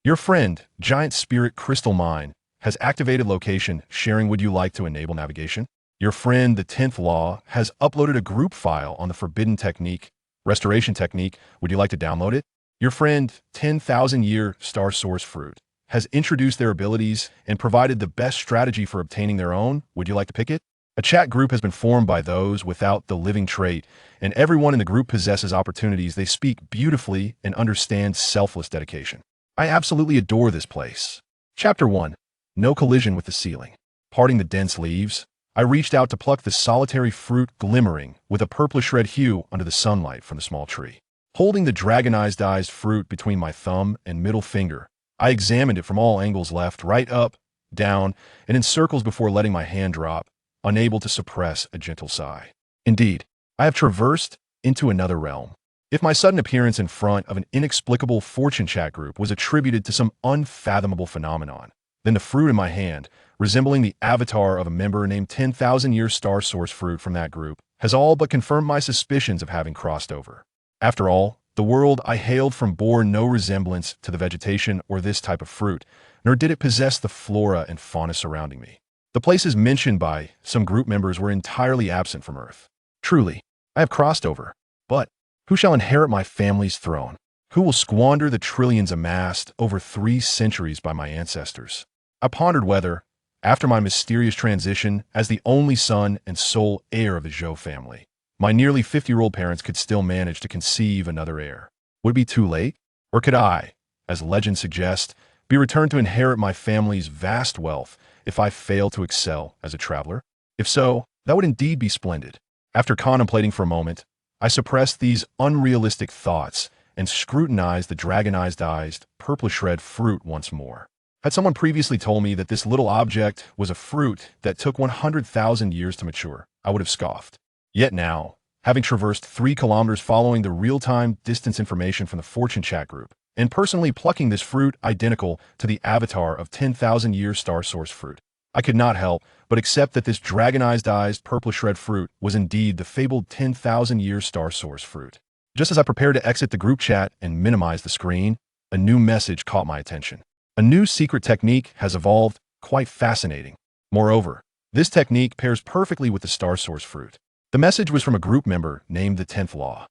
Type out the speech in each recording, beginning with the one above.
Your friend, Giant Spirit Crystal Mine, has activated location sharing. Would you like to enable navigation? Your friend, the 10th Law, has uploaded a group file on the Forbidden Technique, Restoration Technique. Would you like to download it? Your friend, 10,000 Year Star Source Fruit, has introduced their abilities and provided the best strategy for obtaining their own. Would you like to pick it? A chat group has been formed by those without the living trait, and everyone in the group possesses opportunities. They speak beautifully and understand selfless dedication. I absolutely adore this place. Chapter 1. No collision with the ceiling. Parting the dense leaves, I reached out to pluck the solitary fruit glimmering with a purplish red hue under the sunlight from the small tree. Holding the dragonized fruit between my thumb and middle finger, I examined it from all angles, left, right, up, down, and in circles before letting my hand drop, unable to suppress a gentle sigh. Indeed, I have traversed into another realm. If my sudden appearance in front of an inexplicable fortune chat group was attributed to some unfathomable phenomenon, then the fruit in my hand, resembling the avatar of a member named 10,000 Year Star Source Fruit from that group, has all but confirmed my suspicions of having crossed over. After all, the world I hailed from bore no resemblance to the vegetation or this type of fruit, nor did it possess the flora and fauna surrounding me. The places mentioned by some group members were entirely absent from Earth. Truly, I have crossed over, but who shall inherit my family's throne? Who will squander the trillions amassed over 3 centuries by my ancestors? I pondered whether, after my mysterious transition as the only son and sole heir of the Zhou family, my nearly 50-year-old parents could still manage to conceive another heir. Would it be too late? Or could I, as legend suggests, be returned to inherit my family's vast wealth if I fail to excel as a traveler? If so, that would indeed be splendid. After contemplating for a moment, I suppressed these unrealistic thoughts and scrutinized the dragonized purplish red fruit once more. Had someone previously told me that this little object was a fruit that took 100,000 years to mature, I would have scoffed. Yet now, having traversed 3 kilometers following the real-time distance information from the fortune chat group, and personally plucking this fruit identical to the avatar of 10,000 Year Star Source Fruit, I could not help but accept that this dragonized purplish red fruit was indeed the fabled 10,000 Year Star Source Fruit. Just as I prepared to exit the group chat and minimize the screen, a new message caught my attention. A new secret technique has evolved, quite fascinating. Moreover, this technique pairs perfectly with the Star Source Fruit. The message was from a group member named the 10th Law.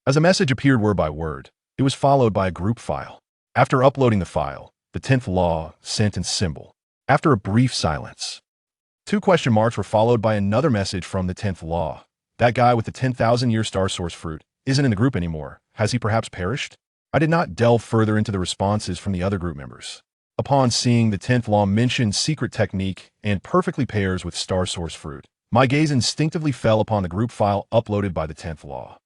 As the message appeared word by word, it was followed by a group file. After uploading the file, the 10th Law sent in symbol. After a brief silence, 2 question marks were followed by another message from the 10th Law. That guy with the 10,000 Year Star Source Fruit isn't in the group anymore. Has he perhaps perished? I did not delve further into the responses from the other group members. Upon seeing the 10th Law mention secret technique and perfectly pairs with Star Source Fruit, my gaze instinctively fell upon the group file uploaded by the 10th Law.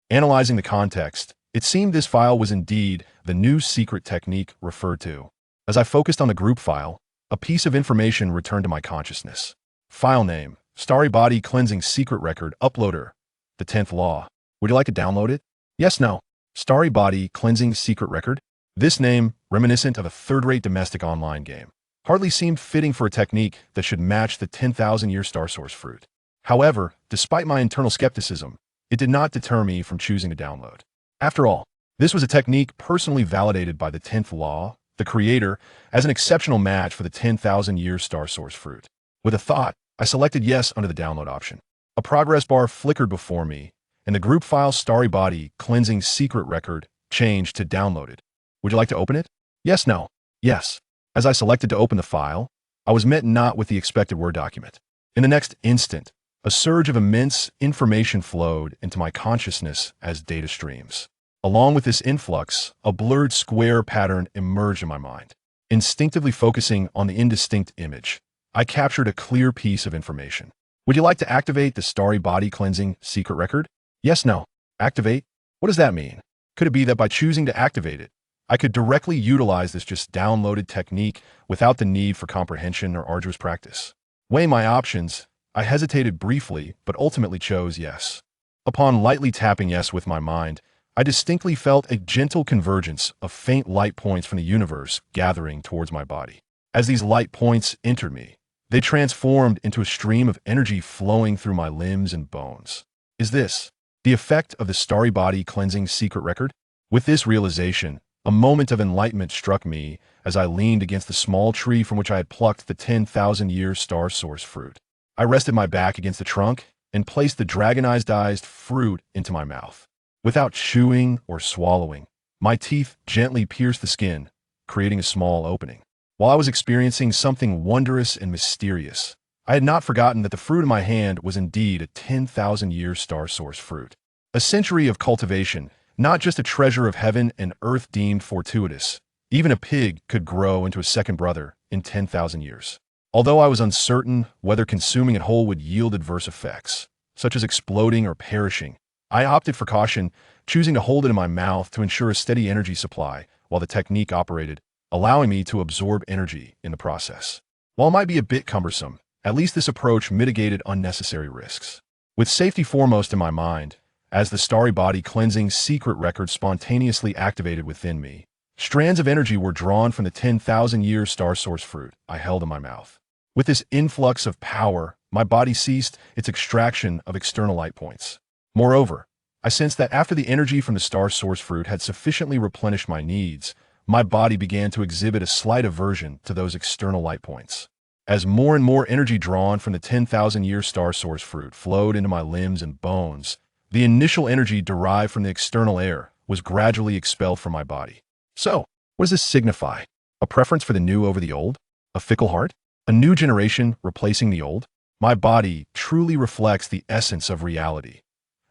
Analyzing the context, it seemed this file was indeed the new secret technique referred to. As I focused on the group file, a piece of information returned to my consciousness. File name, Starry Body Cleansing Secret Record, Uploader, the 10th Law. Would you like to download it? Yes, no. Starry Body Cleansing Secret Record? This name, reminiscent of a third-rate domestic online game, hardly seemed fitting for a technique that should match the 10,000 Year Star Source Fruit. However, despite my internal skepticism, it did not deter me from choosing to download. After all, this was a technique personally validated by the 10th Law, the creator, as an exceptional match for the 10,000 Year Star Source Fruit. With a thought, I selected yes under the download option. A progress bar flickered before me, and the group file Starry Body Cleansing Secret Record changed to downloaded. Would you like to open it? Yes, no. Yes. As I selected to open the file, I was met not with the expected Word document. In the next instant, a surge of immense information flowed into my consciousness as data streams. Along with this influx, a blurred square pattern emerged in my mind. Instinctively focusing on the indistinct image, I captured a clear piece of information. Would you like to activate the Starry Body Cleansing Secret Record? Yes, no. Activate? What does that mean? Could it be that by choosing to activate it, I could directly utilize this just downloaded technique without the need for comprehension or arduous practice? Weighing my options, I hesitated briefly, but ultimately chose yes. Upon lightly tapping yes with my mind, I distinctly felt a gentle convergence of faint light points from the universe gathering towards my body. As these light points entered me, they transformed into a stream of energy flowing through my limbs and bones. Is this the effect of the Starry Body Cleansing Secret Record? With this realization, A moment of enlightenment struck me as I leaned against the small tree from which I had plucked the 10,000-year star source fruit. I rested my back against the trunk and placed the dragonized fruit into my mouth. Without chewing or swallowing, my teeth gently pierced the skin, creating a small opening. While I was experiencing something wondrous and mysterious, I had not forgotten that the fruit in my hand was indeed a 10,000-year star source fruit. A century of cultivation, not just a treasure of heaven and earth deemed fortuitous. Even a pig could grow into a second brother in 10,000 years. Although I was uncertain whether consuming it whole would yield adverse effects, such as exploding or perishing, I opted for caution, choosing to hold it in my mouth to ensure a steady energy supply while the technique operated, allowing me to absorb energy in the process. While it might be a bit cumbersome, at least this approach mitigated unnecessary risks. With safety foremost in my mind, as the starry body cleansing secret record spontaneously activated within me, strands of energy were drawn from the 10,000-year star source fruit I held in my mouth. With this influx of power, my body ceased its extraction of external light points. Moreover, I sensed that after the energy from the star source fruit had sufficiently replenished my needs, my body began to exhibit a slight aversion to those external light points. As more and more energy drawn from the 10,000-year star source fruit flowed into my limbs and bones, the initial energy derived from the external air was gradually expelled from my body. So, what does this signify? A preference for the new over the old? A fickle heart? A new generation replacing the old? My body truly reflects the essence of reality.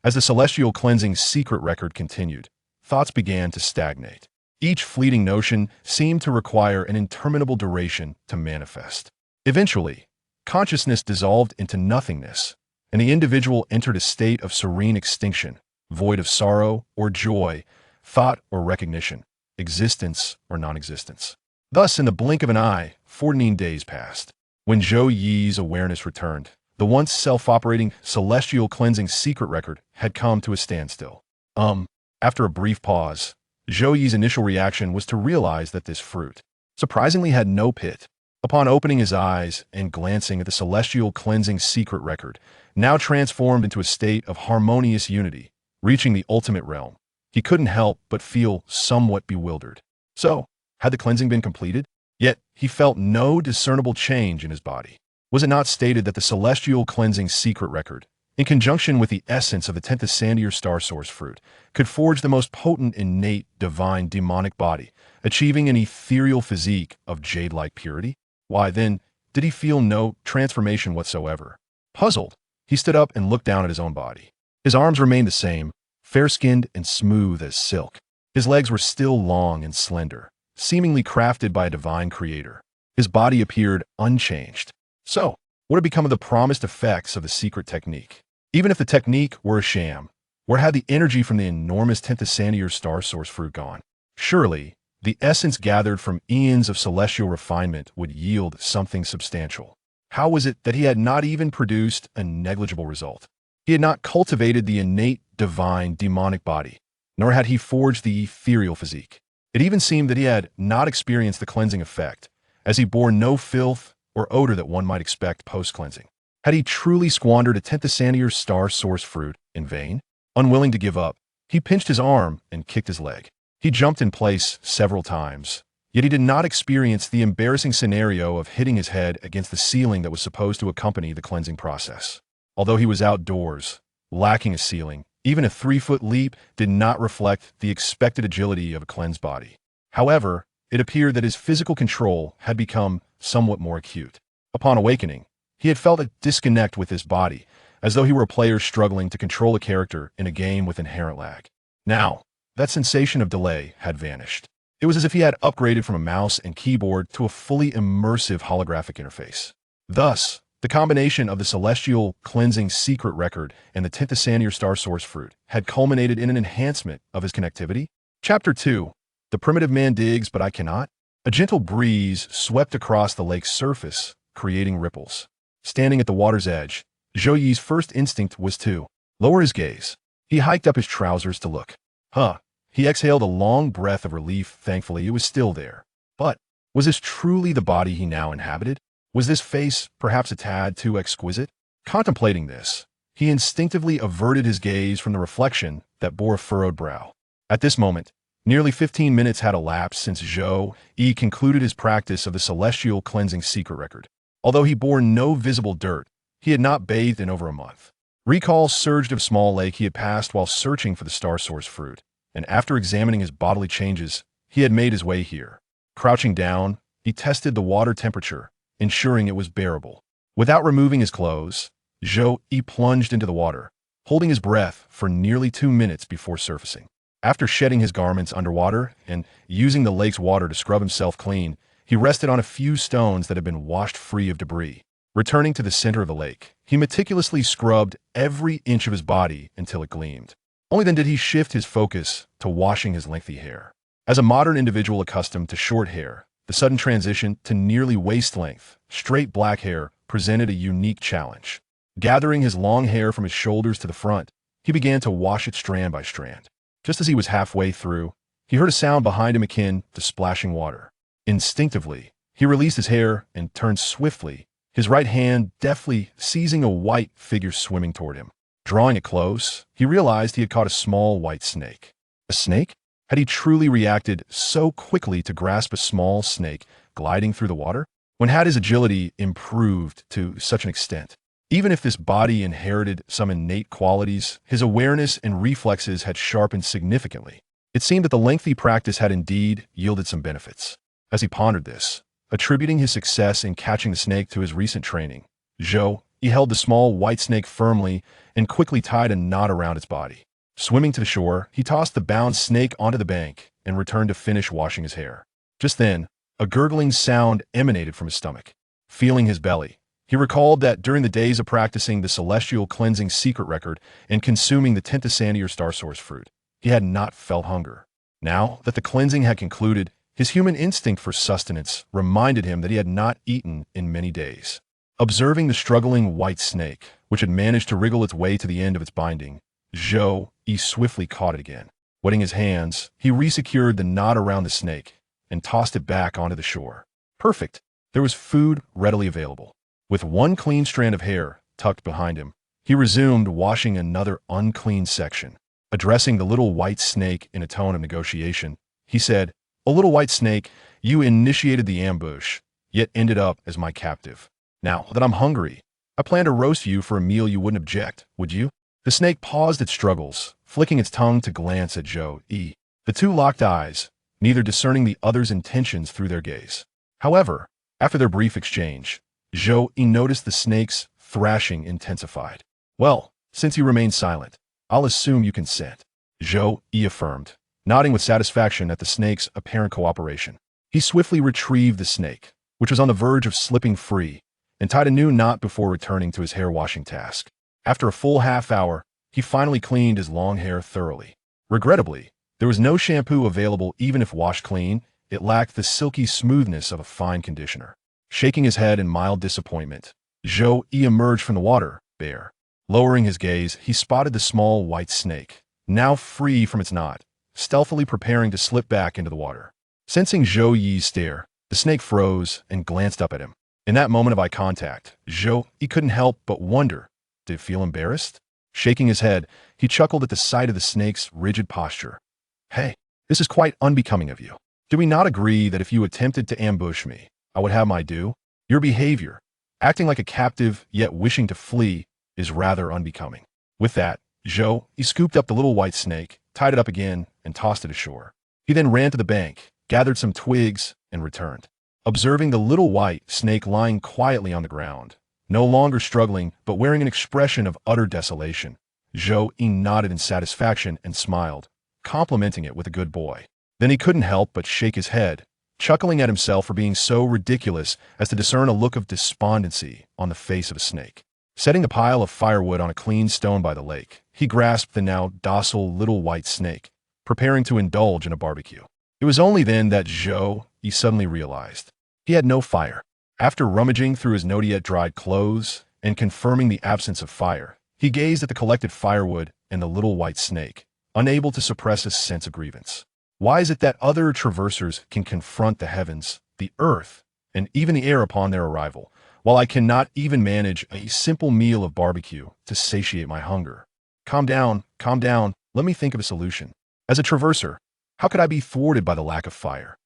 As the celestial cleansing secret record continued, thoughts began to stagnate. Each fleeting notion seemed to require an interminable duration to manifest. Eventually, consciousness dissolved into nothingness, and the individual entered a state of serene extinction, void of sorrow or joy, thought or recognition, existence or non-existence. Thus, in the blink of an eye, 14 days passed. When Zhou Yi's awareness returned, the once self-operating celestial cleansing secret record had come to a standstill. After a brief pause, Zhou Yi's initial reaction was to realize that this fruit, surprisingly, had no pit. Upon opening his eyes and glancing at the celestial cleansing secret record, now transformed into a state of harmonious unity, reaching the ultimate realm, he couldn't help but feel somewhat bewildered. So, had the cleansing been completed? Yet, he felt no discernible change in his body. Was it not stated that the celestial cleansing secret record, in conjunction with the essence of the 10th Sandier star source fruit, could forge the most potent innate divine demonic body, achieving an ethereal physique of jade-like purity? Why, then, did he feel no transformation whatsoever? Puzzled, he stood up and looked down at his own body. His arms remained the same, fair-skinned and smooth as silk. His legs were still long and slender, seemingly crafted by a divine creator. His body appeared unchanged. So, what had become of the promised effects of the secret technique? Even if the technique were a sham, where had the energy from the enormous 10th Sandier star source fruit gone? Surely, the essence gathered from eons of celestial refinement would yield something substantial. How was it that he had not even produced a negligible result? He had not cultivated the innate divine demonic body, nor had he forged the ethereal physique. It even seemed that he had not experienced the cleansing effect, as he bore no filth or odor that one might expect post-cleansing. Had he truly squandered a 10th Sandier star source fruit in vain? Unwilling to give up, he pinched his arm and kicked his leg. He jumped in place several times, yet he did not experience the embarrassing scenario of hitting his head against the ceiling that was supposed to accompany the cleansing process. Although he was outdoors, lacking a ceiling, even a 3-foot leap did not reflect the expected agility of a cleansed body. However, it appeared that his physical control had become somewhat more acute. Upon awakening, he had felt a disconnect with his body, as though he were a player struggling to control a character in a game with inherent lag. Now, that sensation of delay had vanished. It was as if he had upgraded from a mouse and keyboard to a fully immersive holographic interface. Thus, the combination of the celestial cleansing secret record and the 10th Sandier star source fruit had culminated in an enhancement of his connectivity. Chapter 2. The primitive man digs, but I cannot. A gentle breeze swept across the lake's surface, creating ripples. Standing at the water's edge, Zhou Yi's first instinct was to lower his gaze. He hiked up his trousers to look. He exhaled a long breath of relief. Thankfully, it was still there. But was this truly the body he now inhabited? Was this face perhaps a tad too exquisite? Contemplating this, he instinctively averted his gaze from the reflection that bore a furrowed brow. At this moment, Nearly 15 minutes had elapsed since Zhou Yi concluded his practice of the celestial cleansing secret record. Although he bore no visible dirt, he had not bathed in over a month. Recall surged of small lake he had passed while searching for the star source fruit, and after examining his bodily changes, he had made his way here. Crouching down, he tested the water temperature, ensuring it was bearable. Without removing his clothes, Zhou Yi plunged into the water, holding his breath for nearly 2 minutes before surfacing. After shedding his garments underwater and using the lake's water to scrub himself clean, he rested on a few stones that had been washed free of debris. Returning to the center of the lake, he meticulously scrubbed every inch of his body until it gleamed. Only then did he shift his focus to washing his lengthy hair. As a modern individual accustomed to short hair, the sudden transition to nearly waist-length, straight black hair presented a unique challenge. Gathering his long hair from his shoulders to the front, he began to wash it strand by strand. Just as he was halfway through, he heard a sound behind him akin to splashing water. Instinctively, he released his hair and turned swiftly, his right hand deftly seizing a white figure swimming toward him. Drawing it close, he realized he had caught a small white snake. A snake? Had he truly reacted so quickly to grasp a small snake gliding through the water? When had his agility improved to such an extent? Even if this body inherited some innate qualities, his awareness and reflexes had sharpened significantly. It seemed that the lengthy practice had indeed yielded some benefits. As he pondered this, attributing his success in catching the snake to his recent training, Zhou Yi held the small white snake firmly and quickly tied a knot around its body. Swimming to the shore, he tossed the bound snake onto the bank and returned to finish washing his hair. Just then, a gurgling sound emanated from his stomach. Feeling his belly, he recalled that during the days of practicing the celestial cleansing secret record and consuming the Tentasanier star source fruit, he had not felt hunger. Now that the cleansing had concluded, his human instinct for sustenance reminded him that he had not eaten in many days. Observing the struggling white snake, which had managed to wriggle its way to the end of its binding, Zhou Yi swiftly caught it again. Wetting his hands, he resecured the knot around the snake and tossed it back onto the shore. Perfect. There was food readily available. With one clean strand of hair tucked behind him, he resumed washing another unclean section. Addressing the little white snake in a tone of negotiation, he said, "O little white snake, you initiated the ambush, yet ended up as my captive. Now that I'm hungry, I plan to roast you for a meal you wouldn't object, would you?" The snake paused its struggles, flicking its tongue to glance at Zhou Yi. The two locked eyes, neither discerning the other's intentions through their gaze. However, after their brief exchange, Zhou Yi noticed the snake's thrashing intensified. "Well, since you remain silent, I'll assume you consent," Zhou Yi affirmed, nodding with satisfaction at the snake's apparent cooperation. He swiftly retrieved the snake, which was on the verge of slipping free, and tied a new knot before returning to his hair-washing task. After a full half-hour, he finally cleaned his long hair thoroughly. Regrettably, there was no shampoo available. Even if washed clean, it lacked the silky smoothness of a fine conditioner. Shaking his head in mild disappointment, Zhou Yi emerged from the water, bare. Lowering his gaze, he spotted the small white snake, now free from its knot, stealthily preparing to slip back into the water. Sensing Zhou Yi's stare, the snake froze and glanced up at him. In that moment of eye contact, Zhou Yi couldn't help but wonder, did he feel embarrassed? Shaking his head, he chuckled at the sight of the snake's rigid posture. "Hey, this is quite unbecoming of you. Do we not agree that if you attempted to ambush me, I would have my due? Your behavior, acting like a captive yet wishing to flee, is rather unbecoming." With that, Zhou Yi scooped up the little white snake, tied it up again, and tossed it ashore. He then ran to the bank, gathered some twigs, and returned. Observing the little white snake lying quietly on the ground, no longer struggling but wearing an expression of utter desolation, Zhou Yi nodded in satisfaction and smiled, complimenting it with a good boy. Then he couldn't help but shake his head, chuckling at himself for being so ridiculous as to discern a look of despondency on the face of a snake. Setting a pile of firewood on a clean stone by the lake, he grasped the now docile little white snake, preparing to indulge in a barbecue. It was only then that Zhou Yi suddenly realized he had no fire. After rummaging through his not-yet-dried clothes and confirming the absence of fire, he gazed at the collected firewood and the little white snake, unable to suppress a sense of grievance. Why is it that other traversers can confront the heavens, the earth, and even the air upon their arrival, while I cannot even manage a simple meal of barbecue to satiate my hunger? Calm down, let me think of a solution. As a traverser, How could I be thwarted by the lack of fire?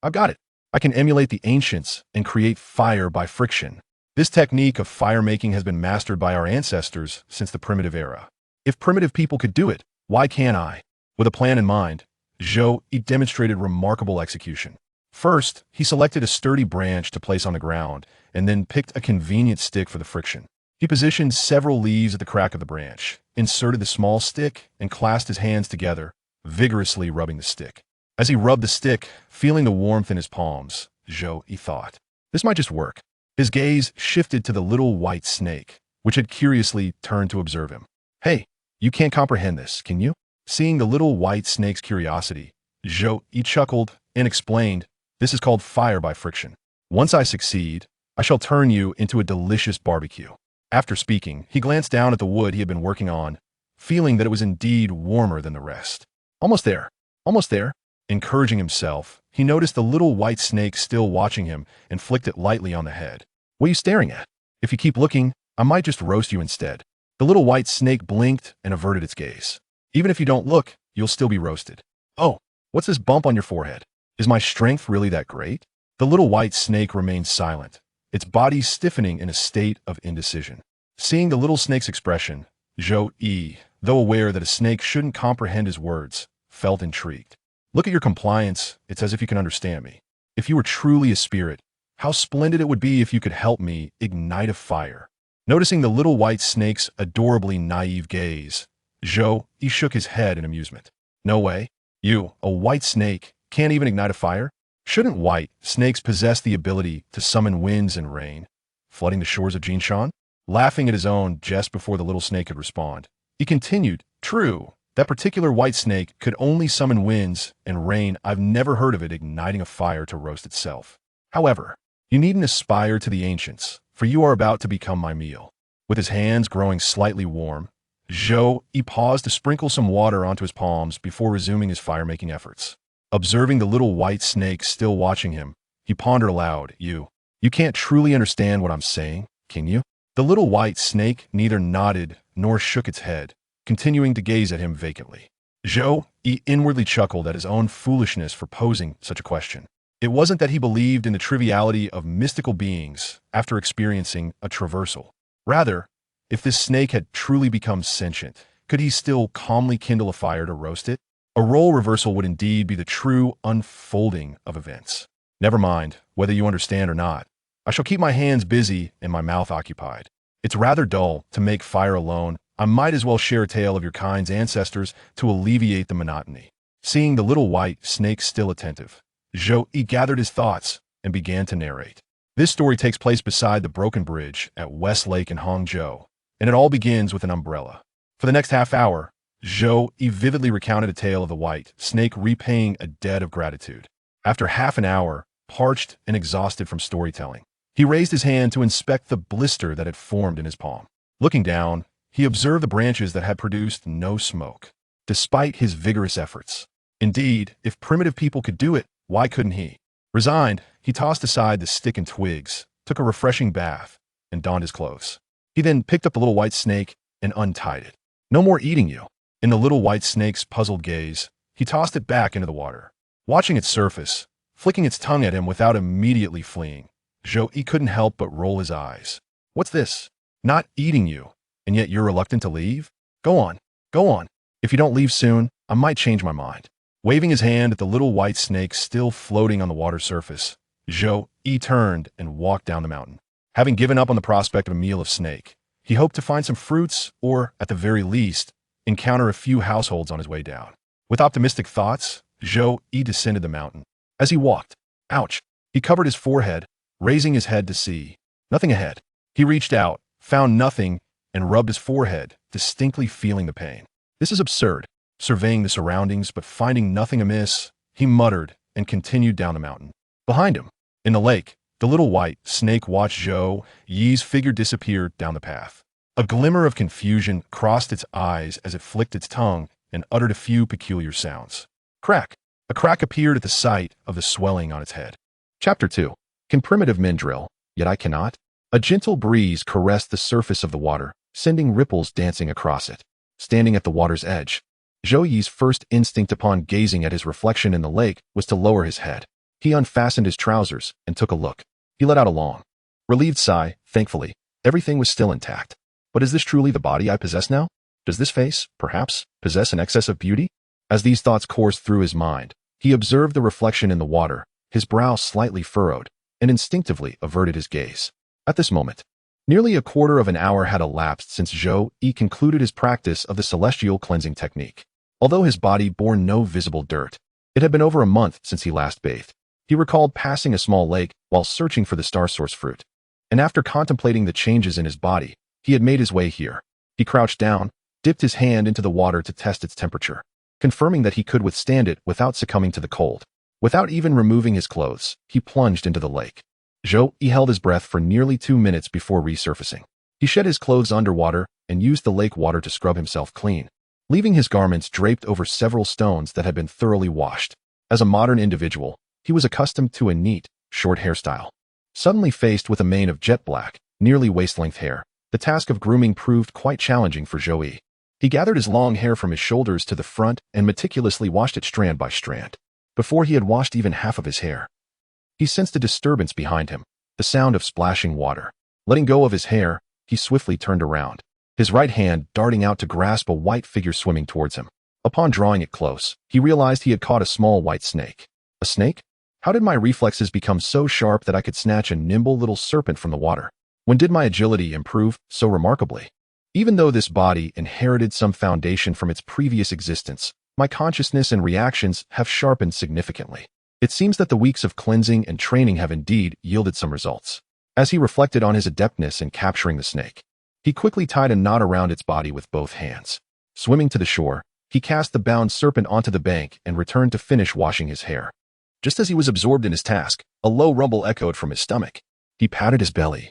I've got it. I can emulate the ancients and create fire by friction. This technique of fire making has been mastered by our ancestors since the primitive era. If primitive people could do it, why can't I? With a plan in mind, Zhou Yi demonstrated remarkable execution. First, he selected a sturdy branch to place on the ground, and then picked a convenient stick for the friction. He positioned several leaves at the crack of the branch, inserted the small stick, and clasped his hands together, vigorously rubbing the stick. As he rubbed the stick, feeling the warmth in his palms, Zhou Yi thought, this might just work. His gaze shifted to the little white snake, which had curiously turned to observe him. Hey, you can't comprehend this, can you? Seeing the little white snake's curiosity, Zhou Yi chuckled and explained, this is called fire by friction. Once I succeed, I shall turn you into a delicious barbecue. After speaking, he glanced down at the wood he had been working on, feeling that it was indeed warmer than the rest. Almost there, almost there. Encouraging himself, he noticed the little white snake still watching him and flicked it lightly on the head. What are you staring at? If you keep looking, I might just roast you instead. The little white snake blinked and averted its gaze. Even if you don't look, you'll still be roasted. Oh, what's this bump on your forehead? Is my strength really that great? The little white snake remained silent, its body stiffening in a state of indecision. Seeing the little snake's expression, Zhou Yi, though aware that a snake shouldn't comprehend his words, felt intrigued. Look at your compliance, it's as if you can understand me. If you were truly a spirit, how splendid it would be if you could help me ignite a fire. Noticing the little white snake's adorably naive gaze, Zhou Yi shook his head in amusement. No way. You, a white snake, can't even ignite a fire? Shouldn't white snakes possess the ability to summon winds and rain, flooding the shores of Jinshan? Laughing at his own jest before the little snake could respond, he continued, true. That particular white snake could only summon winds and rain. I've never heard of it igniting a fire to roast itself. However, you needn't aspire to the ancients, for you are about to become my meal. With his hands growing slightly warm, Zhou Yi paused to sprinkle some water onto his palms before resuming his fire-making efforts. Observing the little white snake still watching him, he pondered aloud, You can't truly understand what I'm saying, can you? The little white snake neither nodded nor shook its head, continuing to gaze at him vacantly. Zhou Yi inwardly chuckled at his own foolishness for posing such a question. It wasn't that he believed in the triviality of mystical beings after experiencing a traversal. Rather, if this snake had truly become sentient, could he still calmly kindle a fire to roast it? A role reversal would indeed be the true unfolding of events. Never mind whether you understand or not. I shall keep my hands busy and my mouth occupied. It's rather dull to make fire alone. I might as well share a tale of your kind's ancestors to alleviate the monotony. Seeing the little white snake still attentive, Zhou Yi gathered his thoughts and began to narrate. This story takes place beside the broken bridge at West Lake in Hangzhou, and it all begins with an umbrella. For the next half hour, Zhou Yi vividly recounted a tale of the white snake repaying a debt of gratitude. After half an hour, parched and exhausted from storytelling, he raised his hand to inspect the blister that had formed in his palm. Looking down, he observed the branches that had produced no smoke, despite his vigorous efforts. Indeed, if primitive people could do it, why couldn't he? Resigned, he tossed aside the stick and twigs, took a refreshing bath, and donned his clothes. He then picked up the little white snake and untied it. No more eating you. In the little white snake's puzzled gaze, he tossed it back into the water. Watching its surface, flicking its tongue at him without immediately fleeing, Zhou Yi couldn't help but roll his eyes. What's this? Not eating you, and yet you're reluctant to leave? Go on, go on. If you don't leave soon, I might change my mind. Waving his hand at the little white snake still floating on the water surface, Zhou Yi turned and walked down the mountain. Having given up on the prospect of a meal of snake, he hoped to find some fruits or, at the very least, encounter a few households on his way down. With optimistic thoughts, Zhou Yi descended the mountain. As he walked, ouch, he covered his forehead, raising his head to see. Nothing ahead. He reached out, found nothing, and rubbed his forehead, distinctly feeling the pain. This is absurd. Surveying the surroundings but finding nothing amiss, he muttered and continued down the mountain. Behind him, in the lake, the little white snake watched Zhou Yi's figure disappear down the path. A glimmer of confusion crossed its eyes as it flicked its tongue and uttered a few peculiar sounds. Crack! A crack appeared at the sight of the swelling on its head. Chapter 2. Can primitive men drill, yet I cannot? A gentle breeze caressed the surface of the water, sending ripples dancing across it. Standing at the water's edge, Zhou Yi's first instinct upon gazing at his reflection in the lake was to lower his head. He unfastened his trousers and took a look. He let out a long, relieved sigh. Thankfully, everything was still intact. But is this truly the body I possess now? Does this face, perhaps, possess an excess of beauty? As these thoughts coursed through his mind, he observed the reflection in the water, his brow slightly furrowed, and instinctively averted his gaze. At this moment, nearly a quarter of an hour had elapsed since Zhou Yi concluded his practice of the celestial cleansing technique. Although his body bore no visible dirt, it had been over a month since he last bathed. He recalled passing a small lake while searching for the star source fruit. And after contemplating the changes in his body, he had made his way here. He crouched down, dipped his hand into the water to test its temperature, confirming that he could withstand it without succumbing to the cold. Without even removing his clothes, he plunged into the lake. Zhou Yi held his breath for nearly 2 minutes before resurfacing. He shed his clothes underwater and used the lake water to scrub himself clean, leaving his garments draped over several stones that had been thoroughly washed. As a modern individual, he was accustomed to a neat, short hairstyle. Suddenly faced with a mane of jet black, nearly waist-length hair, the task of grooming proved quite challenging for Zhou Yi. He gathered his long hair from his shoulders to the front and meticulously washed it strand by strand. Before he had washed even half of his hair, he sensed a disturbance behind him, the sound of splashing water. Letting go of his hair, he swiftly turned around, his right hand darting out to grasp a white figure swimming towards him. Upon drawing it close, he realized he had caught a small white snake. A snake? How did my reflexes become so sharp that I could snatch a nimble little serpent from the water? When did my agility improve so remarkably? Even though this body inherited some foundation from its previous existence, my consciousness and reactions have sharpened significantly. It seems that the weeks of cleansing and training have indeed yielded some results. As he reflected on his adeptness in capturing the snake, he quickly tied a knot around its body with both hands. Swimming to the shore, he cast the bound serpent onto the bank and returned to finish washing his hair. Just as he was absorbed in his task, a low rumble echoed from his stomach. He patted his belly,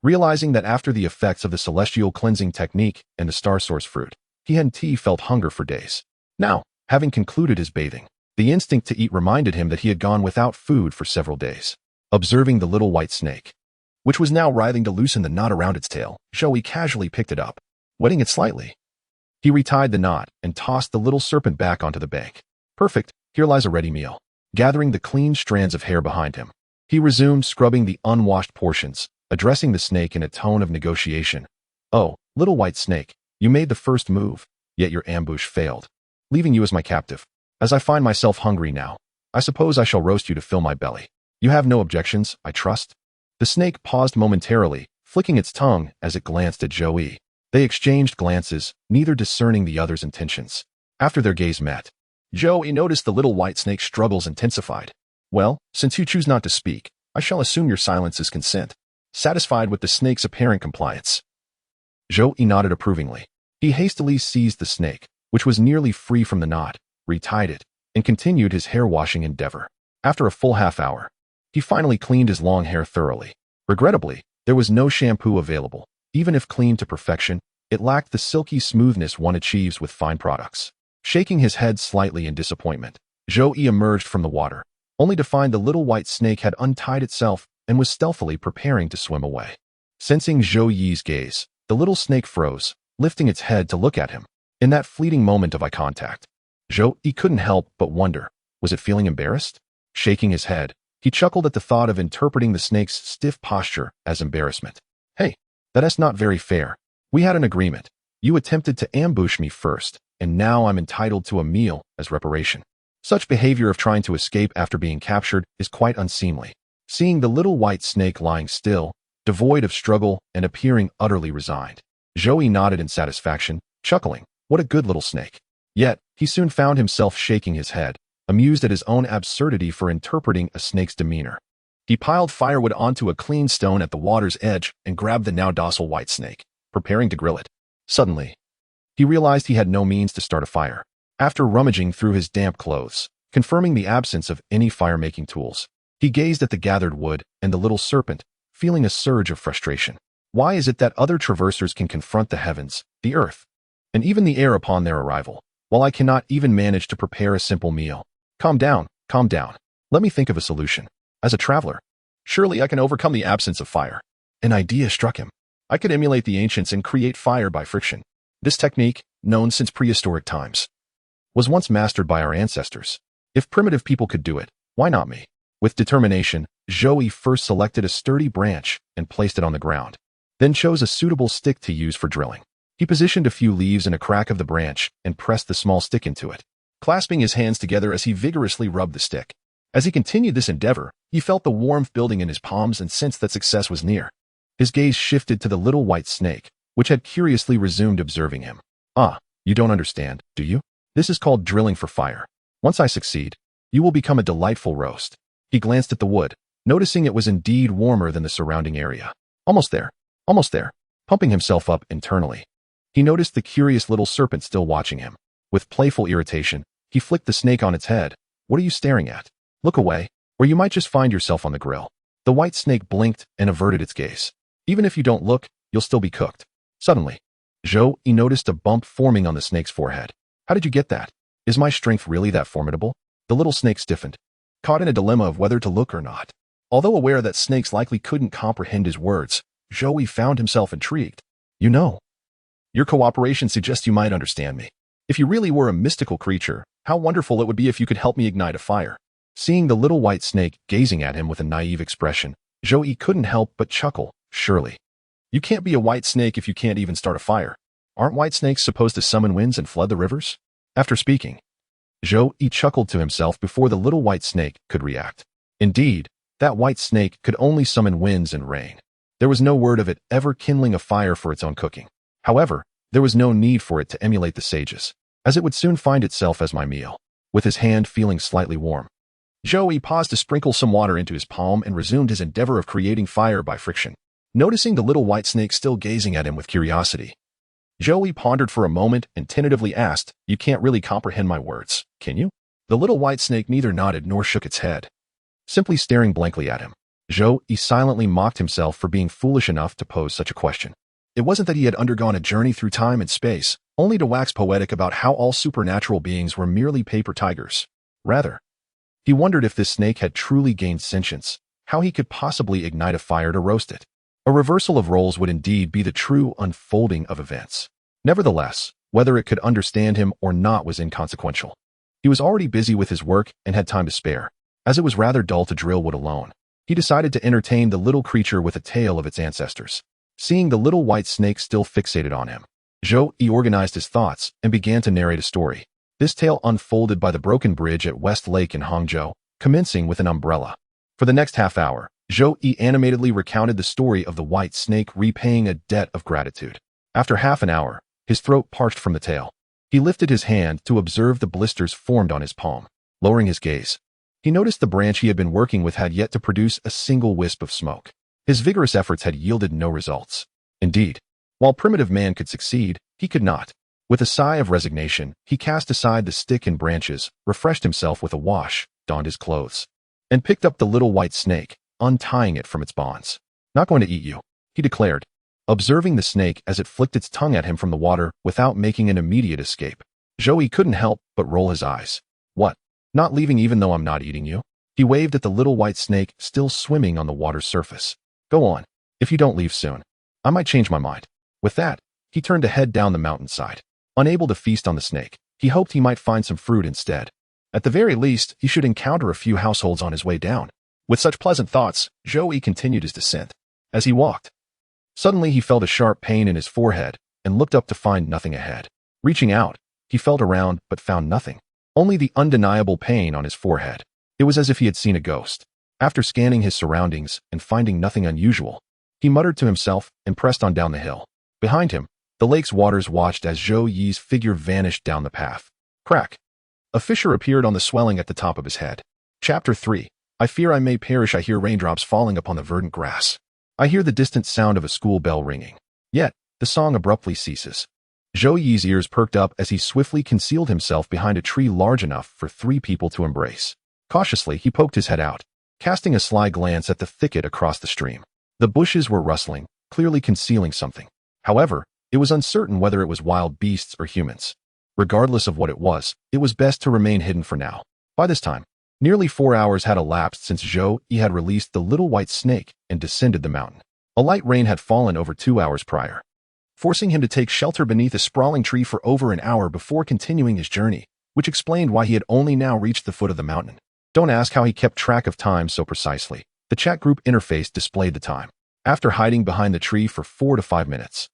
realizing that after the effects of the celestial cleansing technique and the star source fruit, he felt hunger for days. Now, having concluded his bathing, the instinct to eat reminded him that he had gone without food for several days. Observing the little white snake, which was now writhing to loosen the knot around its tail, Zhou Yi casually picked it up, wetting it slightly. He retied the knot and tossed the little serpent back onto the bank. Perfect, here lies a ready meal. Gathering the clean strands of hair behind him, he resumed scrubbing the unwashed portions, addressing the snake in a tone of negotiation. Oh, little white snake, you made the first move, yet your ambush failed, leaving you as my captive. As I find myself hungry now, I suppose I shall roast you to fill my belly. You have no objections, I trust? The snake paused momentarily, flicking its tongue as it glanced at Zhou Yi. They exchanged glances, neither discerning the other's intentions. After their gaze met, Zhou Yi noticed the little white snake's struggles intensified. Well, since you choose not to speak, I shall assume your silence is consent. Satisfied with the snake's apparent compliance, Zhou Yi nodded approvingly. He hastily seized the snake, which was nearly free from the knot, retied it, and continued his hair-washing endeavor. After a full half-hour, he finally cleaned his long hair thoroughly. Regrettably, there was no shampoo available. Even if cleaned to perfection, it lacked the silky smoothness one achieves with fine products. Shaking his head slightly in disappointment, Zhou Yi emerged from the water, only to find the little white snake had untied itself and was stealthily preparing to swim away. Sensing Zhou Yi's gaze, the little snake froze, lifting its head to look at him. In that fleeting moment of eye contact, Zhou Yi couldn't help but wonder, was it feeling embarrassed? Shaking his head, he chuckled at the thought of interpreting the snake's stiff posture as embarrassment. Hey, that's not very fair. We had an agreement. You attempted to ambush me first, and now I'm entitled to a meal as reparation. Such behavior of trying to escape after being captured is quite unseemly. Seeing the little white snake lying still, devoid of struggle and appearing utterly resigned, Zhou Yi nodded in satisfaction, chuckling, what a good little snake. Yet, he soon found himself shaking his head, amused at his own absurdity for interpreting a snake's demeanor. He piled firewood onto a clean stone at the water's edge and grabbed the now docile white snake, preparing to grill it. Suddenly, he realized he had no means to start a fire. After rummaging through his damp clothes, confirming the absence of any fire-making tools, he gazed at the gathered wood and the little serpent, feeling a surge of frustration. Why is it that other traversers can confront the heavens, the earth, and even the air upon their arrival, while I cannot even manage to prepare a simple meal? Calm down, calm down. Let me think of a solution. As a traveler, surely I can overcome the absence of fire. An idea struck him. I could emulate the ancients and create fire by friction. This technique, known since prehistoric times, was once mastered by our ancestors. If primitive people could do it, why not me? With determination, Zhou first selected a sturdy branch and placed it on the ground, then chose a suitable stick to use for drilling. He positioned a few leaves in a crack of the branch and pressed the small stick into it, clasping his hands together as he vigorously rubbed the stick. As he continued this endeavor, he felt the warmth building in his palms and sensed that success was near. His gaze shifted to the little white snake, which had curiously resumed observing him. Ah, you don't understand, do you? This is called drilling for fire. Once I succeed, you will become a delightful roast. He glanced at the wood, noticing it was indeed warmer than the surrounding area. Almost there, almost there, pumping himself up internally. He noticed the curious little serpent still watching him. With playful irritation, he flicked the snake on its head. What are you staring at? Look away, or you might just find yourself on the grill. The white snake blinked and averted its gaze. Even if you don't look, you'll still be cooked. Suddenly, Zhou noticed a bump forming on the snake's forehead. How did you get that? Is my strength really that formidable? The little snake stiffened, caught in a dilemma of whether to look or not. Although aware that snakes likely couldn't comprehend his words, Zhou found himself intrigued. You know, your cooperation suggests you might understand me. If you really were a mystical creature, how wonderful it would be if you could help me ignite a fire. Seeing the little white snake gazing at him with a naive expression, Zhou couldn't help but chuckle. Surely, you can't be a white snake if you can't even start a fire. Aren't white snakes supposed to summon winds and flood the rivers? After speaking, Zhou chuckled to himself before the little white snake could react. Indeed, that white snake could only summon winds and rain. There was no word of it ever kindling a fire for its own cooking. However, there was no need for it to emulate the sages, as it would soon find itself as my meal. With his hand feeling slightly warm, Zhou paused to sprinkle some water into his palm and resumed his endeavor of creating fire by friction. Noticing the little white snake still gazing at him with curiosity, Zhou pondered for a moment and tentatively asked, You can't really comprehend my words, can you? The little white snake neither nodded nor shook its head, simply staring blankly at him. Zhou silently mocked himself for being foolish enough to pose such a question. It wasn't that he had undergone a journey through time and space, only to wax poetic about how all supernatural beings were merely paper tigers. Rather, he wondered if this snake had truly gained sentience, how he could possibly ignite a fire to roast it. A reversal of roles would indeed be the true unfolding of events. Nevertheless, whether it could understand him or not was inconsequential. He was already busy with his work and had time to spare. As it was rather dull to drill wood alone, he decided to entertain the little creature with a tale of its ancestors. Seeing the little white snake still fixated on him, Zhou organized his thoughts and began to narrate a story. This tale unfolded by the broken bridge at West Lake in Hangzhou, commencing with an umbrella. For the next half hour, Zhou animatedly recounted the story of the white snake repaying a debt of gratitude. After half an hour, his throat parched from the tale. He lifted his hand to observe the blisters formed on his palm. Lowering his gaze, he noticed the branch he had been working with had yet to produce a single wisp of smoke. His vigorous efforts had yielded no results. Indeed, while primitive man could succeed, he could not. With a sigh of resignation, he cast aside the stick and branches, refreshed himself with a wash, donned his clothes, and picked up the little white snake, untying it from its bonds. Not going to eat you, he declared, observing the snake as it flicked its tongue at him from the water without making an immediate escape. Zhou couldn't help but roll his eyes. What? Not leaving even though I'm not eating you? He waved at the little white snake still swimming on the water's surface. Go on. If you don't leave soon, I might change my mind. With that, he turned to head down the mountainside. Unable to feast on the snake, he hoped he might find some fruit instead. At the very least, he should encounter a few households on his way down. With such pleasant thoughts, Zhou continued his descent. As he walked, suddenly he felt a sharp pain in his forehead and looked up to find nothing ahead. Reaching out, he felt around but found nothing. Only the undeniable pain on his forehead. It was as if he had seen a ghost. After scanning his surroundings and finding nothing unusual, he muttered to himself and pressed on down the hill. Behind him, the lake's waters watched as Zhou Yi's figure vanished down the path. Crack! A fissure appeared on the swelling at the top of his head. Chapter 3. I fear I may perish. I hear raindrops falling upon the verdant grass. I hear the distant sound of a school bell ringing. Yet, the song abruptly ceases. Zhou Yi's ears perked up as he swiftly concealed himself behind a tree large enough for 3 people to embrace. Cautiously, he poked his head out, casting a sly glance at the thicket across the stream. The bushes were rustling, clearly concealing something. However, it was uncertain whether it was wild beasts or humans. Regardless of what it was best to remain hidden for now. By this time, nearly 4 hours had elapsed since Zhou Yi had released the little white snake and descended the mountain. A light rain had fallen over 2 hours prior, forcing him to take shelter beneath a sprawling tree for over an hour before continuing his journey. which explained why he had only now reached the foot of the mountain. Don't ask how he kept track of time so precisely. The chat group interface displayed the time. After hiding behind the tree for 4 to 5 minutes,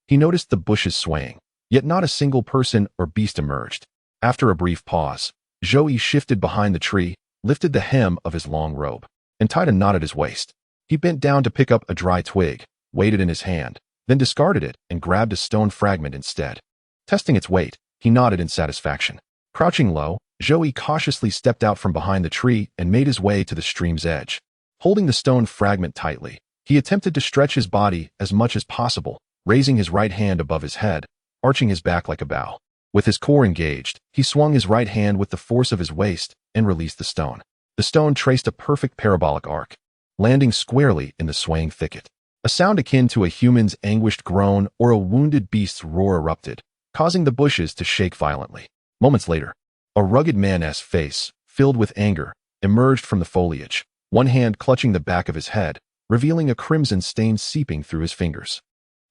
he noticed the bushes swaying, yet not a single person or beast emerged. After a brief pause, Zhou shifted behind the tree, lifted the hem of his long robe, and tied a knot at his waist. He bent down to pick up a dry twig, weighed it in his hand, then discarded it and grabbed a stone fragment instead. Testing its weight, he nodded in satisfaction. Crouching low, Zhou cautiously stepped out from behind the tree and made his way to the stream's edge. Holding the stone fragment tightly, he attempted to stretch his body as much as possible, raising his right hand above his head, arching his back like a bow. With his core engaged, he swung his right hand with the force of his waist and released the stone. The stone traced a perfect parabolic arc, landing squarely in the swaying thicket. A sound akin to a human's anguished groan or a wounded beast's roar erupted, causing the bushes to shake violently. Moments later, a rugged man's face, filled with anger, emerged from the foliage, one hand clutching the back of his head, revealing a crimson stain seeping through his fingers.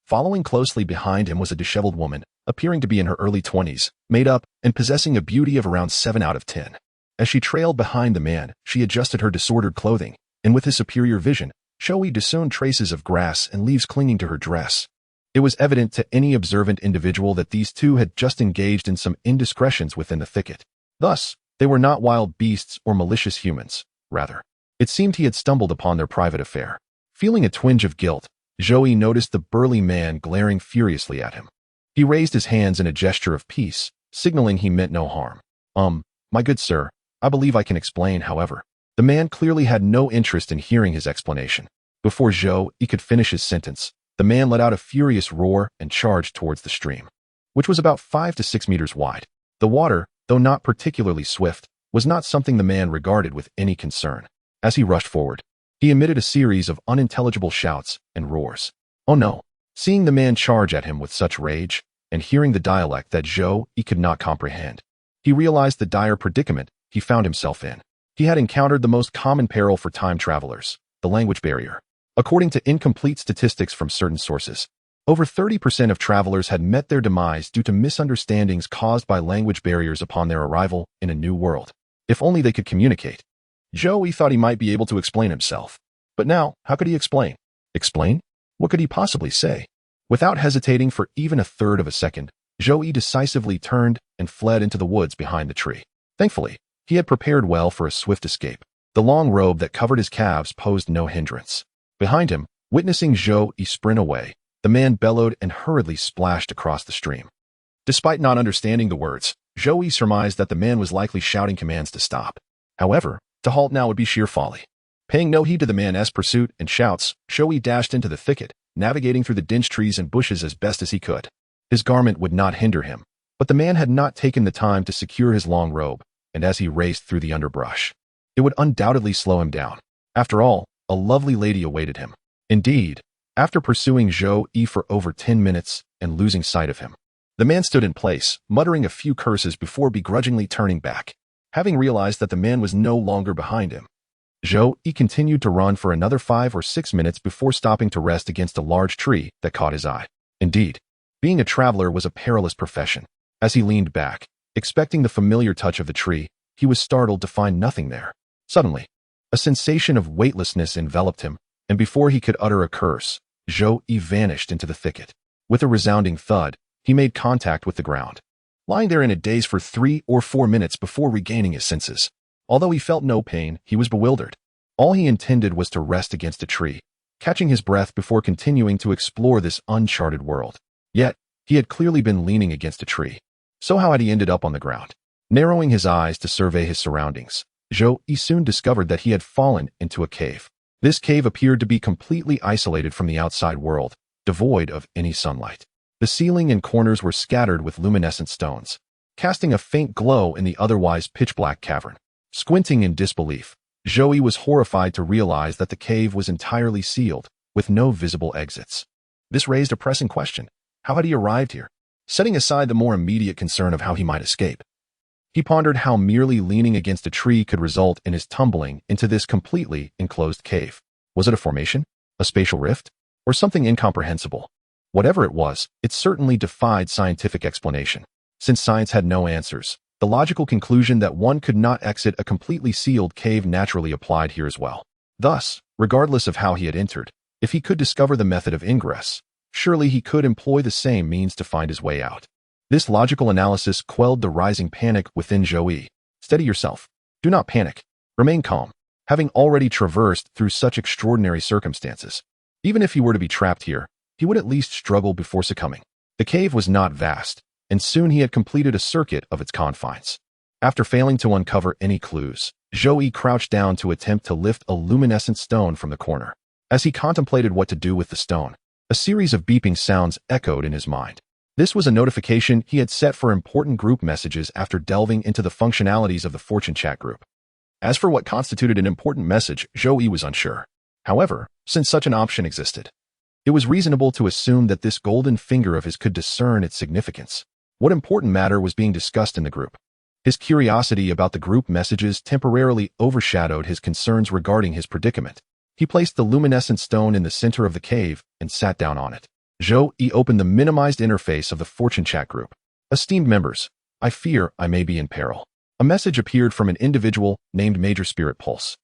Following closely behind him was a disheveled woman, appearing to be in her early 20s, made up and possessing a beauty of around 7 out of 10. As she trailed behind the man, she adjusted her disordered clothing, and with his superior vision, Zhou discerned traces of grass and leaves clinging to her dress. It was evident to any observant individual that these two had just engaged in some indiscretions within the thicket. Thus, they were not wild beasts or malicious humans. Rather, it seemed he had stumbled upon their private affair. Feeling a twinge of guilt, Zhou noticed the burly man glaring furiously at him. He raised his hands in a gesture of peace, signaling he meant no harm. My good sir, I believe I can explain, however. The man clearly had no interest in hearing his explanation. Before Zhou could finish his sentence, the man let out a furious roar and charged towards the stream, which was about 5 to 6 meters wide. The water, though not particularly swift, was not something the man regarded with any concern. As he rushed forward, he emitted a series of unintelligible shouts and roars. Oh no! Seeing the man charge at him with such rage, and hearing the dialect that Zhou could not comprehend, he realized the dire predicament he found himself in. He had encountered the most common peril for time travelers, the language barrier. According to incomplete statistics from certain sources, over 30% of travelers had met their demise due to misunderstandings caused by language barriers upon their arrival in a new world. If only they could communicate. Zhou thought he might be able to explain himself. But now, how could he explain? Explain? What could he possibly say? Without hesitating for even a third of a second, Zhou decisively turned and fled into the woods behind the tree. Thankfully, he had prepared well for a swift escape. The long robe that covered his calves posed no hindrance. Behind him, witnessing Zhou sprint away, the man bellowed and hurriedly splashed across the stream. Despite not understanding the words, Zhou surmised that the man was likely shouting commands to stop. However, to halt now would be sheer folly. Paying no heed to the man's pursuit and shouts, Zhou dashed into the thicket, navigating through the dense trees and bushes as best as he could. His garment would not hinder him, but the man had not taken the time to secure his long robe, and as he raced through the underbrush, it would undoubtedly slow him down. After all, a lovely lady awaited him. Indeed, after pursuing Zhou for over 10 minutes and losing sight of him, the man stood in place, muttering a few curses before begrudgingly turning back. Having realized that the man was no longer behind him, Zhou continued to run for another 5 or 6 minutes before stopping to rest against a large tree that caught his eye. Indeed, being a traveler was a perilous profession. As he leaned back, expecting the familiar touch of the tree, he was startled to find nothing there. Suddenly, a sensation of weightlessness enveloped him, and before he could utter a curse, Zhou vanished into the thicket. With a resounding thud, he made contact with the ground, lying there in a daze for 3 or 4 minutes before regaining his senses. Although he felt no pain, he was bewildered. All he intended was to rest against a tree, catching his breath before continuing to explore this uncharted world. Yet, he had clearly been leaning against a tree. So how had he ended up on the ground? Narrowing his eyes to survey his surroundings, Zhou soon discovered that he had fallen into a cave. This cave appeared to be completely isolated from the outside world, devoid of any sunlight. The ceiling and corners were scattered with luminescent stones, casting a faint glow in the otherwise pitch-black cavern. Squinting in disbelief, Zhou was horrified to realize that the cave was entirely sealed, with no visible exits. This raised a pressing question. How had he arrived here? Setting aside the more immediate concern of how he might escape, he pondered how merely leaning against a tree could result in his tumbling into this completely enclosed cave. Was it a formation? A spatial rift? Or something incomprehensible? Whatever it was, it certainly defied scientific explanation. Since science had no answers, The logical conclusion that one could not exit a completely sealed cave naturally applied here as well. Thus, regardless of how he had entered, if he could discover the method of ingress, surely he could employ the same means to find his way out. This logical analysis quelled the rising panic within Joey. Steady yourself. Do not panic. Remain calm. Having already traversed through such extraordinary circumstances, even if he were to be trapped here, he would at least struggle before succumbing. The cave was not vast, and soon he had completed a circuit of its confines. After failing to uncover any clues, Joey crouched down to attempt to lift a luminescent stone from the corner. As he contemplated what to do with the stone, a series of beeping sounds echoed in his mind. This was a notification he had set for important group messages after delving into the functionalities of the fortune chat group. As for what constituted an important message, Joey was unsure. However, since such an option existed, it was reasonable to assume that this golden finger of his could discern its significance. What important matter was being discussed in the group? His curiosity about the group messages temporarily overshadowed his concerns regarding his predicament. He placed the luminescent stone in the center of the cave and sat down on it. Joey opened the minimized interface of the fortune chat group. Esteemed members, I fear I may be in peril. A message appeared from an individual named Major Spirit Pulse.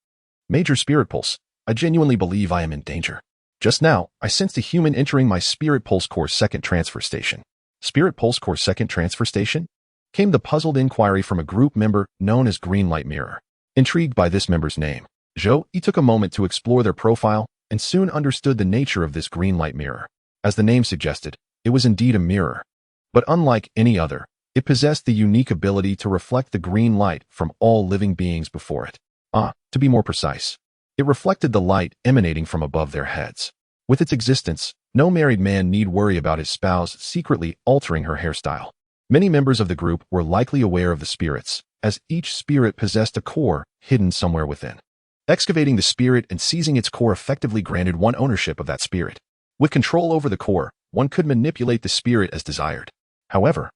Major Spirit Pulse, I genuinely believe I am in danger. Just now, I sensed a human entering my Spirit Pulse Core second transfer station. Spirit Pulse Core second transfer station? Came the puzzled inquiry from a group member known as Green Light Mirror. Intrigued by this member's name, Joey took a moment to explore their profile and soon understood the nature of this green light mirror. As the name suggested, it was indeed a mirror. But unlike any other, it possessed the unique ability to reflect the green light from all living beings before it. To be more precise, it reflected the light emanating from above their heads. With its existence, no married man need worry about his spouse secretly altering her hairstyle. Many members of the group were likely aware of the spirits, as each spirit possessed a core hidden somewhere within. Excavating the spirit and seizing its core effectively granted one ownership of that spirit. With control over the core, one could manipulate the spirit as desired. However,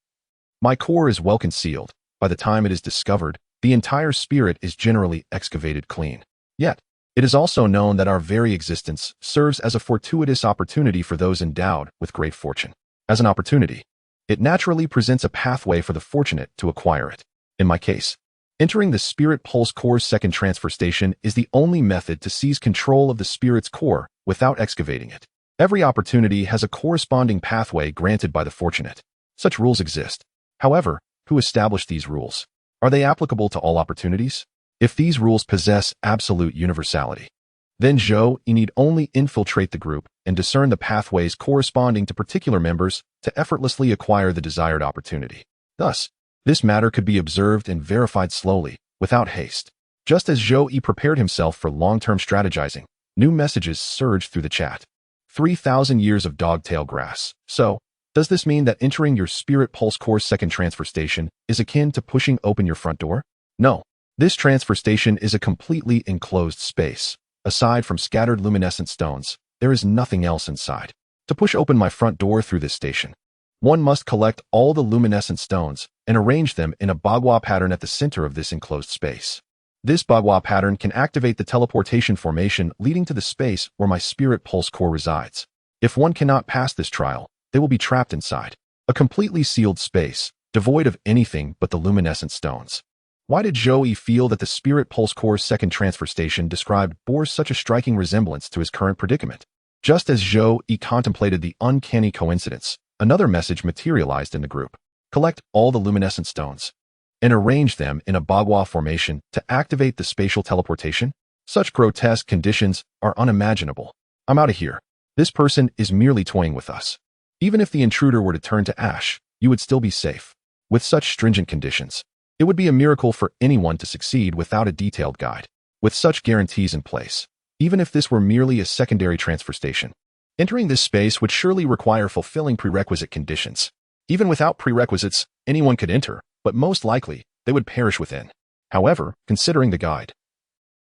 my core is well concealed. By the time it is discovered, the entire spirit is generally excavated clean. Yet, it is also known that our very existence serves as a fortuitous opportunity for those endowed with great fortune. As an opportunity, it naturally presents a pathway for the fortunate to acquire it. In my case, entering the Spirit Pulse Core's second transfer station is the only method to seize control of the spirit's core without excavating it. Every opportunity has a corresponding pathway granted by the fortunate. Such rules exist. However, who established these rules? Are they applicable to all opportunities? If these rules possess absolute universality, then Joey need only infiltrate the group and discern the pathways corresponding to particular members to effortlessly acquire the desired opportunity. Thus, this matter could be observed and verified slowly, without haste. Just as Joey prepared himself for long-term strategizing, new messages surged through the chat. 3,000 years of dogtail grass. So, does this mean that entering your Spirit Pulse Core's second transfer station is akin to pushing open your front door? No. This transfer station is a completely enclosed space. Aside from scattered luminescent stones, there is nothing else inside. To push open my front door through this station, one must collect all the luminescent stones and arrange them in a bagua pattern at the center of this enclosed space. This bagua pattern can activate the teleportation formation leading to the space where my Spirit Pulse Core resides. If one cannot pass this trial, they will be trapped inside a completely sealed space, devoid of anything but the luminescent stones. Why did Joey feel that the Spirit Pulse Core's second transfer station described bore such a striking resemblance to his current predicament? Just as Joey contemplated the uncanny coincidence, another message materialized in the group. Collect all the luminescent stones and arrange them in a bagua formation to activate the spatial teleportation. Such grotesque conditions are unimaginable. I'm out of here. This person is merely toying with us. Even if the intruder were to turn to ash, you would still be safe. With such stringent conditions, it would be a miracle for anyone to succeed without a detailed guide. With such guarantees in place, even if this were merely a secondary transfer station, entering this space would surely require fulfilling prerequisite conditions. Even without prerequisites, anyone could enter, but most likely, they would perish within. However, considering the guide,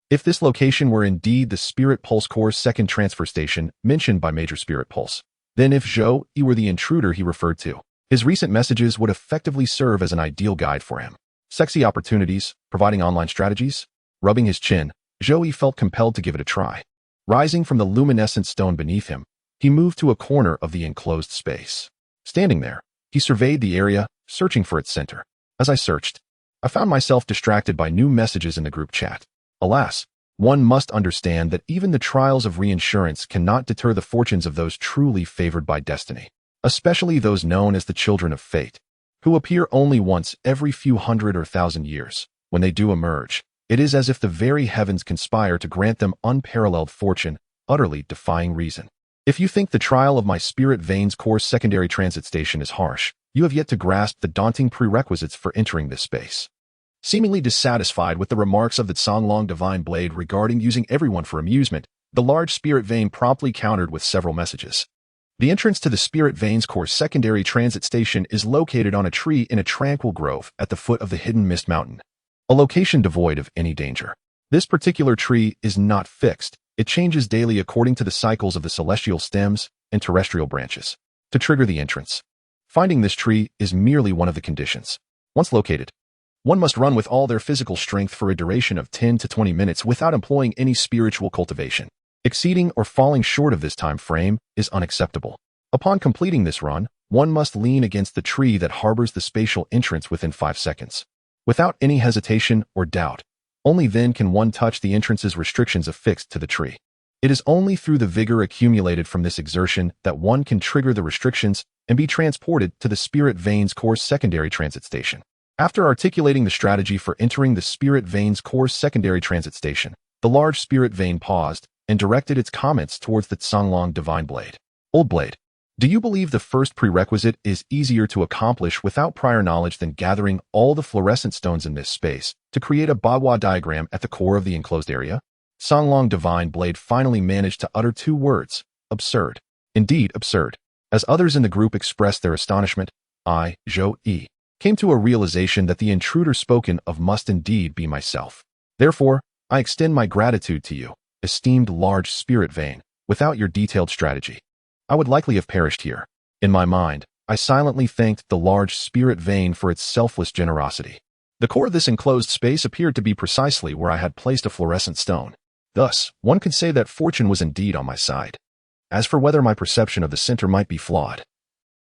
if this location were indeed the Spirit Pulse Core's second transfer station mentioned by Major Spirit Pulse, then if Joey were the intruder he referred to, his recent messages would effectively serve as an ideal guide for him. Sexy opportunities, providing online strategies. Rubbing his chin, Joey felt compelled to give it a try. Rising from the luminescent stone beneath him, he moved to a corner of the enclosed space. Standing there, he surveyed the area, searching for its center. As I searched, I found myself distracted by new messages in the group chat. Alas, one must understand that even the trials of reinsurance cannot deter the fortunes of those truly favored by destiny, especially those known as the children of fate, who appear only once every few hundred or thousand years. When they do emerge, it is as if the very heavens conspire to grant them unparalleled fortune, utterly defying reason. If you think the trial of my spirit veins course secondary transit station is harsh, you have yet to grasp the daunting prerequisites for entering this space. Seemingly dissatisfied with the remarks of the Songlong Divine Blade regarding using everyone for amusement, the large spirit vein promptly countered with several messages. The entrance to the Spirit Veins Course secondary transit station is located on a tree in a tranquil grove at the foot of the hidden Mist Mountain, a location devoid of any danger. This particular tree is not fixed. It changes daily according to the cycles of the celestial stems and terrestrial branches. To trigger the entrance, finding this tree is merely one of the conditions. Once located, one must run with all their physical strength for a duration of 10 to 20 minutes without employing any spiritual cultivation. Exceeding or falling short of this time frame is unacceptable. Upon completing this run, one must lean against the tree that harbors the spatial entrance within 5 seconds. Without any hesitation or doubt, only then can one touch the entrance's restrictions affixed to the tree. It is only through the vigor accumulated from this exertion that one can trigger the restrictions and be transported to the Spirit Veins Course secondary transit station. After articulating the strategy for entering the Spirit Veins Course secondary transit station, the large spirit vein paused and directed its comments towards the Songlong Divine Blade. Old Blade, do you believe the first prerequisite is easier to accomplish without prior knowledge than gathering all the fluorescent stones in this space to create a Bagua diagram at the core of the enclosed area? Songlong Divine Blade finally managed to utter 2 words: absurd. Indeed, absurd. As others in the group expressed their astonishment, I, Zhou-Yi, came to a realization that the intruder spoken of must indeed be myself. Therefore, I extend my gratitude to you, esteemed large spirit vein. Without your detailed strategy, I would likely have perished here. In my mind, I silently thanked the large spirit vein for its selfless generosity. The core of this enclosed space appeared to be precisely where I had placed a fluorescent stone. Thus, one could say that fortune was indeed on my side. As for whether my perception of the center might be flawed,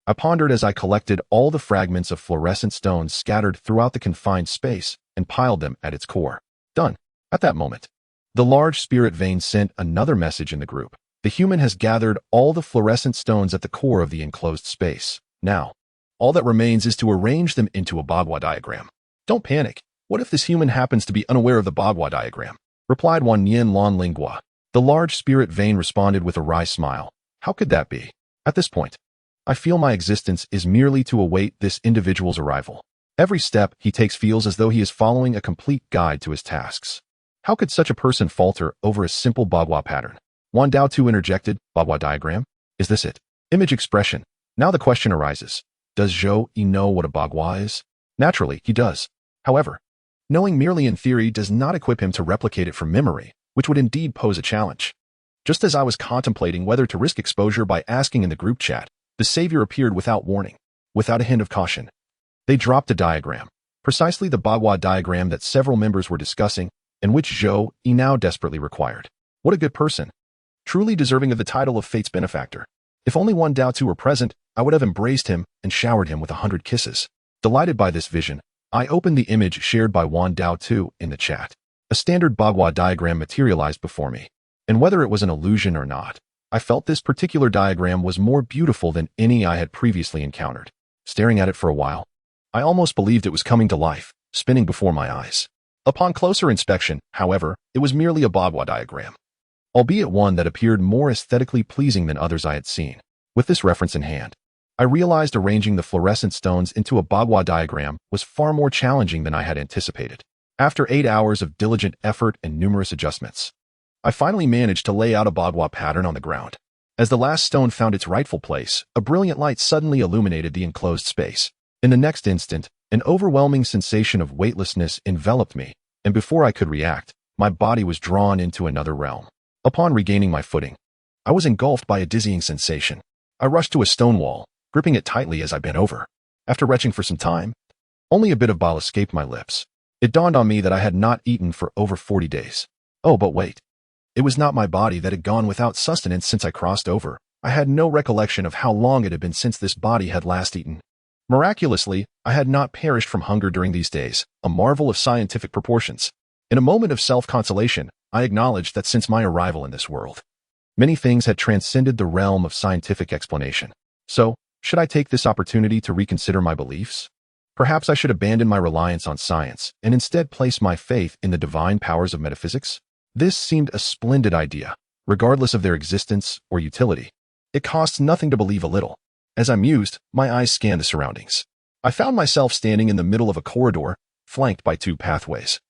I pondered as I collected all the fragments of fluorescent stones scattered throughout the confined space and piled them at its core. Done. At that moment, the large spirit vein sent another message in the group. The human has gathered all the fluorescent stones at the core of the enclosed space. Now, all that remains is to arrange them into a Bagua diagram. Don't panic. What if this human happens to be unaware of the Bagua diagram? Replied Wan Yin Lan Lingua. The large spirit vein responded with a wry smile. How could that be? At this point, I feel my existence is merely to await this individual's arrival. Every step he takes feels as though he is following a complete guide to his tasks. How could such a person falter over a simple Bagua pattern? Wan Dao Tu interjected, Bagua diagram? Is this it? Image expression. Now the question arises. Does Zhou-Yi know what a Bagua is? Naturally, he does. However, knowing merely in theory does not equip him to replicate it from memory, which would indeed pose a challenge. Just as I was contemplating whether to risk exposure by asking in the group chat, the savior appeared without warning, without a hint of caution. They dropped a diagram, precisely the Bagua diagram that several members were discussing, and which Zhou-Yi now desperately required. What a good person. Truly deserving of the title of Fate's benefactor. If only Wan Dao Tu were present, I would have embraced him and showered him with 100 kisses. Delighted by this vision, I opened the image shared by Wan Dao Tu in the chat. A standard Bagua diagram materialized before me, and whether it was an illusion or not, I felt this particular diagram was more beautiful than any I had previously encountered. Staring at it for a while, I almost believed it was coming to life, spinning before my eyes. Upon closer inspection, however, it was merely a Bagua diagram, albeit one that appeared more aesthetically pleasing than others I had seen. With this reference in hand, I realized arranging the fluorescent stones into a Bagua diagram was far more challenging than I had anticipated. After 8 hours of diligent effort and numerous adjustments, I finally managed to lay out a Bagua pattern on the ground. As the last stone found its rightful place, a brilliant light suddenly illuminated the enclosed space. In the next instant, an overwhelming sensation of weightlessness enveloped me, and before I could react, my body was drawn into another realm. Upon regaining my footing, I was engulfed by a dizzying sensation. I rushed to a stone wall, gripping it tightly as I bent over. After retching for some time, only a bit of bile escaped my lips. It dawned on me that I had not eaten for over 40 days. Oh, but wait. It was not my body that had gone without sustenance since I crossed over. I had no recollection of how long it had been since this body had last eaten. Miraculously, I had not perished from hunger during these days, a marvel of scientific proportions. In a moment of self-consolation, I acknowledged that since my arrival in this world, many things had transcended the realm of scientific explanation. So, should I take this opportunity to reconsider my beliefs? Perhaps I should abandon my reliance on science and instead place my faith in the divine powers of metaphysics? This seemed a splendid idea, regardless of their existence or utility. It costs nothing to believe a little. As I mused, my eyes scanned the surroundings. I found myself standing in the middle of a corridor, flanked by two pathways,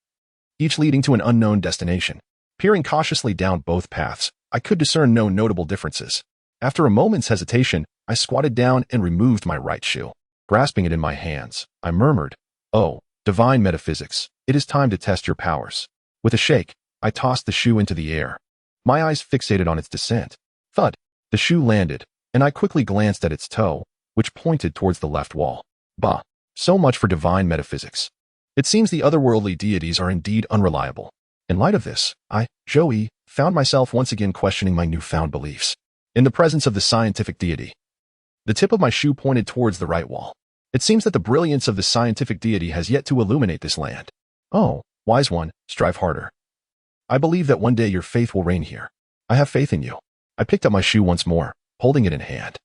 each leading to an unknown destination. Peering cautiously down both paths, I could discern no notable differences. After a moment's hesitation, I squatted down and removed my right shoe. Grasping it in my hands, I murmured, "Oh, divine metaphysics, it is time to test your powers." With a shake, I tossed the shoe into the air. My eyes fixated on its descent. Thud! The shoe landed, and I quickly glanced at its toe, which pointed towards the left wall. Bah! So much for divine metaphysics. It seems the otherworldly deities are indeed unreliable. In light of this, Joey, found myself once again questioning my newfound beliefs. In the presence of the scientific deity, the tip of my shoe pointed towards the right wall. It seems that the brilliance of the scientific deity has yet to illuminate this land. Oh, wise one, strive harder. I believe that one day your faith will reign here. I have faith in you. I picked up my shoe once more, holding it in hand.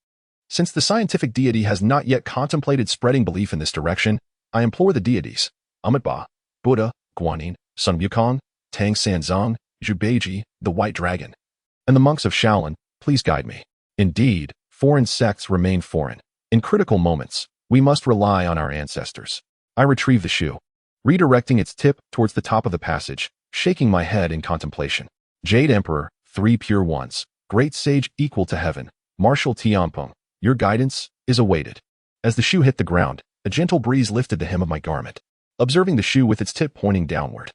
Since the scientific deity has not yet contemplated spreading belief in this direction, I implore the deities, Amitabha, Buddha, Guanyin, Sun Wukong, Tang Sanzong, Zhubeiji, the White Dragon, and the monks of Shaolin, please guide me. Indeed, foreign sects remain foreign. In critical moments, we must rely on our ancestors. I retrieve the shoe, redirecting its tip towards the top of the passage, shaking my head in contemplation. Jade Emperor, 3 pure ones, great sage equal to heaven, Marshal Tianpeng, your guidance is awaited. As the shoe hit the ground, a gentle breeze lifted the hem of my garment. Observing the shoe with its tip pointing downward,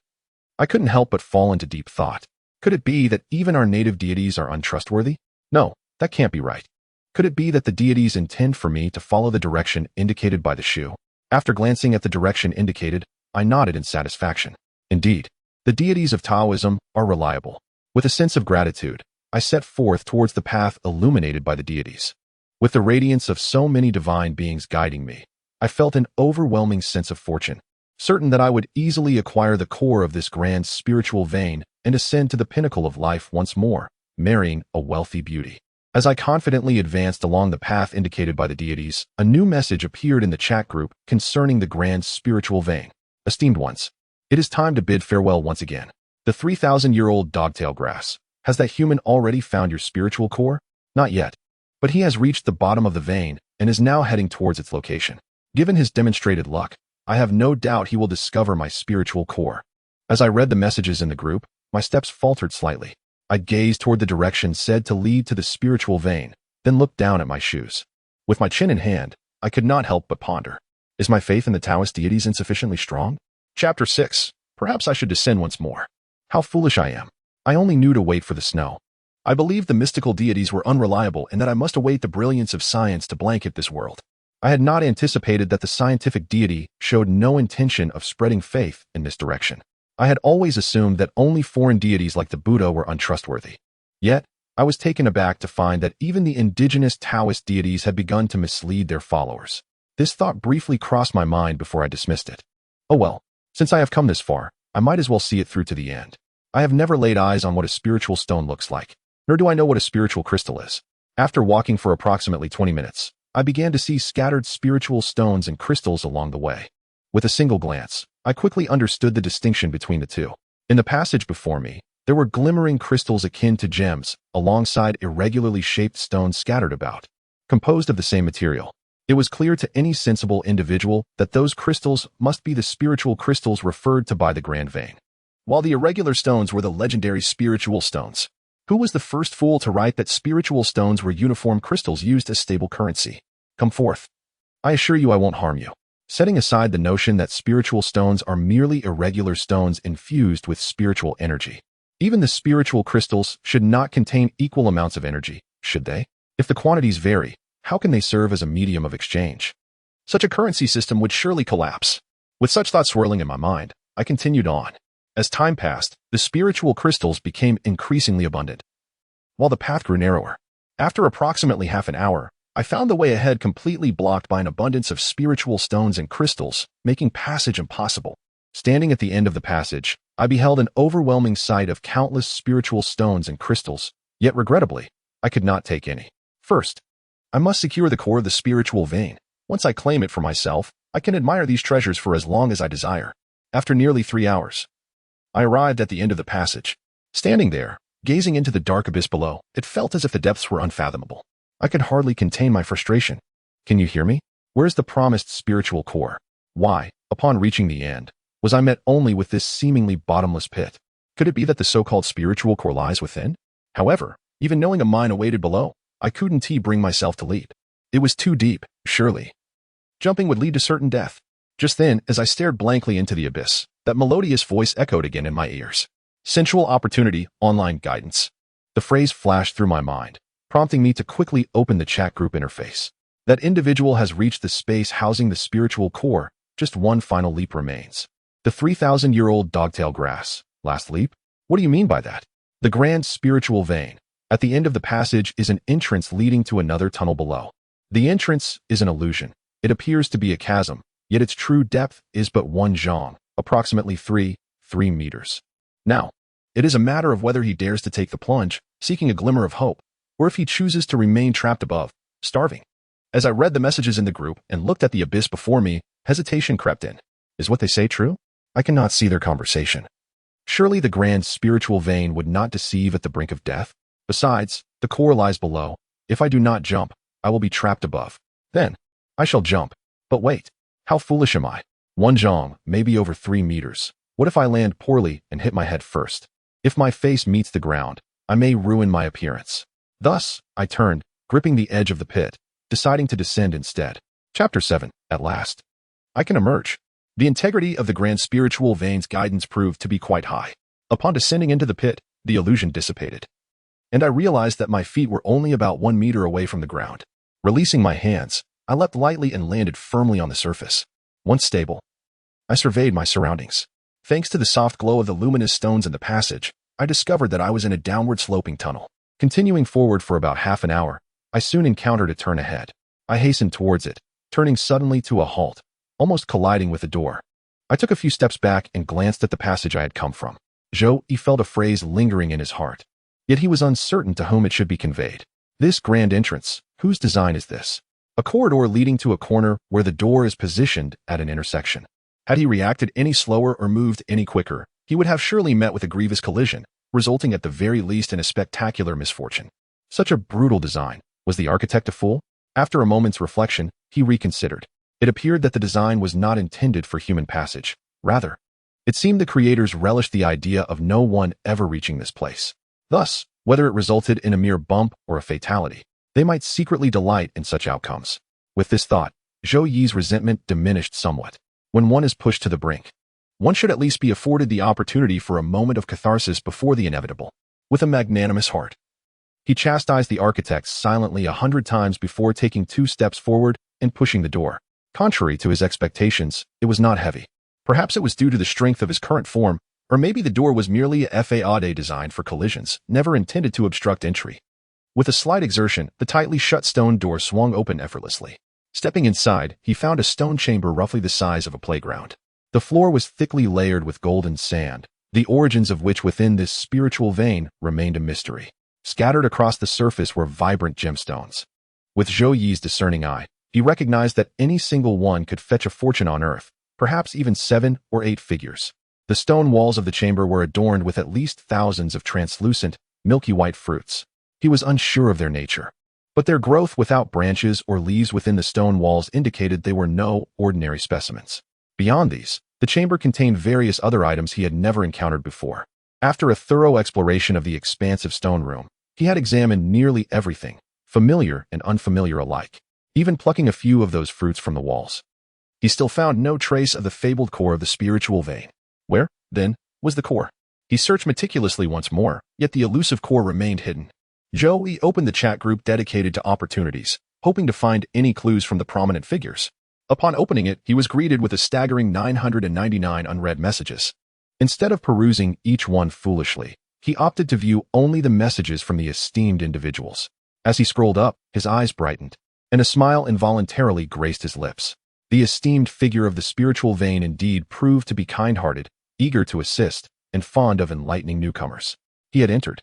I couldn't help but fall into deep thought. Could it be that even our native deities are untrustworthy? No, that can't be right. Could it be that the deities intend for me to follow the direction indicated by the shoe? After glancing at the direction indicated, I nodded in satisfaction. Indeed, the deities of Taoism are reliable. With a sense of gratitude, I set forth towards the path illuminated by the deities. With the radiance of so many divine beings guiding me, I felt an overwhelming sense of fortune, certain that I would easily acquire the core of this grand spiritual vein and ascend to the pinnacle of life once more, marrying a wealthy beauty. As I confidently advanced along the path indicated by the deities, a new message appeared in the chat group concerning the grand spiritual vein. Esteemed ones, it is time to bid farewell once again. The 3,000-year-old dogtail grass. Has that human already found your spiritual core? Not yet. But he has reached the bottom of the vein and is now heading towards its location. Given his demonstrated luck, I have no doubt he will discover my spiritual core. As I read the messages in the group, my steps faltered slightly. I gazed toward the direction said to lead to the spiritual vein, then looked down at my shoes. With my chin in hand, I could not help but ponder. Is my faith in the Taoist deities insufficiently strong? Chapter 6. Perhaps I should descend once more. How foolish I am. I only knew to wait for the snow. I believed the mystical deities were unreliable and that I must await the brilliance of science to blanket this world. I had not anticipated that the scientific deity showed no intention of spreading faith in this direction. I had always assumed that only foreign deities like the Buddha were untrustworthy. Yet, I was taken aback to find that even the indigenous Taoist deities had begun to mislead their followers. This thought briefly crossed my mind before I dismissed it. Oh well, since I have come this far, I might as well see it through to the end. I have never laid eyes on what a spiritual stone looks like, nor do I know what a spiritual crystal is. After walking for approximately 20 minutes, I began to see scattered spiritual stones and crystals along the way. With a single glance, I quickly understood the distinction between the two. In the passage before me, there were glimmering crystals akin to gems, alongside irregularly shaped stones scattered about, composed of the same material. It was clear to any sensible individual that those crystals must be the spiritual crystals referred to by the Grand Vein, while the irregular stones were the legendary spiritual stones. Who was the first fool to write that spiritual stones were uniform crystals used as stable currency? Come forth. I assure you I won't harm you. Setting aside the notion that spiritual stones are merely irregular stones infused with spiritual energy. Even the spiritual crystals should not contain equal amounts of energy, should they? If the quantities vary, how can they serve as a medium of exchange? Such a currency system would surely collapse. With such thoughts swirling in my mind, I continued on. As time passed, the spiritual crystals became increasingly abundant, while the path grew narrower. After approximately half an hour, I found the way ahead completely blocked by an abundance of spiritual stones and crystals, making passage impossible. Standing at the end of the passage, I beheld an overwhelming sight of countless spiritual stones and crystals, yet regrettably, I could not take any. First, I must secure the core of the spiritual vein. Once I claim it for myself, I can admire these treasures for as long as I desire. After nearly 3 hours, I arrived at the end of the passage. Standing there, gazing into the dark abyss below, it felt as if the depths were unfathomable. I could hardly contain my frustration. Can you hear me? Where's the promised spiritual core? Why, upon reaching the end, was I met only with this seemingly bottomless pit? Could it be that the so-called spiritual core lies within? However, even knowing a mine awaited below, I couldn't bring myself to leap. It was too deep, surely. Jumping would lead to certain death. Just then, as I stared blankly into the abyss, that melodious voice echoed again in my ears. Sensual opportunity, online guidance. The phrase flashed through my mind, prompting me to quickly open the chat group interface. That individual has reached the space housing the spiritual core. Just one final leap remains. The 3,000-year-old dogtail grass. Last leap? What do you mean by that? The grand spiritual vein. At the end of the passage is an entrance leading to another tunnel below. The entrance is an illusion. It appears to be a chasm, yet its true depth is but 1 zhang, approximately 3 meters. Now, it is a matter of whether he dares to take the plunge, seeking a glimmer of hope, or if he chooses to remain trapped above, starving. As I read the messages in the group and looked at the abyss before me, hesitation crept in. Is what they say true? I cannot see their conversation. Surely the grand spiritual vein would not deceive at the brink of death? Besides, the core lies below. If I do not jump, I will be trapped above. Then, I shall jump. But wait, how foolish am I? 1 zhang, maybe over 3 meters. What if I land poorly and hit my head first? If my face meets the ground, I may ruin my appearance. Thus, I turned, gripping the edge of the pit, deciding to descend instead. Chapter 7, at last. I can emerge. The integrity of the grand spiritual vein's guidance proved to be quite high. Upon descending into the pit, the illusion dissipated, and I realized that my feet were only about 1 meter away from the ground. Releasing my hands, I leapt lightly and landed firmly on the surface. Once stable, I surveyed my surroundings. Thanks to the soft glow of the luminous stones in the passage, I discovered that I was in a downward sloping tunnel. Continuing forward for about half an hour, I soon encountered a turn ahead. I hastened towards it, turning suddenly to a halt, almost colliding with the door. I took a few steps back and glanced at the passage I had come from. He felt a phrase lingering in his heart. Yet he was uncertain to whom it should be conveyed. This grand entrance, whose design is this? A corridor leading to a corner where the door is positioned at an intersection. Had he reacted any slower or moved any quicker, he would have surely met with a grievous collision, resulting at the very least in a spectacular misfortune. Such a brutal design. Was the architect a fool? After a moment's reflection, he reconsidered. It appeared that the design was not intended for human passage. Rather, it seemed the creators relished the idea of no one ever reaching this place. Thus, whether it resulted in a mere bump or a fatality, they might secretly delight in such outcomes. With this thought, Zhou Yi's resentment diminished somewhat. When one is pushed to the brink, one should at least be afforded the opportunity for a moment of catharsis before the inevitable. With a magnanimous heart, he chastised the architect silently 100 times before taking 2 steps forward and pushing the door. Contrary to his expectations, it was not heavy. Perhaps it was due to the strength of his current form, or maybe the door was merely a fade designed for collisions, never intended to obstruct entry. With a slight exertion, the tightly shut stone door swung open effortlessly. Stepping inside, he found a stone chamber roughly the size of a playground. The floor was thickly layered with golden sand, the origins of which within this spiritual vein remained a mystery. Scattered across the surface were vibrant gemstones. With Zhou Yi's discerning eye, he recognized that any single one could fetch a fortune on earth, perhaps even 7 or 8 figures. The stone walls of the chamber were adorned with at least thousands of translucent, milky white fruits. He was unsure of their nature, but their growth without branches or leaves within the stone walls indicated they were no ordinary specimens. Beyond these, the chamber contained various other items he had never encountered before. After a thorough exploration of the expansive stone room, he had examined nearly everything, familiar and unfamiliar alike, even plucking a few of those fruits from the walls. He still found no trace of the fabled core of the spiritual vein. Where, then, was the core? He searched meticulously once more, yet the elusive core remained hidden. Zhou Yi opened the chat group dedicated to opportunities, hoping to find any clues from the prominent figures. Upon opening it, he was greeted with a staggering 999 unread messages. Instead of perusing each one foolishly, he opted to view only the messages from the esteemed individuals. As he scrolled up, his eyes brightened. and a smile involuntarily graced his lips. The esteemed figure of the spiritual vein indeed proved to be kind-hearted, eager to assist, and fond of enlightening newcomers. He had entered.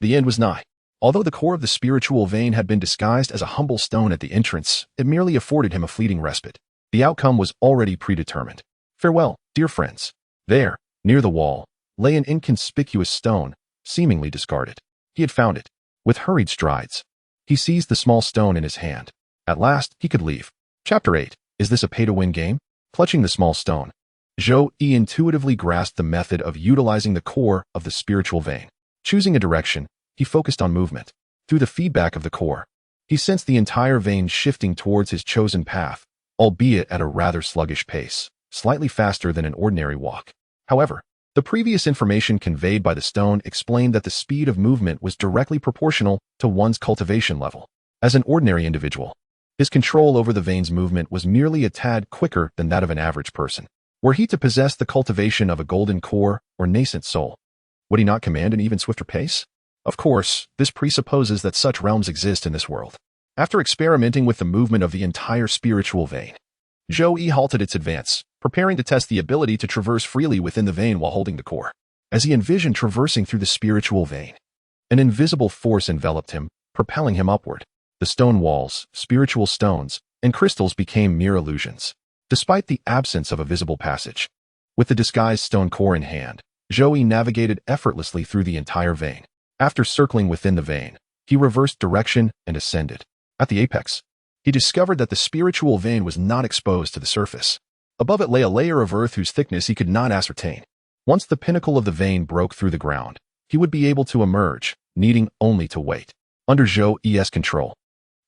The end was nigh. Although the core of the spiritual vein had been disguised as a humble stone at the entrance, it merely afforded him a fleeting respite. The outcome was already predetermined. Farewell, dear friends. There, near the wall, lay an inconspicuous stone, seemingly discarded. He had found it. With hurried strides, he seized the small stone in his hand. At last, he could leave. Chapter 8. Is this a pay-to-win game? Clutching the small stone, Zhou Yi intuitively grasped the method of utilizing the core of the spiritual vein. Choosing a direction, he focused on movement. Through the feedback of the core, he sensed the entire vein shifting towards his chosen path, albeit at a rather sluggish pace, slightly faster than an ordinary walk. However, the previous information conveyed by the stone explained that the speed of movement was directly proportional to one's cultivation level. As an ordinary individual, his control over the vein's movement was merely a tad quicker than that of an average person. Were he to possess the cultivation of a golden core or nascent soul, would he not command an even swifter pace? Of course, this presupposes that such realms exist in this world. After experimenting with the movement of the entire spiritual vein, Zhou Yi halted its advance, preparing to test the ability to traverse freely within the vein while holding the core. As he envisioned traversing through the spiritual vein, an invisible force enveloped him, propelling him upward. The stone walls, spiritual stones, and crystals became mere illusions, despite the absence of a visible passage. With the disguised stone core in hand, Zhou Yi navigated effortlessly through the entire vein. After circling within the vein, he reversed direction and ascended. At the apex, he discovered that the spiritual vein was not exposed to the surface. Above it lay a layer of earth whose thickness he could not ascertain. Once the pinnacle of the vein broke through the ground, he would be able to emerge, needing only to wait. Under Zhou Yi's control,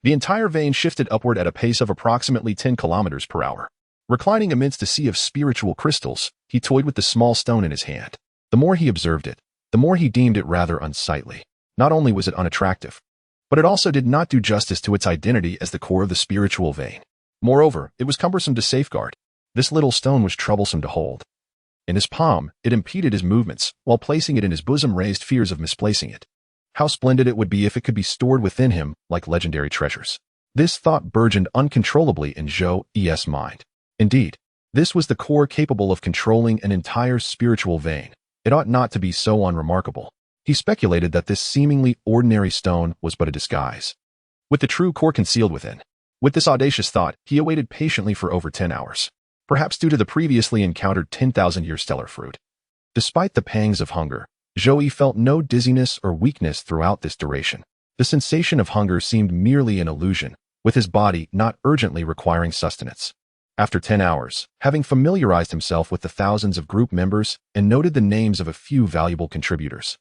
the entire vein shifted upward at a pace of approximately 10 kilometers per hour. Reclining amidst a sea of spiritual crystals, he toyed with the small stone in his hand. The more he observed it, the more he deemed it rather unsightly. Not only was it unattractive, but it also did not do justice to its identity as the core of the spiritual vein. Moreover, it was cumbersome to safeguard. This little stone was troublesome to hold. In his palm, it impeded his movements, while placing it in his bosom raised fears of misplacing it. How splendid it would be if it could be stored within him like legendary treasures. This thought burgeoned uncontrollably in Zhou Yi's mind. Indeed, this was the core capable of controlling an entire spiritual vein. It ought not to be so unremarkable. He speculated that this seemingly ordinary stone was but a disguise, with the true core concealed within. With this audacious thought, he awaited patiently for over 10 hours, perhaps due to the previously encountered 10,000-year stellar fruit. Despite the pangs of hunger, Zhou Yi felt no dizziness or weakness throughout this duration. The sensation of hunger seemed merely an illusion, with his body not urgently requiring sustenance. After 10 hours, having familiarized himself with the thousands of group members and noted the names of a few valuable contributors,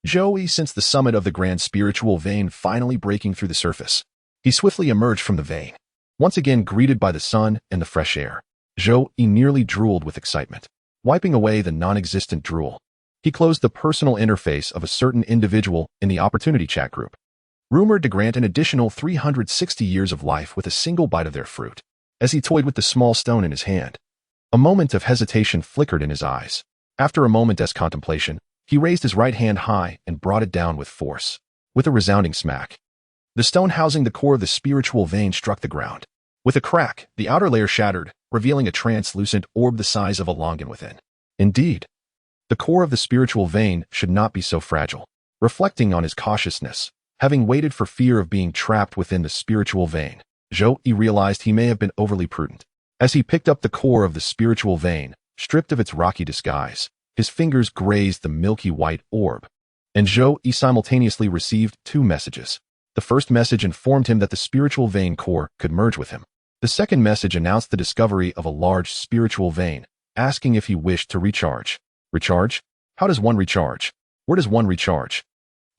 Zhou Yi sensed the summit of the grand spiritual vein finally breaking through the surface. He swiftly emerged from the vein, once again greeted by the sun and the fresh air. Zhou Yi nearly drooled with excitement. Wiping away the non-existent drool, he closed the personal interface of a certain individual in the opportunity chat group, rumored to grant an additional 360 years of life with a single bite of their fruit. As he toyed with the small stone in his hand, a moment of hesitation flickered in his eyes. After a moment's contemplation, he raised his right hand high and brought it down with force. With a resounding smack, the stone housing the core of the spiritual vein struck the ground. With a crack, the outer layer shattered, revealing a translucent orb the size of a longan within. Indeed, the core of the spiritual vein should not be so fragile. Reflecting on his cautiousness, having waited for fear of being trapped within the spiritual vein, Zhou Yi realized he may have been overly prudent. As he picked up the core of the spiritual vein, stripped of its rocky disguise, his fingers grazed the milky white orb, and Zhou Yi simultaneously received 2 messages. The first message informed him that the spiritual vein core could merge with him. The second message announced the discovery of a large spiritual vein, asking if he wished to recharge. Recharge? How does one recharge? Where does one recharge?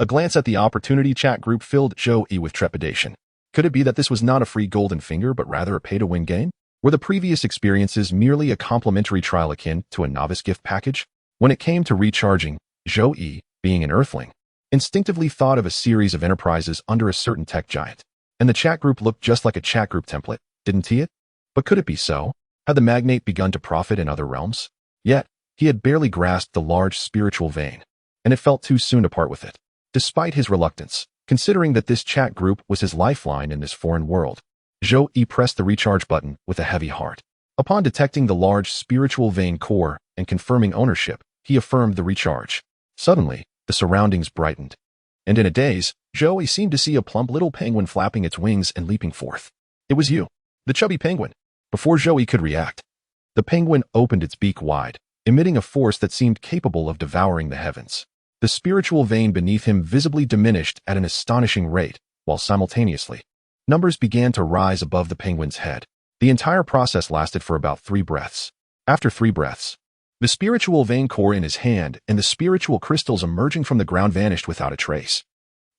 A glance at the opportunity chat group filled Zhou Yi with trepidation. Could it be that this was not a free golden finger but rather a pay-to-win game? Were the previous experiences merely a complimentary trial akin to a novice gift package? When it came to recharging, Zhou Yi, being an earthling, instinctively thought of a series of enterprises under a certain tech giant. And the chat group looked just like a chat group template, didn't it? But could it be so? Had the magnate begun to profit in other realms? Yet, he had barely grasped the large spiritual vein, and it felt too soon to part with it. Despite his reluctance, considering that this chat group was his lifeline in this foreign world, Zhou pressed the recharge button with a heavy heart. Upon detecting the large spiritual vein core and confirming ownership, he affirmed the recharge. Suddenly, the surroundings brightened. And in a daze, Zhou seemed to see a plump little penguin flapping its wings and leaping forth. It was you, the chubby penguin. Before Zhou could react, the penguin opened its beak wide, emitting a force that seemed capable of devouring the heavens. The spiritual vein beneath him visibly diminished at an astonishing rate, while simultaneously, numbers began to rise above the penguin's head. The entire process lasted for about 3 breaths. After 3 breaths, the spiritual vein core in his hand and the spiritual crystals emerging from the ground vanished without a trace.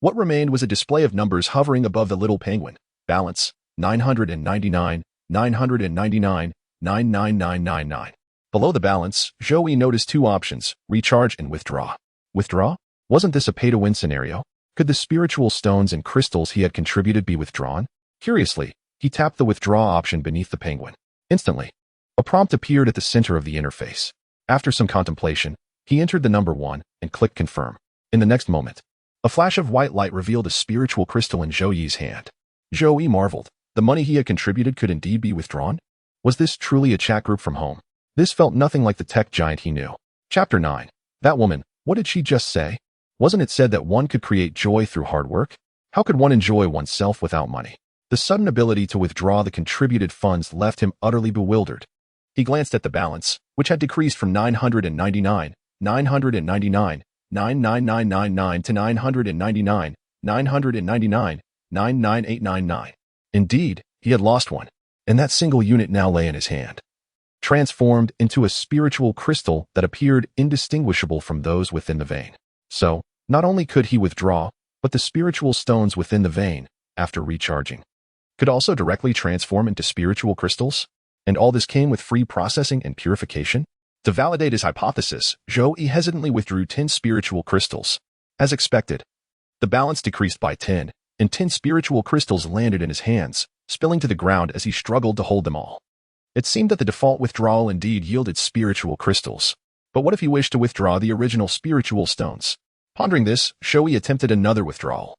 What remained was a display of numbers hovering above the little penguin. Balance, 999, 999, 99999. Below the balance, Zhou noticed 2 options, recharge and withdraw. Withdraw? Wasn't this a pay-to-win scenario? Could the spiritual stones and crystals he had contributed be withdrawn? Curiously, he tapped the withdraw option beneath the penguin. Instantly, a prompt appeared at the center of the interface. After some contemplation, he entered the number 1 and clicked confirm. In the next moment, a flash of white light revealed a spiritual crystal in Zhou's hand. Zhou marveled. The money he had contributed could indeed be withdrawn? Was this truly a chat group from home? This felt nothing like the tech giant he knew. Chapter 9. That woman, what did she just say? Wasn't it said that one could create joy through hard work? How could one enjoy oneself without money? The sudden ability to withdraw the contributed funds left him utterly bewildered. He glanced at the balance, which had decreased from 999, 999, 99999 to 999, 999, 99899. Indeed, he had lost one, and that single unit now lay in his hand, transformed into a spiritual crystal that appeared indistinguishable from those within the vein. So, not only could he withdraw, but the spiritual stones within the vein, after recharging, could also directly transform into spiritual crystals? And all this came with free processing and purification? To validate his hypothesis, Zhou hesitantly withdrew 10 spiritual crystals. As expected, the balance decreased by 10, and 10 spiritual crystals landed in his hands, spilling to the ground as he struggled to hold them all. It seemed that the default withdrawal indeed yielded spiritual crystals. But what if he wished to withdraw the original spiritual stones? Pondering this, Zhou attempted another withdrawal,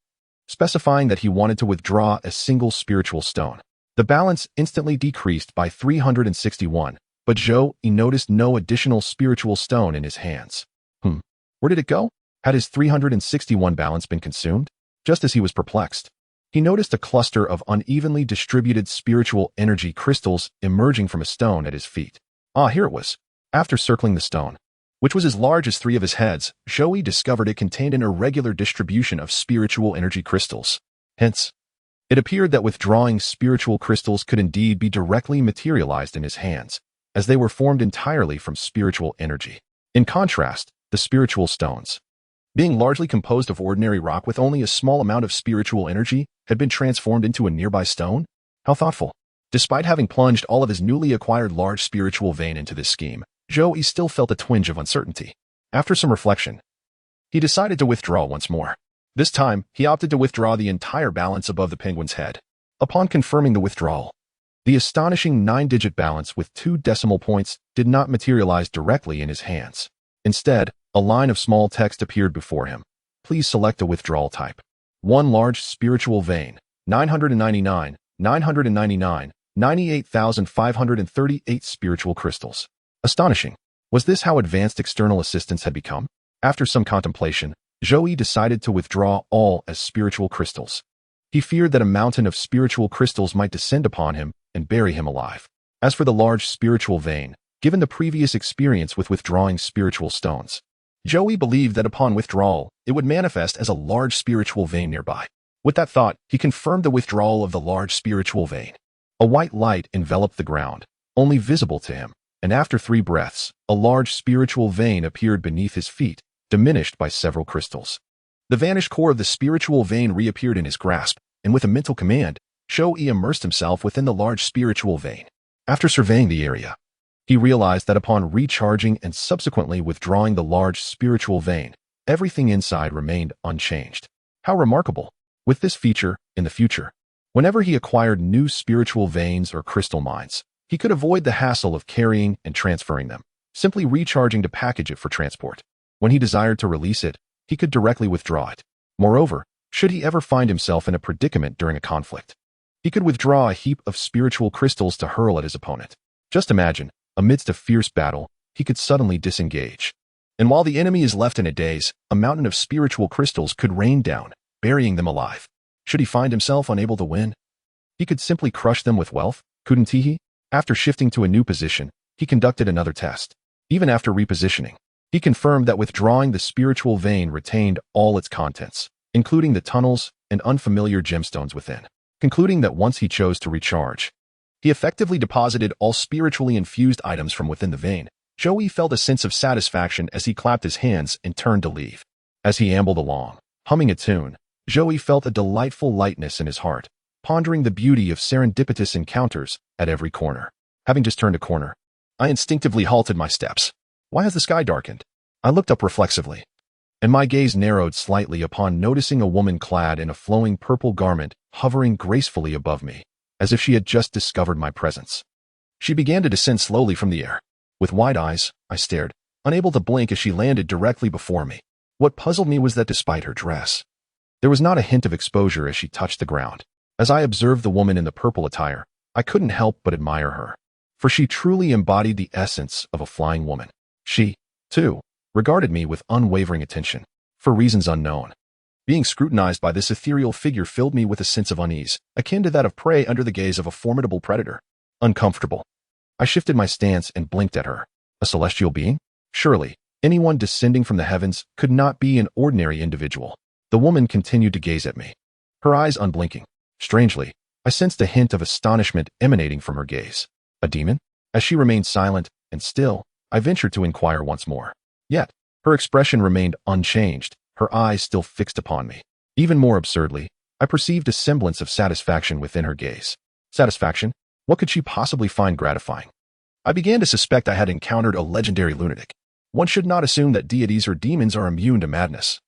specifying that he wanted to withdraw a single spiritual stone. The balance instantly decreased by 361, but Zhou noticed no additional spiritual stone in his hands. Where did it go? Had his 361 balance been consumed? Just as he was perplexed, he noticed a cluster of unevenly distributed spiritual energy crystals emerging from a stone at his feet. Here it was. After circling the stone, which was as large as 3 of his heads, Zhou discovered it contained an irregular distribution of spiritual energy crystals. Hence, it appeared that withdrawing spiritual crystals could indeed be directly materialized in his hands, as they were formed entirely from spiritual energy. In contrast, the spiritual stones, being largely composed of ordinary rock with only a small amount of spiritual energy, had been transformed into a nearby stone? How thoughtful. Despite having plunged all of his newly acquired large spiritual vein into this scheme, Zhou still felt a twinge of uncertainty. After some reflection, he decided to withdraw once more. This time, he opted to withdraw the entire balance above the penguin's head. Upon confirming the withdrawal, the astonishing 9-digit balance with 2 decimal points did not materialize directly in his hands. Instead, a line of small text appeared before him. Please select a withdrawal type. 1 large spiritual vein, 999, 999, 98,538 spiritual crystals. Astonishing. Was this how advanced external assistance had become? After some contemplation, Zhou decided to withdraw all as spiritual crystals. He feared that a mountain of spiritual crystals might descend upon him and bury him alive. As for the large spiritual vein, given the previous experience with withdrawing spiritual stones, Zhou believed that upon withdrawal, it would manifest as a large spiritual vein nearby. With that thought, he confirmed the withdrawal of the large spiritual vein. A white light enveloped the ground, only visible to him, and after 3 breaths, a large spiritual vein appeared beneath his feet, diminished by several crystals. The vanished core of the spiritual vein reappeared in his grasp, and with a mental command, Zhou immersed himself within the large spiritual vein. After surveying the area, he realized that upon recharging and subsequently withdrawing the large spiritual vein, everything inside remained unchanged. How remarkable! With this feature, in the future, whenever he acquired new spiritual veins or crystal mines, he could avoid the hassle of carrying and transferring them, simply recharging to package it for transport. When he desired to release it, he could directly withdraw it. Moreover, should he ever find himself in a predicament during a conflict, He could withdraw a heap of spiritual crystals to hurl at his opponent. Just imagine, amidst a fierce battle, he could suddenly disengage. And while the enemy is left in a daze, a mountain of spiritual crystals could rain down, burying them alive. Should he find himself unable to win, he could simply crush them with wealth, couldn't he? After shifting to a new position, he conducted another test. Even after repositioning, he confirmed that withdrawing the spiritual vein retained all its contents, including the tunnels and unfamiliar gemstones within. Concluding that once he chose to recharge, he effectively deposited all spiritually infused items from within the vein. Joey felt a sense of satisfaction as he clapped his hands and turned to leave. As he ambled along, humming a tune, Joey felt a delightful lightness in his heart, pondering the beauty of serendipitous encounters at every corner. Having just turned a corner, I instinctively halted my steps. Why has the sky darkened? I looked up reflexively, and my gaze narrowed slightly upon noticing a woman clad in a flowing purple garment hovering gracefully above me, as if she had just discovered my presence. She began to descend slowly from the air. With wide eyes, I stared, unable to blink as she landed directly before me. What puzzled me was that despite her dress, there was not a hint of exposure as she touched the ground. As I observed the woman in the purple attire, I couldn't help but admire her, for she truly embodied the essence of a flying woman. She, too, regarded me with unwavering attention, for reasons unknown. Being scrutinized by this ethereal figure filled me with a sense of unease, akin to that of prey under the gaze of a formidable predator. Uncomfortable. I shifted my stance and blinked at her. A celestial being? Surely, anyone descending from the heavens could not be an ordinary individual. The woman continued to gaze at me, her eyes unblinking. Strangely, I sensed a hint of astonishment emanating from her gaze. A demon? As she remained silent and still, I ventured to inquire once more. Yet, her expression remained unchanged, her eyes still fixed upon me. Even more absurdly, I perceived a semblance of satisfaction within her gaze. Satisfaction? What could she possibly find gratifying? I began to suspect I had encountered a legendary lunatic. One should not assume that deities or demons are immune to madness.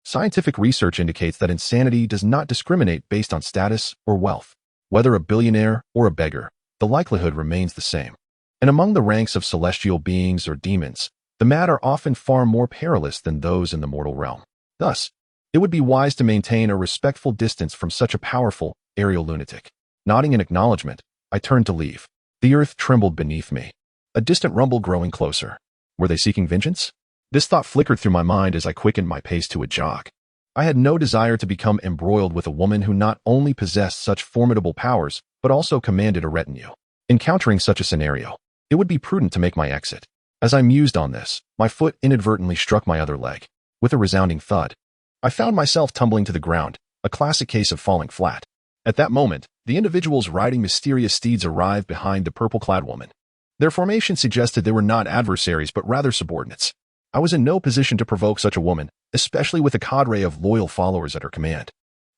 Scientific research indicates that insanity does not discriminate based on status or wealth. Whether a billionaire or a beggar, the likelihood remains the same. And among the ranks of celestial beings or demons, the mad are often far more perilous than those in the mortal realm. Thus, it would be wise to maintain a respectful distance from such a powerful, aerial lunatic. Nodding in acknowledgement, I turned to leave. The earth trembled beneath me, a distant rumble growing closer. Were they seeking vengeance? This thought flickered through my mind as I quickened my pace to a jog. I had no desire to become embroiled with a woman who not only possessed such formidable powers, but also commanded a retinue. Encountering such a scenario, it would be prudent to make my exit. As I mused on this, my foot inadvertently struck my other leg. With a resounding thud, I found myself tumbling to the ground, a classic case of falling flat. At that moment, the individuals riding mysterious steeds arrived behind the purple-clad woman. Their formation suggested they were not adversaries but rather subordinates. I was in no position to provoke such a woman, especially with a cadre of loyal followers at her command.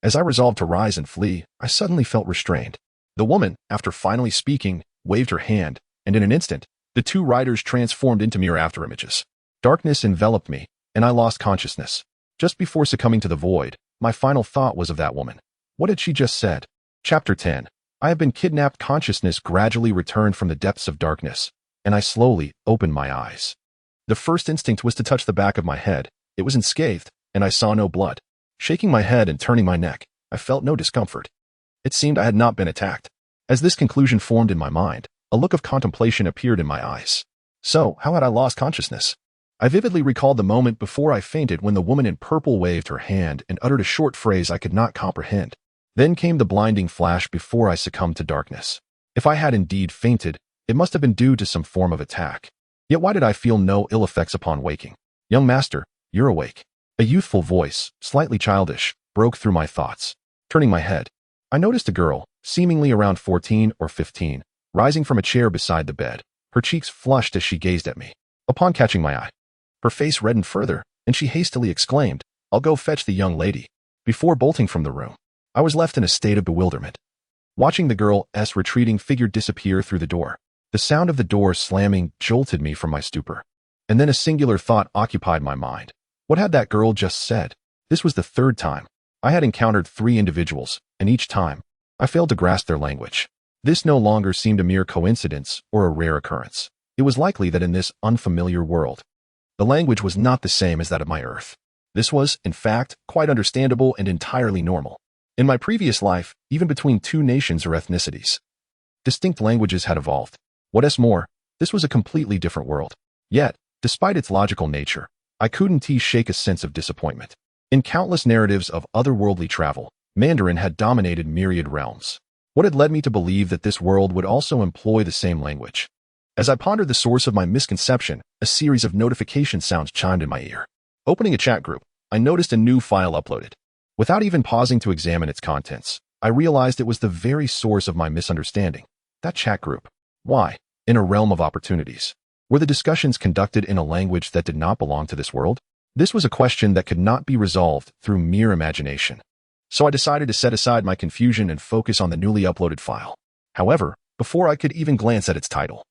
As I resolved to rise and flee, I suddenly felt restrained. The woman, after finally speaking, waved her hand, and in an instant, the two riders transformed into mere afterimages. Darkness enveloped me, and I lost consciousness. Just before succumbing to the void, my final thought was of that woman. What had she just said? Chapter 10. I have been kidnapped. Consciousness gradually returned from the depths of darkness, and I slowly opened my eyes. The first instinct was to touch the back of my head. It was unscathed, and I saw no blood. Shaking my head and turning my neck, I felt no discomfort. It seemed I had not been attacked. As this conclusion formed in my mind, a look of contemplation appeared in my eyes. So, how had I lost consciousness? I vividly recalled the moment before I fainted when the woman in purple waved her hand and uttered a short phrase I could not comprehend. Then came the blinding flash before I succumbed to darkness. If I had indeed fainted, it must have been due to some form of attack. Yet why did I feel no ill effects upon waking? Young master, you're awake. A youthful voice, slightly childish, broke through my thoughts. Turning my head, I noticed a girl, seemingly around 14 or 15, rising from a chair beside the bed. Her cheeks flushed as she gazed at me. Upon catching my eye, her face reddened further, and she hastily exclaimed, "I'll go fetch the young lady." Before bolting from the room, I was left in a state of bewilderment. Watching the girl's retreating figure disappear through the door, the sound of the door slamming jolted me from my stupor. And then a singular thought occupied my mind. What had that girl just said? This was the third time. I had encountered 3 individuals, and each time, I failed to grasp their language. This no longer seemed a mere coincidence or a rare occurrence. It was likely that in this unfamiliar world, the language was not the same as that of my Earth. This was, in fact, quite understandable and entirely normal. In my previous life, even between two nations or ethnicities, distinct languages had evolved. What's more, this was a completely different world. Yet, despite its logical nature, I couldn't shake a sense of disappointment. In countless narratives of otherworldly travel, Mandarin had dominated myriad realms. What had led me to believe that this world would also employ the same language? As I pondered the source of my misconception, a series of notification sounds chimed in my ear. Opening a chat group, I noticed a new file uploaded. Without even pausing to examine its contents, I realized it was the very source of my misunderstanding. That chat group. Why? In a realm of opportunities. Were the discussions conducted in a language that did not belong to this world? This was a question that could not be resolved through mere imagination. So I decided to set aside my confusion and focus on the newly uploaded file. However, before I could even glance at its title,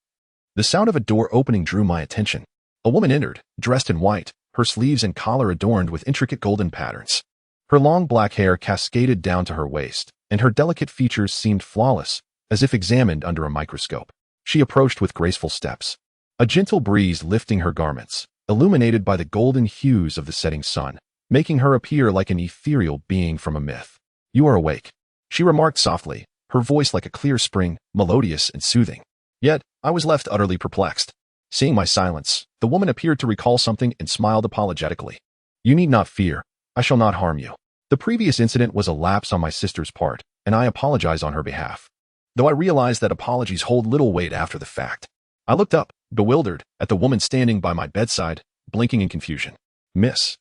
the sound of a door opening drew my attention. A woman entered, dressed in white, her sleeves and collar adorned with intricate golden patterns. Her long black hair cascaded down to her waist, and her delicate features seemed flawless, as if examined under a microscope. She approached with graceful steps, a gentle breeze lifting her garments, illuminated by the golden hues of the setting sun, making her appear like an ethereal being from a myth. "You are awake," she remarked softly, her voice like a clear spring, melodious and soothing. Yet, I was left utterly perplexed. Seeing my silence, the woman appeared to recall something and smiled apologetically. "You need not fear. I shall not harm you. The previous incident was a lapse on my sister's part, and I apologize on her behalf." Though I realized that apologies hold little weight after the fact, I looked up, bewildered, at the woman standing by my bedside, blinking in confusion. "Miss,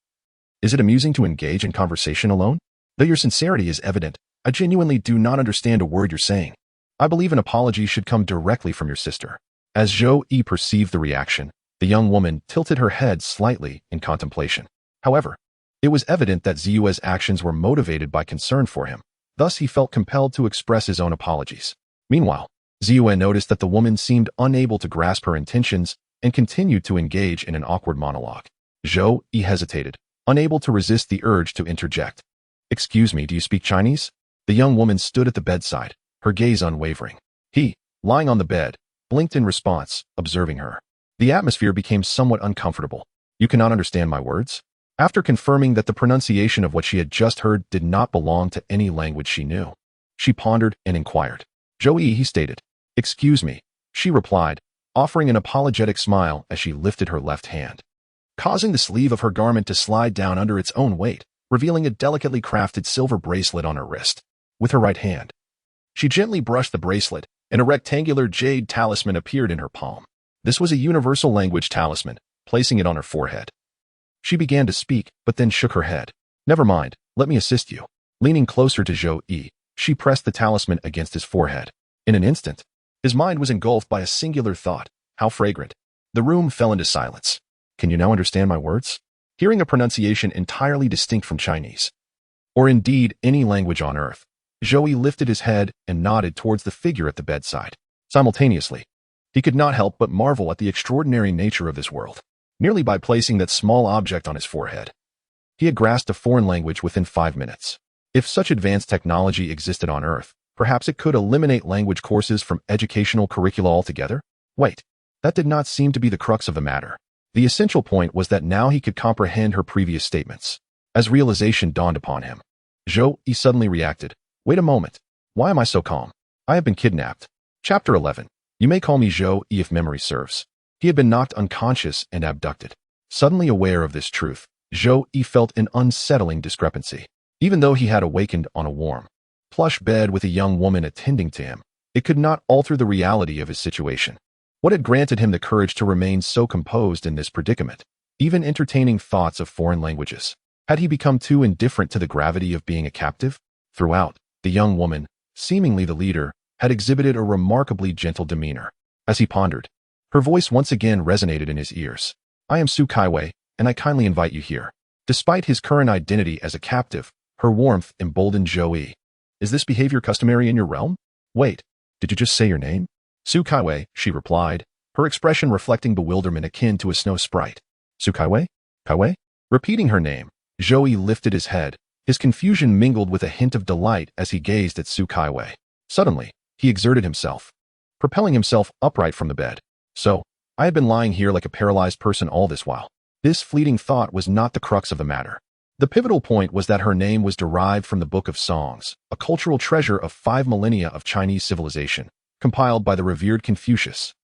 is it amusing to engage in conversation alone? Though your sincerity is evident, I genuinely do not understand a word you're saying. I believe an apology should come directly from your sister." As Zhou Yi perceived the reaction, the young woman tilted her head slightly in contemplation. However, it was evident that Ziyue's actions were motivated by concern for him. Thus, he felt compelled to express his own apologies. Meanwhile, Ziyue noticed that the woman seemed unable to grasp her intentions and continued to engage in an awkward monologue. Zhou Yi hesitated, unable to resist the urge to interject. "Excuse me, do you speak Chinese?" The young woman stood at the bedside, her gaze unwavering. He, lying on the bed, blinked in response, observing her. The atmosphere became somewhat uncomfortable. "You cannot understand my words?" After confirming that the pronunciation of what she had just heard did not belong to any language she knew, she pondered and inquired. "Zhou Yi," he stated. "Excuse me," she replied, offering an apologetic smile as she lifted her left hand, causing the sleeve of her garment to slide down under its own weight, revealing a delicately crafted silver bracelet on her wrist. With her right hand, she gently brushed the bracelet, and a rectangular jade talisman appeared in her palm. This was a universal language talisman, placing it on her forehead. She began to speak, but then shook her head. "Never mind, let me assist you." Leaning closer to Zhou Yi, she pressed the talisman against his forehead. In an instant, his mind was engulfed by a singular thought: how fragrant. The room fell into silence. "Can you now understand my words?" Hearing a pronunciation entirely distinct from Chinese, or indeed any language on earth, Zhou Yi lifted his head and nodded towards the figure at the bedside. Simultaneously, he could not help but marvel at the extraordinary nature of this world. Merely by placing that small object on his forehead, he had grasped a foreign language within 5 minutes. If such advanced technology existed on Earth, perhaps it could eliminate language courses from educational curricula altogether? Wait, that did not seem to be the crux of the matter. The essential point was that now he could comprehend her previous statements. As realization dawned upon him, Zhou Yi suddenly reacted. "Wait a moment. Why am I so calm? I have been kidnapped." Chapter 11. You may call me Zhou Yi if memory serves. He had been knocked unconscious and abducted. Suddenly aware of this truth, Zhou Yi felt an unsettling discrepancy. Even though he had awakened on a warm, plush bed with a young woman attending to him, it could not alter the reality of his situation. What had granted him the courage to remain so composed in this predicament, even entertaining thoughts of foreign languages? Had he become too indifferent to the gravity of being a captive? Throughout, the young woman, seemingly the leader, had exhibited a remarkably gentle demeanor. As he pondered, her voice once again resonated in his ears. "I am Su Kaiwei, and I kindly invite you here." Despite his current identity as a captive, her warmth emboldened Zhou Yi. "Is this behavior customary in your realm?" "Wait, did you just say your name?" "Su Kaiwei," she replied, her expression reflecting bewilderment akin to a snow sprite. "Su Kaiwei? Kaiwei?" Repeating her name, Zhou Yi lifted his head, his confusion mingled with a hint of delight as he gazed at Su Kaiwei. Suddenly, he exerted himself, propelling himself upright from the bed. "So, I had been lying here like a paralyzed person all this while." This fleeting thought was not the crux of the matter. The pivotal point was that her name was derived from the Book of Songs, a cultural treasure of 5 millennia of Chinese civilization, compiled by the revered Confucius.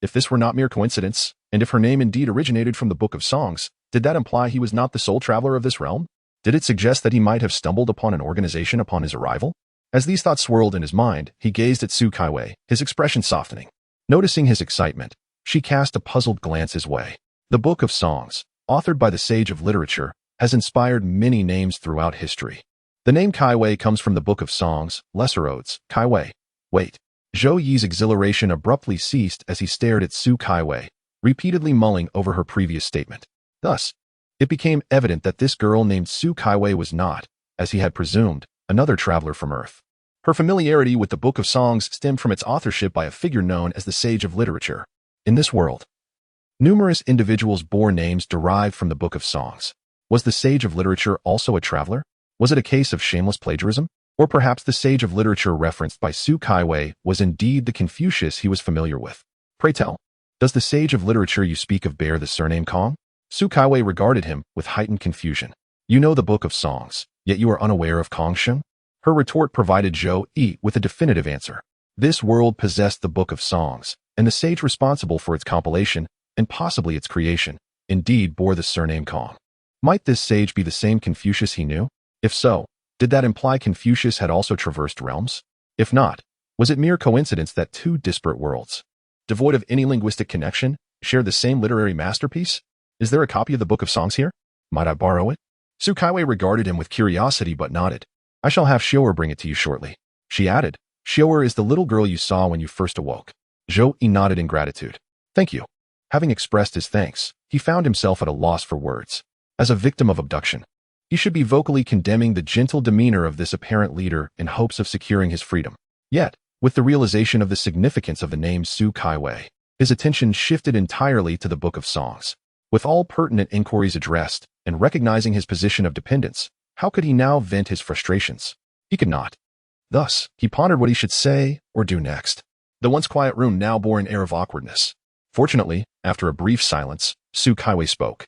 If this were not mere coincidence, and if her name indeed originated from the Book of Songs, did that imply he was not the sole traveler of this realm? Did it suggest that he might have stumbled upon an organization upon his arrival? As these thoughts swirled in his mind, he gazed at Su Kaiwei, his expression softening. Noticing his excitement, she cast a puzzled glance his way. The Book of Songs, authored by the sage of literature, has inspired many names throughout history. The name Kaiwei comes from the Book of Songs, Lesser Odes, Kaiwei. Wait. Zhou Yi's exhilaration abruptly ceased as he stared at Su Kaiwei, repeatedly mulling over her previous statement. Thus, it became evident that this girl named Su Kaiwei was not, as he had presumed, another traveler from Earth. Her familiarity with the Book of Songs stemmed from its authorship by a figure known as the Sage of Literature. In this world, numerous individuals bore names derived from the Book of Songs. Was the Sage of Literature also a traveler? Was it a case of shameless plagiarism? Or perhaps the Sage of Literature referenced by Su Kaiwei was indeed the Confucius he was familiar with? Pray tell, does the Sage of Literature you speak of bear the surname Kong? Su Kaiwei regarded him with heightened confusion. You know the Book of Songs, yet you are unaware of Kong Sheng? Her retort provided Zhou Yi with a definitive answer. This world possessed the Book of Songs, and the sage responsible for its compilation, and possibly its creation, indeed bore the surname Kong. Might this sage be the same Confucius he knew? If so, did that imply Confucius had also traversed realms? If not, was it mere coincidence that two disparate worlds, devoid of any linguistic connection, shared the same literary masterpiece? Is there a copy of the Book of Songs here? Might I borrow it? Su Kaiwei regarded him with curiosity but nodded. I shall have Xiu'er bring it to you shortly. She added, Xiu'er is the little girl you saw when you first awoke. Zhou Yi nodded in gratitude. Thank you. Having expressed his thanks, he found himself at a loss for words. As a victim of abduction, he should be vocally condemning the gentle demeanor of this apparent leader in hopes of securing his freedom. Yet, with the realization of the significance of the name Su Kaiwei, his attention shifted entirely to the Book of Songs. With all pertinent inquiries addressed, and recognizing his position of dependence, how could he now vent his frustrations? He could not. Thus, he pondered what he should say or do next. The once quiet room now bore an air of awkwardness. Fortunately, after a brief silence, Su Kaiwei spoke,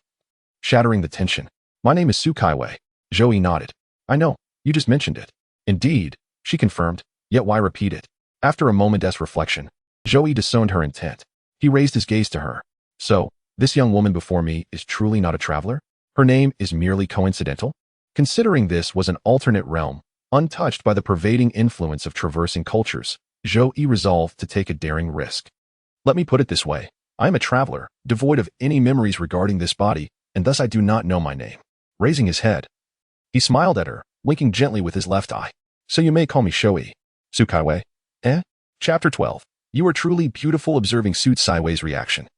shattering the tension. My name is Su Kaiwei. Zhou Yi nodded. I know, you just mentioned it. Indeed, she confirmed, yet why repeat it? After a moment's reflection, Zhou Yi discerned her intent. He raised his gaze to her. So, this young woman before me is truly not a traveler? Her name is merely coincidental? Considering this was an alternate realm, untouched by the pervading influence of traversing cultures, Zhou Yi resolved to take a daring risk. Let me put it this way. I am a traveler, devoid of any memories regarding this body, and thus I do not know my name. Raising his head, he smiled at her, winking gently with his left eye. So you may call me Xiu'er. Su Kaiwei. Chapter 12. You are truly beautiful. Observing Su Kaiwei's reaction,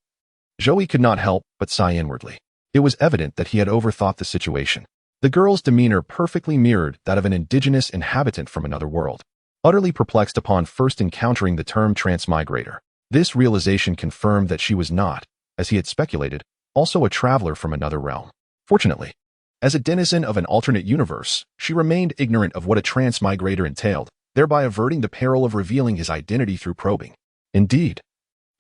Zhou Yi could not help but sigh inwardly. It was evident that he had overthought the situation. The girl's demeanor perfectly mirrored that of an indigenous inhabitant from another world. Utterly perplexed upon first encountering the term transmigrator, this realization confirmed that she was not, as he had speculated, also a traveler from another realm. Fortunately, as a denizen of an alternate universe, she remained ignorant of what a transmigrator entailed, thereby averting the peril of revealing his identity through probing. Indeed,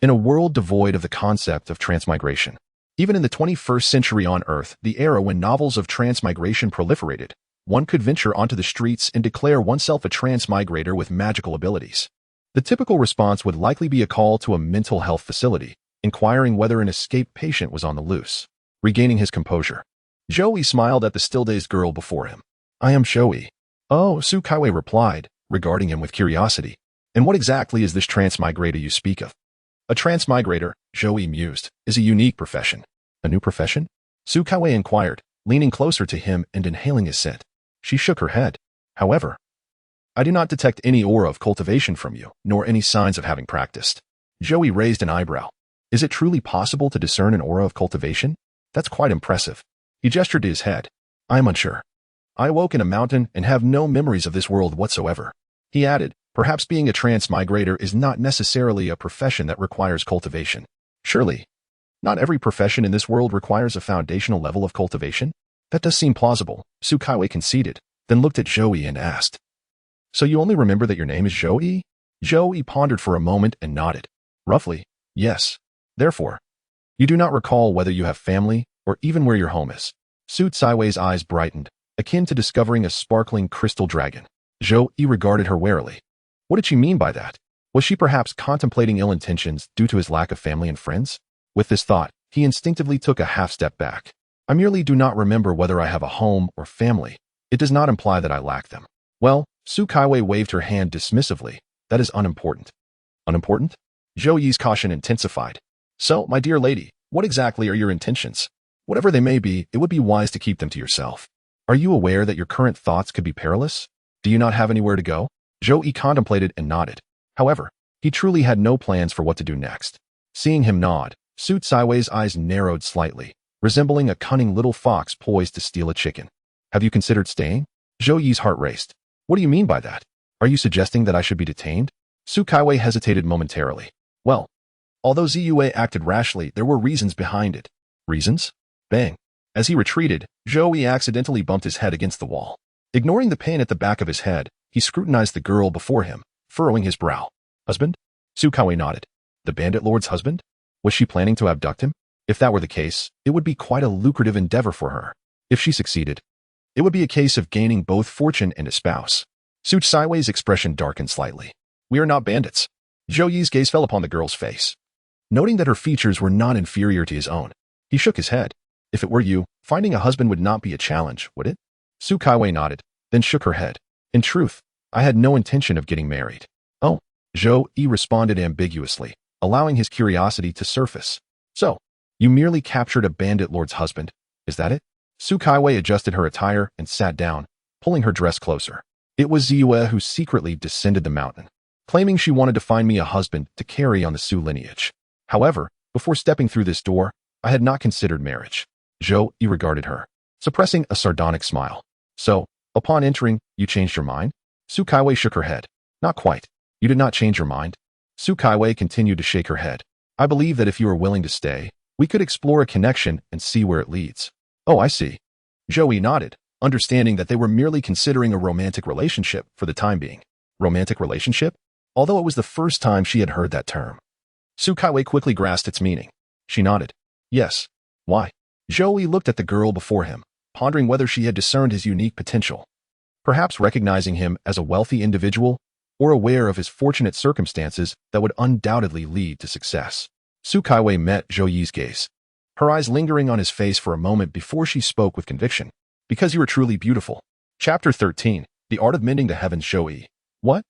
in a world devoid of the concept of transmigration, even in the 21st century on Earth, the era when novels of transmigration proliferated, one could venture onto the streets and declare oneself a transmigrator with magical abilities. The typical response would likely be a call to a mental health facility, inquiring whether an escaped patient was on the loose. Regaining his composure, Zhou Yi smiled at the still-dazed girl before him. I am Zhou Yi. Oh, Su Kaiwei replied, regarding him with curiosity. And what exactly is this transmigrator you speak of? A transmigrator, Zhou Yi mused, is a unique profession. A new profession? Su Kaiwei inquired, leaning closer to him and inhaling his scent. She shook her head. However, I do not detect any aura of cultivation from you, nor any signs of having practiced. Zhou Yi raised an eyebrow. Is it truly possible to discern an aura of cultivation? That's quite impressive. He gestured to his head. I am unsure. I awoke in a mountain and have no memories of this world whatsoever. He added, perhaps being a transmigrator is not necessarily a profession that requires cultivation. Surely, not every profession in this world requires a foundational level of cultivation? That does seem plausible, Su Kaiwei conceded, then looked at Zhou Yi and asked. So you only remember that your name is Zhou Yi? Zhou Yi pondered for a moment and nodded. Roughly, yes. Therefore, you do not recall whether you have family or even where your home is. Su Kaiwei's eyes brightened, akin to discovering a sparkling crystal dragon. Zhou Yi regarded her warily. What did she mean by that? Was she perhaps contemplating ill intentions due to his lack of family and friends? With this thought, he instinctively took a half step back. I merely do not remember whether I have a home or family. It does not imply that I lack them. Well, Su Kaiwei waved her hand dismissively. That is unimportant. Unimportant? Zhou Yi's caution intensified. So, my dear lady, what exactly are your intentions? Whatever they may be, it would be wise to keep them to yourself. Are you aware that your current thoughts could be perilous? Do you not have anywhere to go? Zhou Yi contemplated and nodded. However, he truly had no plans for what to do next. Seeing him nod, Su Kaiwei's eyes narrowed slightly, resembling a cunning little fox poised to steal a chicken. Have you considered staying? Zhou Yi's heart raced. What do you mean by that? Are you suggesting that I should be detained? Su Kaiwei hesitated momentarily. Well, although Ziyue acted rashly, there were reasons behind it. Reasons? Bang. As he retreated, Zhou Yi accidentally bumped his head against the wall. Ignoring the pain at the back of his head, he scrutinized the girl before him, furrowing his brow. Husband? Su Kaiwei nodded. The bandit lord's husband? Was she planning to abduct him? If that were the case, it would be quite a lucrative endeavor for her. If she succeeded, it would be a case of gaining both fortune and a spouse. Su Kaiwei's expression darkened slightly. We are not bandits. Zhou Yi's gaze fell upon the girl's face. Noting that her features were not inferior to his own, he shook his head. If it were you, finding a husband would not be a challenge, would it? Su Kaiwei nodded, then shook her head. In truth, I had no intention of getting married. Oh, Zhou Yi responded ambiguously, allowing his curiosity to surface. So, you merely captured a bandit lord's husband, is that it? Su Kaiwei adjusted her attire and sat down, pulling her dress closer. It was Ziyue who secretly descended the mountain, claiming she wanted to find me a husband to carry on the Su lineage. However, before stepping through this door, I had not considered marriage. Zhou Yi regarded her, suppressing a sardonic smile. So, upon entering, you changed your mind? Su Kaiwei shook her head. Not quite. You did not change your mind? Su Kaiwei continued to shake her head. I believe that if you are willing to stay, we could explore a connection and see where it leads. Oh, I see. Zhou Yi nodded, understanding that they were merely considering a romantic relationship for the time being. Romantic relationship? Although it was the first time she had heard that term. Su Kaiwei quickly grasped its meaning. She nodded. Yes. Why? Zhou Yi looked at the girl before him, pondering whether she had discerned his unique potential. Perhaps recognizing him as a wealthy individual, or aware of his fortunate circumstances that would undoubtedly lead to success. Su Kaiwei met Zhou Yi's gaze, her eyes lingering on his face for a moment before she spoke with conviction. Because you are truly beautiful. Chapter 13, The Art of Mending the Heavens. Zhou Yi. What?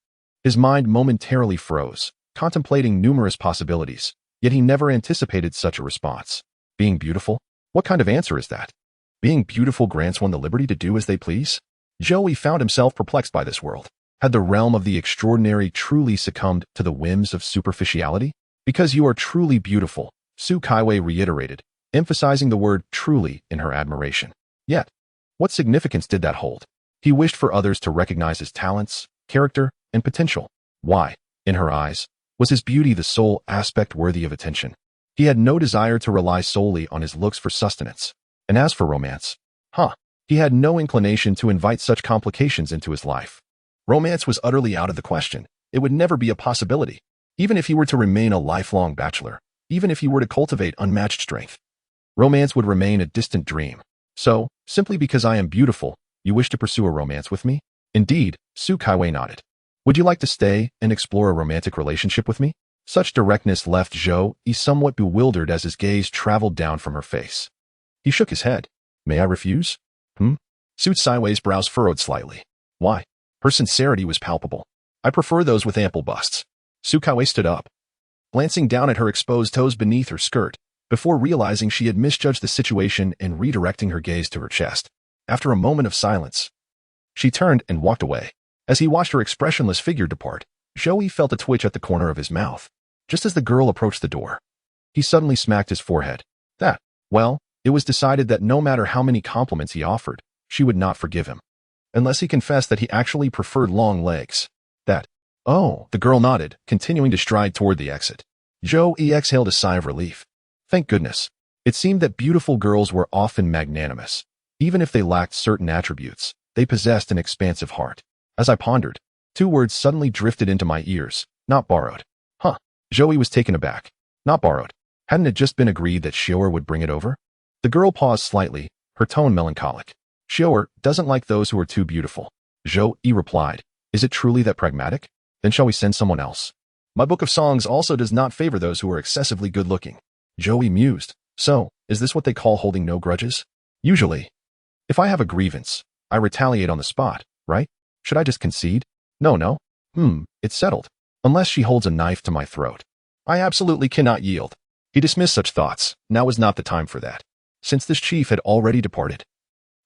His mind momentarily froze, contemplating numerous possibilities, yet he never anticipated such a response. Being beautiful? What kind of answer is that? Being beautiful grants one the liberty to do as they please? Zhou Yi found himself perplexed by this world. Had the realm of the extraordinary truly succumbed to the whims of superficiality? Because you are truly beautiful, Su Kaiwei reiterated, emphasizing the word truly in her admiration. Yet, what significance did that hold? He wished for others to recognize his talents, character, and potential. Why, in her eyes, was his beauty the sole aspect worthy of attention? He had no desire to rely solely on his looks for sustenance. And as for romance, he had no inclination to invite such complications into his life. Romance was utterly out of the question. It would never be a possibility. Even if he were to remain a lifelong bachelor, even if he were to cultivate unmatched strength, romance would remain a distant dream. So, simply because I am beautiful, you wish to pursue a romance with me? Indeed, Su Kaiwei nodded. Would you like to stay and explore a romantic relationship with me? Such directness left Zhou Yi somewhat bewildered as his gaze traveled down from her face. He shook his head. May I refuse? Su Kaiwei's brows furrowed slightly. Why? Her sincerity was palpable. I prefer those with ample busts. Su Kaiwei stood up, glancing down at her exposed toes beneath her skirt, before realizing she had misjudged the situation and redirecting her gaze to her chest. After a moment of silence, she turned and walked away. As he watched her expressionless figure depart, Zhou Yi felt a twitch at the corner of his mouth. Just as the girl approached the door, he suddenly smacked his forehead. Well, it was decided that no matter how many compliments he offered, she would not forgive him, unless he confessed that he actually preferred long legs. Oh, the girl nodded, continuing to stride toward the exit. Zhou Yi exhaled a sigh of relief. Thank goodness. It seemed that beautiful girls were often magnanimous. Even if they lacked certain attributes, they possessed an expansive heart. As I pondered, two words suddenly drifted into my ears. Not borrowed. Zhou Yi was taken aback. Not borrowed. Hadn't it just been agreed that Xiaoer would bring it over? The girl paused slightly, her tone melancholic. Zhou doesn't like those who are too beautiful. Zhou replied, is it truly that pragmatic? Then shall we send someone else? My book of songs also does not favor those who are excessively good-looking. Zhou mused, so, is this what they call holding no grudges? Usually. If I have a grievance, I retaliate on the spot, right? Should I just concede? No. It's settled. Unless she holds a knife to my throat. I absolutely cannot yield. He dismissed such thoughts. Now was not the time for that. Since this chief had already departed,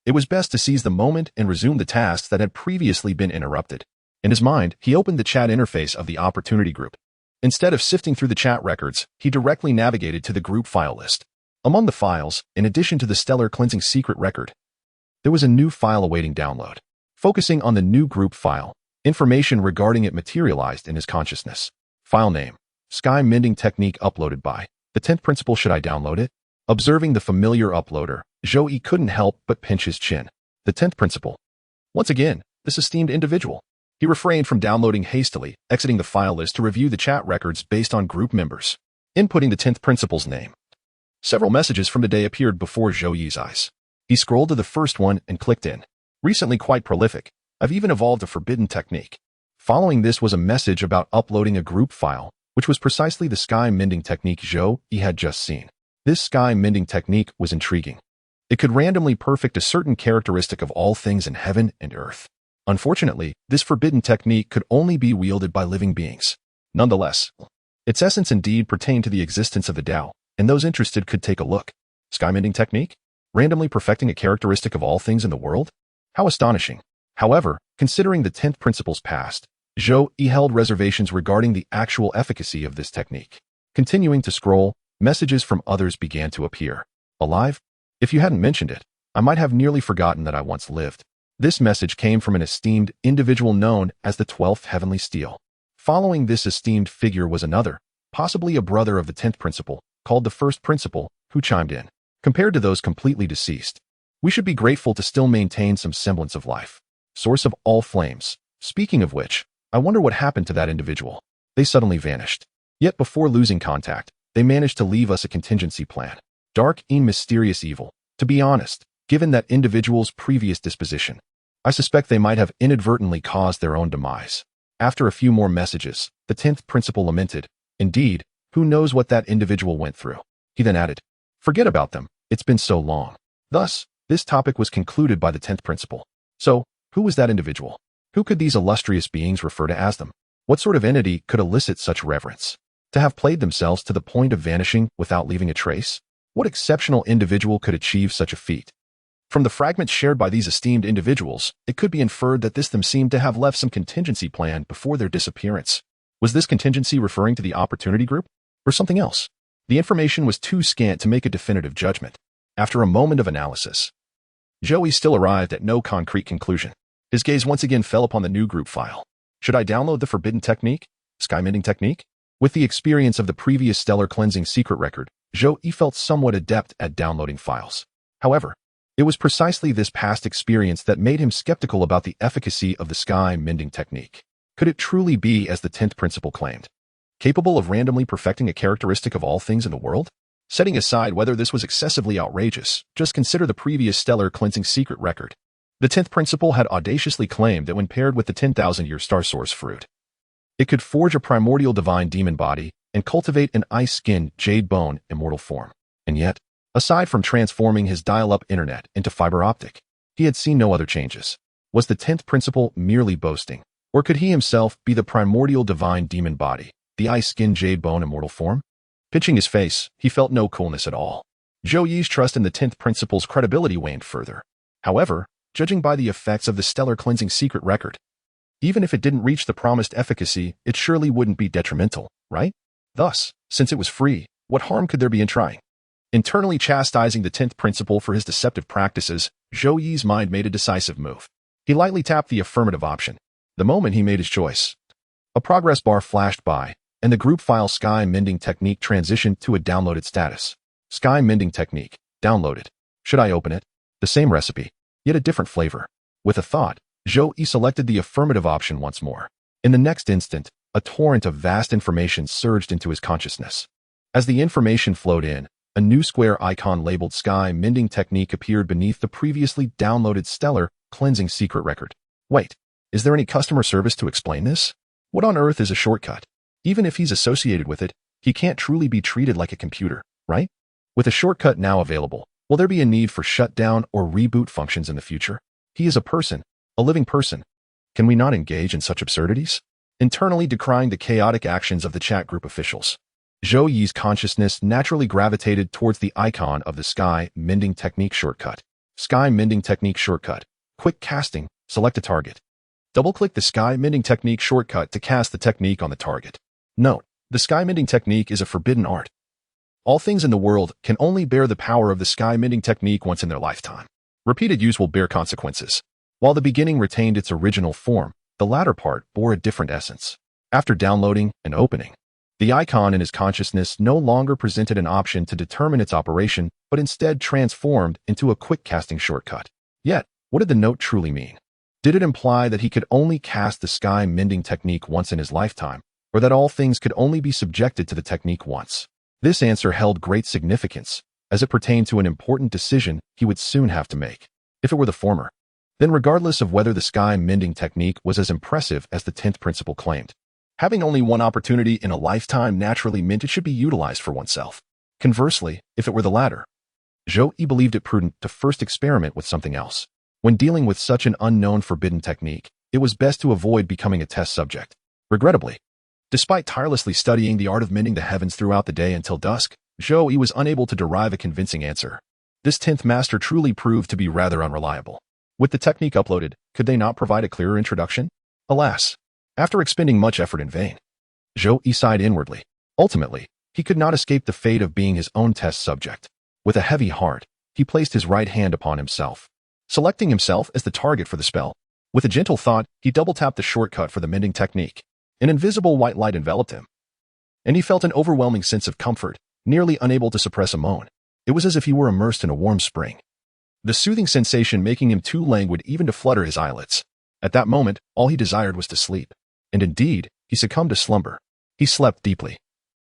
it was best to seize the moment and resume the tasks that had previously been interrupted. In his mind, he opened the chat interface of the opportunity group. Instead of sifting through the chat records, he directly navigated to the group file list. Among the files, in addition to the stellar cleansing secret record, there was a new file awaiting download. Focusing on the new group file, information regarding it materialized in his consciousness. File name, Sky Mending Technique uploaded by the 10th principle. Should I download it? Observing the familiar uploader, Zhou couldn't help but pinch his chin. The 10th principle. Once again, this esteemed individual. He refrained from downloading hastily, exiting the file list to review the chat records based on group members. Inputting the 10th principle's name. Several messages from the day appeared before Zhou's eyes. He scrolled to the first one and clicked in. Recently quite prolific. I've even evolved a forbidden technique. Following this was a message about uploading a group file, which was precisely the sky mending technique Zhou had just seen. This sky mending technique was intriguing. It could randomly perfect a certain characteristic of all things in heaven and earth. Unfortunately, this forbidden technique could only be wielded by living beings. Nonetheless, its essence indeed pertained to the existence of the Dao, and those interested could take a look. Sky mending technique? Randomly perfecting a characteristic of all things in the world? How astonishing. However, considering the 10th principle's past, Zhou held reservations regarding the actual efficacy of this technique. Continuing to scroll, messages from others began to appear. Alive? If you hadn't mentioned it, I might have nearly forgotten that I once lived. This message came from an esteemed individual known as the 12th Heavenly Steel. Following this esteemed figure was another, possibly a brother of the 10th principle, called the first principle, who chimed in. Compared to those completely deceased, we should be grateful to still maintain some semblance of life. Source of all flames. Speaking of which, I wonder what happened to that individual. They suddenly vanished. Yet before losing contact, they managed to leave us a contingency plan. Dark and mysterious evil. To be honest, given that individual's previous disposition, I suspect they might have inadvertently caused their own demise. After a few more messages, the 10th principle lamented, indeed, who knows what that individual went through. He then added, forget about them, it's been so long. Thus, this topic was concluded by the 10th principle. So, who was that individual? Who could these illustrious beings refer to as them? What sort of entity could elicit such reverence? To have played themselves to the point of vanishing without leaving a trace? What exceptional individual could achieve such a feat? From the fragments shared by these esteemed individuals, it could be inferred that them seemed to have left some contingency plan before their disappearance. Was this contingency referring to the opportunity group? Or something else? The information was too scant to make a definitive judgment. After a moment of analysis, Zhou still arrived at no concrete conclusion. His gaze once again fell upon the new group file. Should I download the forbidden technique? Sky mending technique? With the experience of the previous stellar cleansing secret record, Zhou felt somewhat adept at downloading files. However, it was precisely this past experience that made him skeptical about the efficacy of the sky mending technique. Could it truly be as the 10th principle claimed? Capable of randomly perfecting a characteristic of all things in the world? Setting aside whether this was excessively outrageous, just consider the previous stellar cleansing secret record. The 10th principle had audaciously claimed that when paired with the 10,000-year star source fruit, it could forge a primordial divine demon body and cultivate an ice-skinned jade bone immortal form. And yet, aside from transforming his dial-up internet into fiber optic, he had seen no other changes. Was the 10th principle merely boasting? Or could he himself be the primordial divine demon body, the ice-skinned jade bone immortal form? Pinching his face, he felt no coolness at all. Zhou's trust in the 10th principle's credibility waned further. However, judging by the effects of the stellar cleansing secret record, even if it didn't reach the promised efficacy, it surely wouldn't be detrimental, right? Thus, since it was free, what harm could there be in trying? Internally chastising the 10th principle for his deceptive practices, Zhou's mind made a decisive move. He lightly tapped the affirmative option. The moment he made his choice, a progress bar flashed by, and the group file Sky Mending Technique transitioned to a downloaded status. Sky Mending Technique, downloaded. Should I open it? The same recipe, yet a different flavor. With a thought, Zhou selected the affirmative option once more. In the next instant, a torrent of vast information surged into his consciousness. As the information flowed in, A new square icon labeled Sky Mending Technique appeared beneath the previously downloaded Stellar Cleansing secret record. Wait, is there any customer service to explain this? What on earth is a shortcut? Even if he's associated with it, he can't truly be treated like a computer, right? With a shortcut now available, will there be a need for shutdown or reboot functions in the future? He is a person, a living person. Can we not engage in such absurdities? Internally decrying the chaotic actions of the chat group officials, Zhou Yi's consciousness naturally gravitated towards the icon of the Sky Mending Technique shortcut. Sky Mending Technique shortcut. Quick casting. Select a target. Double-click the Sky Mending Technique shortcut to cast the technique on the target. Note, the Sky Mending Technique is a forbidden art. All things in the world can only bear the power of the Sky Mending Technique once in their lifetime. Repeated use will bear consequences. While the beginning retained its original form, the latter part bore a different essence. After downloading and opening, the icon in his consciousness no longer presented an option to determine its operation, but instead transformed into a quick casting shortcut. Yet, what did the note truly mean? Did it imply that he could only cast the Sky Mending Technique once in his lifetime, or that all things could only be subjected to the technique once? This answer held great significance, as it pertained to an important decision he would soon have to make. If it were the former, then regardless of whether the Sky Mending Technique was as impressive as the 10th principle claimed, having only one opportunity in a lifetime naturally meant it should be utilized for oneself. Conversely, if it were the latter, Zhou Yi believed it prudent to first experiment with something else. When dealing with such an unknown forbidden technique, it was best to avoid becoming a test subject. Regrettably, despite tirelessly studying the art of mending the heavens throughout the day until dusk, Zhou Yi was unable to derive a convincing answer. This 10th master truly proved to be rather unreliable. With the technique uploaded, could they not provide a clearer introduction? Alas, after expending much effort in vain, Zhou Yi sighed inwardly. Ultimately, he could not escape the fate of being his own test subject. With a heavy heart, he placed his right hand upon himself, selecting himself as the target for the spell. With a gentle thought, he double-tapped the shortcut for the mending technique. An invisible white light enveloped him, and he felt an overwhelming sense of comfort, nearly unable to suppress a moan. It was as if he were immersed in a warm spring, the soothing sensation making him too languid even to flutter his eyelids. At that moment, all he desired was to sleep. And indeed, he succumbed to slumber. He slept deeply,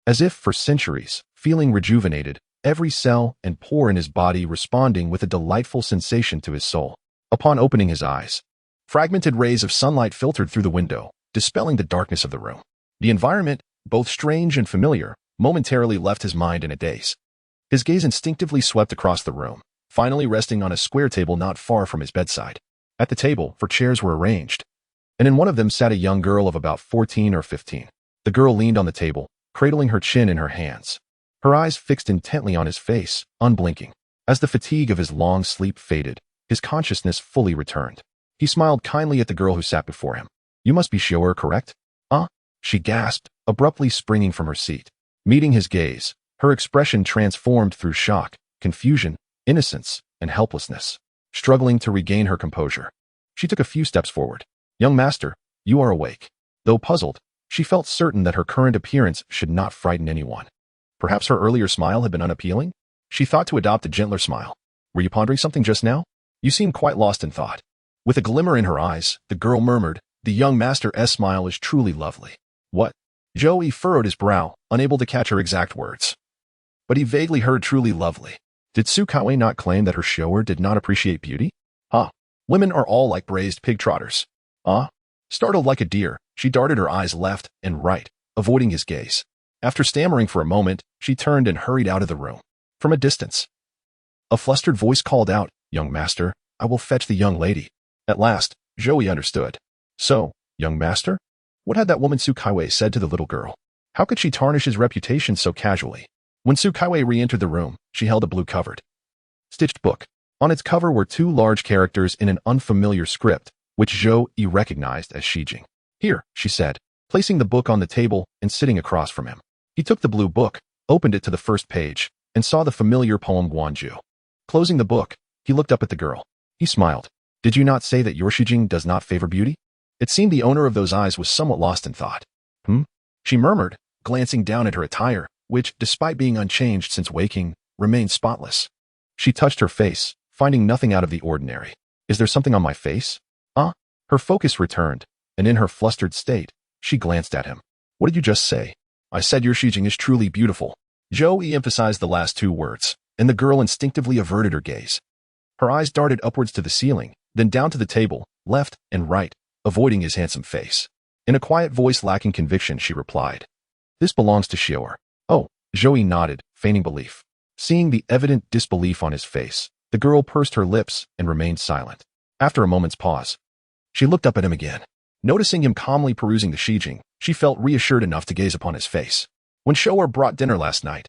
as if for centuries, feeling rejuvenated, every cell and pore in his body responding with a delightful sensation to his soul. Upon opening his eyes, fragmented rays of sunlight filtered through the window, dispelling the darkness of the room. The environment, both strange and familiar, momentarily left his mind in a daze. His gaze instinctively swept across the room, finally resting on a square table not far from his bedside. At the table, 4 chairs were arranged, and in one of them sat a young girl of about 14 or 15. The girl leaned on the table, cradling her chin in her hands, her eyes fixed intently on his face, unblinking. As the fatigue of his long sleep faded, his consciousness fully returned. He smiled kindly at the girl who sat before him. "You must be Xiao'er, correct?" She gasped, abruptly springing from her seat. Meeting his gaze, her expression transformed through shock, confusion, innocence, and helplessness. Struggling to regain her composure, she took a few steps forward. "Young master, you are awake." Though puzzled, she felt certain that her current appearance should not frighten anyone. Perhaps her earlier smile had been unappealing? She thought to adopt a gentler smile. "Were you pondering something just now? You seem quite lost in thought." With a glimmer in her eyes, the girl murmured, "The young master's smile is truly lovely." "What?" Zhou Yi furrowed his brow, unable to catch her exact words. But he vaguely heard "truly lovely." Did Su Kaiwei not claim that her Xiao'er did not appreciate beauty? Women are all like braised pig trotters. Startled like a deer, she darted her eyes left and right, avoiding his gaze. After stammering for a moment, she turned and hurried out of the room. From a distance, a flustered voice called out, "Young master, I will fetch the young lady." At last, Zhou Yi understood. So, young master? What had that woman Su Kaiwei said to the little girl? How could she tarnish his reputation so casually? When Su Kaiwei re-entered the room, she held a blue-covered, stitched book. On its cover were 2 large characters in an unfamiliar script, which Zhou Yi recognized as Shijing. "Here," she said, placing the book on the table and sitting across from him. He took the blue book, opened it to the first page, and saw the familiar poem Guanju. Closing the book, he looked up at the girl. He smiled. "Did you not say that your Shijing does not favor beauty?" It seemed the owner of those eyes was somewhat lost in thought. She murmured, glancing down at her attire, which, despite being unchanged since waking, remained spotless. She touched her face, finding nothing out of the ordinary. "Is there something on my face?" Her focus returned, and in her flustered state, she glanced at him. "What did you just say?" "I said your Shijing is truly beautiful." Joey emphasized the last two words, and the girl instinctively averted her gaze. Her eyes darted upwards to the ceiling, then down to the table, left and right, avoiding his handsome face. In a quiet voice lacking conviction, she replied, "This belongs to Xiaoer." "Oh," Joey nodded, feigning belief. Seeing the evident disbelief on his face, the girl pursed her lips and remained silent. After a moment's pause, she looked up at him again. Noticing him calmly perusing the Shijing, she felt reassured enough to gaze upon his face. "When Xiaoer brought dinner last night,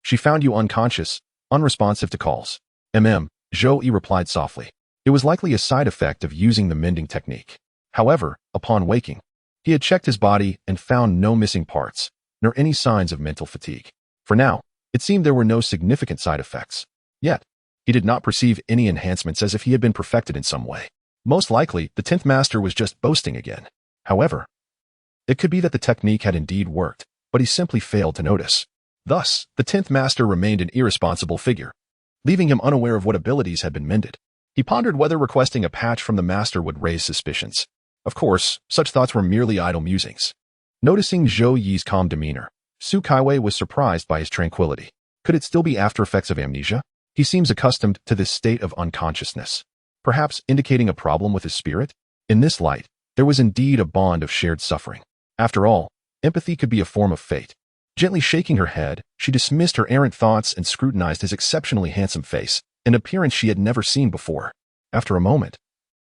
she found you unconscious, unresponsive to calls." Joey replied softly. It was likely a side effect of using the mending technique. However, upon waking, he had checked his body and found no missing parts, nor any signs of mental fatigue. For now, it seemed there were no significant side effects. Yet, he did not perceive any enhancements as if he had been perfected in some way. Most likely, the 10th master was just boasting again. However, it could be that the technique had indeed worked, but he simply failed to notice. Thus, the 10th master remained an irresponsible figure, leaving him unaware of what abilities had been mended. He pondered whether requesting a patch from the master would raise suspicions. Of course, such thoughts were merely idle musings. Noticing Zhou Yi's calm demeanor, Su Kaiwei was surprised by his tranquility. Could it still be after effects of amnesia? He seems accustomed to this state of unconsciousness, perhaps indicating a problem with his spirit? In this light, there was indeed a bond of shared suffering. After all, empathy could be a form of fate. Gently shaking her head, she dismissed her errant thoughts and scrutinized his exceptionally handsome face, an appearance she had never seen before. After a moment,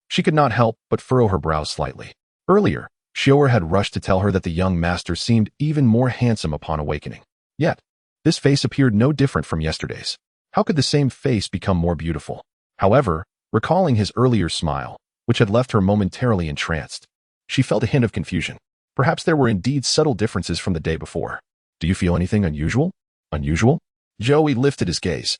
she could not help but furrow her brows slightly. Earlier, Xiaoer had rushed to tell her that the young master seemed even more handsome upon awakening. Yet, this face appeared no different from yesterday's. How could the same face become more beautiful? However, recalling his earlier smile, which had left her momentarily entranced, she felt a hint of confusion. Perhaps there were indeed subtle differences from the day before. "Do you feel anything unusual?" "Unusual?" Joey lifted his gaze,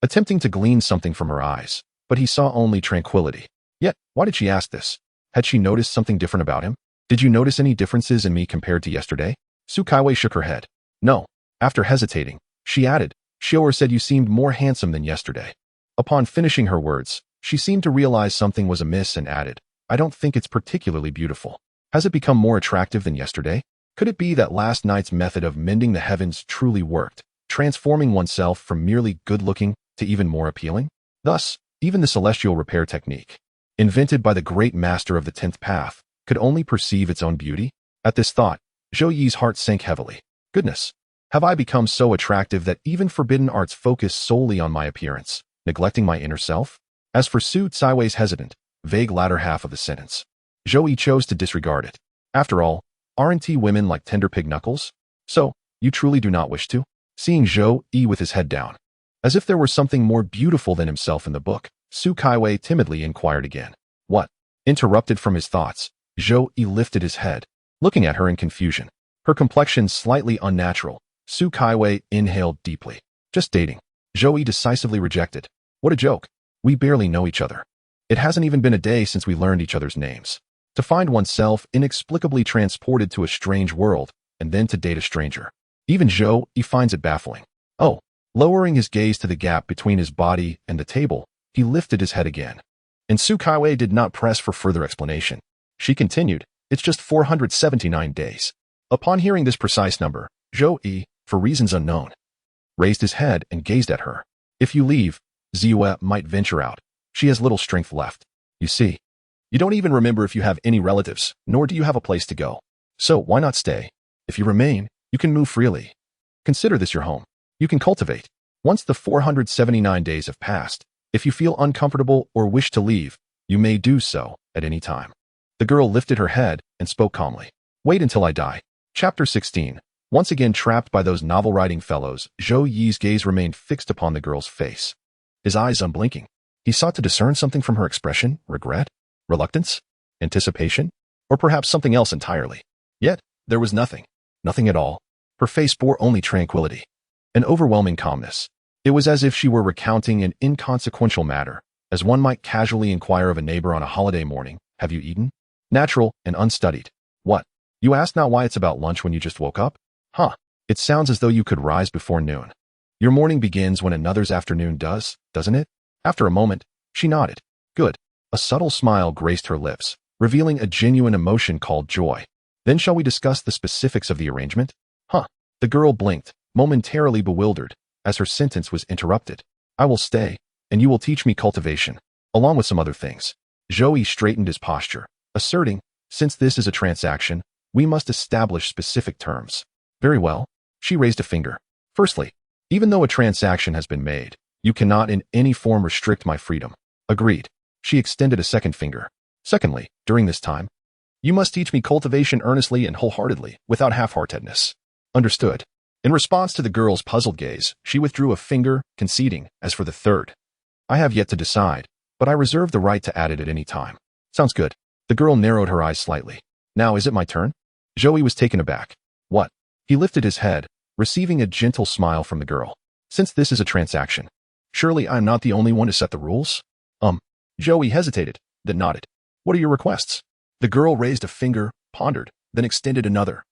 attempting to glean something from her eyes, but he saw only tranquility. Yet, why did she ask this? Had she noticed something different about him? "Did you notice any differences in me compared to yesterday?" Su Kaiwei shook her head. "No." After hesitating, she added, "Xiaoer said you seemed more handsome than yesterday." Upon finishing her words, she seemed to realize something was amiss and added, "I don't think it's particularly beautiful. Has it become more attractive than yesterday?" Could it be that last night's method of mending the heavens truly worked, transforming oneself from merely good-looking to even more appealing? Thus, even the celestial repair technique, invented by the great master of the 10th path, could only perceive its own beauty? At this thought, Zhou Yi's heart sank heavily. Goodness, have I become so attractive that even forbidden arts focus solely on my appearance, neglecting my inner self? As for Su Tsaiwei's hesitant, vague latter half of the sentence, Zhou Yi chose to disregard it. After all, aren't women like tender pig knuckles? So, you truly do not wish to? Seeing Zhou Yi with his head down, as if there were something more beautiful than himself in the book, Su Kaiwei timidly inquired again. "What?" Interrupted from his thoughts, Zhou Yi lifted his head, looking at her in confusion. Her complexion slightly unnatural. Su Kaiwei inhaled deeply. "Just dating." Zhou Yi decisively rejected. "What a joke. We barely know each other. It hasn't even been a day since we learned each other's names. To find oneself inexplicably transported to a strange world, and then to date a stranger. Even Zhou Yi finds it baffling." "Oh." Lowering his gaze to the gap between his body and the table, he lifted his head again. And Su Kaiwei did not press for further explanation. She continued, "It's just 479 days." Upon hearing this precise number, Zhou Yi, for reasons unknown, raised his head and gazed at her. "If you leave, Ziyue might venture out. She has little strength left. You see, you don't even remember if you have any relatives, nor do you have a place to go. So why not stay? If you remain, you can move freely. Consider this your home. You can cultivate. Once the 479 days have passed, if you feel uncomfortable or wish to leave, you may do so at any time." The girl lifted her head and spoke calmly. "Wait until I die." Chapter 16. Once again trapped by those novel-writing fellows, Zhou Yi's gaze remained fixed upon the girl's face, his eyes unblinking. He sought to discern something from her expression: regret, reluctance, anticipation, or perhaps something else entirely. Yet, there was nothing. Nothing at all. Her face bore only tranquility, an overwhelming calmness. It was as if she were recounting an inconsequential matter, as one might casually inquire of a neighbor on a holiday morning, "Have you eaten?" Natural and unstudied. "What? You asked not why it's about lunch when you just woke up? Huh. It sounds as though you could rise before noon. Your morning begins when another's afternoon does, doesn't it?" After a moment, she nodded. "Good." A subtle smile graced her lips, revealing a genuine emotion called joy. "Then shall we discuss the specifics of the arrangement?" Huh. The girl blinked, momentarily bewildered, as her sentence was interrupted. I will stay, and you will teach me cultivation, along with some other things. Zhou Yi straightened his posture, asserting, since this is a transaction, we must establish specific terms. Very well. She raised a finger. Firstly, even though a transaction has been made, you cannot in any form restrict my freedom. Agreed. She extended a second finger. Secondly, during this time, you must teach me cultivation earnestly and wholeheartedly, without half-heartedness. Understood. In response to the girl's puzzled gaze, she withdrew a finger, conceding. As for the third, I have yet to decide, but I reserve the right to add it at any time. Sounds good. The girl narrowed her eyes slightly. Now is it my turn? Zhou Yi was taken aback. What? He lifted his head, receiving a gentle smile from the girl. Since this is a transaction, surely I am not the only one to set the rules? Zhou Yi hesitated, then nodded. What are your requests? The girl raised a finger, pondered, then extended another.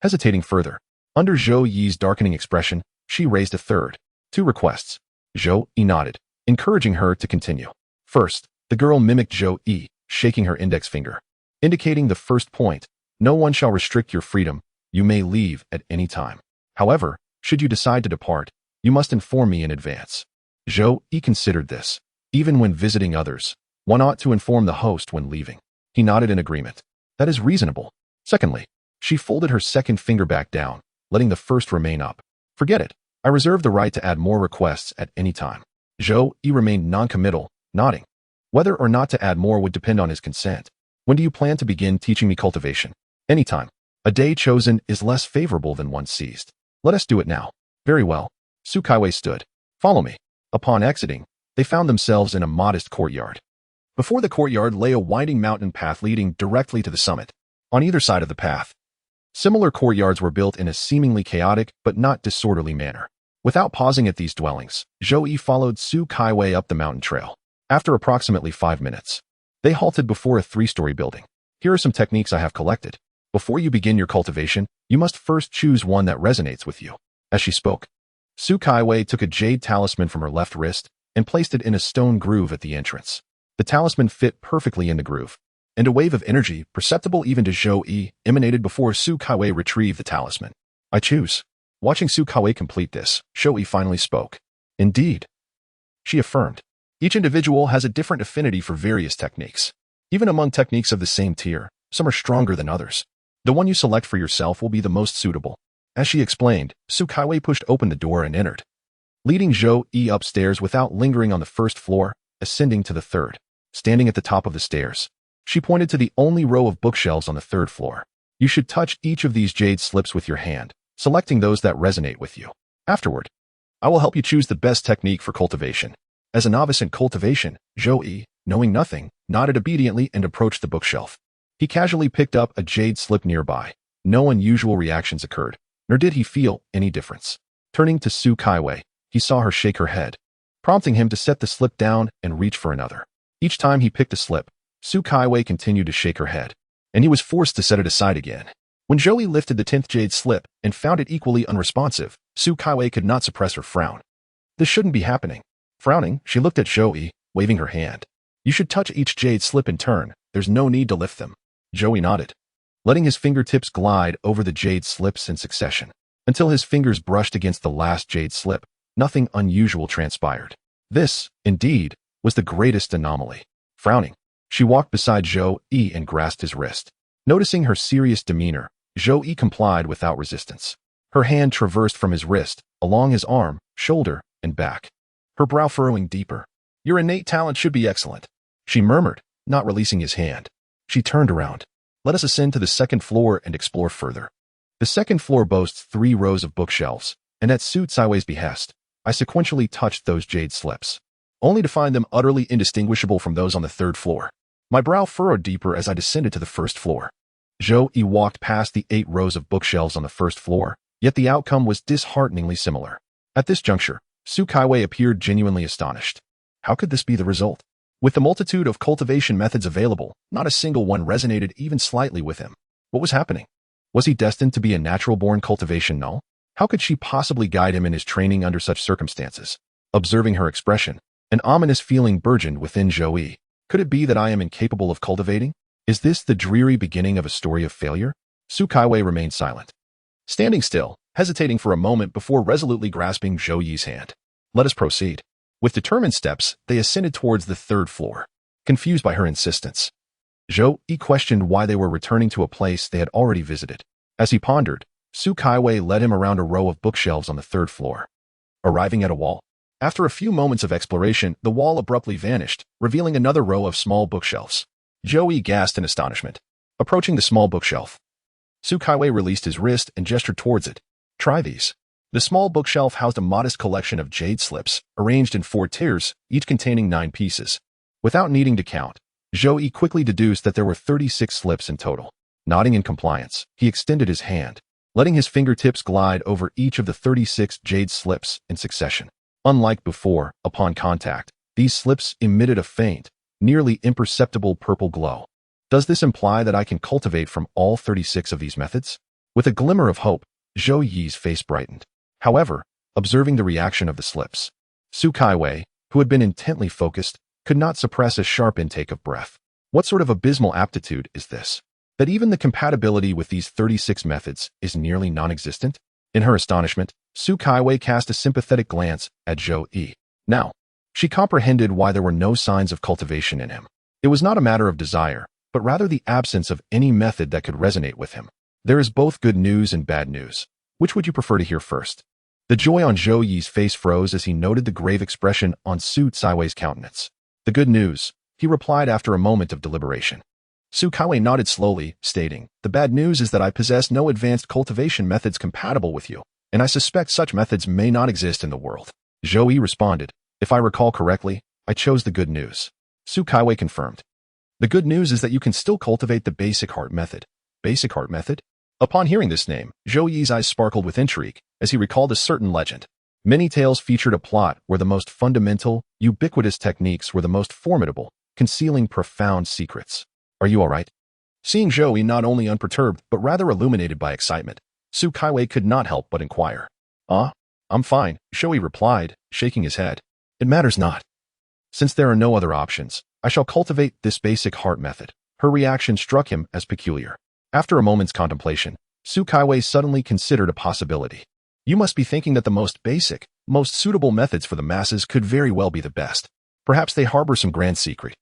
Hesitating further, under Zhou Yi's darkening expression, she raised a third. 2 requests. Zhou Yi nodded, encouraging her to continue. First, the girl mimicked Zhou Yi, shaking her index finger, indicating the first point. No one shall restrict your freedom. You may leave at any time. However, should you decide to depart, you must inform me in advance. Zhou Yi considered this. Even when visiting others, one ought to inform the host when leaving. He nodded in agreement. That is reasonable. Secondly, she folded her second finger back down, letting the first remain up. Forget it. I reserve the right to add more requests at any time. Zhou Yi remained non-committal, nodding. Whether or not to add more would depend on his consent. When do you plan to begin teaching me cultivation? Anytime. A day chosen is less favorable than one seized. Let us do it now. Very well. Su Kaiwei stood. Follow me. Upon exiting, they found themselves in a modest courtyard. Before the courtyard lay a winding mountain path leading directly to the summit. On either side of the path, similar courtyards were built in a seemingly chaotic but not disorderly manner. Without pausing at these dwellings, Zhou Yi followed Su Kaiwei up the mountain trail. After approximately 5 minutes, they halted before a 3-story building. Here are some techniques I have collected. Before you begin your cultivation, you must first choose one that resonates with you. As she spoke, Su Kaiwei took a jade talisman from her left wrist and placed it in a stone groove at the entrance. The talisman fit perfectly in the groove, and a wave of energy, perceptible even to Zhou Yi, emanated before Su Kaiwei retrieved the talisman. I choose. Watching Su Kaiwei complete this, Zhou Yi finally spoke. Indeed. She affirmed. Each individual has a different affinity for various techniques. Even among techniques of the same tier, some are stronger than others. The one you select for yourself will be the most suitable. As she explained, Su Kaiwei pushed open the door and entered, leading Zhou Yi upstairs without lingering on the first floor, ascending to the third. Standing at the top of the stairs, she pointed to the only row of bookshelves on the third floor. You should touch each of these jade slips with your hand, selecting those that resonate with you. Afterward, I will help you choose the best technique for cultivation. As a novice in cultivation, Zhou Yi, knowing nothing, nodded obediently and approached the bookshelf. He casually picked up a jade slip nearby. No unusual reactions occurred, nor did he feel any difference. Turning to Su Kaiwei, he saw her shake her head, prompting him to set the slip down and reach for another. Each time he picked a slip, Su Kaiwei continued to shake her head, and he was forced to set it aside again. When Zhou Yi lifted the 10th jade slip and found it equally unresponsive, Su Kaiwei could not suppress her frown. This shouldn't be happening. Frowning, she looked at Zhou Yi, waving her hand. You should touch each jade slip in turn. There's no need to lift them. Zhou Yi nodded, letting his fingertips glide over the jade slips in succession. Until his fingers brushed against the last jade slip, nothing unusual transpired. This, indeed, was the greatest anomaly. Frowning, she walked beside Zhou Yi and grasped his wrist. Noticing her serious demeanor, Zhou Yi complied without resistance. Her hand traversed from his wrist, along his arm, shoulder, and back, her brow furrowing deeper. Your innate talent should be excellent, she murmured, not releasing his hand. She turned around. Let us ascend to the second floor and explore further. The second floor boasts 3 rows of bookshelves, and at Su Kaiwei's behest, I sequentially touched those jade slips, only to find them utterly indistinguishable from those on the third floor. My brow furrowed deeper as I descended to the first floor. Zhou Yi walked past the 8 rows of bookshelves on the first floor, yet the outcome was dishearteningly similar. At this juncture, Su Kaiwei appeared genuinely astonished. How could this be the result? With the multitude of cultivation methods available, not a single one resonated even slightly with him. What was happening? Was he destined to be a natural-born cultivation null? How could she possibly guide him in his training under such circumstances? Observing her expression, an ominous feeling burgeoned within Zhou Yi. Could it be that I am incapable of cultivating? Is this the dreary beginning of a story of failure? Su Kaiwei remained silent, standing still, hesitating for a moment before resolutely grasping Zhou Yi's hand. Let us proceed. With determined steps, they ascended towards the third floor, confused by her insistence. Zhou Yi questioned why they were returning to a place they had already visited. As he pondered, Su Kaiwei led him around a row of bookshelves on the third floor. Arriving at a wall, after a few moments of exploration, the wall abruptly vanished, revealing another row of small bookshelves. Zhou Yi gasped in astonishment. Approaching the small bookshelf, Su Kaiwei released his wrist and gestured towards it. Try these. The small bookshelf housed a modest collection of jade slips, arranged in 4 tiers, each containing 9 pieces. Without needing to count, Zhou Yi quickly deduced that there were 36 slips in total. Nodding in compliance, he extended his hand, letting his fingertips glide over each of the 36 jade slips in succession. Unlike before, upon contact, these slips emitted a faint, nearly imperceptible purple glow. Does this imply that I can cultivate from all 36 of these methods? With a glimmer of hope, Zhou Yi's face brightened. However, observing the reaction of the slips, Su Kaiwei, who had been intently focused, could not suppress a sharp intake of breath. What sort of abysmal aptitude is this? That even the compatibility with these 36 methods is nearly non-existent? In her astonishment, Su Kaiwei cast a sympathetic glance at Zhou Yi. Now, she comprehended why there were no signs of cultivation in him. It was not a matter of desire, but rather the absence of any method that could resonate with him. There is both good news and bad news. Which would you prefer to hear first? The joy on Zhou Yi's face froze as he noted the grave expression on Su Kaiwei's countenance. The good news, he replied after a moment of deliberation. Su Kaiwei nodded slowly, stating, the bad news is that I possess no advanced cultivation methods compatible with you, and I suspect such methods may not exist in the world. Zhou Yi responded, if I recall correctly, I chose the good news. Su Kaiwei confirmed. The good news is that you can still cultivate the basic heart method. Basic heart method? Upon hearing this name, Zhou Yi's eyes sparkled with intrigue as he recalled a certain legend. Many tales featured a plot where the most fundamental, ubiquitous techniques were the most formidable, concealing profound secrets. Are you all right? Seeing Zhou Yi not only unperturbed but rather illuminated by excitement, Su Kaiwei could not help but inquire. I'm fine, Zhou Yi replied, shaking his head. It matters not. Since there are no other options, I shall cultivate this basic heart method. Her reaction struck him as peculiar. After a moment's contemplation, Su Kaiwei suddenly considered a possibility. You must be thinking that the most basic, most suitable methods for the masses could very well be the best. Perhaps they harbor some grand secret,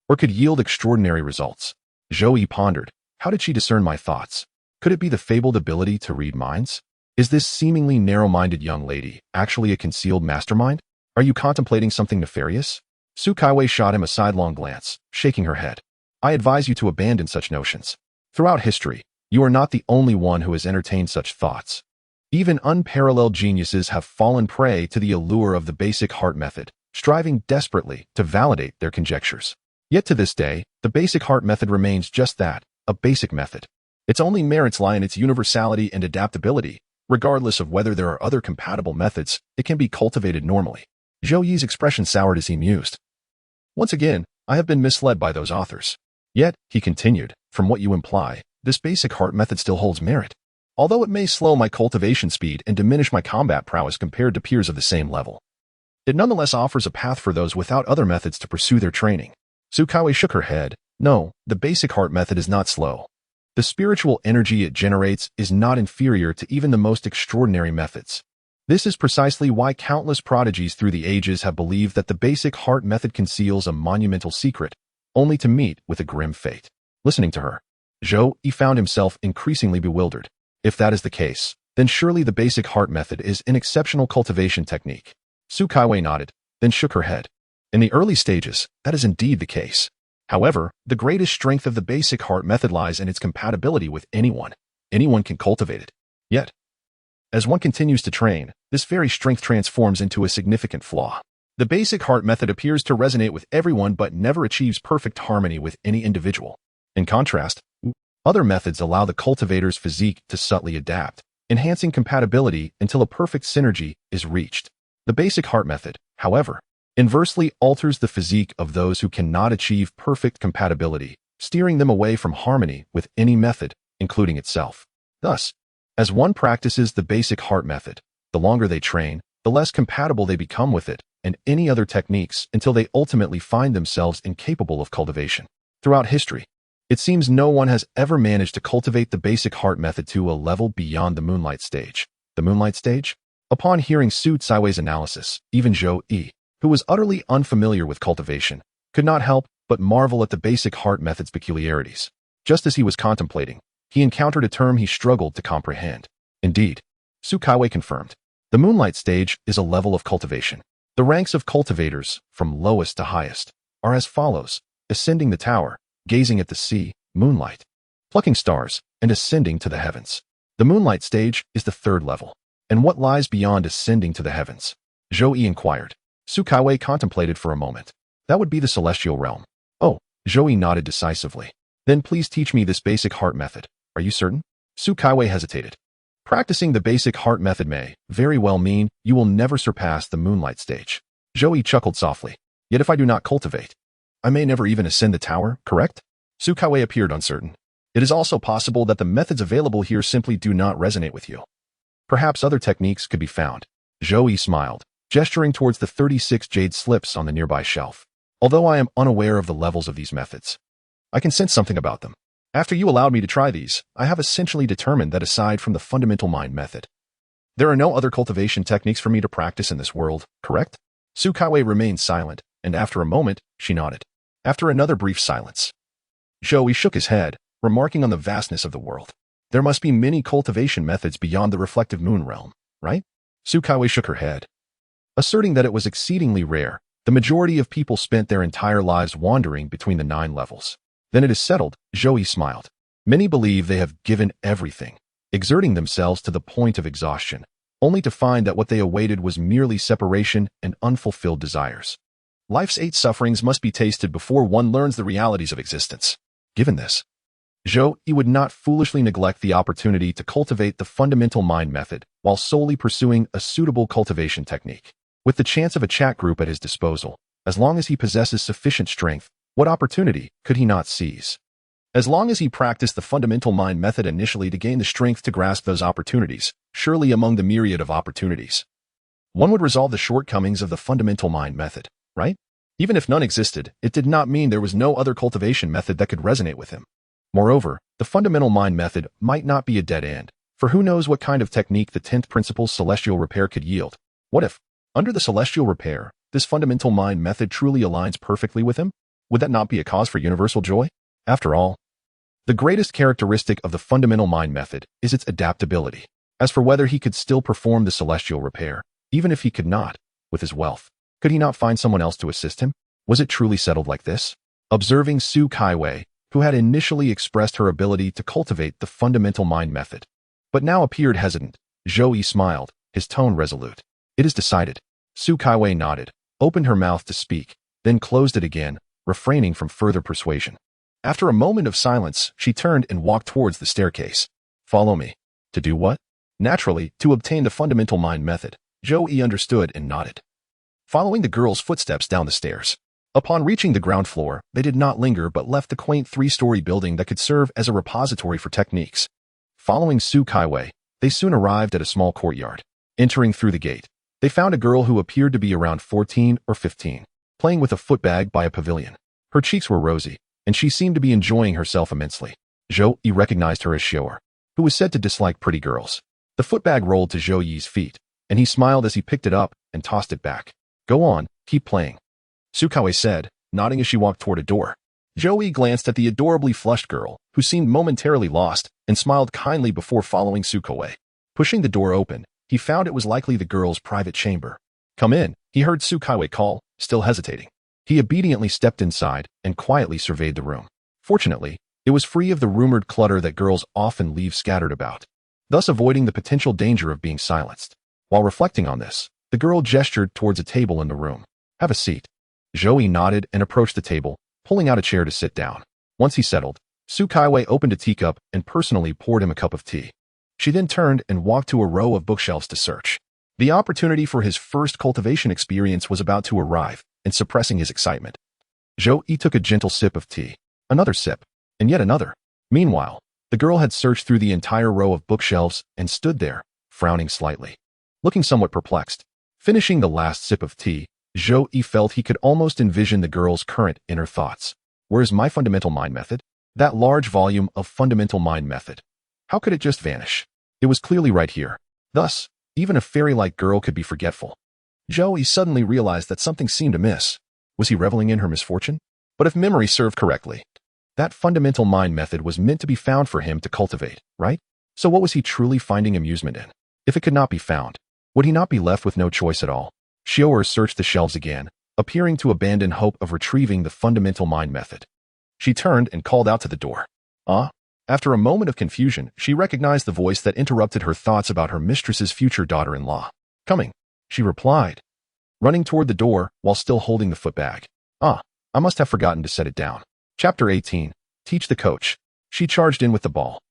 or could yield extraordinary results. Zhou Yi pondered. How did she discern my thoughts? Could it be the fabled ability to read minds? Is this seemingly narrow-minded young lady actually a concealed mastermind? Are you contemplating something nefarious? Su Kaiwei shot him a sidelong glance, shaking her head. I advise you to abandon such notions. Throughout history, you are not the only one who has entertained such thoughts. Even unparalleled geniuses have fallen prey to the allure of the basic heart method, striving desperately to validate their conjectures. Yet to this day, the basic heart method remains just that, a basic method. Its only merits lie in its universality and adaptability. Regardless of whether there are other compatible methods, it can be cultivated normally. Zhou Yi's expression soured as he mused. Once again, I have been misled by those authors. Yet, he continued, from what you imply, this basic heart method still holds merit. Although it may slow my cultivation speed and diminish my combat prowess compared to peers of the same level, it nonetheless offers a path for those without other methods to pursue their training. Su Kaiwei shook her head. No, the basic heart method is not slow. The spiritual energy it generates is not inferior to even the most extraordinary methods. This is precisely why countless prodigies through the ages have believed that the basic heart method conceals a monumental secret, only to meet with a grim fate. Listening to her, Zhou Yi found himself increasingly bewildered. If that is the case, then surely the basic heart method is an exceptional cultivation technique. Su Kaiwei nodded, then shook her head. In the early stages, that is indeed the case. However, the greatest strength of the basic heart method lies in its compatibility with anyone. Anyone can cultivate it. Yet, as one continues to train, this very strength transforms into a significant flaw. The basic heart method appears to resonate with everyone but never achieves perfect harmony with any individual. In contrast, other methods allow the cultivator's physique to subtly adapt, enhancing compatibility until a perfect synergy is reached. The basic heart method, however, inversely alters the physique of those who cannot achieve perfect compatibility, steering them away from harmony with any method, including itself. Thus, as one practices the basic heart method, the longer they train, the less compatible they become with it and any other techniques until they ultimately find themselves incapable of cultivation. Throughout history, It seems no one has ever managed to cultivate the basic heart method to a level beyond the moonlight stage. The moonlight stage? Upon hearing Su Caiwei's analysis, even Zhou Yi, who was utterly unfamiliar with cultivation, could not help but marvel at the basic heart method's peculiarities. Just as he was contemplating, he encountered a term he struggled to comprehend. Indeed, Su Caiwei confirmed. The moonlight stage is a level of cultivation. The ranks of cultivators, from lowest to highest, are as follows: ascending the tower, gazing at the sea, moonlight, plucking stars, and ascending to the heavens. The moonlight stage is the third level. And what lies beyond ascending to the heavens? Zhou Yi inquired. Su Caiwei contemplated for a moment. That would be the celestial realm. Oh, Zhou Yi nodded decisively. Then please teach me this basic heart method. Are you certain? Su Caiwei hesitated. Practicing the basic heart method may very well mean you will never surpass the moonlight stage. Zhou Yi chuckled softly. Yet if I do not cultivate, I may never even ascend the tower, correct? Su Caiwei appeared uncertain. It is also possible that the methods available here simply do not resonate with you. Perhaps other techniques could be found. Zhou Yi smiled, gesturing towards the 36 jade slips on the nearby shelf. Although I am unaware of the levels of these methods, I can sense something about them. After you allowed me to try these, I have essentially determined that aside from the fundamental mind method, there are no other cultivation techniques for me to practice in this world, correct? Su Caiwei remained silent, and after a moment, she nodded. After another brief silence, Zhou Yi shook his head, remarking on the vastness of the world. There must be many cultivation methods beyond the reflective moon realm, right? Su Caiwei shook her head, asserting that it was exceedingly rare. The majority of people spent their entire lives wandering between the 9 levels. Then it is settled, Zhou Yi smiled. Many believe they have given everything, exerting themselves to the point of exhaustion, only to find that what they awaited was merely separation and unfulfilled desires. Life's 8 sufferings must be tasted before one learns the realities of existence. Given this, Zhou Yi would not foolishly neglect the opportunity to cultivate the fundamental mind method while solely pursuing a suitable cultivation technique. With the chance of a chat group at his disposal, as long as he possesses sufficient strength, what opportunity could he not seize? As long as he practiced the fundamental mind method initially to gain the strength to grasp those opportunities, surely among the myriad of opportunities, one would resolve the shortcomings of the fundamental mind method, right? Even if none existed, it did not mean there was no other cultivation method that could resonate with him. Moreover, the fundamental mind method might not be a dead end, for who knows what kind of technique the 10th principle's celestial repair could yield. What if, under the celestial repair, this fundamental mind method truly aligns perfectly with him? Would that not be a cause for universal joy? After all, the greatest characteristic of the fundamental mind method is its adaptability. As for whether he could still perform the celestial repair, even if he could not, with his wealth, could he not find someone else to assist him? Was it truly settled like this? Observing Su Caiwei, who had initially expressed her ability to cultivate the fundamental mind method, but now appeared hesitant, Zhou Yi smiled, his tone resolute. It is decided. Su Caiwei nodded, opened her mouth to speak, then closed it again, refraining from further persuasion. After a moment of silence, she turned and walked towards the staircase. Follow me. To do what? Naturally, to obtain the fundamental mind method. Zhou Yi understood and nodded, following the girl's footsteps down the stairs. Upon reaching the ground floor, they did not linger but left the quaint 3-story building that could serve as a repository for techniques. Following Su Caiwei, they soon arrived at a small courtyard. Entering through the gate, they found a girl who appeared to be around 14 or 15, playing with a footbag by a pavilion. Her cheeks were rosy, and she seemed to be enjoying herself immensely. Zhou Yi recognized her as Xiao'er, who was said to dislike pretty girls. The footbag rolled to Zhou Yi's feet, and he smiled as he picked it up and tossed it back. Go on, keep playing, Su Caiwei said, nodding as she walked toward a door. Zhou Yi glanced at the adorably flushed girl, who seemed momentarily lost, and smiled kindly before following Su Caiwei. Pushing the door open, he found it was likely the girl's private chamber. Come in, he heard Su Caiwei call, still hesitating. He obediently stepped inside and quietly surveyed the room. Fortunately, it was free of the rumored clutter that girls often leave scattered about, thus avoiding the potential danger of being silenced. While reflecting on this, the girl gestured towards a table in the room. Have a seat. Zhou Yi nodded and approached the table, pulling out a chair to sit down. Once he settled, Su Caiwei opened a teacup and personally poured him a cup of tea. She then turned and walked to a row of bookshelves to search. The opportunity for his first cultivation experience was about to arrive, and suppressing his excitement, Zhou Yi took a gentle sip of tea, another sip, and yet another. Meanwhile, the girl had searched through the entire row of bookshelves and stood there, frowning slightly, looking somewhat perplexed. Finishing the last sip of tea, Zhou Yi felt he could almost envision the girl's current inner thoughts. Where is my fundamental mind method? That large volume of fundamental mind method. How could it just vanish? It was clearly right here. Thus, even a fairy-like girl could be forgetful. Joey suddenly realized that something seemed amiss. Was he reveling in her misfortune? But if memory served correctly, that fundamental mind method was meant to be found for him to cultivate, right? So what was he truly finding amusement in? If it could not be found, would he not be left with no choice at all? Xiaoer searched the shelves again, appearing to abandon hope of retrieving the fundamental mind method. She turned and called out to the door. After a moment of confusion, she recognized the voice that interrupted her thoughts about her mistress's future daughter-in-law. Coming, she replied, running toward the door while still holding the footbag. I must have forgotten to set it down. Chapter 18. Teach the coach. She charged in with the ball.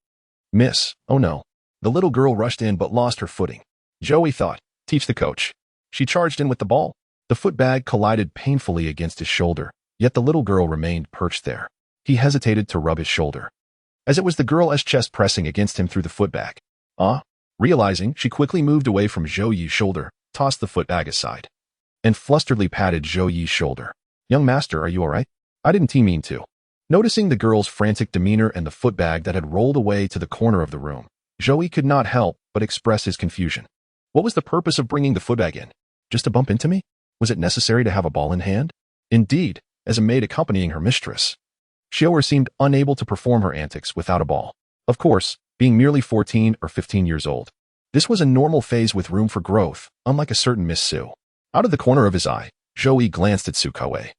Miss, oh no. The little girl rushed in but lost her footing. Joey thought, teach the coach. She charged in with the ball. The footbag collided painfully against his shoulder, yet the little girl remained perched there. He hesitated to rub his shoulder, as it was the girl's chest pressing against him through the footbag. Realizing, she quickly moved away from Zhou Yi's shoulder, tossed the footbag aside, and flusteredly patted Zhou Yi's shoulder. Young master, are you all right? I didn't mean to. Noticing the girl's frantic demeanor and the footbag that had rolled away to the corner of the room, Zhou Yi could not help but express his confusion. What was the purpose of bringing the footbag in? Just to bump into me? Was it necessary to have a ball in hand? Indeed, as a maid accompanying her mistress, Xiaoer seemed unable to perform her antics without a ball. Of course, being merely 14 or 15 years old, this was a normal phase with room for growth, unlike a certain Miss Su. Out of the corner of his eye, Zhou Yi glanced at Su Kaowei,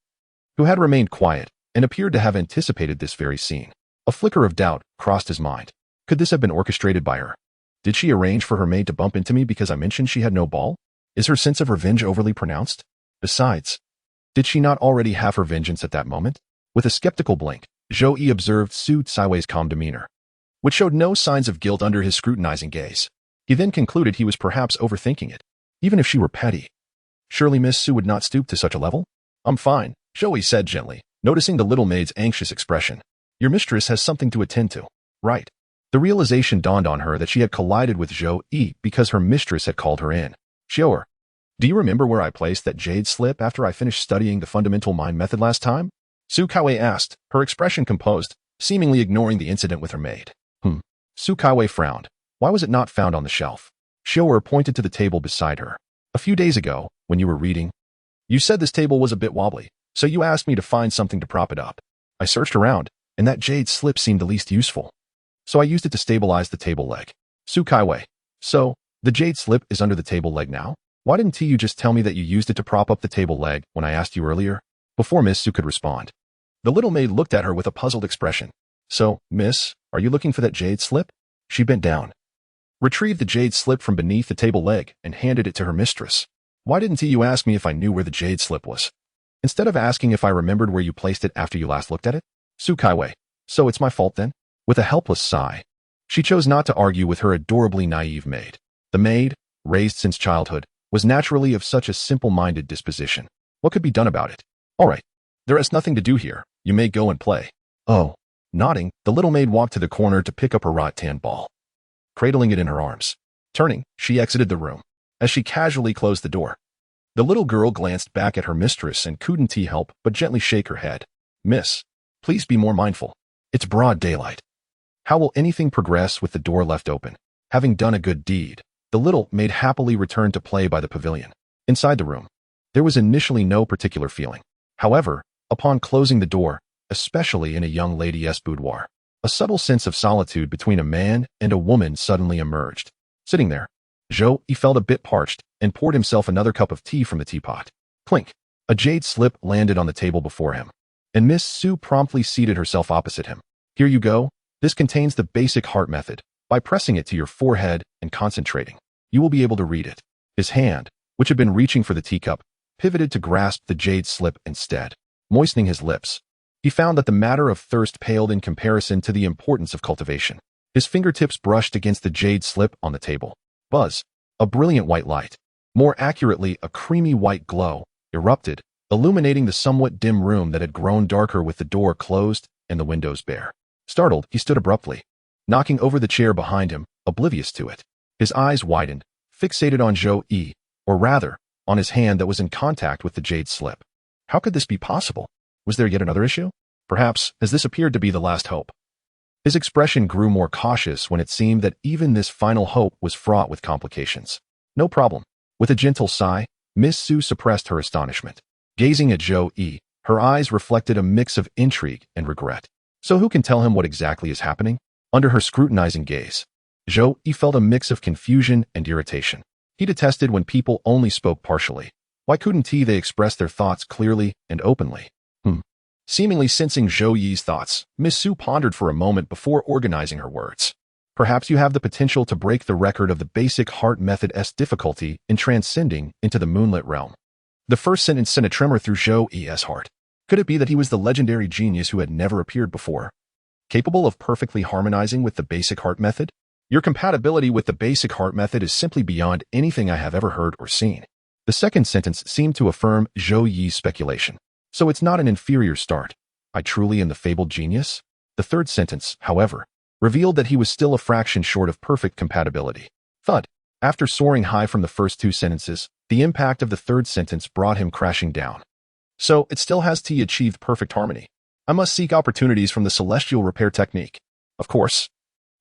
who had remained quiet and appeared to have anticipated this very scene. A flicker of doubt crossed his mind. Could this have been orchestrated by her? Did she arrange for her maid to bump into me because I mentioned she had no ball? Is her sense of revenge overly pronounced? Besides, did she not already have her vengeance at that moment? With a skeptical blink, Zhou Yi observed Su Caiwei's calm demeanor, which showed no signs of guilt under his scrutinizing gaze. He then concluded he was perhaps overthinking it. Even if she were petty, surely Miss Su would not stoop to such a level? I'm fine, Zhou Yi said gently, noticing the little maid's anxious expression. Your mistress has something to attend to. Right. The realization dawned on her that she had collided with Zhou Yi because her mistress had called her in. Xiaoer, do you remember where I placed that jade slip after I finished studying the fundamental mind method last time? Su Kaowei asked, her expression composed, seemingly ignoring the incident with her maid. Su Kaowei frowned. Why was it not found on the shelf? Xiaoer pointed to the table beside her. A few days ago, when you were reading, you said this table was a bit wobbly, so you asked me to find something to prop it up. I searched around, and that jade slip seemed the least useful. So I used it to stabilize the table leg. Su Kaowei. So, the jade slip is under the table leg now? Why didn't you just tell me that you used it to prop up the table leg when I asked you earlier? Before Miss Su could respond, the little maid looked at her with a puzzled expression. So, miss, are you looking for that jade slip? She bent down, retrieved the jade slip from beneath the table leg, and handed it to her mistress. Why didn't you ask me if I knew where the jade slip was, instead of asking if I remembered where you placed it after you last looked at it? Su Kaowei. So it's my fault then? With a helpless sigh, she chose not to argue with her adorably naive maid. The maid, raised since childhood, was naturally of such a simple-minded disposition. What could be done about it? All right, there is nothing to do here. You may go and play. Oh. Nodding, the little maid walked to the corner to pick up her rattan ball, cradling it in her arms. Turning, she exited the room. As she casually closed the door, the little girl glanced back at her mistress and couldn't help but gently shake her head. Miss, please be more mindful. It's broad daylight. How will anything progress with the door left open? Having done a good deed, the little maid happily returned to play by the pavilion. Inside the room, there was initially no particular feeling. However, upon closing the door, especially in a young lady's boudoir, a subtle sense of solitude between a man and a woman suddenly emerged. Sitting there, Zhou Yi felt a bit parched and poured himself another cup of tea from the teapot. Clink! A jade slip landed on the table before him, and Miss Su promptly seated herself opposite him. Here you go. This contains the basic heart method. By pressing it to your forehead and concentrating, you will be able to read it. His hand, which had been reaching for the teacup, pivoted to grasp the jade slip instead. Moistening his lips, he found that the matter of thirst paled in comparison to the importance of cultivation. His fingertips brushed against the jade slip on the table. Buzz! A brilliant white light, more accurately a creamy white glow, erupted, illuminating the somewhat dim room that had grown darker with the door closed and the windows bare. Startled, he stood abruptly, knocking over the chair behind him, oblivious to it. His eyes widened, fixated on Zhou Yi, or rather, on his hand that was in contact with the jade slip. How could this be possible? Was there yet another issue? perhaps as this appeared to be the last hope. His expression grew more cautious when it seemed that even this final hope was fraught with complications. No problem. With a gentle sigh, Miss Su suppressed her astonishment. Gazing at Zhou Yi, her eyes reflected a mix of intrigue and regret. So who can tell him what exactly is happening? Under her scrutinizing gaze, Zhou Yi felt a mix of confusion and irritation. He detested when people only spoke partially. Why couldn't they express their thoughts clearly and openly? Seemingly sensing Zhou Yi's thoughts, Miss Su pondered for a moment before organizing her words. Perhaps you have the potential to break the record of the basic heart method's difficulty in transcending into the moonlit realm. The first sentence sent a tremor through Zhou Yi's heart. Could it be that he was the legendary genius who had never appeared before? Capable of perfectly harmonizing with the basic heart method? Your compatibility with the basic heart method is simply beyond anything I have ever heard or seen. The second sentence seemed to affirm Zhou Yi's speculation. So it's not an inferior start. I truly am the fabled genius? The third sentence, however, revealed that he was still a fraction short of perfect compatibility. Thud. After soaring high from the first two sentences, the impact of the third sentence brought him crashing down. So it still has to achieve perfect harmony. I must seek opportunities from the celestial repair technique. Of course.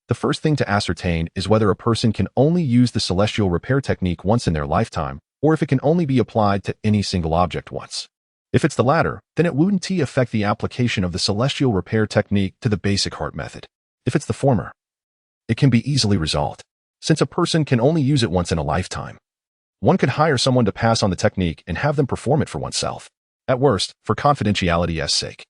The first thing to ascertain is whether a person can only use the celestial repair technique once in their lifetime, or if it can only be applied to any single object once. If it's the latter, then it wouldn't affect the application of the celestial repair technique to the basic heart method. If it's the former, it can be easily resolved, since a person can only use it once in a lifetime. One could hire someone to pass on the technique and have them perform it for oneself. At worst, for confidentiality's sake.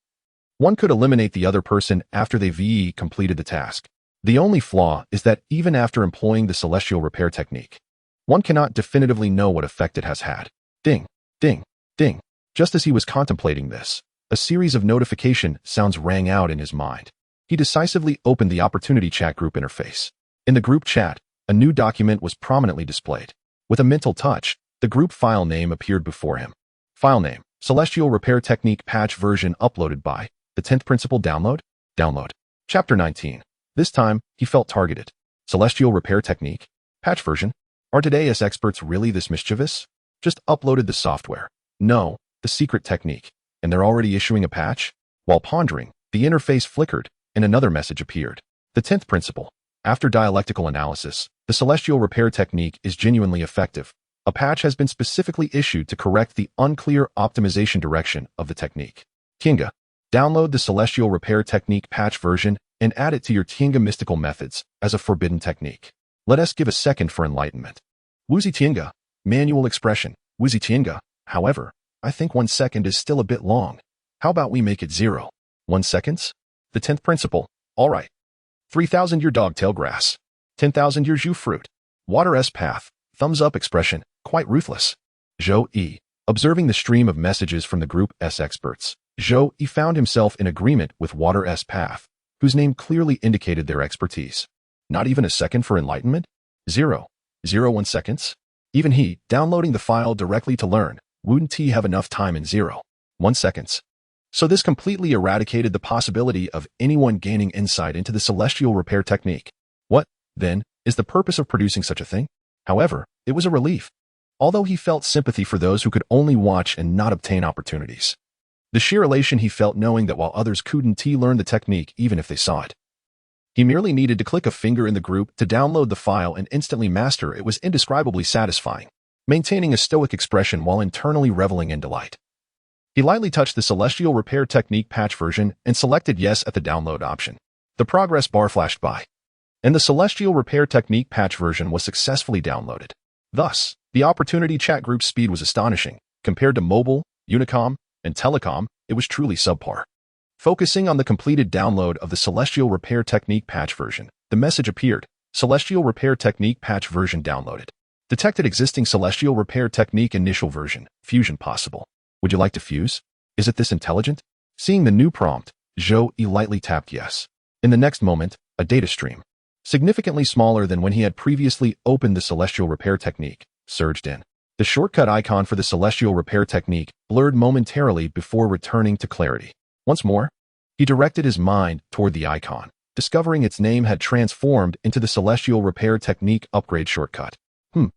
One could eliminate the other person after they've completed the task. The only flaw is that even after employing the celestial repair technique, one cannot definitively know what effect it has had. Ding, ding, ding. Just as he was contemplating this, a series of notification sounds rang out in his mind. He decisively opened the opportunity chat group interface. In the group chat, a new document was prominently displayed. With a mental touch, the group file name appeared before him. File name, Celestial Repair Technique Patch Version uploaded by the 10th Principle Download? Download. Chapter 19. This time, he felt targeted. Celestial Repair Technique? Patch version? Are today's experts really this mischievous? Just uploaded the software. No. The secret technique, and they're already issuing a patch? While pondering, the interface flickered, and another message appeared. The 10th principle. After dialectical analysis, the celestial repair technique is genuinely effective. A patch has been specifically issued to correct the unclear optimization direction of the technique. Tinga. Download the celestial repair technique patch version and add it to your Tinga mystical methods as a forbidden technique. Let us give a second for enlightenment. Wuzi Tinga. Manual expression. Wuzi Tinga. However, I think 1 second is still a bit long. How about we make it 0? 1 seconds? The 10th principle. All right. 3,000 year dogtail grass. 10,000 year Zhu fruit. Water S path. Thumbs up expression. Quite ruthless. Zhou Yi. Observing the stream of messages from the group S experts, Zhou Yi found himself in agreement with Water S path, whose name clearly indicated their expertise. Not even a second for enlightenment? 0. 1 seconds? Even he, downloading the file directly to learn, wouldn't he have enough time in 1 seconds? So this completely eradicated the possibility of anyone gaining insight into the celestial repair technique. What, then, is the purpose of producing such a thing? However, it was a relief. Although he felt sympathy for those who could only watch and not obtain opportunities. The sheer elation he felt knowing that while others couldn't learn the technique even if they saw it. He merely needed to click a finger in the group to download the file and instantly master it was indescribably satisfying. Maintaining a stoic expression while internally reveling in delight. He lightly touched the Celestial Repair Technique patch version and selected yes at the download option. The progress bar flashed by, and the Celestial Repair Technique patch version was successfully downloaded. Thus, the opportunity chat group speed was astonishing. Compared to mobile, Unicom, and telecom, it was truly subpar. Focusing on the completed download of the Celestial Repair Technique patch version, the message appeared, Celestial Repair Technique patch version downloaded. Detected existing Celestial Repair Technique initial version, fusion possible. Would you like to fuse? Is it this intelligent? Seeing the new prompt, Zhou Yi lightly tapped yes. In the next moment, a data stream, significantly smaller than when he had previously opened the Celestial Repair Technique, surged in. The shortcut icon for the Celestial Repair Technique blurred momentarily before returning to clarity. Once more, he directed his mind toward the icon, discovering its name had transformed into the Celestial Repair Technique upgrade shortcut.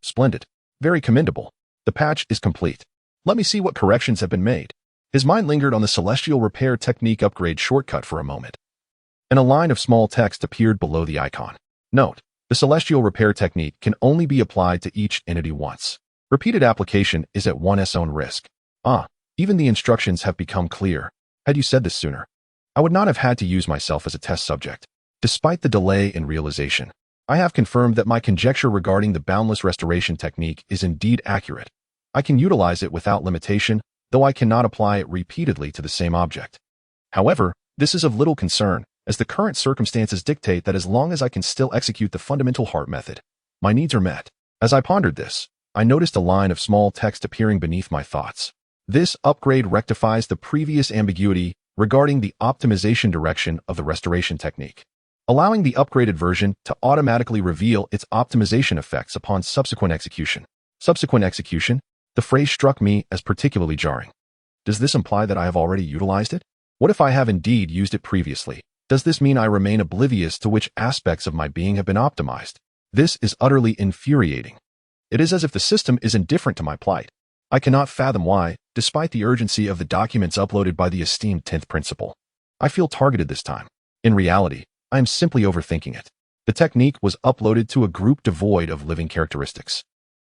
Splendid. Very commendable. The patch is complete. Let me see what corrections have been made. His mind lingered on the celestial repair technique upgrade shortcut for a moment, and a line of small text appeared below the icon. Note: the celestial repair technique can only be applied to each entity once. Repeated application is at one's own risk. Even the instructions have become clear. Had you said this sooner, I would not have had to use myself as a test subject. Despite the delay in realization, I have confirmed that my conjecture regarding the boundless restoration technique is indeed accurate. I can utilize it without limitation, though I cannot apply it repeatedly to the same object. However, this is of little concern, as the current circumstances dictate that as long as I can still execute the fundamental heart method, my needs are met. As I pondered this, I noticed a line of small text appearing beneath my thoughts. This upgrade rectifies the previous ambiguity regarding the optimization direction of the restoration technique, allowing the upgraded version to automatically reveal its optimization effects upon subsequent execution. Subsequent execution? The phrase struck me as particularly jarring. Does this imply that I have already utilized it? What if I have indeed used it previously? Does this mean I remain oblivious to which aspects of my being have been optimized? This is utterly infuriating. It is as if the system is indifferent to my plight. I cannot fathom why, despite the urgency of the documents uploaded by the esteemed 10th principal. I feel targeted this time. In reality, I am simply overthinking it. The technique was uploaded to a group devoid of living characteristics,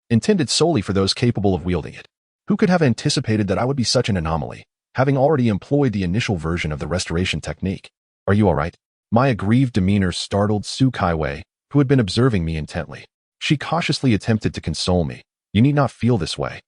intended solely for those capable of wielding it. Who could have anticipated that I would be such an anomaly, having already employed the initial version of the restoration technique? Are you all right? My aggrieved demeanor startled Su Kaiwei, who had been observing me intently. She cautiously attempted to console me. You need not feel this way.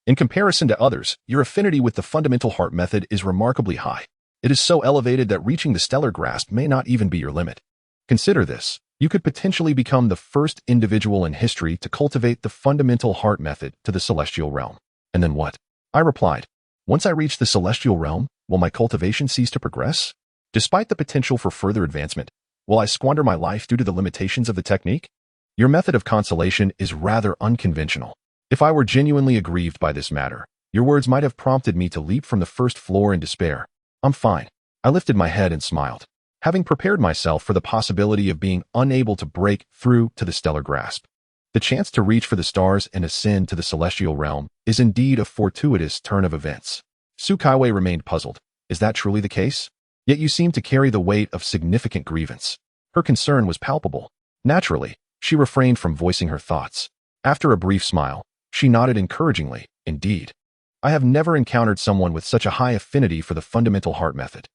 In comparison to others, your affinity with the fundamental heart method is remarkably high. It is so elevated that reaching the stellar grasp may not even be your limit. Consider this. You could potentially become the first individual in history to cultivate the fundamental heart method to the celestial realm. And then what? I replied, once I reach the celestial realm, will my cultivation cease to progress? Despite the potential for further advancement, will I squander my life due to the limitations of the technique? Your method of consolation is rather unconventional. If I were genuinely aggrieved by this matter, your words might have prompted me to leap from the first floor in despair. I'm fine. I lifted my head and smiled, having prepared myself for the possibility of being unable to break through to the stellar grasp. The chance to reach for the stars and ascend to the celestial realm is indeed a fortuitous turn of events. Su Kaiwei remained puzzled. Is that truly the case? Yet you seem to carry the weight of significant grievance. Her concern was palpable. Naturally, she refrained from voicing her thoughts. After a brief smile, she nodded encouragingly. Indeed, I have never encountered someone with such a high affinity for the fundamental heart method.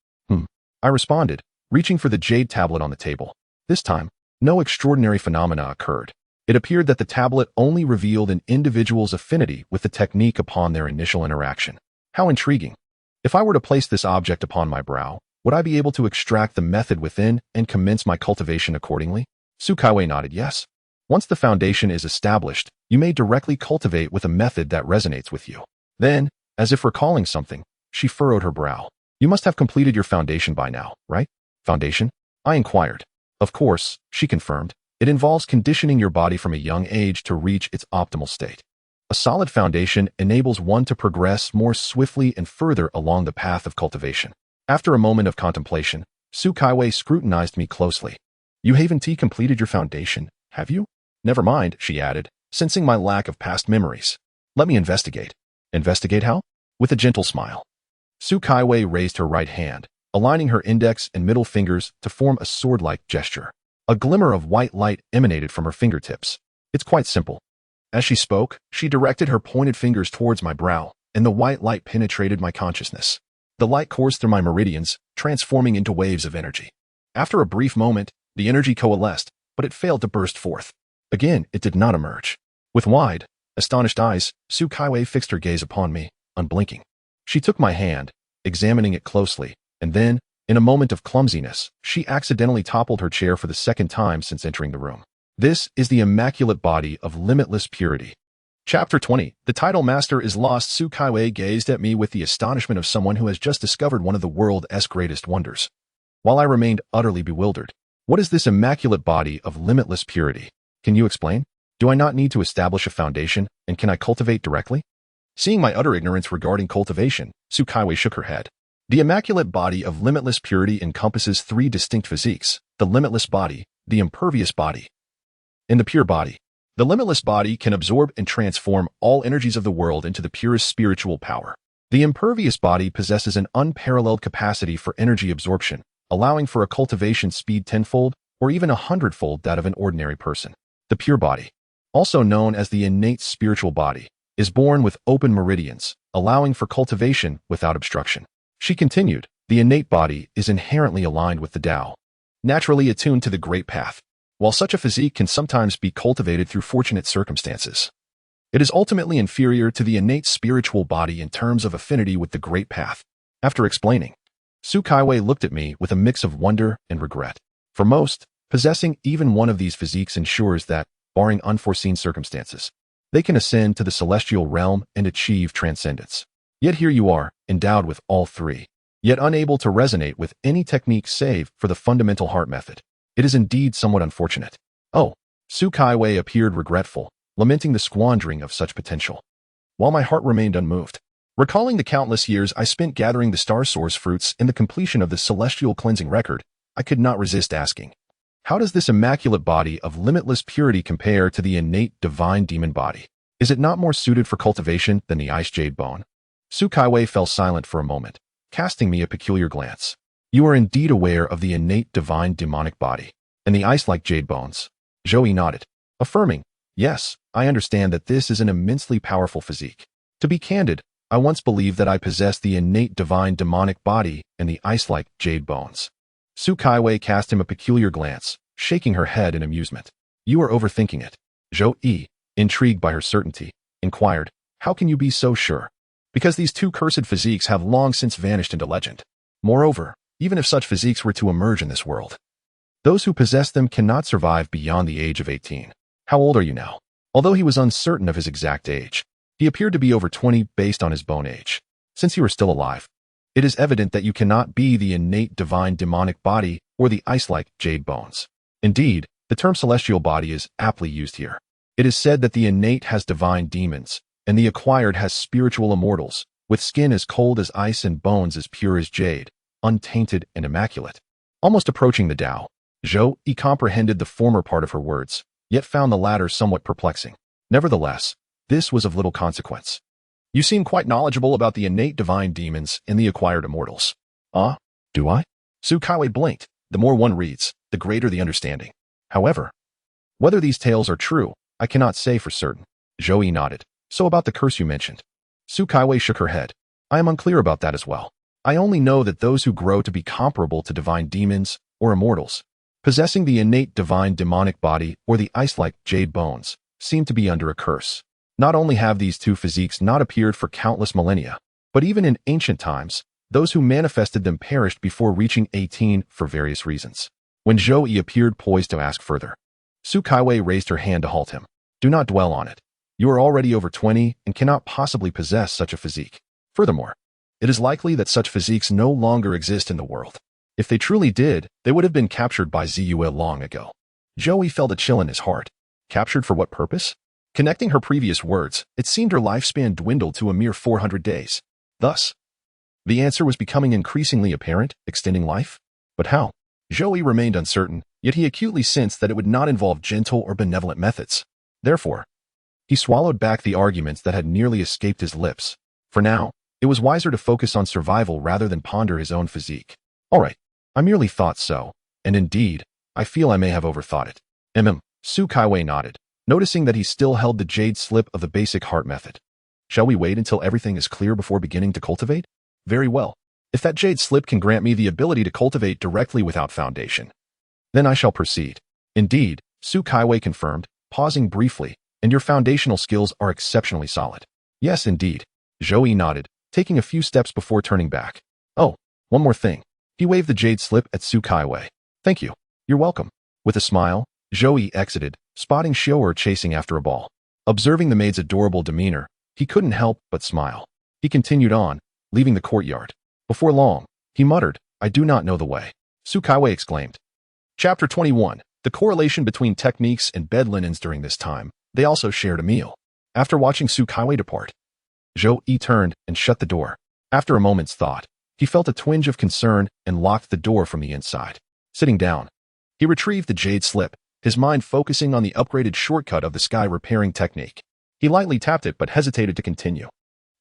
I responded, reaching for the jade tablet on the table. This time, no extraordinary phenomena occurred. It appeared that the tablet only revealed an individual's affinity with the technique upon their initial interaction. How intriguing. If I were to place this object upon my brow, would I be able to extract the method within and commence my cultivation accordingly? Su Kaiwei nodded yes. Once the foundation is established, you may directly cultivate with a method that resonates with you. Then, as if recalling something, she furrowed her brow. You must have completed your foundation by now, right? Foundation? I inquired. Of course, she confirmed. It involves conditioning your body from a young age to reach its optimal state. A solid foundation enables one to progress more swiftly and further along the path of cultivation. After a moment of contemplation, Su Kaiwei scrutinized me closely. You haven't completed your foundation, have you? Never mind, she added, sensing my lack of past memories. Let me investigate. Investigate how? With a gentle smile. Su Kaiwei raised her right hand, aligning her index and middle fingers to form a sword-like gesture. A glimmer of white light emanated from her fingertips. It's quite simple. As she spoke, she directed her pointed fingers towards my brow, and the white light penetrated my consciousness. The light coursed through my meridians, transforming into waves of energy. After a brief moment, the energy coalesced, but it failed to burst forth. Again, it did not emerge. With wide, astonished eyes, Su Kaiwei fixed her gaze upon me, unblinking. She took my hand, examining it closely, and then, in a moment of clumsiness, she accidentally toppled her chair for the second time since entering the room. This is the immaculate body of limitless purity. Chapter 20. The title master is lost. Su Kaiwei gazed at me with the astonishment of someone who has just discovered one of the world's greatest wonders. While I remained utterly bewildered. What is this immaculate body of limitless purity? Can you explain? Do I not need to establish a foundation, and can I cultivate directly? Seeing my utter ignorance regarding cultivation, Su Kaiwei shook her head. The immaculate body of limitless purity encompasses three distinct physiques: the limitless body, the impervious body, and the pure body. The limitless body can absorb and transform all energies of the world into the purest spiritual power. The impervious body possesses an unparalleled capacity for energy absorption, allowing for a cultivation speed tenfold or even 100-fold that of an ordinary person. The pure body, also known as the innate spiritual body, is born with open meridians, allowing for cultivation without obstruction. She continued, the innate body is inherently aligned with the Tao, naturally attuned to the Great Path. While such a physique can sometimes be cultivated through fortunate circumstances, it is ultimately inferior to the innate spiritual body in terms of affinity with the Great Path. After explaining, Su Kaiwei looked at me with a mix of wonder and regret. For most, possessing even one of these physiques ensures that, barring unforeseen circumstances, they can ascend to the celestial realm and achieve transcendence. Yet here you are, endowed with all three, yet unable to resonate with any technique save for the fundamental heart method. It is indeed somewhat unfortunate. Oh, Su Kaiwei appeared regretful, lamenting the squandering of such potential. While my heart remained unmoved, recalling the countless years I spent gathering the star source fruits and the completion of the celestial cleansing record, I could not resist asking, how does this immaculate body of limitless purity compare to the innate divine demon body? Is it not more suited for cultivation than the ice jade bone? Su Kaiwei fell silent for a moment, casting me a peculiar glance. You are indeed aware of the innate divine demonic body and the ice-like jade bones. Zhou nodded, affirming, yes, I understand that this is an immensely powerful physique. To be candid, I once believed that I possessed the innate divine demonic body and the ice-like jade bones. Su Kaiwei cast him a peculiar glance, shaking her head in amusement. You are overthinking it. Zhou, intrigued by her certainty, inquired, how can you be so sure? Because these two cursed physiques have long since vanished into legend. Moreover, even if such physiques were to emerge in this world, those who possess them cannot survive beyond the age of 18. How old are you now? Although he was uncertain of his exact age, he appeared to be over 20 based on his bone age. Since you are still alive, it is evident that you cannot be the innate divine demonic body or the ice-like jade bones. Indeed, the term celestial body is aptly used here. It is said that the innate has divine demons, and the acquired has spiritual immortals, with skin as cold as ice and bones as pure as jade, untainted and immaculate. Almost approaching the Tao, Zhou comprehended the former part of her words, yet found the latter somewhat perplexing. Nevertheless, this was of little consequence. You seem quite knowledgeable about the innate divine demons and the acquired immortals. Ah, do I? Su Kaiwei blinked. The more one reads, the greater the understanding. However, whether these tales are true, I cannot say for certain. Zhou nodded. So about the curse you mentioned. Su Kaiwei shook her head. I am unclear about that as well. I only know that those who grow to be comparable to divine demons or immortals, possessing the innate divine demonic body or the ice-like jade bones, seem to be under a curse. Not only have these two physiques not appeared for countless millennia, but even in ancient times, those who manifested them perished before reaching 18 for various reasons. When Zhou appeared poised to ask further, Su Kaiwei raised her hand to halt him. Do not dwell on it. You are already over 20 and cannot possibly possess such a physique. Furthermore, it is likely that such physiques no longer exist in the world. If they truly did, they would have been captured by Ziyue long ago. Zhou felt a chill in his heart. Captured for what purpose? Connecting her previous words, it seemed her lifespan dwindled to a mere 400 days. Thus, the answer was becoming increasingly apparent, extending life. But how? Zhou remained uncertain, yet he acutely sensed that it would not involve gentle or benevolent methods. Therefore, he swallowed back the arguments that had nearly escaped his lips. For now, it was wiser to focus on survival rather than ponder his own physique. All right, I merely thought so, and indeed, I feel I may have overthought it. Su Kaiwei nodded, noticing that he still held the jade slip of the basic heart method. Shall we wait until everything is clear before beginning to cultivate? Very well. If that jade slip can grant me the ability to cultivate directly without foundation, then I shall proceed. Indeed, Su Kaiwei confirmed, pausing briefly, and your foundational skills are exceptionally solid. Yes, indeed. Zhou nodded, taking a few steps before turning back. Oh, one more thing. He waved the jade slip at Su Kaiwei. Thank you. You're welcome. With a smile, Zhou exited, spotting Xiu'er chasing after a ball. Observing the maid's adorable demeanor, he couldn't help but smile. He continued on, leaving the courtyard. Before long, he muttered, I do not know the way. Su Kaiwei exclaimed. Chapter 21. The correlation between techniques and bed linens during this time. They also shared a meal. After watching Su Kaiwei depart, Zhou turned and shut the door. After a moment's thought, he felt a twinge of concern and locked the door from the inside. Sitting down, he retrieved the jade slip, his mind focusing on the upgraded shortcut of the sky repairing technique. He lightly tapped it but hesitated to continue.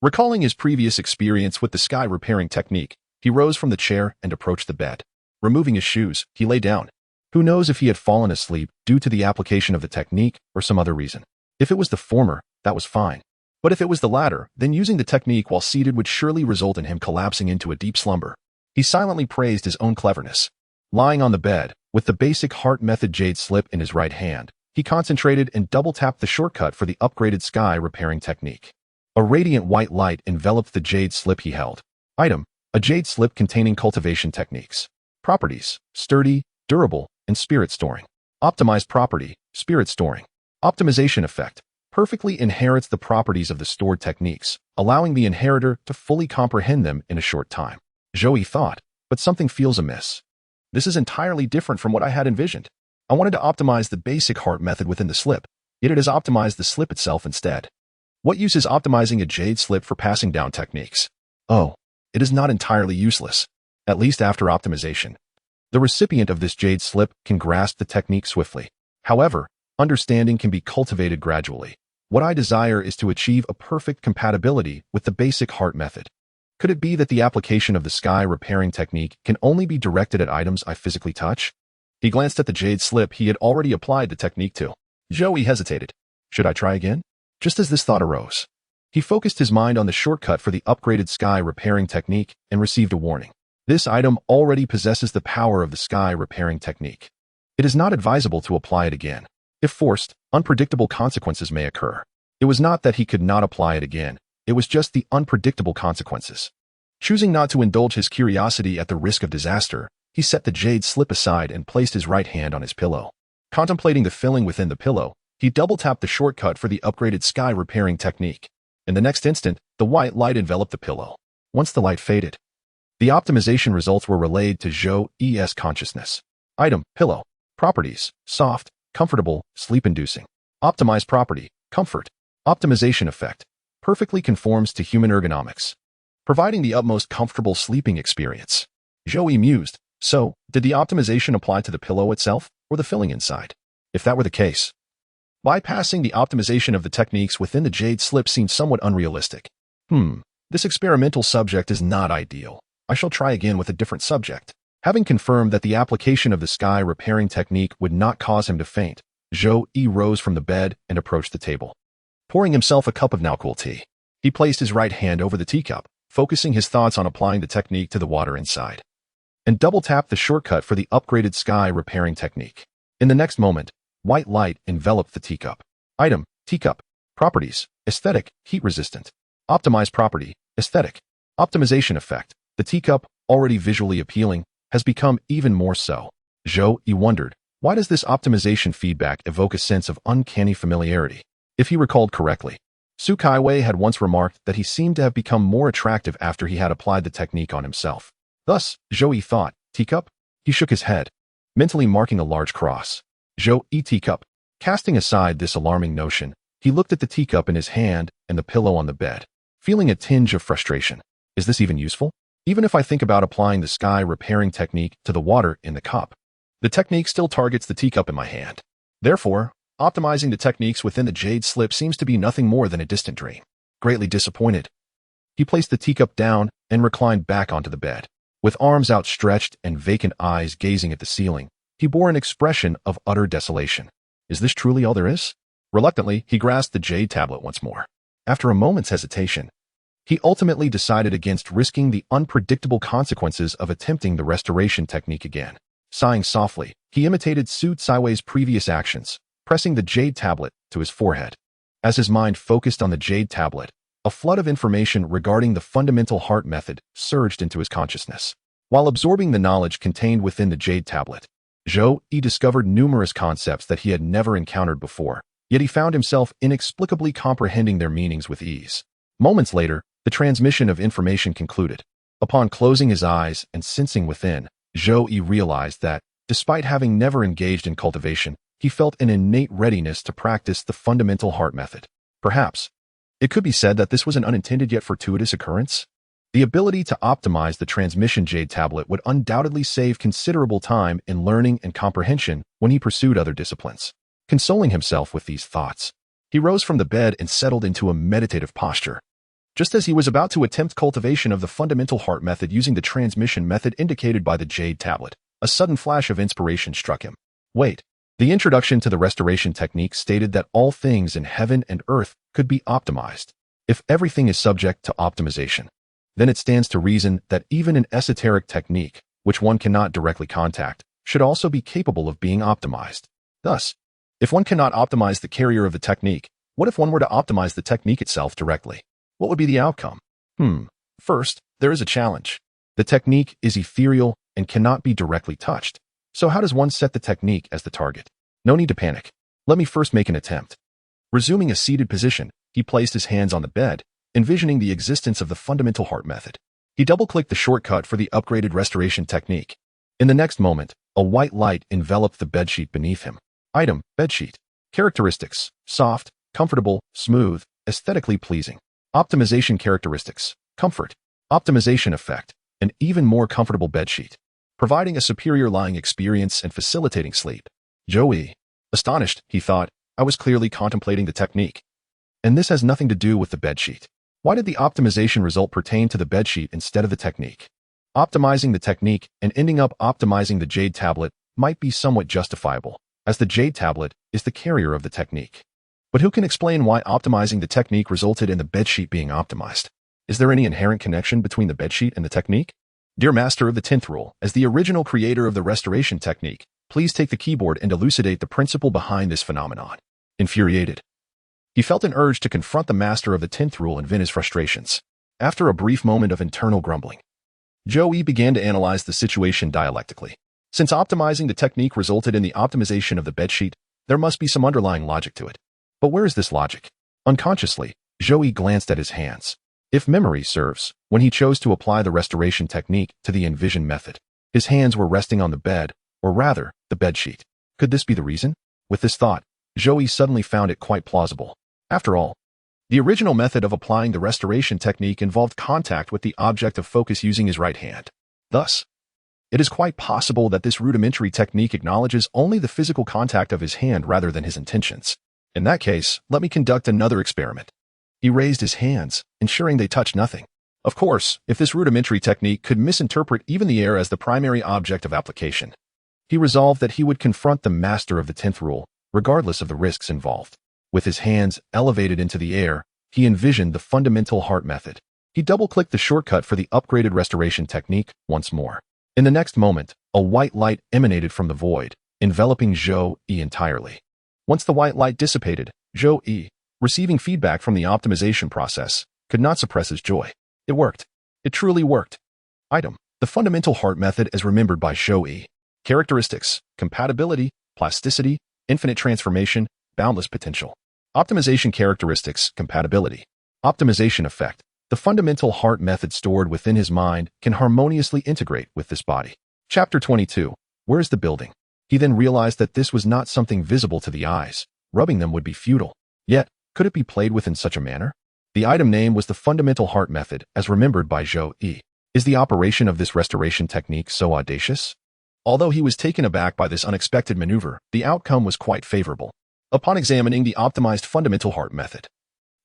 Recalling his previous experience with the sky repairing technique, he rose from the chair and approached the bed. Removing his shoes, he lay down. Who knows if he had fallen asleep due to the application of the technique or some other reason. If it was the former, that was fine. But if it was the latter, then using the technique while seated would surely result in him collapsing into a deep slumber. He silently praised his own cleverness. Lying on the bed, with the basic heart method jade slip in his right hand, he concentrated and double-tapped the shortcut for the upgraded sky repairing technique. A radiant white light enveloped the jade slip he held. Item: a jade slip containing cultivation techniques. Properties: sturdy, durable, and spirit storing. Optimized property: spirit storing. Optimization effect: perfectly inherits the properties of the stored techniques, allowing the inheritor to fully comprehend them in a short time. Zhou thought, but something feels amiss. This is entirely different from what I had envisioned. I wanted to optimize the basic heart method within the slip, yet it has optimized the slip itself instead. What use is optimizing a jade slip for passing down techniques? Oh, it is not entirely useless, at least after optimization. The recipient of this jade slip can grasp the technique swiftly. However, understanding can be cultivated gradually. What I desire is to achieve a perfect compatibility with the basic heart method. Could it be that the application of the sky repairing technique can only be directed at items I physically touch? He glanced at the jade slip he had already applied the technique to. Zhou hesitated. Should I try again? Just as this thought arose, he focused his mind on the shortcut for the upgraded sky repairing technique and received a warning. This item already possesses the power of the sky repairing technique. It is not advisable to apply it again. If forced, unpredictable consequences may occur. It was not that he could not apply it again. It was just the unpredictable consequences. Choosing not to indulge his curiosity at the risk of disaster, he set the jade slip aside and placed his right hand on his pillow. Contemplating the filling within the pillow, he double-tapped the shortcut for the upgraded sky repairing technique. In the next instant, the white light enveloped the pillow. Once the light faded, the optimization results were relayed to Zhou's consciousness. Item: pillow. Properties: soft, comfortable, sleep-inducing. Optimized property: comfort. Optimization effect: perfectly conforms to human ergonomics, providing the utmost comfortable sleeping experience. Zhou mused. So, did the optimization apply to the pillow itself, or the filling inside? If that were the case, bypassing the optimization of the techniques within the jade slip seemed somewhat unrealistic. This experimental subject is not ideal. I shall try again with a different subject. Having confirmed that the application of the sky repairing technique would not cause him to faint, Zhou rose from the bed and approached the table. Pouring himself a cup of now cool tea, he placed his right hand over the teacup, focusing his thoughts on applying the technique to the water inside, and double-tapped the shortcut for the upgraded sky repairing technique. In the next moment, white light enveloped the teacup. Item: teacup. Properties: aesthetic, heat-resistant. Optimized property: aesthetic. Optimization effect: the teacup, already visually appealing, has become even more so. Zhou wondered, why does this optimization feedback evoke a sense of uncanny familiarity? If he recalled correctly, Su Kaiwei had once remarked that he seemed to have become more attractive after he had applied the technique on himself. Thus, Zhou thought, teacup? He shook his head, mentally marking a large cross. Zhou teacup. Casting aside this alarming notion, he looked at the teacup in his hand and the pillow on the bed, feeling a tinge of frustration. Is this even useful? Even if I think about applying the sky repairing technique to the water in the cup, the technique still targets the teacup in my hand. Therefore, optimizing the techniques within the jade slip seems to be nothing more than a distant dream. Greatly disappointed, he placed the teacup down and reclined back onto the bed. With arms outstretched and vacant eyes gazing at the ceiling, he bore an expression of utter desolation. Is this truly all there is? Reluctantly, he grasped the jade tablet once more. After a moment's hesitation, he ultimately decided against risking the unpredictable consequences of attempting the restoration technique again. Sighing softly, he imitated Su Kaiwei's previous actions, pressing the jade tablet to his forehead. As his mind focused on the jade tablet, a flood of information regarding the fundamental heart method surged into his consciousness. While absorbing the knowledge contained within the jade tablet, Zhou discovered numerous concepts that he had never encountered before, yet he found himself inexplicably comprehending their meanings with ease. Moments later, the transmission of information concluded. Upon closing his eyes and sensing within, Zhou realized that, despite having never engaged in cultivation, he felt an innate readiness to practice the fundamental heart method. Perhaps it could be said that this was an unintended yet fortuitous occurrence. The ability to optimize the transmission jade tablet would undoubtedly save considerable time in learning and comprehension when he pursued other disciplines. Consoling himself with these thoughts, he rose from the bed and settled into a meditative posture. Just as he was about to attempt cultivation of the fundamental heart method using the transmission method indicated by the jade tablet, a sudden flash of inspiration struck him. Wait. The introduction to the restoration technique stated that all things in heaven and earth could be optimized. If everything is subject to optimization, then it stands to reason that even an esoteric technique, which one cannot directly contact, should also be capable of being optimized. Thus, if one cannot optimize the carrier of the technique, what if one were to optimize the technique itself directly? What would be the outcome? First, there is a challenge. The technique is ethereal and cannot be directly touched. So how does one set the technique as the target? No need to panic. Let me first make an attempt. Resuming a seated position, he placed his hands on the bed, envisioning the existence of the fundamental heart method. He double-clicked the shortcut for the upgraded restoration technique. In the next moment, a white light enveloped the bedsheet beneath him. Item, bedsheet. Characteristics, soft, comfortable, smooth, aesthetically pleasing. Optimization characteristics, comfort. Optimization effect, an even more comfortable bedsheet, providing a superior lying experience and facilitating sleep. Joey. Astonished, he thought, I was clearly contemplating the technique. And this has nothing to do with the bedsheet. Why did the optimization result pertain to the bedsheet instead of the technique? Optimizing the technique and ending up optimizing the jade tablet might be somewhat justifiable, as the jade tablet is the carrier of the technique. But who can explain why optimizing the technique resulted in the bedsheet being optimized? Is there any inherent connection between the bedsheet and the technique? Dear Master of the 10th Rule, as the original creator of the restoration technique, please take the keyboard and elucidate the principle behind this phenomenon. Infuriated, he felt an urge to confront the Master of the 10th Rule and vent his frustrations. After a brief moment of internal grumbling, Joey began to analyze the situation dialectically. Since optimizing the technique resulted in the optimization of the bedsheet, there must be some underlying logic to it. But where is this logic? Unconsciously, Joey glanced at his hands. If memory serves, when he chose to apply the restoration technique to the envision method, his hands were resting on the bed, or rather, the bedsheet. Could this be the reason? With this thought, Joey suddenly found it quite plausible. After all, the original method of applying the restoration technique involved contact with the object of focus using his right hand. Thus, it is quite possible that this rudimentary technique acknowledges only the physical contact of his hand rather than his intentions. In that case, let me conduct another experiment. He raised his hands, ensuring they touched nothing. Of course, if this rudimentary technique could misinterpret even the air as the primary object of application, he resolved that he would confront the Master of the 10th Rule, regardless of the risks involved. With his hands elevated into the air, he envisioned the fundamental heart method. He double-clicked the shortcut for the upgraded restoration technique once more. In the next moment, a white light emanated from the void, enveloping Joey entirely. Once the white light dissipated, Joey, receiving feedback from the optimization process, could not suppress his joy. It worked. It truly worked. Item, the fundamental heart method as remembered by Joey. Characteristics, compatibility, plasticity, infinite transformation, boundless potential. Optimization characteristics, compatibility. Optimization effect. The fundamental heart method stored within his mind can harmoniously integrate with this body. Chapter 22. Where is the building? He then realized that this was not something visible to the eyes. Rubbing them would be futile. Yet, could it be played with in such a manner? The item name was the fundamental heart method as remembered by Joey. Is the operation of this restoration technique so audacious? Although he was taken aback by this unexpected maneuver, the outcome was quite favorable. Upon examining the optimized fundamental heart method,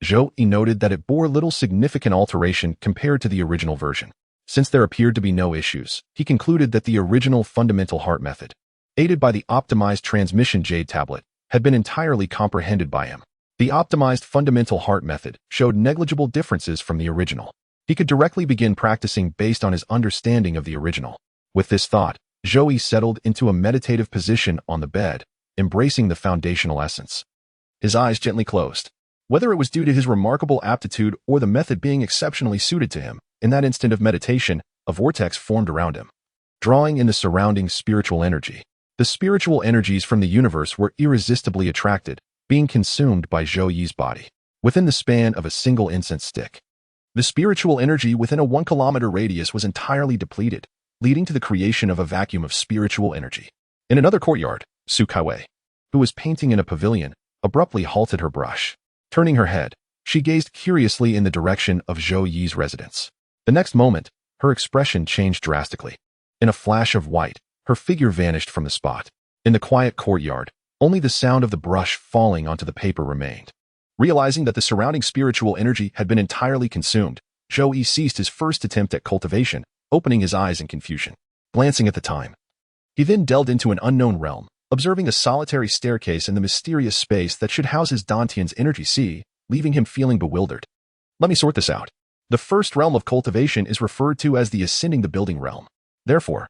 Joey noted that it bore little significant alteration compared to the original version. Since there appeared to be no issues, he concluded that the original fundamental heart method, aided by the optimized transmission jade tablet, had been entirely comprehended by him. The optimized fundamental heart method showed negligible differences from the original. He could directly begin practicing based on his understanding of the original. With this thought, Joey settled into a meditative position on the bed, embracing the foundational essence. His eyes gently closed. Whether it was due to his remarkable aptitude or the method being exceptionally suited to him, in that instant of meditation, a vortex formed around him, drawing in the surrounding spiritual energy. The spiritual energies from the universe were irresistibly attracted, being consumed by Joey's body. Within the span of a single incense stick, the spiritual energy within a 1-kilometer radius was entirely depleted, leading to the creation of a vacuum of spiritual energy. In another courtyard, Sukaiwei, who was painting in a pavilion, abruptly halted her brush. Turning her head, she gazed curiously in the direction of Joey's residence. The next moment, her expression changed drastically. In a flash of white, her figure vanished from the spot. In the quiet courtyard, only the sound of the brush falling onto the paper remained. Realizing that the surrounding spiritual energy had been entirely consumed, Zhou ceased his first attempt at cultivation, opening his eyes in confusion. Glancing at the time, he then delved into an unknown realm, observing a solitary staircase in the mysterious space that should house his Dantian's energy sea, leaving him feeling bewildered. Let me sort this out. The first realm of cultivation is referred to as the ascending the building realm. Therefore,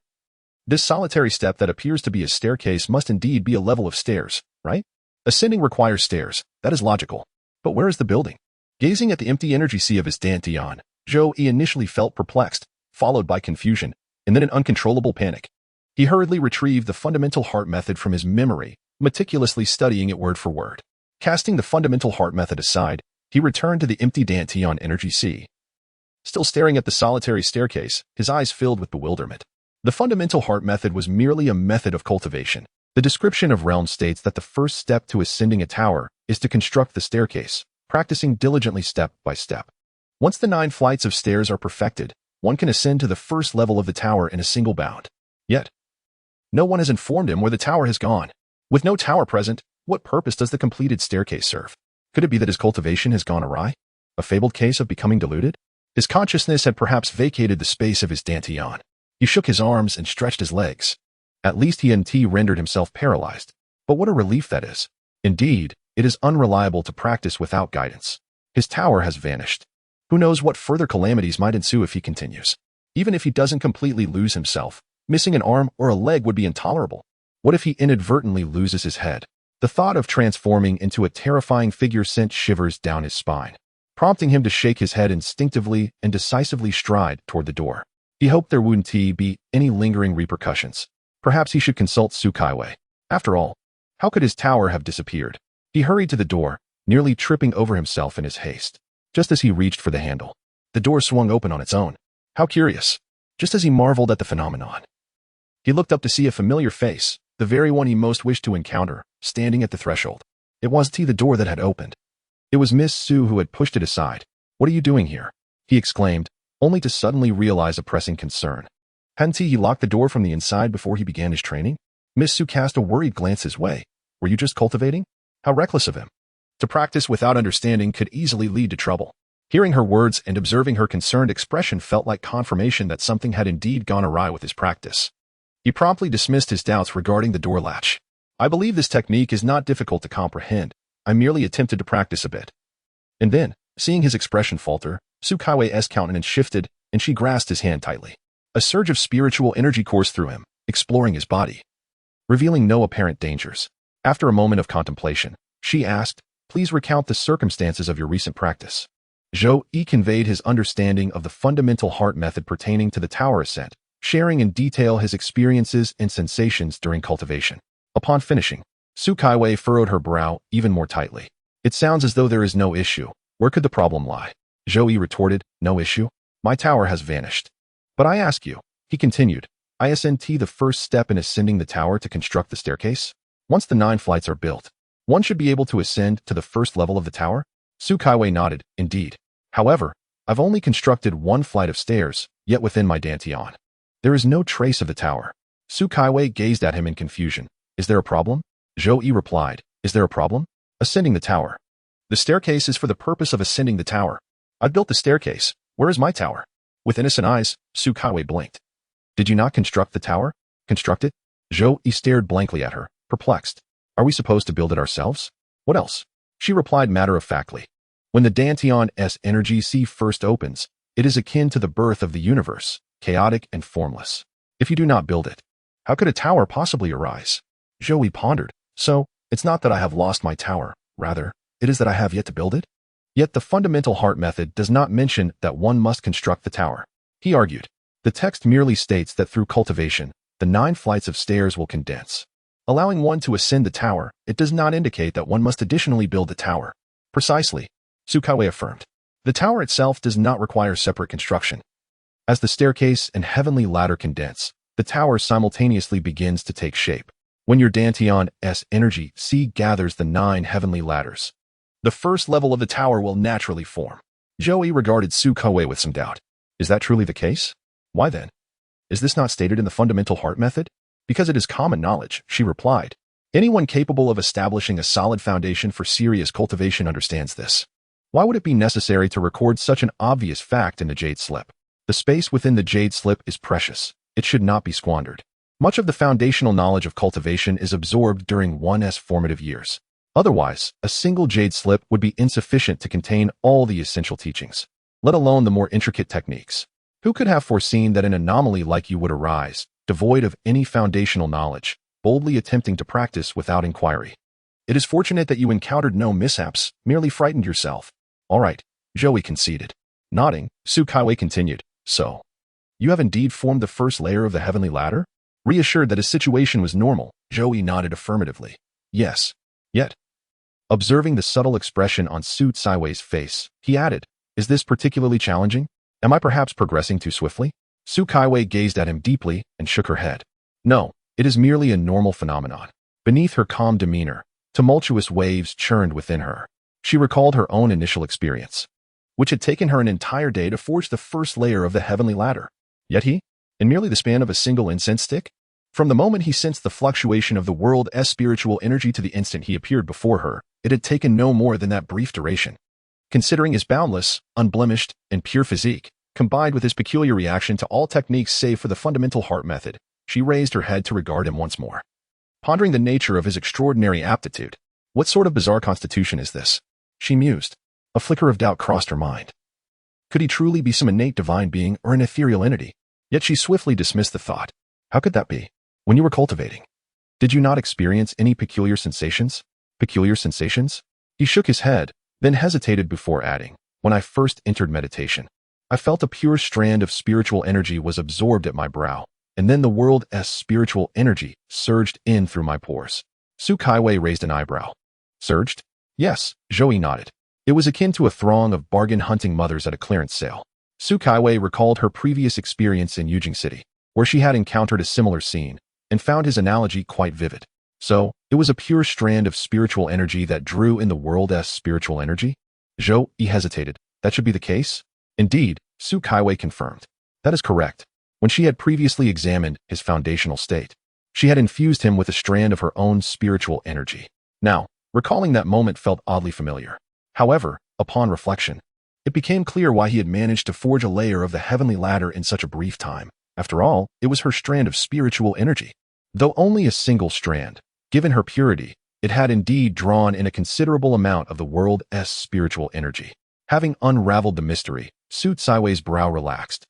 this solitary step that appears to be a staircase must indeed be a level of stairs, right? Ascending requires stairs, that is logical. But where is the building? Gazing at the empty energy sea of his Dantian, Zhou initially felt perplexed, followed by confusion, and then an uncontrollable panic. He hurriedly retrieved the fundamental heart method from his memory, meticulously studying it word for word. Casting the fundamental heart method aside, he returned to the empty Dantian energy sea. Still staring at the solitary staircase, his eyes filled with bewilderment. The fundamental heart method was merely a method of cultivation. The description of realm states that the first step to ascending a tower is to construct the staircase, practicing diligently step by step. Once the 9 flights of stairs are perfected, one can ascend to the first level of the tower in a single bound. Yet, no one has informed him where the tower has gone. With no tower present, what purpose does the completed staircase serve? Could it be that his cultivation has gone awry? A fabled case of becoming deluded? His consciousness had perhaps vacated the space of his Dantian. He shook his arms and stretched his legs. At least he hadn't rendered himself paralyzed. But what a relief that is. Indeed, it is unreliable to practice without guidance. His tower has vanished. Who knows what further calamities might ensue if he continues? Even if he doesn't completely lose himself, missing an arm or a leg would be intolerable. What if he inadvertently loses his head? The thought of transforming into a terrifying figure sent shivers down his spine, prompting him to shake his head instinctively and decisively stride toward the door. He hoped there wouldn't be any lingering repercussions. Perhaps he should consult Su Kaiwei. After all, how could his tower have disappeared? He hurried to the door, nearly tripping over himself in his haste. Just as he reached for the handle, the door swung open on its own. How curious! Just as he marveled at the phenomenon, he looked up to see a familiar face, the very one he most wished to encounter, standing at the threshold. It wasn't the door that had opened. It was Miss Su who had pushed it aside. "What are you doing here?" he exclaimed, only to suddenly realize a pressing concern. Hadn't he locked the door from the inside before he began his training? Miss Su cast a worried glance his way. Were you just cultivating? How reckless of him. To practice without understanding could easily lead to trouble. Hearing her words and observing her concerned expression felt like confirmation that something had indeed gone awry with his practice. He promptly dismissed his doubts regarding the door latch. "I believe this technique is not difficult to comprehend. I merely attempted to practice a bit." And then, seeing his expression falter, Su Kaiwei's countenance shifted, and she grasped his hand tightly. A surge of spiritual energy coursed through him, exploring his body, revealing no apparent dangers. After a moment of contemplation, she asked, "Please recount the circumstances of your recent practice." Zhou conveyed his understanding of the fundamental heart method pertaining to the tower ascent, sharing in detail his experiences and sensations during cultivation. Upon finishing, Su Kaiwei furrowed her brow even more tightly. "It sounds as though there is no issue. Where could the problem lie?" Zhou retorted, "No issue? My tower has vanished. But I ask you," he continued, "isn't the first step in ascending the tower to construct the staircase? Once the 9 flights are built, one should be able to ascend to the first level of the tower?" Su Kaiwei nodded, "Indeed. However, I've only constructed 1 flight of stairs, yet within my Dantian. There is no trace of the tower." Su Kaiwei gazed at him in confusion. "Is there a problem?" Zhou replied, "Is there a problem? Ascending the tower. The staircase is for the purpose of ascending the tower. I've built the staircase. Where is my tower?" With innocent eyes, Su Kaiwei blinked. "Did you not construct the tower?" "Construct it?" Zhou stared blankly at her, perplexed. "Are we supposed to build it ourselves? What else?" She replied matter-of-factly. "When the Dantian's energy sea first opens, it is akin to the birth of the universe, chaotic and formless. If you do not build it, how could a tower possibly arise?" Zhou pondered. "So, it's not that I have lost my tower, rather, it is that I have yet to build it?" Yet the fundamental heart method does not mention that one must construct the tower. He argued. The text merely states that through cultivation, the 9 flights of stairs will condense, allowing one to ascend the tower. It does not indicate that one must additionally build the tower. "Precisely," Su Kaiwei affirmed. "The tower itself does not require separate construction. As the staircase and heavenly ladder condense, the tower simultaneously begins to take shape. When your Dantian's energy sea gathers the 9 heavenly ladders, the first level of the tower will naturally form." Zhou regarded Su Kaiwei with some doubt. "Is that truly the case? Why then? Is this not stated in the fundamental heart method?" "Because it is common knowledge," she replied. Anyone capable of establishing a solid foundation for serious cultivation understands this. Why would it be necessary to record such an obvious fact in the jade slip? The space within the jade slip is precious. It should not be squandered. Much of the foundational knowledge of cultivation is absorbed during one's formative years. Otherwise, a single jade slip would be insufficient to contain all the essential teachings, let alone the more intricate techniques. Who could have foreseen that an anomaly like you would arise, devoid of any foundational knowledge, boldly attempting to practice without inquiry? It is fortunate that you encountered no mishaps, merely frightened yourself. All right, Joey conceded. Nodding, Su Kaiwei continued, so, you have indeed formed the first layer of the heavenly ladder? Reassured that his situation was normal, Joey nodded affirmatively. Yes. Yet, observing the subtle expression on Su Kaiwei's face, he added, is this particularly challenging? Am I perhaps progressing too swiftly? Su Kaiwei gazed at him deeply and shook her head. No, it is merely a normal phenomenon. Beneath her calm demeanor, tumultuous waves churned within her. She recalled her own initial experience, which had taken her an entire day to forge the first layer of the heavenly ladder. Yet he, in merely the span of a single incense stick? From the moment he sensed the fluctuation of the world's spiritual energy to the instant he appeared before her, it had taken no more than that brief duration. Considering his boundless, unblemished, and pure physique, combined with his peculiar reaction to all techniques save for the fundamental heart method, she raised her head to regard him once more. Pondering the nature of his extraordinary aptitude, what sort of bizarre constitution is this? She mused. A flicker of doubt crossed her mind. Could he truly be some innate divine being or an ethereal entity? Yet she swiftly dismissed the thought. How could that be? When you were cultivating, did you not experience any peculiar sensations? Peculiar sensations? He shook his head, then hesitated before adding, when I first entered meditation, I felt a pure strand of spiritual energy was absorbed at my brow, and then the world's spiritual energy surged in through my pores. Su Kaiwei raised an eyebrow. Surged? Yes, Joey nodded. It was akin to a throng of bargain-hunting mothers at a clearance sale. Su Kaiwei recalled her previous experience in Yujing City, where she had encountered a similar scene, and found his analogy quite vivid. So, it was a pure strand of spiritual energy that drew in the world's spiritual energy? Joey hesitated. That should be the case? Indeed, Su Kaiwei confirmed. That is correct. When she had previously examined his foundational state, she had infused him with a strand of her own spiritual energy. Now, recalling that moment felt oddly familiar. However, upon reflection, it became clear why he had managed to forge a layer of the heavenly ladder in such a brief time. After all, it was her strand of spiritual energy. Though only a single strand, given her purity, it had indeed drawn in a considerable amount of the world's spiritual energy. Having unraveled the mystery, Su Kaiwei's brow relaxed,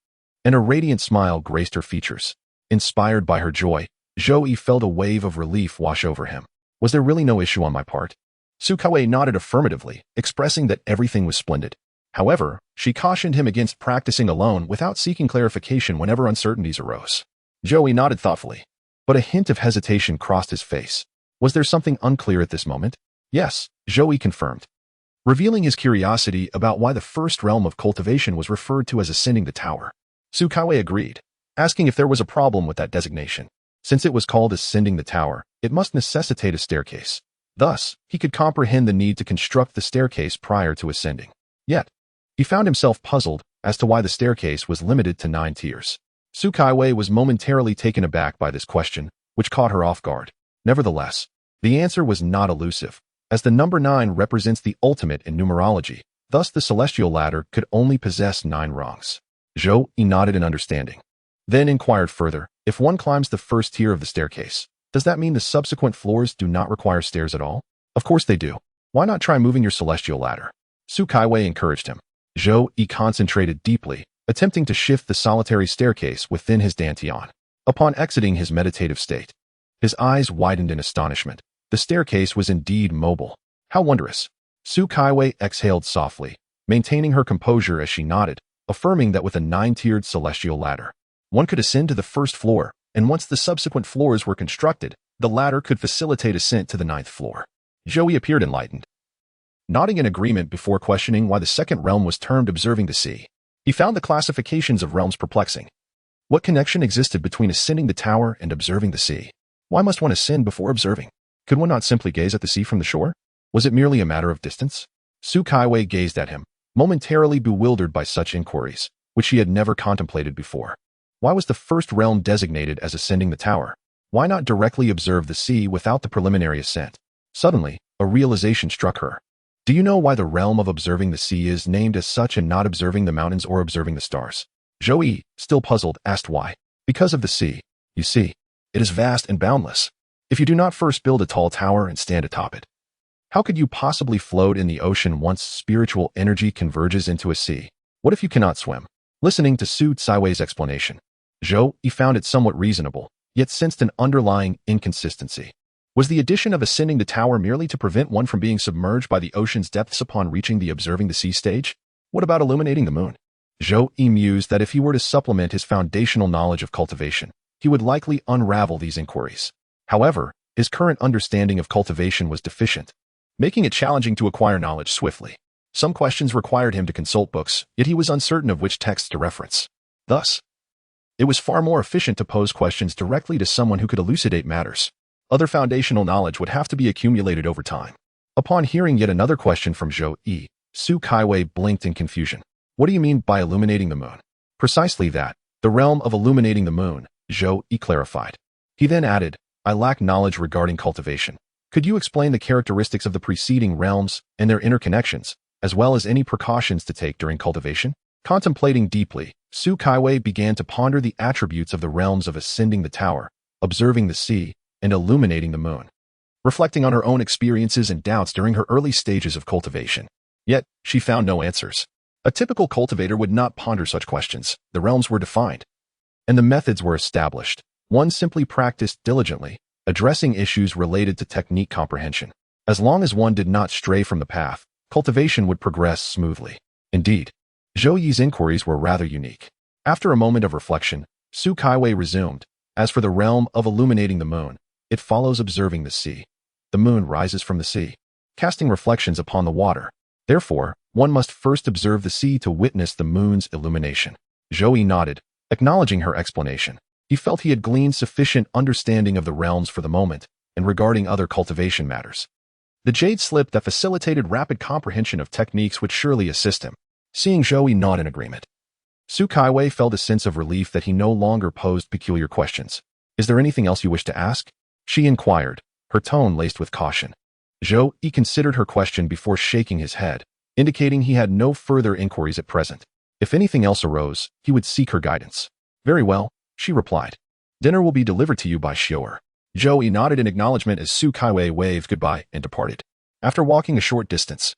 and a radiant smile graced her features. Inspired by her joy, Joey felt a wave of relief wash over him. Was there really no issue on my part? Su Kaiwei nodded affirmatively, expressing that everything was splendid. However, she cautioned him against practicing alone without seeking clarification whenever uncertainties arose. Joey nodded thoughtfully, but a hint of hesitation crossed his face. Was there something unclear at this moment? Yes, Joey confirmed, revealing his curiosity about why the first realm of cultivation was referred to as ascending the tower. Su Kaiwei agreed, asking if there was a problem with that designation. Since it was called ascending the tower, it must necessitate a staircase. Thus, he could comprehend the need to construct the staircase prior to ascending. Yet, he found himself puzzled as to why the staircase was limited to 9 tiers. Su Kaiwei was momentarily taken aback by this question, which caught her off guard. Nevertheless, the answer was not elusive, as the number 9 represents the ultimate in numerology. Thus, the celestial ladder could only possess 9 rungs. Joey nodded in understanding, then inquired further, if one climbs the first tier of the staircase, does that mean the subsequent floors do not require stairs at all? Of course they do. Why not try moving your celestial ladder? Su Kaiwei encouraged him. Joey concentrated deeply, attempting to shift the solitary staircase within his dantian. Upon exiting his meditative state, his eyes widened in astonishment. The staircase was indeed mobile. How wondrous. Su Kaiwei exhaled softly, maintaining her composure as she nodded, affirming that with a 9-tiered celestial ladder, one could ascend to the first floor, and once the subsequent floors were constructed, the ladder could facilitate ascent to the 9th floor. Joey appeared enlightened, nodding in agreement before questioning why the second realm was termed observing the sea. He found the classifications of realms perplexing. What connection existed between ascending the tower and observing the sea? Why must one ascend before observing? Could one not simply gaze at the sea from the shore? Was it merely a matter of distance? Su Kaiwei gazed at him, momentarily bewildered by such inquiries, which he had never contemplated before. Why was the first realm designated as ascending the tower? Why not directly observe the sea without the preliminary ascent? Suddenly, a realization struck her. Do you know why the realm of observing the sea is named as such and not observing the mountains or observing the stars? Zhou Yi, still puzzled, asked why. Because of the sea. You see, it is vast and boundless. If you do not first build a tall tower and stand atop it, how could you possibly float in the ocean once spiritual energy converges into a sea? What if you cannot swim? Listening to Su Caiwei's explanation, Zhou Yi found it somewhat reasonable, yet sensed an underlying inconsistency. Was the addition of ascending the tower merely to prevent one from being submerged by the ocean's depths upon reaching the observing the sea stage? What about illuminating the moon? Zhou Yi mused that if he were to supplement his foundational knowledge of cultivation, he would likely unravel these inquiries. However, his current understanding of cultivation was deficient, making it challenging to acquire knowledge swiftly. Some questions required him to consult books, yet he was uncertain of which texts to reference. Thus, it was far more efficient to pose questions directly to someone who could elucidate matters. Other foundational knowledge would have to be accumulated over time. Upon hearing yet another question from Zhou Yi, Su Caiwei blinked in confusion. What do you mean by illuminating the moon? Precisely that, the realm of illuminating the moon, Zhou Yi clarified. He then added, I lack knowledge regarding cultivation. Could you explain the characteristics of the preceding realms and their interconnections, as well as any precautions to take during cultivation? Contemplating deeply, Su Caiwei began to ponder the attributes of the realms of ascending the tower, observing the sea, and illuminating the moon, reflecting on her own experiences and doubts during her early stages of cultivation. Yet, she found no answers. A typical cultivator would not ponder such questions. The realms were defined, and the methods were established. One simply practiced diligently, addressing issues related to technique comprehension. As long as one did not stray from the path, cultivation would progress smoothly. Indeed, Zhou Yi's inquiries were rather unique. After a moment of reflection, Su Caiwei resumed, as for the realm of illuminating the moon, it follows observing the sea. The moon rises from the sea, casting reflections upon the water. Therefore, one must first observe the sea to witness the moon's illumination. Zhou Yi nodded, acknowledging her explanation. He felt he had gleaned sufficient understanding of the realms for the moment, and regarding other cultivation matters. The jade slip that facilitated rapid comprehension of techniques would surely assist him. Seeing Zhou Yi nod in agreement, Su Caiwei felt a sense of relief that he no longer posed peculiar questions. Is there anything else you wish to ask? She inquired, her tone laced with caution. Zhou Yi considered her question before shaking his head, indicating he had no further inquiries at present. If anything else arose, he would seek her guidance. Very well, she replied. Dinner will be delivered to you by Xiu'er. Zhou Yi nodded in acknowledgement as Su Caiwei waved goodbye and departed. After walking a short distance,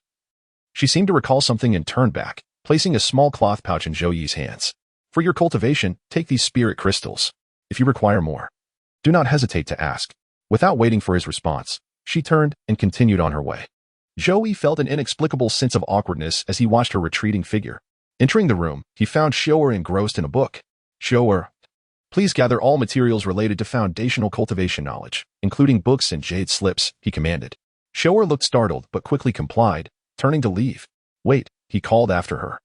she seemed to recall something and turned back, placing a small cloth pouch in Zhou Yi's hands. For your cultivation, take these spirit crystals. If you require more, do not hesitate to ask. Without waiting for his response, she turned and continued on her way. Zhou Yi felt an inexplicable sense of awkwardness as he watched her retreating figure. Entering the room, he found Xiu'er engrossed in a book. Xiu'er, please gather all materials related to foundational cultivation knowledge, including books and jade slips, he commanded. Xiu'er looked startled but quickly complied, turning to leave. Wait, he called after her.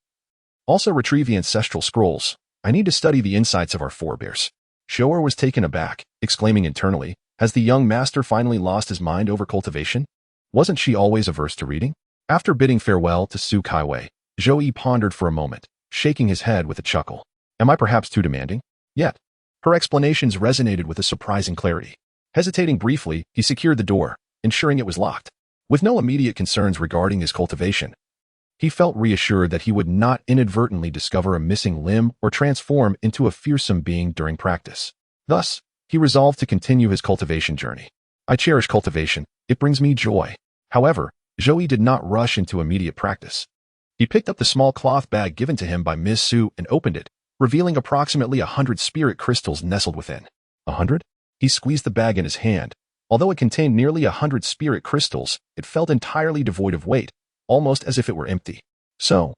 Also retrieve the ancestral scrolls. I need to study the insights of our forebears. Xiu'er was taken aback, exclaiming internally, has the young master finally lost his mind over cultivation? Wasn't she always averse to reading? After bidding farewell to Su Caiwei, Zhou Yi pondered for a moment, shaking his head with a chuckle. Am I perhaps too demanding? Yet, her explanations resonated with a surprising clarity. Hesitating briefly, he secured the door, ensuring it was locked. With no immediate concerns regarding his cultivation, he felt reassured that he would not inadvertently discover a missing limb or transform into a fearsome being during practice. Thus, he resolved to continue his cultivation journey. I cherish cultivation. It brings me joy. However, Zhou Yi did not rush into immediate practice. He picked up the small cloth bag given to him by Ms. Su and opened it, revealing approximately 100 spirit crystals nestled within. 100? He squeezed the bag in his hand. Although it contained nearly 100 spirit crystals, it felt entirely devoid of weight, almost as if it were empty. So,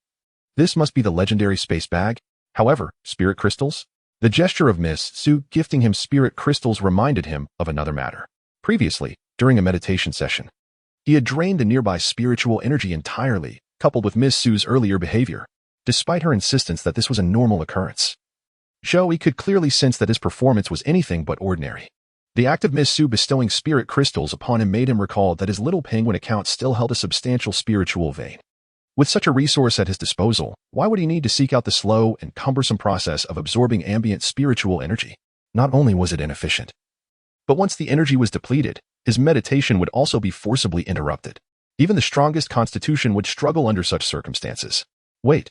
this must be the legendary space bag? However, spirit crystals? The gesture of Miss Su gifting him spirit crystals reminded him of another matter. Previously, during a meditation session, he had drained the nearby spiritual energy entirely, coupled with Miss Su's earlier behavior, despite her insistence that this was a normal occurrence. Zhou Yi could clearly sense that his performance was anything but ordinary. The act of Miss Su bestowing spirit crystals upon him made him recall that his little penguin account still held a substantial spiritual vein. With such a resource at his disposal, why would he need to seek out the slow and cumbersome process of absorbing ambient spiritual energy? Not only was it inefficient, But once the energy was depleted, his meditation would also be forcibly interrupted. Even the strongest constitution would struggle under such circumstances. Wait,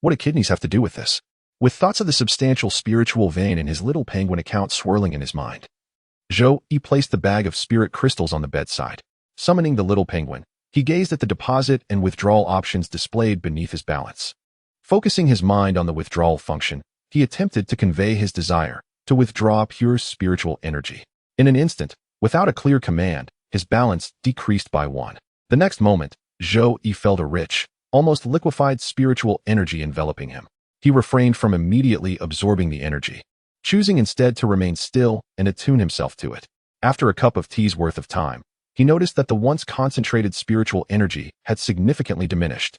what do kidneys have to do with this? With thoughts of the substantial spiritual vein in his little penguin account swirling in his mind, He placed the bag of spirit crystals on the bedside. Summoning the little penguin, he gazed at the deposit and withdrawal options displayed beneath his balance. Focusing his mind on the withdrawal function, he attempted to convey his desire to withdraw pure spiritual energy. In an instant, without a clear command, his balance decreased by 1. The next moment, He felt a rich, almost liquefied spiritual energy enveloping him. He refrained from immediately absorbing the energy, choosing instead to remain still and attune himself to it. After a cup of tea's worth of time, he noticed that the once concentrated spiritual energy had significantly diminished,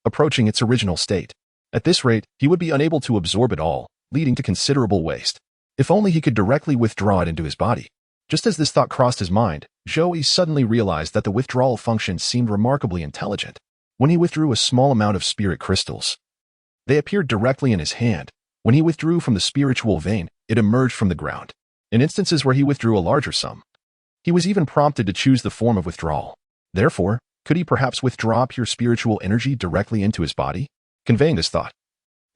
approaching its original state. At this rate, he would be unable to absorb it all, leading to considerable waste. If only he could directly withdraw it into his body. Just as this thought crossed his mind, Joey suddenly realized that the withdrawal function seemed remarkably intelligent. When he withdrew a small amount of spirit crystals, they appeared directly in his hand. When he withdrew from the spiritual vein, it emerged from the ground. In instances where he withdrew a larger sum, he was even prompted to choose the form of withdrawal. Therefore, could he perhaps withdraw pure spiritual energy directly into his body? Conveying this thought,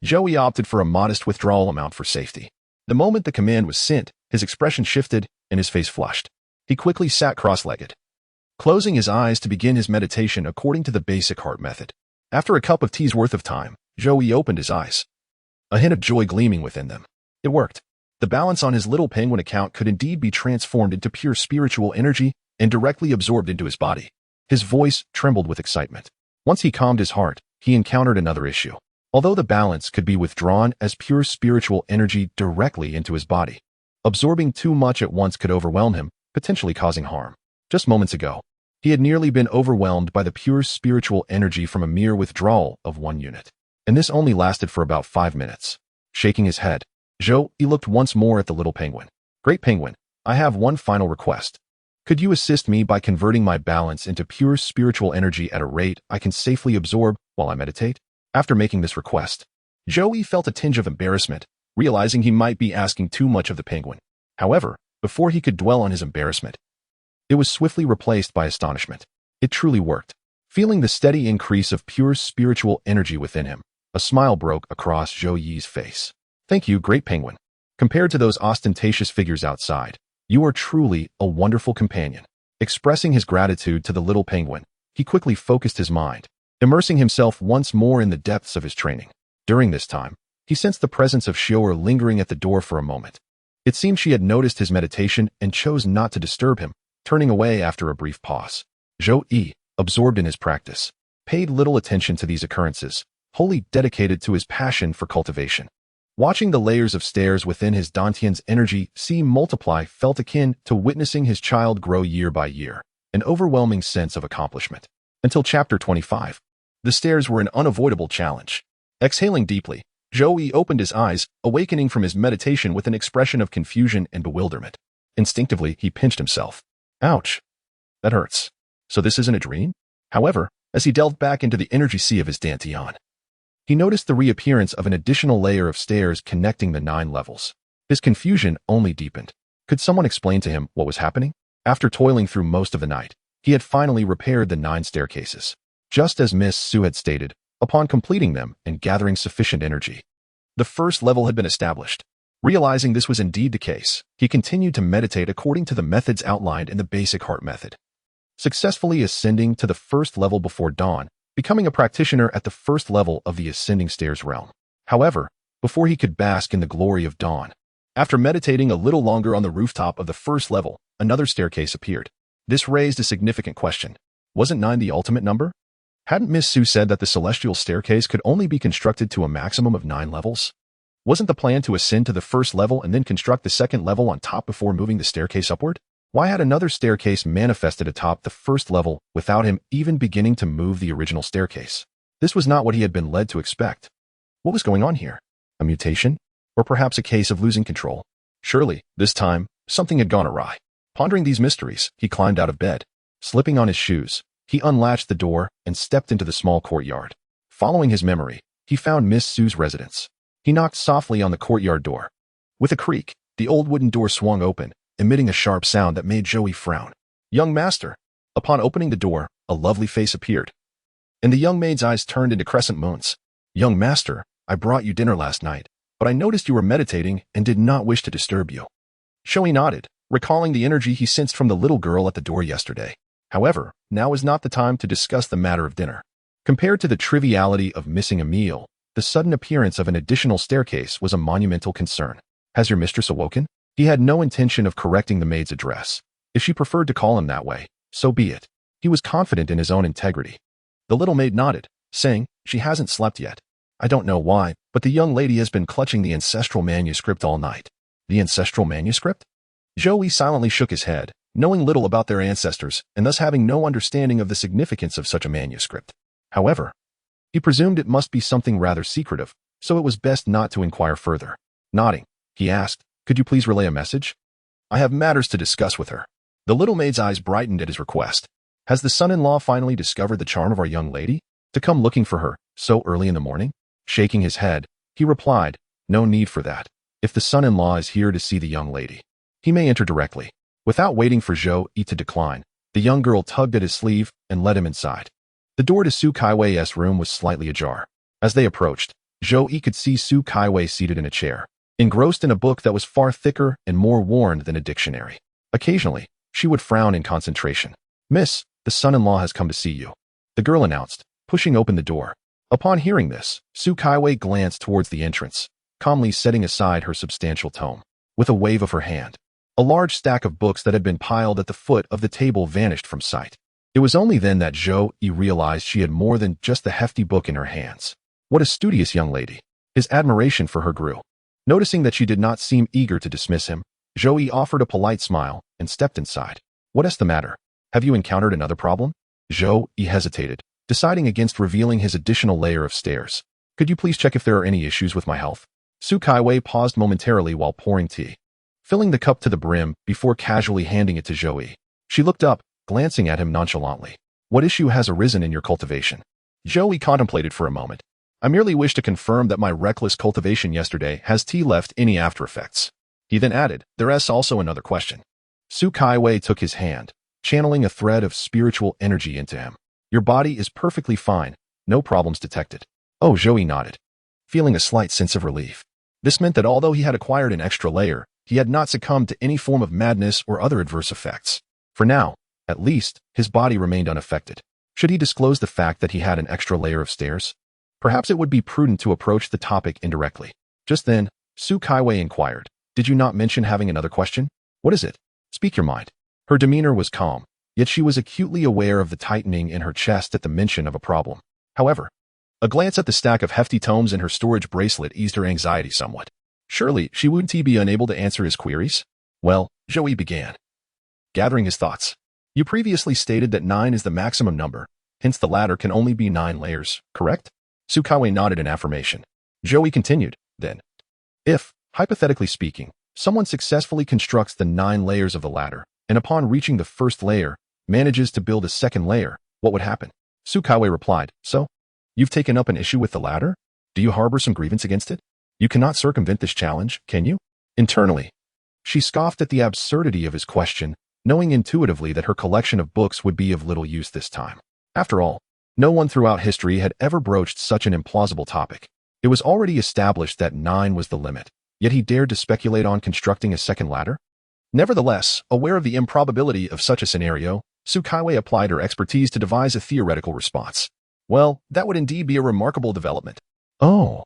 Joey opted for a modest withdrawal amount for safety. The moment the command was sent, his expression shifted and his face flushed. He quickly sat cross-legged, closing his eyes to begin his meditation according to the basic heart method. After a cup of tea's worth of time, Joey opened his eyes, a hint of joy gleaming within them. It worked. The balance on his little penguin account could indeed be transformed into pure spiritual energy and directly absorbed into his body. His voice trembled with excitement. Once he calmed his heart, he encountered another issue. Although the balance could be withdrawn as pure spiritual energy directly into his body, absorbing too much at once could overwhelm him, potentially causing harm. Just moments ago, he had nearly been overwhelmed by the pure spiritual energy from a mere withdrawal of 1 unit. And this only lasted for about 5 minutes. Shaking his head, he looked once more at the little penguin. Great penguin, I have one final request. Could you assist me by converting my balance into pure spiritual energy at a rate I can safely absorb while I meditate? After making this request, Joey felt a tinge of embarrassment, realizing he might be asking too much of the penguin. However, before he could dwell on his embarrassment, it was swiftly replaced by astonishment. It truly worked. Feeling the steady increase of pure spiritual energy within him, a smile broke across Joey's face. Thank you, great penguin. Compared to those ostentatious figures outside, you are truly a wonderful companion. Expressing his gratitude to the little penguin, he quickly focused his mind, immersing himself once more in the depths of his training. During this time, he sensed the presence of Xiaoer lingering at the door for a moment. It seemed she had noticed his meditation and chose not to disturb him, turning away after a brief pause. Zhou, absorbed in his practice, paid little attention to these occurrences, wholly dedicated to his passion for cultivation. Watching the layers of stairs within his Dantian's energy multiply felt akin to witnessing his child grow year by year, an overwhelming sense of accomplishment. Until chapter 25. The stairs were an unavoidable challenge. Exhaling deeply, Joey opened his eyes, awakening from his meditation with an expression of confusion and bewilderment. Instinctively, he pinched himself. Ouch. That hurts. So this isn't a dream? However, as he delved back into the energy sea of his Dantian, he noticed the reappearance of an additional layer of stairs connecting the 9 levels. His confusion only deepened. Could someone explain to him what was happening? After toiling through most of the night, he had finally repaired the 9 staircases. Just as Miss Su had stated, upon completing them and gathering sufficient energy, the first level had been established. Realizing this was indeed the case, he continued to meditate according to the methods outlined in the basic heart method, successfully ascending to the first level before dawn, becoming a practitioner at the first level of the ascending stairs realm. However, before he could bask in the glory of dawn, after meditating a little longer on the rooftop of the first level, another staircase appeared. This raised a significant question. Wasn't 9 the ultimate number? Hadn't Miss Su said that the celestial staircase could only be constructed to a maximum of 9 levels? Wasn't the plan to ascend to the first level and then construct the second level on top before moving the staircase upward? Why had another staircase manifested atop the first level without him even beginning to move the original staircase? This was not what he had been led to expect. What was going on here? A mutation? Or perhaps a case of losing control? Surely, this time, something had gone awry. Pondering these mysteries, he climbed out of bed. Slipping on his shoes, he unlatched the door and stepped into the small courtyard. Following his memory, he found Miss Su's residence. He knocked softly on the courtyard door. With a creak, the old wooden door swung open, emitting a sharp sound that made Joey frown. "Young master." Upon opening the door, a lovely face appeared, and the young maid's eyes turned into crescent moons. "Young master, I brought you dinner last night, but I noticed you were meditating and did not wish to disturb you." Joey nodded, recalling the energy he sensed from the little girl at the door yesterday. However, now is not the time to discuss the matter of dinner. Compared to the triviality of missing a meal, the sudden appearance of an additional staircase was a monumental concern. "Has your mistress awoken?" He had no intention of correcting the maid's address. If she preferred to call him that way, so be it. He was confident in his own integrity. The little maid nodded, saying, "She hasn't slept yet. I don't know why, but the young lady has been clutching the ancestral manuscript all night." "The ancestral manuscript?" Joey silently shook his head, knowing little about their ancestors and thus having no understanding of the significance of such a manuscript. However, he presumed it must be something rather secretive, so it was best not to inquire further. Nodding, he asked, "Could you please relay a message? I have matters to discuss with her." The little maid's eyes brightened at his request. "Has the son-in-law finally discovered the charm of our young lady? To come looking for her so early in the morning?" Shaking his head, he replied, "No need for that. If the son-in-law is here to see the young lady, he may enter directly." Without waiting for Joey to decline, the young girl tugged at his sleeve and led him inside. The door to Su Kaiwei's room was slightly ajar. As they approached, Joey could see Su Kaiwei seated in a chair, engrossed in a book that was far thicker and more worn than a dictionary. Occasionally, she would frown in concentration. "Miss, the son-in-law has come to see you," the girl announced, pushing open the door. Upon hearing this, Su Kaiwei glanced towards the entrance, calmly setting aside her substantial tome. With a wave of her hand, a large stack of books that had been piled at the foot of the table vanished from sight. It was only then that Joey realized she had more than just the hefty book in her hands. What a studious young lady! His admiration for her grew. Noticing that she did not seem eager to dismiss him, Joey offered a polite smile and stepped inside. "What is the matter? Have you encountered another problem?" Joey hesitated, deciding against revealing his additional layer of stairs. "Could you please check if there are any issues with my health?" Su Kaiwei paused momentarily while pouring tea, filling the cup to the brim before casually handing it to Joey. She looked up, glancing at him nonchalantly. "What issue has arisen in your cultivation?" Joey contemplated for a moment. "I merely wish to confirm that my reckless cultivation yesterday has left any after effects." He then added, "There is also another question." Su Kaiwei took his hand, channeling a thread of spiritual energy into him. "Your body is perfectly fine, no problems detected." Oh, Joey nodded, feeling a slight sense of relief. This meant that although he had acquired an extra layer, he had not succumbed to any form of madness or other adverse effects. For now, at least, his body remained unaffected. Should he disclose the fact that he had an extra layer of stairs? Perhaps it would be prudent to approach the topic indirectly. Just then, Su Kaiwei inquired, "Did you not mention having another question? What is it? Speak your mind." Her demeanor was calm, yet she was acutely aware of the tightening in her chest at the mention of a problem. However, a glance at the stack of hefty tomes in her storage bracelet eased her anxiety somewhat. Surely, she wouldn't be unable to answer his queries? "Well," Joey began, gathering his thoughts. "You previously stated that 9 is the maximum number, hence the ladder can only be 9 layers, correct?" Su Kaiwei nodded in affirmation. Joey continued, "Then, if, hypothetically speaking, someone successfully constructs the 9 layers of the ladder, and upon reaching the first layer, manages to build a second layer, what would happen?" Su Kaiwei replied, "So, you've taken up an issue with the ladder? Do you harbor some grievance against it? You cannot circumvent this challenge, can you?" Internally, she scoffed at the absurdity of his question, knowing intuitively that her collection of books would be of little use this time. After all, no one throughout history had ever broached such an implausible topic. It was already established that 9 was the limit, yet he dared to speculate on constructing a second ladder? Nevertheless, aware of the improbability of such a scenario, Su Kaiwei applied her expertise to devise a theoretical response. "Well, that would indeed be a remarkable development." "Oh,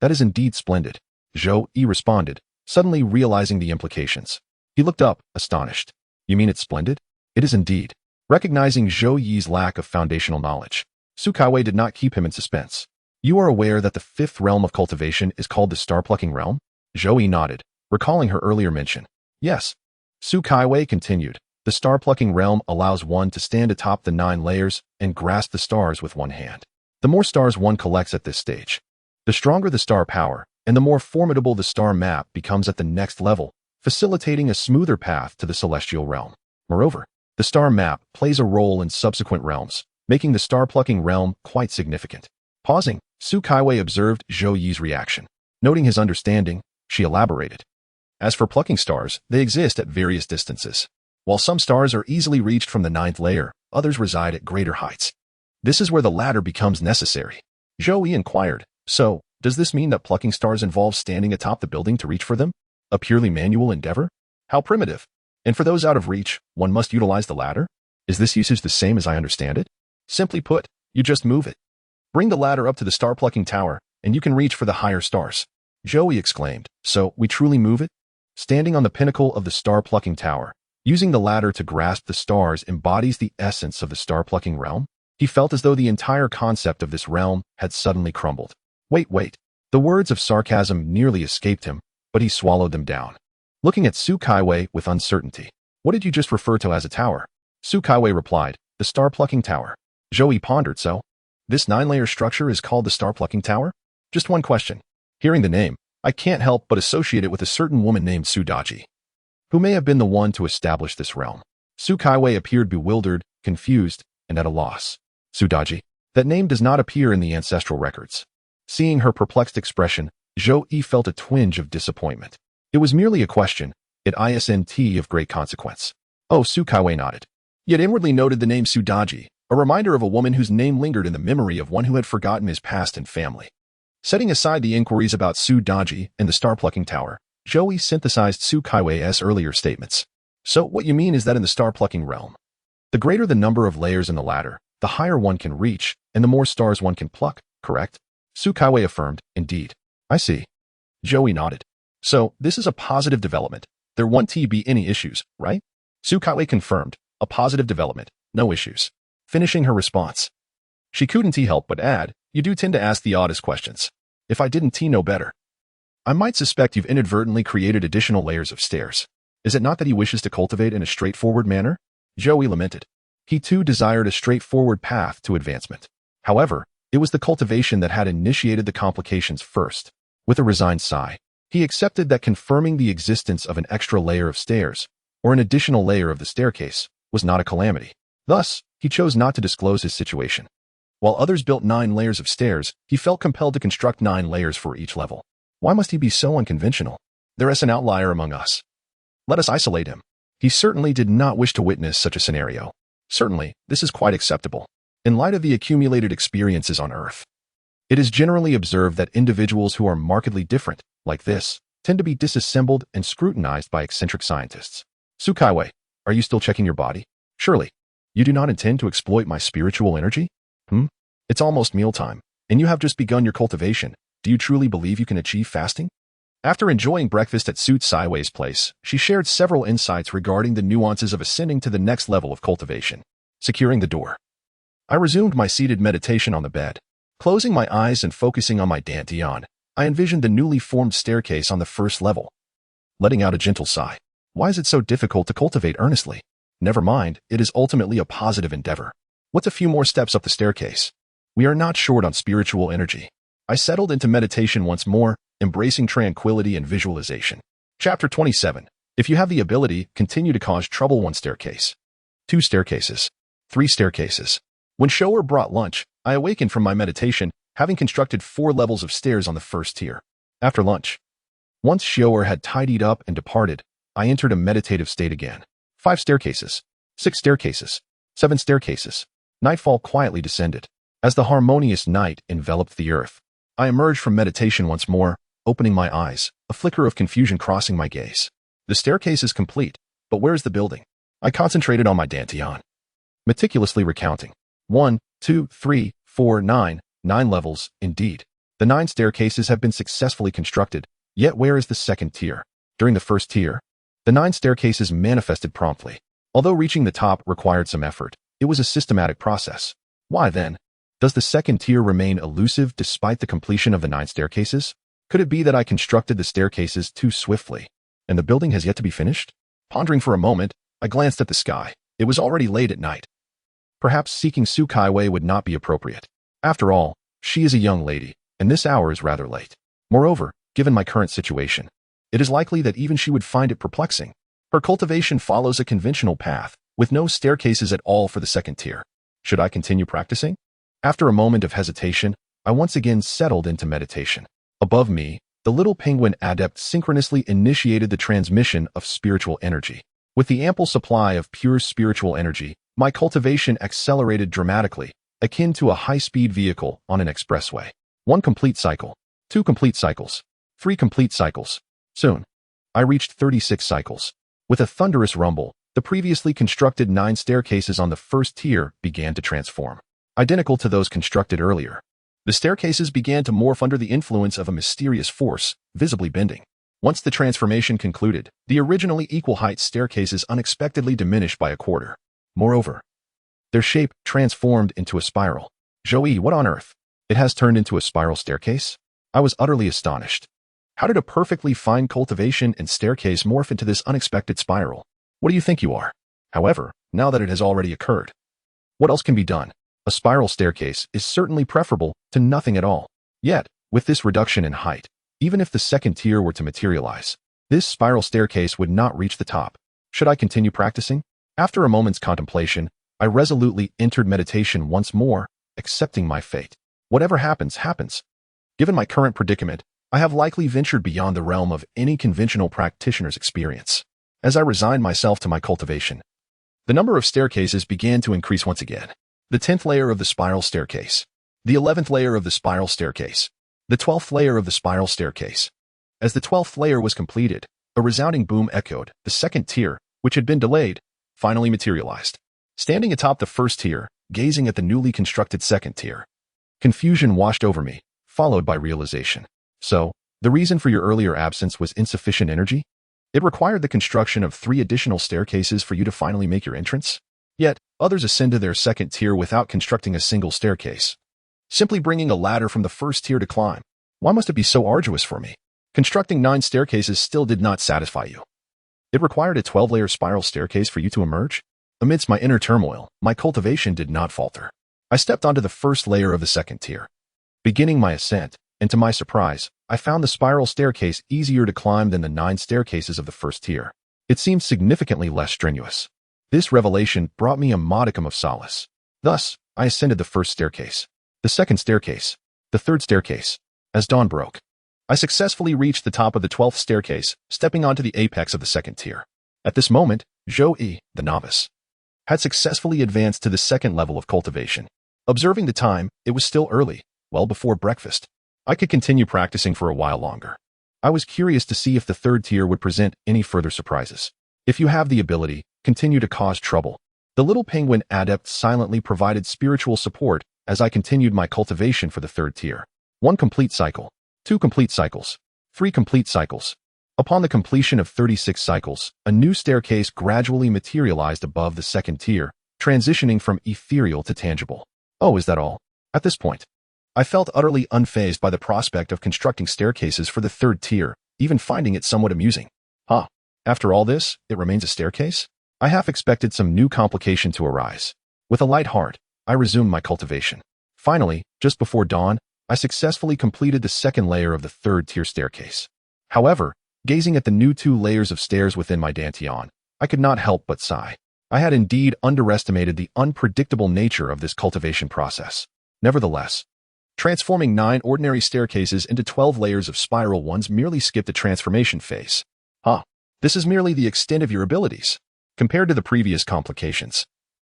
that is indeed splendid," Joey responded, suddenly realizing the implications. He looked up, astonished. "You mean it's splendid?" "It is indeed." Recognizing Joey's lack of foundational knowledge, Su Kaiwei did not keep him in suspense. "You are aware that the 5th realm of cultivation is called the star-plucking realm?" Joey nodded, recalling her earlier mention. "Yes." Su Kaiwei continued, "The star-plucking realm allows one to stand atop the 9 layers and grasp the stars with one hand. The more stars one collects at this stage, the stronger the star power, and the more formidable the star map becomes at the next level, facilitating a smoother path to the celestial realm. Moreover, the star map plays a role in subsequent realms, making the star-plucking realm quite significant." Pausing, Su Kaiwei observed Joey's reaction. Noting his understanding, she elaborated. As for plucking stars, they exist at various distances. While some stars are easily reached from the 9th layer, others reside at greater heights. This is where the ladder becomes necessary. Joey inquired, so, does this mean that plucking stars involves standing atop the building to reach for them? A purely manual endeavor? How primitive. And for those out of reach, one must utilize the ladder? Is this usage the same as I understand it? Simply put, you just move it. Bring the ladder up to the star-plucking tower, and you can reach for the higher stars. Joey exclaimed, so we truly move it? Standing on the pinnacle of the star-plucking tower, using the ladder to grasp the stars embodies the essence of the star-plucking realm. He felt as though the entire concept of this realm had suddenly crumbled. Wait. The words of sarcasm nearly escaped him, but he swallowed them down. Looking at Su Kaiwei with uncertainty. What did you just refer to as a tower? Su Kaiwei replied, the star-plucking tower. Joey pondered, so? This 9-layer structure is called the star-plucking tower? Just one question. Hearing the name, I can't help but associate it with a certain woman named Sudaji, who may have been the one to establish this realm. Su Kaiwei appeared bewildered, confused, and at a loss. Sudaji. That name does not appear in the ancestral records. Seeing her perplexed expression, Zhou felt a twinge of disappointment. It was merely a question, it isn't of great consequence. Oh, Su Kaiwei nodded. Yet inwardly noted the name Sudaji, a reminder of a woman whose name lingered in the memory of one who had forgotten his past and family. Setting aside the inquiries about Sudaji and the star-plucking tower, Zhou synthesized Su Kaiwei's earlier statements. So what you mean is that in the star-plucking realm, the greater the number of layers in the ladder, the higher one can reach, and the more stars one can pluck, correct? Su Kaiwei affirmed, indeed. I see. Joey nodded. So, this is a positive development. There won't be any issues, right? Su Kaiwei confirmed, a positive development, no issues. Finishing her response. She couldn't help but add, you do tend to ask the oddest questions. If I didn't know better, I might suspect you've inadvertently created additional layers of stairs. Is it not that he wishes to cultivate in a straightforward manner? Joey lamented. He too desired a straightforward path to advancement. However, it was the cultivation that had initiated the complications first. With a resigned sigh, he accepted that confirming the existence of an extra layer of stairs, or an additional layer of the staircase, was not a calamity. Thus, he chose not to disclose his situation. While others built 9 layers of stairs, he felt compelled to construct 9 layers for each level. Why must he be so unconventional? There is an outlier among us. Let us isolate him. He certainly did not wish to witness such a scenario. Certainly, this is quite acceptable. In light of the accumulated experiences on Earth, it is generally observed that individuals who are markedly different, like this, tend to be disassembled and scrutinized by eccentric scientists. Su Kaiwei, are you still checking your body? Surely, you do not intend to exploit my spiritual energy? It's almost mealtime, and you have just begun your cultivation. Do you truly believe you can achieve fasting? After enjoying breakfast at Su Kaiwei's place, she shared several insights regarding the nuances of ascending to the next level of cultivation. Securing the door, I resumed my seated meditation on the bed. Closing my eyes and focusing on my dantian, I envisioned the newly formed staircase on the first level. Letting out a gentle sigh. Why is it so difficult to cultivate earnestly? Never mind, it is ultimately a positive endeavor. What's a few more steps up the staircase? We are not short on spiritual energy. I settled into meditation once more, embracing tranquility and visualization. Chapter 27. If you have the ability, continue to cause trouble. 1 staircase. 2 staircases. 3 staircases. When Shower brought lunch, I awakened from my meditation, having constructed 4 levels of stairs on the first tier. After lunch, once Shower had tidied up and departed, I entered a meditative state again. 5 staircases. 6 staircases. 7 staircases. Nightfall quietly descended. As the harmonious night enveloped the earth, I emerged from meditation once more, opening my eyes, a flicker of confusion crossing my gaze. The staircase is complete, but where is the building? I concentrated on my dantian, meticulously recounting. 1, 2, 3, 4, 9 levels, indeed. The 9 staircases have been successfully constructed, yet where is the second tier? During the first tier, the 9 staircases manifested promptly. Although reaching the top required some effort, it was a systematic process. Why then does the second tier remain elusive despite the completion of the 9 staircases? Could it be that I constructed the staircases too swiftly, and the building has yet to be finished? Pondering for a moment, I glanced at the sky. It was already late at night. Perhaps seeking Su Kaiwei would not be appropriate. After all, she is a young lady, and this hour is rather late. Moreover, given my current situation, it is likely that even she would find it perplexing. Her cultivation follows a conventional path, with no staircases at all for the second tier. Should I continue practicing? After a moment of hesitation, I once again settled into meditation. Above me, the little penguin adept synchronously initiated the transmission of spiritual energy. With the ample supply of pure spiritual energy, my cultivation accelerated dramatically, akin to a high-speed vehicle on an expressway. 1 complete cycle, 2 complete cycles, 3 complete cycles. Soon, I reached 36 cycles. With a thunderous rumble, the previously constructed 9 staircases on the first tier began to transform, identical to those constructed earlier. The staircases began to morph under the influence of a mysterious force, visibly bending. Once the transformation concluded, the originally equal-height staircases unexpectedly diminished by a quarter. Moreover, their shape transformed into a spiral. Joey, what on earth? It has turned into a spiral staircase? I was utterly astonished. How did a perfectly fine cultivation and staircase morph into this unexpected spiral? What do you think you are? However, now that it has already occurred, what else can be done? A spiral staircase is certainly preferable to nothing at all. Yet, with this reduction in height, even if the second tier were to materialize, this spiral staircase would not reach the top. Should I continue practicing? After a moment's contemplation, I resolutely entered meditation once more, accepting my fate. Whatever happens, happens. Given my current predicament, I have likely ventured beyond the realm of any conventional practitioner's experience. As I resigned myself to my cultivation, the number of staircases began to increase once again. The 10th layer of the spiral staircase, the 11th layer of the spiral staircase, the 12th layer of the spiral staircase. As the 12th layer was completed, a resounding boom echoed. The second tier, which had been delayed, finally materialized. Standing atop the first tier, gazing at the newly constructed second tier, confusion washed over me, followed by realization. So, the reason for your earlier absence was insufficient energy? It required the construction of 3 additional staircases for you to finally make your entrance? Yet, others ascend to their second tier without constructing a single staircase, simply bringing a ladder from the first tier to climb. Why must it be so arduous for me? Constructing 9 staircases still did not satisfy you. It required a 12-layer spiral staircase for you to emerge? Amidst my inner turmoil, my cultivation did not falter. I stepped onto the first layer of the second tier. Beginning my ascent, and to my surprise, I found the spiral staircase easier to climb than the 9 staircases of the first tier. It seemed significantly less strenuous. This revelation brought me a modicum of solace. Thus, I ascended the first staircase, the second staircase, the third staircase. As dawn broke, I successfully reached the top of the 12th staircase, stepping onto the apex of the second tier. At this moment, Zhou-Yi, the novice, had successfully advanced to the second level of cultivation. Observing the time, it was still early, well before breakfast. I could continue practicing for a while longer. I was curious to see if the third tier would present any further surprises. If you have the ability, continue to cause trouble. The little penguin adept silently provided spiritual support as I continued my cultivation for the third tier. 1 complete cycle, 2 complete cycles, 3 complete cycles. Upon the completion of 36 cycles, a new staircase gradually materialized above the second tier, transitioning from ethereal to tangible. Oh, is that all? At this point, I felt utterly unfazed by the prospect of constructing staircases for the third tier, even finding it somewhat amusing. After all this, it remains a staircase? I half expected some new complication to arise. With a light heart, I resumed my cultivation. Finally, just before dawn, I successfully completed the second layer of the third tier staircase. However, gazing at the new 2 layers of stairs within my dantian, I could not help but sigh. I had indeed underestimated the unpredictable nature of this cultivation process. Nevertheless, transforming 9 ordinary staircases into 12 layers of spiral ones merely skipped the transformation phase. This is merely the extent of your abilities. Compared to the previous complications,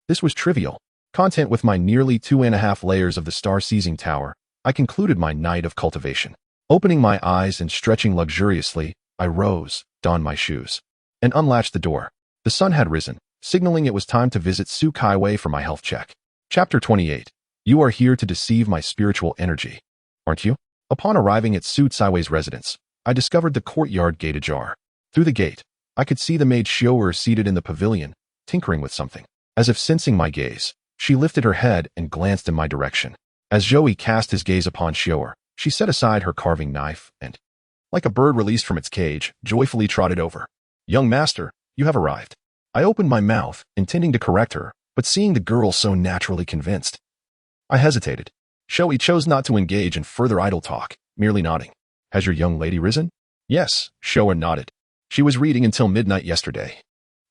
this was trivial. Content with my nearly 2.5 layers of the star-seizing tower, I concluded my night of cultivation. Opening my eyes and stretching luxuriously, I rose, donned my shoes, and unlatched the door. The sun had risen, signaling it was time to visit Su Kaiwei for my health check. Chapter 28. You are here to deceive my spiritual energy, aren't you? Upon arriving at Su Kaiwei's residence, I discovered the courtyard gate ajar. Through the gate, I could see the maid Xiao'er seated in the pavilion, tinkering with something. As if sensing my gaze, she lifted her head and glanced in my direction. As Zhou-Yi cast his gaze upon Xiao'er, she set aside her carving knife and, like a bird released from its cage, joyfully trotted over. Young master, you have arrived. I opened my mouth, intending to correct her, but seeing the girl so naturally convinced, I hesitated. Zhou-Yi chose not to engage in further idle talk, merely nodding. Has your young lady risen? Yes, Xiao'er nodded. She was reading until midnight yesterday.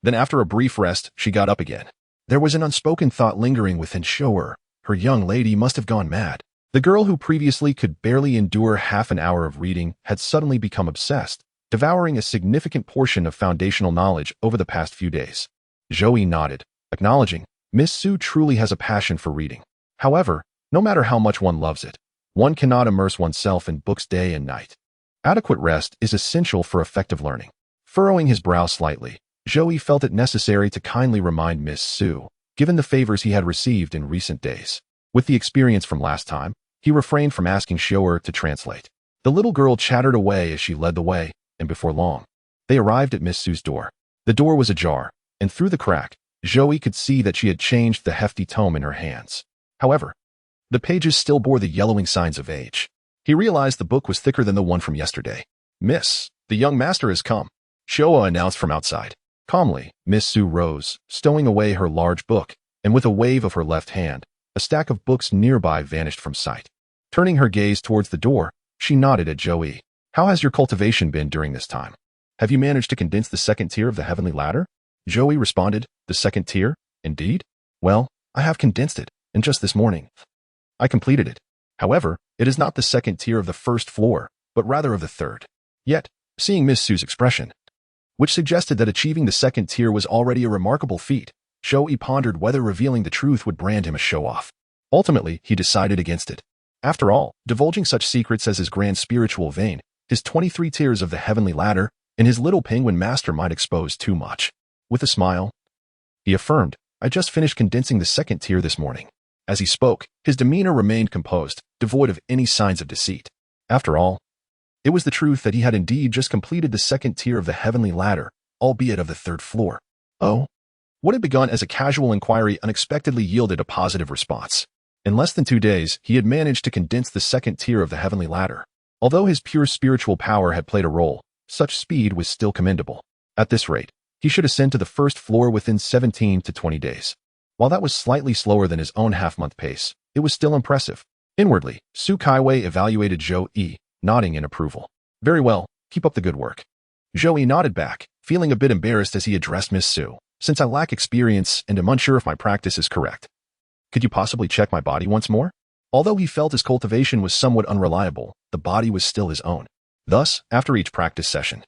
Then after a brief rest, she got up again. There was an unspoken thought lingering within Xiao'er. Her young lady must have gone mad. The girl who previously could barely endure half an hour of reading had suddenly become obsessed, devouring a significant portion of foundational knowledge over the past few days. Zoe nodded, acknowledging, Miss Su truly has a passion for reading. However, no matter how much one loves it, one cannot immerse oneself in books day and night. Adequate rest is essential for effective learning. Furrowing his brow slightly, Zoe felt it necessary to kindly remind Miss Su, given the favors he had received in recent days. With the experience from last time, he refrained from asking Shoer to translate. The little girl chattered away as she led the way, and before long, they arrived at Miss Su's door. The door was ajar, and through the crack, Zoe could see that she had changed the hefty tome in her hands. However, the pages still bore the yellowing signs of age. He realized the book was thicker than the one from yesterday. Miss, the young master has come, Shoa announced from outside. Calmly, Miss Su rose, stowing away her large book, and with a wave of her left hand, a stack of books nearby vanished from sight. Turning her gaze towards the door, she nodded at Zoe. How has your cultivation been during this time? Have you managed to condense the second tier of the heavenly ladder? Zoe responded, the second tier? Indeed? Well, I have condensed it, and just this morning, I completed it. However, it is not the second tier of the first floor, but rather of the third. Yet, seeing Miss Su's expression, which suggested that achieving the second tier was already a remarkable feat, Zoe pondered whether revealing the truth would brand him a show-off. Ultimately, he decided against it. After all, divulging such secrets as his grand spiritual vein, his 23 tiers of the heavenly ladder, and his little penguin master might expose too much. With a smile, he affirmed, I just finished condensing the second tier this morning. As he spoke, his demeanor remained composed, devoid of any signs of deceit. After all, it was the truth that he had indeed just completed the second tier of the heavenly ladder, albeit of the third floor. Oh? What had begun as a casual inquiry unexpectedly yielded a positive response. In less than 2 days, he had managed to condense the second tier of the heavenly ladder. Although his pure spiritual power had played a role, such speed was still commendable. At this rate, he should ascend to the first floor within 17 to 20 days. While that was slightly slower than his own half-month pace, it was still impressive. Inwardly, Su Kaiwei evaluated Zhou Yi, nodding in approval. Very well, keep up the good work. Zhou Yi nodded back, feeling a bit embarrassed as he addressed Miss Su. Since I lack experience and am unsure if my practice is correct, could you possibly check my body once more? Although he felt his cultivation was somewhat unreliable, the body was still his own. Thus, after each practice session,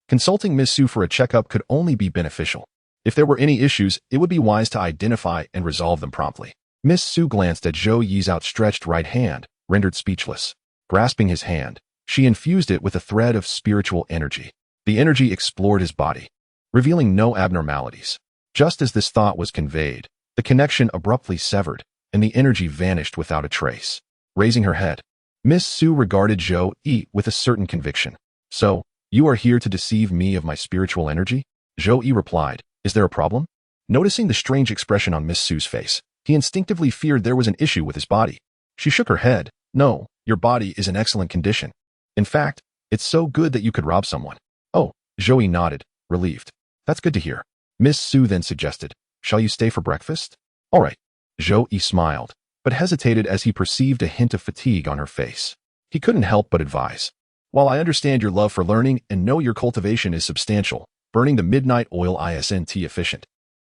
consulting Miss Su for a checkup could only be beneficial. If there were any issues, it would be wise to identify and resolve them promptly. Miss Su glanced at Zhou Yi's outstretched right hand, rendered speechless. Grasping his hand, she infused it with a thread of spiritual energy. The energy explored his body, revealing no abnormalities. Just as this thought was conveyed, the connection abruptly severed, and the energy vanished without a trace. Raising her head, Miss Su regarded Zhou Yi with a certain conviction. So, you are here to deceive me of my spiritual energy? Zhou Yi replied, is there a problem? Noticing the strange expression on Miss Su's face, he instinctively feared there was an issue with his body. She shook her head. No, your body is in excellent condition. In fact, it's so good that you could rob someone. Oh, Zhou Yi nodded, relieved. That's good to hear. Miss Su then suggested, shall you stay for breakfast? All right. Zhou Yi smiled, but hesitated as he perceived a hint of fatigue on her face. He couldn't help but advise. While I understand your love for learning and know your cultivation is substantial, burning the midnight oil isn't efficient.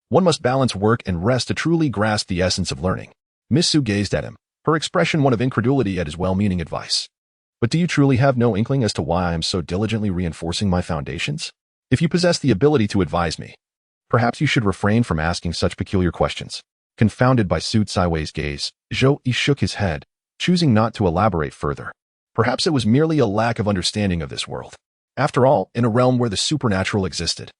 One must balance work and rest to truly grasp the essence of learning. Miss Su gazed at him, her expression one of incredulity at his well-meaning advice. But do you truly have no inkling as to why I am so diligently reinforcing my foundations? If you possess the ability to advise me, perhaps you should refrain from asking such peculiar questions. Confounded by Su Tsaiwei's gaze, Zhou Yi shook his head, choosing not to elaborate further. Perhaps it was merely a lack of understanding of this world. After all, in a realm where the supernatural existed,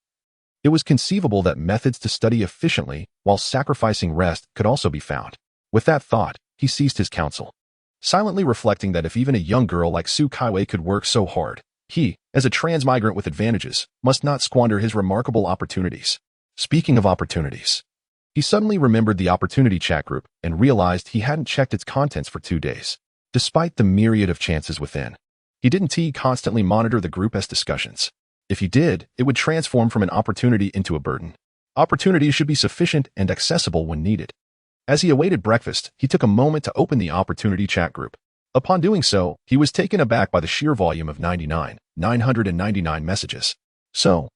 it was conceivable that methods to study efficiently while sacrificing rest could also be found. With that thought, he ceased his counsel, silently reflecting that if even a young girl like Su Kaiwei could work so hard, he, as a transmigrant with advantages, must not squander his remarkable opportunities. Speaking of opportunities, he suddenly remembered the opportunity chat group and realized he hadn't checked its contents for 2 days. Despite the myriad of chances within, he didn't constantly monitor the group as discussions. If he did, it would transform from an opportunity into a burden. Opportunities should be sufficient and accessible when needed. As he awaited breakfast, he took a moment to open the opportunity chat group. Upon doing so, he was taken aback by the sheer volume of 999 messages. So,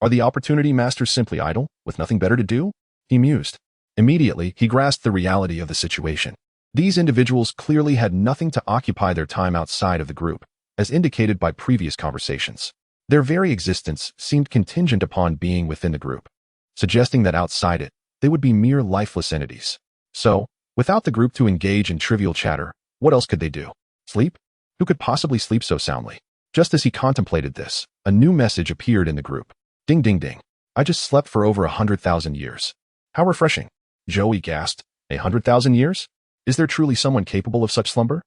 are the opportunity masters simply idle, with nothing better to do? He mused. Immediately, he grasped the reality of the situation. These individuals clearly had nothing to occupy their time outside of the group, as indicated by previous conversations. Their very existence seemed contingent upon being within the group, suggesting that outside it, they would be mere lifeless entities. So, without the group to engage in trivial chatter, what else could they do? Sleep? Who could possibly sleep so soundly? Just as he contemplated this, a new message appeared in the group. Ding ding ding. I just slept for over 100,000 years. How refreshing. Joey gasped. 100,000 years? Is there truly someone capable of such slumber?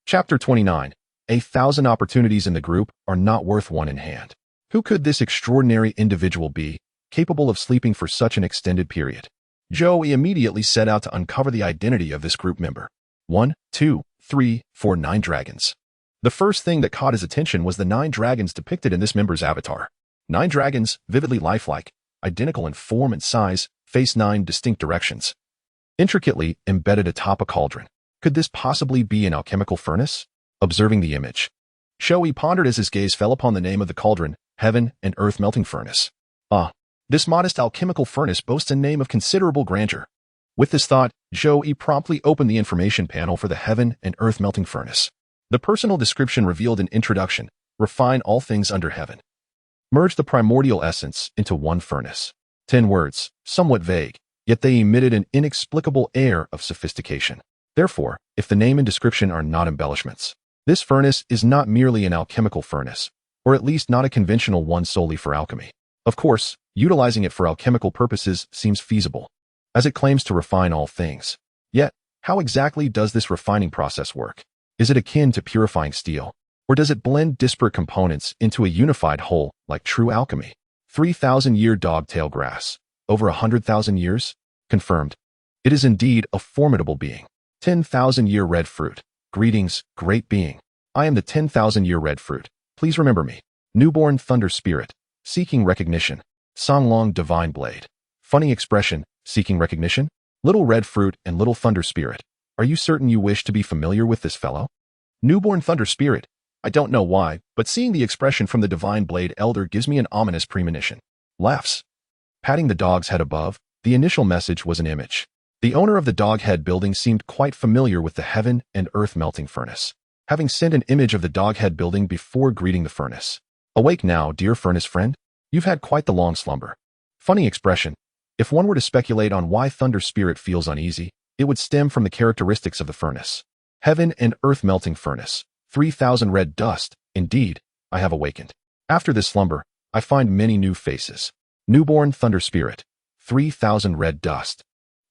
Chapter 29. 1,000 opportunities in the group are not worth one in hand. Who could this extraordinary individual be, capable of sleeping for such an extended period? Joey immediately set out to uncover the identity of this group member. 1, 2, 3, 4, 9 dragons. The first thing that caught his attention was the 9 dragons depicted in this member's avatar. 9 dragons, vividly lifelike, identical in form and size, face 9 distinct directions, intricately embedded atop a cauldron. Could this possibly be an alchemical furnace? Observing the image, Joey pondered as his gaze fell upon the name of the cauldron, Heaven and Earth Melting Furnace. This modest alchemical furnace boasts a name of considerable grandeur. With this thought, Joey promptly opened the information panel for the Heaven and Earth Melting Furnace. The personal description revealed an introduction: refine all things under heaven. Merge the primordial essence into one furnace. 10 words, somewhat vague, yet they emitted an inexplicable air of sophistication. Therefore, if the name and description are not embellishments, this furnace is not merely an alchemical furnace, or at least not a conventional one solely for alchemy. Of course, utilizing it for alchemical purposes seems feasible, as it claims to refine all things. Yet, how exactly does this refining process work? Is it akin to purifying steel, or does it blend disparate components into a unified whole like true alchemy? 3,000-year dog-tail grass. Over 100,000 years? Confirmed. It is indeed a formidable being. 10,000-year red fruit. Greetings, great being. I am the 10,000-year red fruit. Please remember me. Newborn thunder spirit. Seeking recognition. Songlong divine blade. Funny expression, seeking recognition? Little red fruit and little thunder spirit. Are you certain you wish to be familiar with this fellow? Newborn thunder spirit. I don't know why, but seeing the expression from the divine blade elder gives me an ominous premonition. Laughs. Patting the dog's head above, the initial message was an image. The owner of the dog head building seemed quite familiar with the Heaven and Earth Melting Furnace, having sent an image of the dog head building before greeting the furnace. Awake now, dear furnace friend. You've had quite the long slumber. Funny expression. If one were to speculate on why Thunder Spirit feels uneasy, it would stem from the characteristics of the furnace. Heaven and Earth Melting Furnace. 3,000 red dust. Indeed, I have awakened. After this slumber, I find many new faces. Newborn Thunder Spirit. 3,000 red dust.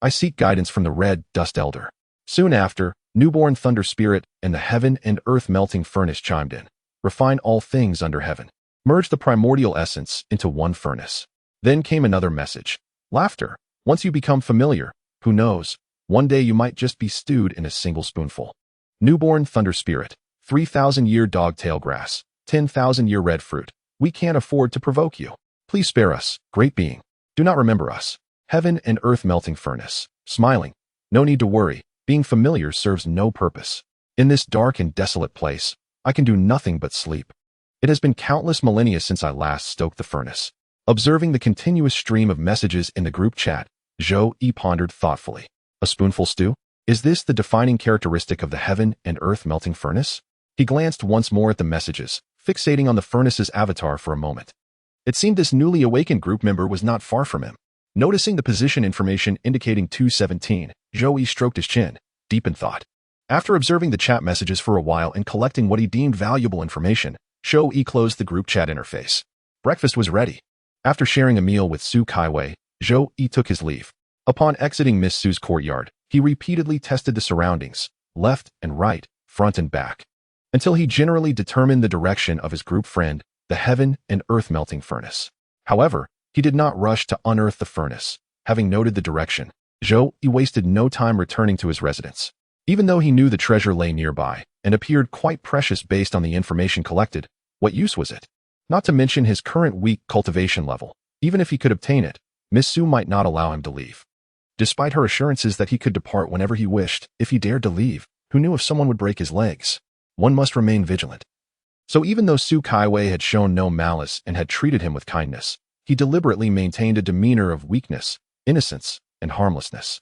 I seek guidance from the red dust elder. Soon after, Newborn Thunder Spirit and the Heaven and Earth Melting Furnace chimed in. Refine all things under heaven. Merge the primordial essence into one furnace. Then came another message. Laughter. Once you become familiar, who knows, one day you might just be stewed in a single spoonful. Newborn Thunder Spirit. 3,000-year dog-tail grass. 10,000-year red fruit. We can't afford to provoke you. Please spare us, great being. Do not remember us. Heaven and Earth Melting Furnace. Smiling. No need to worry. Being familiar serves no purpose. In this dark and desolate place, I can do nothing but sleep. It has been countless millennia since I last stoked the furnace. Observing the continuous stream of messages in the group chat, Joey pondered thoughtfully. A spoonful stew? Is this the defining characteristic of the Heaven and Earth Melting Furnace? He glanced once more at the messages, fixating on the furnace's avatar for a moment. It seemed this newly awakened group member was not far from him. Noticing the position information indicating 217, Joey stroked his chin, deep in thought. After observing the chat messages for a while and collecting what he deemed valuable information, Joey closed the group chat interface. Breakfast was ready. After sharing a meal with Su Kaiwei, Joey took his leave. Upon exiting Miss Su's courtyard, he repeatedly tested the surroundings, left and right, front and back, until he generally determined the direction of his group friend, the Heaven and Earth Melting Furnace. However, he did not rush to unearth the furnace. Having noted the direction, Joey wasted no time returning to his residence. Even though he knew the treasure lay nearby and appeared quite precious based on the information collected, what use was it? Not to mention his current weak cultivation level. Even if he could obtain it, Miss Su might not allow him to leave. Despite her assurances that he could depart whenever he wished, if he dared to leave, who knew if someone would break his legs? One must remain vigilant. So even though Su Kaiwei had shown no malice and had treated him with kindness, he deliberately maintained a demeanor of weakness, innocence, and harmlessness.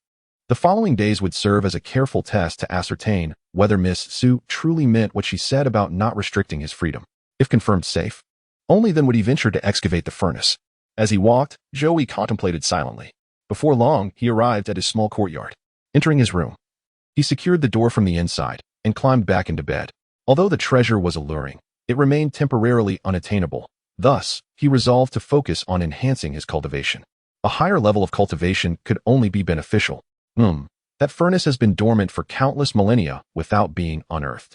The following days would serve as a careful test to ascertain whether Miss Su truly meant what she said about not restricting his freedom. If confirmed safe, only then would he venture to excavate the furnace. As he walked, Joey contemplated silently. Before long, he arrived at his small courtyard. Entering his room, he secured the door from the inside and climbed back into bed. Although the treasure was alluring, it remained temporarily unattainable. Thus, he resolved to focus on enhancing his cultivation. A higher level of cultivation could only be beneficial. That furnace has been dormant for countless millennia without being unearthed.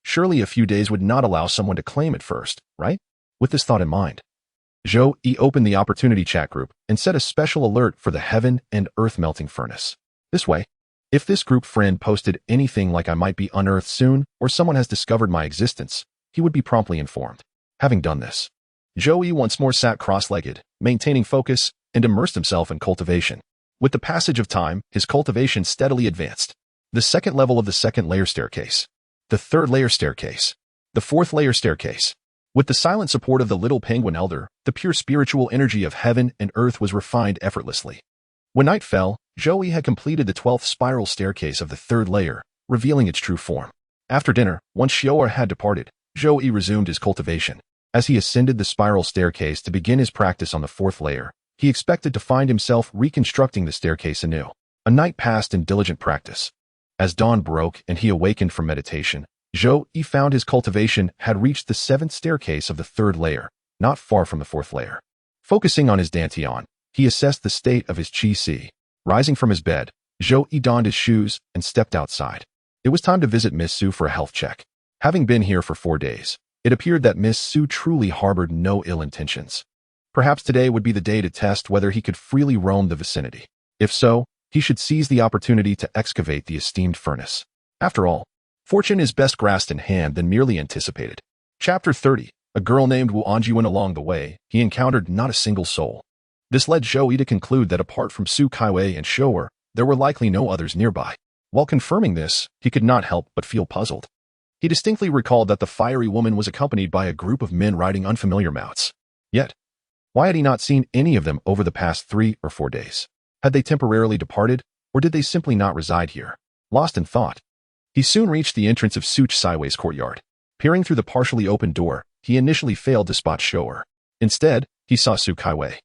Surely a few days would not allow someone to claim it first, right? With this thought in mind, Zhou opened the opportunity chat group and set a special alert for the heaven and earth melting furnace. This way, if this group friend posted anything like I might be unearthed soon or someone has discovered my existence, he would be promptly informed. Having done this, Zhou once more sat cross-legged, maintaining focus, and immersed himself in cultivation. With the passage of time, his cultivation steadily advanced. The second level of the second layer staircase. The third layer staircase. The fourth layer staircase. With the silent support of the little penguin elder, the pure spiritual energy of heaven and earth was refined effortlessly. When night fell, Zhou had completed the 12th spiral staircase of the third layer, revealing its true form. After dinner, once Xiao had departed, Zhou resumed his cultivation. As he ascended the spiral staircase to begin his practice on the fourth layer, he expected to find himself reconstructing the staircase anew. A night passed in diligent practice. As dawn broke and he awakened from meditation, Zhou found his cultivation had reached the 7th staircase of the third layer, not far from the 4th layer. Focusing on his dantian, he assessed the state of his qi. Rising from his bed, Zhou donned his shoes and stepped outside. It was time to visit Miss Su for a health check. Having been here for 4 days, it appeared that Miss Su truly harbored no ill intentions. Perhaps today would be the day to test whether he could freely roam the vicinity. If so, he should seize the opportunity to excavate the esteemed furnace. After all, fortune is best grasped in hand than merely anticipated. Chapter 30. A girl named Wu Anjiwen. Along the way, he encountered not a single soul. This led Zhou to conclude that apart from Su Kaiwei and Shou'er, there were likely no others nearby. While confirming this, he could not help but feel puzzled. He distinctly recalled that the fiery woman was accompanied by a group of men riding unfamiliar mounts. Yet, why had he not seen any of them over the past 3 or 4 days? Had they temporarily departed, or did they simply not reside here? Lost in thought, he soon reached the entrance of Su Kaiwei's courtyard. Peering through the partially open door, he initially failed to spot Shou'er. Instead, he saw Su Kaiwei,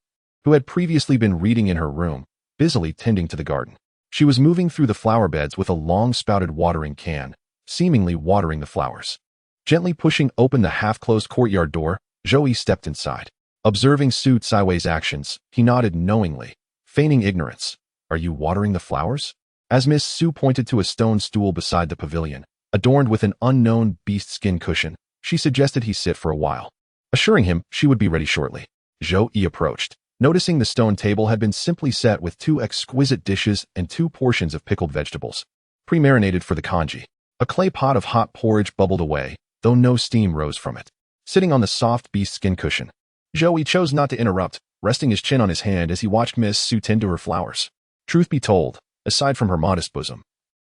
who had previously been reading in her room, busily tending to the garden. She was moving through the flower beds with a long-spouted watering can, seemingly watering the flowers. Gently pushing open the half-closed courtyard door, Zhou stepped inside. Observing Su Kaiwei's actions, he nodded knowingly, feigning ignorance. Are you watering the flowers? As Miss Su pointed to a stone stool beside the pavilion, adorned with an unknown beast skin cushion, she suggested he sit for a while. Assuring him she would be ready shortly, Zhou approached. Noticing the stone table had been simply set with 2 exquisite dishes and 2 portions of pickled vegetables, pre-marinated for the congee. A clay pot of hot porridge bubbled away, though no steam rose from it. Sitting on the soft beast skin cushion, Zhou chose not to interrupt, resting his chin on his hand as he watched Miss Su tend to her flowers. Truth be told, aside from her modest bosom,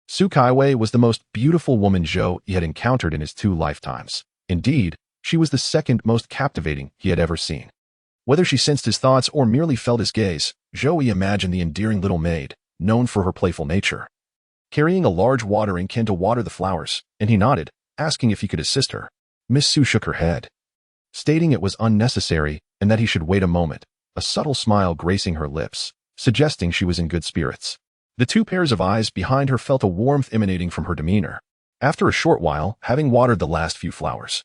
Su Kaiwei was the most beautiful woman Zhou had encountered in his 2 lifetimes. Indeed, she was the second most captivating he had ever seen. Whether she sensed his thoughts or merely felt his gaze, Zhou imagined the endearing little maid, known for her playful nature, carrying a large watering can to water the flowers, and he nodded, asking if he could assist her. Miss Su shook her head, stating it was unnecessary and that he should wait a moment, a subtle smile gracing her lips, suggesting she was in good spirits. The 2 pairs of eyes behind her felt a warmth emanating from her demeanor. After a short while, having watered the last few flowers,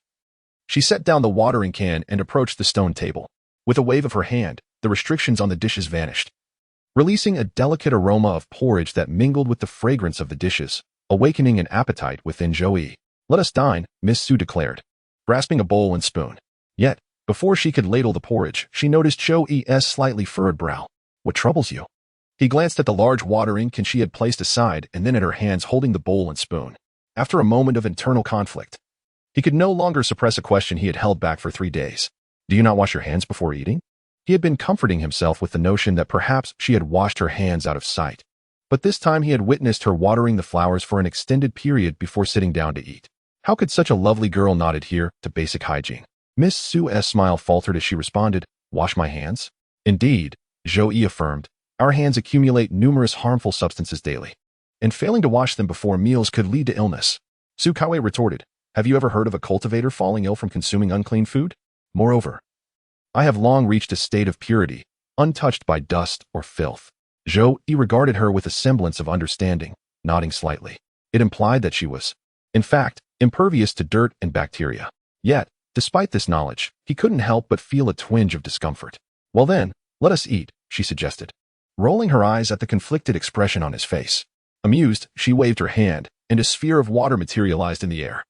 she set down the watering can and approached the stone table. With a wave of her hand, the restrictions on the dishes vanished, releasing a delicate aroma of porridge that mingled with the fragrance of the dishes, awakening an appetite within Zhou. Let us dine, Miss Su declared, grasping a bowl and spoon. Yet, before she could ladle the porridge, she noticed Zhou's slightly furrowed brow. What troubles you? He glanced at the large watering can she had placed aside and then at her hands holding the bowl and spoon. After a moment of internal conflict, he could no longer suppress a question he had held back for 3 days. Do you not wash your hands before eating? He had been comforting himself with the notion that perhaps she had washed her hands out of sight. But this time he had witnessed her watering the flowers for an extended period before sitting down to eat. How could such a lovely girl not adhere to basic hygiene? Miss Su's smile faltered as she responded, wash my hands? Indeed, Zhou affirmed, Our hands accumulate numerous harmful substances daily, and failing to wash them before meals could lead to illness. Sukaiwei retorted, have you ever heard of a cultivator falling ill from consuming unclean food? Moreover, I have long reached a state of purity, untouched by dust or filth. Zhou Yi regarded her with a semblance of understanding, nodding slightly. It implied that she was, in fact, impervious to dirt and bacteria. Yet, despite this knowledge, he couldn't help but feel a twinge of discomfort. Well then, let us eat, she suggested, rolling her eyes at the conflicted expression on his face. Amused, she waved her hand, and a sphere of water materialized in the air,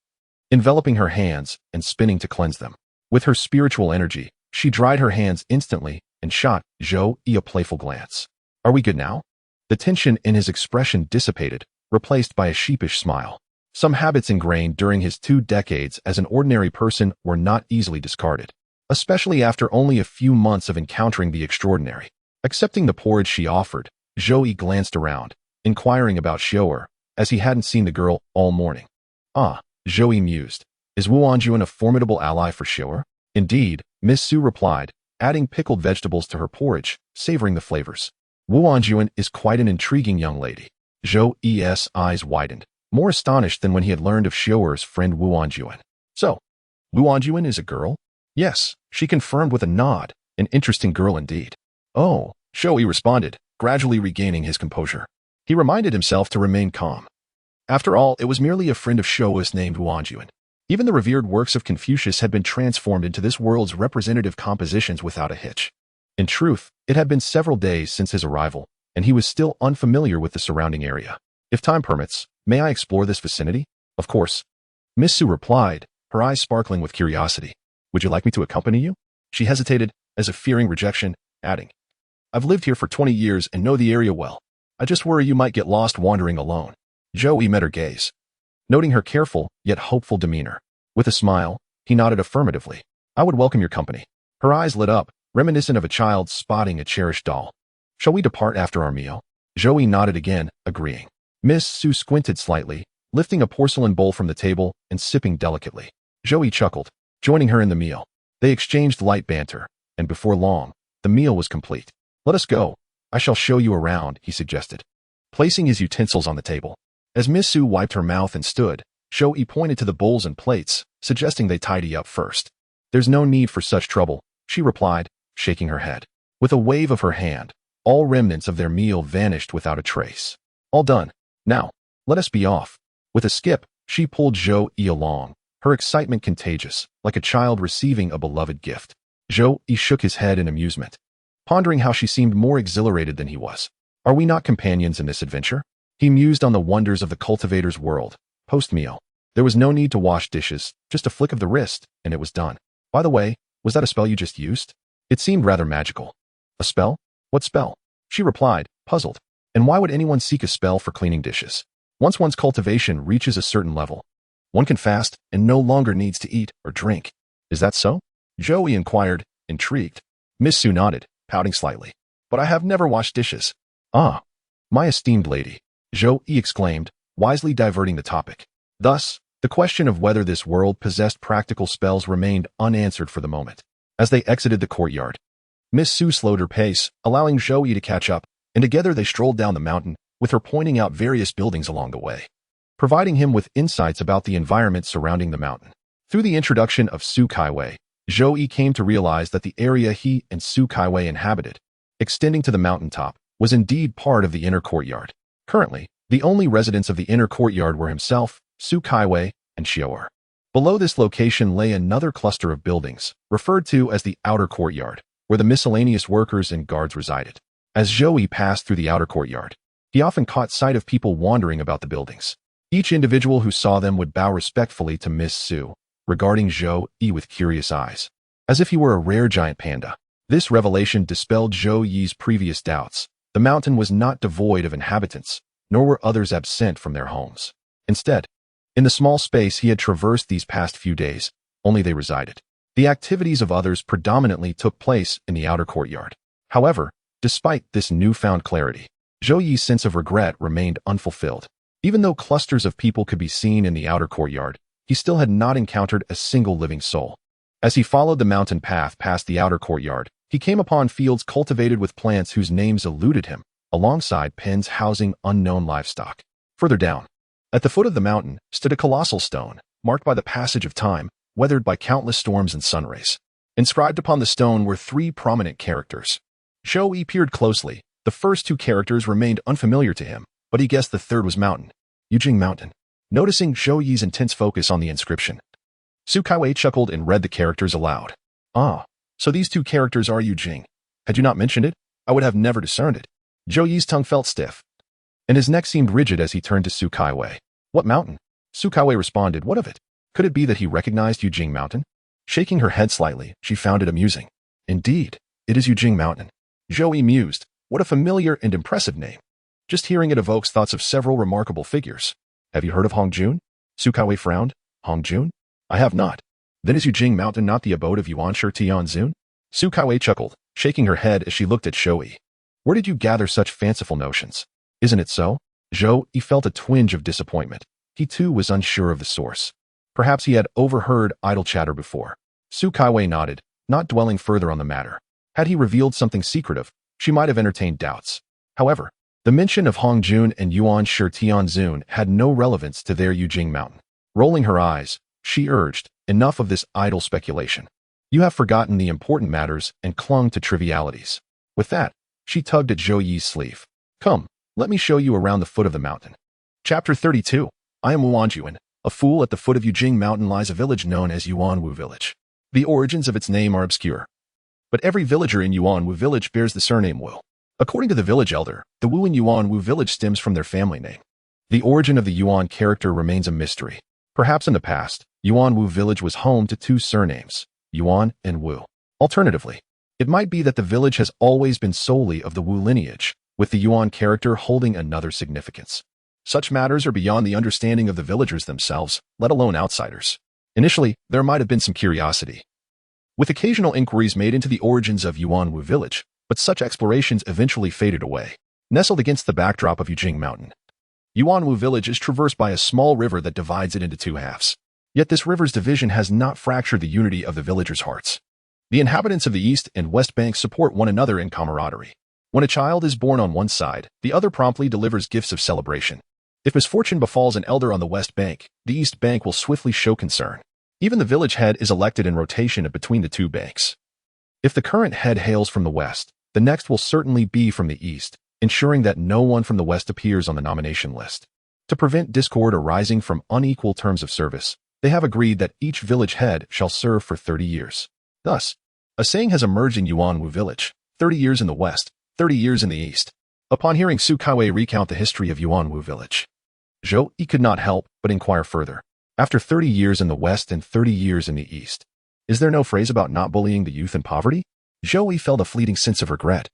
enveloping her hands and spinning to cleanse them. With her spiritual energy, she dried her hands instantly and shot Zhou Yi a playful glance. Are we good now? The tension in his expression dissipated, replaced by a sheepish smile. Some habits ingrained during his 2 decades as an ordinary person were not easily discarded, especially after only a few months of encountering the extraordinary. Accepting the porridge she offered, Zhou Yi glanced around, inquiring about Xiu'er, as he hadn't seen the girl all morning. Ah, Zhou Yi mused. Is Wuanjuan a formidable ally for Xiu'er? Indeed, Miss Su replied, adding pickled vegetables to her porridge, savoring the flavors. Wuanjuan is quite an intriguing young lady. Zhou Yi's eyes widened, more astonished than when he had learned of Xiu'er's friend Wuanjuan. So, Wuanjuan is a girl? Yes, she confirmed with a nod, an interesting girl indeed. Oh, Zhou Yi responded, gradually regaining his composure. He reminded himself to remain calm. After all, it was merely a friend of Xiu'er's named Wuanjuan. Even the revered works of Confucius had been transformed into this world's representative compositions without a hitch. In truth, it had been several days since his arrival, and he was still unfamiliar with the surrounding area. If time permits, may I explore this vicinity? Of course. Miss Su replied, her eyes sparkling with curiosity. Would you like me to accompany you? She hesitated, as if fearing rejection, adding, I've lived here for 20 years and know the area well. I just worry you might get lost wandering alone. Zhou Yi met her gaze, noting her careful yet hopeful demeanor. With a smile, he nodded affirmatively. I would welcome your company. Her eyes lit up, reminiscent of a child spotting a cherished doll. Shall we depart after our meal? Zhou Yi nodded again, agreeing. Miss Su squinted slightly, lifting a porcelain bowl from the table and sipping delicately. Zhou Yi chuckled, joining her in the meal. They exchanged light banter, and before long, the meal was complete. Let us go. I shall show you around, he suggested, placing his utensils on the table. As Miss Su wiped her mouth and stood, Zhou Yi pointed to the bowls and plates, suggesting they tidy up first. There's no need for such trouble, she replied, shaking her head. With a wave of her hand, all remnants of their meal vanished without a trace. All done. Now, let us be off. With a skip, she pulled Zhou Yi along, her excitement contagious, like a child receiving a beloved gift. Zhou Yi shook his head in amusement, pondering how she seemed more exhilarated than he was. Are we not companions in this adventure? He mused on the wonders of the cultivator's world. Post-meal, there was no need to wash dishes, just a flick of the wrist, and it was done. By the way, was that a spell you just used? It seemed rather magical. A spell? What spell? She replied, puzzled. And why would anyone seek a spell for cleaning dishes? Once one's cultivation reaches a certain level, one can fast and no longer needs to eat or drink. Is that so? Zhou Yi inquired, intrigued. Miss Su nodded, pouting slightly. But I have never washed dishes. Ah, my esteemed lady, Zhou Yi exclaimed, wisely diverting the topic. Thus, the question of whether this world possessed practical spells remained unanswered for the moment. As they exited the courtyard, Miss Su slowed her pace, allowing Zhou Yi to catch up, and together they strolled down the mountain, with her pointing out various buildings along the way, providing him with insights about the environment surrounding the mountain. Through the introduction of Sukaiwei, Zhou Yi came to realize that the area he and Sukaiwei inhabited, extending to the mountaintop, was indeed part of the inner courtyard. Currently, the only residents of the inner courtyard were himself, Sukaiwei, and Xiu'er. Below this location lay another cluster of buildings, referred to as the outer courtyard, where the miscellaneous workers and guards resided. As Zhou Yi passed through the outer courtyard, he often caught sight of people wandering about the buildings. Each individual who saw them would bow respectfully to Miss Su, regarding Zhou Yi with curious eyes, as if he were a rare giant panda. This revelation dispelled Zhou Yi's previous doubts. The mountain was not devoid of inhabitants, nor were others absent from their homes. Instead, in the small space he had traversed these past few days, only they resided. The activities of others predominantly took place in the outer courtyard. However, despite this newfound clarity, Zhou Yi's sense of regret remained unfulfilled. Even though clusters of people could be seen in the outer courtyard, he still had not encountered a single living soul. As he followed the mountain path past the outer courtyard, He came upon fields cultivated with plants whose names eluded him, alongside pens housing unknown livestock. Further down, at the foot of the mountain, stood a colossal stone, marked by the passage of time, weathered by countless storms and sunrays. Inscribed upon the stone were three prominent characters. Zhou peered closely. The first two characters remained unfamiliar to him, but he guessed the third was mountain. Yujing Mountain. Noticing Zhou Yi's intense focus on the inscription, Su Kaiwei chuckled and read the characters aloud. Ah, so these two characters are Yujing. Had you not mentioned it, I would have never discerned it. Zhou Yi's tongue felt stiff, and his neck seemed rigid as he turned to Su Kaiwei. What mountain? Su Kaiwei responded, what of it? Could it be that he recognized Yujing Mountain? Shaking her head slightly, she found it amusing. Indeed, it is Yujing Mountain. Zhou Yi mused. What a familiar and impressive name. Just hearing it evokes thoughts of several remarkable figures. Have you heard of Hongjun? Su Kaiwei frowned. Hongjun? I have not. Then is Yujing Mountain not the abode of Yuanshi Tianzun? Su Kaiwei chuckled, shaking her head as she looked at Zhou Yi. Where did you gather such fanciful notions? Isn't it so? Zhou Yi felt a twinge of disappointment. He too was unsure of the source. Perhaps he had overheard idle chatter before. Su Kaiwei nodded, not dwelling further on the matter. Had he revealed something secretive, she might have entertained doubts. However, the mention of Hongjun and Yuanshi Tianzun had no relevance to their Yujing Mountain. Rolling her eyes, she urged, enough of this idle speculation. You have forgotten the important matters and clung to trivialities. With that, she tugged at Zhou Yi's sleeve. Come, let me show you around the foot of the mountain. Chapter 32. I am Yuanjuan. A fool. At the foot of Yujing Mountain lies a village known as Yuanwu Village. The origins of its name are obscure, but every villager in Yuanwu Village bears the surname Wu. According to the village elder, the Wu in Yuanwu Village stems from their family name. The origin of the Yuan character remains a mystery. Perhaps in the past, Yuanwu Village was home to two surnames, Yuan and Wu. Alternatively, it might be that the village has always been solely of the Wu lineage, with the Yuan character holding another significance. Such matters are beyond the understanding of the villagers themselves, let alone outsiders. Initially, there might have been some curiosity, with occasional inquiries made into the origins of Yuanwu Village, but such explorations eventually faded away. Nestled against the backdrop of Yujing Mountain, Yuanwu Village is traversed by a small river that divides it into two halves. Yet this river's division has not fractured the unity of the villagers' hearts. The inhabitants of the east and west banks support one another in camaraderie. When a child is born on one side, the other promptly delivers gifts of celebration. If misfortune befalls an elder on the west bank, the east bank will swiftly show concern. Even the village head is elected in rotation between the two banks. If the current head hails from the west, the next will certainly be from the east, ensuring that no one from the west appears on the nomination list. To prevent discord arising from unequal terms of service, they have agreed that each village head shall serve for 30 years. Thus, a saying has emerged in Yuanwu Village, 30 years in the west, 30 years in the east. Upon hearing Su Kaiwei recount the history of Yuanwu Village, Zhou Yi could not help but inquire further. After 30 years in the west and 30 years in the east, is there no phrase about not bullying the youth in poverty? Zhou Yi felt a fleeting sense of regret,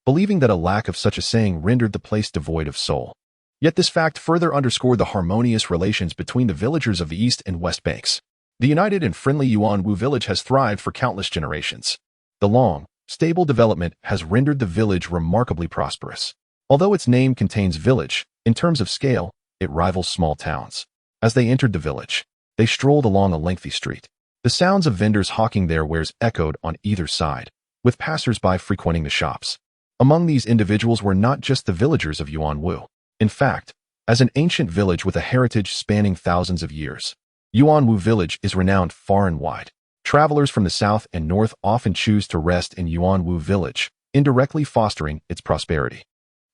believing that a lack of such a saying rendered the place devoid of soul. Yet this fact further underscored the harmonious relations between the villagers of the east and west banks. The united and friendly Yuanwu Village has thrived for countless generations. The long, stable development has rendered the village remarkably prosperous. Although its name contains village, in terms of scale, it rivals small towns. As they entered the village, they strolled along a lengthy street. The sounds of vendors hawking their wares echoed on either side, with passers-by frequenting the shops. Among these individuals were not just the villagers of Yuanwu. In fact, as an ancient village with a heritage spanning thousands of years, Yuanwu Village is renowned far and wide. Travelers from the south and north often choose to rest in Yuanwu Village, indirectly fostering its prosperity.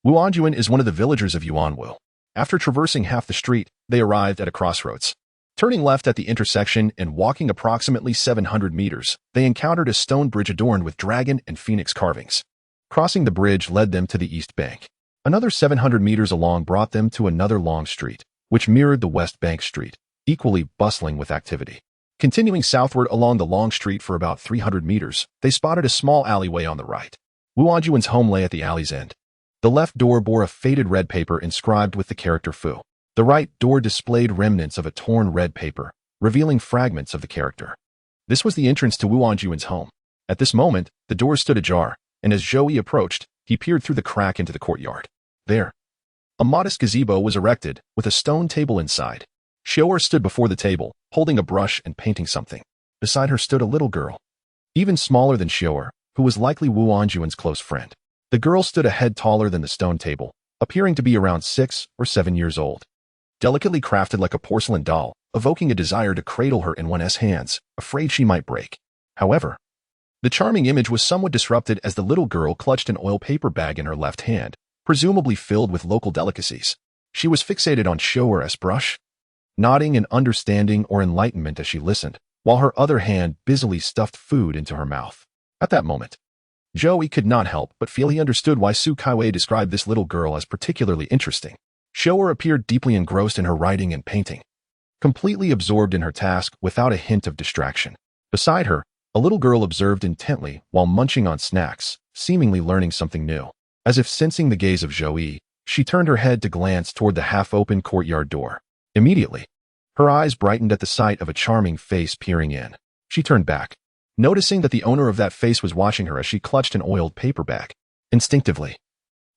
Wuanjuan is one of the villagers of Yuanwu. After traversing half the street, they arrived at a crossroads. Turning left at the intersection and walking approximately 700 meters, they encountered a stone bridge adorned with dragon and phoenix carvings. Crossing the bridge led them to the east bank. Another 700 meters along brought them to another long street, which mirrored the west bank street, equally bustling with activity. Continuing southward along the long street for about 300 meters, they spotted a small alleyway on the right. Wuanjuan's home lay at the alley's end. The left door bore a faded red paper inscribed with the character Fu. The right door displayed remnants of a torn red paper, revealing fragments of the character. This was the entrance to Wuanjuan's home. At this moment, the door stood ajar, and as Zhou Yi approached, he peered through the crack into the courtyard. There, a modest gazebo was erected, with a stone table inside. Xiao'er stood before the table, holding a brush and painting something. Beside her stood a little girl. Even smaller than Xiao'er, who was likely Wu Anjun's close friend. The girl stood a head taller than the stone table, appearing to be around 6 or 7 years old. Delicately crafted like a porcelain doll, evoking a desire to cradle her in one's hands, afraid she might break. However, the charming image was somewhat disrupted as the little girl clutched an oil paper bag in her left hand, presumably filled with local delicacies. She was fixated on Xiao'er's brush, nodding in understanding or enlightenment as she listened, while her other hand busily stuffed food into her mouth. At that moment, Zhou could not help but feel he understood why Su Kaiwei described this little girl as particularly interesting. Xiao'er appeared deeply engrossed in her writing and painting, completely absorbed in her task without a hint of distraction. Beside her, a little girl observed intently while munching on snacks, seemingly learning something new. As if sensing the gaze of Zhou, she turned her head to glance toward the half-open courtyard door. Immediately, her eyes brightened at the sight of a charming face peering in. She turned back, noticing that the owner of that face was watching her as she clutched an oiled paper bag. Instinctively,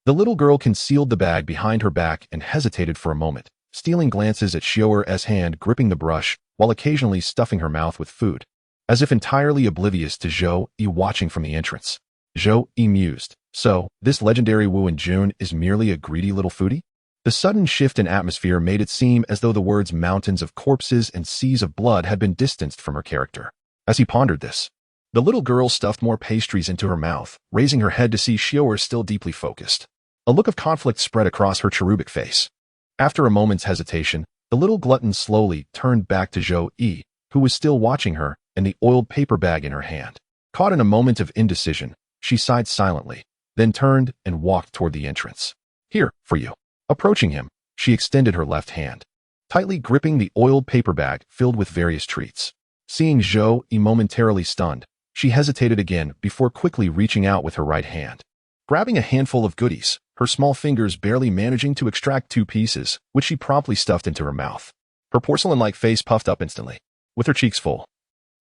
the little girl concealed the bag behind her back and hesitated for a moment, stealing glances at Xiao'er's hand gripping the brush while occasionally stuffing her mouth with food, as if entirely oblivious to Zhou watching from the entrance. Zhou mused, so, this legendary Wu Anjun is merely a greedy little foodie? The sudden shift in atmosphere made it seem as though the words mountains of corpses and seas of blood had been distanced from her character. As he pondered this, the little girl stuffed more pastries into her mouth, raising her head to see Xiao'er still deeply focused. A look of conflict spread across her cherubic face. After a moment's hesitation, the little glutton slowly turned back to Zhou, who was still watching her, and the oiled paper bag in her hand. Caught in a moment of indecision, she sighed silently, then turned and walked toward the entrance. Here, for you. Approaching him, she extended her left hand, tightly gripping the oiled paper bag filled with various treats. Seeing Zhou momentarily stunned, she hesitated again before quickly reaching out with her right hand. Grabbing a handful of goodies, her small fingers barely managing to extract 2 pieces, which she promptly stuffed into her mouth. Her porcelain-like face puffed up instantly, with her cheeks full.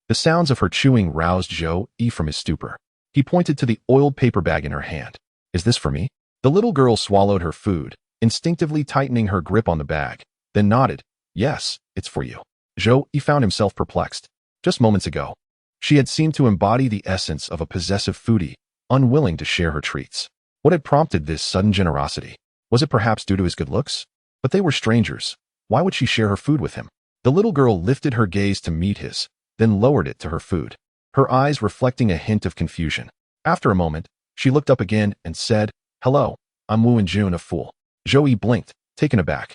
The sounds of her chewing roused Zhou from his stupor. He pointed to the oiled paper bag in her hand. Is this for me? The little girl swallowed her food, instinctively tightening her grip on the bag, then nodded. Yes, it's for you. Zhou found himself perplexed. Just moments ago, she had seemed to embody the essence of a possessive foodie, unwilling to share her treats. What had prompted this sudden generosity? Was it perhaps due to his good looks? But they were strangers. Why would she share her food with him? The little girl lifted her gaze to meet his, then lowered it to her food, her eyes reflecting a hint of confusion. After a moment, she looked up again and said, Hello, I'm Wu Anjun, a fool. Zhou blinked, taken aback.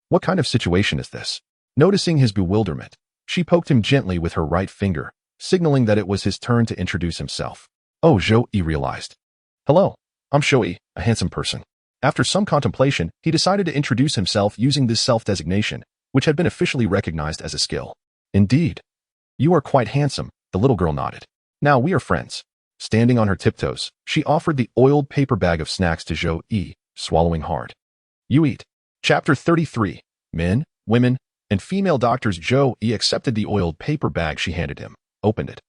What kind of situation is this? Noticing his bewilderment, she poked him gently with her right finger, signaling that it was his turn to introduce himself. Oh, Zhou realized. Hello, I'm Xiaoyi, a handsome person. After some contemplation, he decided to introduce himself using this self-designation, which had been officially recognized as a skill. Indeed. You are quite handsome, the little girl nodded. Now we are friends. Standing on her tiptoes, she offered the oiled paper bag of snacks to Zhou, swallowing hard. You eat. Chapter 33. Men, Women, and Female Doctors. Zhou accepted the oiled paper bag she handed him, opened it,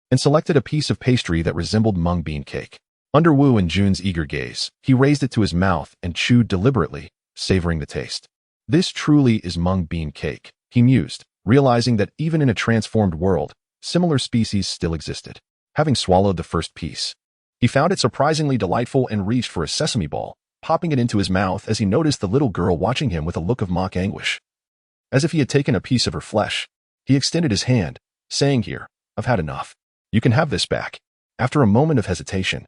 and selected a piece of pastry that resembled mung bean cake. Under Wu Anjun's eager gaze, he raised it to his mouth and chewed deliberately, savoring the taste. This truly is mung bean cake, he mused, realizing that even in a transformed world, similar species still existed. Having swallowed the first piece, he found it surprisingly delightful and reached for a sesame ball, popping it into his mouth as he noticed the little girl watching him with a look of mock anguish. As if he had taken a piece of her flesh, he extended his hand, saying, Here, I've had enough. You can have this back. After a moment of hesitation,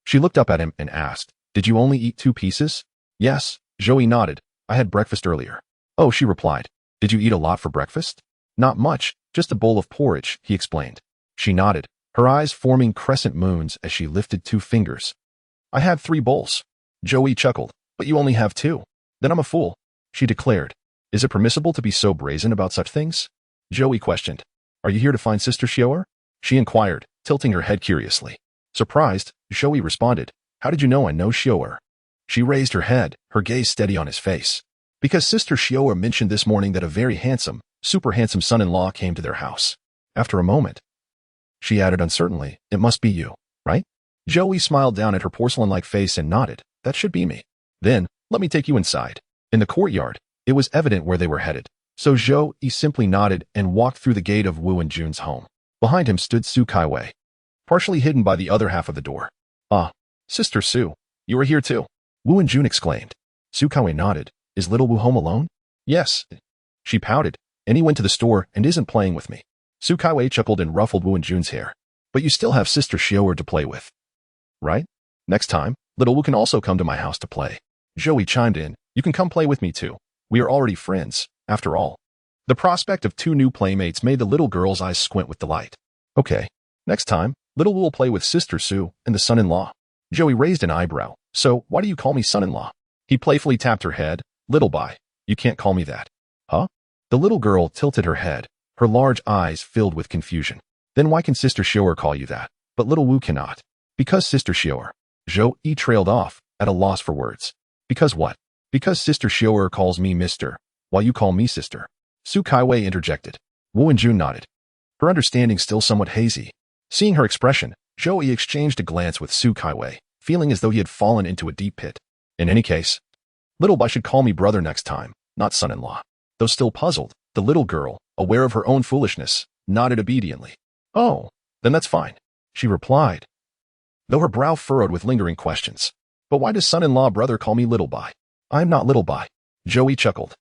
she looked up at him and asked, Did you only eat 2 pieces? Yes, Zhou nodded. I had breakfast earlier. Oh, she replied. Did you eat a lot for breakfast? Not much, just a bowl of porridge, he explained. She nodded, her eyes forming crescent moons as she lifted 2 fingers. I had 3 bowls. Zhou chuckled. But you only have 2. Then I'm a fool, she declared. Is it permissible to be so brazen about such things? Zhou questioned. Are you here to find Sister Xiao'er? She inquired, tilting her head curiously. Surprised, Zhou responded. How did you know I know Xiao'er? She raised her head, her gaze steady on his face. Because Sister Xiao'er mentioned this morning that a very handsome, super handsome son-in-law came to their house. After a moment, she added uncertainly, It must be you, right? Zhou smiled down at her porcelain-like face and nodded. That should be me. Then, let me take you inside. In the courtyard, it was evident where they were headed, so Zhou simply nodded and walked through the gate of Wu Anjun's home. Behind him stood Su Kaiwei, partially hidden by the other half of the door. Ah, Sister Su, you are here too, Wu and Jun exclaimed. Su Kaiwei nodded. Is little Wu home alone? Yes. She pouted, and he went to the store and isn't playing with me. Su Kaiwei chuckled and ruffled Wu and Jun's hair. But you still have Sister Xiaoer to play with. Right? Next time, little Wu can also come to my house to play. Joey chimed in. You can come play with me too. We are already friends, after all. The prospect of two new playmates made the little girl's eyes squint with delight. Okay. Next time, little Wu will play with Sister Su and the son-in-law. Joey raised an eyebrow. So, why do you call me son-in-law? He playfully tapped her head. Little Bai, you can't call me that. Huh? The little girl tilted her head, her large eyes filled with confusion. Then why can Sister Xiaoer call you that, but little Wu cannot? Because Sister Xiaoer. Zhou Yi trailed off, at a loss for words. Because what? Because Sister Xiaoer calls me Mister, while you call me Sister. Su Kaiwei interjected. Wu and Jun nodded. Her understanding still somewhat hazy. Seeing her expression, Zhou Yi exchanged a glance with Su Kaiwei, feeling as though he had fallen into a deep pit. In any case, little Bai should call me brother next time, not son-in-law. Though still puzzled, the little girl, aware of her own foolishness, nodded obediently. Oh, then that's fine, she replied, though her brow furrowed with lingering questions. But why does son-in-law brother call me Little Bai? I'm not Little Bai. Joey chuckled.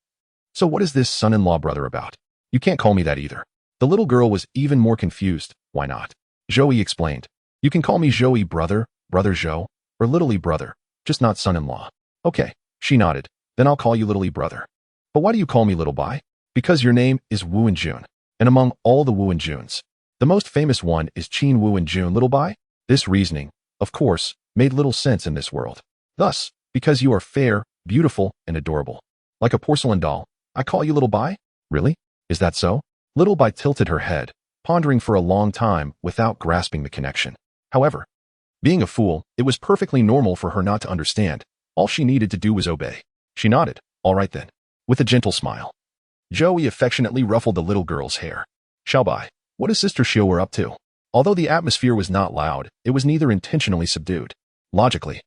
So what is this son-in-law brother about? You can't call me that either. The little girl was even more confused. Why not? Joey explained. You can call me Joey brother, brother Zhou, or Little Lee brother, just not son-in-law. Okay, she nodded. Then I'll call you Little Lee brother. But why do you call me Little Bai? Because your name is Wu and Jun, and among all the Wu and Juns, the most famous one is Qin Wu and Jun Little Bai. This reasoning, of course, made little sense in this world. Thus, because you are fair, beautiful, and adorable, like a porcelain doll, I call you Little Bai? Really? Is that so? Little Bai tilted her head, pondering for a long time without grasping the connection. However, being a fool, it was perfectly normal for her not to understand. All she needed to do was obey. She nodded. All right then. With a gentle smile. Joey affectionately ruffled the little girl's hair. Xiaobai, what is Sister Xiaoer up to? Although the atmosphere was not loud, it was neither intentionally subdued. Logically,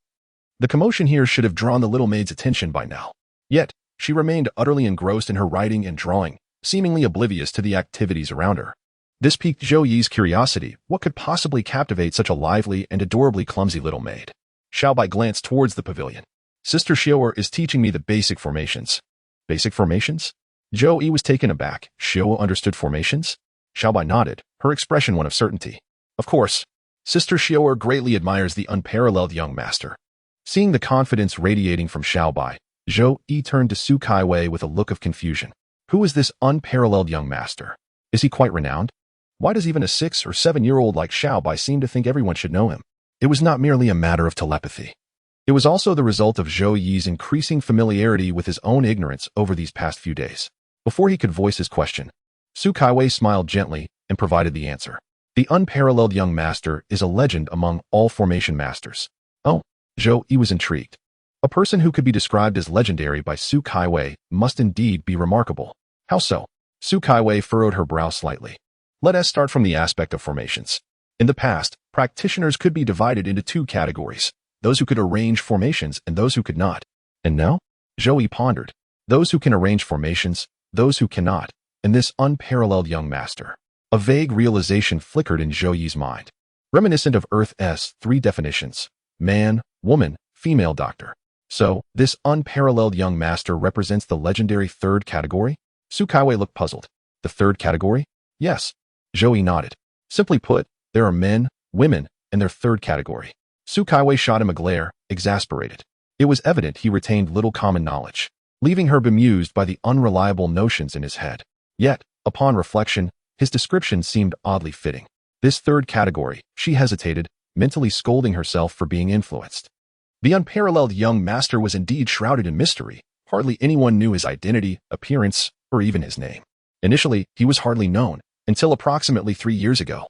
the commotion here should have drawn the little maid's attention by now. Yet, she remained utterly engrossed in her writing and drawing, seemingly oblivious to the activities around her. This piqued Zhou Yi's curiosity. What could possibly captivate such a lively and adorably clumsy little maid? Xiaobai glanced towards the pavilion. Sister Xiaoer is teaching me the basic formations. Basic formations? Zhou Yi was taken aback. Xiaoer understood formations? Xiaobai nodded, her expression one of certainty. Of course, Sister Xiaoer greatly admires the unparalleled young master. Seeing the confidence radiating from Xiaobai, Zhou Yi turned to Su Kaiwei with a look of confusion. Who is this unparalleled young master? Is he quite renowned? Why does even a 6 or 7-year-old like Xiaobai seem to think everyone should know him? It was not merely a matter of telepathy. It was also the result of Zhou Yi's increasing familiarity with his own ignorance over these past few days. Before he could voice his question, Su Kaiwei smiled gently and provided the answer. The unparalleled young master is a legend among all formation masters. Oh, Zhou Yi was intrigued. A person who could be described as legendary by Su Kaiwei must indeed be remarkable. How so? Su Kaiwei furrowed her brow slightly. Let us start from the aspect of formations. In the past, practitioners could be divided into two categories, those who could arrange formations and those who could not. And now? Zhou Yi pondered. Those who can arrange formations, those who cannot, and this unparalleled young master. A vague realization flickered in Zhou Yi's mind, reminiscent of Earth's 3 definitions: man, woman, female doctor. So, this unparalleled young master represents the legendary 3rd category? Su Kaiwei looked puzzled. The 3rd category? Yes. Zhou Yi nodded. Simply put, there are men, women, and their 3rd category. Su Kaiwei shot him a glare, exasperated. It was evident he retained little common knowledge, leaving her bemused by the unreliable notions in his head. Yet, upon reflection, his description seemed oddly fitting. This 3rd category, she hesitated, mentally scolding herself for being influenced. The unparalleled young master was indeed shrouded in mystery. Hardly anyone knew his identity, appearance, or even his name. Initially, he was hardly known, until approximately 3 years ago,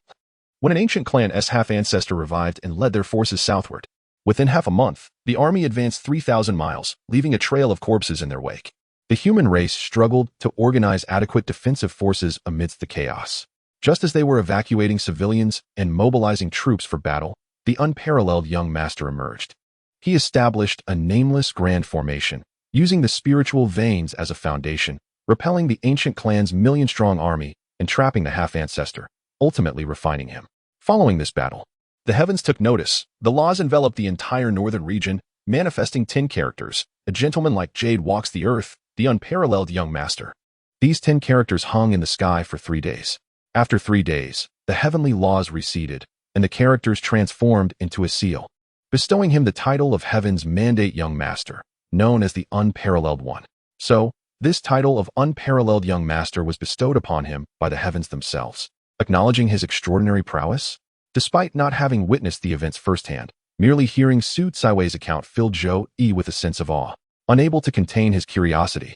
when an ancient clan's half-ancestor revived and led their forces southward. Within half a month, the army advanced 3,000 miles, leaving a trail of corpses in their wake. The human race struggled to organize adequate defensive forces amidst the chaos. Just as they were evacuating civilians and mobilizing troops for battle, the unparalleled young master emerged. He established a nameless grand formation, using the spiritual veins as a foundation, repelling the ancient clan's million-strong army and trapping the half-ancestor, ultimately refining him. Following this battle, The heavens took notice. The laws enveloped the entire northern region, manifesting 10 characters. A gentleman like Jade walks the earth, the unparalleled young master. These 10 characters hung in the sky for 3 days. After 3 days, the heavenly laws receded, and the characters transformed into a seal, bestowing him the title of Heaven's Mandate Young Master, known as the Unparalleled One. So, this title of Unparalleled Young Master was bestowed upon him by the heavens themselves, acknowledging his extraordinary prowess. Despite not having witnessed the events firsthand, merely hearing Su Caiwei's account filled Zhou Yi with a sense of awe. Unable to contain his curiosity,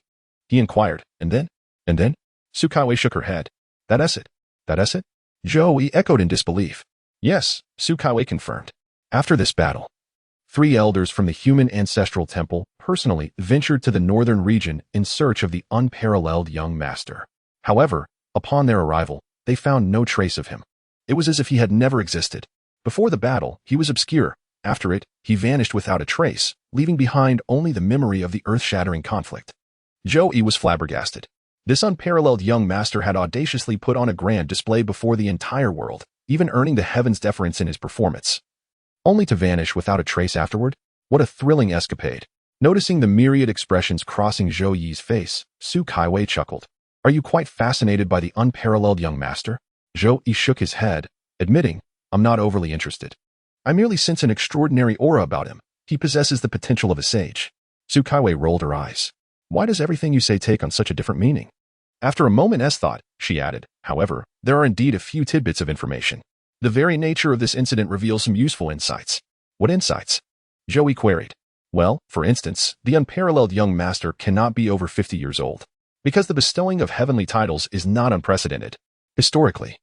he inquired, And then? Su Caiwei shook her head. That's it? Zhou Yi echoed in disbelief. Yes, Su Caiwei confirmed. After this battle, 3 elders from the human ancestral temple personally ventured to the northern region in search of the unparalleled young master. However, upon their arrival, they found no trace of him. It was as if he had never existed. Before the battle, he was obscure. After it, he vanished without a trace, leaving behind only the memory of the earth-shattering conflict. Zhou Yi was flabbergasted. This unparalleled young master had audaciously put on a grand display before the entire world, even earning the heavens' deference in his performance. Only to vanish without a trace afterward? What a thrilling escapade. Noticing the myriad expressions crossing Zhou Yi's face, Su Caiwei chuckled. Are you quite fascinated by the unparalleled young master? Zhou Yi shook his head, admitting, I'm not overly interested. I merely sense an extraordinary aura about him. He possesses the potential of a sage. Su Caiwei rolled her eyes. Why does everything you say take on such a different meaning? After a moment's thought, she added, however, there are indeed a few tidbits of information. The very nature of this incident reveals some useful insights. What insights? Zhou Yi queried. Well, for instance, the unparalleled young master cannot be over 50 years old, because the bestowing of heavenly titles is not unprecedented. Historically,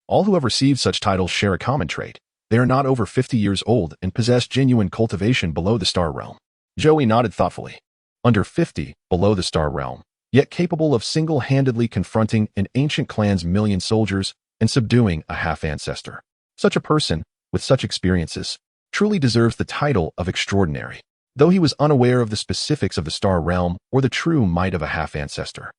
all who have received such titles share a common trait. They are not over 50 years old and possess genuine cultivation below the star realm. Zhou Yi nodded thoughtfully. Under 50, below the star realm, yet capable of single-handedly confronting an ancient clan's million soldiers and subduing a half-ancestor. Such a person, with such experiences, truly deserves the title of extraordinary, though he was unaware of the specifics of the star realm or the true might of a half-ancestor,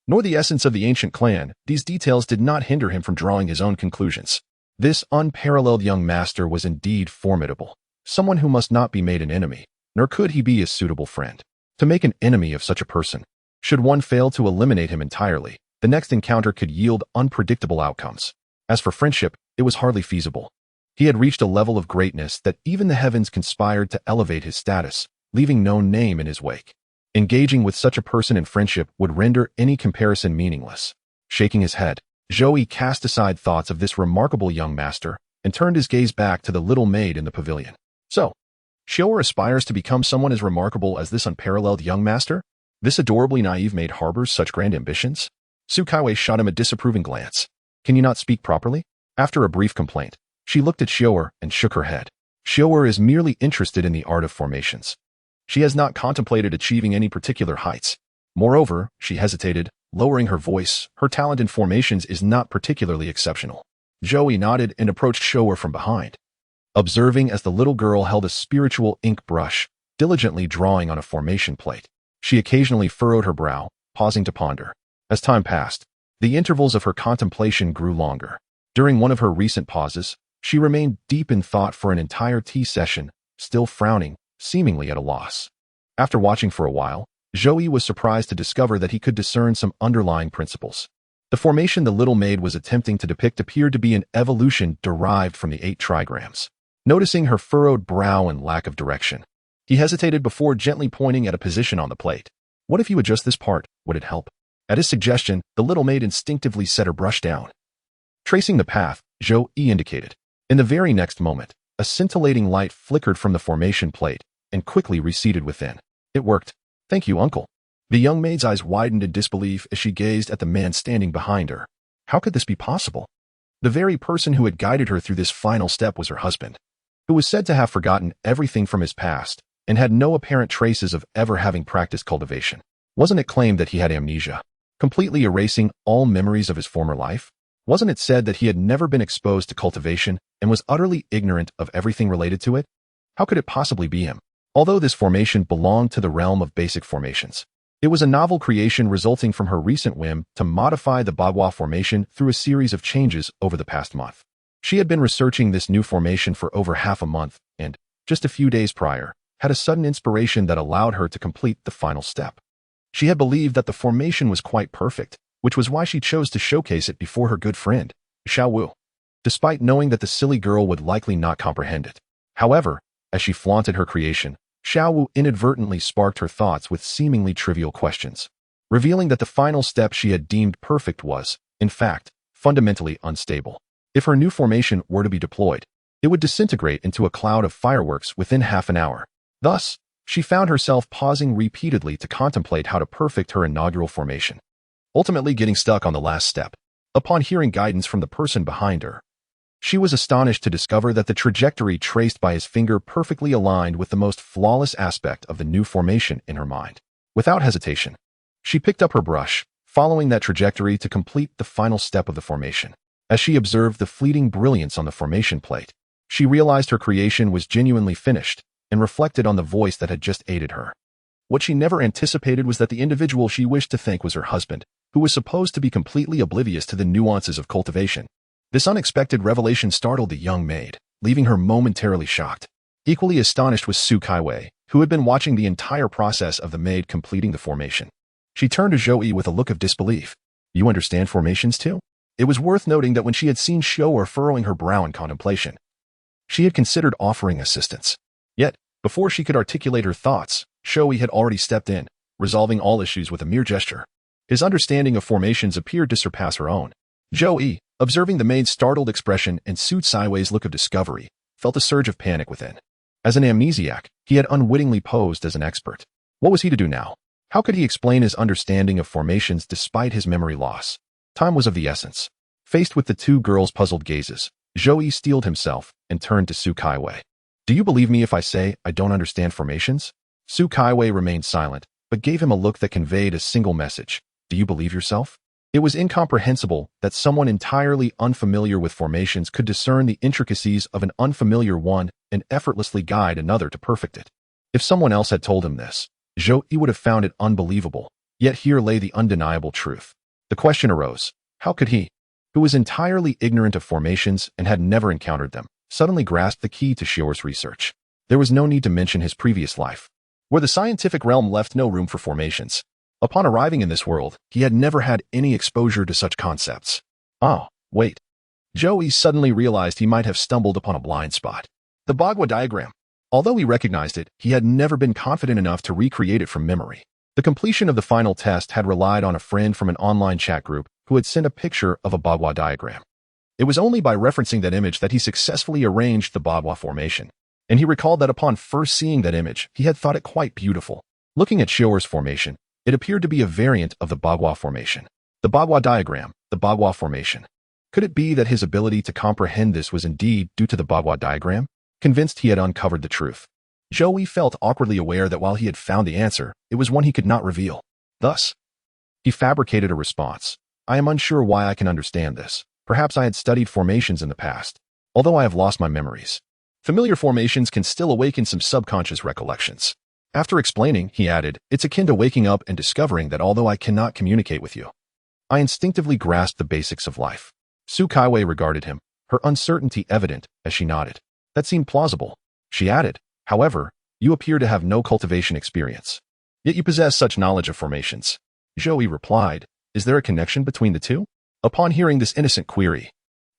nor the essence of the ancient clan. These details did not hinder him from drawing his own conclusions. This unparalleled young master was indeed formidable, someone who must not be made an enemy, nor could he be a suitable friend. To make an enemy of such a person, should one fail to eliminate him entirely, the next encounter could yield unpredictable outcomes. As for friendship, it was hardly feasible. He had reached a level of greatness that even the heavens conspired to elevate his status, leaving no name in his wake. Engaging with such a person in friendship would render any comparison meaningless. Shaking his head, Zhou Yi cast aside thoughts of this remarkable young master and turned his gaze back to the little maid in the pavilion. So, Xiaoer aspires to become someone as remarkable as this unparalleled young master? This adorably naive maid harbors such grand ambitions? Su Caiwei shot him a disapproving glance. Can you not speak properly? After a brief complaint, she looked at Xiaoer and shook her head. Xiaoer is merely interested in the art of formations. She has not contemplated achieving any particular heights. Moreover, she hesitated, lowering her voice. Her talent in formations is not particularly exceptional. Zhou Yi nodded and approached Xiaoer from behind, observing as the little girl held a spiritual ink brush, diligently drawing on a formation plate. She occasionally furrowed her brow, pausing to ponder. As time passed, the intervals of her contemplation grew longer. During one of her recent pauses, she remained deep in thought for an entire tea session, still frowning, seemingly at a loss. After watching for a while, Zhou Yi was surprised to discover that he could discern some underlying principles. The formation the little maid was attempting to depict appeared to be an evolution derived from the 8 trigrams. Noticing her furrowed brow and lack of direction, he hesitated before gently pointing at a position on the plate. What if you adjust this part? Would it help? At his suggestion, the little maid instinctively set her brush down. Tracing the path, Zhou Yi indicated. In the very next moment, a scintillating light flickered from the formation plate and quickly receded within. It worked. Thank you, uncle. The young maid's eyes widened in disbelief as she gazed at the man standing behind her. How could this be possible? The very person who had guided her through this final step was her husband, who was said to have forgotten everything from his past and had no apparent traces of ever having practiced cultivation. Wasn't it claimed that he had amnesia, completely erasing all memories of his former life? Wasn't it said that he had never been exposed to cultivation and was utterly ignorant of everything related to it? How could it possibly be him? Although this formation belonged to the realm of basic formations, it was a novel creation resulting from her recent whim to modify the Bagua formation through a series of changes over the past month. She had been researching this new formation for over half a month and, just a few days prior, had a sudden inspiration that allowed her to complete the final step. She had believed that the formation was quite perfect, which was why she chose to showcase it before her good friend, Xiao Wu, despite knowing that the silly girl would likely not comprehend it. However, as she flaunted her creation, Xiao Wu inadvertently sparked her thoughts with seemingly trivial questions, revealing that the final step she had deemed perfect was, in fact, fundamentally unstable. If her new formation were to be deployed, it would disintegrate into a cloud of fireworks within half an hour. Thus, she found herself pausing repeatedly to contemplate how to perfect her inaugural formation, ultimately getting stuck on the last step. Upon hearing guidance from the person behind her, she was astonished to discover that the trajectory traced by his finger perfectly aligned with the most flawless aspect of the new formation in her mind. Without hesitation, she picked up her brush, following that trajectory to complete the final step of the formation. As she observed the fleeting brilliance on the formation plate, she realized her creation was genuinely finished and reflected on the voice that had just aided her. What she never anticipated was that the individual she wished to thank was her husband, who was supposed to be completely oblivious to the nuances of cultivation. This unexpected revelation startled the young maid, leaving her momentarily shocked. Equally astonished was Su Kaiwei, who had been watching the entire process of the maid completing the formation. She turned to Zhou Yi with a look of disbelief. "You understand formations too?" It was worth noting that when she had seen Xiao furrowing her brow in contemplation, she had considered offering assistance. Yet, before she could articulate her thoughts, Xiao had already stepped in, resolving all issues with a mere gesture. His understanding of formations appeared to surpass her own. Zhou, observing the maid's startled expression and Su Kaiwei's look of discovery, felt a surge of panic within. As an amnesiac, he had unwittingly posed as an expert. What was he to do now? How could he explain his understanding of formations despite his memory loss? Time was of the essence. Faced with the two girls' puzzled gazes, Zhou steeled himself and turned to Su Kaiwei. "Do you believe me if I say I don't understand formations?" Su Kaiwei remained silent, but gave him a look that conveyed a single message. "Do you believe yourself?" It was incomprehensible that someone entirely unfamiliar with formations could discern the intricacies of an unfamiliar one and effortlessly guide another to perfect it. If someone else had told him this, Zhou would have found it unbelievable, yet here lay the undeniable truth. The question arose, how could he, who was entirely ignorant of formations and had never encountered them, suddenly grasp the key to Xiao's research? There was no need to mention his previous life, where the scientific realm left no room for formations. Upon arriving in this world, he had never had any exposure to such concepts. Oh, wait. Zhou suddenly realized he might have stumbled upon a blind spot. The Bagua diagram. Although he recognized it, he had never been confident enough to recreate it from memory. The completion of the final test had relied on a friend from an online chat group who had sent a picture of a Bagua diagram. It was only by referencing that image that he successfully arranged the Bagua formation, and he recalled that upon first seeing that image, he had thought it quite beautiful. Looking at Xiao's formation, it appeared to be a variant of the Bagua formation. The Bagua diagram, the Bagua formation. Could it be that his ability to comprehend this was indeed due to the Bagua diagram? Convinced he had uncovered the truth, Zhou felt awkwardly aware that while he had found the answer, it was one he could not reveal. Thus, he fabricated a response. "I am unsure why I can understand this. Perhaps I had studied formations in the past, although I have lost my memories. Familiar formations can still awaken some subconscious recollections." After explaining, he added, "It's akin to waking up and discovering that although I cannot communicate with you, I instinctively grasp the basics of life." Su Kaiwei regarded him, her uncertainty evident as she nodded. That seemed plausible. She added, "However, you appear to have no cultivation experience. Yet you possess such knowledge of formations." Zhou replied, "Is there a connection between the two?" Upon hearing this innocent query,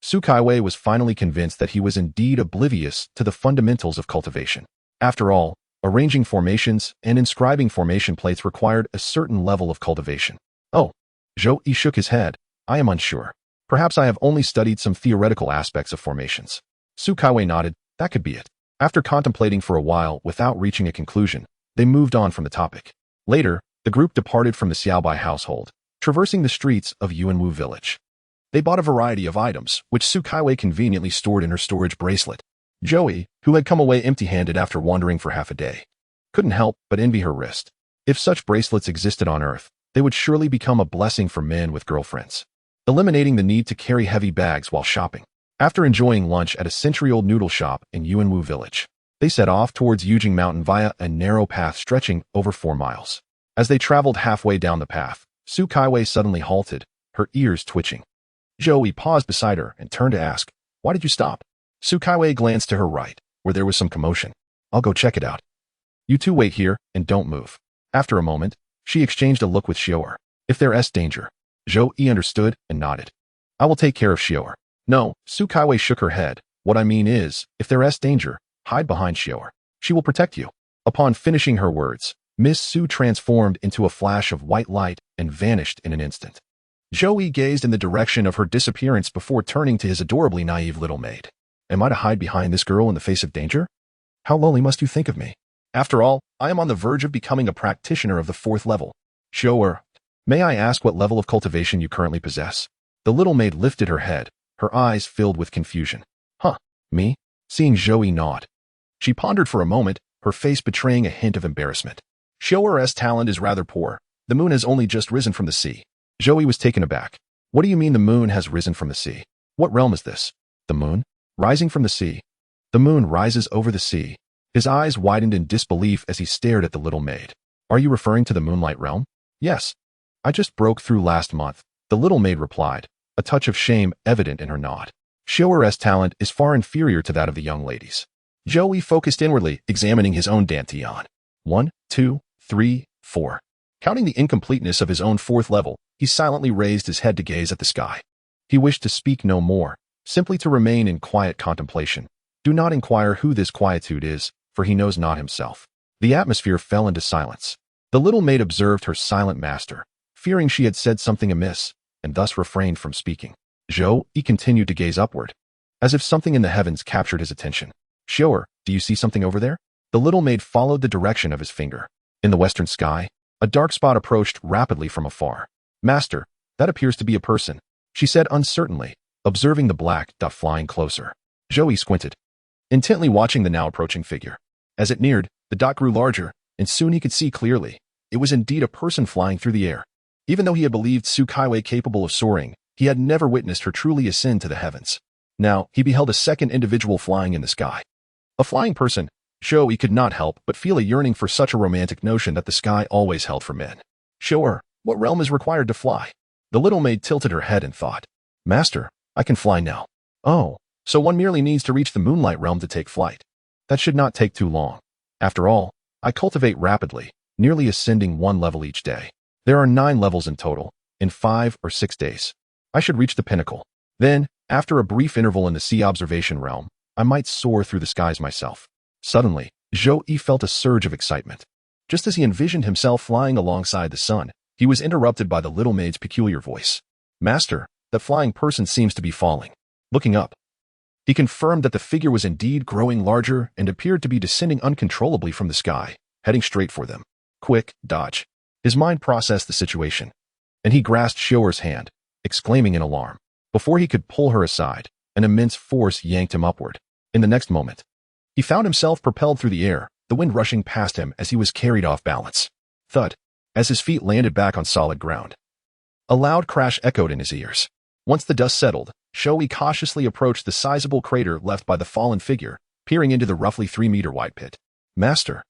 Su Kaiwei was finally convinced that he was indeed oblivious to the fundamentals of cultivation. After all, arranging formations and inscribing formation plates required a certain level of cultivation. "Oh," Zhou shook his head, "I am unsure. Perhaps I have only studied some theoretical aspects of formations." Su Kaiwei nodded, "That could be it." After contemplating for a while without reaching a conclusion, they moved on from the topic. Later, the group departed from the Xiaobai household, traversing the streets of Yuanwu village. They bought a variety of items, which Su Kaiwei conveniently stored in her storage bracelet. Zhou, who had come away empty-handed after wandering for half a day, couldn't help but envy her wrist. If such bracelets existed on Earth, they would surely become a blessing for men with girlfriends, eliminating the need to carry heavy bags while shopping. After enjoying lunch at a century-old noodle shop in Yuanwu village, they set off towards Yujing Mountain via a narrow path stretching over 4 miles. As they traveled halfway down the path, Su Kaiwei suddenly halted, her ears twitching. Zhou paused beside her and turned to ask, Why did you stop? Su Kaiwei glanced to her right, where there was some commotion. I'll go check it out. You two wait here and don't move. After a moment, she exchanged a look with Xiao'er. If there's danger. Zhou Yi understood and nodded. I will take care of Xiao'er. No, Su Kaiwei shook her head. What I mean is, if there's danger, hide behind Xiao'er. She will protect you. Upon finishing her words, Miss Su transformed into a flash of white light and vanished in an instant. Zhou Yi gazed in the direction of her disappearance before turning to his adorably naive little maid. Am I to hide behind this girl in the face of danger? How lowly must you think of me? After all, I am on the verge of becoming a practitioner of the 4th level. Xiao'er, may I ask what level of cultivation you currently possess? The little maid lifted her head, her eyes filled with confusion. Huh, me? Seeing Zhou Yi nod. She pondered for a moment, her face betraying a hint of embarrassment. Xiao'er's talent is rather poor. The moon has only just risen from the sea. Zhou Yi was taken aback. What do you mean the moon has risen from the sea? What realm is this? The moon? Rising from the sea. The moon rises over the sea. His eyes widened in disbelief as he stared at the little maid. Are you referring to the moonlight realm? Yes. I just broke through last month, the little maid replied, a touch of shame evident in her nod. Xiao'er's talent is far inferior to that of the young ladies. Zhou Yi focused inwardly, examining his own dantian. 1, 2, 3, 4. Counting the incompleteness of his own 4th level, he silently raised his head to gaze at the sky. He wished to speak no more, simply to remain in quiet contemplation. Do not inquire who this quietude is, for he knows not himself. The atmosphere fell into silence. The little maid observed her silent master, fearing she had said something amiss, and thus refrained from speaking. Zhou Yi continued to gaze upward, as if something in the heavens captured his attention. Xiao'er, do you see something over there? The little maid followed the direction of his finger. In the western sky, a dark spot approached rapidly from afar. Master, that appears to be a person, she said uncertainly, observing the black dot flying closer. Zhou Yi squinted, intently watching the now approaching figure. As it neared, the dot grew larger, and soon he could see clearly. It was indeed a person flying through the air. Even though he had believed Su Kaiwei capable of soaring, he had never witnessed her truly ascend to the heavens. Now, he beheld a second individual flying in the sky. A flying person, Zhou Yi could not help but feel a yearning for such a romantic notion that the sky always held for men. Xiao'er, what realm is required to fly? The little maid tilted her head and thought. Master, I can fly now. Oh, so one merely needs to reach the moonlight realm to take flight. That should not take too long. After all, I cultivate rapidly, nearly ascending 1 level each day. There are 9 levels in total, in 5 or 6 days. I should reach the pinnacle. Then, after a brief interval in the sea observation realm, I might soar through the skies myself. Suddenly, Zhou Yi felt a surge of excitement. Just as he envisioned himself flying alongside the sun, he was interrupted by the little maid's peculiar voice. Master, that flying person seems to be falling. Looking up, he confirmed that the figure was indeed growing larger and appeared to be descending uncontrollably from the sky, heading straight for them. Quick, dodge. His mind processed the situation, and he grasped Xiao'er's hand, exclaiming in alarm. Before he could pull her aside, an immense force yanked him upward. In the next moment, he found himself propelled through the air, the wind rushing past him as he was carried off balance. Thud, as his feet landed back on solid ground. A loud crash echoed in his ears. Once the dust settled, Zhou Yi cautiously approached the sizable crater left by the fallen figure, peering into the roughly 3-meter wide pit. Master,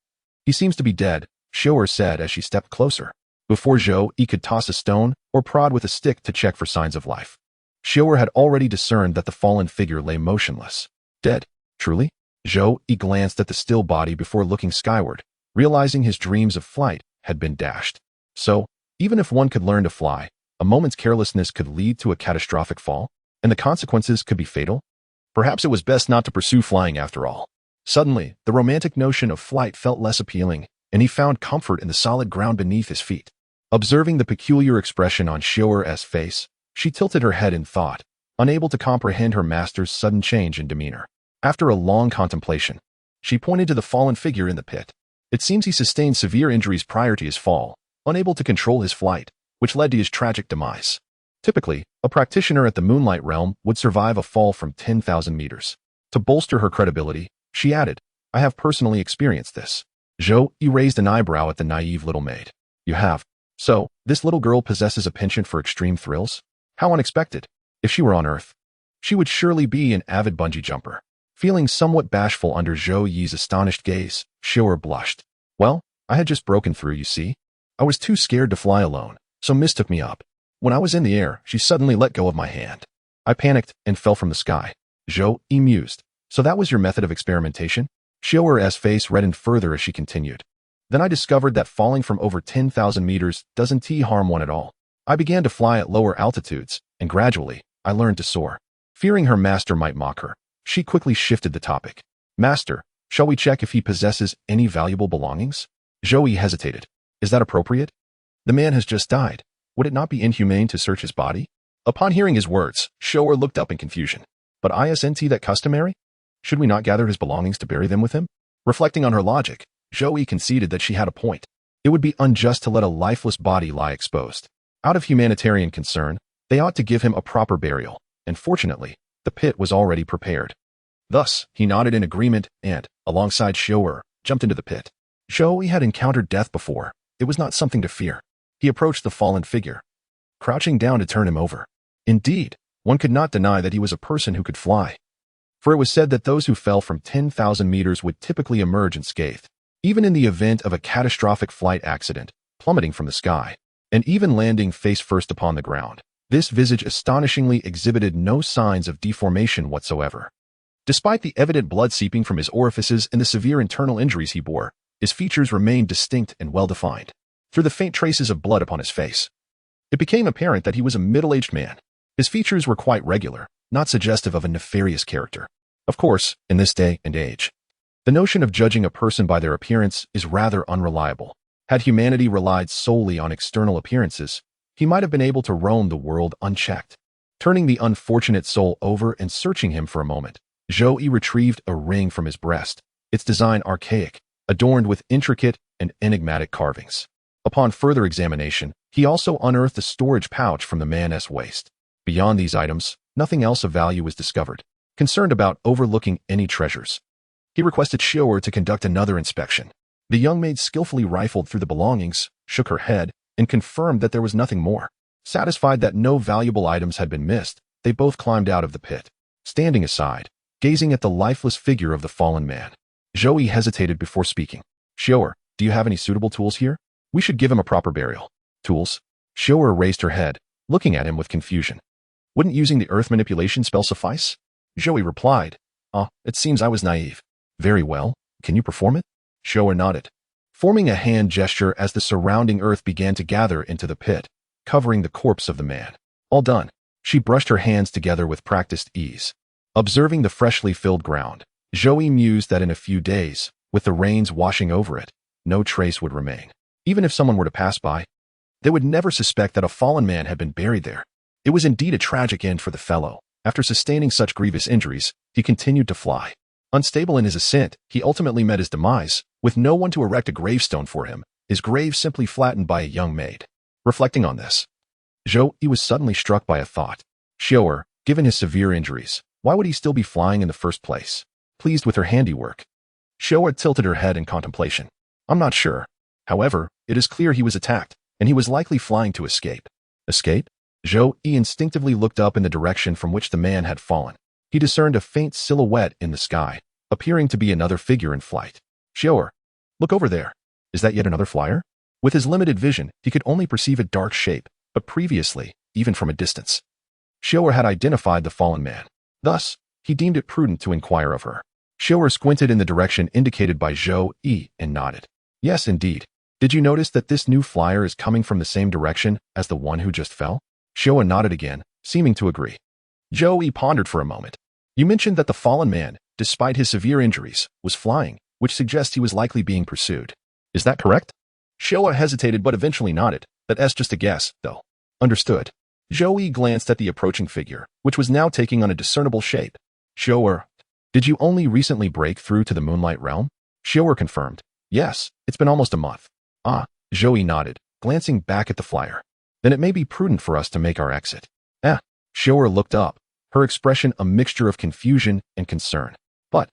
he seems to be dead, Xiao'er said as she stepped closer. Before Zhou Yi could toss a stone or prod with a stick to check for signs of life, Xiao'er had already discerned that the fallen figure lay motionless. Dead, truly? Zhou Yi glanced at the still body before looking skyward, realizing his dreams of flight had been dashed. So, even if one could learn to fly, a moment's carelessness could lead to a catastrophic fall, and the consequences could be fatal? Perhaps it was best not to pursue flying after all. Suddenly, the romantic notion of flight felt less appealing, and he found comfort in the solid ground beneath his feet. Observing the peculiar expression on Xiao'er's face, she tilted her head in thought, unable to comprehend her master's sudden change in demeanor. After a long contemplation, she pointed to the fallen figure in the pit. It seems he sustained severe injuries prior to his fall, unable to control his flight, which led to his tragic demise. Typically, a practitioner at the Moonlight Realm would survive a fall from 10,000 meters. To bolster her credibility, she added, I have personally experienced this. Zhou Yi raised an eyebrow at the naive little maid. You have. So, this little girl possesses a penchant for extreme thrills? How unexpected. If she were on Earth, she would surely be an avid bungee jumper. Feeling somewhat bashful under Zhou Yi's astonished gaze, Xiao'er blushed. Well, I had just broken through, you see. I was too scared to fly alone, so Miss took me up. When I was in the air, she suddenly let go of my hand. I panicked and fell from the sky. Zhou Yi mused. So that was your method of experimentation? Xiao'er's face reddened further as she continued. Then I discovered that falling from over 10,000 meters doesn't harm one at all. I began to fly at lower altitudes, and gradually, I learned to soar. Fearing her master might mock her, she quickly shifted the topic. Master, shall we check if he possesses any valuable belongings? Zhou Yi hesitated. Is that appropriate? The man has just died. Would it not be inhumane to search his body? Upon hearing his words, Xiao'er looked up in confusion. But isn't that customary? Should we not gather his belongings to bury them with him? Reflecting on her logic, Zhou Yi conceded that she had a point. It would be unjust to let a lifeless body lie exposed. Out of humanitarian concern, they ought to give him a proper burial, and fortunately, the pit was already prepared. Thus, he nodded in agreement and, alongside Xiao'er, jumped into the pit. Zhou Yi had encountered death before. It was not something to fear. He approached the fallen figure, crouching down to turn him over. Indeed, one could not deny that he was a person who could fly. For it was said that those who fell from 10,000 meters would typically emerge unscathed, even in the event of a catastrophic flight accident, plummeting from the sky, and even landing face first upon the ground. This visage astonishingly exhibited no signs of deformation whatsoever. Despite the evident blood seeping from his orifices and the severe internal injuries he bore, his features remained distinct and well-defined. Through the faint traces of blood upon his face, it became apparent that he was a middle-aged man. His features were quite regular, not suggestive of a nefarious character. Of course, in this day and age, the notion of judging a person by their appearance is rather unreliable. Had humanity relied solely on external appearances, he might have been able to roam the world unchecked. Turning the unfortunate soul over and searching him for a moment, Zhou Yi retrieved a ring from his breast, its design archaic, adorned with intricate and enigmatic carvings. Upon further examination, he also unearthed a storage pouch from the man's waist. Beyond these items, nothing else of value was discovered. Concerned about overlooking any treasures, he requested Xiao'er to conduct another inspection. The young maid skillfully rifled through the belongings, shook her head, and confirmed that there was nothing more. Satisfied that no valuable items had been missed, they both climbed out of the pit. Standing aside, gazing at the lifeless figure of the fallen man, Zhou Yi hesitated before speaking. Xiao'er, do you have any suitable tools here? We should give him a proper burial. Tools? Xiao'er raised her head, looking at him with confusion. Wouldn't using the earth manipulation spell suffice? Zhou Yi replied. It seems I was naive. Very well. Can you perform it? Xiao'er nodded, forming a hand gesture as the surrounding earth began to gather into the pit, covering the corpse of the man. All done. She brushed her hands together with practiced ease. Observing the freshly filled ground, Zhou Yi mused that in a few days, with the rains washing over it, no trace would remain. Even if someone were to pass by, they would never suspect that a fallen man had been buried there. It was indeed a tragic end for the fellow. After sustaining such grievous injuries, he continued to fly. Unstable in his ascent, he ultimately met his demise, with no one to erect a gravestone for him, his grave simply flattened by a young maid. Reflecting on this, Zhou Yi was suddenly struck by a thought. Xiao'er, given his severe injuries, why would he still be flying in the first place? Pleased with her handiwork, Xiao'er tilted her head in contemplation. I'm not sure. However, it is clear he was attacked, and he was likely flying to escape. Escape? Zhou Yi instinctively looked up in the direction from which the man had fallen. He discerned a faint silhouette in the sky, appearing to be another figure in flight. Xiao'er, look over there. Is that yet another flyer? With his limited vision, he could only perceive a dark shape, but previously, even from a distance, Xiao'er had identified the fallen man. Thus, he deemed it prudent to inquire of her. Xiao'er squinted in the direction indicated by Zhou Yi and nodded. Yes, indeed. Did you notice that this new flyer is coming from the same direction as the one who just fell? Xiao'er nodded again, seeming to agree. Zhou Yi pondered for a moment. You mentioned that the fallen man, despite his severe injuries, was flying, which suggests he was likely being pursued. Is that correct? Xiao'er hesitated but eventually nodded. That's just a guess, though. Understood. Zhou Yi glanced at the approaching figure, which was now taking on a discernible shape. Xiao'er, did you only recently break through to the Moonlight Realm? Xiao'er confirmed. Yes, it's been almost a month. Zhou Yi nodded, glancing back at the flyer. Then it may be prudent for us to make our exit. Xiao'er looked up, her expression a mixture of confusion and concern. But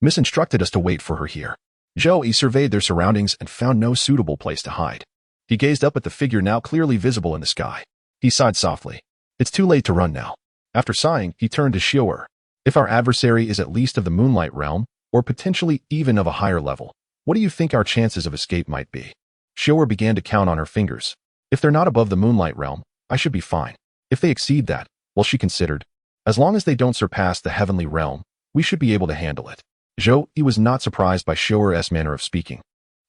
Miss instructed us to wait for her here. Zhou Yi surveyed their surroundings and found no suitable place to hide. He gazed up at the figure now clearly visible in the sky. He sighed softly. It's too late to run now. After sighing, he turned to Xiao'er. If our adversary is at least of the Moonlight Realm, or potentially even of a higher level, what do you think our chances of escape might be? Xiao'er began to count on her fingers. If they're not above the Moonlight Realm, I should be fine. If they exceed that, well, she considered. As long as they don't surpass the heavenly realm, we should be able to handle it. Zhou Yi was not surprised by Shoer's manner of speaking,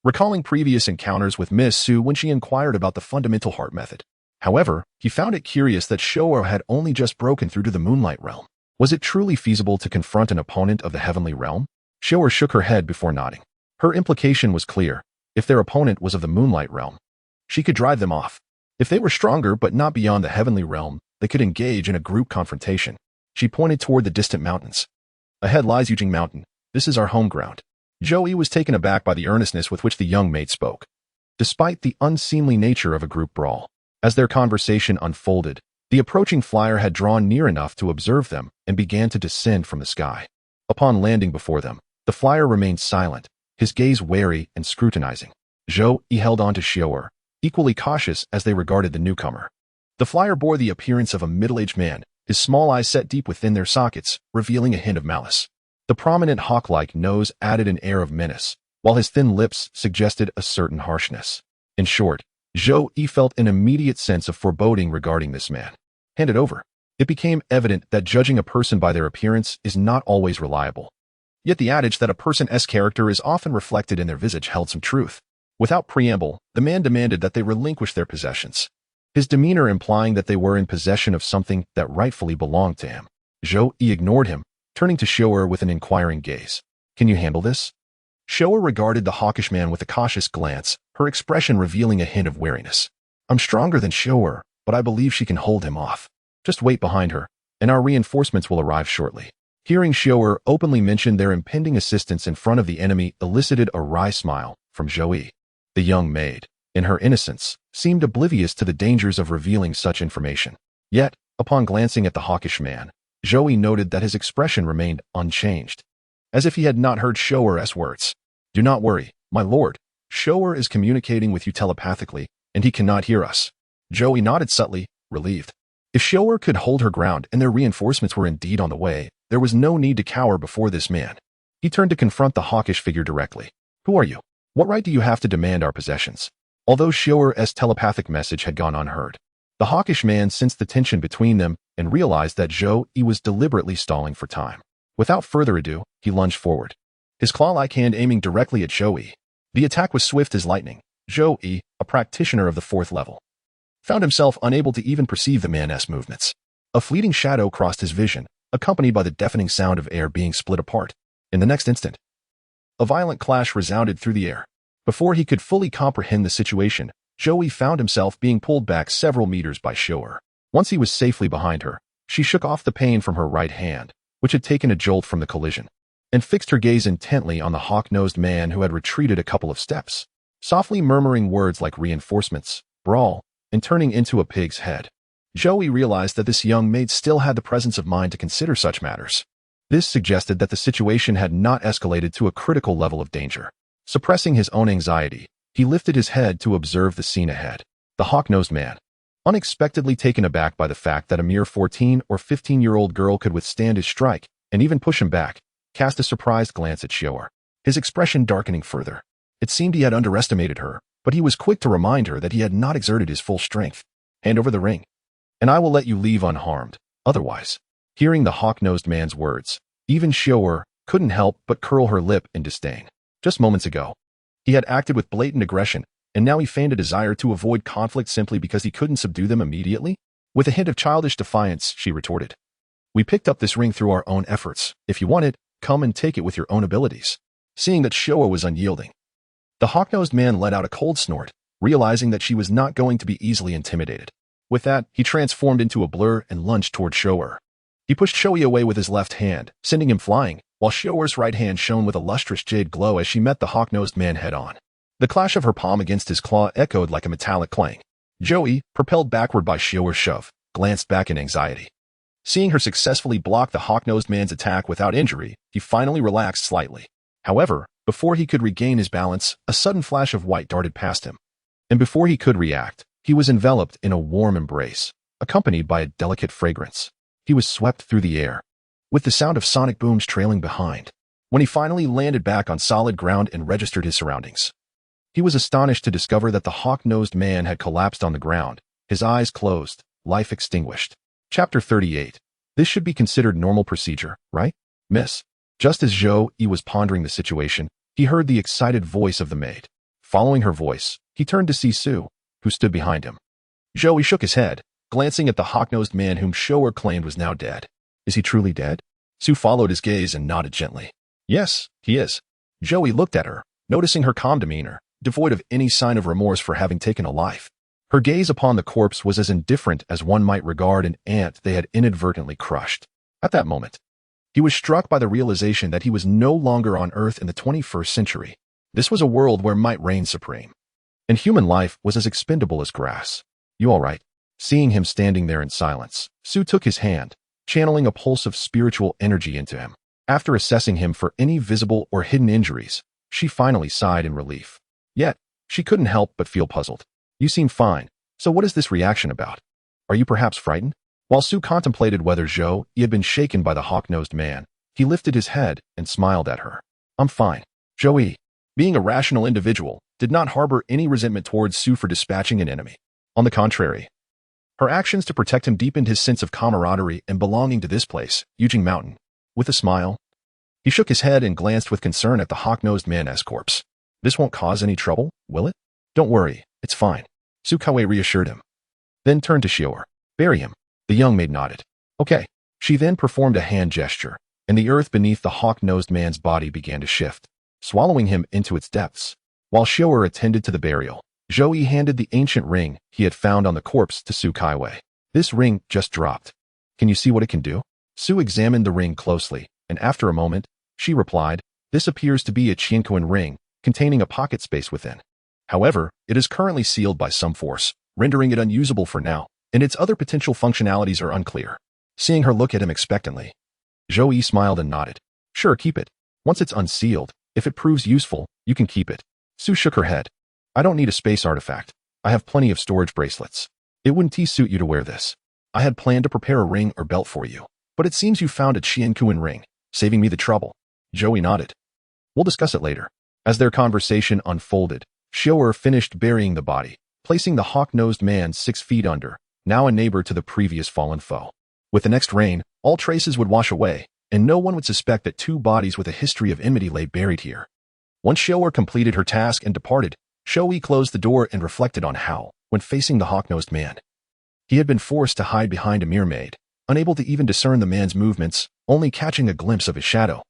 recalling previous encounters with Miss Su when she inquired about the fundamental heart method. However, he found it curious that Shoer had only just broken through to the moonlight realm. Was it truly feasible to confront an opponent of the heavenly realm? Shoer shook her head before nodding. Her implication was clear. If their opponent was of the moonlight realm, she could drive them off. If they were stronger but not beyond the heavenly realm, they could engage in a group confrontation. She pointed toward the distant mountains. Ahead lies Yujing Mountain. This is our home ground. Zhou Yi was taken aback by the earnestness with which the young maid spoke. Despite the unseemly nature of a group brawl, as their conversation unfolded, the approaching flyer had drawn near enough to observe them and began to descend from the sky. Upon landing before them, the flyer remained silent, his gaze wary and scrutinizing. Zhou Yi held on to Shoer, equally cautious as they regarded the newcomer. The flyer bore the appearance of a middle-aged man, his small eyes set deep within their sockets, revealing a hint of malice. The prominent hawk-like nose added an air of menace, while his thin lips suggested a certain harshness. In short, Zhou Yi felt an immediate sense of foreboding regarding this man. Hand it over. It became evident that judging a person by their appearance is not always reliable. Yet the adage that a person's character is often reflected in their visage held some truth. Without preamble, the man demanded that they relinquish their possessions, his demeanor implying that they were in possession of something that rightfully belonged to him. Zhou Yi ignored him, turning to Shoer with an inquiring gaze. Can you handle this? Shoer regarded the hawkish man with a cautious glance, her expression revealing a hint of wariness. I'm stronger than Shoer, but I believe she can hold him off. Just wait behind her, and our reinforcements will arrive shortly. Hearing Shoer openly mention their impending assistance in front of the enemy elicited a wry smile from Zhou Yi. The young maid, in her innocence, seemed oblivious to the dangers of revealing such information. Yet, upon glancing at the hawkish man, Zhou Yi noted that his expression remained unchanged, as if he had not heard Shoer's words. Do not worry, my lord. Shoer is communicating with you telepathically, and he cannot hear us. Zhou Yi nodded subtly, relieved. If Shoer could hold her ground and their reinforcements were indeed on the way, there was no need to cower before this man. He turned to confront the hawkish figure directly. Who are you? What right do you have to demand our possessions? Although Shoer's telepathic message had gone unheard, the hawkish man sensed the tension between them and realized that Zhou Yi was deliberately stalling for time. Without further ado, he lunged forward, his claw-like hand aiming directly at Zhou Yi. The attack was swift as lightning. Zhou Yi, a practitioner of the 4th level, found himself unable to even perceive the man's movements. A fleeting shadow crossed his vision, accompanied by the deafening sound of air being split apart. In the next instant, a violent clash resounded through the air. Before he could fully comprehend the situation, Zhou Yi found himself being pulled back several meters by Shoer. Once he was safely behind her, she shook off the pain from her right hand, which had taken a jolt from the collision, and fixed her gaze intently on the hawk-nosed man who had retreated a couple of steps, softly murmuring words like reinforcements, brawl, and turning into a pig's head. Zhou Yi realized that this young maid still had the presence of mind to consider such matters. This suggested that the situation had not escalated to a critical level of danger. Suppressing his own anxiety, he lifted his head to observe the scene ahead. The hawk-nosed man, unexpectedly taken aback by the fact that a mere 14 or 15-year-old girl could withstand his strike and even push him back, cast a surprised glance at Shoer, his expression darkening further. It seemed he had underestimated her, but he was quick to remind her that he had not exerted his full strength. Hand over the ring, and I will let you leave unharmed. Otherwise, hearing the hawk-nosed man's words, even Shoer couldn't help but curl her lip in disdain. Just moments ago, he had acted with blatant aggression, and now he feigned a desire to avoid conflict simply because he couldn't subdue them immediately? With a hint of childish defiance, she retorted. We picked up this ring through our own efforts. If you want it, come and take it with your own abilities. Seeing that Shoer was unyielding, the hawk-nosed man let out a cold snort, realizing that she was not going to be easily intimidated. With that, he transformed into a blur and lunged toward Shoer. He pushed Zhou Yi away with his left hand, sending him flying, while Shoer's right hand shone with a lustrous jade glow as she met the hawk-nosed man head-on. The clash of her palm against his claw echoed like a metallic clang. Zhou Yi, propelled backward by Shoer's shove, glanced back in anxiety. Seeing her successfully block the hawk-nosed man's attack without injury, he finally relaxed slightly. However, before he could regain his balance, a sudden flash of white darted past him. And before he could react, he was enveloped in a warm embrace, accompanied by a delicate fragrance. He was swept through the air, with the sound of sonic booms trailing behind. When he finally landed back on solid ground and registered his surroundings, he was astonished to discover that the hawk-nosed man had collapsed on the ground, his eyes closed, life extinguished. Chapter 38. This should be considered normal procedure, right, miss? Just as Zhou Yi was pondering the situation, he heard the excited voice of the maid. Following her voice, he turned to see Su, who stood behind him. Zhou Yi shook his head, glancing at the hawk-nosed man whom Shower claimed was now dead. Is he truly dead? Su followed his gaze and nodded gently. Yes, he is. Zhou Yi looked at her, noticing her calm demeanor, devoid of any sign of remorse for having taken a life. Her gaze upon the corpse was as indifferent as one might regard an ant they had inadvertently crushed. At that moment, he was struck by the realization that he was no longer on Earth in the 21st century. This was a world where might reigned supreme, and human life was as expendable as grass. You all right? Seeing him standing there in silence, Su took his hand, channeling a pulse of spiritual energy into him. After assessing him for any visible or hidden injuries, she finally sighed in relief. Yet, she couldn't help but feel puzzled. You seem fine, so what is this reaction about? Are you perhaps frightened? While Su contemplated whether Zhou Yi had been shaken by the hawk-nosed man, he lifted his head and smiled at her. I'm fine. Zhou Yi, being a rational individual, did not harbor any resentment towards Su for dispatching an enemy. On the contrary, her actions to protect him deepened his sense of camaraderie and belonging to this place, Yujing Mountain. With a smile, he shook his head and glanced with concern at the hawk-nosed man's corpse. This won't cause any trouble, will it? Don't worry, it's fine. Su Kaiwei reassured him. Then turned to Xiao'er. Bury him. The young maid nodded. Okay. She then performed a hand gesture, and the earth beneath the hawk-nosed man's body began to shift, swallowing him into its depths. While Xiao'er attended to the burial, Zhou Yi handed the ancient ring he had found on the corpse to Su Kaiwei. This ring just dropped. Can you see what it can do? Su examined the ring closely, and after a moment, she replied, this appears to be a Qianquan ring, containing a pocket space within. However, it is currently sealed by some force, rendering it unusable for now, and its other potential functionalities are unclear. Seeing her look at him expectantly, Zhou Yi smiled and nodded. Sure, keep it. Once it's unsealed, if it proves useful, you can keep it. Su shook her head. I don't need a space artifact. I have plenty of storage bracelets. It wouldn't suit you to wear this. I had planned to prepare a ring or belt for you, but it seems you found a Qianquan ring, saving me the trouble. Zhou Yi nodded. We'll discuss it later. As their conversation unfolded, Xiao'er finished burying the body, placing the hawk-nosed man 6 feet under, now a neighbor to the previous fallen foe. With the next rain, all traces would wash away, and no one would suspect that 2 bodies with a history of enmity lay buried here. Once Xiao'er completed her task and departed, Zhou Yi closed the door and reflected on how, when facing the hawk-nosed man, he had been forced to hide behind a mere maid, unable to even discern the man's movements, only catching a glimpse of his shadow.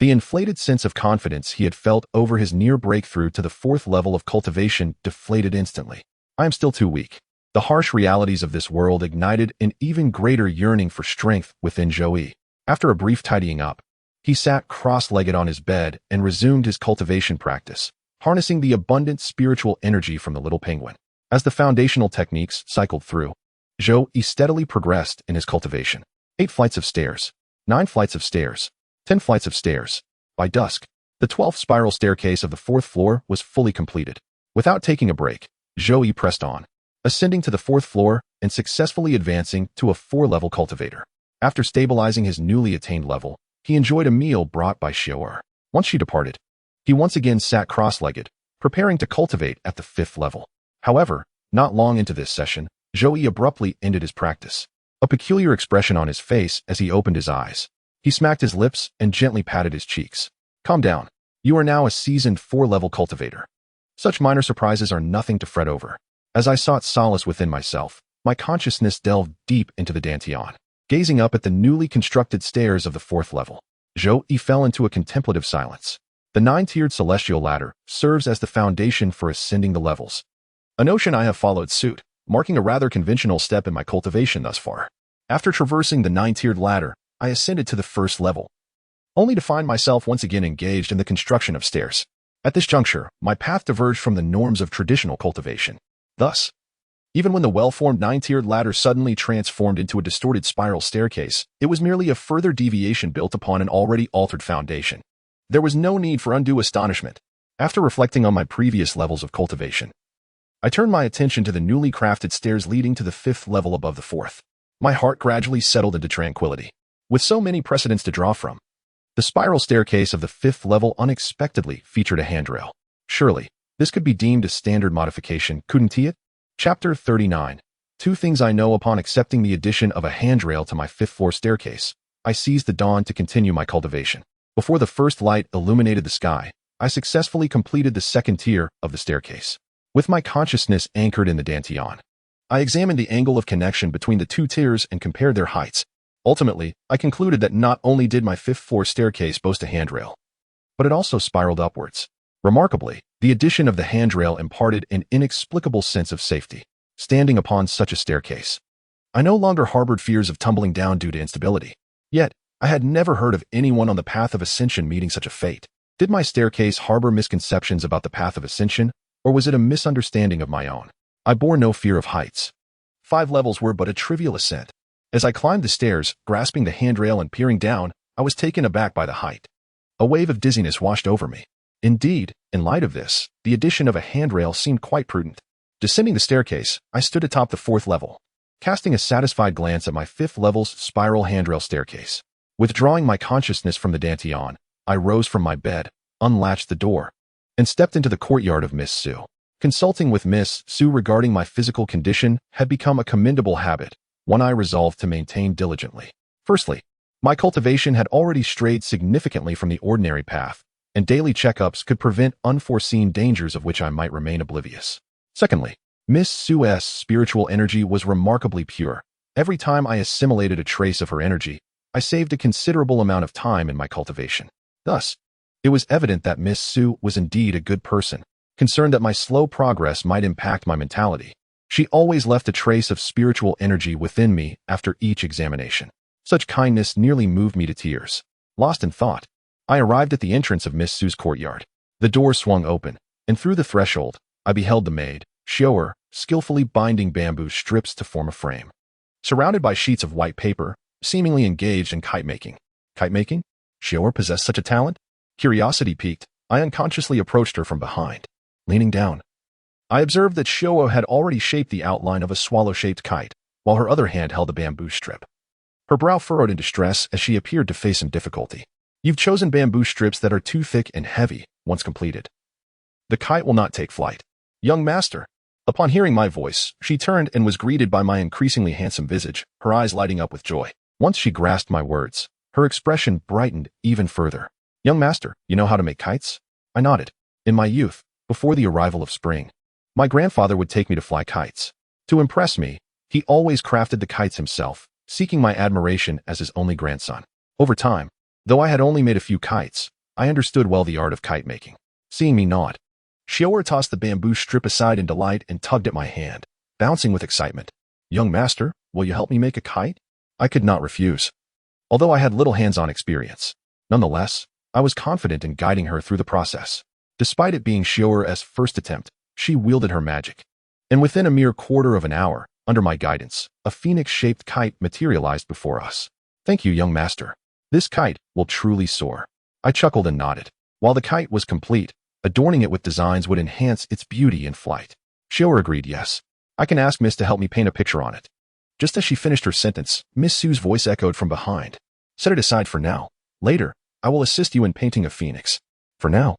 The inflated sense of confidence he had felt over his near breakthrough to the 4th level of cultivation deflated instantly. I am still too weak. The harsh realities of this world ignited an even greater yearning for strength within Zhou Yi. After a brief tidying up, he sat cross-legged on his bed and resumed his cultivation practice, harnessing the abundant spiritual energy from the little penguin. As the foundational techniques cycled through, Zhou Yi steadily progressed in his cultivation. 8 flights of stairs, 9 flights of stairs, 10 flights of stairs. By dusk, the 12th spiral staircase of the 4th floor was fully completed. Without taking a break, Zhou Yi pressed on, ascending to the 4th floor and successfully advancing to a 4-level cultivator. After stabilizing his newly attained level, he enjoyed a meal brought by Xiao'er. Once she departed, he once again sat cross-legged, preparing to cultivate at the 5th level. However, not long into this session, Zhou Yi abruptly ended his practice. A peculiar expression on his face as he opened his eyes. He smacked his lips and gently patted his cheeks. Calm down. You are now a seasoned 4-level cultivator. Such minor surprises are nothing to fret over. As I sought solace within myself, my consciousness delved deep into the Dantian. Gazing up at the newly constructed stairs of the 4th level, Zhou Yi fell into a contemplative silence. The 9-tiered celestial ladder serves as the foundation for ascending the levels. A notion I have followed suit, marking a rather conventional step in my cultivation thus far. After traversing the 9-tiered ladder, I ascended to the 1st level, only to find myself once again engaged in the construction of stairs. At this juncture, my path diverged from the norms of traditional cultivation. Thus, even when the well-formed 9-tiered ladder suddenly transformed into a distorted spiral staircase, it was merely a further deviation built upon an already altered foundation. There was no need for undue astonishment. After reflecting on my previous levels of cultivation, I turned my attention to the newly crafted stairs leading to the 5th level above the 4th. My heart gradually settled into tranquility. With so many precedents to draw from, the spiral staircase of the 5th level unexpectedly featured a handrail. Surely, this could be deemed a standard modification, couldn't it? Chapter 39. Two things I know upon accepting the addition of a handrail to my fifth-floor staircase. I seized the dawn to continue my cultivation. Before the first light illuminated the sky, I successfully completed the second tier of the staircase. With my consciousness anchored in the dantian, I examined the angle of connection between the two tiers and compared their heights. Ultimately, I concluded that not only did my fifth-floor staircase boast a handrail, but it also spiraled upwards. Remarkably, the addition of the handrail imparted an inexplicable sense of safety. Standing upon such a staircase, I no longer harbored fears of tumbling down due to instability. Yet, I had never heard of anyone on the path of ascension meeting such a fate. Did my staircase harbor misconceptions about the path of ascension, or was it a misunderstanding of my own? I bore no fear of heights. 5 levels were but a trivial ascent. As I climbed the stairs, grasping the handrail and peering down, I was taken aback by the height. A wave of dizziness washed over me. Indeed, in light of this, the addition of a handrail seemed quite prudent. Descending the staircase, I stood atop the 4th level, casting a satisfied glance at my 5th level's spiral handrail staircase. Withdrawing my consciousness from the dantian, I rose from my bed, unlatched the door, and stepped into the courtyard of Miss Sue. Consulting with Miss Sue regarding my physical condition had become a commendable habit, one I resolved to maintain diligently. Firstly, my cultivation had already strayed significantly from the ordinary path, and daily checkups could prevent unforeseen dangers of which I might remain oblivious. Secondly, Miss Sue's spiritual energy was remarkably pure. Every time I assimilated a trace of her energy, I saved a considerable amount of time in my cultivation. Thus, it was evident that Miss Sue was indeed a good person. Concerned that my slow progress might impact my mentality, she always left a trace of spiritual energy within me after each examination. Such kindness nearly moved me to tears. Lost in thought, I arrived at the entrance of Miss Sue's courtyard. The door swung open, and through the threshold, I beheld the maid, Shower, skillfully binding bamboo strips to form a frame. Surrounded by sheets of white paper, seemingly engaged in kite making. Kite making? Shower possessed such a talent? Curiosity piqued, I unconsciously approached her from behind. Leaning down, I observed that Showa had already shaped the outline of a swallow-shaped kite, while her other hand held a bamboo strip. Her brow furrowed in distress as she appeared to face some difficulty. You've chosen bamboo strips that are too thick and heavy, once completed. The kite will not take flight. Young master. Upon hearing my voice, she turned and was greeted by my increasingly handsome visage, her eyes lighting up with joy. Once she grasped my words, her expression brightened even further. Young master, you know how to make kites? I nodded. In my youth, before the arrival of spring, my grandfather would take me to fly kites. To impress me, he always crafted the kites himself, seeking my admiration as his only grandson. Over time, though I had only made a few kites, I understood well the art of kite making. Seeing me nod, Shior tossed the bamboo strip aside in delight and tugged at my hand, bouncing with excitement. Young master, will you help me make a kite? I could not refuse. Although I had little hands-on experience, nonetheless, I was confident in guiding her through the process. Despite it being Shior's first attempt, she wielded her magic. And within a mere quarter of an hour, under my guidance, a phoenix-shaped kite materialized before us. Thank you, young master. This kite will truly soar. I chuckled and nodded. While the kite was complete, adorning it with designs would enhance its beauty in flight. Shior agreed, yes. I can ask Miss to help me paint a picture on it. Just as she finished her sentence, Miss Sue's voice echoed from behind. Set it aside for now. Later, I will assist you in painting a phoenix. For now,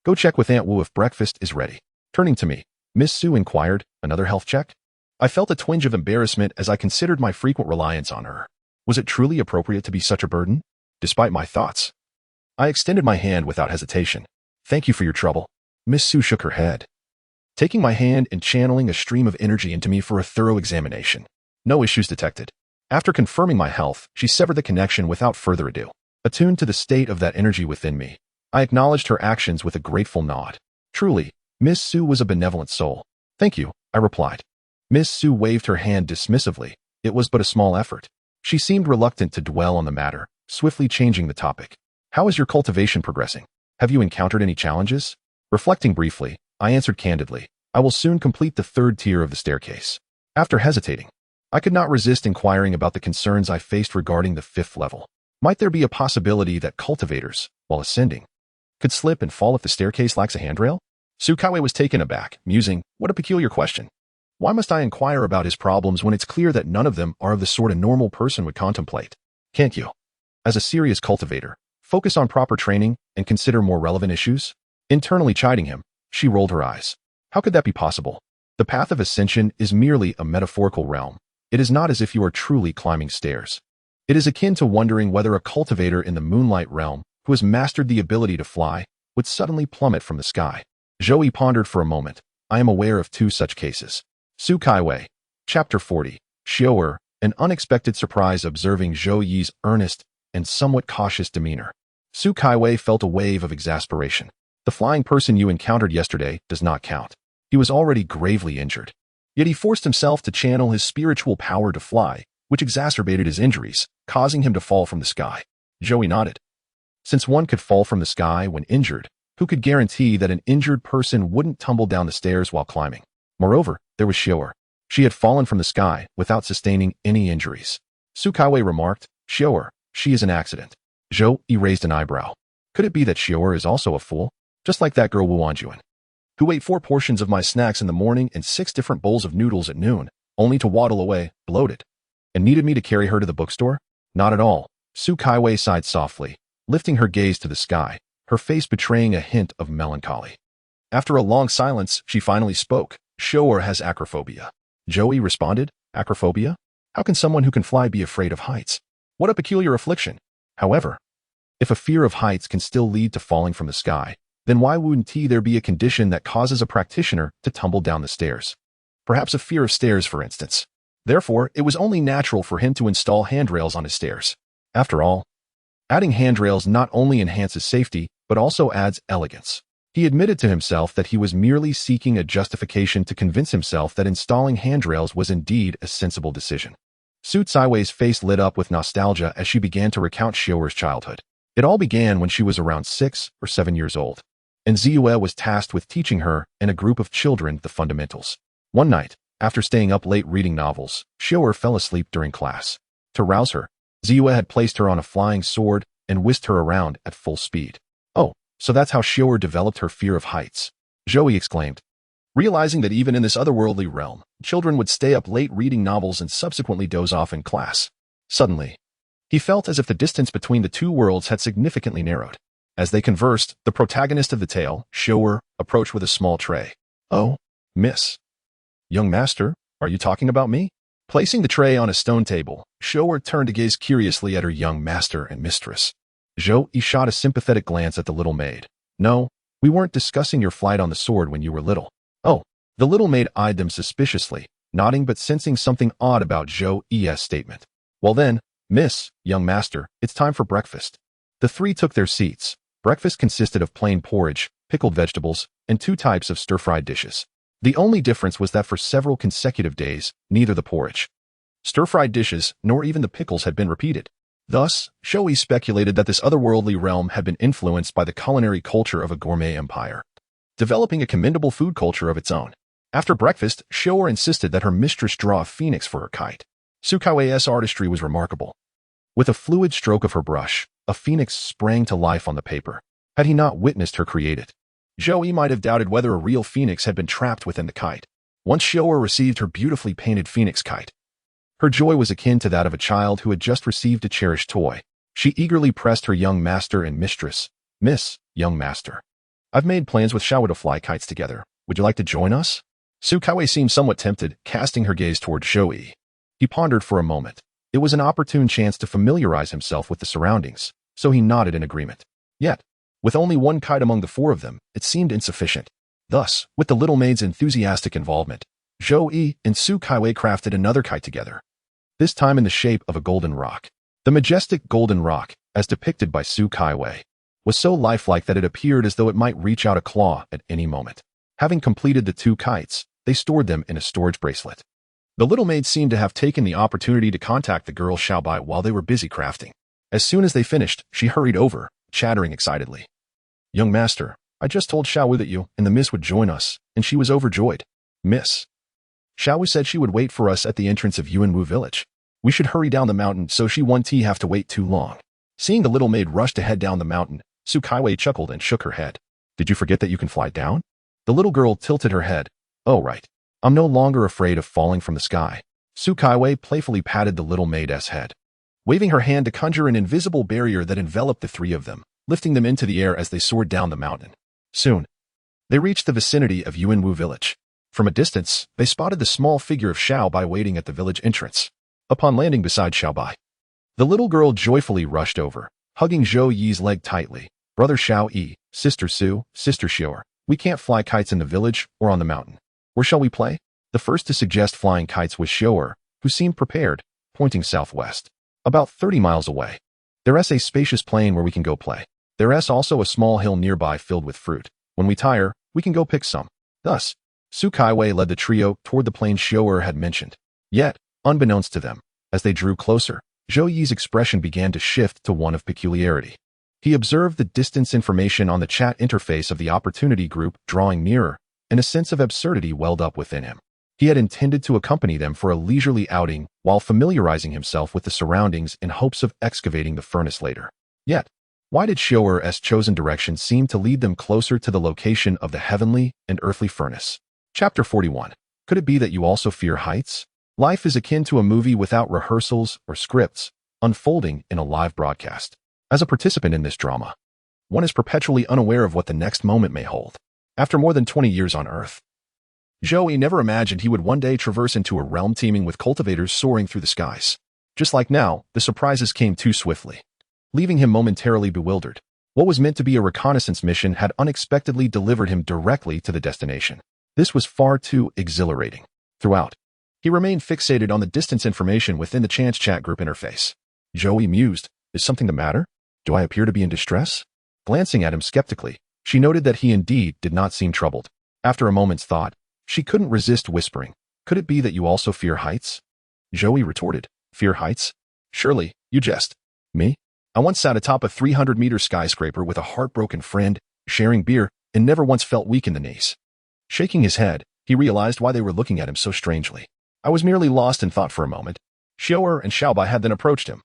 go check with Aunt Wu if breakfast is ready. Turning to me, Miss Sue inquired, another health check? I felt a twinge of embarrassment as I considered my frequent reliance on her. Was it truly appropriate to be such a burden? Despite my thoughts, I extended my hand without hesitation. Thank you for your trouble. Miss Sue shook her head, taking my hand and channeling a stream of energy into me for a thorough examination. No issues detected. After confirming my health, she severed the connection without further ado. Attuned to the state of that energy within me, I acknowledged her actions with a grateful nod. Truly, Miss Sue was a benevolent soul. Thank you, I replied. Miss Sue waved her hand dismissively. It was but a small effort. She seemed reluctant to dwell on the matter, swiftly changing the topic. How is your cultivation progressing? Have you encountered any challenges? Reflecting briefly, I answered candidly, I will soon complete the 3rd tier of the staircase. After hesitating, I could not resist inquiring about the concerns I faced regarding the 5th level. Might there be a possibility that cultivators, while ascending, could slip and fall if the staircase lacks a handrail? Sukawe was taken aback, musing, what a peculiar question. Why must I inquire about his problems when it's clear that none of them are of the sort a normal person would contemplate? Can't you, as a serious cultivator, focus on proper training and consider more relevant issues? Internally chiding him, she rolled her eyes. How could that be possible? The path of ascension is merely a metaphorical realm. It is not as if you are truly climbing stairs. It is akin to wondering whether a cultivator in the moonlight realm, who has mastered the ability to fly, would suddenly plummet from the sky. Zhou pondered for a moment. I am aware of 2 such cases. Su Kaiwei. Chapter 40. Xiu'er, an unexpected surprise observing Zhou Yi's earnest and somewhat cautious demeanor. Su Kaiwei felt a wave of exasperation. The flying person you encountered yesterday does not count. He was already gravely injured. Yet he forced himself to channel his spiritual power to fly, which exacerbated his injuries, causing him to fall from the sky. Zhou nodded. Since one could fall from the sky when injured, who could guarantee that an injured person wouldn't tumble down the stairs while climbing? Moreover, there was Xiu'er. She had fallen from the sky without sustaining any injuries. Su Kaiwei remarked, Xiu'er, she is an accident. Zhou raised an eyebrow. Could it be that Xiu'er is also a fool? Just like that girl Wu Wanjuan, who ate 4 portions of my snacks in the morning and 6 different bowls of noodles at noon, only to waddle away, bloated, and needed me to carry her to the bookstore? Not at all. Su Kaiwei sighed softly, lifting her gaze to the sky, her face betraying a hint of melancholy. After a long silence, she finally spoke. Xiu'er has acrophobia. Zhou responded, acrophobia? How can someone who can fly be afraid of heights? What a peculiar affliction. However, if a fear of heights can still lead to falling from the sky, then why wouldn't there be a condition that causes a practitioner to tumble down the stairs? Perhaps a fear of stairs, for instance. Therefore, it was only natural for him to install handrails on his stairs. After all, adding handrails not only enhances safety, but also adds elegance. He admitted to himself that he was merely seeking a justification to convince himself that installing handrails was indeed a sensible decision. Su Kaiwei's face lit up with nostalgia as she began to recount Xiu'er's childhood. It all began when she was around 6 or 7 years old, and Ziyue was tasked with teaching her and a group of children the fundamentals. One night, after staying up late reading novels, Xiu'er fell asleep during class. To rouse her, Ziyue had placed her on a flying sword and whisked her around at full speed. Oh, so that's how Xiu'er developed her fear of heights, Zhou exclaimed. Realizing that even in this otherworldly realm, children would stay up late reading novels and subsequently doze off in class. Suddenly, he felt as if the distance between the 2 worlds had significantly narrowed. As they conversed, the protagonist of the tale, Xiu'er, approached with a small tray. Oh, miss. Young master, are you talking about me? Placing the tray on a stone table, Xiu'er turned to gaze curiously at her young master and mistress. Zhou shot a sympathetic glance at the little maid. No, we weren't discussing your flight on the sword when you were little. Oh, the little maid eyed them suspiciously, nodding but sensing something odd about Zhou's statement. Well then, miss, young master, it's time for breakfast. The 3 took their seats. Breakfast consisted of plain porridge, pickled vegetables, and 2 types of stir-fried dishes. The only difference was that for several consecutive days, neither the porridge, stir-fried dishes, nor even the pickles had been repeated. Thus, Zhou speculated that this otherworldly realm had been influenced by the culinary culture of a gourmet empire, developing a commendable food culture of its own. After breakfast, Xiu'er insisted that her mistress draw a phoenix for her kite. Su Kaiwei's artistry was remarkable. With a fluid stroke of her brush, a phoenix sprang to life on the paper. Had he not witnessed her create it, Zhou might have doubted whether a real phoenix had been trapped within the kite. Once Xiu'er received her beautifully painted phoenix kite, her joy was akin to that of a child who had just received a cherished toy. She eagerly pressed her young master and mistress. Miss, young master, I've made plans with Xiao to fly kites together. Would you like to join us? Su Kaiwei seemed somewhat tempted, casting her gaze toward Zhou. He pondered for a moment. It was an opportune chance to familiarize himself with the surroundings, so he nodded in agreement. Yet, with only 1 kite among the 4 of them, it seemed insufficient. Thus, with the little maid's enthusiastic involvement, Zhou and Su Kaiwei crafted another kite together, this time in the shape of a golden rock. The majestic golden rock, as depicted by Su Kaiwei, was so lifelike that it appeared as though it might reach out a claw at any moment. Having completed the 2 kites, they stored them in a storage bracelet. The little maid seemed to have taken the opportunity to contact the girl Xiaobai while they were busy crafting. As soon as they finished, she hurried over, chattering excitedly. Young master, I just told Xiaowu that you and the miss would join us, and she was overjoyed. Miss, Xiaowu said she would wait for us at the entrance of Yuanwu village. We should hurry down the mountain so she won't have to wait too long. Seeing the little maid rush to head down the mountain, Su Kaiwei chuckled and shook her head. Did you forget that you can fly down? The little girl tilted her head. Oh right. I'm no longer afraid of falling from the sky. Su Kaiwei playfully patted the little maid's head, waving her hand to conjure an invisible barrier that enveloped the 3 of them, lifting them into the air as they soared down the mountain. Soon, they reached the vicinity of Yuanwu village. From a distance, they spotted the small figure of Xiaobai waiting at the village entrance. Upon landing beside Xiaobai, the little girl joyfully rushed over, hugging Zhou Yi's leg tightly. Brother Xiao Yi, Sister Su, Sister Xiao, we can't fly kites in the village or on the mountain. Where shall we play? The first to suggest flying kites was Xiao, who seemed prepared, pointing southwest. About 30 miles away. There's a spacious plain where we can go play. There's also a small hill nearby filled with fruit. When we tire, we can go pick some. Thus, Su Kaiwei led the trio toward the plain Xiao had mentioned. Yet, unbeknownst to them, as they drew closer, Zhou Yi's expression began to shift to one of peculiarity. He observed the distance information on the chat interface of the opportunity group drawing nearer, and a sense of absurdity welled up within him. He had intended to accompany them for a leisurely outing while familiarizing himself with the surroundings in hopes of excavating the furnace later. Yet, why did Xiao's chosen direction seem to lead them closer to the location of the heavenly and earthly furnace? Chapter 41. Could it be that you also fear heights? Life is akin to a movie without rehearsals or scripts, unfolding in a live broadcast. As a participant in this drama, one is perpetually unaware of what the next moment may hold. After more than 20 years on Earth, Zhou Yi never imagined he would one day traverse into a realm teeming with cultivators soaring through the skies. Just like now, the surprises came too swiftly, leaving him momentarily bewildered. What was meant to be a reconnaissance mission had unexpectedly delivered him directly to the destination. This was far too exhilarating. Throughout, he remained fixated on the distance information within the chance chat group interface. Zhou Yi mused, is something the matter? Do I appear to be in distress? Glancing at him skeptically, she noted that he indeed did not seem troubled. After a moment's thought, she couldn't resist whispering, could it be that you also fear heights? Zhou Yi retorted, fear heights? Surely, you jest. Me? I once sat atop a 300-meter skyscraper with a heartbroken friend, sharing beer, and never once felt weak in the knees. Shaking his head, he realized why they were looking at him so strangely. I was merely lost in thought for a moment. Xiao and Xiaobai had then approached him,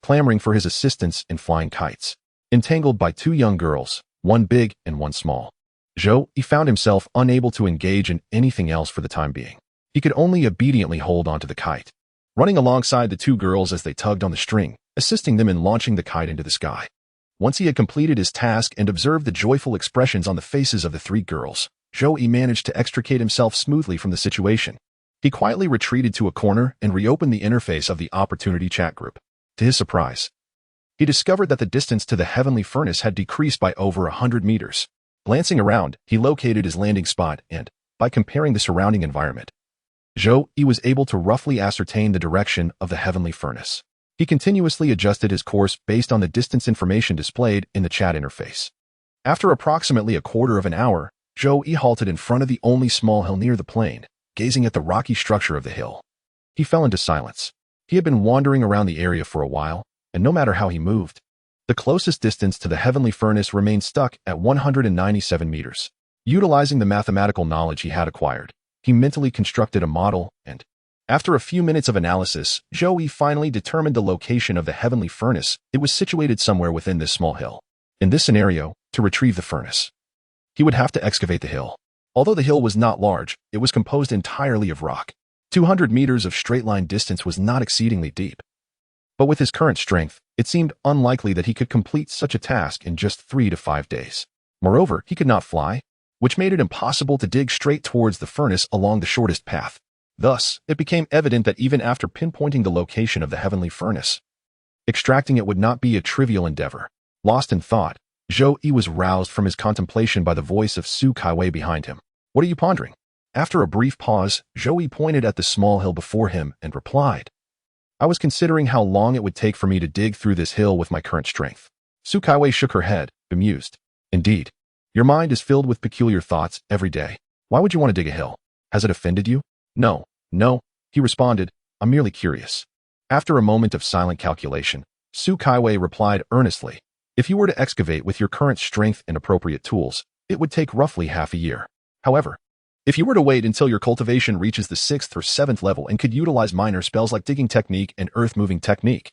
clamoring for his assistance in flying kites, entangled by two young girls, one big and one small. Zhou Yi found himself unable to engage in anything else for the time being. He could only obediently hold onto the kite, running alongside the two girls as they tugged on the string, assisting them in launching the kite into the sky. Once he had completed his task and observed the joyful expressions on the faces of the three girls, Zhou Yi managed to extricate himself smoothly from the situation. He quietly retreated to a corner and reopened the interface of the opportunity chat group. To his surprise, he discovered that the distance to the heavenly furnace had decreased by over 100 meters. Glancing around, he located his landing spot and, by comparing the surrounding environment, Zhou Yi was able to roughly ascertain the direction of the heavenly furnace. He continuously adjusted his course based on the distance information displayed in the chat interface. After approximately a quarter of an hour, Zhou Yi halted in front of the only small hill near the plain, gazing at the rocky structure of the hill. He fell into silence. He had been wandering around the area for a while, and no matter how he moved, the closest distance to the heavenly furnace remained stuck at 197 meters. Utilizing the mathematical knowledge he had acquired, he mentally constructed a model and, after a few minutes of analysis, Zhou Yi finally determined the location of the heavenly furnace. It was situated somewhere within this small hill. In this scenario, to retrieve the furnace, he would have to excavate the hill. Although the hill was not large, it was composed entirely of rock. 200 meters of straight-line distance was not exceedingly deep. But with his current strength, it seemed unlikely that he could complete such a task in just 3 to 5 days. Moreover, he could not fly, which made it impossible to dig straight towards the furnace along the shortest path. Thus, it became evident that even after pinpointing the location of the heavenly furnace, extracting it would not be a trivial endeavor. Lost in thought, Zhou Yi was roused from his contemplation by the voice of Su Kaiwei behind him. What are you pondering? After a brief pause, Zhou Yi pointed at the small hill before him and replied, I was considering how long it would take for me to dig through this hill with my current strength. Su Kaiwei shook her head, bemused. Indeed, your mind is filled with peculiar thoughts every day. Why would you want to dig a hill? Has it offended you? No, he responded, I'm merely curious. After a moment of silent calculation, Su Kaiwei replied earnestly, if you were to excavate with your current strength and appropriate tools, it would take roughly half a year. However, if you were to wait until your cultivation reaches the 6th or 7th level and could utilize minor spells like digging technique and earth-moving technique,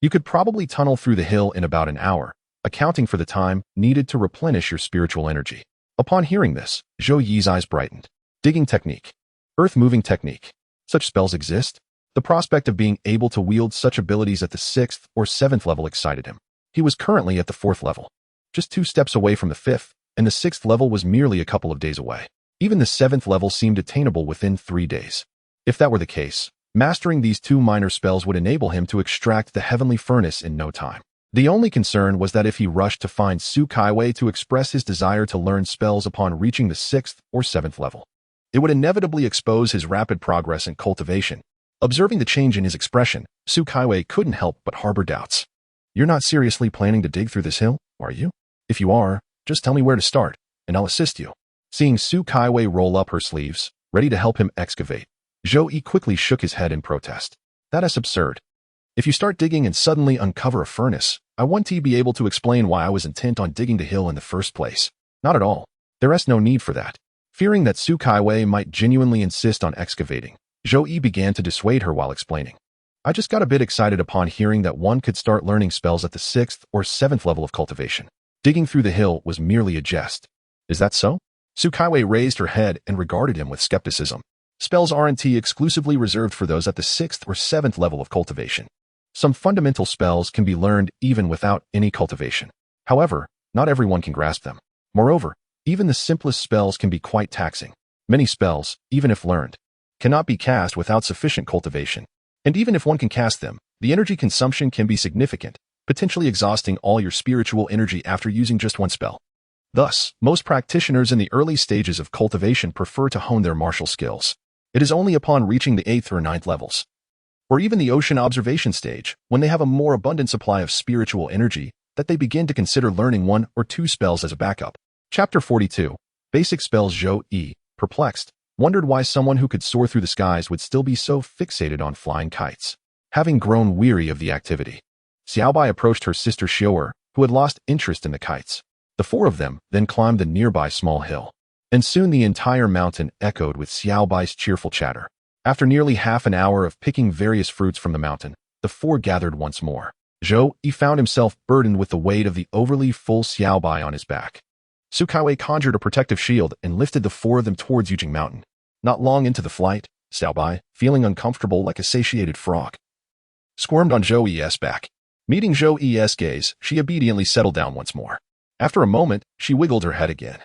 you could probably tunnel through the hill in about an hour, accounting for the time needed to replenish your spiritual energy. Upon hearing this, Zhou Yi's eyes brightened. Digging technique, earth-moving technique. Such spells exist? The prospect of being able to wield such abilities at the 6th or 7th level excited him. He was currently at the 4th level, just 2 steps away from the 5th, and the 6th level was merely a couple of days away. Even the 7th level seemed attainable within 3 days. If that were the case, mastering these 2 minor spells would enable him to extract the heavenly furnace in no time. The only concern was that if he rushed to find Su Kaiwei to express his desire to learn spells upon reaching the 6th or 7th level, it would inevitably expose his rapid progress in cultivation. Observing the change in his expression, Su Kaiwei couldn't help but harbor doubts. "You're not seriously planning to dig through this hill, are you? If you are, just tell me where to start, and I'll assist you." Seeing Su Kaiwei roll up her sleeves, ready to help him excavate, Zhou Yi quickly shook his head in protest. "That is absurd. If you start digging and suddenly uncover a furnace, I want to be able to explain why I was intent on digging the hill in the first place. Not at all. There is no need for that." Fearing that Su Kaiwei might genuinely insist on excavating, Zhou Yi began to dissuade her while explaining. "I just got a bit excited upon hearing that one could start learning spells at the 6th or 7th level of cultivation. Digging through the hill was merely a jest." "Is that so?" Su Kaiwei raised her head and regarded him with skepticism. "Spells aren't exclusively reserved for those at the 6th or 7th level of cultivation. Some fundamental spells can be learned even without any cultivation. However, not everyone can grasp them. Moreover, even the simplest spells can be quite taxing. Many spells, even if learned, cannot be cast without sufficient cultivation. And even if one can cast them, the energy consumption can be significant, potentially exhausting all your spiritual energy after using just one spell. Thus, most practitioners in the early stages of cultivation prefer to hone their martial skills. It is only upon reaching the 8th or 9th levels, or even the ocean observation stage, when they have a more abundant supply of spiritual energy, that they begin to consider learning 1 or 2 spells as a backup. Chapter 42. Basic Spells. Zhou Yi, perplexed, wondered why someone who could soar through the skies would still be so fixated on flying kites. Having grown weary of the activity, Xiaobai approached her sister Xiu'er, who had lost interest in the kites. The 4 of them then climbed the nearby small hill, and soon the entire mountain echoed with Xiaobai's cheerful chatter. After nearly half an hour of picking various fruits from the mountain, the 4 gathered once more. Zhou Yi found himself burdened with the weight of the overly full Xiaobai on his back. Su Kaiwei conjured a protective shield and lifted the 4 of them towards Yujing Mountain. Not long into the flight, Xiaobai, feeling uncomfortable like a satiated frog, squirmed on Zhou Yi's back. Meeting Zhou Yi's gaze, she obediently settled down once more. After a moment, she wiggled her head again,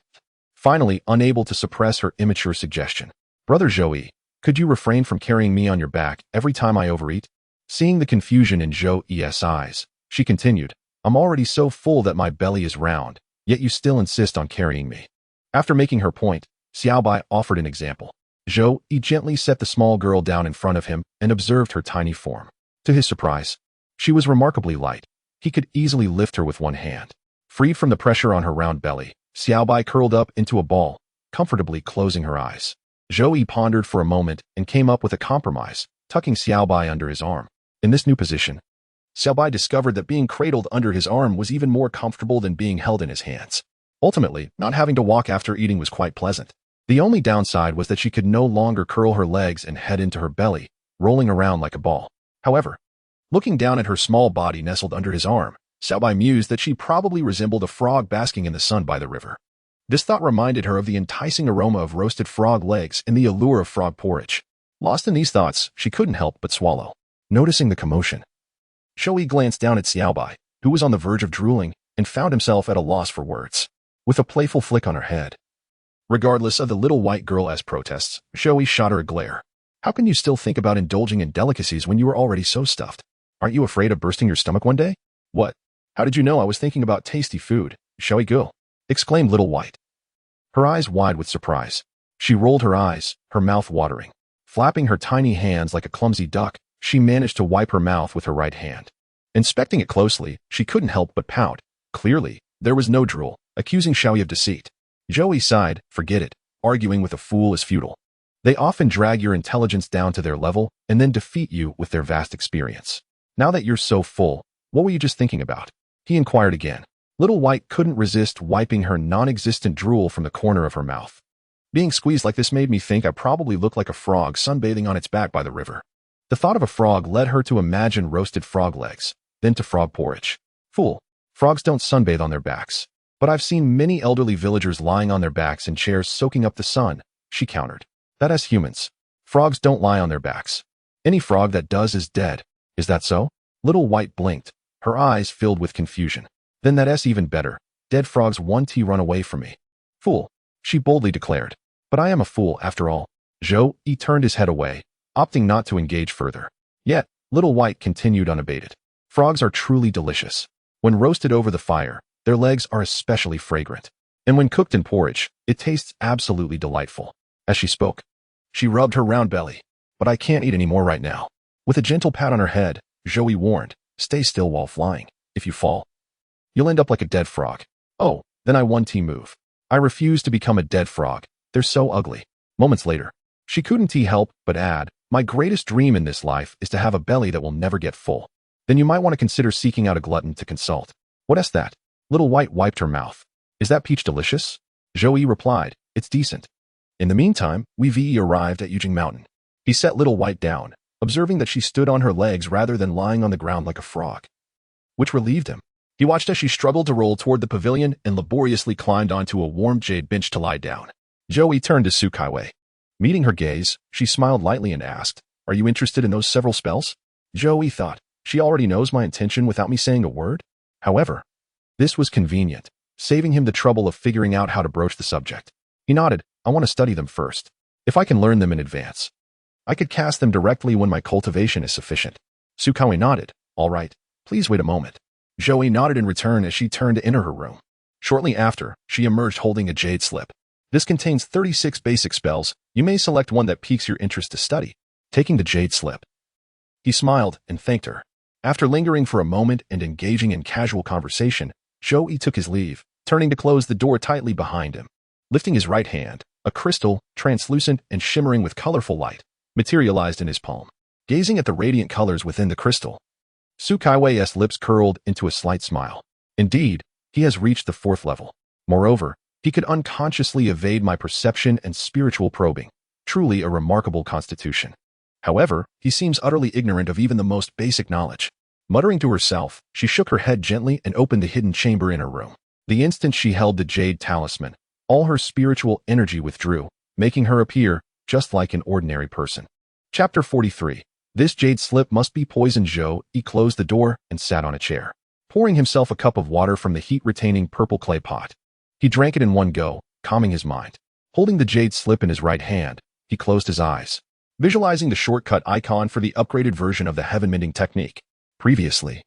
finally unable to suppress her immature suggestion. "Brother Zhou Yi, could you refrain from carrying me on your back every time I overeat?" Seeing the confusion in Zhou Yi's eyes, she continued, "I'm already so full that my belly is round, yet you still insist on carrying me." After making her point, Xiaobai offered an example. Zhou Yi gently set the small girl down in front of him and observed her tiny form. To his surprise, she was remarkably light. He could easily lift her with one hand. Freed from the pressure on her round belly, Xiaobai curled up into a ball, comfortably closing her eyes. Zhou Yi pondered for a moment and came up with a compromise, tucking Xiaobai under his arm. In this new position, Xiaobai discovered that being cradled under his arm was even more comfortable than being held in his hands. Ultimately, not having to walk after eating was quite pleasant. The only downside was that she could no longer curl her legs and head into her belly, rolling around like a ball. However, looking down at her small body nestled under his arm, Xiaobai mused that she probably resembled a frog basking in the sun by the river. This thought reminded her of the enticing aroma of roasted frog legs and the allure of frog porridge. Lost in these thoughts, she couldn't help but swallow. Noticing the commotion, Zhou Yi glanced down at Xiaobai, who was on the verge of drooling, and found himself at a loss for words. With a playful flick on her head, regardless of the little white girl's protests, Zhou Yi shot her a glare. "How can you still think about indulging in delicacies when you are already so stuffed? Aren't you afraid of bursting your stomach one day?" "What? How did you know I was thinking about tasty food, Zhou Yi Gu?" exclaimed Little White, her eyes wide with surprise. She rolled her eyes, her mouth watering. Flapping her tiny hands like a clumsy duck, she managed to wipe her mouth with her right hand. Inspecting it closely, she couldn't help but pout. Clearly, there was no drool, accusing Zhou Yi of deceit. Zhou Yi sighed. "Forget it. Arguing with a fool is futile. They often drag your intelligence down to their level and then defeat you with their vast experience. Now that you're so full, what were you just thinking about?" he inquired again. Little White couldn't resist wiping her non-existent drool from the corner of her mouth. "Being squeezed like this made me think I probably look like a frog sunbathing on its back by the river." The thought of a frog led her to imagine roasted frog legs, then to frog porridge. "Fool, frogs don't sunbathe on their backs. But I've seen many elderly villagers lying on their backs in chairs soaking up the sun," she countered. "That as humans, frogs don't lie on their backs. Any frog that does is dead. Is that so?" Little White blinked, her eyes filled with confusion. "Then that's even better. Dead frogs want to run away from me." "Fool," she boldly declared. But I am a fool after all. Zhou turned his head away, opting not to engage further. Yet, Little White continued unabated. Frogs are truly delicious. When roasted over the fire, their legs are especially fragrant. And when cooked in porridge, it tastes absolutely delightful. As she spoke, she rubbed her round belly. But I can't eat any more right now. With a gentle pat on her head, Zhou warned, stay still while flying. If you fall, you'll end up like a dead frog. Oh, then I 1T move. I refuse to become a dead frog. They're so ugly. Moments later, she couldn't help but add, my greatest dream in this life is to have a belly that will never get full. Then you might want to consider seeking out a glutton to consult. What's that? Little White wiped her mouth. Is that peach delicious? Zhou replied, it's decent. In the meantime, we arrived at Yujing Mountain. He set Little White down, observing that she stood on her legs rather than lying on the ground like a frog, which relieved him. He watched as she struggled to roll toward the pavilion and laboriously climbed onto a warm jade bench to lie down. Zhou turned to Su Kaiwei. Meeting her gaze, she smiled lightly and asked, are you interested in those several spells? Zhou thought, she already knows my intention without me saying a word. However, this was convenient, saving him the trouble of figuring out how to broach the subject. He nodded, I want to study them first. If I can learn them in advance, I could cast them directly when my cultivation is sufficient. Su Kaiwei nodded, all right, please wait a moment. Zhou nodded in return as she turned to enter her room. Shortly after, she emerged holding a jade slip. This contains 36 basic spells. You may select one that piques your interest to study. Taking the jade slip, he smiled and thanked her. After lingering for a moment and engaging in casual conversation, Zhou took his leave, turning to close the door tightly behind him. Lifting his right hand, a crystal, translucent and shimmering with colorful light, materialized in his palm. Gazing at the radiant colors within the crystal, Su Kaiwei's lips curled into a slight smile. Indeed, he has reached the 4th level. Moreover, he could unconsciously evade my perception and spiritual probing. Truly a remarkable constitution. However, he seems utterly ignorant of even the most basic knowledge. Muttering to herself, she shook her head gently and opened the hidden chamber in her room. The instant she held the jade talisman, all her spiritual energy withdrew, making her appear just like an ordinary person. Chapter 43. This jade slip must be poisoned. Zhou closed the door and sat on a chair, pouring himself a cup of water from the heat-retaining purple clay pot. He drank it in one go, calming his mind. Holding the jade slip in his right hand, he closed his eyes, visualizing the shortcut icon for the upgraded version of the heaven mending technique. Previously,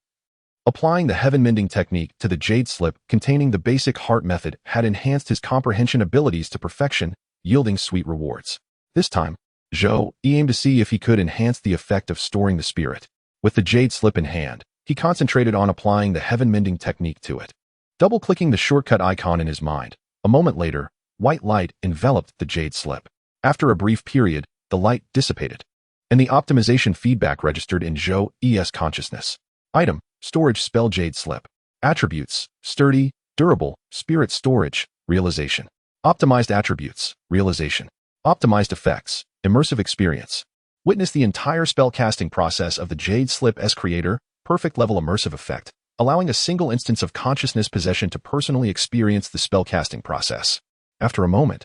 applying the heaven mending technique to the jade slip containing the basic heart method had enhanced his comprehension abilities to perfection, yielding sweet rewards. This time, Zhou aimed to see if he could enhance the effect of storing the spirit. With the jade slip in hand, he concentrated on applying the heaven mending technique to it. Double-clicking the shortcut icon in his mind, a moment later, white light enveloped the jade slip. After a brief period, the light dissipated, and the optimization feedback registered in Zhou's consciousness. Item, storage spell jade slip. Attributes, sturdy, durable, spirit storage, realization. Optimized attributes, realization. Optimized effects, immersive experience. Witness the entire spellcasting process of the jade slip's creator, perfect level immersive effect, allowing a single instance of consciousness possession to personally experience the spellcasting process. After a moment,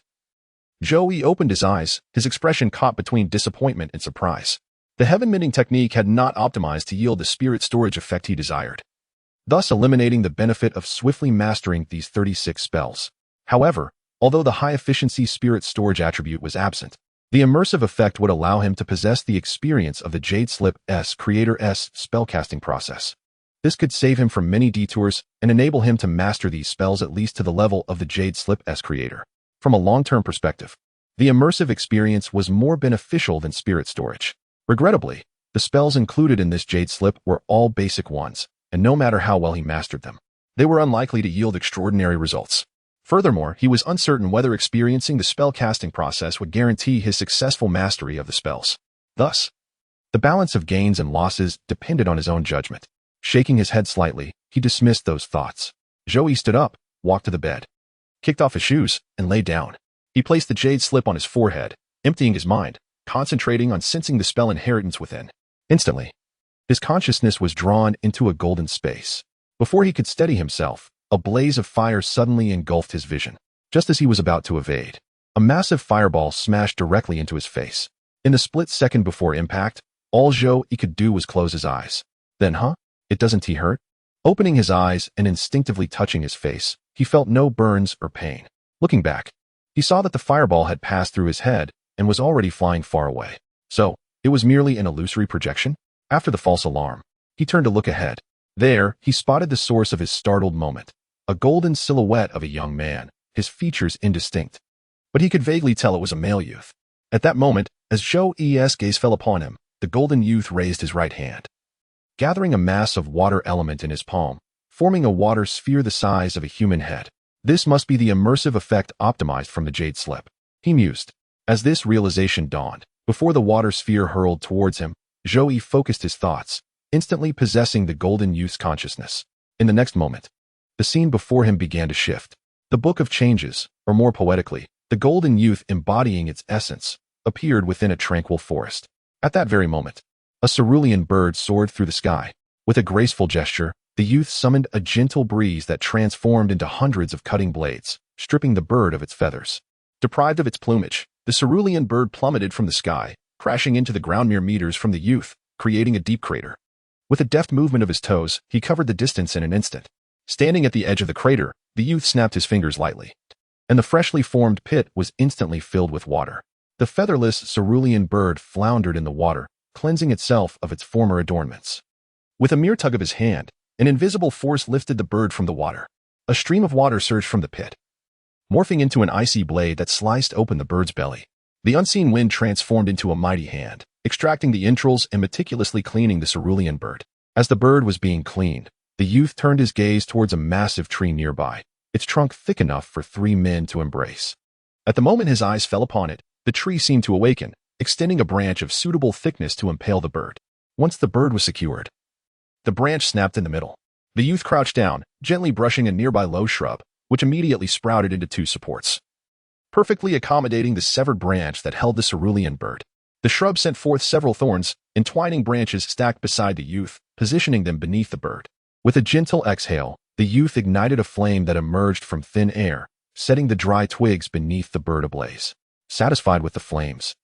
Zhou opened his eyes, his expression caught between disappointment and surprise. The heaven mending technique had not optimized to yield the spirit storage effect he desired, thus eliminating the benefit of swiftly mastering these 36 spells. However, although the high-efficiency spirit storage attribute was absent, the immersive effect would allow him to possess the experience of the jade slip's creator's spellcasting process. This could save him from many detours and enable him to master these spells at least to the level of the jade slip's creator. From a long-term perspective, the immersive experience was more beneficial than spirit storage. Regrettably, the spells included in this jade slip were all basic ones, and no matter how well he mastered them, they were unlikely to yield extraordinary results. Furthermore, he was uncertain whether experiencing the spellcasting process would guarantee his successful mastery of the spells. Thus, the balance of gains and losses depended on his own judgment. Shaking his head slightly, he dismissed those thoughts. Zhou stood up, walked to the bed, kicked off his shoes, and lay down. He placed the jade slip on his forehead, emptying his mind, concentrating on sensing the spell inheritance within. Instantly, his consciousness was drawn into a golden space. Before he could steady himself, a blaze of fire suddenly engulfed his vision. Just as he was about to evade, a massive fireball smashed directly into his face. In the split second before impact, all Zhou could do was close his eyes. Then, it doesn't hurt? Opening his eyes and instinctively touching his face, he felt no burns or pain. Looking back, He saw that the fireball had passed through his head and was already flying far away. So, it was merely an illusory projection? After the false alarm, he turned to look ahead. There, he spotted the source of his startled moment. A golden silhouette of a young man, his features indistinct. But he could vaguely tell it was a male youth. At that moment, as Zhou's gaze fell upon him, the golden youth raised his right hand, gathering a mass of water element in his palm, forming a water sphere the size of a human head. This must be the immersive effect optimized from the jade slip, he mused. As this realization dawned, before the water sphere hurled towards him, Zhou focused his thoughts, instantly possessing the golden youth's consciousness. In the next moment, the scene before him began to shift. The Book of Changes, or more poetically, the golden youth embodying its essence, appeared within a tranquil forest. At that very moment, a cerulean bird soared through the sky. With a graceful gesture, the youth summoned a gentle breeze that transformed into hundreds of cutting blades, stripping the bird of its feathers. Deprived of its plumage, the cerulean bird plummeted from the sky, crashing into the ground mere meters from the youth, creating a deep crater. With a deft movement of his toes, he covered the distance in an instant. Standing at the edge of the crater, the youth snapped his fingers lightly, and the freshly formed pit was instantly filled with water. The featherless cerulean bird floundered in the water, cleansing itself of its former adornments. With a mere tug of his hand, an invisible force lifted the bird from the water. A stream of water surged from the pit, morphing into an icy blade that sliced open the bird's belly. The unseen wind transformed into a mighty hand, extracting the entrails and meticulously cleaning the cerulean bird. As the bird was being cleaned, the youth turned his gaze towards a massive tree nearby, its trunk thick enough for 3 men to embrace. At the moment his eyes fell upon it, the tree seemed to awaken, extending a branch of suitable thickness to impale the bird. Once the bird was secured, the branch snapped in the middle. The youth crouched down, gently brushing a nearby low shrub, which immediately sprouted into 2 supports, perfectly accommodating the severed branch that held the cerulean bird. The shrub sent forth several thorns, entwining branches stacked beside the youth, positioning them beneath the bird. With a gentle exhale, the youth ignited a flame that emerged from thin air, setting the dry twigs beneath the bird ablaze. Satisfied with the flames,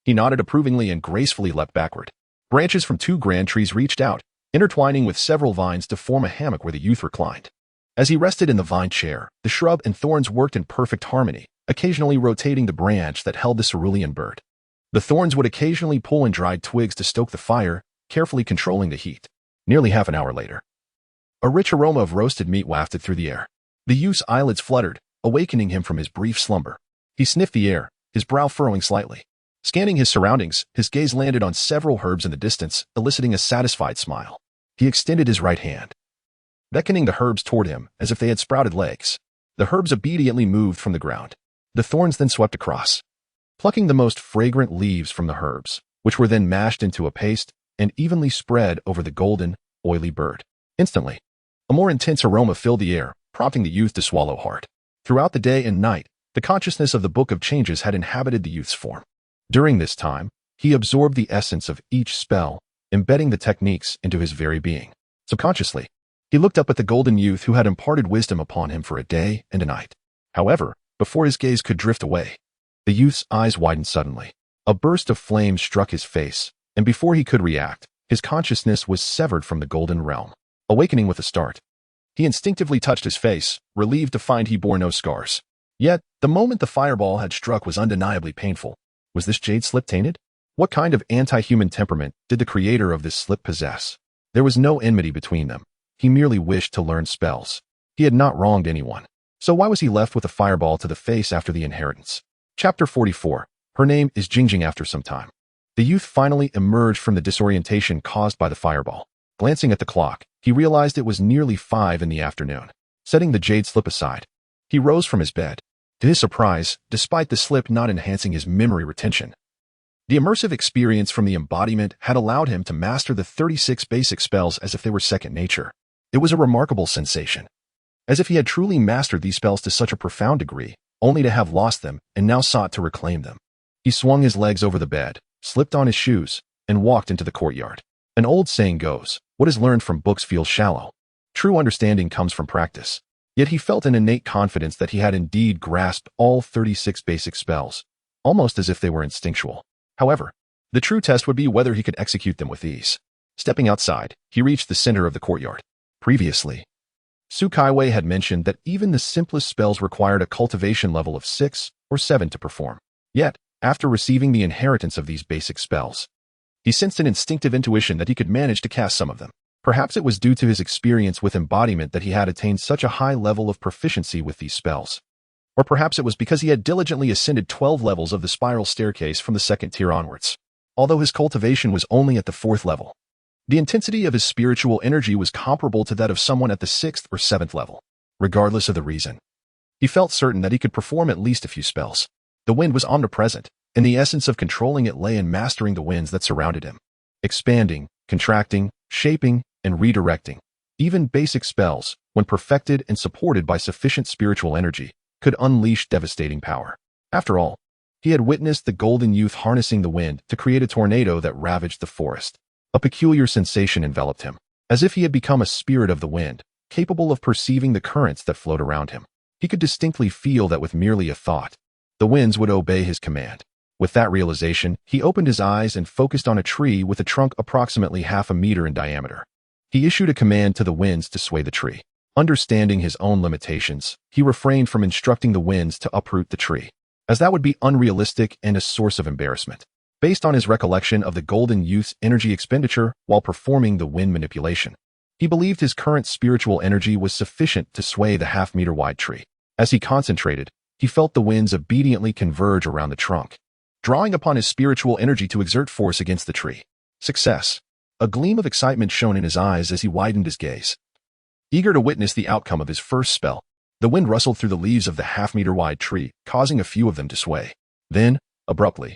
he nodded approvingly and gracefully leapt backward. Branches from 2 grand trees reached out, intertwining with several vines to form a hammock where the youth reclined. As he rested in the vine chair, the shrub and thorns worked in perfect harmony, occasionally rotating the branch that held the cerulean bird. The thorns would occasionally pull in dried twigs to stoke the fire, carefully controlling the heat. Nearly half an hour later, a rich aroma of roasted meat wafted through the air. The youth's eyelids fluttered, awakening him from his brief slumber. He sniffed the air, his brow furrowing slightly. Scanning his surroundings, his gaze landed on several herbs in the distance, eliciting a satisfied smile. He extended his right hand, beckoning the herbs toward him as if they had sprouted legs. The herbs obediently moved from the ground. The thorns then swept across, plucking the most fragrant leaves from the herbs, which were then mashed into a paste and evenly spread over the golden, oily bird. Instantly, a more intense aroma filled the air, prompting the youth to swallow hard. Throughout the day and night, the consciousness of the Book of Changes had inhabited the youth's form. During this time, he absorbed the essence of each spell, embedding the techniques into his very being. Subconsciously, he looked up at the golden youth who had imparted wisdom upon him for a day and a night. However, before his gaze could drift away, the youth's eyes widened suddenly. A burst of flame struck his face, and before he could react, his consciousness was severed from the golden realm. Awakening with a start, he instinctively touched his face, relieved to find he bore no scars. Yet, the moment the fireball had struck was undeniably painful. Was this jade slip tainted? What kind of anti-human temperament did the creator of this slip possess? There was no enmity between them. He merely wished to learn spells. He had not wronged anyone. So why was he left with a fireball to the face after the inheritance? Chapter 44. Her name is Jingjing. After some time, the youth finally emerged from the disorientation caused by the fireball. Glancing at the clock, he realized it was nearly 5 in the afternoon. Setting the jade slip aside, he rose from his bed. To his surprise, despite the slip not enhancing his memory retention, the immersive experience from the embodiment had allowed him to master the 36 basic spells as if they were second nature. It was a remarkable sensation, as if he had truly mastered these spells to such a profound degree, only to have lost them and now sought to reclaim them. He swung his legs over the bed, slipped on his shoes, and walked into the courtyard. An old saying goes, "What is learned from books feels shallow." True understanding comes from practice. Yet he felt an innate confidence that he had indeed grasped all 36 basic spells, almost as if they were instinctual. However, the true test would be whether he could execute them with ease. Stepping outside, he reached the center of the courtyard. Previously, Su Kaiwei had mentioned that even the simplest spells required a cultivation level of 6 or 7 to perform. Yet, after receiving the inheritance of these basic spells, he sensed an instinctive intuition that he could manage to cast some of them. Perhaps it was due to his experience with embodiment that he had attained such a high level of proficiency with these spells. Or perhaps it was because he had diligently ascended 12 levels of the spiral staircase from the second tier onwards. Although his cultivation was only at the 4th level, the intensity of his spiritual energy was comparable to that of someone at the 6th or 7th level. Regardless of the reason, he felt certain that he could perform at least a few spells. The wind was omnipresent, and the essence of controlling it lay in mastering the winds that surrounded him. Expanding, contracting, shaping, and redirecting. Even basic spells, when perfected and supported by sufficient spiritual energy, could unleash devastating power. After all, he had witnessed the golden youth harnessing the wind to create a tornado that ravaged the forest. A peculiar sensation enveloped him, as if he had become a spirit of the wind, capable of perceiving the currents that flowed around him. He could distinctly feel that with merely a thought, the winds would obey his command. With that realization, he opened his eyes and focused on a tree with a trunk approximately half a meter in diameter. He issued a command to the winds to sway the tree. Understanding his own limitations, he refrained from instructing the winds to uproot the tree, as that would be unrealistic and a source of embarrassment. Based on his recollection of the golden youth's energy expenditure while performing the wind manipulation, he believed his current spiritual energy was sufficient to sway the half-meter-wide tree. As he concentrated, he felt the winds obediently converge around the trunk, drawing upon his spiritual energy to exert force against the tree. Success! A gleam of excitement shone in his eyes as he widened his gaze. Eager to witness the outcome of his first spell, the wind rustled through the leaves of the half-meter-wide tree, causing a few of them to sway. Then, abruptly,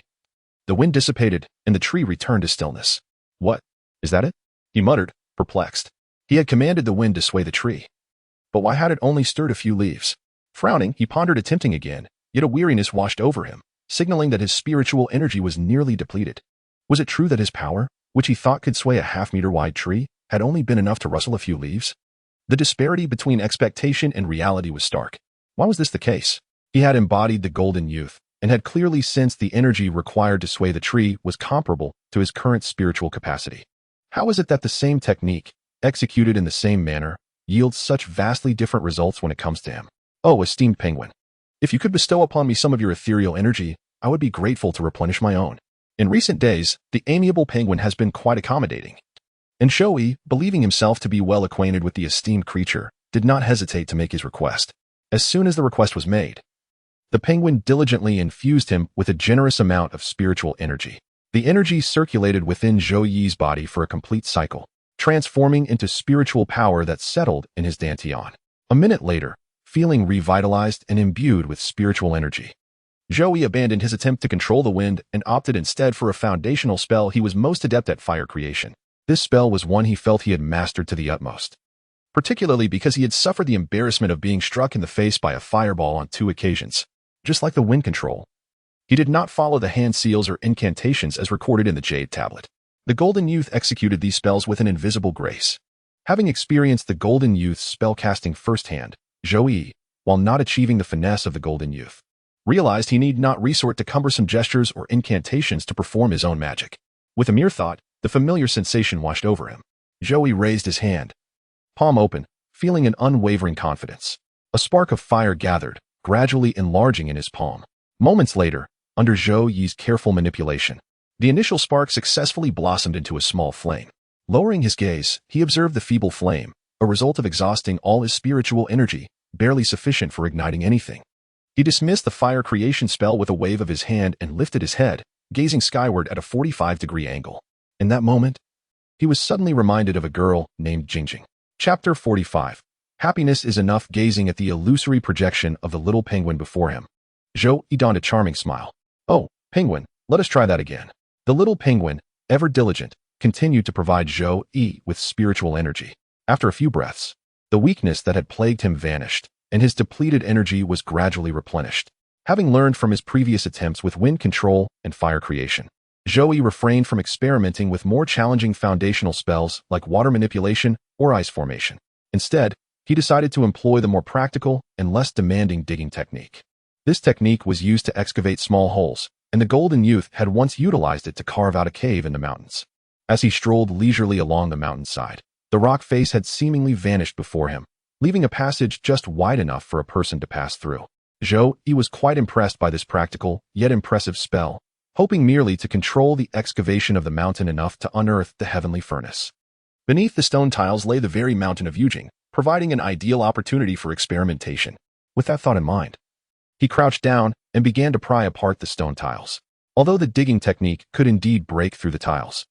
the wind dissipated and the tree returned to stillness. "What? Is that it?" he muttered, perplexed. He had commanded the wind to sway the tree, but why had it only stirred a few leaves? Frowning, he pondered attempting again, yet a weariness washed over him, signaling that his spiritual energy was nearly depleted. Was it true that his power, which he thought could sway a half-meter-wide tree, had only been enough to rustle a few leaves? The disparity between expectation and reality was stark. Why was this the case? He had embodied the golden youth, and had clearly sensed the energy required to sway the tree was comparable to his current spiritual capacity. How is it that the same technique, executed in the same manner, yields such vastly different results when it comes to him? "Oh, esteemed penguin, if you could bestow upon me some of your ethereal energy, I would be grateful to replenish my own." In recent days, the amiable penguin has been quite accommodating, and Shoei, believing himself to be well acquainted with the esteemed creature, did not hesitate to make his request. As soon as the request was made, the penguin diligently infused him with a generous amount of spiritual energy. The energy circulated within Zhou Yi's body for a complete cycle, transforming into spiritual power that settled in his dantian. A minute later, feeling revitalized and imbued with spiritual energy, Zhou Yi abandoned his attempt to control the wind and opted instead for a foundational spell he was most adept at: fire creation. This spell was one he felt he had mastered to the utmost, particularly because he had suffered the embarrassment of being struck in the face by a fireball on 2 occasions. Just like the wind control, he did not follow the hand seals or incantations as recorded in the jade tablet. The golden youth executed these spells with an invisible grace. Having experienced the golden youth's spellcasting firsthand, Zhou Yi, while not achieving the finesse of the golden youth, realized he need not resort to cumbersome gestures or incantations to perform his own magic. With a mere thought, the familiar sensation washed over him. Zhou Yi raised his hand, palm open, feeling an unwavering confidence. A spark of fire gathered, gradually enlarging in his palm. Moments later, under Zhou Yi's careful manipulation, the initial spark successfully blossomed into a small flame. Lowering his gaze, he observed the feeble flame, a result of exhausting all his spiritual energy, barely sufficient for igniting anything. He dismissed the fire creation spell with a wave of his hand and lifted his head, gazing skyward at a 45-degree angle. In that moment, he was suddenly reminded of a girl named Jingjing. Chapter 45. Happiness is enough. Gazing at the illusory projection of the little penguin before him, Zhou Yi donned a charming smile. "Oh, penguin, let us try that again." The little penguin, ever diligent, continued to provide Zhou Yi with spiritual energy. After a few breaths, the weakness that had plagued him vanished, and his depleted energy was gradually replenished. Having learned from his previous attempts with wind control and fire creation, Zhou Yi refrained from experimenting with more challenging foundational spells like water manipulation or ice formation. Instead, he decided to employ the more practical and less demanding digging technique. This technique was used to excavate small holes, and the golden youth had once utilized it to carve out a cave in the mountains. As he strolled leisurely along the mountainside, the rock face had seemingly vanished before him, leaving a passage just wide enough for a person to pass through. Zhou Yi was quite impressed by this practical, yet impressive spell, hoping merely to control the excavation of the mountain enough to unearth the heavenly furnace. Beneath the stone tiles lay the very mountain of Yujing, providing an ideal opportunity for experimentation. With that thought in mind, he crouched down and began to pry apart the stone tiles. Although the digging technique could indeed break through the tiles,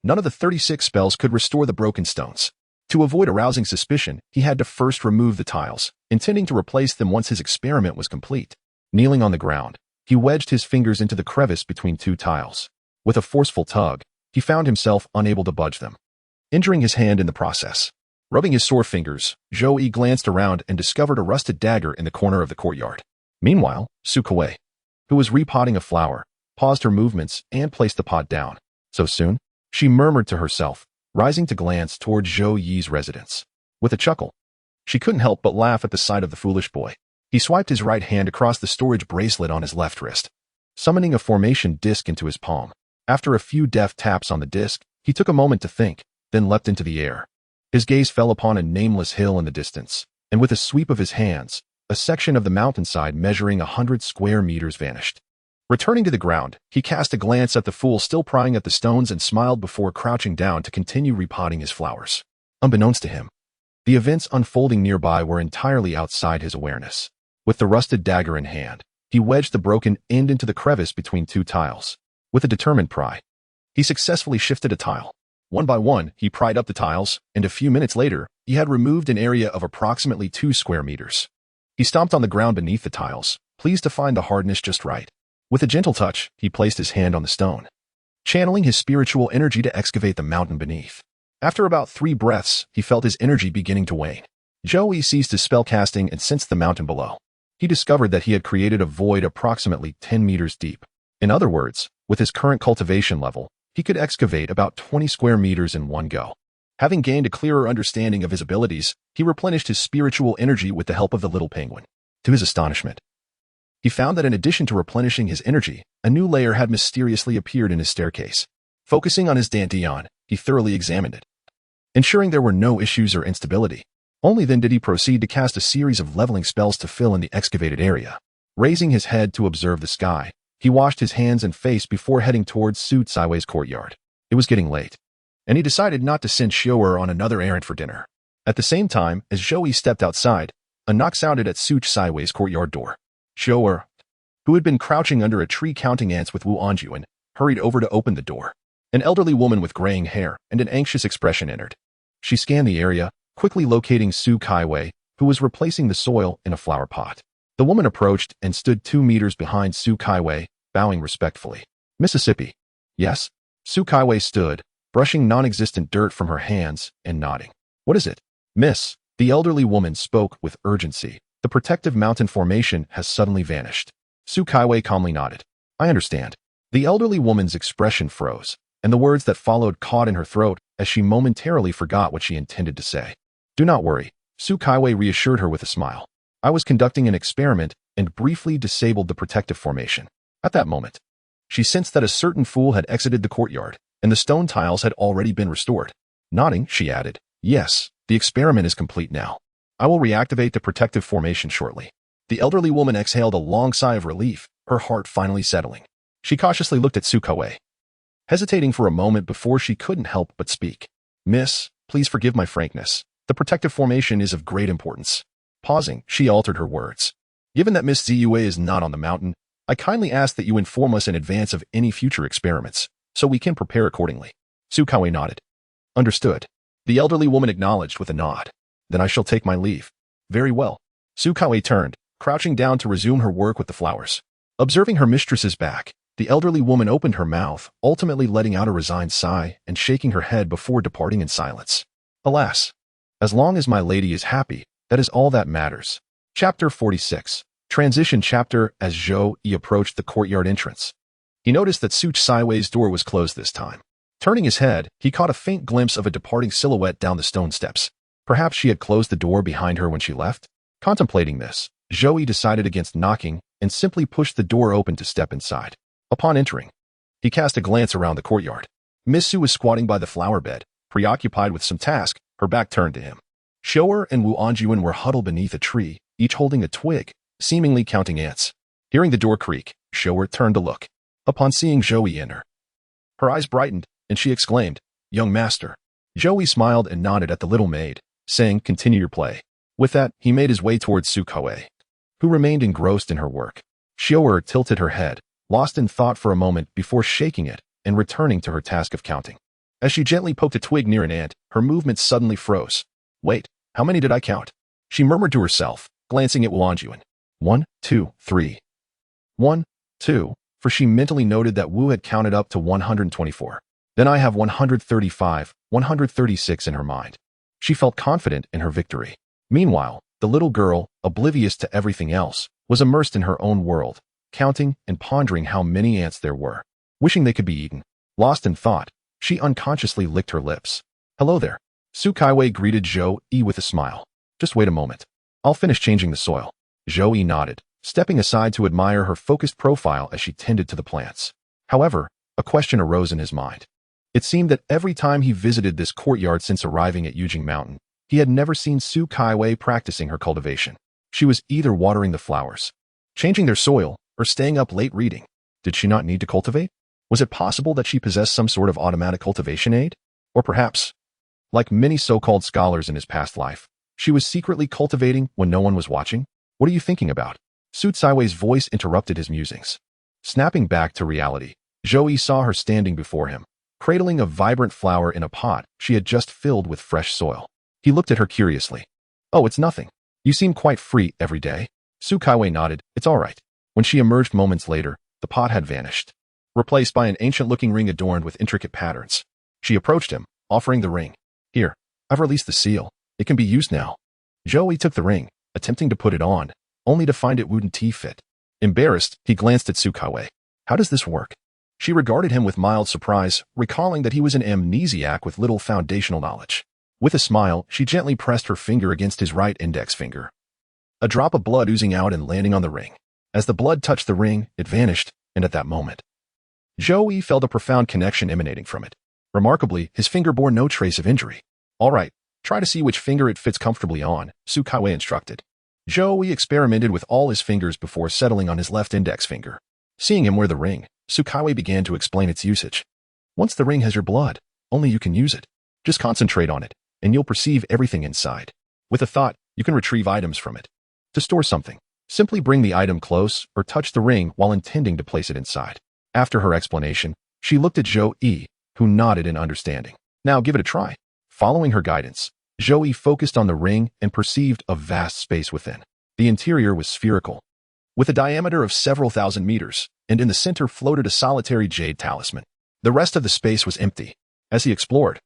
none of the 36 spells could restore the broken stones. To avoid arousing suspicion, he had to first remove the tiles, intending to replace them once his experiment was complete. Kneeling on the ground, he wedged his fingers into the crevice between two tiles. With a forceful tug, he found himself unable to budge them, injuring his hand in the process. Rubbing his sore fingers, Zhou Yi glanced around and discovered a rusted dagger in the corner of the courtyard. Meanwhile, Su Kuei, who was repotting a flower, paused her movements and placed the pot down. So soon, she murmured to herself, rising to glance toward Zhou Yi's residence. With a chuckle, she couldn't help but laugh at the sight of the foolish boy. He swiped his right hand across the storage bracelet on his left wrist, summoning a formation disc into his palm. After a few deft taps on the disc, he took a moment to think, then leapt into the air. His gaze fell upon a nameless hill in the distance, and with a sweep of his hands, a section of the mountainside measuring 100 square meters vanished. Returning to the ground, he cast a glance at the fool still prying at the stones and smiled before crouching down to continue repotting his flowers. Unbeknownst to him, the events unfolding nearby were entirely outside his awareness. With the rusted dagger in hand, he wedged the broken end into the crevice between two tiles. With a determined pry, he successfully shifted a tile. One by one, he pried up the tiles, and a few minutes later, he had removed an area of approximately 2 square meters. He stomped on the ground beneath the tiles, pleased to find the hardness just right. With a gentle touch, he placed his hand on the stone, channeling his spiritual energy to excavate the mountain beneath. After about 3 breaths, he felt his energy beginning to wane. Zhou Yi ceased his spellcasting and sensed the mountain below. He discovered that he had created a void approximately 10 meters deep. In other words, with his current cultivation level, he could excavate about 20 square meters in one go. Having gained a clearer understanding of his abilities, he replenished his spiritual energy with the help of the little penguin. To his astonishment, he found that in addition to replenishing his energy, a new layer had mysteriously appeared in his staircase. Focusing on his dantian, he thoroughly examined it, ensuring there were no issues or instability. Only then did he proceed to cast a series of leveling spells to fill in the excavated area. Raising his head to observe the sky, he washed his hands and face before heading towards Su Caiwei's courtyard. It was getting late, and he decided not to send Xiu'er on another errand for dinner. At the same time, as Zhou Yi stepped outside, a knock sounded at Su Caiwei's courtyard door. Xiu'er, who had been crouching under a tree counting ants with Wu Anjuan, hurried over to open the door. An elderly woman with graying hair and an anxious expression entered. She scanned the area, quickly locating Su Caiwei, who was replacing the soil in a flower pot. The woman approached and stood 2 meters behind Su Caiwei, bowing respectfully. Mississippi. Yes? Su Caiwei stood, brushing non-existent dirt from her hands and nodding. What is it? Miss, the elderly woman spoke with urgency. The protective mountain formation has suddenly vanished. Su Caiwei calmly nodded. I understand. The elderly woman's expression froze, and the words that followed caught in her throat as she momentarily forgot what she intended to say. Do not worry, Su Caiwei reassured her with a smile. I was conducting an experiment and briefly disabled the protective formation. At that moment, she sensed that a certain fool had exited the courtyard, and the stone tiles had already been restored. Nodding, she added, Yes, the experiment is complete now. I will reactivate the protective formation shortly. The elderly woman exhaled a long sigh of relief, her heart finally settling. She cautiously looked at Su Caiwei, hesitating for a moment before she couldn't help but speak. Miss, please forgive my frankness. The protective formation is of great importance. Pausing, she altered her words. Given that Miss Ziyue is not on the mountain, I kindly ask that you inform us in advance of any future experiments, so we can prepare accordingly. Su Caiwei nodded. Understood. The elderly woman acknowledged with a nod. Then I shall take my leave. Very well. Su Caiwei turned, crouching down to resume her work with the flowers. Observing her mistress's back, the elderly woman opened her mouth, ultimately letting out a resigned sigh and shaking her head before departing in silence. Alas, as long as my lady is happy, that is all that matters. Chapter 46. Transition chapter. As Zhou Yi approached the courtyard entrance, he noticed that Su Caiwei's door was closed this time. Turning his head, he caught a faint glimpse of a departing silhouette down the stone steps. Perhaps she had closed the door behind her when she left? Contemplating this, Zhou Yi decided against knocking and simply pushed the door open to step inside. Upon entering, he cast a glance around the courtyard. Miss Su was squatting by the flower bed, preoccupied with some task, her back turned to him. Xiu'er and Wu Anjuan were huddled beneath a tree, each holding a twig, seemingly counting ants. Hearing the door creak, Zhou turned to look. Upon seeing Zhou enter, her eyes brightened, and she exclaimed, "Young master." Zhou smiled and nodded at the little maid, saying, "Continue your play." With that, he made his way towards Su Kai, who remained engrossed in her work. Zhou tilted her head, lost in thought for a moment before shaking it and returning to her task of counting. As she gently poked a twig near an ant, her movements suddenly froze. "Wait, how many did I count?" she murmured to herself, glancing at Wu Yuan. 1, 2, 3. 1, 2, for she mentally noted that Wu had counted up to 124. Then I have 135, 136 in her mind. She felt confident in her victory. Meanwhile, the little girl, oblivious to everything else, was immersed in her own world, counting and pondering how many ants there were. Wishing they could be eaten. Lost in thought, she unconsciously licked her lips. "Hello there." Su Kai greeted Zhou with a smile. "Just wait a moment. I'll finish changing the soil." Zhou nodded, stepping aside to admire her focused profile as she tended to the plants. However, a question arose in his mind. It seemed that every time he visited this courtyard since arriving at Yujing Mountain, he had never seen Su Kai practicing her cultivation. She was either watering the flowers, changing their soil, or staying up late reading. Did she not need to cultivate? Was it possible that she possessed some sort of automatic cultivation aid? Or perhaps, like many so-called scholars in his past life, she was secretly cultivating when no one was watching? "What are you thinking about?" Su Caiwei's voice interrupted his musings. Snapping back to reality, Zhou saw her standing before him, cradling a vibrant flower in a pot she had just filled with fresh soil. He looked at her curiously. "Oh, it's nothing. You seem quite free every day." Su Kai nodded. "It's all right." When she emerged moments later, the pot had vanished, replaced by an ancient-looking ring adorned with intricate patterns. She approached him, offering the ring. "Here, I've released the seal. It can be used now." Zhou took the ring, attempting to put it on, only to find it wouldn't fit. Embarrassed, he glanced at Su Kai. "How does this work?" She regarded him with mild surprise, recalling that he was an amnesiac with little foundational knowledge. With a smile, she gently pressed her finger against his right index finger. A drop of blood oozing out and landing on the ring. As the blood touched the ring, it vanished, and at that moment, Zhou felt a profound connection emanating from it. Remarkably, his finger bore no trace of injury. "All right, try to see which finger it fits comfortably on," Su Kai instructed. Zhou experimented with all his fingers before settling on his left index finger. Seeing him wear the ring, Su Kai began to explain its usage. "Once the ring has your blood, only you can use it. Just concentrate on it, and you'll perceive everything inside. With a thought, you can retrieve items from it. To store something, simply bring the item close or touch the ring while intending to place it inside." After her explanation, she looked at Zhou, who nodded in understanding. "Now give it a try." Following her guidance, Zhou focused on the ring and perceived a vast space within. The interior was spherical, with a diameter of several thousand meters, and in the center floated a solitary jade talisman. The rest of the space was empty. As he explored,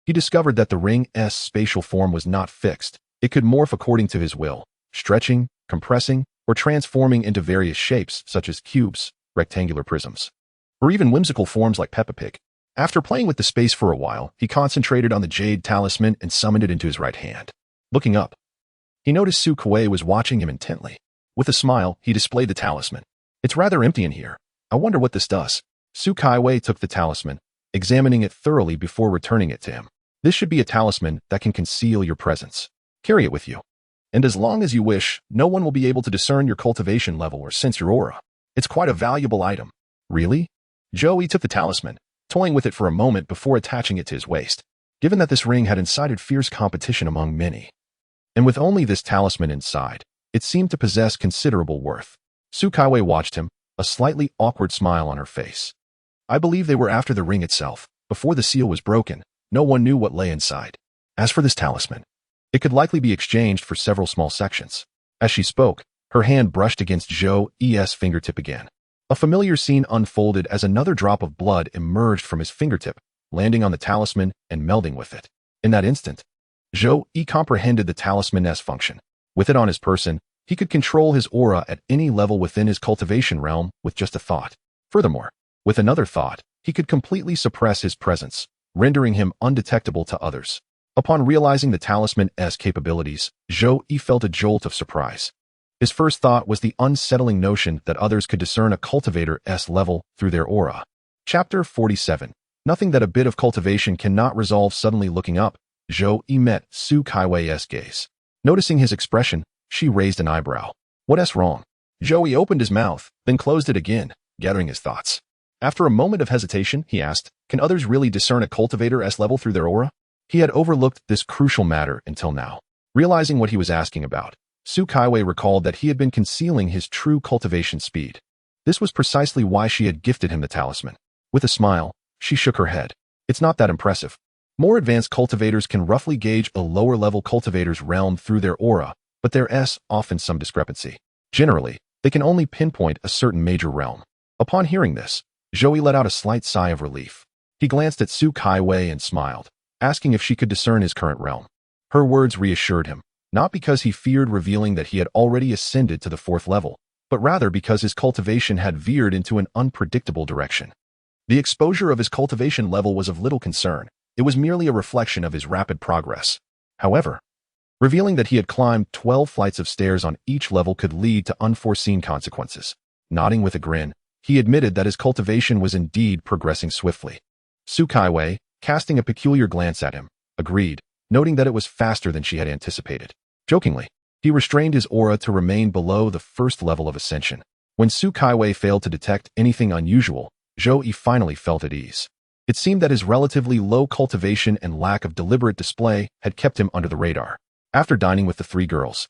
he discovered that the ring's spatial form was not fixed. It could morph according to his will, stretching, compressing, or transforming into various shapes such as cubes, rectangular prisms, or even whimsical forms like Peppa Pig. After playing with the space for a while, he concentrated on the jade talisman and summoned it into his right hand. Looking up, he noticed Su Kai was watching him intently. With a smile, he displayed the talisman. "It's rather empty in here. I wonder what this does." Su Kai took the talisman, examining it thoroughly before returning it to him. "This should be a talisman that can conceal your presence. Carry it with you. And as long as you wish, no one will be able to discern your cultivation level or sense your aura. It's quite a valuable item." "Really?" Zhou took the talisman, toying with it for a moment before attaching it to his waist. Given that this ring had incited fierce competition among many, and with only this talisman inside, it seemed to possess considerable worth. Su Kai watched him, a slightly awkward smile on her face. "I believe they were after the ring itself. Before the seal was broken, no one knew what lay inside. As for this talisman, it could likely be exchanged for several small sections." As she spoke, her hand brushed against Zhou's fingertip again. A familiar scene unfolded as another drop of blood emerged from his fingertip, landing on the talisman and melding with it. In that instant, Zhou comprehended the talisman's function. With it on his person, he could control his aura at any level within his cultivation realm with just a thought. Furthermore, with another thought, he could completely suppress his presence, rendering him undetectable to others. Upon realizing the talisman's capabilities, Zhou felt a jolt of surprise. His first thought was the unsettling notion that others could discern a cultivator's level through their aura. Chapter 47. Nothing that a bit of cultivation cannot resolve. Suddenly looking up, Zhou met Su Kai's gaze. Noticing his expression, she raised an eyebrow. What's wrong? Joey opened his mouth, then closed it again, gathering his thoughts. After a moment of hesitation, he asked, can others really discern a cultivator's level through their aura? He had overlooked this crucial matter until now. Realizing what he was asking about, Su Kaiwei recalled that he had been concealing his true cultivation speed. This was precisely why she had gifted him the talisman. With a smile, she shook her head. It's not that impressive. More advanced cultivators can roughly gauge a lower-level cultivator's realm through their aura, but there's often some discrepancy. Generally, they can only pinpoint a certain major realm. Upon hearing this, Joey let out a slight sigh of relief. He glanced at Su Kaiwei and smiled, asking if she could discern his current realm. Her words reassured him, not because he feared revealing that he had already ascended to the 4th level, but rather because his cultivation had veered into an unpredictable direction. The exposure of his cultivation level was of little concern. It was merely a reflection of his rapid progress. However, revealing that he had climbed 12 flights of stairs on each level could lead to unforeseen consequences. Nodding with a grin, he admitted that his cultivation was indeed progressing swiftly. Su Kaiwei, casting a peculiar glance at him, agreed, noting that it was faster than she had anticipated. Jokingly, he restrained his aura to remain below the 1st level of ascension. When Su Kaiwei failed to detect anything unusual, Zhou finally felt at ease. It seemed that his relatively low cultivation and lack of deliberate display had kept him under the radar. After dining with the 3 girls,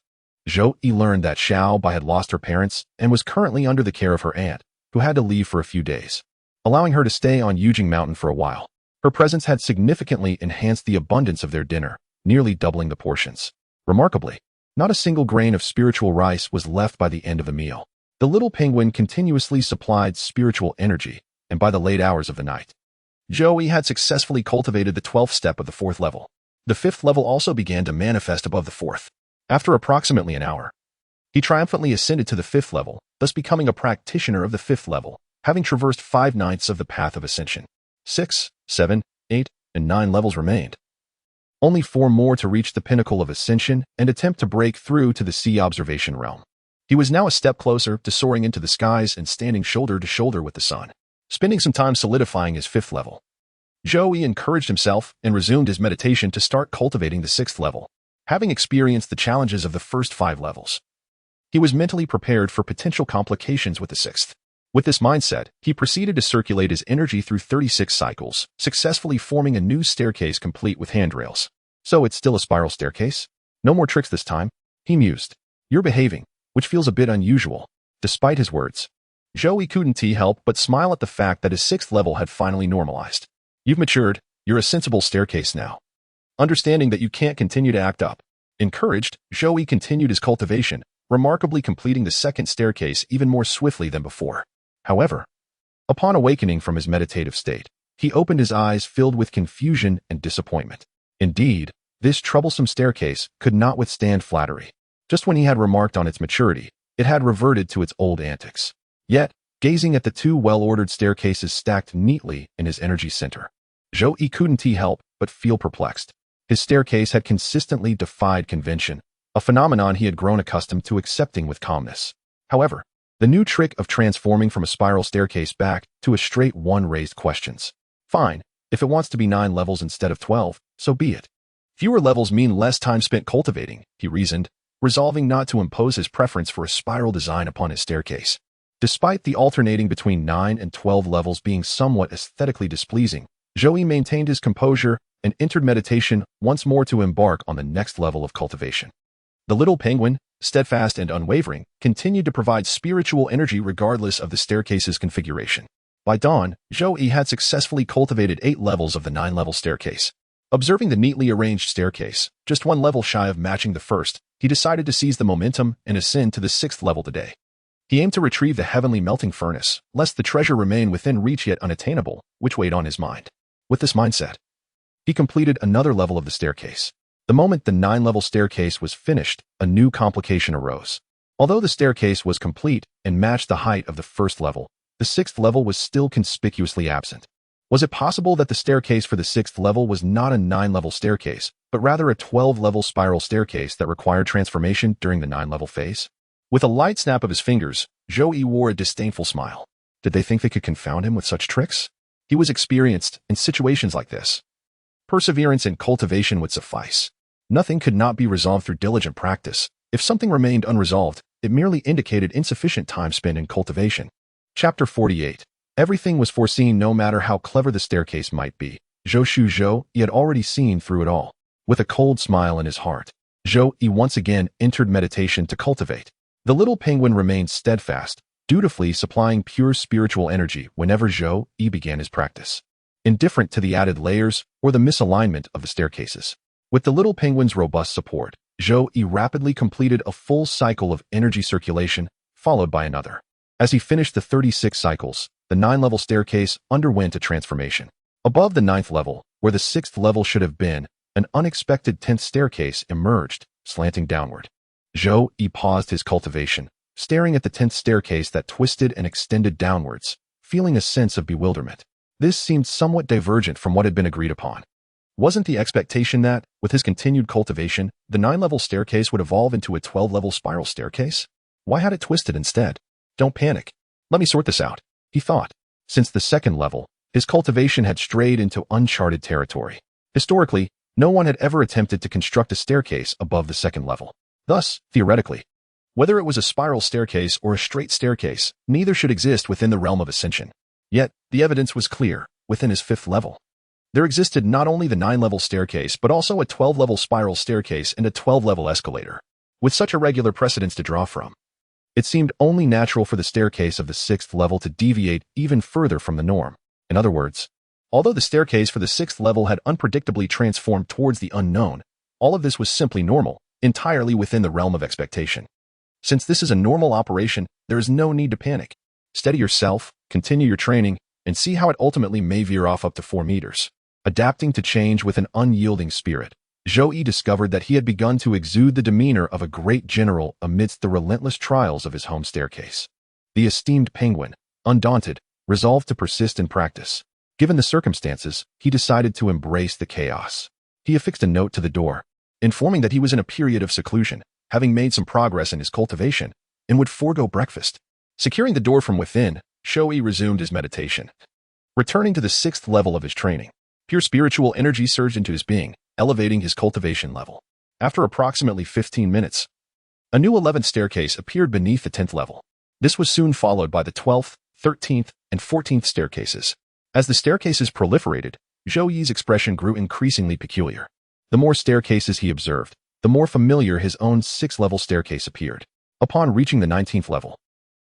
Zhou learned that Xiao Bai had lost her parents and was currently under the care of her aunt, who had to leave for a few days, allowing her to stay on Yujing Mountain for a while. Her presence had significantly enhanced the abundance of their dinner, nearly doubling the portions. Remarkably, not a single grain of spiritual rice was left by the end of the meal. The little penguin continuously supplied spiritual energy, and by the late hours of the night, Joey had successfully cultivated the 12th step of the 4th level. The 5th level also began to manifest above the 4th. After approximately an hour, he triumphantly ascended to the 5th level, thus becoming a practitioner of the 5th level, having traversed 5/9 of the path of ascension. 6, 7, 8, and 9 levels remained. Only 4 more to reach the pinnacle of ascension and attempt to break through to the sea observation realm. He was now a step closer to soaring into the skies and standing shoulder to shoulder with the sun. Spending some time solidifying his 5th level, Joey encouraged himself and resumed his meditation to start cultivating the 6th level. Having experienced the challenges of the first 5 levels, he was mentally prepared for potential complications with the 6th. With this mindset, he proceeded to circulate his energy through 36 cycles, successfully forming a new staircase complete with handrails. So it's still a spiral staircase? No more tricks this time, he mused. You're behaving, which feels a bit unusual. Despite his words, Joey couldn't help but smile at the fact that his 6th level had finally normalized. You've matured, you're a sensible staircase now. Understanding that you can't continue to act up. Encouraged, Joey continued his cultivation, remarkably completing the 2nd staircase even more swiftly than before. However, upon awakening from his meditative state, he opened his eyes filled with confusion and disappointment. Indeed, this troublesome staircase could not withstand flattery. Just when he had remarked on its maturity, it had reverted to its old antics. Yet, gazing at the 2 well-ordered staircases stacked neatly in his energy center, Joey couldn't help but feel perplexed. His staircase had consistently defied convention, a phenomenon he had grown accustomed to accepting with calmness. However, the new trick of transforming from a spiral staircase back to a straight one raised questions. Fine, if it wants to be 9 levels instead of 12, so be it. Fewer levels mean less time spent cultivating, he reasoned, resolving not to impose his preference for a spiral design upon his staircase. Despite the alternating between 9 and 12 levels being somewhat aesthetically displeasing, Joey maintained his composure and entered meditation once more to embark on the next level of cultivation. The little penguin, steadfast and unwavering, continued to provide spiritual energy regardless of the staircase's configuration. By dawn, Joey had successfully cultivated 8 levels of the 9-level staircase. Observing the neatly arranged staircase, just 1 level shy of matching the first, he decided to seize the momentum and ascend to the 6th level today. He aimed to retrieve the heavenly melting furnace, lest the treasure remain within reach yet unattainable, which weighed on his mind. With this mindset, he completed another level of the staircase. The moment the 9-level staircase was finished, a new complication arose. Although the staircase was complete and matched the height of the 1st level, the 6th level was still conspicuously absent. Was it possible that the staircase for the 6th level was not a 9-level staircase, but rather a 12-level spiral staircase that required transformation during the 9-level phase? With a light snap of his fingers, Joey wore a disdainful smile. Did they think they could confound him with such tricks? He was experienced in situations like this. Perseverance and cultivation would suffice. Nothing could not be resolved through diligent practice. If something remained unresolved, it merely indicated insufficient time spent in cultivation. Chapter 48. Everything was foreseen no matter how clever the staircase might be. Zhou, he had already seen through it all. With a cold smile in his heart, Zhou Yi once again entered meditation to cultivate. The little penguin remained steadfast, dutifully supplying pure spiritual energy whenever Zhou Yi began his practice, indifferent to the added layers or the misalignment of the staircases. With the little penguin's robust support, Zhou Yi rapidly completed a full cycle of energy circulation, followed by another. As he finished the 36 cycles, the 9-level staircase underwent a transformation. Above the 9th level, where the 6th level should have been, an unexpected 10th staircase emerged, slanting downward. Zhou Yi paused his cultivation, staring at the 10th staircase that twisted and extended downwards, feeling a sense of bewilderment. This seemed somewhat divergent from what had been agreed upon. Wasn't the expectation that, with his continued cultivation, the 9-level staircase would evolve into a 12-level spiral staircase? Why had it twisted instead? Don't panic. Let me sort this out, he thought. Since the 2nd level, his cultivation had strayed into uncharted territory. Historically, no one had ever attempted to construct a staircase above the 2nd level. Thus, theoretically, whether it was a spiral staircase or a straight staircase, neither should exist within the realm of ascension. Yet, the evidence was clear. Within his 5th level, there existed not only the 9-level staircase but also a 12-level spiral staircase and a 12-level escalator. With such irregular precedents to draw from, it seemed only natural for the staircase of the 6th level to deviate even further from the norm. In other words, although the staircase for the 6th level had unpredictably transformed towards the unknown, all of this was simply normal, entirely within the realm of expectation. Since this is a normal operation, there is no need to panic. Steady yourself, continue your training, and see how it ultimately may veer off up to 4 meters. Adapting to change with an unyielding spirit, Zhou Yi discovered that he had begun to exude the demeanor of a great general amidst the relentless trials of his home staircase. The esteemed penguin, undaunted, resolved to persist in practice. Given the circumstances, he decided to embrace the chaos. He affixed a note to the door, informing that he was in a period of seclusion, having made some progress in his cultivation, and would forego breakfast. Securing the door from within, Zhou Yi resumed his meditation. Returning to the 6th level of his training, pure spiritual energy surged into his being, elevating his cultivation level. After approximately 15 minutes, a new 11th staircase appeared beneath the 10th level. This was soon followed by the 12th, 13th, and 14th staircases. As the staircases proliferated, Zhou Yi's expression grew increasingly peculiar. The more staircases he observed, the more familiar his own 6th-level staircase appeared. Upon reaching the 19th level,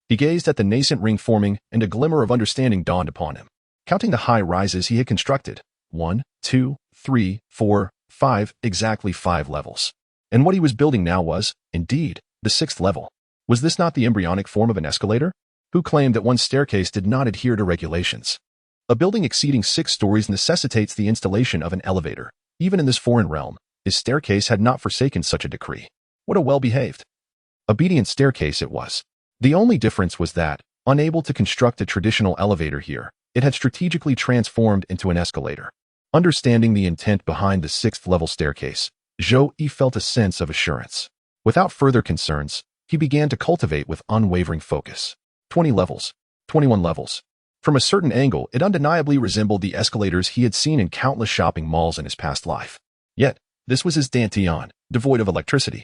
he gazed at the nascent ring forming, and a glimmer of understanding dawned upon him. Counting the high rises he had constructed, 1, 2, 3, 4, 5, exactly 5 levels. And what he was building now was, indeed, the 6th level. Was this not the embryonic form of an escalator? Who claimed that one staircase did not adhere to regulations? A building exceeding 6 stories necessitates the installation of an elevator. Even in this foreign realm, his staircase had not forsaken such a decree. What a well-behaved, obedient staircase it was. The only difference was that, unable to construct a traditional elevator here, it had strategically transformed into an escalator. Understanding the intent behind the 6th-level staircase, Zhou Yi felt a sense of assurance. Without further concerns, he began to cultivate with unwavering focus. 20 levels, 21 levels. From a certain angle, it undeniably resembled the escalators he had seen in countless shopping malls in his past life. Yet, this was his dantian, devoid of electricity.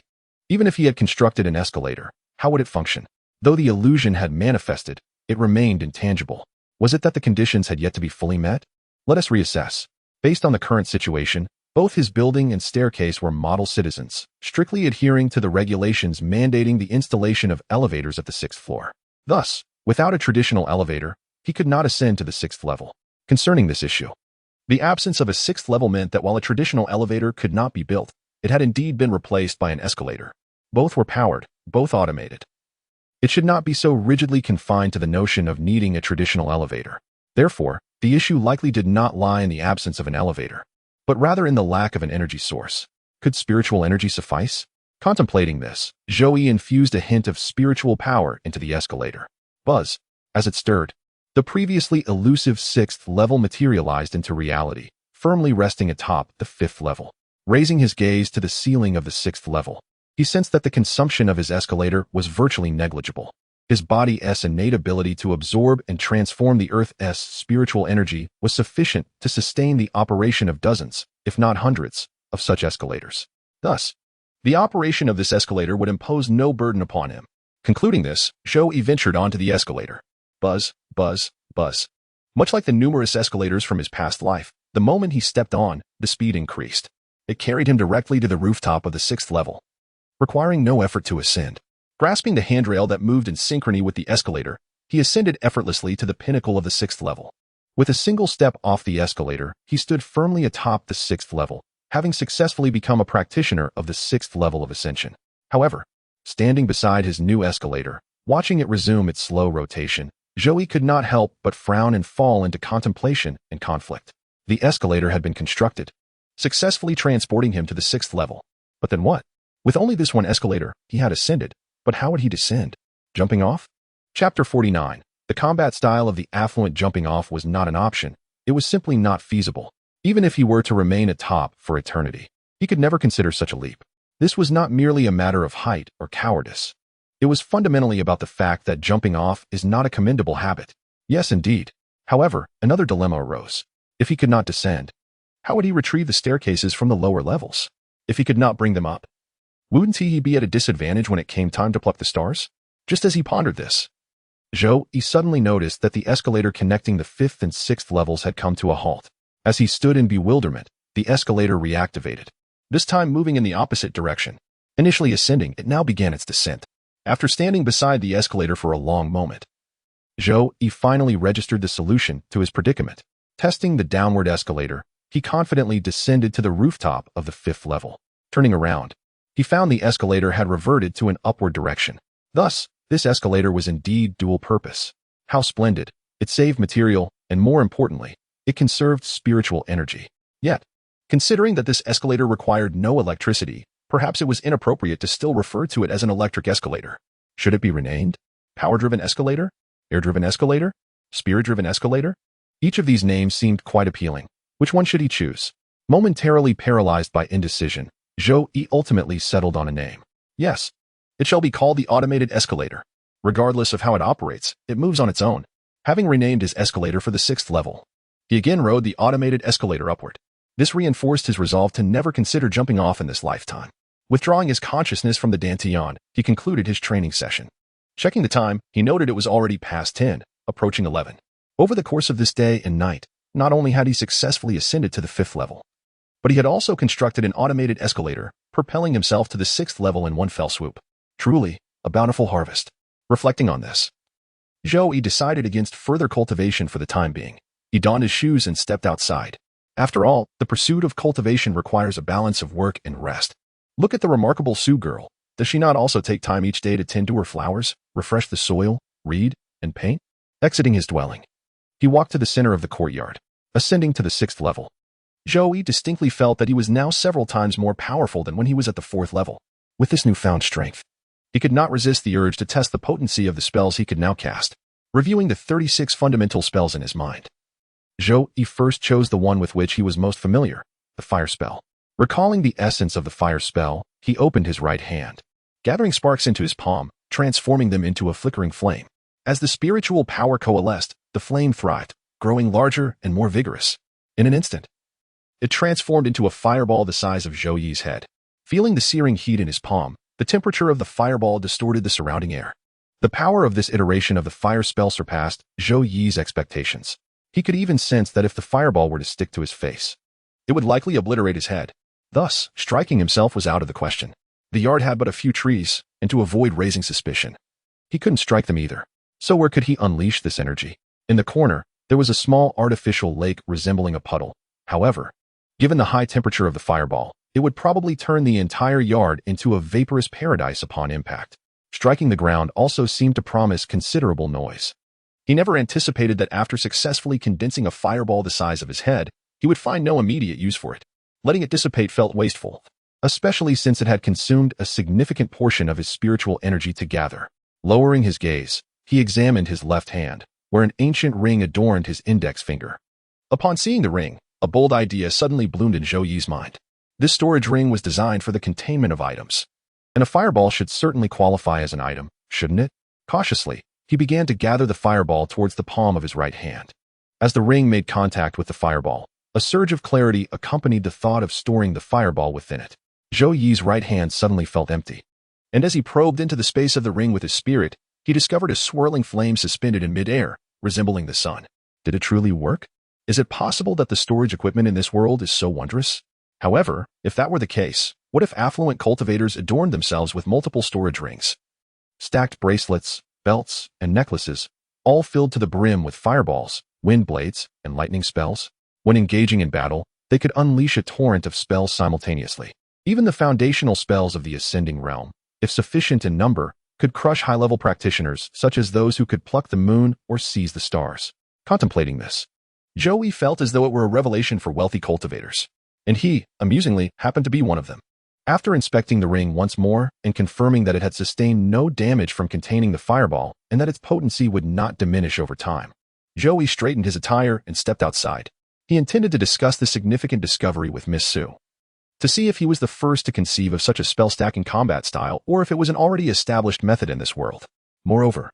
Even if he had constructed an escalator, how would it function? Though the illusion had manifested, it remained intangible. Was it that the conditions had yet to be fully met? Let us reassess. Based on the current situation, both his building and staircase were model citizens, strictly adhering to the regulations mandating the installation of elevators at the 6th floor. Thus, without a traditional elevator, he could not ascend to the 6th level. Concerning this issue, the absence of a 6th level meant that while a traditional elevator could not be built, it had indeed been replaced by an escalator. Both were powered, both automated. It should not be so rigidly confined to the notion of needing a traditional elevator. Therefore, the issue likely did not lie in the absence of an elevator, but rather in the lack of an energy source. Could spiritual energy suffice? Contemplating this, Zhou Yi infused a hint of spiritual power into the escalator. Buzz, as it stirred, the previously elusive 6th level materialized into reality, firmly resting atop the 5th level. Raising his gaze to the ceiling of the 6th level, he sensed that the consumption of his escalator was virtually negligible. His body's innate ability to absorb and transform the Earth's spiritual energy was sufficient to sustain the operation of dozens, if not hundreds, of such escalators. Thus, the operation of this escalator would impose no burden upon him. Concluding this, Zhou ventured onto the escalator. Buzz, buzz, buzz. Much like the numerous escalators from his past life, the moment he stepped on, the speed increased. It carried him directly to the rooftop of the 6th level, requiring no effort to ascend. Grasping the handrail that moved in synchrony with the escalator, he ascended effortlessly to the pinnacle of the 6th level. With a single step off the escalator, he stood firmly atop the 6th level, having successfully become a practitioner of the 6th level of ascension. However, standing beside his new escalator, watching it resume its slow rotation, Zhou could not help but frown and fall into contemplation and conflict. The escalator had been constructed, successfully transporting him to the 6th level. But then what? With only this one escalator, he had ascended, but how would he descend? Jumping off? Chapter 49. The combat style of the affluent jumping off was not an option. It was simply not feasible. Even if he were to remain atop for eternity, he could never consider such a leap. This was not merely a matter of height or cowardice. It was fundamentally about the fact that jumping off is not a commendable habit. Yes, indeed. However, another dilemma arose. If he could not descend, how would he retrieve the staircases from the lower levels? If he could not bring them up, wouldn't he be at a disadvantage when it came time to pluck the stars? Just as he pondered this, Zhou suddenly noticed that the escalator connecting the 5th and 6th levels had come to a halt. As he stood in bewilderment, the escalator reactivated, this time moving in the opposite direction. Initially ascending, it now began its descent. After standing beside the escalator for a long moment, Zhou finally registered the solution to his predicament. Testing the downward escalator, he confidently descended to the rooftop of the 5th level. Turning around, he found the escalator had reverted to an upward direction. Thus, this escalator was indeed dual purpose. How splendid! It saved material, and more importantly, it conserved spiritual energy. Yet, considering that this escalator required no electricity, perhaps it was inappropriate to still refer to it as an electric escalator. Should it be renamed? Power-driven escalator? Air-driven escalator? Spirit-driven escalator? Each of these names seemed quite appealing. Which one should he choose? Momentarily paralyzed by indecision, Zhou ultimately settled on a name. Yes, it shall be called the automated escalator. Regardless of how it operates, it moves on its own. Having renamed his escalator for the 6th level, he again rode the automated escalator upward. This reinforced his resolve to never consider jumping off in this lifetime. Withdrawing his consciousness from the Dantian, he concluded his training session. Checking the time, he noted it was already past 10, approaching 11. Over the course of this day and night, not only had he successfully ascended to the 5th level, but he had also constructed an automated escalator, propelling himself to the 6th level in one fell swoop. Truly, a bountiful harvest. Reflecting on this, Zhou decided against further cultivation for the time being. He donned his shoes and stepped outside. After all, the pursuit of cultivation requires a balance of work and rest. Look at the remarkable Sioux girl. Does she not also take time each day to tend to her flowers, refresh the soil, read, and paint? Exiting his dwelling, he walked to the center of the courtyard, ascending to the 6th level. Zhou distinctly felt that he was now several times more powerful than when he was at the 4th level. With this newfound strength, he could not resist the urge to test the potency of the spells he could now cast. Reviewing the 36 fundamental spells in his mind, Zhou first chose the one with which he was most familiar, the fire spell. Recalling the essence of the fire spell, he opened his right hand, gathering sparks into his palm, transforming them into a flickering flame. As the spiritual power coalesced, the flame thrived, growing larger and more vigorous. In an instant, it transformed into a fireball the size of Zhou Yi's head. Feeling the searing heat in his palm, the temperature of the fireball distorted the surrounding air. The power of this iteration of the fire spell surpassed Zhou Yi's expectations. He could even sense that if the fireball were to stick to his face, it would likely obliterate his head. Thus, striking himself was out of the question. The yard had but a few trees, and to avoid raising suspicion, he couldn't strike them either. So where could he unleash this energy? In the corner, there was a small artificial lake resembling a puddle. However, given the high temperature of the fireball, it would probably turn the entire yard into a vaporous paradise upon impact. Striking the ground also seemed to promise considerable noise. He never anticipated that after successfully condensing a fireball the size of his head, he would find no immediate use for it. Letting it dissipate felt wasteful, especially since it had consumed a significant portion of his spiritual energy to gather. Lowering his gaze, he examined his left hand, where an ancient ring adorned his index finger. Upon seeing the ring, a bold idea suddenly bloomed in Zhou Yi's mind. This storage ring was designed for the containment of items, and a fireball should certainly qualify as an item, shouldn't it? Cautiously, he began to gather the fireball towards the palm of his right hand. As the ring made contact with the fireball, a surge of clarity accompanied the thought of storing the fireball within it. Zhou Yi's right hand suddenly felt empty. and as he probed into the space of the ring with his spirit, he discovered a swirling flame suspended in midair, resembling the sun. Did it truly work? Is it possible that the storage equipment in this world is so wondrous? However, if that were the case, what if affluent cultivators adorned themselves with multiple storage rings? Stacked bracelets, belts, and necklaces, all filled to the brim with fireballs, wind blades, and lightning spells. When engaging in battle, they could unleash a torrent of spells simultaneously. Even the foundational spells of the ascending realm, if sufficient in number, could crush high-level practitioners such as those who could pluck the moon or seize the stars. Contemplating this, Joey felt as though it were a revelation for wealthy cultivators. And he, amusingly, happened to be one of them. After inspecting the ring once more and confirming that it had sustained no damage from containing the fireball and that its potency would not diminish over time, Joey straightened his attire and stepped outside. He intended to discuss the significant discovery with Miss Sue, to see if he was the first to conceive of such a spell-stacking combat style or if it was an already established method in this world. Moreover,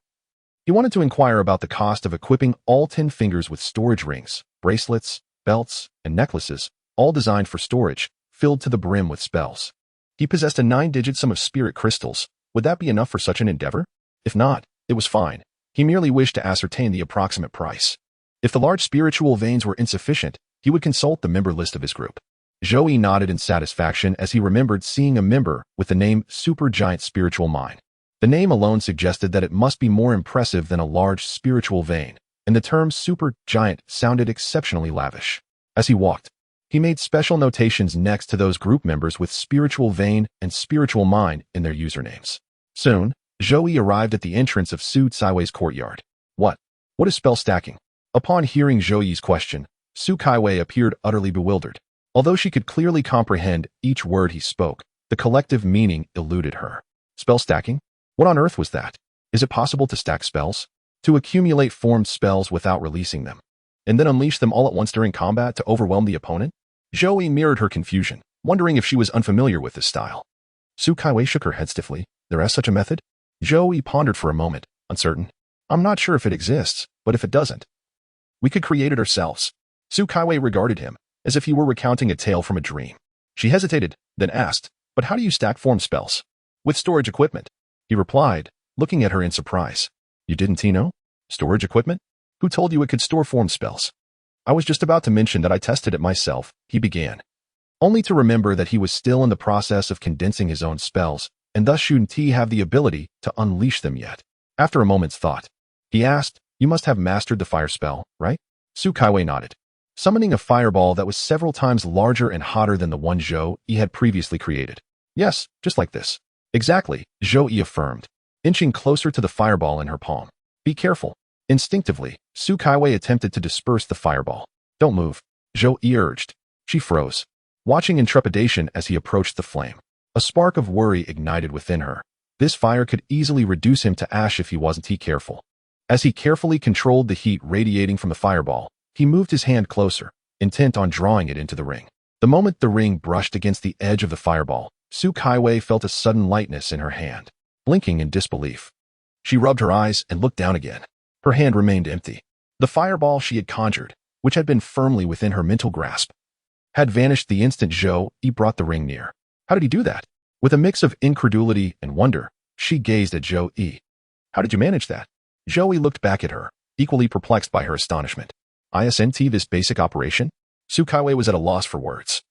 he wanted to inquire about the cost of equipping all 10 fingers with storage rings, bracelets, belts, and necklaces, all designed for storage, filled to the brim with spells. He possessed a 9-digit sum of spirit crystals. Would that be enough for such an endeavor? If not, it was fine. He merely wished to ascertain the approximate price. If the large spiritual veins were insufficient, he would consult the member list of his group. Joey nodded in satisfaction as he remembered seeing a member with the name Super Giant Spiritual Mine. The name alone suggested that it must be more impressive than a large spiritual vein, and the term Super Giant sounded exceptionally lavish. As he walked, he made special notations next to those group members with Spiritual Vein and Spiritual Mine in their usernames. Soon, Joey arrived at the entrance of Su Kaiwei's courtyard. What is spell stacking? Upon hearing Joey's question, Su Kaiwei appeared utterly bewildered. Although she could clearly comprehend each word he spoke, the collective meaning eluded her. Spell stacking? What on earth was that? Is it possible to stack spells? To accumulate formed spells without releasing them, and then unleash them all at once during combat to overwhelm the opponent? Joey mirrored her confusion, wondering if she was unfamiliar with this style. Su Kaiwei shook her head stiffly. There is such a method? Joey pondered for a moment, uncertain. I'm not sure if it exists, but if it doesn't, we could create it ourselves. Su Kaiwei regarded him, as if he were recounting a tale from a dream. She hesitated, then asked, but how do you stack formed spells? With storage equipment, he replied, looking at her in surprise. You didn't know? Storage equipment? Who told you it could store formed spells? I was just about to mention that I tested it myself, he began, only to remember that he was still in the process of condensing his own spells, and thus shouldn't he have the ability to unleash them yet. After a moment's thought, he asked, you must have mastered the fire spell, right? Su Kaiwei nodded, summoning a fireball that was several times larger and hotter than the one Zhou Yi had previously created. Yes, just like this. Exactly, Zhou Yi affirmed, inching closer to the fireball in her palm. Be careful. Instinctively, Su Kaiwei attempted to disperse the fireball. Don't move, Zhou Yi urged. She froze, watching in trepidation as he approached the flame. A spark of worry ignited within her. This fire could easily reduce him to ash if he wasn't careful. As he carefully controlled the heat radiating from the fireball, he moved his hand closer, intent on drawing it into the ring. The moment the ring brushed against the edge of the fireball, Su Kaiwei felt a sudden lightness in her hand. Blinking in disbelief, she rubbed her eyes and looked down again. Her hand remained empty. The fireball she had conjured, which had been firmly within her mental grasp, had vanished the instant Zhou Yi brought the ring near. How did he do that? With a mix of incredulity and wonder, she gazed at Zhou Yi. How did you manage that? Zhou Yi looked back at her, equally perplexed by her astonishment. Isn't this basic operation? Su Kaiwei was at a loss for words,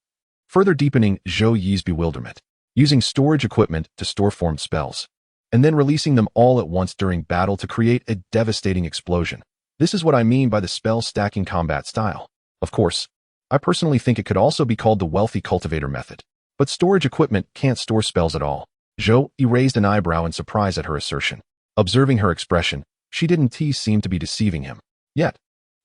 further deepening Zhou Yi's bewilderment. Using storage equipment to store formed spells, and then releasing them all at once during battle to create a devastating explosion. This is what I mean by the spell stacking combat style. Of course, I personally think it could also be called the wealthy cultivator method. But storage equipment can't store spells at all. Zhou Yi raised an eyebrow in surprise at her assertion. Observing her expression, she didn't seem to be deceiving him. Yet,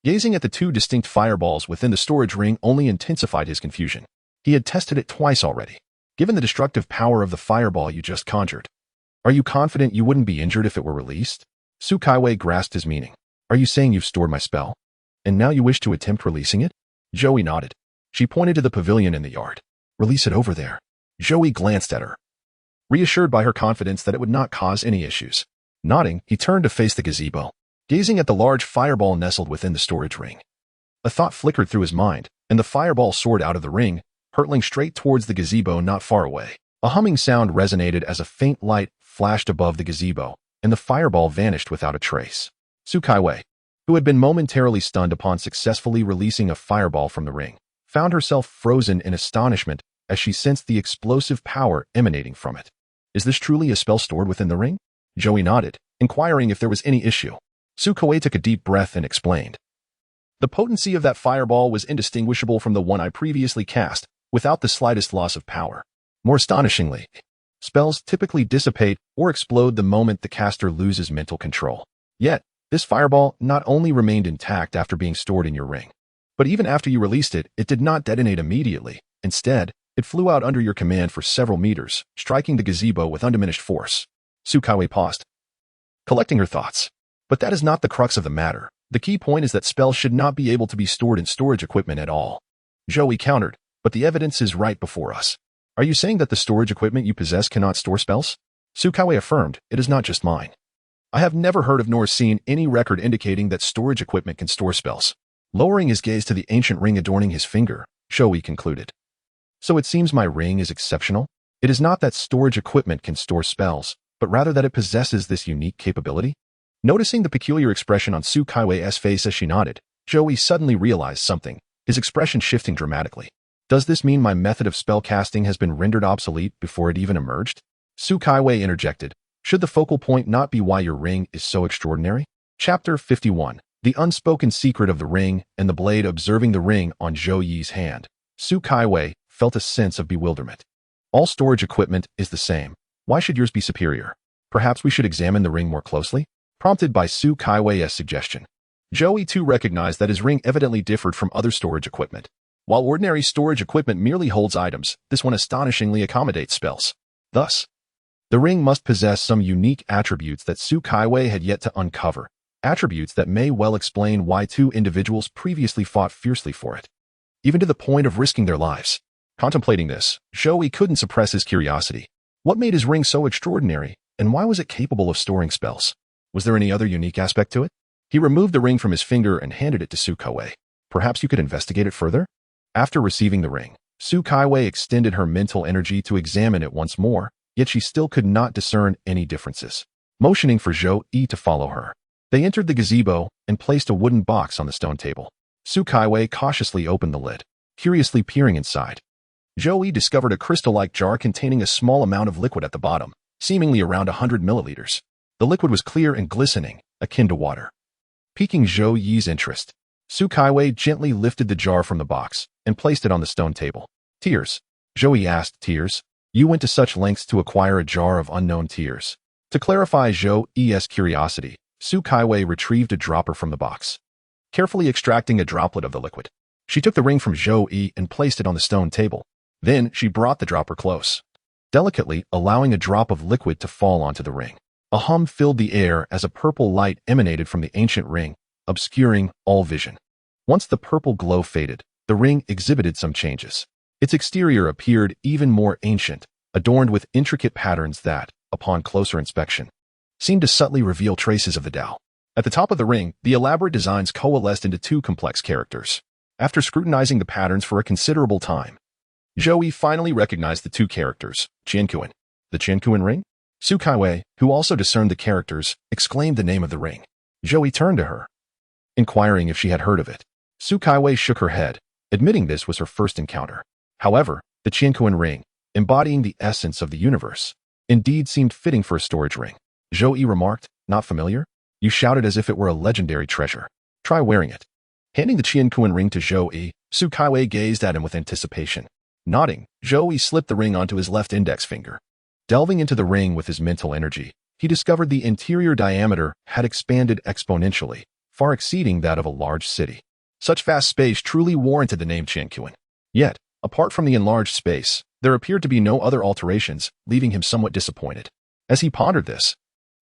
gazing at the 2 distinct fireballs within the storage ring only intensified his confusion. He had tested it twice already. Given the destructive power of the fireball you just conjured, are you confident you wouldn't be injured if it were released? Su Kaiwei grasped his meaning. Are you saying you've stored my spell, and now you wish to attempt releasing it? Joey nodded. She pointed to the pavilion in the yard. Release it over there. Joey glanced at her, reassured by her confidence that it would not cause any issues. Nodding, he turned to face the gazebo, gazing at the large fireball nestled within the storage ring. A thought flickered through his mind, and the fireball soared out of the ring, hurtling straight towards the gazebo not far away. A humming sound resonated as a faint light flashed above the gazebo, and the fireball vanished without a trace. Su Kaiwei, who had been momentarily stunned upon successfully releasing a fireball from the ring, found herself frozen in astonishment as she sensed the explosive power emanating from it. Is this truly a spell stored within the ring? Joey nodded, inquiring if there was any issue. Su Kaiwei took a deep breath and explained. The potency of that fireball was indistinguishable from the one I previously cast, without the slightest loss of power. More astonishingly, spells typically dissipate or explode the moment the caster loses mental control. Yet, this fireball not only remained intact after being stored in your ring, but even after you released it, it did not detonate immediately. Instead, it flew out under your command for several meters, striking the gazebo with undiminished force. Su Kaiwei paused, collecting her thoughts. But that is not the crux of the matter. The key point is that spells should not be able to be stored in storage equipment at all. Joey countered, but the evidence is right before us. Are you saying that the storage equipment you possess cannot store spells? Su Kaiwei affirmed, it is not just mine. I have never heard of nor seen any record indicating that storage equipment can store spells. Lowering his gaze to the ancient ring adorning his finger, Joey concluded. So it seems my ring is exceptional? It is not that storage equipment can store spells, but rather that it possesses this unique capability? Noticing the peculiar expression on Su Kaiwei's face as she nodded, Joey suddenly realized something, his expression shifting dramatically. Does this mean my method of spell casting has been rendered obsolete before it even emerged? Su Kaiwei interjected. Should the focal point not be why your ring is so extraordinary? Chapter 51. The unspoken secret of the ring and the blade. Observing the ring on Zhou Yi's hand, Su Kaiwei felt a sense of bewilderment. All storage equipment is the same. Why should yours be superior? Perhaps we should examine the ring more closely? Prompted by Su Kaiwei's suggestion. Joey too recognized that his ring evidently differed from other storage equipment. While ordinary storage equipment merely holds items, this one astonishingly accommodates spells. Thus, the ring must possess some unique attributes that Su Kaiwei had yet to uncover, attributes that may well explain why two individuals previously fought fiercely for it, even to the point of risking their lives. Contemplating this, Joey couldn't suppress his curiosity. What made his ring so extraordinary, and why was it capable of storing spells? Was there any other unique aspect to it? He removed the ring from his finger and handed it to Su Kaiwei. Perhaps you could investigate it further? After receiving the ring, Su Kaiwei extended her mental energy to examine it once more, yet she still could not discern any differences. Motioning for Zhou Yi to follow her, they entered the gazebo and placed a wooden box on the stone table. Su Kaiwei cautiously opened the lid, curiously peering inside. Zhou Yi discovered a crystal-like jar containing a small amount of liquid at the bottom, seemingly around 100 milliliters. The liquid was clear and glistening, akin to water. Piquing Zhou Yi's interest, Su Kaiwei gently lifted the jar from the box and placed it on the stone table. Tears? Zhou Yi asked. Tears? You went to such lengths to acquire a jar of unknown tears. To clarify Zhou Yi's curiosity, Su Kaiwei retrieved a dropper from the box, carefully extracting a droplet of the liquid. She took the ring from Zhou Yi and placed it on the stone table. Then she brought the dropper close, delicately allowing a drop of liquid to fall onto the ring. A hum filled the air as a purple light emanated from the ancient ring, obscuring all vision. Once the purple glow faded, the ring exhibited some changes. Its exterior appeared even more ancient, adorned with intricate patterns that, upon closer inspection, seemed to subtly reveal traces of the Dao. At the top of the ring, the elaborate designs coalesced into two complex characters. After scrutinizing the patterns for a considerable time, Joey finally recognized the two characters, Qianquan. The Qianquan ring? Su Kaiwei, who also discerned the characters, exclaimed the name of the ring. Joey turned to her, inquiring if she had heard of it. Su Kaiwei shook her head, admitting this was her first encounter. However, the Qianquan ring, embodying the essence of the universe, indeed seemed fitting for a storage ring. Zhou Yi remarked, not familiar? You shouted as if it were a legendary treasure. Try wearing it. Handing the Qianquan ring to Zhou Yi, Su Kaiwei gazed at him with anticipation. Nodding, Zhou Yi slipped the ring onto his left index finger. Delving into the ring with his mental energy, he discovered the interior diameter had expanded exponentially, far exceeding that of a large city. Such vast space truly warranted the name Qianquan. Yet, apart from the enlarged space, there appeared to be no other alterations, leaving him somewhat disappointed. As he pondered this,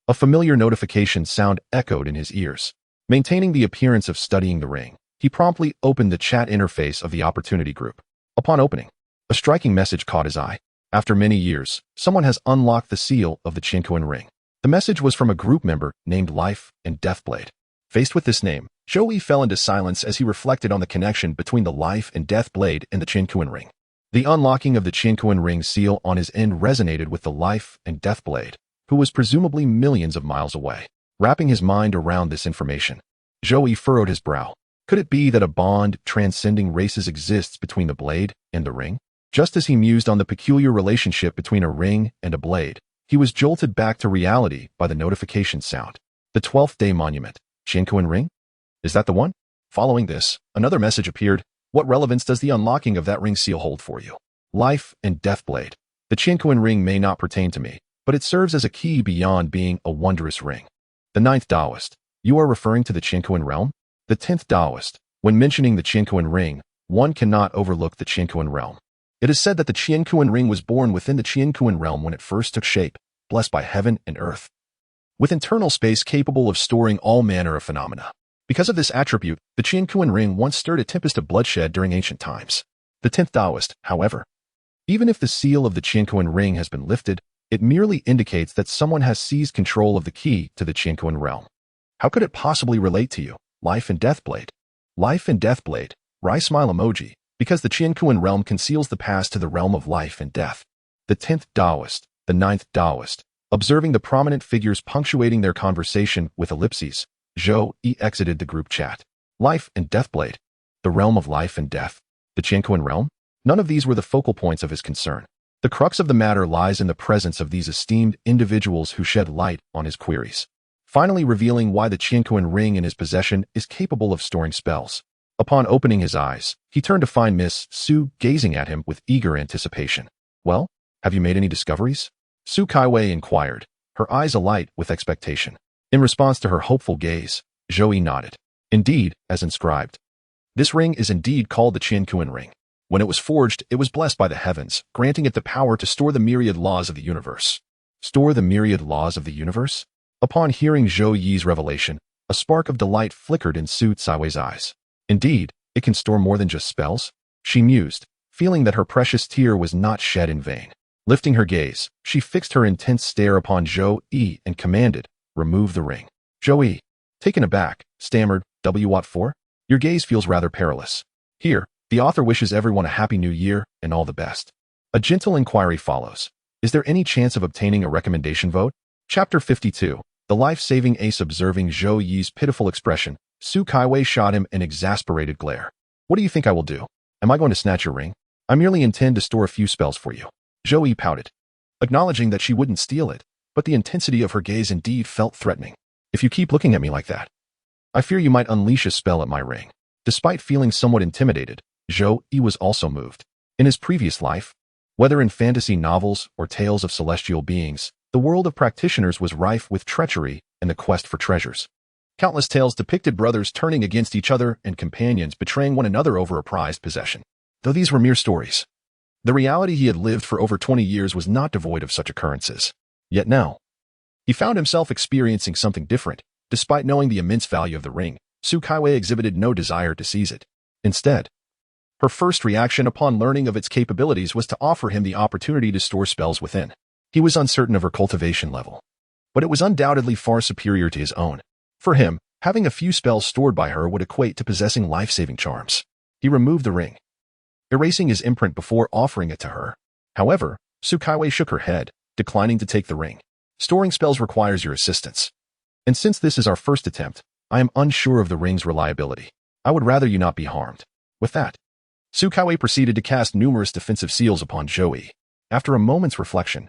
a familiar notification sound echoed in his ears. Maintaining the appearance of studying the ring, he promptly opened the chat interface of the opportunity group. Upon opening, a striking message caught his eye. After many years, someone has unlocked the seal of the Qianquan ring. The message was from a group member named Life and Deathblade. Faced with this name, Zhou Yi fell into silence as he reflected on the connection between the Life and Deathblade and the Qianquan ring. The unlocking of the Qianquan ring seal on his end resonated with the Life and Deathblade, who was presumably millions of miles away. Wrapping his mind around this information, Zhou furrowed his brow. Could it be that a bond transcending races exists between the blade and the ring? Just as he mused on the peculiar relationship between a ring and a blade, he was jolted back to reality by the notification sound. The 12th Day Monument. Qianquan Ring? Is that the one? Following this, another message appeared. What relevance does the unlocking of that ring seal hold for you? Life and Death Blade. The Qianquan Ring may not pertain to me, but it serves as a key beyond being a wondrous ring. The 9th Taoist. You are referring to the Qianquan realm? The 10th Taoist. When mentioning the Qianquan Ring, one cannot overlook the Qianquan realm. It is said that the Qianquan Ring was born within the Qianquan realm when it first took shape, blessed by heaven and earth, with internal space capable of storing all manner of phenomena. Because of this attribute, the Qianquan Ring once stirred a tempest of bloodshed during ancient times. The 10th Taoist, however, even if the seal of the Qianquan Ring has been lifted, it merely indicates that someone has seized control of the key to the Qianquan realm. How could it possibly relate to you? Life and Death Blade. Life and Death Blade. Wry smile emoji, because the Qianquan realm conceals the path to the realm of life and death. The 10th Taoist, the 9th Taoist. Observing the prominent figures punctuating their conversation with ellipses, Zhou exited the group chat. Life and Death Blade. The realm of life and death. The Qianquan realm? None of these were the focal points of his concern. The crux of the matter lies in the presence of these esteemed individuals who shed light on his queries, finally revealing why the Qianquan Ring in his possession is capable of storing spells. Upon opening his eyes, he turned to find Miss Su gazing at him with eager anticipation. Well, have you made any discoveries? Su Kaiwei inquired, her eyes alight with expectation. In response to her hopeful gaze, Zhou nodded. Indeed, as inscribed. This ring is indeed called the Qianquan Ring. When it was forged, it was blessed by the heavens, granting it the power to store the myriad laws of the universe. Store the myriad laws of the universe? Upon hearing Zhou Yi's revelation, a spark of delight flickered in Su Kaiwei's eyes. Indeed, it can store more than just spells? She mused, feeling that her precious tear was not shed in vain. Lifting her gaze, she fixed her intense stare upon Zhou Yi and commanded, remove the ring. Zhou Yi, taken aback, stammered, what for? Your gaze feels rather perilous. Here, the author wishes everyone a happy new year and all the best. A gentle inquiry follows. Is there any chance of obtaining a recommendation vote? Chapter 52. The life-saving ace. Observing Zhou Yi's pitiful expression, Su Kaiwei shot him an exasperated glare. What do you think I will do? Am I going to snatch your ring? I merely intend to store a few spells for you. Zhou Yi pouted, acknowledging that she wouldn't steal it, but the intensity of her gaze indeed felt threatening. If you keep looking at me like that, I fear you might unleash a spell at my ring. Despite feeling somewhat intimidated, Zhou Yi was also moved. In his previous life, whether in fantasy novels or tales of celestial beings, the world of practitioners was rife with treachery and the quest for treasures. Countless tales depicted brothers turning against each other and companions betraying one another over a prized possession. Though these were mere stories, the reality he had lived for over 20 years was not devoid of such occurrences. Yet now, he found himself experiencing something different. Despite knowing the immense value of the ring, Su Kaiwei exhibited no desire to seize it. Instead, her first reaction upon learning of its capabilities was to offer him the opportunity to store spells within. He was uncertain of her cultivation level, but it was undoubtedly far superior to his own. For him, having a few spells stored by her would equate to possessing life-saving charms. He removed the ring, erasing his imprint before offering it to her. However, Su Kaiwei shook her head, declining to take the ring. Storing spells requires your assistance. And since this is our first attempt, I am unsure of the ring's reliability. I would rather you not be harmed. With that, Su Kaiwei proceeded to cast numerous defensive seals upon Zhou Yi. After a moment's reflection,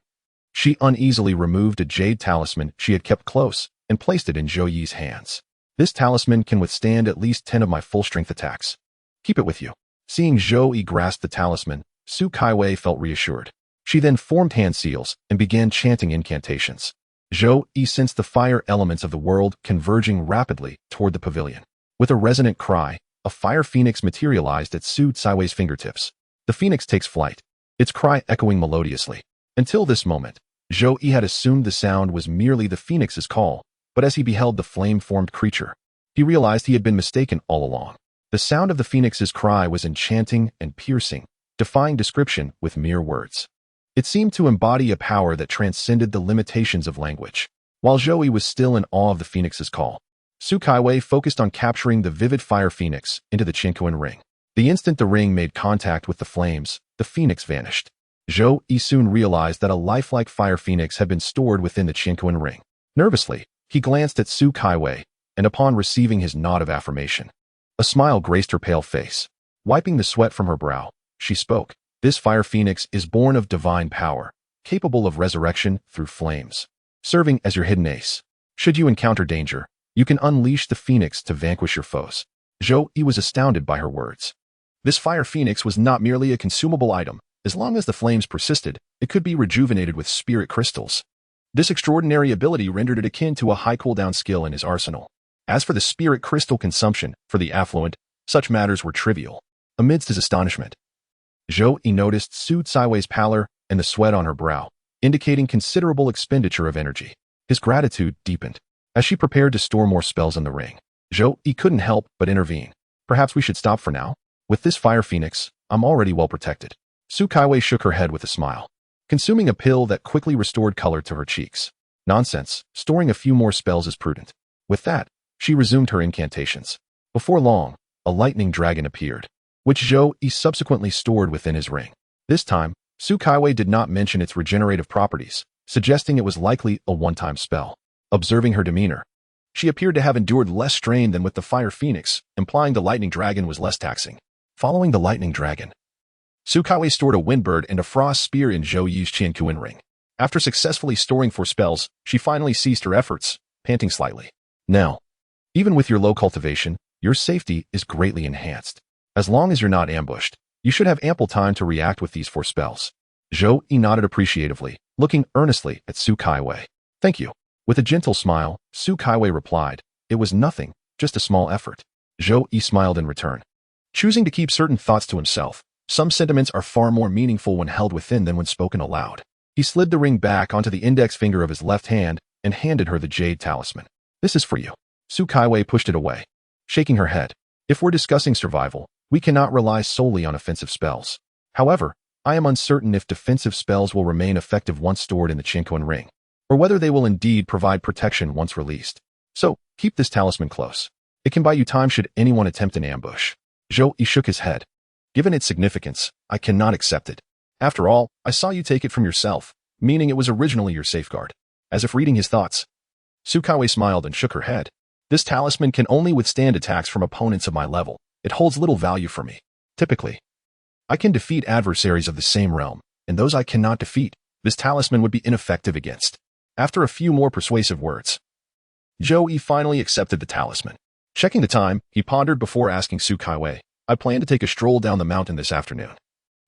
she uneasily removed a jade talisman she had kept close and placed it in Zhou Yi's hands. This talisman can withstand at least 10 of my full-strength attacks. Keep it with you. Seeing Zhou Yi grasp the talisman, Su Kaiwei felt reassured. She then formed hand seals and began chanting incantations. Zhou Yi sensed the fire elements of the world converging rapidly toward the pavilion. With a resonant cry, a fire phoenix materialized at Su Kaiwei's fingertips. The phoenix takes flight, its cry echoing melodiously. Until this moment, Zhou Yi had assumed the sound was merely the phoenix's call, but as he beheld the flame-formed creature, he realized he had been mistaken all along. The sound of the phoenix's cry was enchanting and piercing, defying description with mere words. It seemed to embody a power that transcended the limitations of language. While Zhou Yi was still in awe of the phoenix's call, Su Kaiwei focused on capturing the vivid fire phoenix into the Qianquan ring. The instant the ring made contact with the flames, the phoenix vanished. Zhou Yi soon realized that a lifelike fire phoenix had been stored within the Qianquan ring. Nervously, he glanced at Su Kaiwei, and upon receiving his nod of affirmation, a smile graced her pale face. Wiping the sweat from her brow, she spoke. This fire phoenix is born of divine power, capable of resurrection through flames, serving as your hidden ace. Should you encounter danger, you can unleash the phoenix to vanquish your foes. Zhou Yi was astounded by her words. This fire phoenix was not merely a consumable item. As long as the flames persisted, it could be rejuvenated with spirit crystals. This extraordinary ability rendered it akin to a high cooldown skill in his arsenal. As for the spirit crystal consumption, for the affluent, such matters were trivial. Amidst his astonishment, Zhou Yi noticed Su Caiwei's pallor and the sweat on her brow, indicating considerable expenditure of energy. His gratitude deepened. As she prepared to store more spells in the ring, Zhou Yi couldn't help but intervene. Perhaps we should stop for now? With this fire phoenix, I'm already well protected. Su Kaiwei shook her head with a smile, consuming a pill that quickly restored color to her cheeks. Nonsense, storing a few more spells is prudent. With that, she resumed her incantations. Before long, a lightning dragon appeared, which Zhou Yi subsequently stored within his ring. This time, Su Kaiwei did not mention its regenerative properties, suggesting it was likely a one-time spell. Observing her demeanor, she appeared to have endured less strain than with the fire phoenix, implying the lightning dragon was less taxing. Following the lightning dragon, Su Kaiwei stored a windbird and a frost spear in Zhou Yi's Qianquan ring. After successfully storing 4 spells, she finally ceased her efforts, panting slightly. Now, even with your low cultivation, your safety is greatly enhanced. As long as you're not ambushed, you should have ample time to react with these 4 spells. Zhou Yi nodded appreciatively, looking earnestly at Su Kaiwei. Thank you. With a gentle smile, Su Kaiwei replied, it was nothing, just a small effort. Zhou Yi smiled in return. Choosing to keep certain thoughts to himself, some sentiments are far more meaningful when held within than when spoken aloud. He slid the ring back onto the index finger of his left hand and handed her the jade talisman. This is for you. Su Kaiwei pushed it away, shaking her head. If we're discussing survival, we cannot rely solely on offensive spells. However, I am uncertain if defensive spells will remain effective once stored in the Qianquan ring, or whether they will indeed provide protection once released. So, keep this talisman close. It can buy you time should anyone attempt an ambush. Zhou Yi shook his head. Given its significance, I cannot accept it. After all, I saw you take it from yourself, meaning it was originally your safeguard. As if reading his thoughts, Su Kaiwei smiled and shook her head. This talisman can only withstand attacks from opponents of my level. It holds little value for me. Typically, I can defeat adversaries of the same realm, and those I cannot defeat, this talisman would be ineffective against. After a few more persuasive words, Zhou Yi finally accepted the talisman. Checking the time, he pondered before asking Su Kaiwei, I plan to take a stroll down the mountain this afternoon.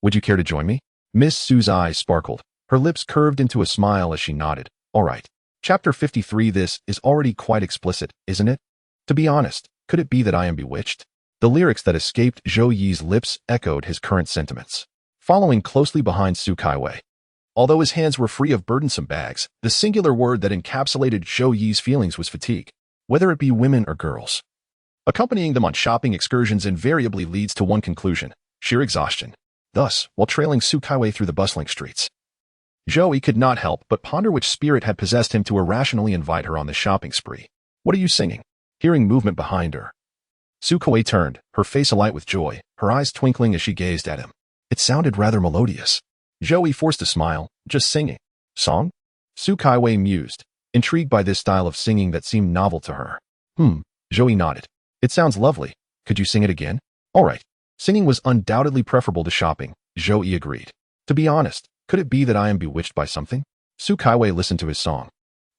Would you care to join me? Miss Su's eyes sparkled. Her lips curved into a smile as she nodded. All right. Chapter 53. This is already quite explicit, isn't it? To be honest, could it be that I am bewitched? The lyrics that escaped Zhou Yi's lips echoed his current sentiments. Following closely behind Su Kaiwei, although his hands were free of burdensome bags, the singular word that encapsulated Zhou Yi's feelings was fatigue, whether it be women or girls. Accompanying them on shopping excursions invariably leads to one conclusion, sheer exhaustion. Thus, while trailing Su Kaiwei through the bustling streets, Zhou Yi could not help but ponder which spirit had possessed him to irrationally invite her on the shopping spree. What are you singing? Hearing movement behind her, Su Kaiwei turned, her face alight with joy, her eyes twinkling as she gazed at him. It sounded rather melodious. Zhou Yi forced a smile. Just singing. Song? Su Kaiwei mused, intrigued by this style of singing that seemed novel to her. Zhou Yi nodded. It sounds lovely. Could you sing it again? All right. Singing was undoubtedly preferable to shopping, Zhou Yi agreed. To be honest, could it be that I am bewitched by something? Su Kaiwei listened to his song,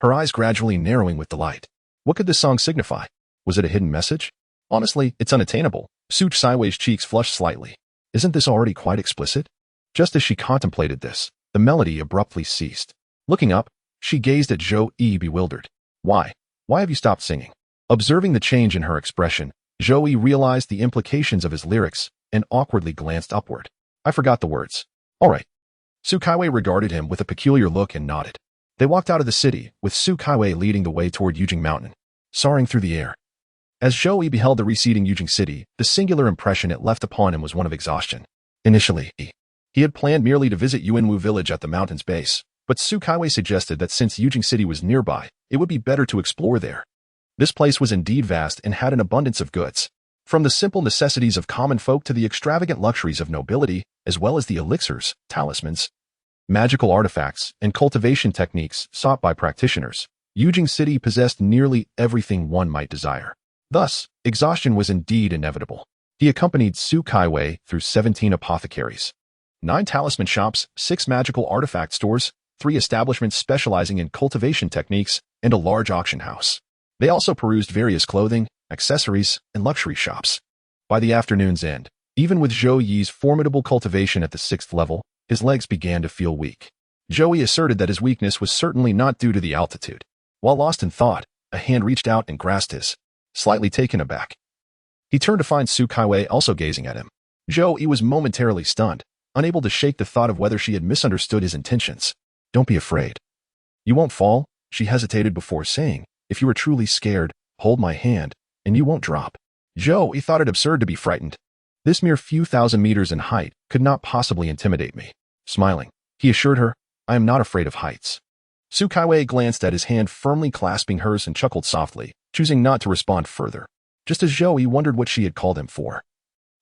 her eyes gradually narrowing with delight. What could this song signify? Was it a hidden message? Honestly, it's unattainable. Su Kaiwei's cheeks flushed slightly. Isn't this already quite explicit? Just as she contemplated this, the melody abruptly ceased. Looking up, she gazed at Zhou Yi bewildered. Why? Why have you stopped singing? Observing the change in her expression, Zhou Yi realized the implications of his lyrics and awkwardly glanced upward. I forgot the words. All right. Su Kaiwei regarded him with a peculiar look and nodded. They walked out of the city, with Su Kaiwei leading the way toward Yujing Mountain, soaring through the air. As Zhou Yi beheld the receding Yujing city, the singular impression it left upon him was one of exhaustion. Initially, he had planned merely to visit Yuanwu village at the mountain's base, but Su Kaiwei suggested that since Yujing city was nearby, it would be better to explore there. This place was indeed vast and had an abundance of goods, from the simple necessities of common folk to the extravagant luxuries of nobility, as well as the elixirs, talismans, magical artifacts, and cultivation techniques sought by practitioners, Yujing City possessed nearly everything one might desire. Thus, exhaustion was indeed inevitable. He accompanied Su Kaiwei through 17 apothecaries, 9 talisman shops, 6 magical artifact stores, 3 establishments specializing in cultivation techniques, and a large auction house. They also perused various clothing, accessories, and luxury shops. By the afternoon's end, even with Zhou Yi's formidable cultivation at the 6th level, his legs began to feel weak. Zhou Yi asserted that his weakness was certainly not due to the altitude. While lost in thought, a hand reached out and grasped his, slightly taken aback. He turned to find Su Kaiwei also gazing at him. Zhou Yi was momentarily stunned, unable to shake the thought of whether she had misunderstood his intentions. "Don't be afraid. You won't fall," she hesitated before saying. "If you are truly scared, hold my hand, and you won't drop." Zhou Yi thought it absurd to be frightened. This mere few thousand meters in height could not possibly intimidate me. Smiling, he assured her, "I am not afraid of heights." Su Kaiwei glanced at his hand firmly clasping hers and chuckled softly, choosing not to respond further, just as Zhou Yi wondered what she had called him for.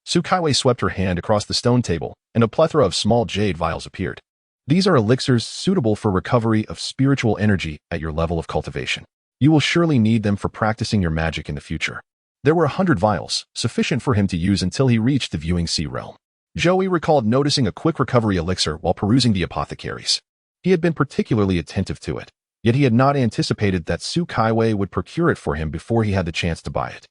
Su Kaiwei swept her hand across the stone table, and a plethora of small jade vials appeared. "These are elixirs suitable for recovery of spiritual energy at your level of cultivation. You will surely need them for practicing your magic in the future." There were 100 vials, sufficient for him to use until he reached the viewing sea realm. Zhou Yi recalled noticing a quick recovery elixir while perusing the apothecaries. He had been particularly attentive to it, yet he had not anticipated that Su Kaiwei would procure it for him before he had the chance to buy it.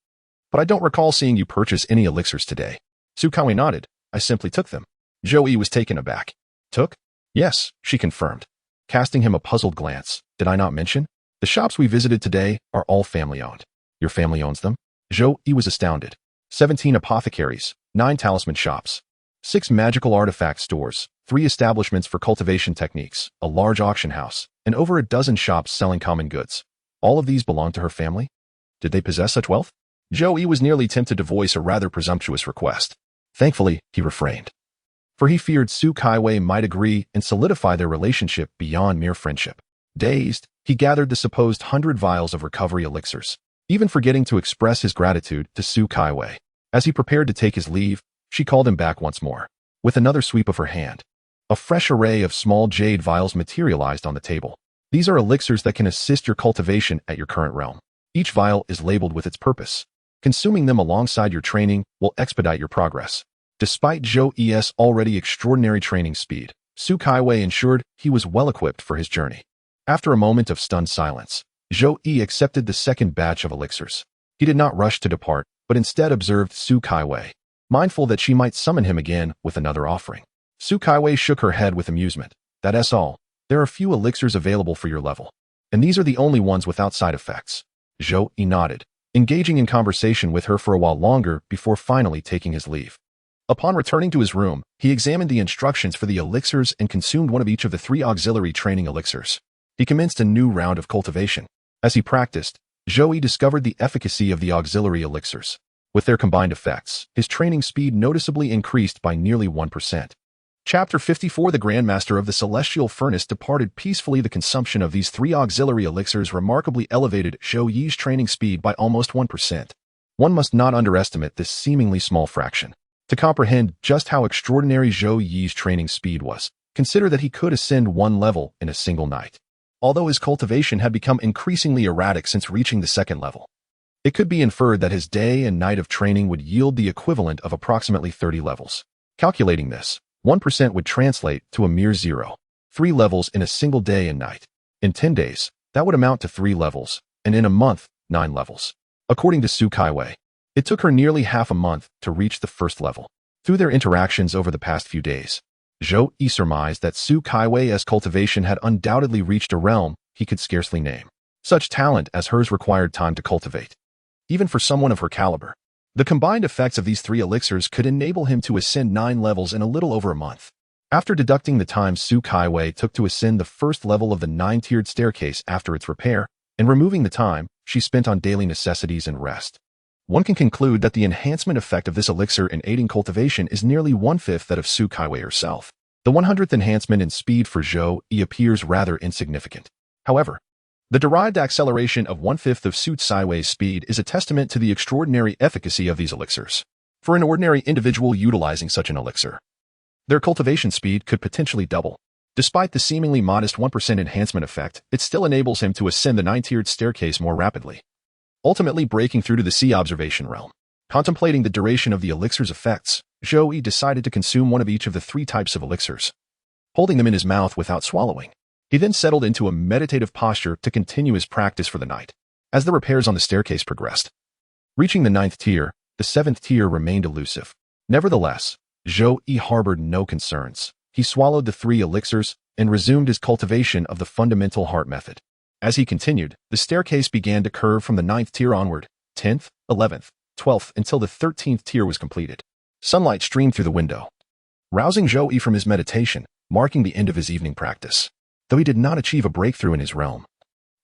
"But I don't recall seeing you purchase any elixirs today." Su Kaiwei nodded. "I simply took them." Zhou Yi was taken aback. "Took?" "Yes," she confirmed, casting him a puzzled glance. "Did I not mention? The shops we visited today are all family-owned." "Your family owns them?" Zhou Yi was astounded. 17 apothecaries, 9 talisman shops, 6 magical artifact stores, 3 establishments for cultivation techniques, a large auction house, and over a dozen shops selling common goods. All of these belonged to her family? Did they possess such wealth? Zhou Yi was nearly tempted to voice a rather presumptuous request. Thankfully, he refrained, for he feared Su Kaiwei might agree and solidify their relationship beyond mere friendship. Dazed, he gathered the supposed 100 vials of recovery elixirs, even forgetting to express his gratitude to Su Kaiwei. As he prepared to take his leave, she called him back once more. With another sweep of her hand, a fresh array of small jade vials materialized on the table. "These are elixirs that can assist your cultivation at your current realm. Each vial is labeled with its purpose. Consuming them alongside your training will expedite your progress." Despite Zhou Yi's already extraordinary training speed, Su Kaiwei ensured he was well-equipped for his journey. After a moment of stunned silence, Zhou Yi accepted the second batch of elixirs. He did not rush to depart, but instead observed Su Kaiwei, mindful that she might summon him again with another offering. Su Kaiwei shook her head with amusement. "That's all. There are few elixirs available for your level, and these are the only ones without side effects." Zhou Yi nodded, engaging in conversation with her for a while longer before finally taking his leave. Upon returning to his room, he examined the instructions for the elixirs and consumed one of each of the 3 auxiliary training elixirs. He commenced a new round of cultivation. As he practiced, Zhou Yi discovered the efficacy of the auxiliary elixirs. With their combined effects, his training speed noticeably increased by nearly 1%. Chapter 54 The Grandmaster of the Celestial Furnace departed peacefully. The consumption of these 3 auxiliary elixirs remarkably elevated Zhou Yi's training speed by almost 1%. One must not underestimate this seemingly small fraction. To comprehend just how extraordinary Zhou Yi's training speed was, consider that he could ascend 1 level in a single night. Although his cultivation had become increasingly erratic since reaching the 2nd level, it could be inferred that his day and night of training would yield the equivalent of approximately 30 levels. Calculating this, 1% would translate to a mere 0. 3 levels in a single day and night. In 10 days, that would amount to 3 levels, and in a month, 9 levels. According to Su Kaiwei, it took her nearly half a month to reach the 1st level. Through their interactions over the past few days, Zhou Yi surmised that Su Kaiwei's cultivation had undoubtedly reached a realm he could scarcely name. Such talent as hers required time to cultivate, even for someone of her caliber. The combined effects of these 3 elixirs could enable him to ascend 9 levels in a little over a month. After deducting the time Su Kaiwei took to ascend the 1st level of the 9-tiered staircase after its repair, and removing the time she spent on daily necessities and rest, one can conclude that the enhancement effect of this elixir in aiding cultivation is nearly 1/5 that of Su Kaiwei herself. The 100th enhancement in speed for Zhou Yi appears rather insignificant. However, the derived acceleration of 1/5 of Su Kaiwei's speed is a testament to the extraordinary efficacy of these elixirs. For an ordinary individual utilizing such an elixir, their cultivation speed could potentially double. Despite the seemingly modest 1% enhancement effect, it still enables him to ascend the 9-tiered staircase more rapidly, ultimately breaking through to the sea observation realm. Contemplating the duration of the elixir's effects, Zhou Yi decided to consume one of each of the 3 types of elixirs, holding them in his mouth without swallowing. He then settled into a meditative posture to continue his practice for the night. As the repairs on the staircase progressed, reaching the 9th tier, the 7th tier remained elusive. Nevertheless, Zhou Yi harbored no concerns. He swallowed the 3 elixirs and resumed his cultivation of the fundamental heart method. As he continued, the staircase began to curve from the 9th tier onward, 10th, 11th, 12th, until the 13th tier was completed. Sunlight streamed through the window, rousing Zhou Yi from his meditation, marking the end of his evening practice. Though he did not achieve a breakthrough in his realm,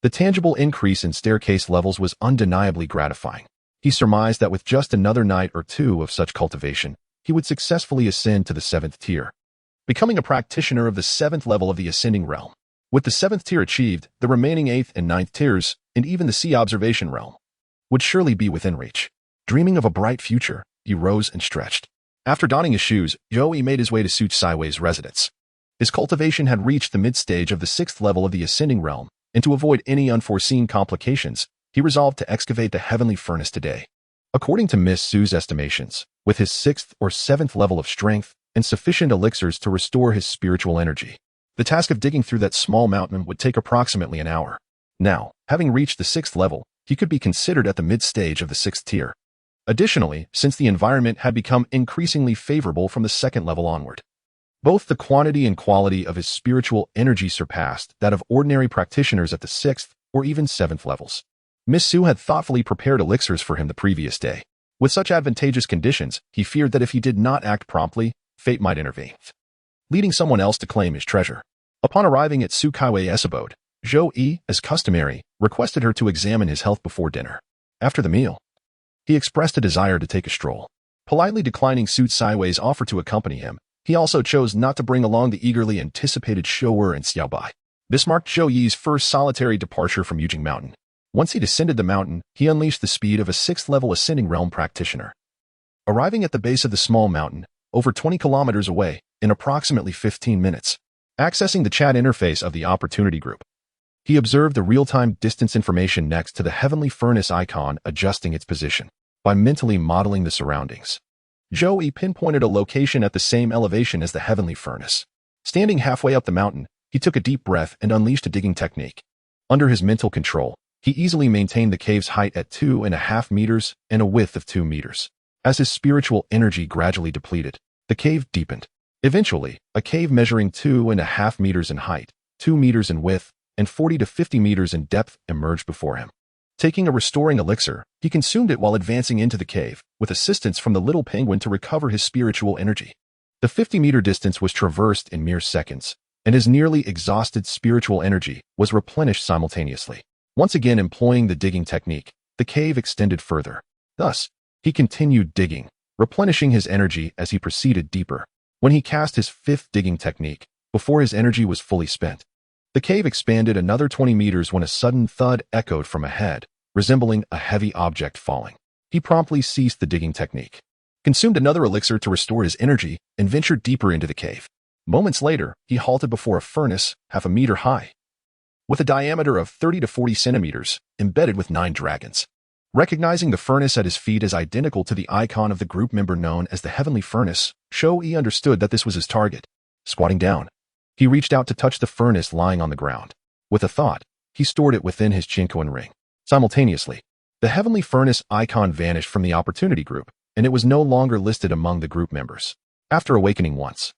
the tangible increase in staircase levels was undeniably gratifying. He surmised that with just another night or 2 of such cultivation, he would successfully ascend to the 7th tier, becoming a practitioner of the 7th level of the ascending realm. With the 7th tier achieved, the remaining 8th and 9th tiers, and even the sea observation realm, would surely be within reach. Dreaming of a bright future, he rose and stretched. After donning his shoes, Zhou Yi made his way to Su Saiwei's residence. His cultivation had reached the mid-stage of the 6th level of the ascending realm, and to avoid any unforeseen complications, he resolved to excavate the heavenly furnace today. According to Miss Su's estimations, with his 6th or 7th level of strength and sufficient elixirs to restore his spiritual energy, the task of digging through that small mountain would take approximately an hour. Now, having reached the 6th level, he could be considered at the mid-stage of the 6th tier. Additionally, since the environment had become increasingly favorable from the 2nd level onward, both the quantity and quality of his spiritual energy surpassed that of ordinary practitioners at the 6th or even 7th levels. Miss Su had thoughtfully prepared elixirs for him the previous day. With such advantageous conditions, he feared that if he did not act promptly, fate might intervene, leading someone else to claim his treasure. Upon arriving at Su Kaiwei's abode, Zhou Yi, as customary, requested her to examine his health before dinner. After the meal, he expressed a desire to take a stroll. Politely declining Su Saiwei's offer to accompany him, he also chose not to bring along the eagerly anticipated Shou'er and Xiaobai. This marked Zhou Yi's first solitary departure from Yujing Mountain. Once he descended the mountain, he unleashed the speed of a 6th-level ascending realm practitioner. Arriving at the base of the small mountain, over 20 kilometers away, in approximately 15 minutes, accessing the chat interface of the Opportunity Group, he observed the real-time distance information next to the heavenly furnace icon adjusting its position. By mentally modeling the surroundings, Zhou Yi pinpointed a location at the same elevation as the heavenly furnace. Standing halfway up the mountain, he took a deep breath and unleashed a digging technique. Under his mental control, he easily maintained the cave's height at 2.5 meters and a width of 2 meters. As his spiritual energy gradually depleted, the cave deepened. Eventually, a cave measuring 2.5 meters in height, 2 meters in width, and 40 to 50 meters in depth emerged before him. Taking a restoring elixir, he consumed it while advancing into the cave, with assistance from the little penguin to recover his spiritual energy. The 50-meter distance was traversed in mere seconds, and his nearly exhausted spiritual energy was replenished simultaneously. Once again employing the digging technique, the cave extended further. Thus, he continued digging, replenishing his energy as he proceeded deeper. When he cast his 5th digging technique, before his energy was fully spent, the cave expanded another 20 meters when a sudden thud echoed from ahead, resembling a heavy object falling. He promptly ceased the digging technique, consumed another elixir to restore his energy, and ventured deeper into the cave. Moments later, he halted before a furnace half a meter high, with a diameter of 30 to 40 centimeters, embedded with 9 dragons. Recognizing the furnace at his feet as identical to the icon of the group member known as the Heavenly Furnace, Zhou Yi understood that this was his target. Squatting down, he reached out to touch the furnace lying on the ground. With a thought, he stored it within his Qinquan ring. Simultaneously, the Heavenly Furnace icon vanished from the Opportunity Group, and it was no longer listed among the group members. After awakening once,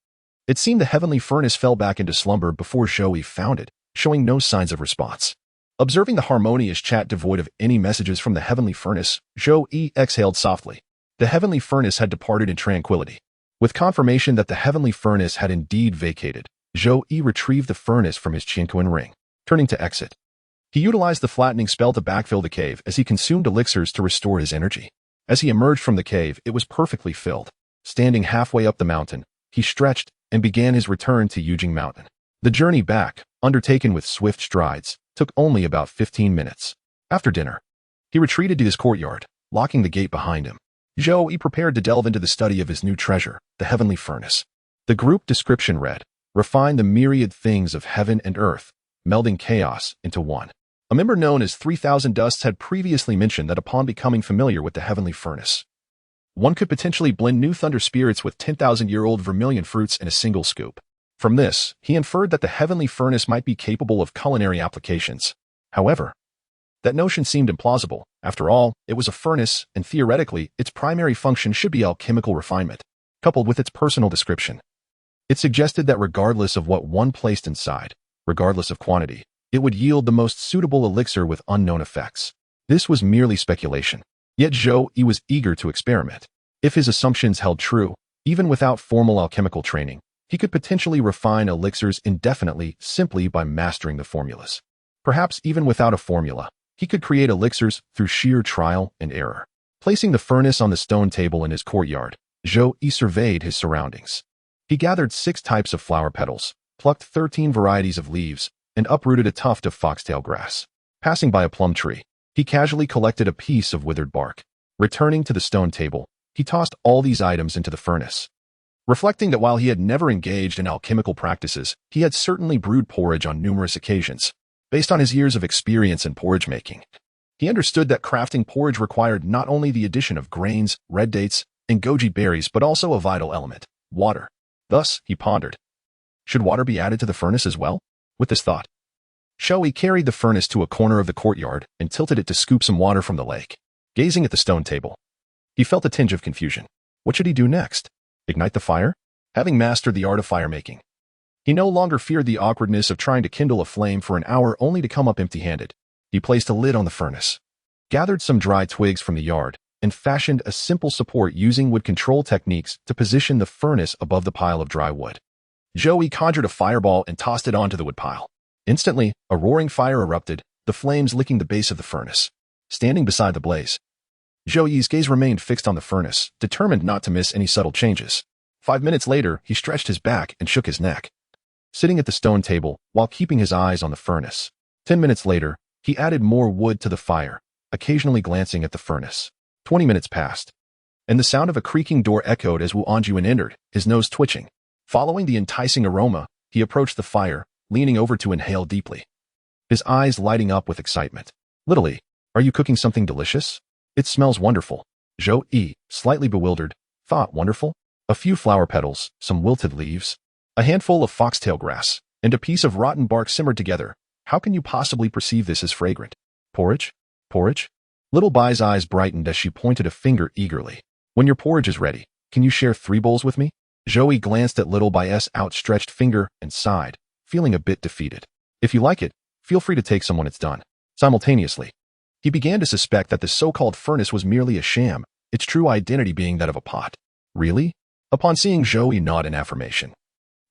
it seemed the Heavenly Furnace fell back into slumber before Zhou Yi found it, showing no signs of response. Observing the harmonious chat devoid of any messages from the Heavenly Furnace, Zhou Yi exhaled softly. The Heavenly Furnace had departed in tranquility. With confirmation that the Heavenly Furnace had indeed vacated, Zhou Yi retrieved the furnace from his Qinquan ring. Turning to exit, he utilized the flattening spell to backfill the cave as he consumed elixirs to restore his energy. As he emerged from the cave, it was perfectly filled. Standing halfway up the mountain, he stretched and began his return to Yujing Mountain. The journey back, undertaken with swift strides, took only about 15 minutes. After dinner, he retreated to his courtyard, locking the gate behind him. Zhou Yi prepared to delve into the study of his new treasure, the Heavenly Furnace. The group description read, refine the myriad things of heaven and earth, melding chaos into one. A member known as 3000 Dusts had previously mentioned that upon becoming familiar with the heavenly furnace, one could potentially blend new thunder spirits with 10,000-year-old vermilion fruits in a single scoop. From this, he inferred that the heavenly furnace might be capable of culinary applications. However, that notion seemed implausible. After all, it was a furnace, and theoretically, its primary function should be alchemical refinement, coupled with its personal description. It suggested that regardless of what one placed inside, regardless of quantity, it would yield the most suitable elixir with unknown effects. This was merely speculation. Yet Zhou Yi was eager to experiment. If his assumptions held true, even without formal alchemical training, he could potentially refine elixirs indefinitely simply by mastering the formulas. Perhaps even without a formula, he could create elixirs through sheer trial and error. Placing the furnace on the stone table in his courtyard, Zhou Yi surveyed his surroundings. He gathered 6 types of flower petals, plucked 13 varieties of leaves, and uprooted a tuft of foxtail grass. Passing by a plum tree, he casually collected a piece of withered bark. Returning to the stone table, he tossed all these items into the furnace. Reflecting that while he had never engaged in alchemical practices, he had certainly brewed porridge on numerous occasions. Based on his years of experience in porridge making, he understood that crafting porridge required not only the addition of grains, red dates, and goji berries, but also a vital element, water. Thus, he pondered, should water be added to the furnace as well? With this thought, Zhou Yi carried the furnace to a corner of the courtyard and tilted it to scoop some water from the lake. Gazing at the stone table, he felt a tinge of confusion. What should he do next? Ignite the fire? Having mastered the art of fire making, he no longer feared the awkwardness of trying to kindle a flame for an hour only to come up empty-handed. He placed a lid on the furnace, gathered some dry twigs from the yard, and fashioned a simple support using wood control techniques to position the furnace above the pile of dry wood. Zhou Yi conjured a fireball and tossed it onto the wood pile. Instantly, a roaring fire erupted, the flames licking the base of the furnace. Standing beside the blaze, Zhou Yi's gaze remained fixed on the furnace, determined not to miss any subtle changes. 5 minutes later, he stretched his back and shook his neck, sitting at the stone table while keeping his eyes on the furnace. 10 minutes later, he added more wood to the fire, occasionally glancing at the furnace. 20 minutes passed, and the sound of a creaking door echoed as Wu Anjuan entered, his nose twitching. Following the enticing aroma, he approached the fire, leaning over to inhale deeply, his eyes lighting up with excitement. Little Yi, are you cooking something delicious? It smells wonderful. Zhou Yi, slightly bewildered, thought wonderful? A few flower petals, some wilted leaves, a handful of foxtail grass, and a piece of rotten bark simmered together. How can you possibly perceive this as fragrant? Porridge? Porridge? Little Bai's eyes brightened as she pointed a finger eagerly. When your porridge is ready, can you share 3 bowls with me? Zhou Yi glanced at Little Bai's outstretched finger and sighed, feeling a bit defeated. If you like it, feel free to take some when it's done. Simultaneously, he began to suspect that the so-called furnace was merely a sham, its true identity being that of a pot. Really? Upon seeing Zhou Yi nod in affirmation,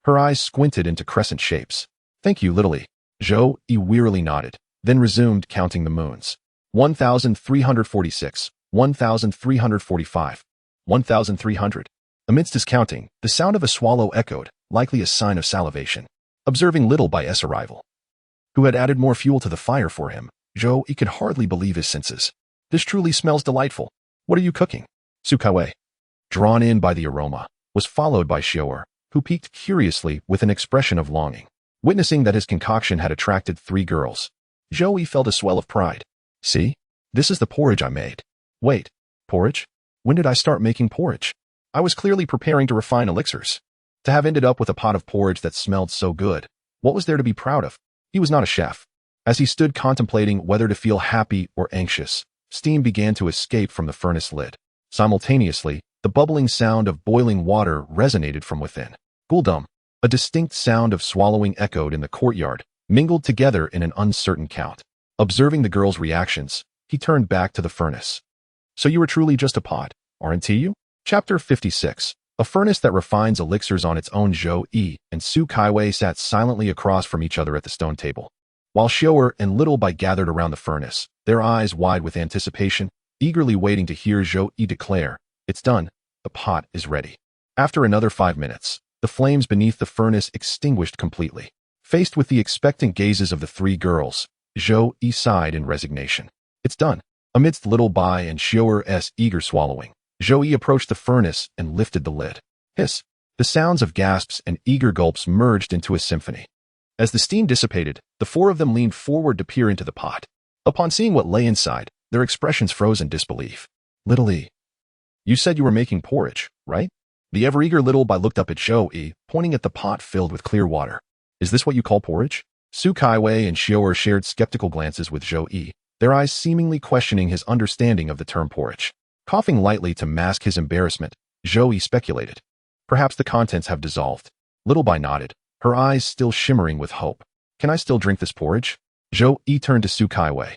her eyes squinted into crescent shapes. Thank you, Little Yi. Zhou Yi wearily nodded, then resumed counting the moons. 1,346, 1,345, 1,300. Amidst his counting, the sound of a swallow echoed, likely a sign of salivation. Observing Little Bai's arrival, who had added more fuel to the fire for him, Zhou Yi could hardly believe his senses. This truly smells delightful. What are you cooking? Su Kaiwei, drawn in by the aroma, was followed by Xiao'er, who peeked curiously with an expression of longing. Witnessing that his concoction had attracted 3 girls, Zhou Yi felt a swell of pride. See? This is the porridge I made. Wait, porridge? When did I start making porridge? I was clearly preparing to refine elixirs. To have ended up with a pot of porridge that smelled so good, what was there to be proud of? He was not a chef. As he stood contemplating whether to feel happy or anxious, steam began to escape from the furnace lid. Simultaneously, the bubbling sound of boiling water resonated from within. Guldum, a distinct sound of swallowing echoed in the courtyard, mingled together in an uncertain count. Observing the girls' reactions, he turned back to the furnace. So you were truly just a pot, aren't you? Chapter 56. A furnace that refines elixirs on its own. Zhou Yi and Su Kaiwei sat silently across from each other at the stone table, while Xiao'er and Little Bai gathered around the furnace, their eyes wide with anticipation, eagerly waiting to hear Zhou Yi declare, "It's done. The pot is ready." After another 5 minutes, the flames beneath the furnace extinguished completely. Faced with the expectant gazes of the 3 girls, Zhou Yi sighed in resignation. It's done. Amidst Little Bai and Xiao'er's eager swallowing, Zhou Yi approached the furnace and lifted the lid. Hiss! The sounds of gasps and eager gulps merged into a symphony. As the steam dissipated, the four of them leaned forward to peer into the pot. Upon seeing what lay inside, their expressions froze in disbelief. Little E. You said you were making porridge, right? The ever-eager Little Bai looked up at Zhou Yi, pointing at the pot filled with clear water. Is this what you call porridge? Su Kaiwei and Xiao shared skeptical glances with Zhou Yi, their eyes seemingly questioning his understanding of the term porridge. Coughing lightly to mask his embarrassment, Zhou Yi speculated. Perhaps the contents have dissolved. Little Bai nodded, her eyes still shimmering with hope. Can I still drink this porridge? Zhou Yi turned to Su Kaiwei.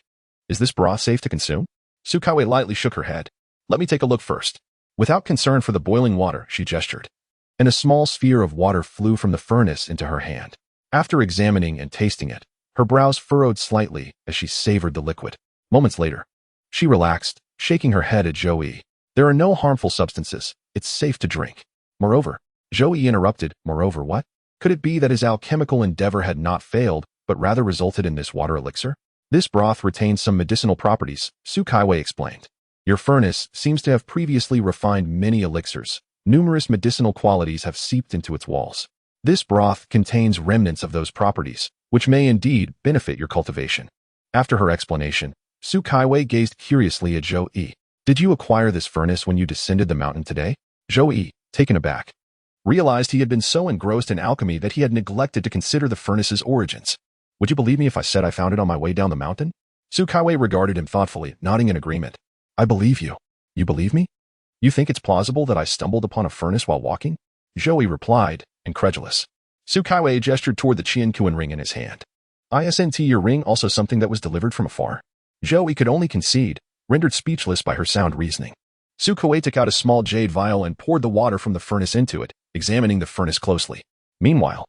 Is this broth safe to consume? Su Kaiwei lightly shook her head. Let me take a look first. Without concern for the boiling water, she gestured. And a small sphere of water flew from the furnace into her hand. After examining and tasting it, her brows furrowed slightly as she savored the liquid. Moments later, she relaxed, shaking her head at Zhou Yi. There are no harmful substances. It's safe to drink. Moreover, Zhou Yi interrupted. Moreover what? Could it be that his alchemical endeavor had not failed, but rather resulted in this water elixir? This broth retains some medicinal properties, Su Kaiwei explained. Your furnace seems to have previously refined many elixirs. Numerous medicinal qualities have seeped into its walls. This broth contains remnants of those properties, which may indeed benefit your cultivation. After her explanation, Su Kaiwei gazed curiously at Zhou Yi. Did you acquire this furnace when you descended the mountain today? Zhou Yi, taken aback, realized he had been so engrossed in alchemy that he had neglected to consider the furnace's origins. Would you believe me if I said I found it on my way down the mountain? Su Kaiwei regarded him thoughtfully, nodding in agreement. I believe you. You believe me? You think it's plausible that I stumbled upon a furnace while walking? Zhou Yi replied, incredulous. Su Kaiwei gestured toward the Qianquan ring in his hand. Isn't your ring also something that was delivered from afar? Zhou Yi could only concede, rendered speechless by her sound reasoning. Su Kaiwei took out a small jade vial and poured the water from the furnace into it, examining the furnace closely. Meanwhile,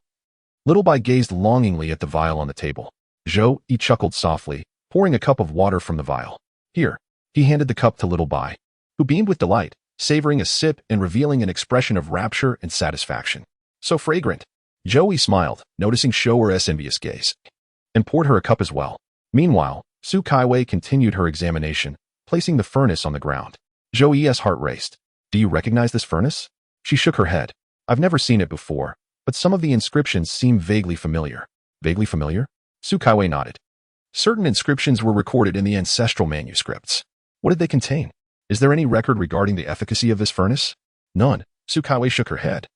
Little Bai gazed longingly at the vial on the table. Zhou Yi chuckled softly, pouring a cup of water from the vial. Here. He handed the cup to Little Bai, who beamed with delight, savoring a sip and revealing an expression of rapture and satisfaction. So fragrant. Zhou Yi smiled, noticing Xiao's envious gaze, and poured her a cup as well. Meanwhile, Su Kaiwei continued her examination, placing the furnace on the ground. Zhou Yi's heart raced. Do you recognize this furnace? She shook her head. I've never seen it before, but some of the inscriptions seem vaguely familiar. Vaguely familiar? Su Kaiwei nodded. Certain inscriptions were recorded in the ancestral manuscripts. What did they contain? Is there any record regarding the efficacy of this furnace? None. Su Kaiwei shook her head.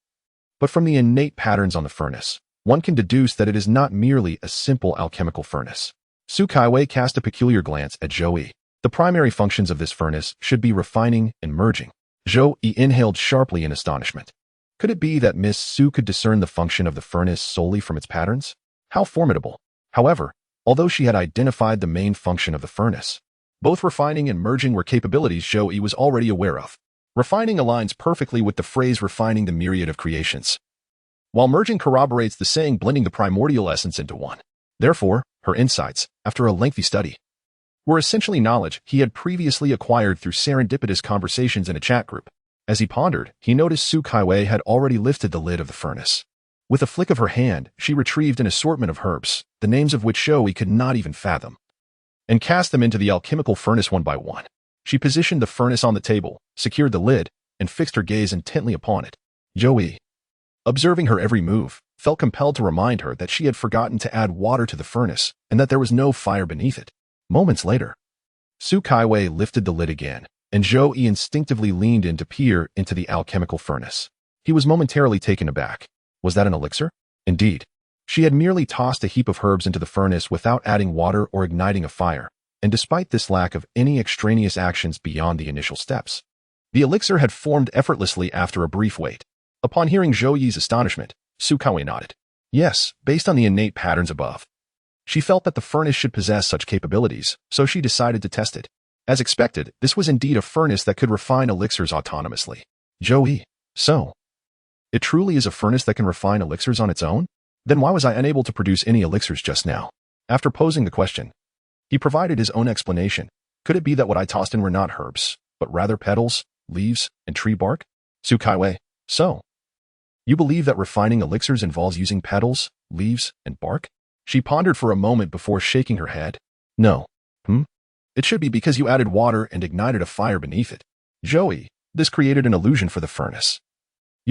But from the innate patterns on the furnace, one can deduce that it is not merely a simple alchemical furnace. Su Kaiwei cast a peculiar glance at Zhou Yi. The primary functions of this furnace should be refining and merging. Zhou Yi inhaled sharply in astonishment. Could it be that Miss Su could discern the function of the furnace solely from its patterns? How formidable. However, although she had identified the main function of the furnace, both refining and merging were capabilities Zhou Yi was already aware of. Refining aligns perfectly with the phrase refining the myriad of creations, while merging corroborates the saying blending the primordial essence into one. Therefore, her insights, after a lengthy study, were essentially knowledge he had previously acquired through serendipitous conversations in a chat group. As he pondered, he noticed Su Kaiwei had already lifted the lid of the furnace. With a flick of her hand, she retrieved an assortment of herbs, the names of which Zhou Yi could not even fathom, and cast them into the alchemical furnace one by one. She positioned the furnace on the table, secured the lid, and fixed her gaze intently upon it. Zhou Yi, observing her every move, felt compelled to remind her that she had forgotten to add water to the furnace and that there was no fire beneath it. Moments later, Su Kaiwei lifted the lid again, and Zhou Yi instinctively leaned in to peer into the alchemical furnace. He was momentarily taken aback. Was that an elixir? Indeed. She had merely tossed a heap of herbs into the furnace without adding water or igniting a fire, and despite this lack of any extraneous actions beyond the initial steps, the elixir had formed effortlessly after a brief wait. Upon hearing Zhou Yi's astonishment, Su Kaiwei nodded. Yes, based on the innate patterns above. She felt that the furnace should possess such capabilities, so she decided to test it. As expected, this was indeed a furnace that could refine elixirs autonomously. Zhou Yi, so it truly is a furnace that can refine elixirs on its own? Then why was I unable to produce any elixirs just now? After posing the question, he provided his own explanation. Could it be that what I tossed in were not herbs, but rather petals, leaves, and tree bark? Su Kaiwei, so you believe that refining elixirs involves using petals, leaves, and bark? She pondered for a moment before shaking her head. No. It should be because you added water and ignited a fire beneath it. Zhou Yi, this created an illusion for the furnace.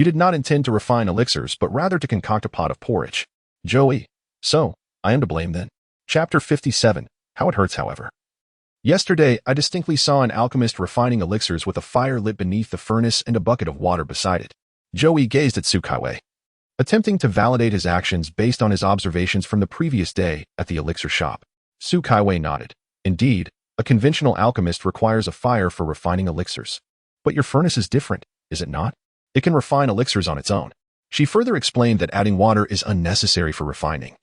You did not intend to refine elixirs, but rather to concoct a pot of porridge. Joey. So, I am to blame then. Chapter 57. How it hurts, however. Yesterday, I distinctly saw an alchemist refining elixirs with a fire lit beneath the furnace and a bucket of water beside it. Joey gazed at Tsukaiwei, attempting to validate his actions based on his observations from the previous day at the elixir shop. Tsukaiwei nodded. Indeed, a conventional alchemist requires a fire for refining elixirs. But your furnace is different, is it not? It can refine elixirs on its own. She further explained that adding water is unnecessary for refining.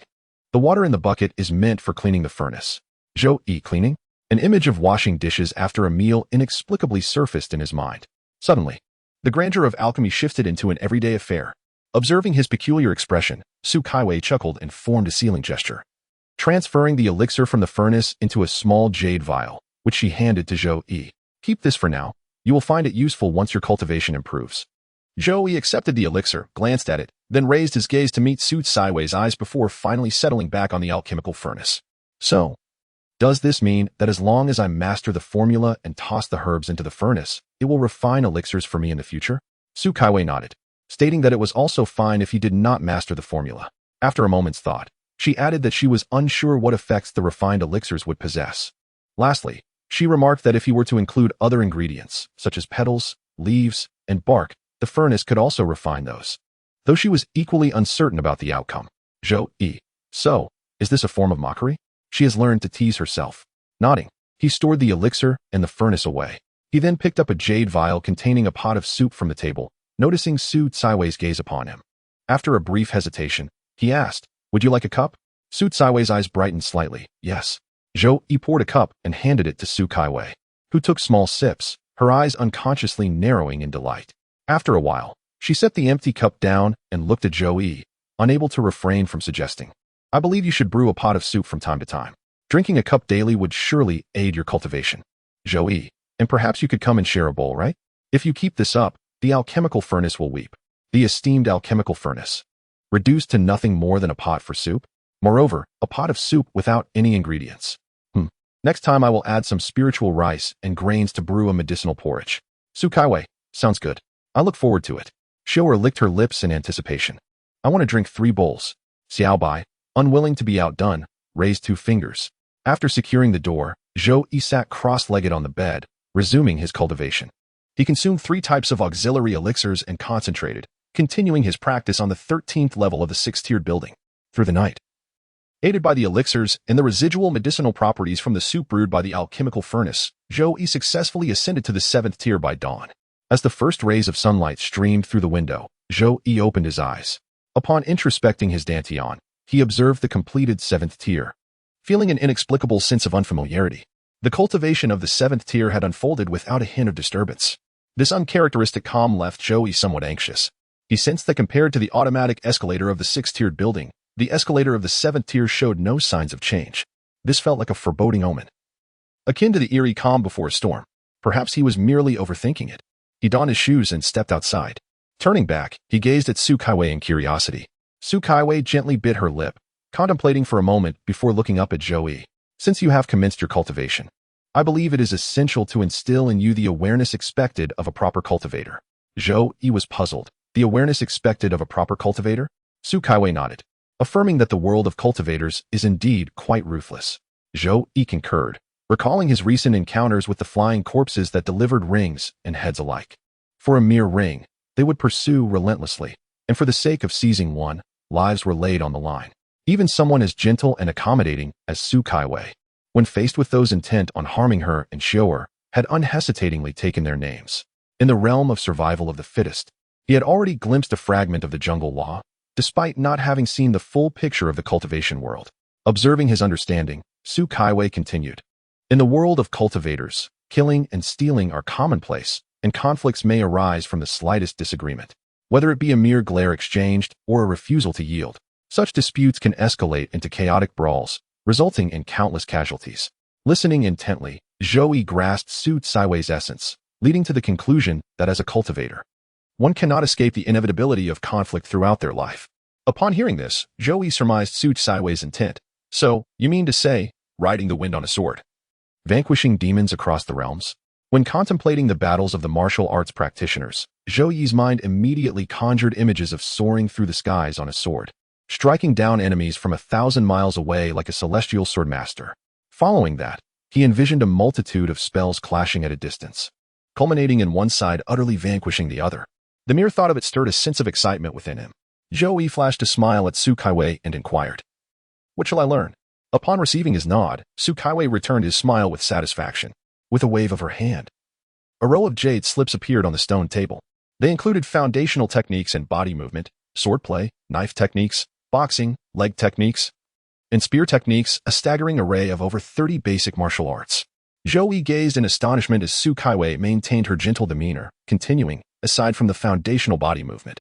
The water in the bucket is meant for cleaning the furnace. Joey cleaning? An image of washing dishes after a meal inexplicably surfaced in his mind. Suddenly, the grandeur of alchemy shifted into an everyday affair. Observing his peculiar expression, Tsukaiwei chuckled and formed a sealing gesture, transferring the elixir from the furnace into a small jade vial, which she handed to Joey. Keep this for now. You will find it useful once your cultivation improves. Joey accepted the elixir, glanced at it, then raised his gaze to meet Tsukaiwei's eyes before finally settling back on the alchemical furnace. So, does this mean that as long as I master the formula and toss the herbs into the furnace, it will refine elixirs for me in the future? Tsukaiwei nodded, stating that it was also fine if he did not master the formula. After a moment's thought, she added that she was unsure what effects the refined elixirs would possess. Lastly, she remarked that if he were to include other ingredients, such as petals, leaves, and bark, the furnace could also refine those. Though she was equally uncertain about the outcome. Joey. So, is this a form of mockery? She has learned to tease herself. Nodding, he stored the elixir and the furnace away. He then picked up a jade vial containing a pot of soup from the table, noticing Tsukaiwei's gaze upon him. After a brief hesitation, he asked, "Would you like a cup?" Tsukaiwei's eyes brightened slightly. Yes. Joey poured a cup and handed it to Tsukaiwei, who took small sips, her eyes unconsciously narrowing in delight. After a while, she set the empty cup down and looked at Joey, unable to refrain from suggesting, "I believe you should brew a pot of soup from time to time. Drinking a cup daily would surely aid your cultivation." Joey, and perhaps you could come and share a bowl, right? If you keep this up, the alchemical furnace will weep. The esteemed alchemical furnace, reduced to nothing more than a pot for soup? Moreover, a pot of soup without any ingredients. Next time I will add some spiritual rice and grains to brew a medicinal porridge. Tsukaiwei, sounds good. I look forward to it. Shower licked her lips in anticipation. I want to drink 3 bowls. Xiaobai, unwilling to be outdone, raised 2 fingers. After securing the door, Joey sat cross-legged on the bed, resuming his cultivation. He consumed 3 types of auxiliary elixirs and concentrated, continuing his practice on the 13th level of the 6-tiered building. Through the night, aided by the elixirs and the residual medicinal properties from the soup brewed by the alchemical furnace, Joey successfully ascended to the 7th tier by dawn. As the first rays of sunlight streamed through the window, Joey opened his eyes. Upon introspecting his dantian, he observed the completed 7th tier. Feeling an inexplicable sense of unfamiliarity, the cultivation of the 7th tier had unfolded without a hint of disturbance. This uncharacteristic calm left Joey somewhat anxious. He sensed that compared to the automatic escalator of the 6-tiered building, the escalator of the 7th tier showed no signs of change. This felt like a foreboding omen, akin to the eerie calm before a storm. Perhaps he was merely overthinking it. He donned his shoes and stepped outside. Turning back, he gazed at Tsukaiwei in curiosity. Tsukaiwei gently bit her lip, contemplating for a moment before looking up at Joey. Since you have commenced your cultivation, I believe it is essential to instill in you the awareness expected of a proper cultivator. Joey was puzzled. The awareness expected of a proper cultivator? Tsukaiwei nodded, affirming that the world of cultivators is indeed quite ruthless. Joey concurred, recalling his recent encounters with the flying corpses that delivered rings and heads alike. For a mere ring, they would pursue relentlessly, and for the sake of seizing one, lives were laid on the line. Even someone as gentle and accommodating as Tsukaiwei, when faced with those intent on harming her and Shower, had unhesitatingly taken their names. In the realm of survival of the fittest, he had already glimpsed a fragment of the jungle law, despite not having seen the full picture of the cultivation world. Observing his understanding, Tsukaiwei continued. In the world of cultivators, killing and stealing are commonplace, and conflicts may arise from the slightest disagreement. Whether it be a mere glare exchanged or a refusal to yield, such disputes can escalate into chaotic brawls, resulting in countless casualties. Listening intently, Joey grasped Tsukaiwei's essence, leading to the conclusion that as a cultivator, one cannot escape the inevitability of conflict throughout their life. Upon hearing this, Joey surmised Tsukaiwei's intent. So, you mean to say, riding the wind on a sword, vanquishing demons across the realms? When contemplating the battles of the martial arts practitioners, Zhou Yi's mind immediately conjured images of soaring through the skies on a sword, striking down enemies from 1,000 miles away like a celestial swordmaster. Following that, he envisioned a multitude of spells clashing at a distance, culminating in one side utterly vanquishing the other. The mere thought of it stirred a sense of excitement within him. Zhou Yi flashed a smile at Su Kaiwei and inquired, "What shall I learn?" Upon receiving his nod, Su Kaiwei returned his smile with satisfaction. With a wave of her hand, a row of jade slips appeared on the stone table. They included foundational techniques and body movement, swordplay, knife techniques, boxing, leg techniques, and spear techniques, a staggering array of over 30 basic martial arts. Zhou Yi gazed in astonishment as Su Kaiwei maintained her gentle demeanor, continuing, aside from the foundational body movement,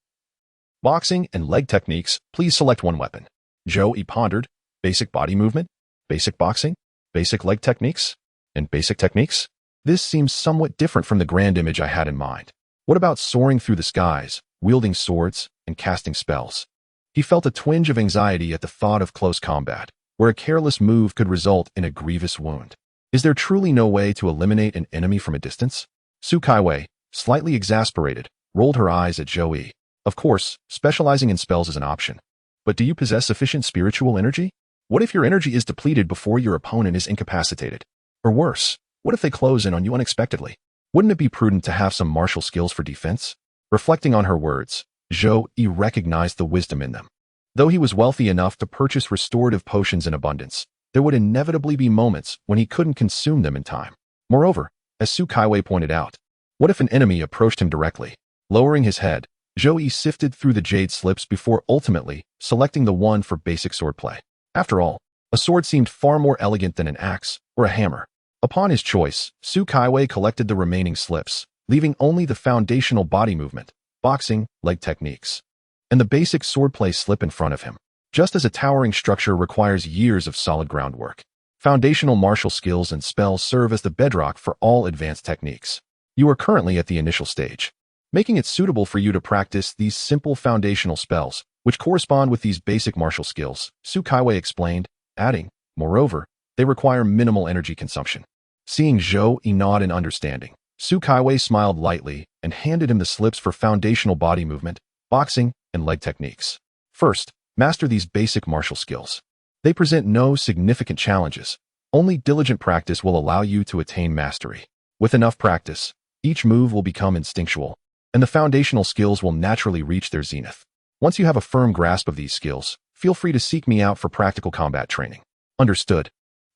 boxing, and leg techniques, please select one weapon. Zhou Yi pondered, basic body movement, basic boxing, basic leg techniques, and basic techniques? This seems somewhat different from the grand image I had in mind. What about soaring through the skies, wielding swords, and casting spells? He felt a twinge of anxiety at the thought of close combat, where a careless move could result in a grievous wound. Is there truly no way to eliminate an enemy from a distance? Su Kaiwei, slightly exasperated, rolled her eyes at Zhou Yi. Of course, specializing in spells is an option. But do you possess sufficient spiritual energy? What if your energy is depleted before your opponent is incapacitated? Or worse, what if they close in on you unexpectedly? Wouldn't it be prudent to have some martial skills for defense? Reflecting on her words, Zhou Yi recognized the wisdom in them. Though he was wealthy enough to purchase restorative potions in abundance, there would inevitably be moments when he couldn't consume them in time. Moreover, as Su Kaiwei pointed out, what if an enemy approached him directly? Lowering his head, Zhou Yi sifted through the jade slips before ultimately selecting the one for basic swordplay. After all, a sword seemed far more elegant than an axe or a hammer. Upon his choice, Su Kaiwei collected the remaining slips, leaving only the foundational body movement, boxing, leg techniques, and the basic swordplay slip in front of him. Just as a towering structure requires years of solid groundwork, foundational martial skills and spells serve as the bedrock for all advanced techniques. You are currently at the initial stage, making it suitable for you to practice these simple foundational spells, which correspond with these basic martial skills, Su Kaiwei explained, adding, moreover, they require minimal energy consumption. Seeing Zhou Yi nod in understanding, Su Kaiwei smiled lightly and handed him the slips for foundational body movement, boxing, and leg techniques. First, master these basic martial skills. They present no significant challenges. Only diligent practice will allow you to attain mastery. With enough practice, each move will become instinctual, and the foundational skills will naturally reach their zenith. Once you have a firm grasp of these skills, feel free to seek me out for practical combat training. Understood,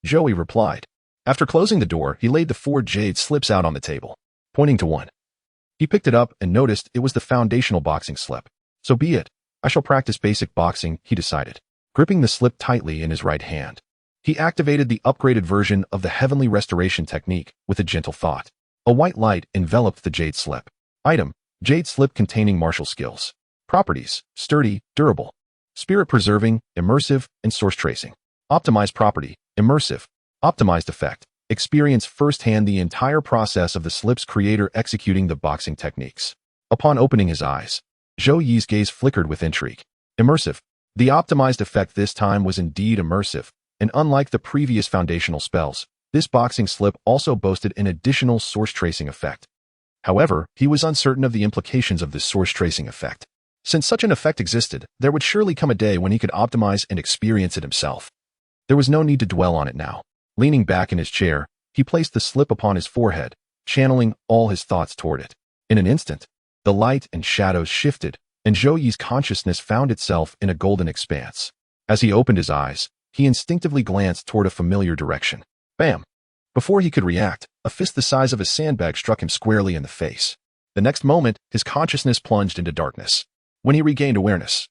Zhou Yi replied. After closing the door, he laid the 4 jade slips out on the table, pointing to one. He picked it up and noticed it was the foundational boxing slip. So be it. I shall practice basic boxing, he decided. Gripping the slip tightly in his right hand, he activated the upgraded version of the heavenly restoration technique with a gentle thought. A white light enveloped the jade slip. Item: jade slip containing martial skills. Properties: sturdy, durable, spirit-preserving, immersive, and source tracing. Optimized property: immersive. Optimized effect: experience firsthand the entire process of the slip's creator executing the boxing techniques. Upon opening his eyes, Zhou Yi's gaze flickered with intrigue. Immersive. The optimized effect this time was indeed immersive, and unlike the previous foundational spells, this boxing slip also boasted an additional source tracing effect. However, he was uncertain of the implications of this source tracing effect. Since such an effect existed, there would surely come a day when he could optimize and experience it himself. There was no need to dwell on it now. Leaning back in his chair, he placed the slip upon his forehead, channeling all his thoughts toward it. In an instant, the light and shadows shifted, and Zhou Yi's consciousness found itself in a golden expanse. As he opened his eyes, he instinctively glanced toward a familiar direction. Bam! Before he could react, a fist the size of a sandbag struck him squarely in the face. The next moment, his consciousness plunged into darkness. When he regained awareness,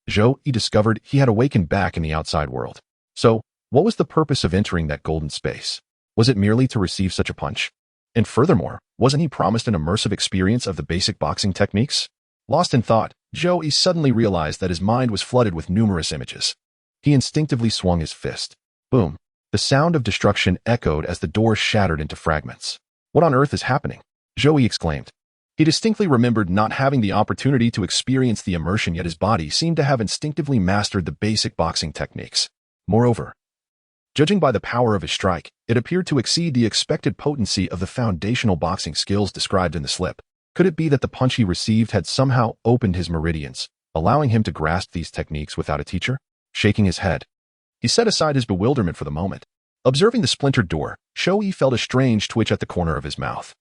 Zhou Yi discovered he had awakened back in the outside world. So, what was the purpose of entering that golden space? Was it merely to receive such a punch? And furthermore, wasn't he promised an immersive experience of the basic boxing techniques? Lost in thought, Zhou Yi suddenly realized that his mind was flooded with numerous images. He instinctively swung his fist. Boom! The sound of destruction echoed as the door shattered into fragments. What on earth is happening? Zhou Yi exclaimed. He distinctly remembered not having the opportunity to experience the immersion, yet his body seemed to have instinctively mastered the basic boxing techniques. Moreover, judging by the power of his strike, it appeared to exceed the expected potency of the foundational boxing skills described in the slip. Could it be that the punch he received had somehow opened his meridians, allowing him to grasp these techniques without a teacher? Shaking his head, he set aside his bewilderment for the moment. Observing the splintered door, Shou-Yi felt a strange twitch at the corner of his mouth.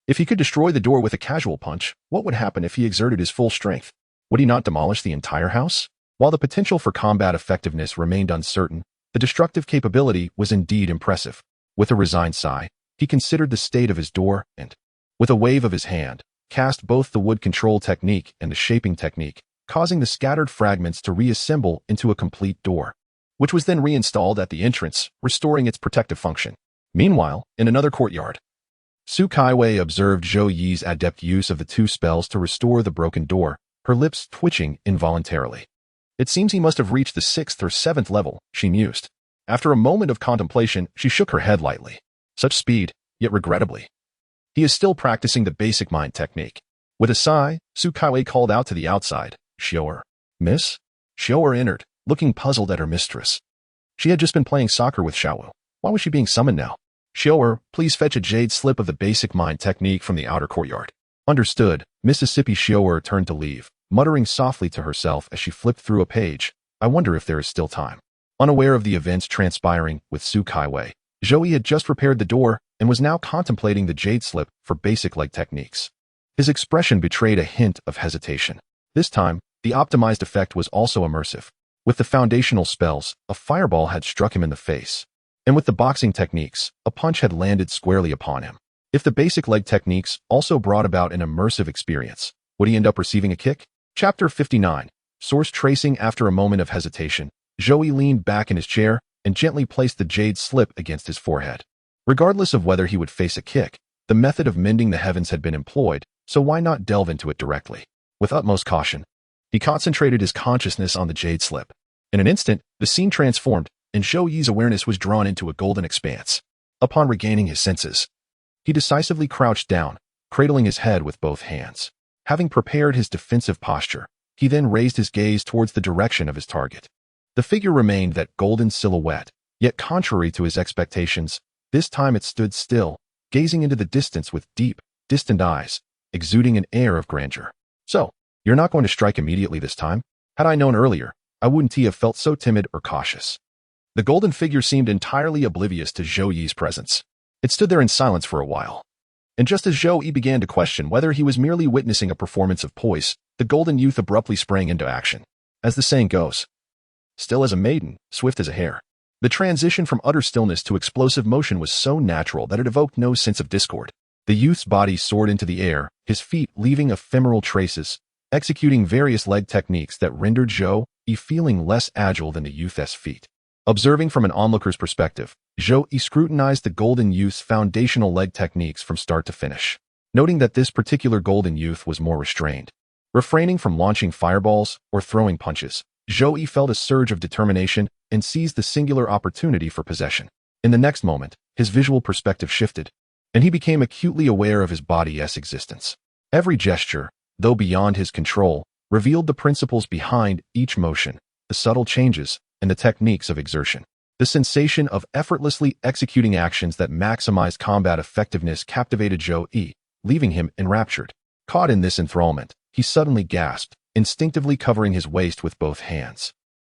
If he could destroy the door with a casual punch, what would happen if he exerted his full strength? Would he not demolish the entire house? While the potential for combat effectiveness remained uncertain, the destructive capability was indeed impressive. With a resigned sigh, he considered the state of his door and, with a wave of his hand, cast both the wood control technique and the shaping technique, causing the scattered fragments to reassemble into a complete door, which was then reinstalled at the entrance, restoring its protective function. Meanwhile, in another courtyard, Su Kaiwei observed Zhou Yi's adept use of the two spells to restore the broken door, her lips twitching involuntarily. It seems he must have reached the 6th or 7th level, she mused. After a moment of contemplation, she shook her head lightly. Such speed, yet regrettably. He is still practicing the basic mind technique. With a sigh, Su Kaiwei called out to the outside, "Xiu'er." "Miss?" Xiu'er entered, looking puzzled at her mistress. She had just been playing soccer with Xiaowu. Why was she being summoned now? "Xiu'er, please fetch a jade slip of the basic mind technique from the outer courtyard." Understood. Mississippi Xiu'er turned to leave, muttering softly to herself as she flipped through a page. I wonder if there is still time. Unaware of the events transpiring with Su Kaiwei, Zhou Yi had just repaired the door and was now contemplating the jade slip for basic leg techniques. His expression betrayed a hint of hesitation. This time, the optimized effect was also immersive. With the foundational spells, a fireball had struck him in the face. And with the boxing techniques, a punch had landed squarely upon him. If the basic leg techniques also brought about an immersive experience, would he end up receiving a kick? Chapter 59. Source tracing. After a moment of hesitation, Zhou Yi leaned back in his chair and gently placed the jade slip against his forehead. Regardless of whether he would face a kick, the method of mending the heavens had been employed, so why not delve into it directly? With utmost caution, he concentrated his consciousness on the jade slip. In an instant, the scene transformed, and Zhou Yi's awareness was drawn into a golden expanse. Upon regaining his senses, he decisively crouched down, cradling his head with both hands. Having prepared his defensive posture, he then raised his gaze towards the direction of his target. The figure remained that golden silhouette, yet contrary to his expectations, this time it stood still, gazing into the distance with deep, distant eyes, exuding an air of grandeur. "So, you're not going to strike immediately this time? Had I known earlier, I wouldn't have felt so timid or cautious." The golden figure seemed entirely oblivious to Zhou Yi's presence. It stood there in silence for a while. And just as Zhou Yi began to question whether he was merely witnessing a performance of poise, the golden youth abruptly sprang into action. As the saying goes, still as a maiden, swift as a hare. The transition from utter stillness to explosive motion was so natural that it evoked no sense of discord. The youth's body soared into the air, his feet leaving ephemeral traces, executing various leg techniques that rendered Zhou Yi feeling less agile than the youth's feet. Observing from an onlooker's perspective, Zhou Yi scrutinized the golden youth's foundational leg techniques from start to finish, noting that this particular golden youth was more restrained. Refraining from launching fireballs or throwing punches, Zhou Yi felt a surge of determination and seized the singular opportunity for possession. In the next moment, his visual perspective shifted, and he became acutely aware of his body's existence. Every gesture, though beyond his control, revealed the principles behind each motion, the subtle changes, and the techniques of exertion. The sensation of effortlessly executing actions that maximized combat effectiveness captivated Zhou Yi, leaving him enraptured. Caught in this enthrallment, he suddenly gasped, instinctively covering his waist with both hands.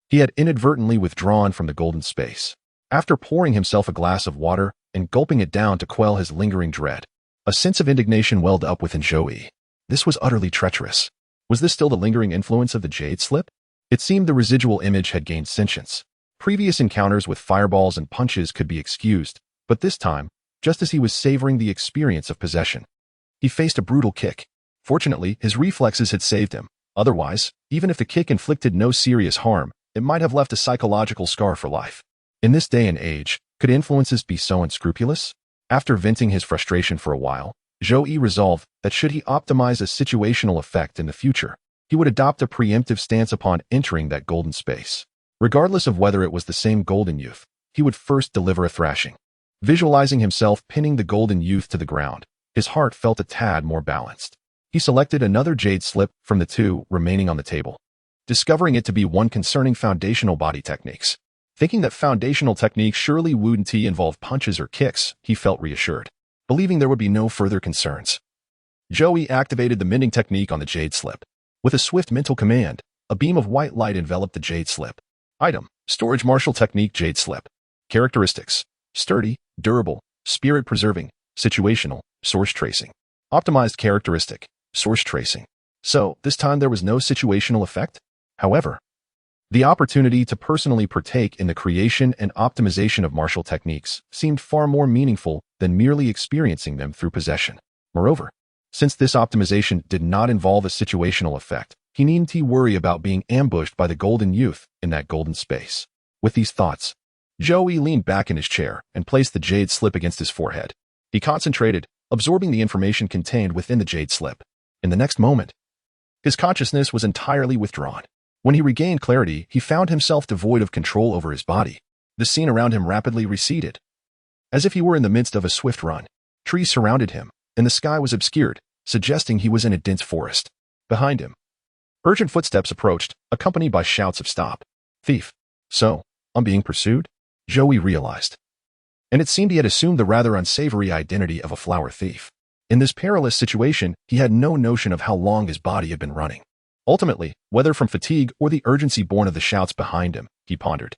He had inadvertently withdrawn from the golden space. After pouring himself a glass of water and gulping it down to quell his lingering dread, a sense of indignation welled up within Zhou Yi. This was utterly treacherous. Was this still the lingering influence of the jade slip? It seemed the residual image had gained sentience. Previous encounters with fireballs and punches could be excused, but this time, just as he was savoring the experience of possession, he faced a brutal kick. Fortunately, his reflexes had saved him. Otherwise, even if the kick inflicted no serious harm, it might have left a psychological scar for life. In this day and age, could influences be so unscrupulous? After venting his frustration for a while, Zhou Yi resolved that should he optimize a situational effect in the future, he would adopt a preemptive stance upon entering that golden space. Regardless of whether it was the same golden youth, he would first deliver a thrashing. Visualizing himself pinning the golden youth to the ground, his heart felt a tad more balanced. He selected another jade slip from the two remaining on the table, discovering it to be one concerning foundational body techniques. Thinking that foundational techniques surely wouldn't involve punches or kicks, he felt reassured, believing there would be no further concerns. Joey activated the mending technique on the jade slip. With a swift mental command, a beam of white light enveloped the jade slip. Item: Storage Martial Technique Jade Slip. Characteristics: sturdy, durable, spirit-preserving, situational, source tracing. Optimized characteristic: source tracing. So, this time there was no situational effect? However, the opportunity to personally partake in the creation and optimization of martial techniques seemed far more meaningful than merely experiencing them through possession. Moreover, since this optimization did not involve a situational effect, he needn't worry about being ambushed by the golden youth in that golden space. With these thoughts, Joey leaned back in his chair and placed the jade slip against his forehead. He concentrated, absorbing the information contained within the jade slip. In the next moment, his consciousness was entirely withdrawn. When he regained clarity, he found himself devoid of control over his body. The scene around him rapidly receded. As if he were in the midst of a swift run, trees surrounded him, and the sky was obscured, suggesting he was in a dense forest. Behind him, urgent footsteps approached, accompanied by shouts of "Stop! Thief!" So, I'm being pursued? Joey realized. And it seemed he had assumed the rather unsavory identity of a flower thief. In this perilous situation, he had no notion of how long his body had been running. Ultimately, whether from fatigue or the urgency born of the shouts behind him, he pondered.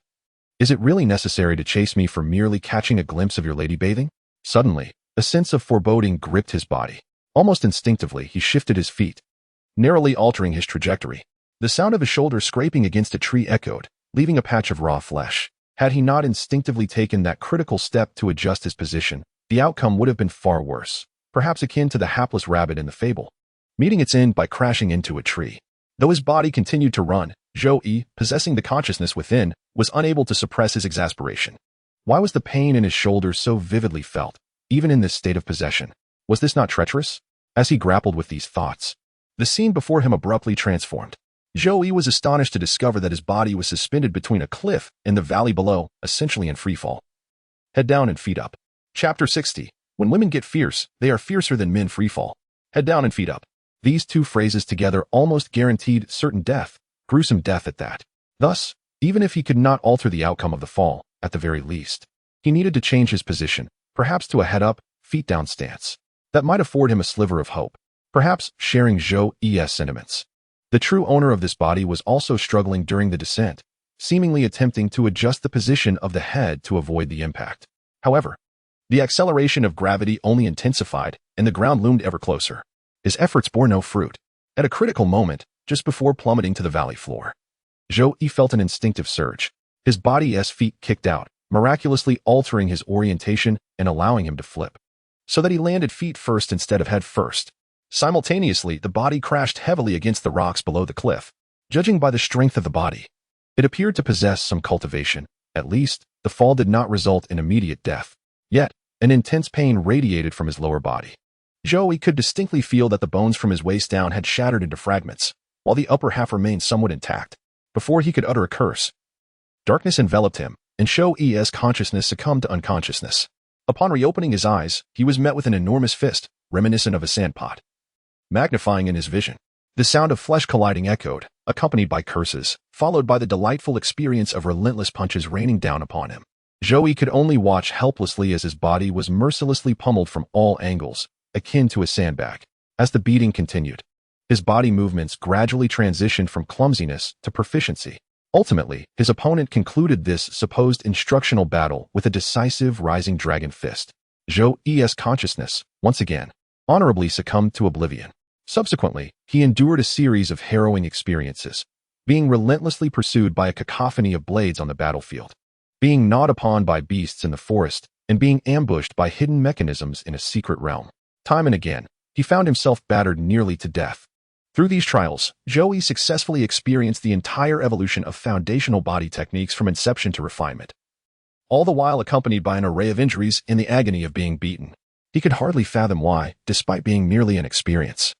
Is it really necessary to chase me for merely catching a glimpse of your lady bathing? Suddenly, a sense of foreboding gripped his body. Almost instinctively, he shifted his feet, narrowly altering his trajectory. The sound of his shoulder scraping against a tree echoed, leaving a patch of raw flesh. Had he not instinctively taken that critical step to adjust his position, the outcome would have been far worse, perhaps akin to the hapless rabbit in the fable, meeting its end by crashing into a tree. Though his body continued to run, Joey, possessing the consciousness within, was unable to suppress his exasperation. Why was the pain in his shoulders so vividly felt, even in this state of possession? Was this not treacherous? As he grappled with these thoughts, the scene before him abruptly transformed. Joey was astonished to discover that his body was suspended between a cliff and the valley below, essentially in freefall. Head down and feet up. Chapter 60. When women get fierce, they are fiercer than men freefall. Head down and feet up. These two phrases together almost guaranteed certain death, gruesome death at that. Thus, even if he could not alter the outcome of the fall, at the very least, he needed to change his position, perhaps to a head-up, feet-down stance. That might afford him a sliver of hope, perhaps sharing Joey's sentiments. The true owner of this body was also struggling during the descent, seemingly attempting to adjust the position of the head to avoid the impact. However, the acceleration of gravity only intensified, and the ground loomed ever closer. His efforts bore no fruit. At a critical moment, just before plummeting to the valley floor, Joey felt an instinctive surge. His body's feet kicked out, miraculously altering his orientation and allowing him to flip, so that he landed feet first instead of head first. Simultaneously, the body crashed heavily against the rocks below the cliff. Judging by the strength of the body, it appeared to possess some cultivation. At least, the fall did not result in immediate death. Yet, an intense pain radiated from his lower body. Joey could distinctly feel that the bones from his waist down had shattered into fragments, while the upper half remained somewhat intact. Before he could utter a curse, darkness enveloped him, and Joey's consciousness succumbed to unconsciousness. Upon reopening his eyes, he was met with an enormous fist, reminiscent of a sandpot, magnifying in his vision. The sound of flesh colliding echoed, accompanied by curses, followed by the delightful experience of relentless punches raining down upon him. Joey could only watch helplessly as his body was mercilessly pummeled from all angles, akin to a sandbag. As the beating continued, his body movements gradually transitioned from clumsiness to proficiency. Ultimately, his opponent concluded this supposed instructional battle with a decisive rising dragon fist. Joey's consciousness, once again, honorably succumbed to oblivion. Subsequently, he endured a series of harrowing experiences, being relentlessly pursued by a cacophony of blades on the battlefield, being gnawed upon by beasts in the forest, and being ambushed by hidden mechanisms in a secret realm. Time and again, he found himself battered nearly to death. Through these trials, Joey successfully experienced the entire evolution of foundational body techniques from inception to refinement, all the while accompanied by an array of injuries in the agony of being beaten. He could hardly fathom why, despite being merely an experience,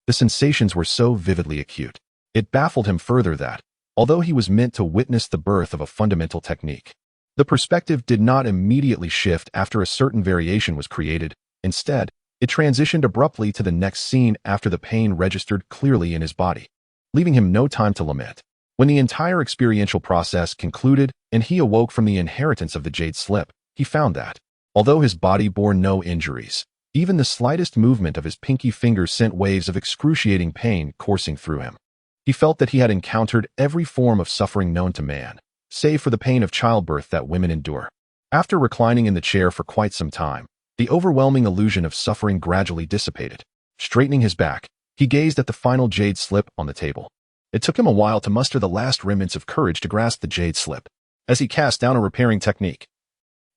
the sensations were so vividly acute. It baffled him further that, although he was meant to witness the birth of a fundamental technique, the perspective did not immediately shift after a certain variation was created. Instead, it transitioned abruptly to the next scene after the pain registered clearly in his body, leaving him no time to lament. When the entire experiential process concluded and he awoke from the inheritance of the jade slip, he found that, although his body bore no injuries, Even the slightest movement of his pinky finger sent waves of excruciating pain coursing through him. He felt that he had encountered every form of suffering known to man, save for the pain of childbirth that women endure. After reclining in the chair for quite some time, the overwhelming illusion of suffering gradually dissipated. Straightening his back, he gazed at the final jade slip on the table. It took him a while to muster the last remnants of courage to grasp the jade slip. As he cast down a repairing technique,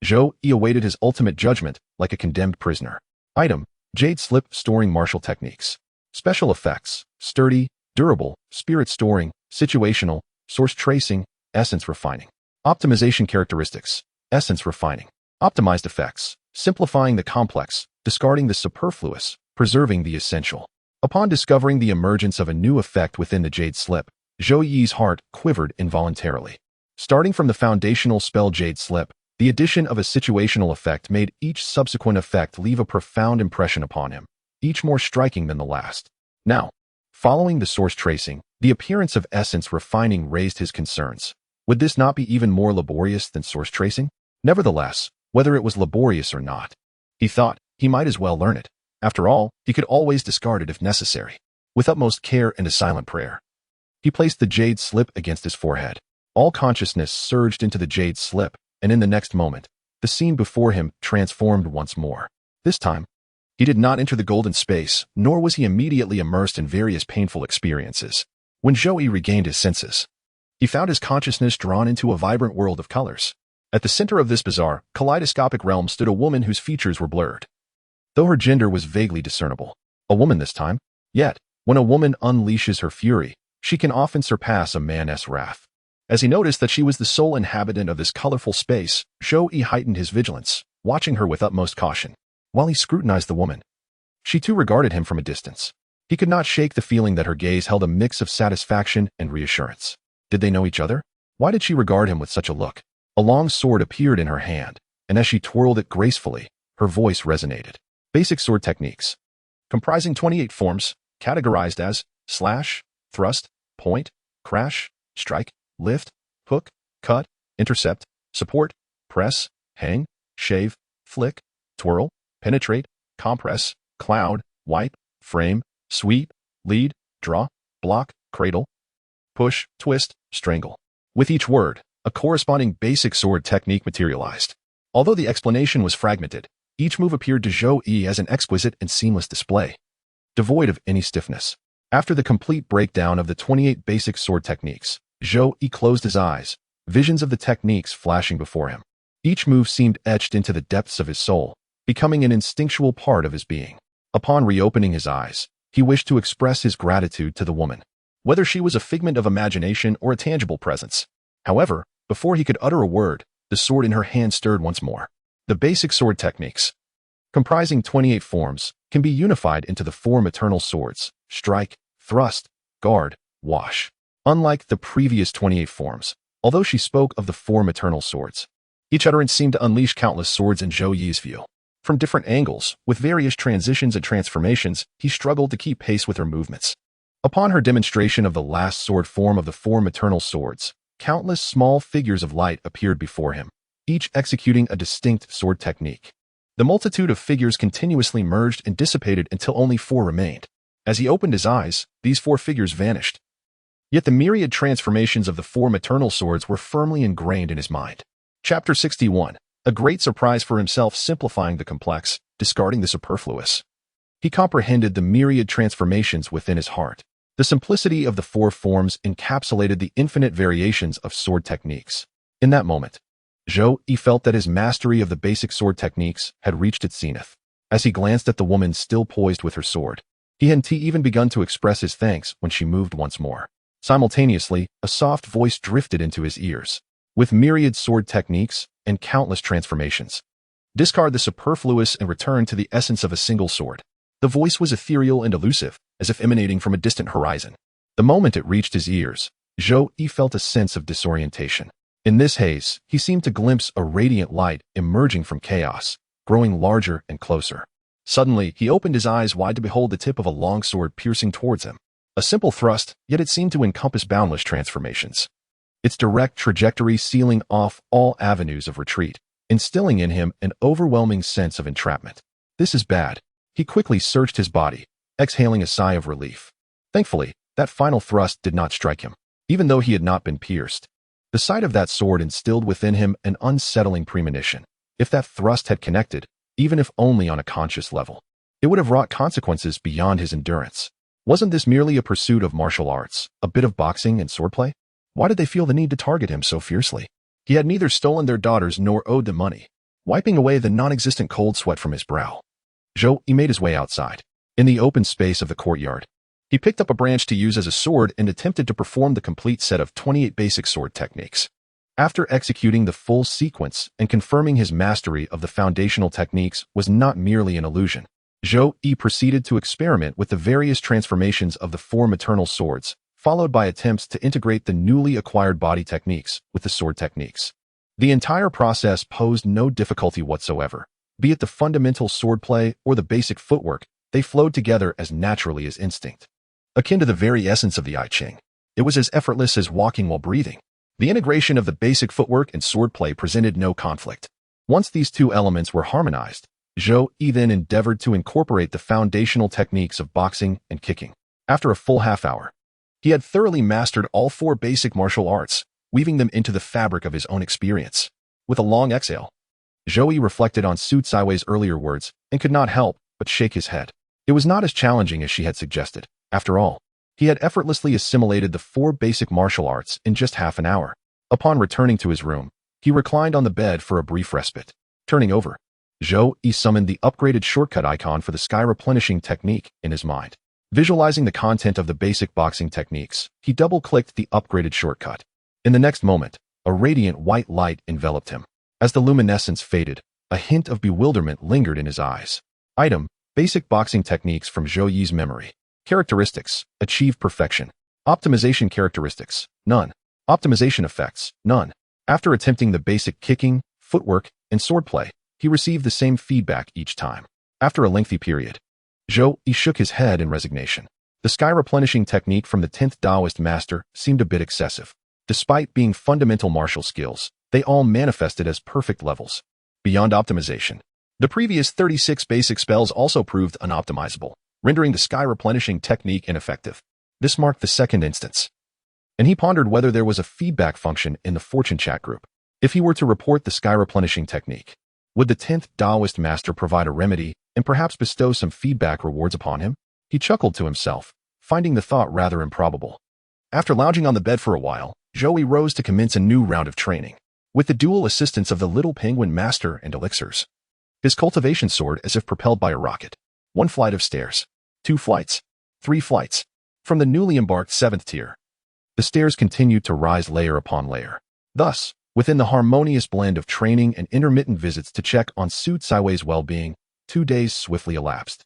Zhou Yi awaited his ultimate judgment like a condemned prisoner. Item: jade slip storing martial techniques. Special effects: sturdy, durable, spirit storing, situational, source tracing, essence refining. Optimization characteristics: essence refining. Optimized effects: simplifying the complex, discarding the superfluous, preserving the essential. Upon discovering the emergence of a new effect within the jade slip, Zhou Yi's heart quivered involuntarily. Starting from the foundational spell jade slip, the addition of a situational effect made each subsequent effect leave a profound impression upon him, each more striking than the last. Now, following the source tracing, the appearance of essence refining raised his concerns. Would this not be even more laborious than source tracing? Nevertheless, whether it was laborious or not, he thought he might as well learn it. After all, he could always discard it if necessary. With utmost care and a silent prayer, he placed the jade slip against his forehead. All consciousness surged into the jade slip, and in the next moment, the scene before him transformed once more. This time, he did not enter the golden space, nor was he immediately immersed in various painful experiences. When Zhou Yi regained his senses, he found his consciousness drawn into a vibrant world of colors. At the center of this bizarre, kaleidoscopic realm stood a woman whose features were blurred, though her gender was vaguely discernible. A woman this time. Yet, when a woman unleashes her fury, she can often surpass a man's wrath. As he noticed that she was the sole inhabitant of this colorful space, Zhou Yi heightened his vigilance, watching her with utmost caution. While he scrutinized the woman, she too regarded him from a distance. He could not shake the feeling that her gaze held a mix of satisfaction and reassurance. Did they know each other? Why did she regard him with such a look? A long sword appeared in her hand, and as she twirled it gracefully, her voice resonated. Basic sword techniques. Comprising 28 forms, categorized as slash, thrust, point, crash, strike, lift, hook, cut, intercept, support, press, hang, shave, flick, twirl, penetrate, compress, cloud, wipe, frame, sweep, lead, draw, block, cradle, push, twist, strangle. With each word, a corresponding basic sword technique materialized. Although the explanation was fragmented, each move appeared to Zhou Yi as an exquisite and seamless display, devoid of any stiffness. After the complete breakdown of the 28 basic sword techniques, Zhou Yi closed his eyes, visions of the techniques flashing before him. Each move seemed etched into the depths of his soul, becoming an instinctual part of his being. Upon reopening his eyes, he wished to express his gratitude to the woman, whether she was a figment of imagination or a tangible presence. However, before he could utter a word, the sword in her hand stirred once more. The basic sword techniques, comprising 28 forms, can be unified into the 4 maternal swords: strike, thrust, guard, wash. Unlike the previous 28 forms, although she spoke of the 4 maternal swords, each utterance seemed to unleash countless swords in Zhou Yi's view. From different angles, with various transitions and transformations, he struggled to keep pace with her movements. Upon her demonstration of the last sword form of the 4 maternal swords, countless small figures of light appeared before him, each executing a distinct sword technique. The multitude of figures continuously merged and dissipated until only 4 remained. As he opened his eyes, these 4 figures vanished. Yet the myriad transformations of the 4 maternal swords were firmly ingrained in his mind. Chapter 61. A great surprise for himself, simplifying the complex, discarding the superfluous. He comprehended the myriad transformations within his heart. The simplicity of the 4 forms encapsulated the infinite variations of sword techniques. In that moment, Zhou Yi felt that his mastery of the basic sword techniques had reached its zenith. As he glanced at the woman still poised with her sword, he hadn't even begun to express his thanks when she moved once more. Simultaneously, a soft voice drifted into his ears. With myriad sword techniques and countless transformations, discard the superfluous and return to the essence of a single sword. The voice was ethereal and elusive, as if emanating from a distant horizon. The moment it reached his ears, Zhou Yi felt a sense of disorientation. In this haze, he seemed to glimpse a radiant light emerging from chaos, growing larger and closer. Suddenly, he opened his eyes wide to behold the tip of a long sword piercing towards him. A simple thrust, yet it seemed to encompass boundless transformations. Its direct trajectory sealing off all avenues of retreat, instilling in him an overwhelming sense of entrapment. This is bad. He quickly searched his body, exhaling a sigh of relief. Thankfully, that final thrust did not strike him, even though he had not been pierced. The sight of that sword instilled within him an unsettling premonition. If that thrust had connected, even if only on a conscious level, it would have wrought consequences beyond his endurance. Wasn't this merely a pursuit of martial arts, a bit of boxing and swordplay? Why did they feel the need to target him so fiercely? He had neither stolen their daughters nor owed them money. Wiping away the non-existent cold sweat from his brow, he made his way outside. In the open space of the courtyard, he picked up a branch to use as a sword and attempted to perform the complete set of 28 basic sword techniques. After executing the full sequence and confirming his mastery of the foundational techniques was not merely an illusion, Zhou-Yi proceeded to experiment with the various transformations of the 4 maternal swords, followed by attempts to integrate the newly acquired body techniques with the sword techniques. The entire process posed no difficulty whatsoever. Be it the fundamental swordplay or the basic footwork, they flowed together as naturally as instinct. Akin to the very essence of the I Ching, it was as effortless as walking while breathing. The integration of the basic footwork and swordplay presented no conflict. Once these two elements were harmonized, Zhou-Yi then endeavored to incorporate the foundational techniques of boxing and kicking. After a full half hour, he had thoroughly mastered all 4 basic martial arts, weaving them into the fabric of his own experience. With a long exhale, Zhou-Yi reflected on Su Caiwei's earlier words and could not help but shake his head. It was not as challenging as she had suggested. After all, he had effortlessly assimilated the 4 basic martial arts in just half an hour. Upon returning to his room, he reclined on the bed for a brief respite. Turning over, Zhou-Yi summoned the upgraded shortcut icon for the sky replenishing technique in his mind. Visualizing the content of the basic boxing techniques, he double-clicked the upgraded shortcut. In the next moment, a radiant white light enveloped him. As the luminescence faded, a hint of bewilderment lingered in his eyes. Item: basic boxing techniques from Zhou-Yi's memory. Characteristics: achieve perfection. Optimization characteristics: none. Optimization effects: none. After attempting the basic kicking, footwork, and swordplay, he received the same feedback each time. After a lengthy period, Zhou-Yi shook his head in resignation. The sky replenishing technique from the 10th Taoist master seemed a bit excessive. Despite being fundamental martial skills, they all manifested as perfect levels. Beyond optimization, the previous 36 basic spells also proved unoptimizable, rendering the sky replenishing technique ineffective. This marked the second instance, and he pondered whether there was a feedback function in the fortune chat group. If he were to report the sky replenishing technique, would the 10th Taoist master provide a remedy and perhaps bestow some feedback rewards upon him? He chuckled to himself, finding the thought rather improbable. After lounging on the bed for a while, Zhou-Yi rose to commence a new round of training. With the dual assistance of the little penguin master and elixirs, his cultivation soared as if propelled by a rocket. 1 flight of stairs, 2 flights, 3 flights. From the newly embarked 7th tier, the stairs continued to rise layer upon layer. Thus, within the harmonious blend of training and intermittent visits to check on Su Caiwei's well-being, 2 days swiftly elapsed.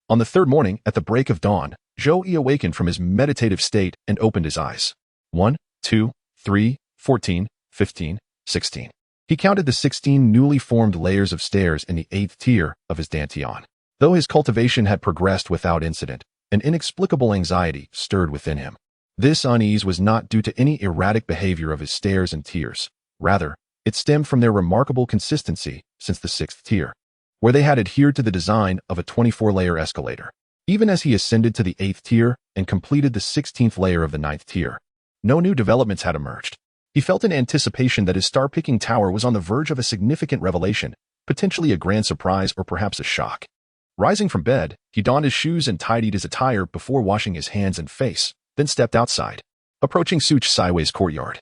On the 3rd morning, at the break of dawn, Zhou-Yi awakened from his meditative state and opened his eyes. 1, 2, 3, 14, 15, 16. He counted the 16 newly formed layers of stairs in the 8th tier of his dantian. Though his cultivation had progressed without incident, an inexplicable anxiety stirred within him. This unease was not due to any erratic behavior of his stairs and tiers. Rather, it stemmed from their remarkable consistency since the 6th tier, where they had adhered to the design of a 24-layer escalator. Even as he ascended to the 8th tier and completed the 16th layer of the 9th tier, no new developments had emerged. He felt an anticipation that his star-picking tower was on the verge of a significant revelation, potentially a grand surprise or perhaps a shock. Rising from bed, he donned his shoes and tidied his attire before washing his hands and face, then stepped outside. Approaching Su Caiwei's courtyard,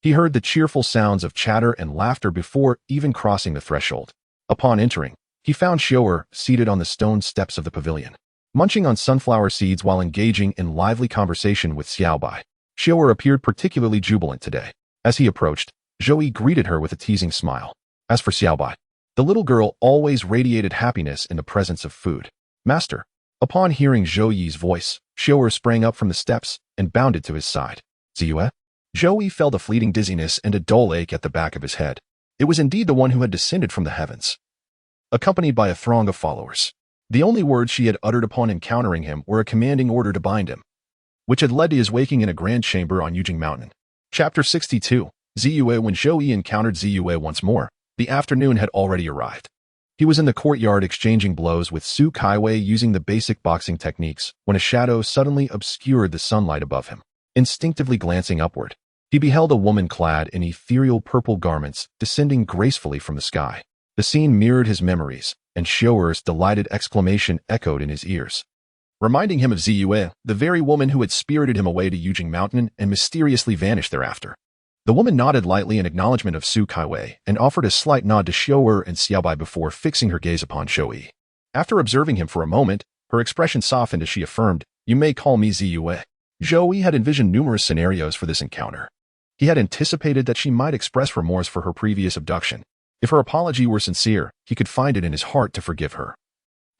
he heard the cheerful sounds of chatter and laughter before even crossing the threshold. Upon entering, he found Xiao'er seated on the stone steps of the pavilion, munching on sunflower seeds while engaging in lively conversation with Xiaobai. Xiao'er appeared particularly jubilant today. As he approached, Zhou-Yi greeted her with a teasing smile. As for Xiaobai, the little girl always radiated happiness in the presence of food. Master. Upon hearing Zhou-Yi's voice, Xiao'er sprang up from the steps and bounded to his side. Ziyue? Zhou-Yi felt a fleeting dizziness and a dull ache at the back of his head. It was indeed the one who had descended from the heavens, accompanied by a throng of followers. The only words she had uttered upon encountering him were a commanding order to bind him, which had led to his waking in a grand chamber on Yujing Mountain. Chapter 62. Ziyue. When Zhou-Yi encountered Ziyue once more, the afternoon had already arrived. He was in the courtyard exchanging blows with Su Kaiwei using the basic boxing techniques when a shadow suddenly obscured the sunlight above him. Instinctively glancing upward, he beheld a woman clad in ethereal purple garments descending gracefully from the sky. The scene mirrored his memories, and Xiao'er's delighted exclamation echoed in his ears, reminding him of Ziyue, the very woman who had spirited him away to Yujing Mountain and mysteriously vanished thereafter. The woman nodded lightly in acknowledgement of Su Kaiwei and offered a slight nod to Xiao'er and Xiaobai before fixing her gaze upon Shouyi. After observing him for a moment, her expression softened as she affirmed, "You may call me Ziyue." Zhouyi had envisioned numerous scenarios for this encounter. He had anticipated that she might express remorse for her previous abduction. If her apology were sincere, he could find it in his heart to forgive her.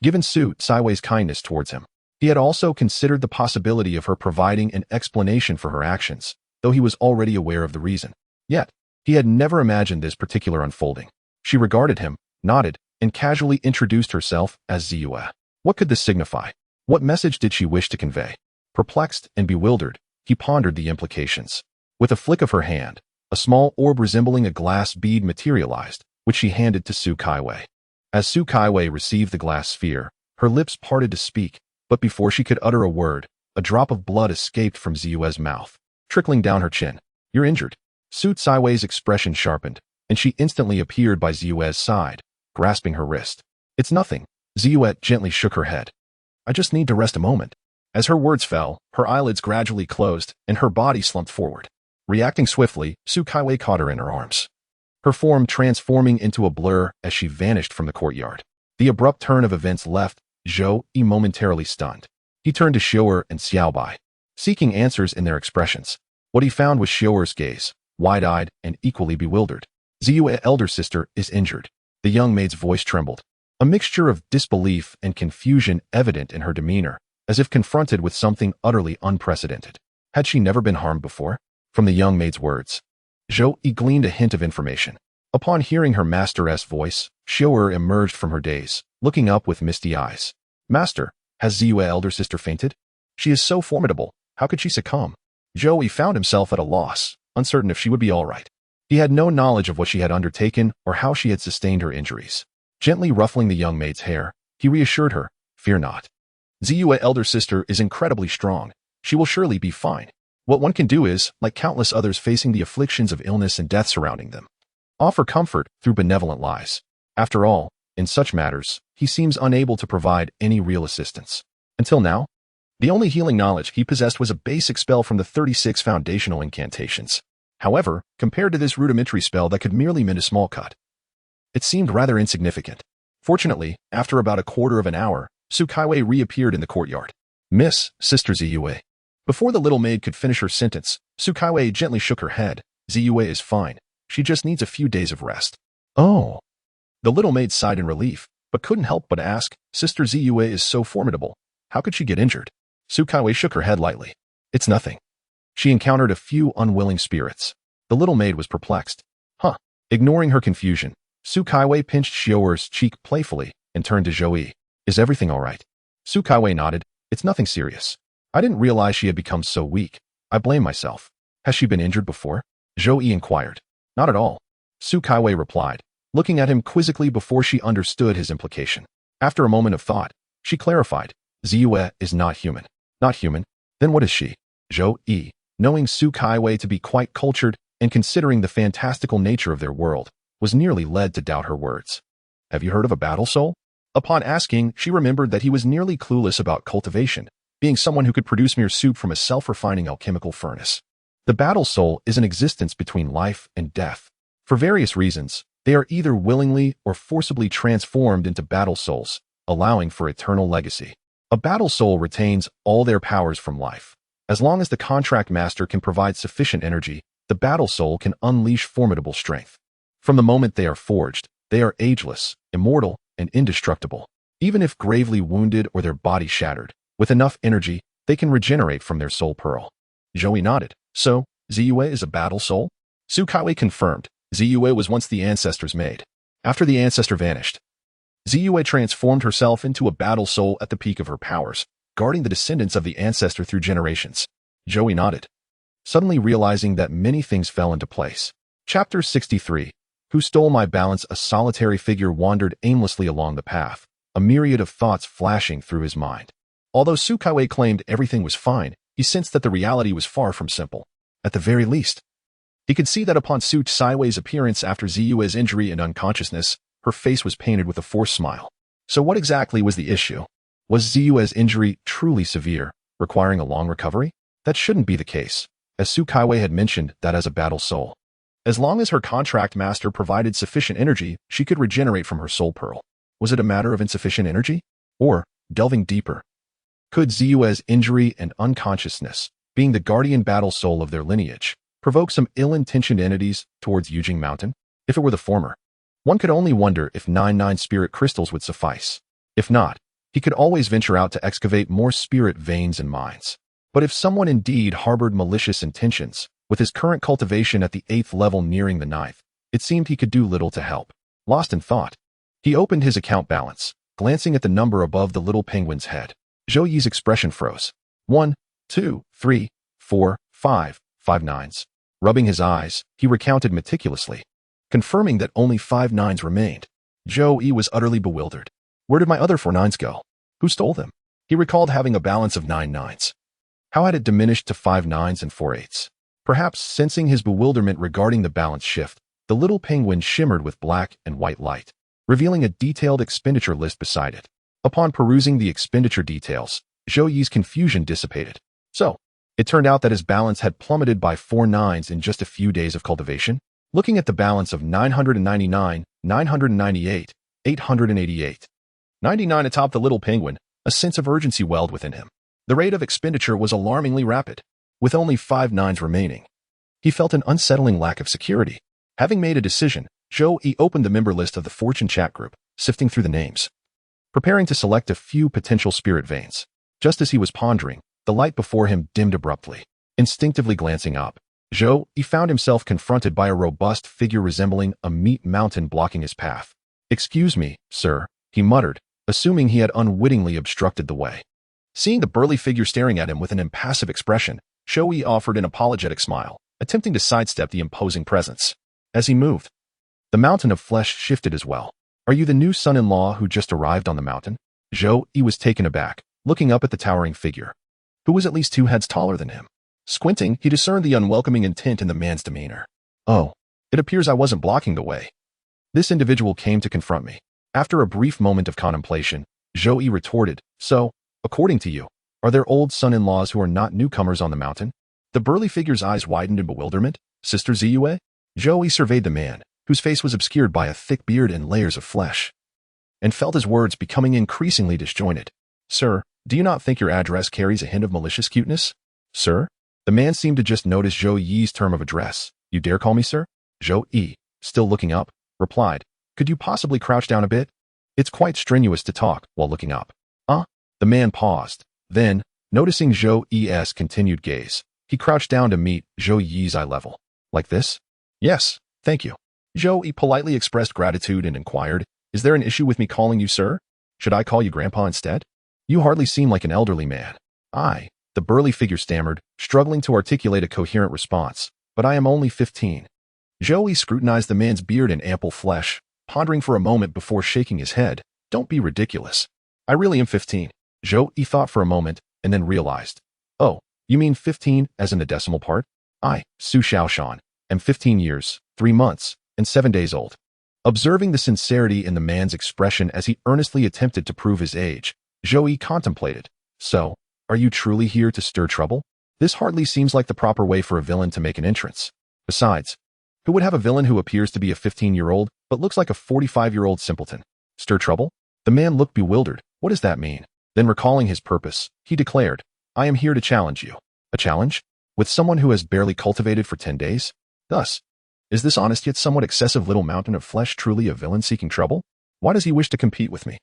Given Su Kaiwei's kindness towards him, he had also considered the possibility of her providing an explanation for her actions, though he was already aware of the reason. Yet, he had never imagined this particular unfolding. She regarded him, nodded, and casually introduced herself as Ziyue. What could this signify? What message did she wish to convey? Perplexed and bewildered, he pondered the implications. With a flick of her hand, a small orb resembling a glass bead materialized, which she handed to Su Kaiwei. As Su Kaiwei received the glass sphere, her lips parted to speak, but before she could utter a word, a drop of blood escaped from Ziyue's mouth, trickling down her chin. "You're injured." Su Kaiwei's expression sharpened, and she instantly appeared by Ziyue's side, grasping her wrist. "It's nothing." Ziyue gently shook her head. "I just need to rest a moment." As her words fell, her eyelids gradually closed, and her body slumped forward. Reacting swiftly, Su Kaiwei caught her in her arms, her form transforming into a blur as she vanished from the courtyard. The abrupt turn of events left Zhouyi momentarily stunned. He turned to Xiao'er and Xiaobai, seeking answers in their expressions. What he found was Xiao'er's gaze, wide-eyed and equally bewildered. Ziyue's elder sister is injured. The young maid's voice trembled, a mixture of disbelief and confusion evident in her demeanor, as if confronted with something utterly unprecedented. Had she never been harmed before? From the young maid's words, Zhouyi gleaned a hint of information. Upon hearing her master's voice, Xiao'er emerged from her daze, looking up with misty eyes. "Master, has Ziyue's elder sister fainted? She is so formidable. How could she succumb?" Zhouyi found himself at a loss, uncertain if she would be all right. He had no knowledge of what she had undertaken or how she had sustained her injuries. Gently ruffling the young maid's hair, he reassured her, "Fear not. Ziyue's elder sister is incredibly strong. She will surely be fine. What one can do is, like countless others facing the afflictions of illness and death surrounding them, offer comfort through benevolent lies. After all, in such matters, he seems unable to provide any real assistance. Until now, the only healing knowledge he possessed was a basic spell from the 36 foundational incantations. However, compared to this rudimentary spell that could merely mend a small cut, it seemed rather insignificant. Fortunately, after about a quarter of an hour, Su Kaiwei reappeared in the courtyard. "Miss, Sister Ziyue." Before the little maid could finish her sentence, Su Kaiwei gently shook her head. "Ziyue is fine. She just needs a few days of rest." "Oh." The little maid sighed in relief, but couldn't help but ask, "Sister Ziyue is so formidable. How could she get injured?" Su Kaiwei shook her head lightly. "It's nothing. She encountered a few unwilling spirits." The little maid was perplexed. "Huh." Ignoring her confusion, Su Kaiwei pinched Xiao'er's cheek playfully and turned to Zhouyi. "Is everything all right?" Su Kaiwei nodded. "It's nothing serious. I didn't realize she had become so weak. I blame myself." "Has she been injured before?" Zhouyi inquired. "Not at all." Su Kaiwei replied, looking at him quizzically before she understood his implication. After a moment of thought, she clarified, "Ziyue is not human." "Not human? Then what is she?" Zhouyi, knowing Su Kaiwei to be quite cultured and considering the fantastical nature of their world, was nearly led to doubt her words. "Have you heard of a battle soul?" Upon asking, she remembered that he was nearly clueless about cultivation, being someone who could produce mere soup from a self-refining alchemical furnace. The battle soul is an existence between life and death. For various reasons, they are either willingly or forcibly transformed into battle souls, allowing for eternal legacy. A battle soul retains all their powers from life. As long as the contract master can provide sufficient energy, the battle soul can unleash formidable strength. From the moment they are forged, they are ageless, immortal, and indestructible. Even if gravely wounded or their body shattered, with enough energy, they can regenerate from their soul pearl. Zhouyi nodded. "So, Ziyue is a battle soul?" Su Kaiwei confirmed. Ziyue was once the ancestor's maid. After the ancestor vanished, Ziyue transformed herself into a battle soul at the peak of her powers, guarding the descendants of the ancestor through generations. Zhouyi nodded, suddenly realizing that many things fell into place. Chapter 63. Who stole my balance? A solitary figure wandered aimlessly along the path, a myriad of thoughts flashing through his mind. Although Su Kaiwei claimed everything was fine, he sensed that the reality was far from simple. At the very least, he could see that upon Su Kaiwei's appearance after Ziyue's injury and unconsciousness, her face was painted with a forced smile. So what exactly was the issue? Was Ziyue's injury truly severe, requiring a long recovery? That shouldn't be the case, as Su Kaiwei had mentioned that as a battle soul. As long as her contract master provided sufficient energy, she could regenerate from her soul pearl. Was it a matter of insufficient energy? Or, delving deeper, could Ziyue's injury and unconsciousness, being the guardian battle soul of their lineage, provoke some ill-intentioned entities towards Yujing Mountain? If it were the former, one could only wonder if 99 spirit crystals would suffice. If not, he could always venture out to excavate more spirit veins and mines. But if someone indeed harbored malicious intentions, with his current cultivation at the 8th level nearing the 9th, it seemed he could do little to help. Lost in thought, he opened his account balance, glancing at the number above the little penguin's head. Zhou Yi's expression froze. 1, 2, 3, 4, 5 nines. Rubbing his eyes, he recounted meticulously, confirming that only 5 nines remained. Zhou Yi was utterly bewildered. Where did my other 4 nines go? Who stole them? He recalled having a balance of 9 nines. How had it diminished to 5 nines and 4 eighths? Perhaps sensing his bewilderment regarding the balance shift, the little penguin shimmered with black and white light, revealing a detailed expenditure list beside it. Upon perusing the expenditure details, Zhou Yi's confusion dissipated. So, it turned out that his balance had plummeted by 4 nines in just a few days of cultivation. Looking at the balance of 999, 998, 888, 99 atop the little penguin, a sense of urgency welled within him. The rate of expenditure was alarmingly rapid, with only 5 nines remaining. He felt an unsettling lack of security. Having made a decision, Zhou Yi opened the member list of the Fortune chat group, sifting through the names, preparing to select a few potential spirit veins. Just as he was pondering, the light before him dimmed abruptly. Instinctively glancing up, Zhou Yi found himself confronted by a robust figure resembling a meat mountain blocking his path. "Excuse me, sir," he muttered, assuming he had unwittingly obstructed the way. Seeing the burly figure staring at him with an impassive expression, Zhou Yi offered an apologetic smile, attempting to sidestep the imposing presence. As he moved, the mountain of flesh shifted as well. "Are you the new son-in-law who just arrived on the mountain?" Zhou Yi was taken aback, looking up at the towering figure, who was at least 2 heads taller than him. Squinting, he discerned the unwelcoming intent in the man's demeanor. "Oh, it appears I wasn't blocking the way." This individual came to confront me. After a brief moment of contemplation, Zhou Yi retorted, "So, according to you, are there old son-in-laws who are not newcomers on the mountain?" The burly figure's eyes widened in bewilderment. "Sister Ziyue?" Zhou Yi surveyed the man, whose face was obscured by a thick beard and layers of flesh, and felt his words becoming increasingly disjointed. "Sir, do you not think your address carries a hint of malicious cuteness?" "Sir?" The man seemed to just notice Zhou Yi's term of address. "You dare call me sir?" Zhou Yi, still looking up, replied, "Could you possibly crouch down a bit? It's quite strenuous to talk while looking up." The man paused. Then, noticing Zhou Yi's continued gaze, he crouched down to meet Zhou Yi's eye level. "Like this?" "Yes, thank you." Zhou Yi politely expressed gratitude and inquired, "Is there an issue with me calling you sir? Should I call you grandpa instead? You hardly seem like an elderly man." The burly figure stammered, struggling to articulate a coherent response, "But I am only 15. Zhou Yi scrutinized the man's beard and ample flesh, pondering for a moment before shaking his head. "Don't be ridiculous. I really am 15. Zhou Yi thought for a moment, and then realized. "Oh, you mean 15 as in the decimal part? I, Su Xiaoshan, am 15 years, 3 months, and 7 days old." Observing the sincerity in the man's expression as he earnestly attempted to prove his age, Zhou Yi contemplated. "So, are you truly here to stir trouble? This hardly seems like the proper way for a villain to make an entrance. Besides, who would have a villain who appears to be a 15-year-old but looks like a 45-year-old simpleton? Stir trouble?" The man looked bewildered. "What does that mean?" Then recalling his purpose, he declared, "I am here to challenge you." "A challenge? With someone who has barely cultivated for 10 days? Thus, is this honest yet somewhat excessive little mountain of flesh truly a villain seeking trouble? Why does he wish to compete with me?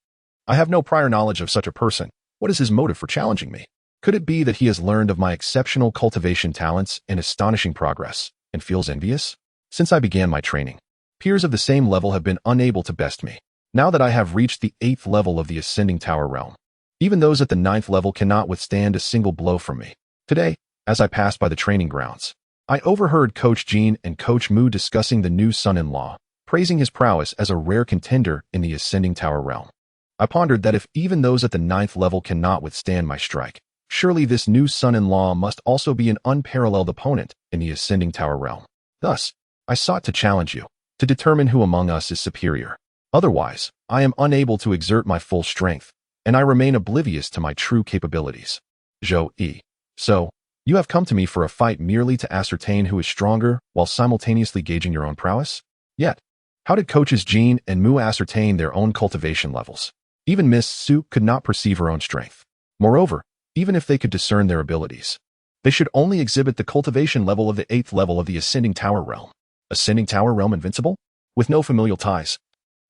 I have no prior knowledge of such a person. What is his motive for challenging me? Could it be that he has learned of my exceptional cultivation talents and astonishing progress, and feels envious? Since I began my training, peers of the same level have been unable to best me. Now that I have reached the 8th level of the Ascending Tower realm, even those at the 9th level cannot withstand a single blow from me. Today, as I passed by the training grounds, I overheard Coach Jean and Coach Mu discussing the new son-in-law, praising his prowess as a rare contender in the Ascending Tower realm. I pondered that if even those at the 9th level cannot withstand my strike, surely this new son-in-law must also be an unparalleled opponent in the Ascending Tower realm. Thus, I sought to challenge you, to determine who among us is superior. Otherwise, I am unable to exert my full strength, and I remain oblivious to my true capabilities. Zhou. So, you have come to me for a fight merely to ascertain who is stronger while simultaneously gauging your own prowess? Yet, how did coaches Jean and Mu ascertain their own cultivation levels? Even Miss Su could not perceive her own strength. Moreover, even if they could discern their abilities, they should only exhibit the cultivation level of the 8th level of the Ascending Tower realm. Ascending Tower realm invincible? With no familial ties?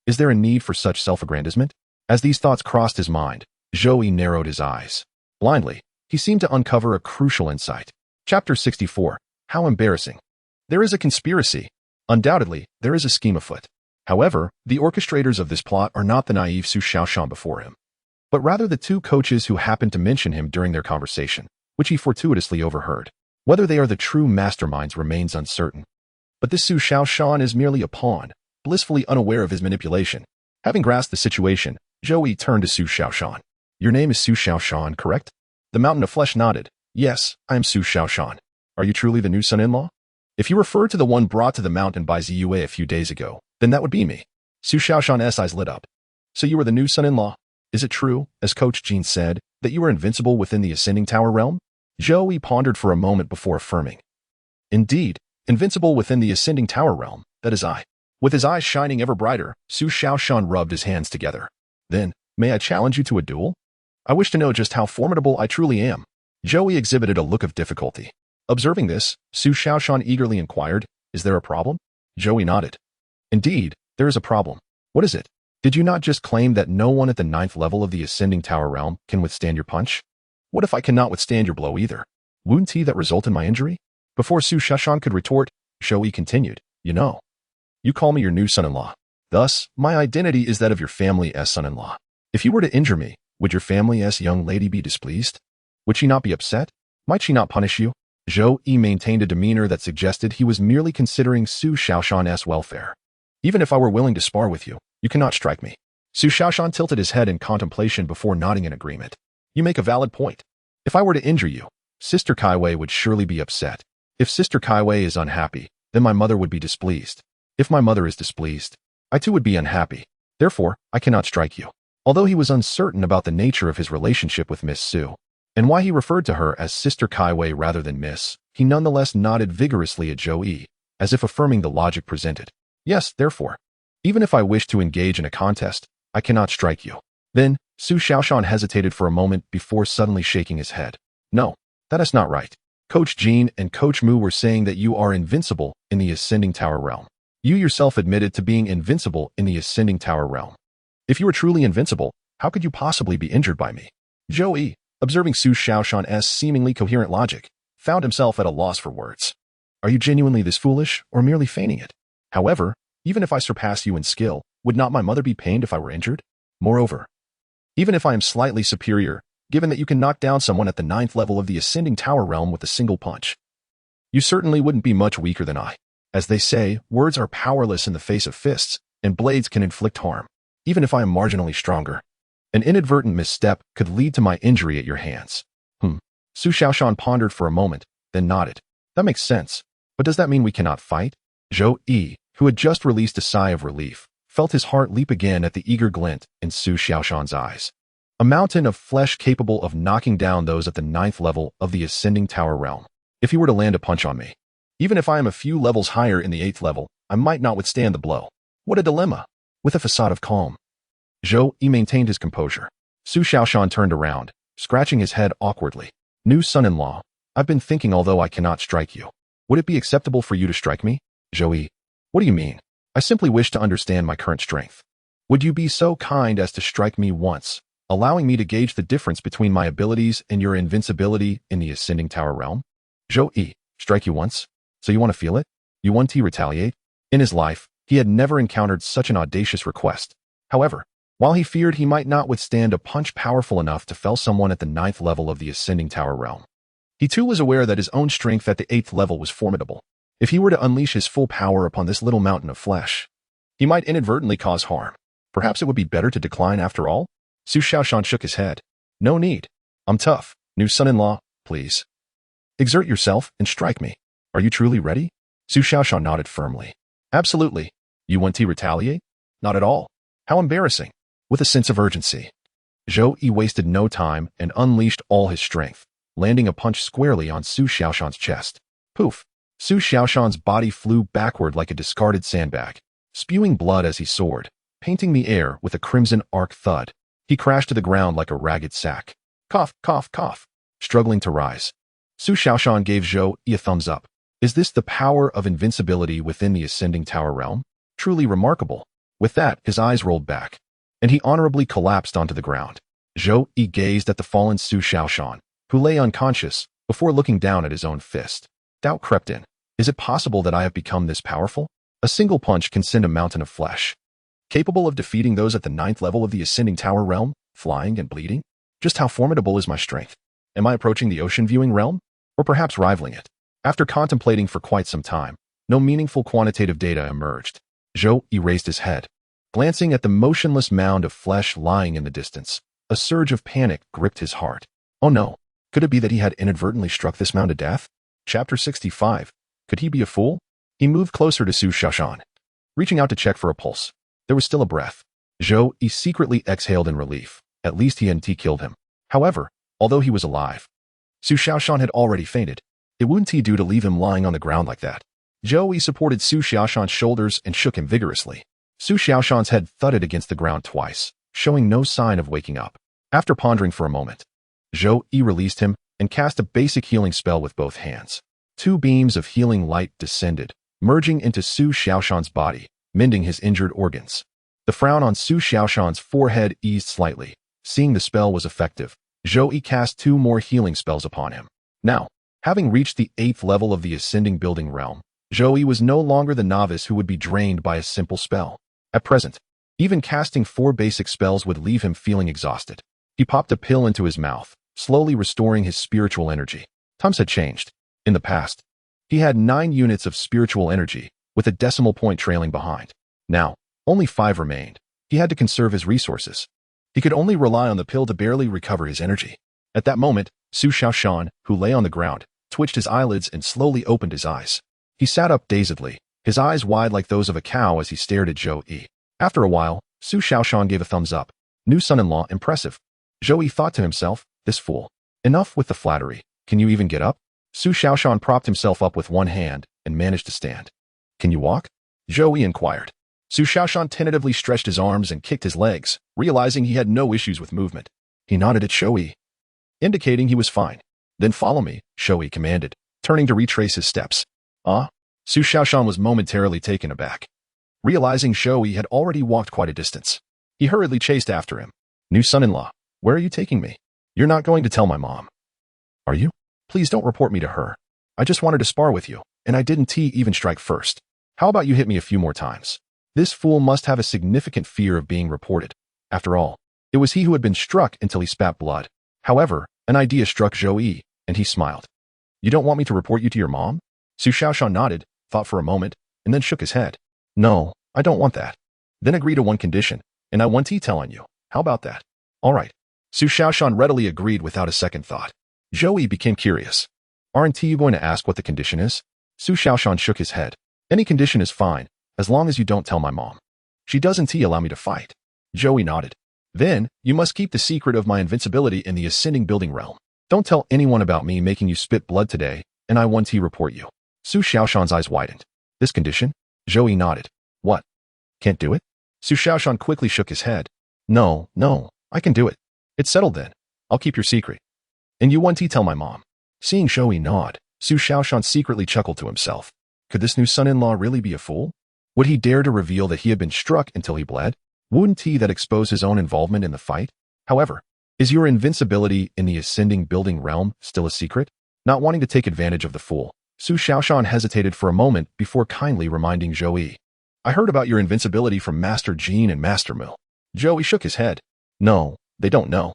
Is there a need for such self-aggrandizement? As these thoughts crossed his mind, Zhou narrowed his eyes. Blindly, he seemed to uncover a crucial insight. Chapter 64. How embarrassing. There is a conspiracy. Undoubtedly, there is a scheme afoot. However, the orchestrators of this plot are not the naive Su Xiaoshan before him, but rather the two coaches who happened to mention him during their conversation, which he fortuitously overheard. Whether they are the true masterminds remains uncertain. But this Su Xiaoshan is merely a pawn, blissfully unaware of his manipulation. Having grasped the situation, Zhou turned to Su Xiaoshan. Your name is Su Xiaoshan, correct? The mountain of flesh nodded. Yes, I am Su Xiaoshan. Are you truly the new son-in-law? If you refer to the one brought to the mountain by Ziyue a few days ago, then that would be me. Su Xiaoshan's eyes lit up. So you are the new son-in-law? Is it true, as Coach Jean said, that you are invincible within the Ascending Tower realm? Zhou pondered for a moment before affirming. Indeed, invincible within the Ascending Tower realm, that is I. With his eyes shining ever brighter, Su Xiaoshan rubbed his hands together. Then, may I challenge you to a duel? I wish to know just how formidable I truly am. Zhou exhibited a look of difficulty. Observing this, Su Xiaoshan eagerly inquired, is there a problem? Zhou nodded. Indeed, there is a problem. What is it? Did you not just claim that no one at the 9th level of the Ascending Tower realm can withstand your punch? What if I cannot withstand your blow either? Wouldn't that result in my injury? Before Su Xiaoshan could retort, Zhou continued, you call me your new son-in-law. Thus, my identity is that of your family's son-in-law. If you were to injure me, would your family's young lady be displeased? Would she not be upset? Might she not punish you? Zhou maintained a demeanor that suggested he was merely considering Su Xiaoshan's welfare. Even if I were willing to spar with you, you cannot strike me. Su Xiaoshan tilted his head in contemplation before nodding in agreement. You make a valid point. If I were to injure you, Sister Kaiwei would surely be upset. If Sister Kaiwei is unhappy, then my mother would be displeased. If my mother is displeased, I too would be unhappy. Therefore, I cannot strike you. Although he was uncertain about the nature of his relationship with Miss Su, and why he referred to her as Sister Kaiwei rather than Miss, he nonetheless nodded vigorously at Zhou, as if affirming the logic presented. Yes, therefore, even if I wish to engage in a contest, I cannot strike you. Then, Su Xiaoshan hesitated for a moment before suddenly shaking his head. No, that is not right. Coach Jean and Coach Mu were saying that you are invincible in the Ascending Tower realm. You yourself admitted to being invincible in the Ascending Tower realm. If you were truly invincible, how could you possibly be injured by me? Zhou, observing Su Xiaoshan's seemingly coherent logic, found himself at a loss for words. Are you genuinely this foolish, or merely feigning it? However, even if I surpass you in skill, would not my mother be pained if I were injured? Moreover, even if I am slightly superior, given that you can knock down someone at the 9th level of the Ascending Tower realm with a single punch, you certainly wouldn't be much weaker than I. As they say, words are powerless in the face of fists, and blades can inflict harm. Even if I am marginally stronger, an inadvertent misstep could lead to my injury at your hands. Su Xiaoshan pondered for a moment, then nodded. That makes sense. But does that mean we cannot fight? Zhou, who had just released a sigh of relief, felt his heart leap again at the eager glint in Su Xiaoshan's eyes. A mountain of flesh capable of knocking down those at the 9th level of the Ascending Tower realm. If he were to land a punch on me, even if I am a few levels higher in the 8th level, I might not withstand the blow. What a dilemma! With a facade of calm, Zhou maintained his composure. Su Xiaoshan turned around, scratching his head awkwardly. New son-in-law, I've been thinking although I cannot strike you. Would it be acceptable for you to strike me? Zhou, what do you mean? I simply wish to understand my current strength. Would you be so kind as to strike me once, allowing me to gauge the difference between my abilities and your invincibility in the Ascending Tower realm? Zhou, strike you once? So you want to feel it? You want to retaliate? In his life, he had never encountered such an audacious request. However, while he feared he might not withstand a punch powerful enough to fell someone at the 9th level of the Ascending Tower realm, he too was aware that his own strength at the 8th level was formidable. If he were to unleash his full power upon this little mountain of flesh, He might inadvertently cause harm. Perhaps it would be better to decline after all? Su Xiaoshan shook his head. No need. I'm tough. New son-in-law, please. Exert yourself and strike me. Are you truly ready? Su Xiaoshan nodded firmly. Absolutely. You want to retaliate? Not at all. How embarrassing. With a sense of urgency. Zhou Yi wasted no time and unleashed all his strength, landing a punch squarely on Su Xiaoshan's chest. Poof! Su Xiaoshan's body flew backward like a discarded sandbag, spewing blood as he soared, painting the air with a crimson arc thud. He crashed to the ground like a ragged sack. Cough, cough, cough. Struggling to rise. Su Xiaoshan gave Zhou Yi a thumbs up. Is this the power of invincibility within the Ascending Tower realm? Truly remarkable. With that, his eyes rolled back, and he honorably collapsed onto the ground. Zhou Yi gazed at the fallen Su Xiaoshan, who lay unconscious, before looking down at his own fist. Doubt crept in. Is it possible that I have become this powerful? A single punch can send a mountain of flesh. Capable of defeating those at the 9th level of the Ascending Tower realm, flying and bleeding? Just how formidable is my strength? Am I approaching the ocean viewing realm? Or perhaps rivaling it? After contemplating for quite some time, no meaningful quantitative data emerged. Zhou Yi raised his head. Glancing at the motionless mound of flesh lying in the distance, a surge of panic gripped his heart. Oh no, could it be that he had inadvertently struck this mound to death? Chapter 65. Could he be a fool? He moved closer to Su Xiaoshan, reaching out to check for a pulse. There was still a breath. Zhou Yi secretly exhaled in relief. At least he hadn't killed him. However, although he was alive, Su Xiaoshan had already fainted. It wouldn't he do to leave him lying on the ground like that? Zhou Yi supported Su Xiaoshan's shoulders and shook him vigorously. Su Xiaoshan's head thudded against the ground twice, showing no sign of waking up. After pondering for a moment, Zhou Yi released him and cast a basic healing spell with both hands. 2 beams of healing light descended, merging into Su Xiaoshan's body, mending his injured organs. The frown on Su Xiaoshan's forehead eased slightly. Seeing the spell was effective, Zhou Yi cast 2 more healing spells upon him. Now, having reached the 8th level of the Ascending Building realm, Zhou Yi was no longer the novice who would be drained by a simple spell. At present, even casting 4 basic spells would leave him feeling exhausted. He popped a pill into his mouth, slowly restoring his spiritual energy. Times had changed. In the past, he had 9 units of spiritual energy, with a decimal point trailing behind. Now, only 5 remained. He had to conserve his resources. He could only rely on the pill to barely recover his energy. At that moment, Su Xiaoshan, who lay on the ground, twitched his eyelids and slowly opened his eyes. He sat up dazedly, his eyes wide like those of a cow as he stared at Zhou Yi. After a while, Su Xiaoshan gave a thumbs up. New son-in-law impressive. Zhou Yi thought to himself, this fool. Enough with the flattery. Can you even get up? Su Xiaoshan propped himself up with one hand and managed to stand. Can you walk? Zhou Yi inquired. Su Xiaoshan tentatively stretched his arms and kicked his legs, realizing he had no issues with movement. He nodded at Zhou Yi, indicating he was fine. Then follow me, Zhou Yi commanded, turning to retrace his steps. Su Xiaoshan was momentarily taken aback. Realizing Zhou Yi had already walked quite a distance, he hurriedly chased after him. New son-in-law, where are you taking me? You're not going to tell my mom. Are you? Please don't report me to her. I just wanted to spar with you, and I didn't even strike first. How about you hit me a few more times? This fool must have a significant fear of being reported. After all, it was he who had been struck until he spat blood. However, an idea struck Zhou Yi, and he smiled. You don't want me to report you to your mom? Su Xiaoshan nodded, thought for a moment, and then shook his head. No, I don't want that. Then agree to one condition, and I want to tell on you. How about that? All right. Su Xiaoshan readily agreed without a second thought. Zhou Yi became curious. Aren't you going to ask what the condition is? Su Xiaoshan shook his head. Any condition is fine, as long as you don't tell my mom. She doesn't allow me to fight. Zhou Yi nodded. Then, you must keep the secret of my invincibility in the Ascending Building realm. Don't tell anyone about me making you spit blood today, and I want to report you. Su Xiaoshan's eyes widened. This condition? Zhou Yi nodded. What? Can't do it? Su Xiaoshan quickly shook his head. No, I can do it. It's settled then. I'll keep your secret. And you want to tell my mom. Seeing Zhou Yi nod, Su Xiaoshan secretly chuckled to himself. Could this new son-in-law really be a fool? Would he dare to reveal that he had been struck until he bled? Wouldn't he that expose his own involvement in the fight? However, is your invincibility in the Ascending Building realm still a secret? Not wanting to take advantage of the fool, Su Xiaoshan hesitated for a moment before kindly reminding Zhou Yi. I heard about your invincibility from Master Jean and Master Mu. Zhou Yi shook his head. No, they don't know.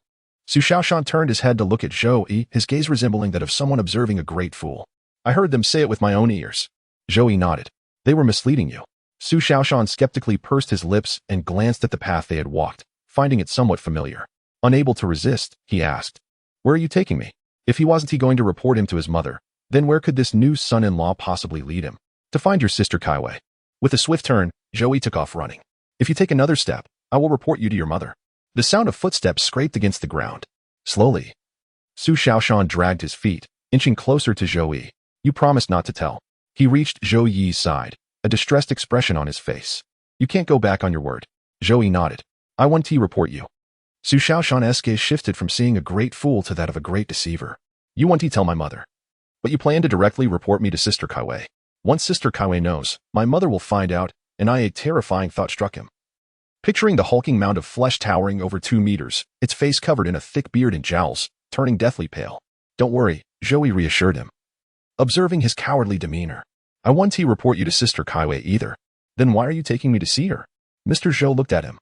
Su Xiaoshan turned his head to look at Zhou Yi, his gaze resembling that of someone observing a great fool. I heard them say it with my own ears. Zhou Yi nodded. They were misleading you. Su Xiaoshan skeptically pursed his lips and glanced at the path they had walked, finding it somewhat familiar. Unable to resist, he asked, "Where are you taking me?" If he wasn't going to report him to his mother, then where could this new son-in-law possibly lead him? "To find your sister Kaiwei." With a swift turn, Joey took off running. "If you take another step, I will report you to your mother." The sound of footsteps scraped against the ground. Slowly, Su Xiaoshan dragged his feet, inching closer to Zhou Yi. "You promised not to tell." He reached Zhou Yi's side, a distressed expression on his face. "You can't go back on your word." Zhou Yi nodded. "I want to report you." Su Xiaoshan's gaze shifted from seeing a great fool to that of a great deceiver. "You want to tell my mother? But you plan to directly report me to Sister Kaiwei. Once Sister Kaiwei knows, my mother will find out," and a terrifying thought struck him. Picturing the hulking mound of flesh towering over 2 meters, its face covered in a thick beard and jowls, turning deathly pale. "Don't worry," Zhou Yi reassured him, observing his cowardly demeanor. "I want to report you to Sister Kaiwei either." "Then why are you taking me to see her?" Mr. Zhou looked at him,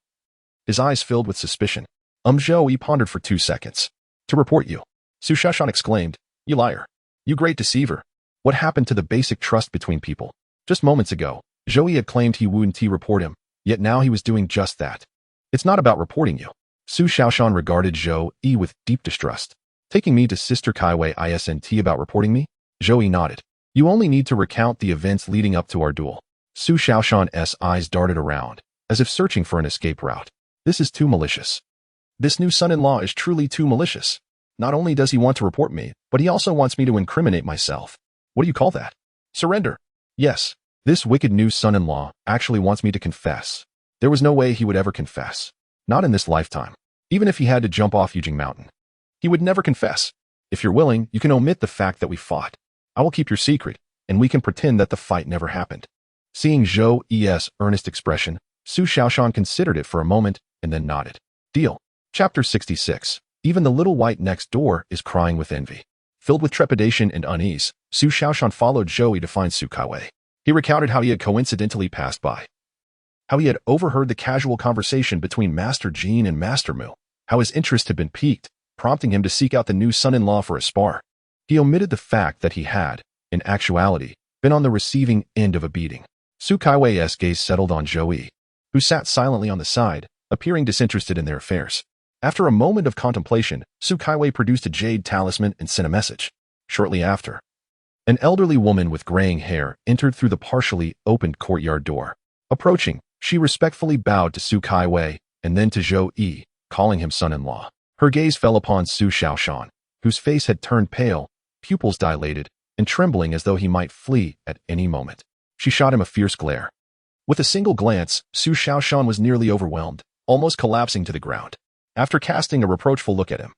his eyes filled with suspicion. Zhou Yi pondered for 2 seconds. "To report you," Su Xiaoshan exclaimed. "You liar. You great deceiver. What happened to the basic trust between people? Just moments ago, Zhou Yi had claimed he wouldn't report him, yet now he was doing just that." "It's not about reporting you." Su Xiaoshan regarded Zhou Yi with deep distrust. "Taking me to Sister Kaiwei isn't about reporting me?" Zhou Yi nodded. "You only need to recount the events leading up to our duel." Su Xiaoshan's eyes darted around, as if searching for an escape route. "This is too malicious. This new son-in-law is truly too malicious. Not only does he want to report me, but he also wants me to incriminate myself. What do you call that? Surrender." "Yes, this wicked new son-in-law actually wants me to confess." There was no way he would ever confess. Not in this lifetime. Even if he had to jump off Yujing Mountain, he would never confess. "If you're willing, you can omit the fact that we fought. I will keep your secret, and we can pretend that the fight never happened." Seeing Zhou Yi's earnest expression, Su Xiaoshan considered it for a moment and then nodded. "Deal." Chapter 66. Even the little white next door is crying with envy. Filled with trepidation and unease, Su Xiaoshan followed Zhou Yi to find Su Kaiwei. He recounted how he had coincidentally passed by, how he had overheard the casual conversation between Master Jin and Master Mu, how his interest had been piqued, prompting him to seek out the new son-in-law for a spar. He omitted the fact that he had, in actuality, been on the receiving end of a beating. Su Kaiwei's gaze settled on Zhou Yi, who sat silently on the side, appearing disinterested in their affairs. After a moment of contemplation, Su Kaiwei produced a jade talisman and sent a message. Shortly after, an elderly woman with graying hair entered through the partially opened courtyard door. Approaching, she respectfully bowed to Su Kaiwei and then to Zhou Yi, calling him son-in-law. Her gaze fell upon Su Xiaoshan, whose face had turned pale, pupils dilated, and trembling as though he might flee at any moment. She shot him a fierce glare. With a single glance, Su Xiaoshan was nearly overwhelmed, almost collapsing to the ground. After casting a reproachful look at him,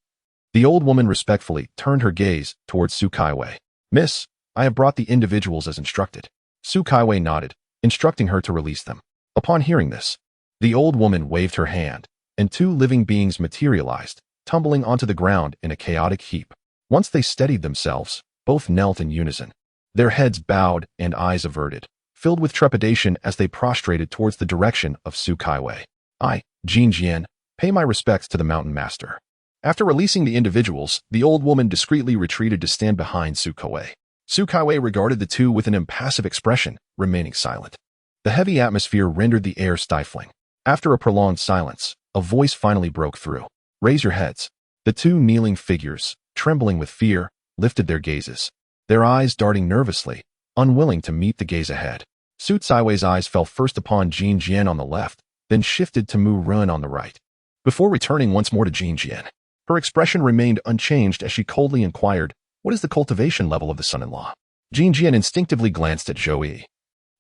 the old woman respectfully turned her gaze towards Su Kaiwei. "Miss, I have brought the individuals as instructed." Su Kaiwei nodded, instructing her to release them. Upon hearing this, the old woman waved her hand, and 2 living beings materialized, tumbling onto the ground in a chaotic heap. Once they steadied themselves, both knelt in unison, their heads bowed and eyes averted, filled with trepidation as they prostrated towards the direction of Su Kaiwei. "I, Jin Jian, pay my respects to the Mountain Master." After releasing the individuals, the old woman discreetly retreated to stand behind Su Kaiwei. Su Kaiwei regarded the 2 with an impassive expression, remaining silent. The heavy atmosphere rendered the air stifling. After a prolonged silence, a voice finally broke through. "Raise your heads." The 2 kneeling figures, trembling with fear, lifted their gazes, their eyes darting nervously, unwilling to meet the gaze ahead. Su Kaiwei's eyes fell first upon Jin Jian on the left, then shifted to Mu Run on the right, before returning once more to Jin Jian. Her expression remained unchanged as she coldly inquired, "What is the cultivation level of the son-in-law?" Jin Jian instinctively glanced at Zhou Yi,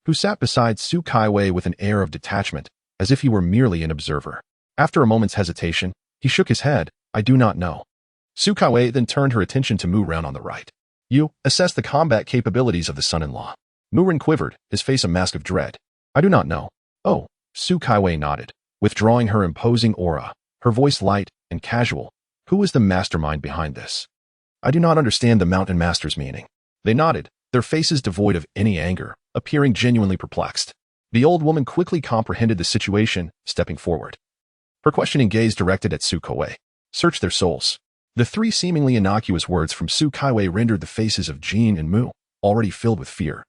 who sat beside Su Kaiwei with an air of detachment, as if he were merely an observer. After a moment's hesitation, he shook his head. "I do not know." Su Kaiwei then turned her attention to Mu Ren on the right. "You assess the combat capabilities of the son-in-law." Mu Ren quivered, his face a mask of dread. "I do not know." "Oh." Su Kaiwei nodded, withdrawing her imposing aura, her voice light and casual. "Who is the mastermind behind this?" "I do not understand the Mountain Master's meaning." They nodded, their faces devoid of any anger, appearing genuinely perplexed. The old woman quickly comprehended the situation, stepping forward, her questioning gaze directed at Su Kaiwei. "Search their souls." The 3 seemingly innocuous words from Su Kaiwei rendered the faces of Jin and Mu, already filled with fear,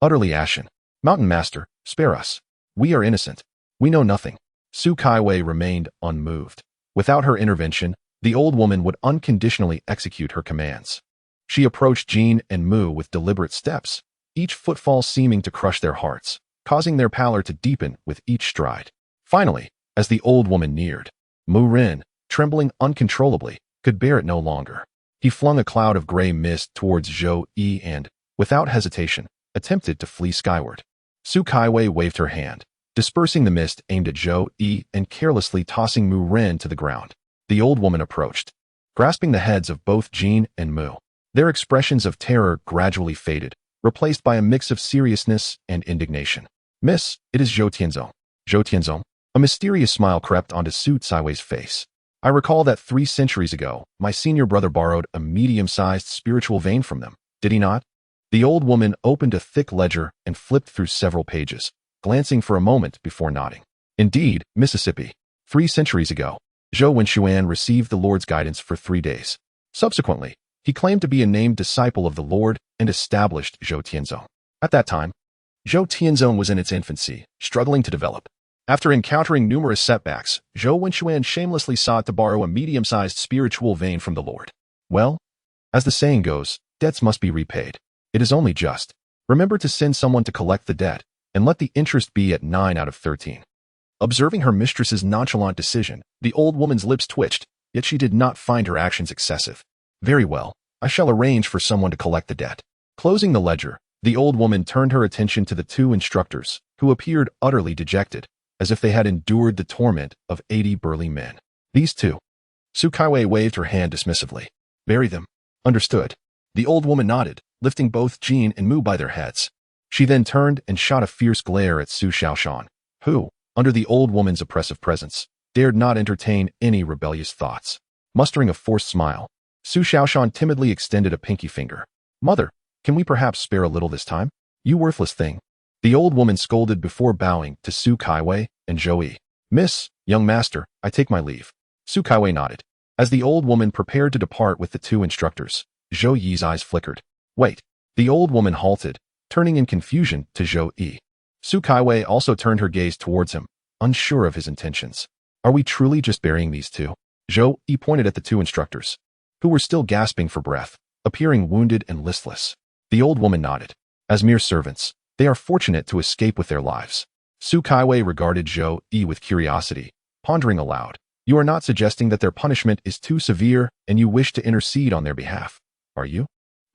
utterly ashen. "Mountain Master, spare us." We are innocent. We know nothing. Su Kaiwei remained unmoved. Without her intervention, the old woman would unconditionally execute her commands. She approached Jean and Mu with deliberate steps, each footfall seeming to crush their hearts, causing their pallor to deepen with each stride. Finally, as the old woman neared, Mu Ren, trembling uncontrollably, could bear it no longer. He flung a cloud of gray mist towards Zhou Yi and, without hesitation, attempted to flee skyward. Su Kaiwei waved her hand, dispersing the mist aimed at Zhou Yi and carelessly tossing Mu Ren to the ground. The old woman approached, grasping the heads of both Jean and Mu. Their expressions of terror gradually faded, replaced by a mix of seriousness and indignation. Miss, it is Zhou Tianzong. Zhou Tianzong? A mysterious smile crept onto Su Kaiwei's face. I recall that 3 centuries ago, my senior brother borrowed a medium-sized spiritual vein from them, did he not? The old woman opened a thick ledger and flipped through several pages, glancing for a moment before nodding. Indeed, Mississippi. 3 centuries ago, Zhou Wenxuan received the Lord's guidance for 3 days. Subsequently, he claimed to be a named disciple of the Lord and established Zhou Tianzong. At that time, Zhou Tianzong was in its infancy, struggling to develop. After encountering numerous setbacks, Zhou Wenxuan shamelessly sought to borrow a medium-sized spiritual vein from the Lord. Well, as the saying goes, debts must be repaid. It is only just. Remember to send someone to collect the debt, and let the interest be at 9 out of 13. Observing her mistress's nonchalant decision, the old woman's lips twitched, yet she did not find her actions excessive. Very well, I shall arrange for someone to collect the debt. Closing the ledger, the old woman turned her attention to the 2 instructors, who appeared utterly dejected, as if they had endured the torment of 80 burly men. These 2. Su Kaiwei waved her hand dismissively. Bury them. Understood. The old woman nodded, lifting both Jean and Mu by their heads. She then turned and shot a fierce glare at Su Xiaoshan, who, under the old woman's oppressive presence, dared not entertain any rebellious thoughts. Mustering a forced smile, Su Xiaoshan timidly extended a pinky finger. Mother, can we perhaps spare a little this time? You worthless thing. The old woman scolded before bowing to Su Kaiwei and Zhou Yi. Miss, young master, I take my leave. Su Kaiwei nodded. As the old woman prepared to depart with the 2 instructors, Zhou Yi's eyes flickered. Wait. The old woman halted, turning in confusion to Zhou Yi. Su Kaiwei also turned her gaze towards him, unsure of his intentions. Are we truly just burying these 2? Zhou Yi pointed at the 2 instructors, who were still gasping for breath, appearing wounded and listless. The old woman nodded. As mere servants, they are fortunate to escape with their lives. Su Kaiwei regarded Zhou Yi with curiosity, pondering aloud. You are not suggesting that their punishment is too severe and you wish to intercede on their behalf, are you?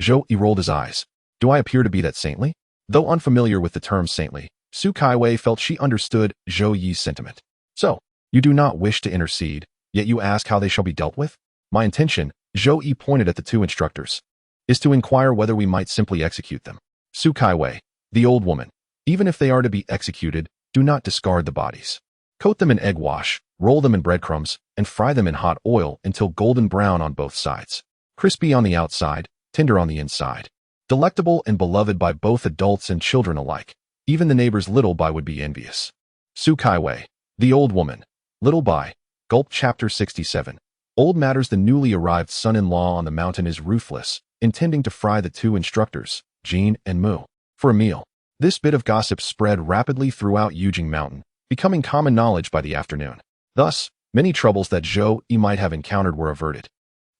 Zhou Yi rolled his eyes. Do I appear to be that saintly? Though unfamiliar with the term saintly, Su Kaiwei felt she understood Zhou Yi's sentiment. So, you do not wish to intercede, yet you ask how they shall be dealt with? My intention, Zhou Yi pointed at the 2 instructors, is to inquire whether we might simply execute them. Su Kaiwei, the old woman, even if they are to be executed, do not discard the bodies. Coat them in egg wash, roll them in breadcrumbs, and fry them in hot oil until golden brown on both sides. Crispy on the outside, tender on the inside. Delectable and beloved by both adults and children alike. Even the neighbor's little Bai would be envious. Su Kaiwei, the old woman, little Bai, gulp chapter 67. Old matters. The newly arrived son-in-law on the mountain is ruthless, intending to fry the 2 instructors, Jean and Mu, for a meal. This bit of gossip spread rapidly throughout Yujing Mountain, becoming common knowledge by the afternoon. Thus, many troubles that Zhou Yi might have encountered were averted.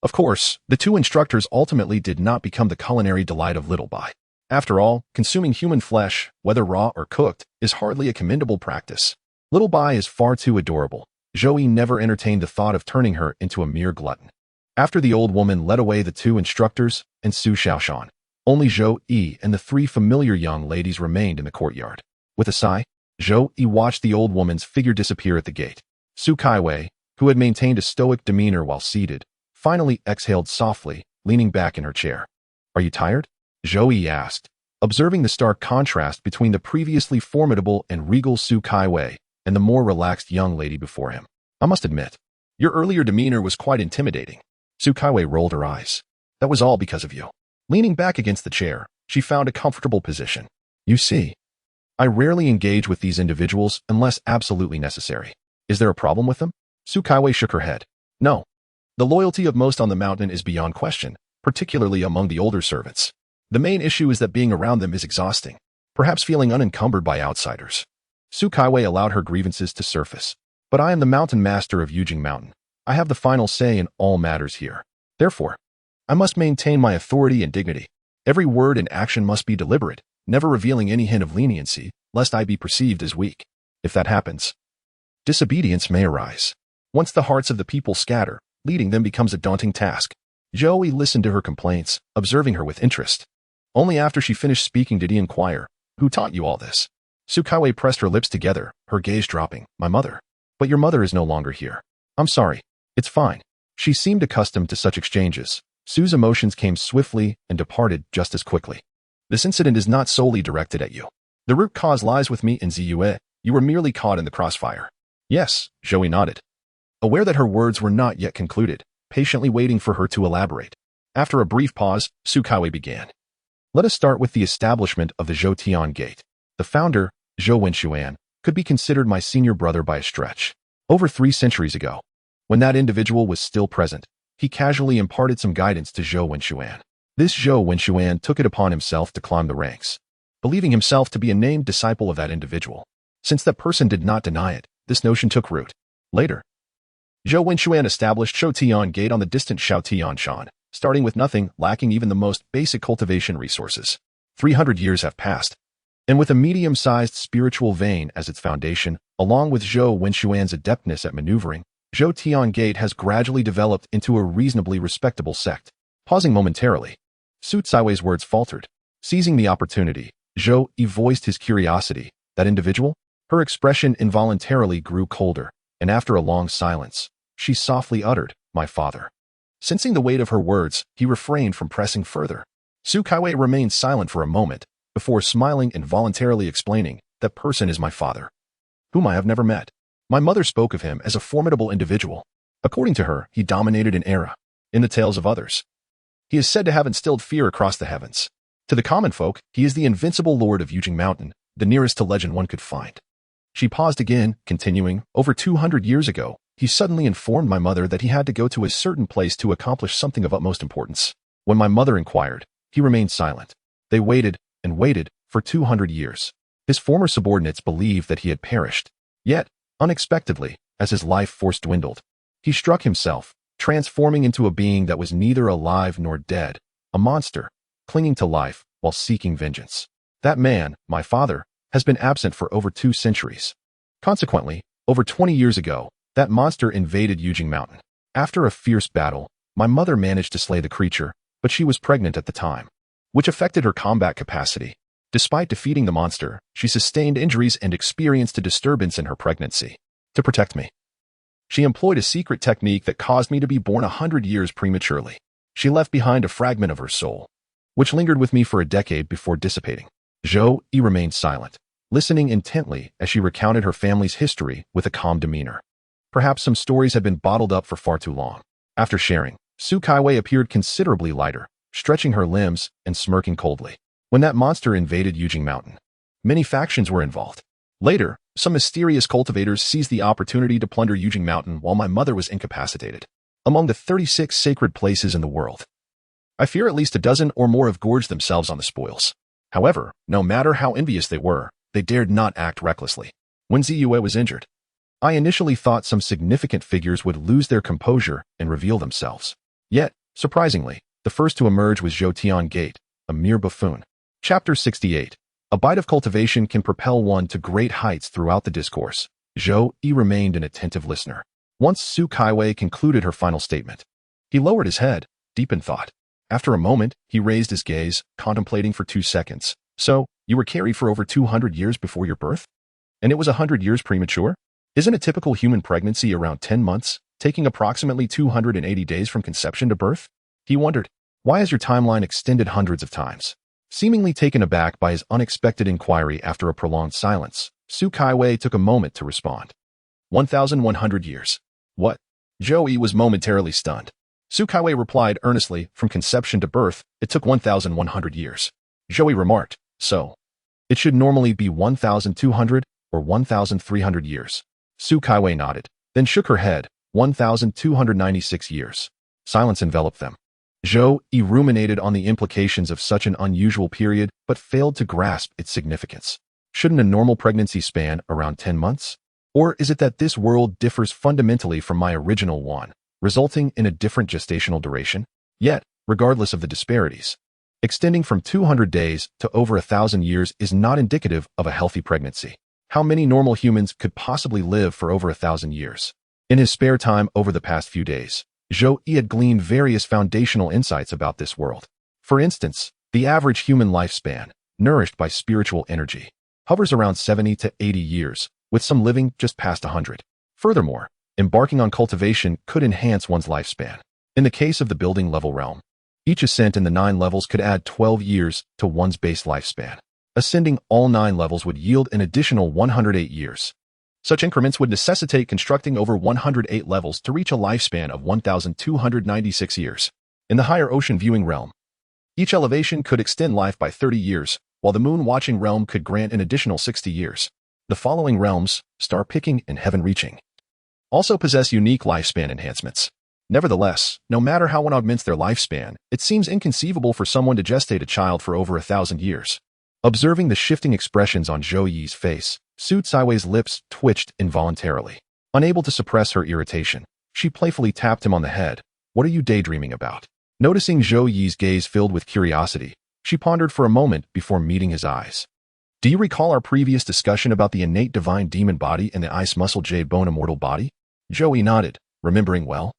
Of course, the 2 instructors ultimately did not become the culinary delight of little Bai. After all, consuming human flesh, whether raw or cooked, is hardly a commendable practice. Little Bai is far too adorable. Zhou Yi never entertained the thought of turning her into a mere glutton. After the old woman led away the 2 instructors and Su Xiaoshan, only Zhou Yi and the 3 familiar young ladies remained in the courtyard. With a sigh, Zhou Yi watched the old woman's figure disappear at the gate. Su Kaiwei, who had maintained a stoic demeanor while seated, finally exhaled softly, leaning back in her chair. Are you tired? Zhou Yi asked, observing the stark contrast between the previously formidable and regal Su Kaiwei and the more relaxed young lady before him. I must admit, your earlier demeanor was quite intimidating. Su Kaiwei rolled her eyes. That was all because of you. Leaning back against the chair, she found a comfortable position. You see, I rarely engage with these individuals unless absolutely necessary. Is there a problem with them? Su Kaiwei shook her head. No. The loyalty of most on the mountain is beyond question, particularly among the older servants. The main issue is that being around them is exhausting, perhaps feeling unencumbered by outsiders. Su Kaiwei allowed her grievances to surface. But I am the mountain master of Yujing Mountain. I have the final say in all matters here. Therefore, I must maintain my authority and dignity. Every word and action must be deliberate, never revealing any hint of leniency, lest I be perceived as weak. If that happens, disobedience may arise. Once the hearts of the people scatter, leading them becomes a daunting task. Zhou Yi listened to her complaints, observing her with interest. Only after she finished speaking did he inquire, "Who taught you all this?" Su Kaiwei pressed her lips together, her gaze dropping. "My mother." "But your mother is no longer here." "I'm sorry. It's fine." She seemed accustomed to such exchanges. Su's emotions came swiftly and departed just as quickly. "This incident is not solely directed at you. The root cause lies with me and Ziyue. You were merely caught in the crossfire." "Yes," Zhou Yi nodded, aware that her words were not yet concluded, patiently waiting for her to elaborate. After a brief pause, Su Kaiwei began. "Let us start with the establishment of the Zhou Gate. The founder, Zhou Wenxuan, could be considered my senior brother by a stretch. Over 3 centuries ago, when that individual was still present, he casually imparted some guidance to Zhou Wenxuan. This Zhou Wenxuan took it upon himself to climb the ranks, believing himself to be a named disciple of that individual. Since that person did not deny it, this notion took root. Later, Zhou Wenxuan established Zhou Gate on the distant Shaotianshan, starting with nothing, lacking even the most basic cultivation resources. 300 years have passed, and with a medium-sized spiritual vein as its foundation, along with Zhou Wenxuan's adeptness at maneuvering, Zhou Gate has gradually developed into a reasonably respectable sect. Pausing momentarily, Su Kaiwei's words faltered. Seizing the opportunity, Zhou Yi voiced his curiosity. "That individual?" Her expression involuntarily grew colder, and after a long silence, she softly uttered, "My father." Sensing the weight of her words, he refrained from pressing further. Su Kaiwei remained silent for a moment, before smiling and voluntarily explaining, "That person is my father, whom I have never met. My mother spoke of him as a formidable individual. According to her, he dominated an era. In the tales of others, he is said to have instilled fear across the heavens. To the common folk, he is the invincible lord of Yujing Mountain, the nearest to legend one could find." She paused again, continuing, "Over 200 years ago, he suddenly informed my mother that he had to go to a certain place to accomplish something of utmost importance. When my mother inquired, he remained silent. They waited and waited for 200 years. His former subordinates believed that he had perished. Yet, unexpectedly, as his life force dwindled, he struck himself, transforming into a being that was neither alive nor dead, a monster, clinging to life while seeking vengeance. That man, my father, has been absent for over 2 centuries. Consequently, over 20 years ago, that monster invaded Yujing Mountain. After a fierce battle, my mother managed to slay the creature, but she was pregnant at the time, which affected her combat capacity. Despite defeating the monster, she sustained injuries and experienced a disturbance in her pregnancy. To protect me, she employed a secret technique that caused me to be born 100 years prematurely. She left behind a fragment of her soul, which lingered with me for a decade before dissipating." Zhou Yi remained silent, listening intently as she recounted her family's history with a calm demeanor. Perhaps some stories had been bottled up for far too long. After sharing, Su Kaiwei appeared considerably lighter, stretching her limbs and smirking coldly. "When that monster invaded Yujing Mountain, many factions were involved. Later, some mysterious cultivators seized the opportunity to plunder Yujing Mountain while my mother was incapacitated. Among the 36 sacred places in the world, I fear at least a dozen or more have gorged themselves on the spoils. However, no matter how envious they were, they dared not act recklessly. When Ziyue was injured, I initially thought some significant figures would lose their composure and reveal themselves. Yet, surprisingly, the first to emerge was Zhou Gate, a mere buffoon." Chapter 68. A bite of cultivation can propel one to great heights throughout the discourse. Zhou Yi remained an attentive listener. Once Su Kaiwei concluded her final statement, he lowered his head, deep in thought. After a moment, he raised his gaze, contemplating for 2 seconds. "So, you were carried for over 200 years before your birth? And it was 100 years premature? Isn't a typical human pregnancy around 10 months, taking approximately 280 days from conception to birth?" He wondered, "Why has your timeline extended hundreds of times?" Seemingly taken aback by his unexpected inquiry after a prolonged silence, Su Kaiwei took a moment to respond. 1,100 years. "What?" Zhou Yi was momentarily stunned. Su Kaiwei replied earnestly, "From conception to birth, it took 1,100 years. Zhou Yi remarked, "So, it should normally be 1,200 or 1,300 years." Su Kaiwei nodded, then shook her head, 1,296 years. Silence enveloped them. Zhou Yi ruminated on the implications of such an unusual period, but failed to grasp its significance. Shouldn't a normal pregnancy span around 10 months? Or is it that this world differs fundamentally from my original one, resulting in a different gestational duration? Yet, regardless of the disparities, extending from 200 days to over 1,000 years is not indicative of a healthy pregnancy. How many normal humans could possibly live for over 1,000 years? In his spare time over the past few days, Zhou Yi had gleaned various foundational insights about this world. For instance, the average human lifespan, nourished by spiritual energy, hovers around 70 to 80 years, with some living just past 100. Furthermore, embarking on cultivation could enhance one's lifespan. In the case of the building level realm, each ascent in the 9 levels could add 12 years to one's base lifespan. Ascending all 9 levels would yield an additional 108 years. Such increments would necessitate constructing over 108 levels to reach a lifespan of 1,296 years. In the higher ocean viewing realm, each elevation could extend life by 30 years, while the moon watching realm could grant an additional 60 years. The following realms, star picking and heaven reaching, also possess unique lifespan enhancements. Nevertheless, no matter how one augments their lifespan, it seems inconceivable for someone to gestate a child for over 1,000 years. Observing the shifting expressions on Zhou Yi's face, Su Caiwei's lips twitched involuntarily. Unable to suppress her irritation, she playfully tapped him on the head. What are you daydreaming about? Noticing Zhou Yi's gaze filled with curiosity, she pondered for a moment before meeting his eyes. Do you recall our previous discussion about the innate divine demon body and the ice muscle jade bone immortal body? Zhou Yi nodded, remembering well.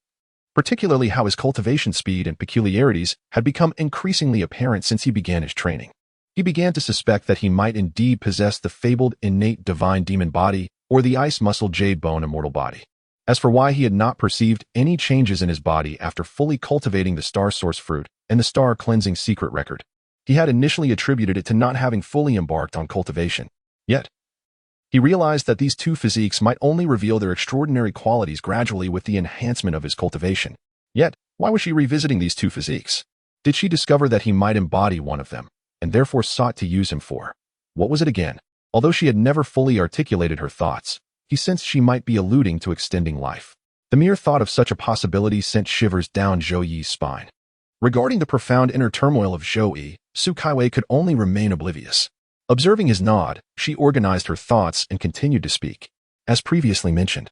Particularly how his cultivation speed and peculiarities had become increasingly apparent since he began his training. He began to suspect that he might indeed possess the fabled innate divine demon body or the ice muscle jade bone immortal body. As for why he had not perceived any changes in his body after fully cultivating the star source fruit and the star cleansing secret record, he had initially attributed it to not having fully embarked on cultivation. Yet, he realized that these two physiques might only reveal their extraordinary qualities gradually with the enhancement of his cultivation. Yet, why was she revisiting these two physiques? Did she discover that he might embody one of them, and therefore sought to use him for? What was it again? Although she had never fully articulated her thoughts, he sensed she might be alluding to extending life. The mere thought of such a possibility sent shivers down Zhou Yi's spine. Regarding the profound inner turmoil of Zhou Yi, Su Caiwei could only remain oblivious. Observing his nod, she organized her thoughts and continued to speak. As previously mentioned,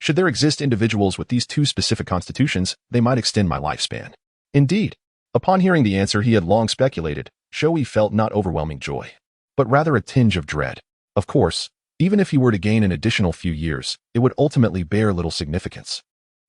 should there exist individuals with these two specific constitutions, they might extend my lifespan. Indeed, upon hearing the answer he had long speculated, Zhou Yi felt not overwhelming joy, but rather a tinge of dread. Of course, even if he were to gain an additional few years, it would ultimately bear little significance.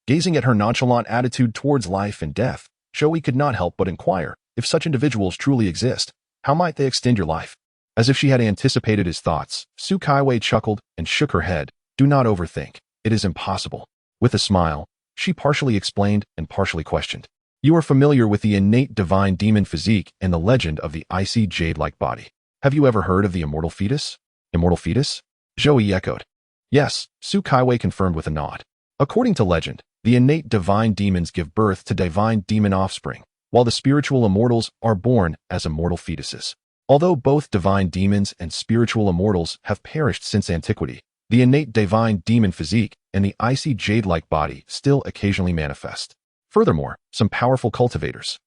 Gazing at her nonchalant attitude towards life and death, Zhou Yi could not help but inquire, if such individuals truly exist, how might they extend your life? As if she had anticipated his thoughts, Su Caiwei chuckled and shook her head. Do not overthink. It is impossible. With a smile, she partially explained and partially questioned. You are familiar with the innate divine demon physique and the legend of the icy jade-like body. Have you ever heard of the immortal fetus? Immortal fetus? Zhou Yi echoed. Yes, Su Caiwei confirmed with a nod. According to legend, the innate divine demons give birth to divine demon offspring, while the spiritual immortals are born as immortal fetuses. Although both divine demons and spiritual immortals have perished since antiquity, the innate divine demon physique and the icy jade-like body still occasionally manifest. Furthermore, some powerful cultivators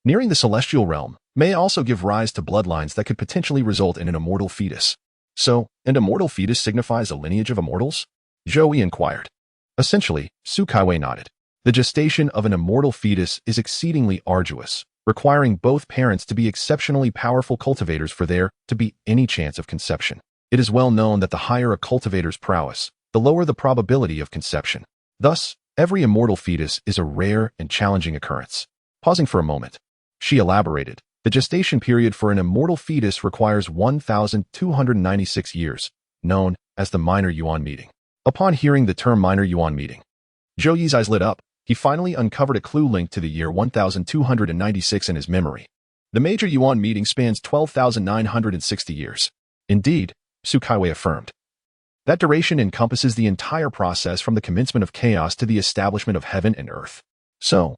nearing the celestial realm may also give rise to bloodlines that could potentially result in an immortal fetus. So, an immortal fetus signifies a lineage of immortals? Zhou Yi inquired. Essentially, Su Caiwei nodded. The gestation of an immortal fetus is exceedingly arduous, requiring both parents to be exceptionally powerful cultivators for there to be any chance of conception. It is well known that the higher a cultivator's prowess, the lower the probability of conception. Thus, every immortal fetus is a rare and challenging occurrence. Pausing for a moment, she elaborated. The gestation period for an immortal fetus requires 1,296 years, known as the minor yuan meeting. Upon hearing the term minor yuan meeting, Zhou Yi's eyes lit up. He finally uncovered a clue linked to the year 1,296 in his memory. The major yuan meeting spans 12,960 years. Indeed, Su Caiwei affirmed. That duration encompasses the entire process from the commencement of chaos to the establishment of heaven and earth. So,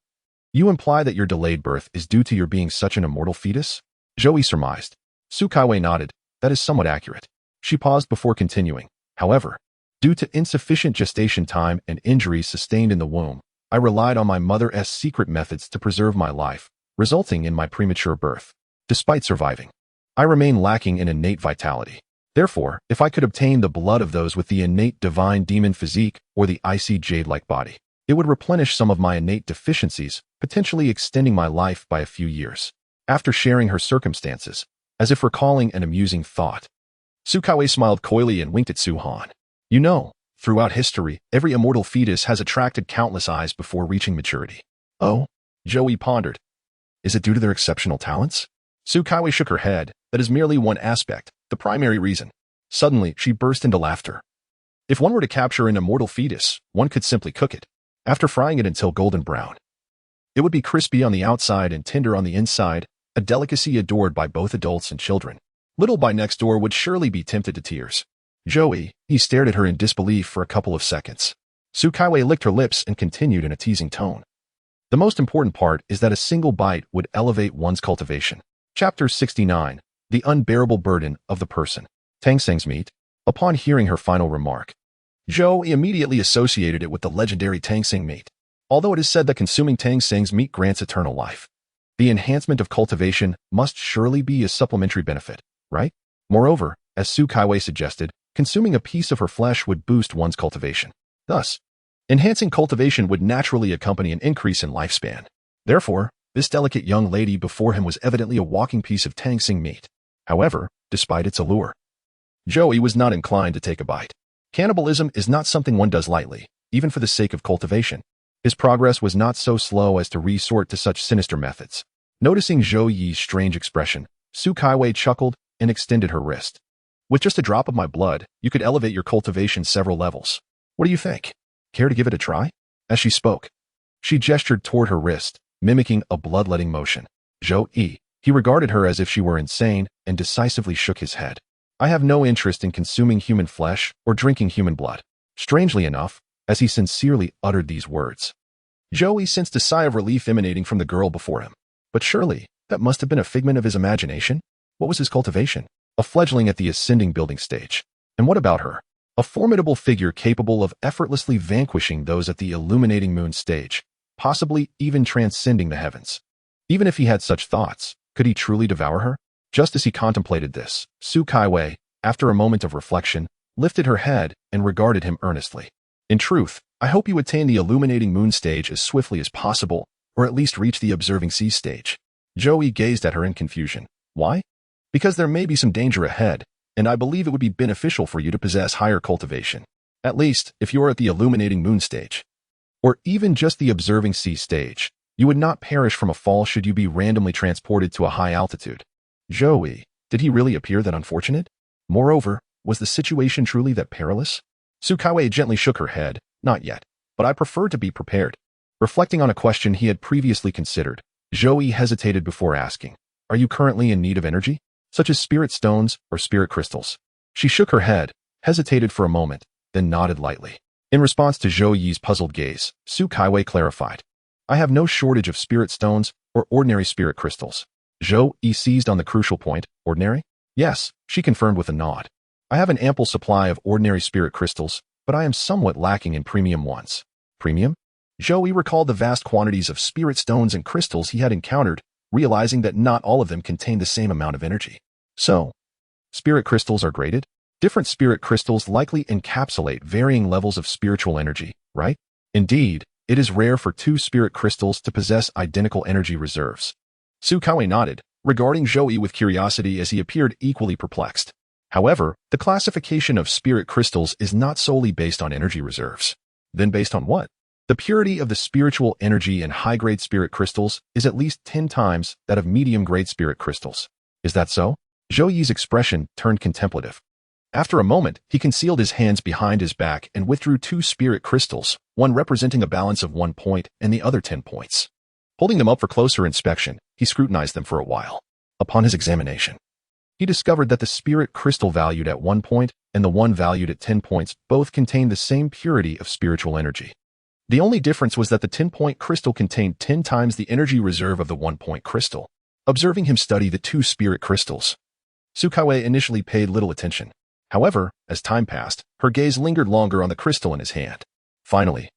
you imply that your delayed birth is due to your being such an immortal fetus? Zhou Yi surmised. Su Caiwei nodded. That is somewhat accurate. She paused before continuing. However, due to insufficient gestation time and injuries sustained in the womb, I relied on my mother's secret methods to preserve my life, resulting in my premature birth. Despite surviving, I remain lacking in innate vitality. Therefore, if I could obtain the blood of those with the innate divine demon physique or the icy jade-like body, it would replenish some of my innate deficiencies, potentially extending my life by a few years. After sharing her circumstances, as if recalling an amusing thought, Sukaiwei smiled coyly and winked at Su-Han. You know, throughout history, every immortal fetus has attracted countless eyes before reaching maturity. Oh? Joey pondered. Is it due to their exceptional talents? Sukaiwei shook her head. That is merely one aspect, the primary reason. Suddenly, she burst into laughter. If one were to capture an immortal fetus, one could simply cook it, after frying it until golden brown. It would be crispy on the outside and tender on the inside, a delicacy adored by both adults and children. Little Boy next door would surely be tempted to tears. Joey, he stared at her in disbelief for a couple of seconds. Sukaiwei licked her lips and continued in a teasing tone. The most important part is that a single bite would elevate one's cultivation. Chapter 69. The Unbearable Burden of the Person. Tangsang's meat. Upon hearing her final remark, Joey immediately associated it with the legendary Tangsang meat. Although it is said that consuming Tangsang's meat grants eternal life, the enhancement of cultivation must surely be a supplementary benefit, right? Moreover, as Sukaiwei suggested, consuming a piece of her flesh would boost one's cultivation. Thus, enhancing cultivation would naturally accompany an increase in lifespan. Therefore, this delicate young lady before him was evidently a walking piece of Tangsang meat. However, despite its allure, Joey was not inclined to take a bite. Cannibalism is not something one does lightly, even for the sake of cultivation. His progress was not so slow as to resort to such sinister methods. Noticing Zhou Yi's strange expression, Sukaiwei chuckled and extended her wrist. With just a drop of my blood, you could elevate your cultivation several levels. What do you think? Care to give it a try? As she spoke, she gestured toward her wrist, mimicking a bloodletting motion. Zhou Yi, he regarded her as if she were insane and decisively shook his head. I have no interest in consuming human flesh or drinking human blood. Strangely enough, as he sincerely uttered these words, Joey sensed a sigh of relief emanating from the girl before him. But surely, that must have been a figment of his imagination? What was his cultivation? A fledgling at the ascending building stage. And what about her? A formidable figure capable of effortlessly vanquishing those at the illuminating moon stage, possibly even transcending the heavens. Even if he had such thoughts, could he truly devour her? Just as he contemplated this, Sukaiwei, after a moment of reflection, lifted her head and regarded him earnestly. In truth, I hope you attain the illuminating moon stage as swiftly as possible, or at least reach the observing sea stage. Joey gazed at her in confusion. Why? Because there may be some danger ahead, and I believe it would be beneficial for you to possess higher cultivation. At least, if you are at the illuminating moon stage, or even just the observing sea stage, you would not perish from a fall should you be randomly transported to a high altitude. Joey, did he really appear that unfortunate? Moreover, was the situation truly that perilous? Sukaiwei gently shook her head. Not yet, but I prefer to be prepared. Reflecting on a question he had previously considered, Joey hesitated before asking, are you currently in need of energy, such as spirit stones or spirit crystals? She shook her head, hesitated for a moment, then nodded lightly. In response to Zhou Yi's puzzled gaze, Sukaiwei clarified, I have no shortage of spirit stones or ordinary spirit crystals. Zhou Yi seized on the crucial point. Ordinary? Yes, she confirmed with a nod. I have an ample supply of ordinary spirit crystals, but I am somewhat lacking in premium ones. Premium? Zhou Yi recalled the vast quantities of spirit stones and crystals he had encountered, realizing that not all of them contained the same amount of energy. So, spirit crystals are graded? Different spirit crystals likely encapsulate varying levels of spiritual energy, right? Indeed, it is rare for two spirit crystals to possess identical energy reserves. Sukaiwei nodded, regarding Zhou Yi with curiosity as he appeared equally perplexed. However, the classification of spirit crystals is not solely based on energy reserves. Then based on what? The purity of the spiritual energy in high-grade spirit crystals is at least 10 times that of medium-grade spirit crystals. Is that so? Zhou Yi's expression turned contemplative. After a moment, he concealed his hands behind his back and withdrew 2 spirit crystals, one representing a balance of 1 point and the other 10 points. Holding them up for closer inspection, he scrutinized them for a while. Upon his examination, he discovered that the spirit crystal valued at 1 point and the one valued at 10 points both contained the same purity of spiritual energy. The only difference was that the 10-point crystal contained 10 times the energy reserve of the 1-point crystal. Observing him study the 2 spirit crystals, Sukaiwei initially paid little attention. However, as time passed, her gaze lingered longer on the crystal in his hand. Finally,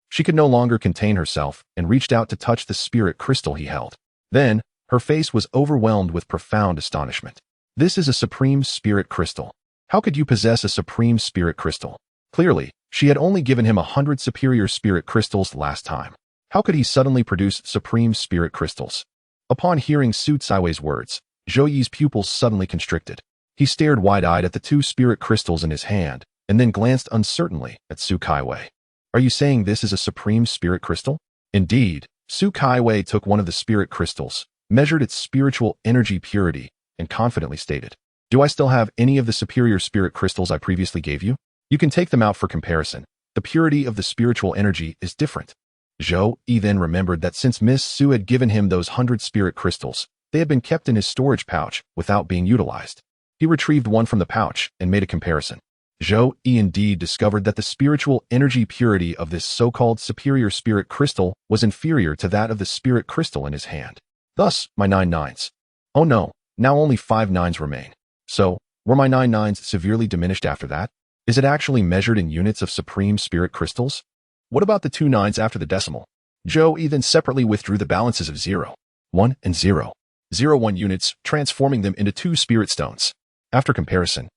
she could no longer contain herself and reached out to touch the spirit crystal he held. Then, her face was overwhelmed with profound astonishment. This is a supreme spirit crystal. How could you possess a supreme spirit crystal? Clearly, she had only given him 100 superior spirit crystals last time. How could he suddenly produce supreme spirit crystals? Upon hearing Su Caiwei's words, Zhou Yi's pupils suddenly constricted. He stared wide-eyed at the 2 spirit crystals in his hand, and then glanced uncertainly at Su Caiwei. Are you saying this is a supreme spirit crystal? Indeed, Su Caiwei took one of the spirit crystals, measured its spiritual energy purity, and confidently stated, "Do I still have any of the superior spirit crystals I previously gave you? You can take them out for comparison. The purity of the spiritual energy is different." Zhou Yi then remembered that since Miss Su had given him those 100 spirit crystals, they had been kept in his storage pouch without being utilized. He retrieved one from the pouch and made a comparison. Zhou Yi indeed discovered that the spiritual energy purity of this so-called superior spirit crystal was inferior to that of the spirit crystal in his hand. Thus, my 9 nines. Oh no, now only 5 nines remain. So, were my 9 nines severely diminished after that? Is it actually measured in units of supreme spirit crystals? What about the 2 nines after the decimal? Zhou Yi then separately withdrew the balances of 0, 1, and 0, 0, 1 units, transforming them into 2 spirit stones. After comparison,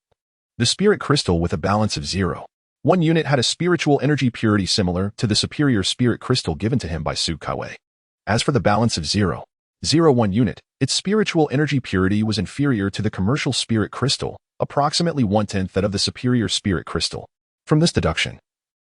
the spirit crystal with a balance of 0, 1 unit had a spiritual energy purity similar to the superior spirit crystal given to him by Su Caiwei. As for the balance of 0, 0, 1 unit, its spiritual energy purity was inferior to the commercial spirit crystal, approximately 1/10 that of the superior spirit crystal. From this deduction,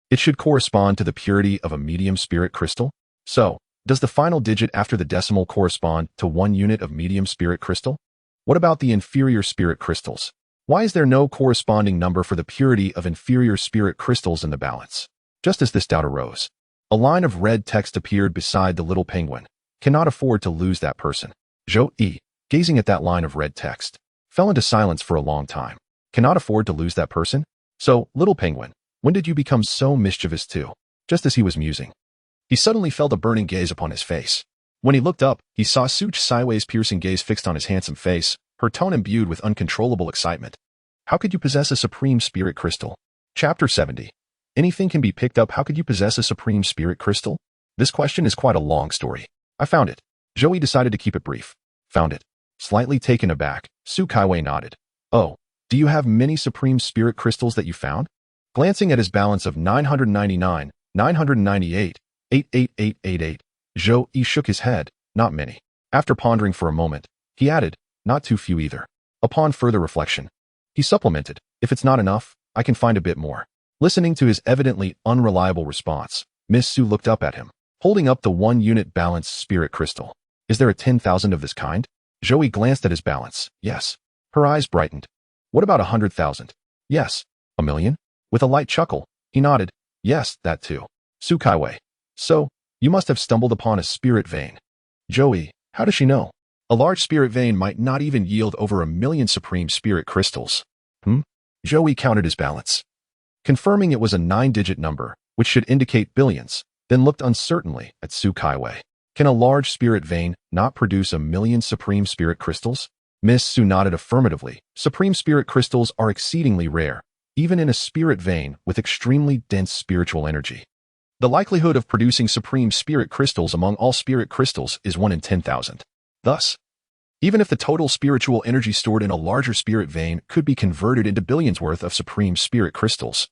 it should correspond to the purity of a medium spirit crystal. So, does the final digit after the decimal correspond to 1 unit of medium spirit crystal? What about the inferior spirit crystals? Why is there no corresponding number for the purity of inferior spirit crystals in the balance? Just as this doubt arose, a line of red text appeared beside the little penguin. Cannot afford to lose that person. Zhou Yi, gazing at that line of red text, fell into silence for a long time. Cannot afford to lose that person? So, little penguin, when did you become so mischievous too? Just as he was musing, he suddenly felt a burning gaze upon his face. When he looked up, he saw Su Caiwei's piercing gaze fixed on his handsome face, her tone imbued with uncontrollable excitement. How could you possess a supreme spirit crystal? Chapter 70. Anything can be picked up. How could you possess a supreme spirit crystal? This question is quite a long story. I found it. Zhou Yi decided to keep it brief. Found it. Slightly taken aback, Su Caiwei nodded. Oh, do you have many supreme spirit crystals that you found? Glancing at his balance of 999, 998, 88888, Zhou Yi shook his head. Not many. After pondering for a moment, he added, not too few either. Upon further reflection, he supplemented, if it's not enough, I can find a bit more. Listening to his evidently unreliable response, Miss Su looked up at him, holding up the 1-unit balance spirit crystal. Is there a 10,000 of this kind? Zhou Yi glanced at his balance. Yes. Her eyes brightened. What about 100,000? Yes. 1,000,000? With a light chuckle, he nodded. Yes, that too. Su Caiwei. So, you must have stumbled upon a spirit vein. Zhou Yi, how does she know? A large spirit vein might not even yield over 1,000,000 supreme spirit crystals. Zhou Yi counted his balance, confirming it was a 9-digit number, which should indicate billions, then looked uncertainly at Su Caiwei. Can a large spirit vein not produce 1,000,000 supreme spirit crystals? Miss Su nodded affirmatively. Supreme spirit crystals are exceedingly rare, even in a spirit vein with extremely dense spiritual energy. The likelihood of producing supreme spirit crystals among all spirit crystals is 1 in 10,000. Thus, even if the total spiritual energy stored in a larger spirit vein could be converted into billions worth of supreme spirit crystals,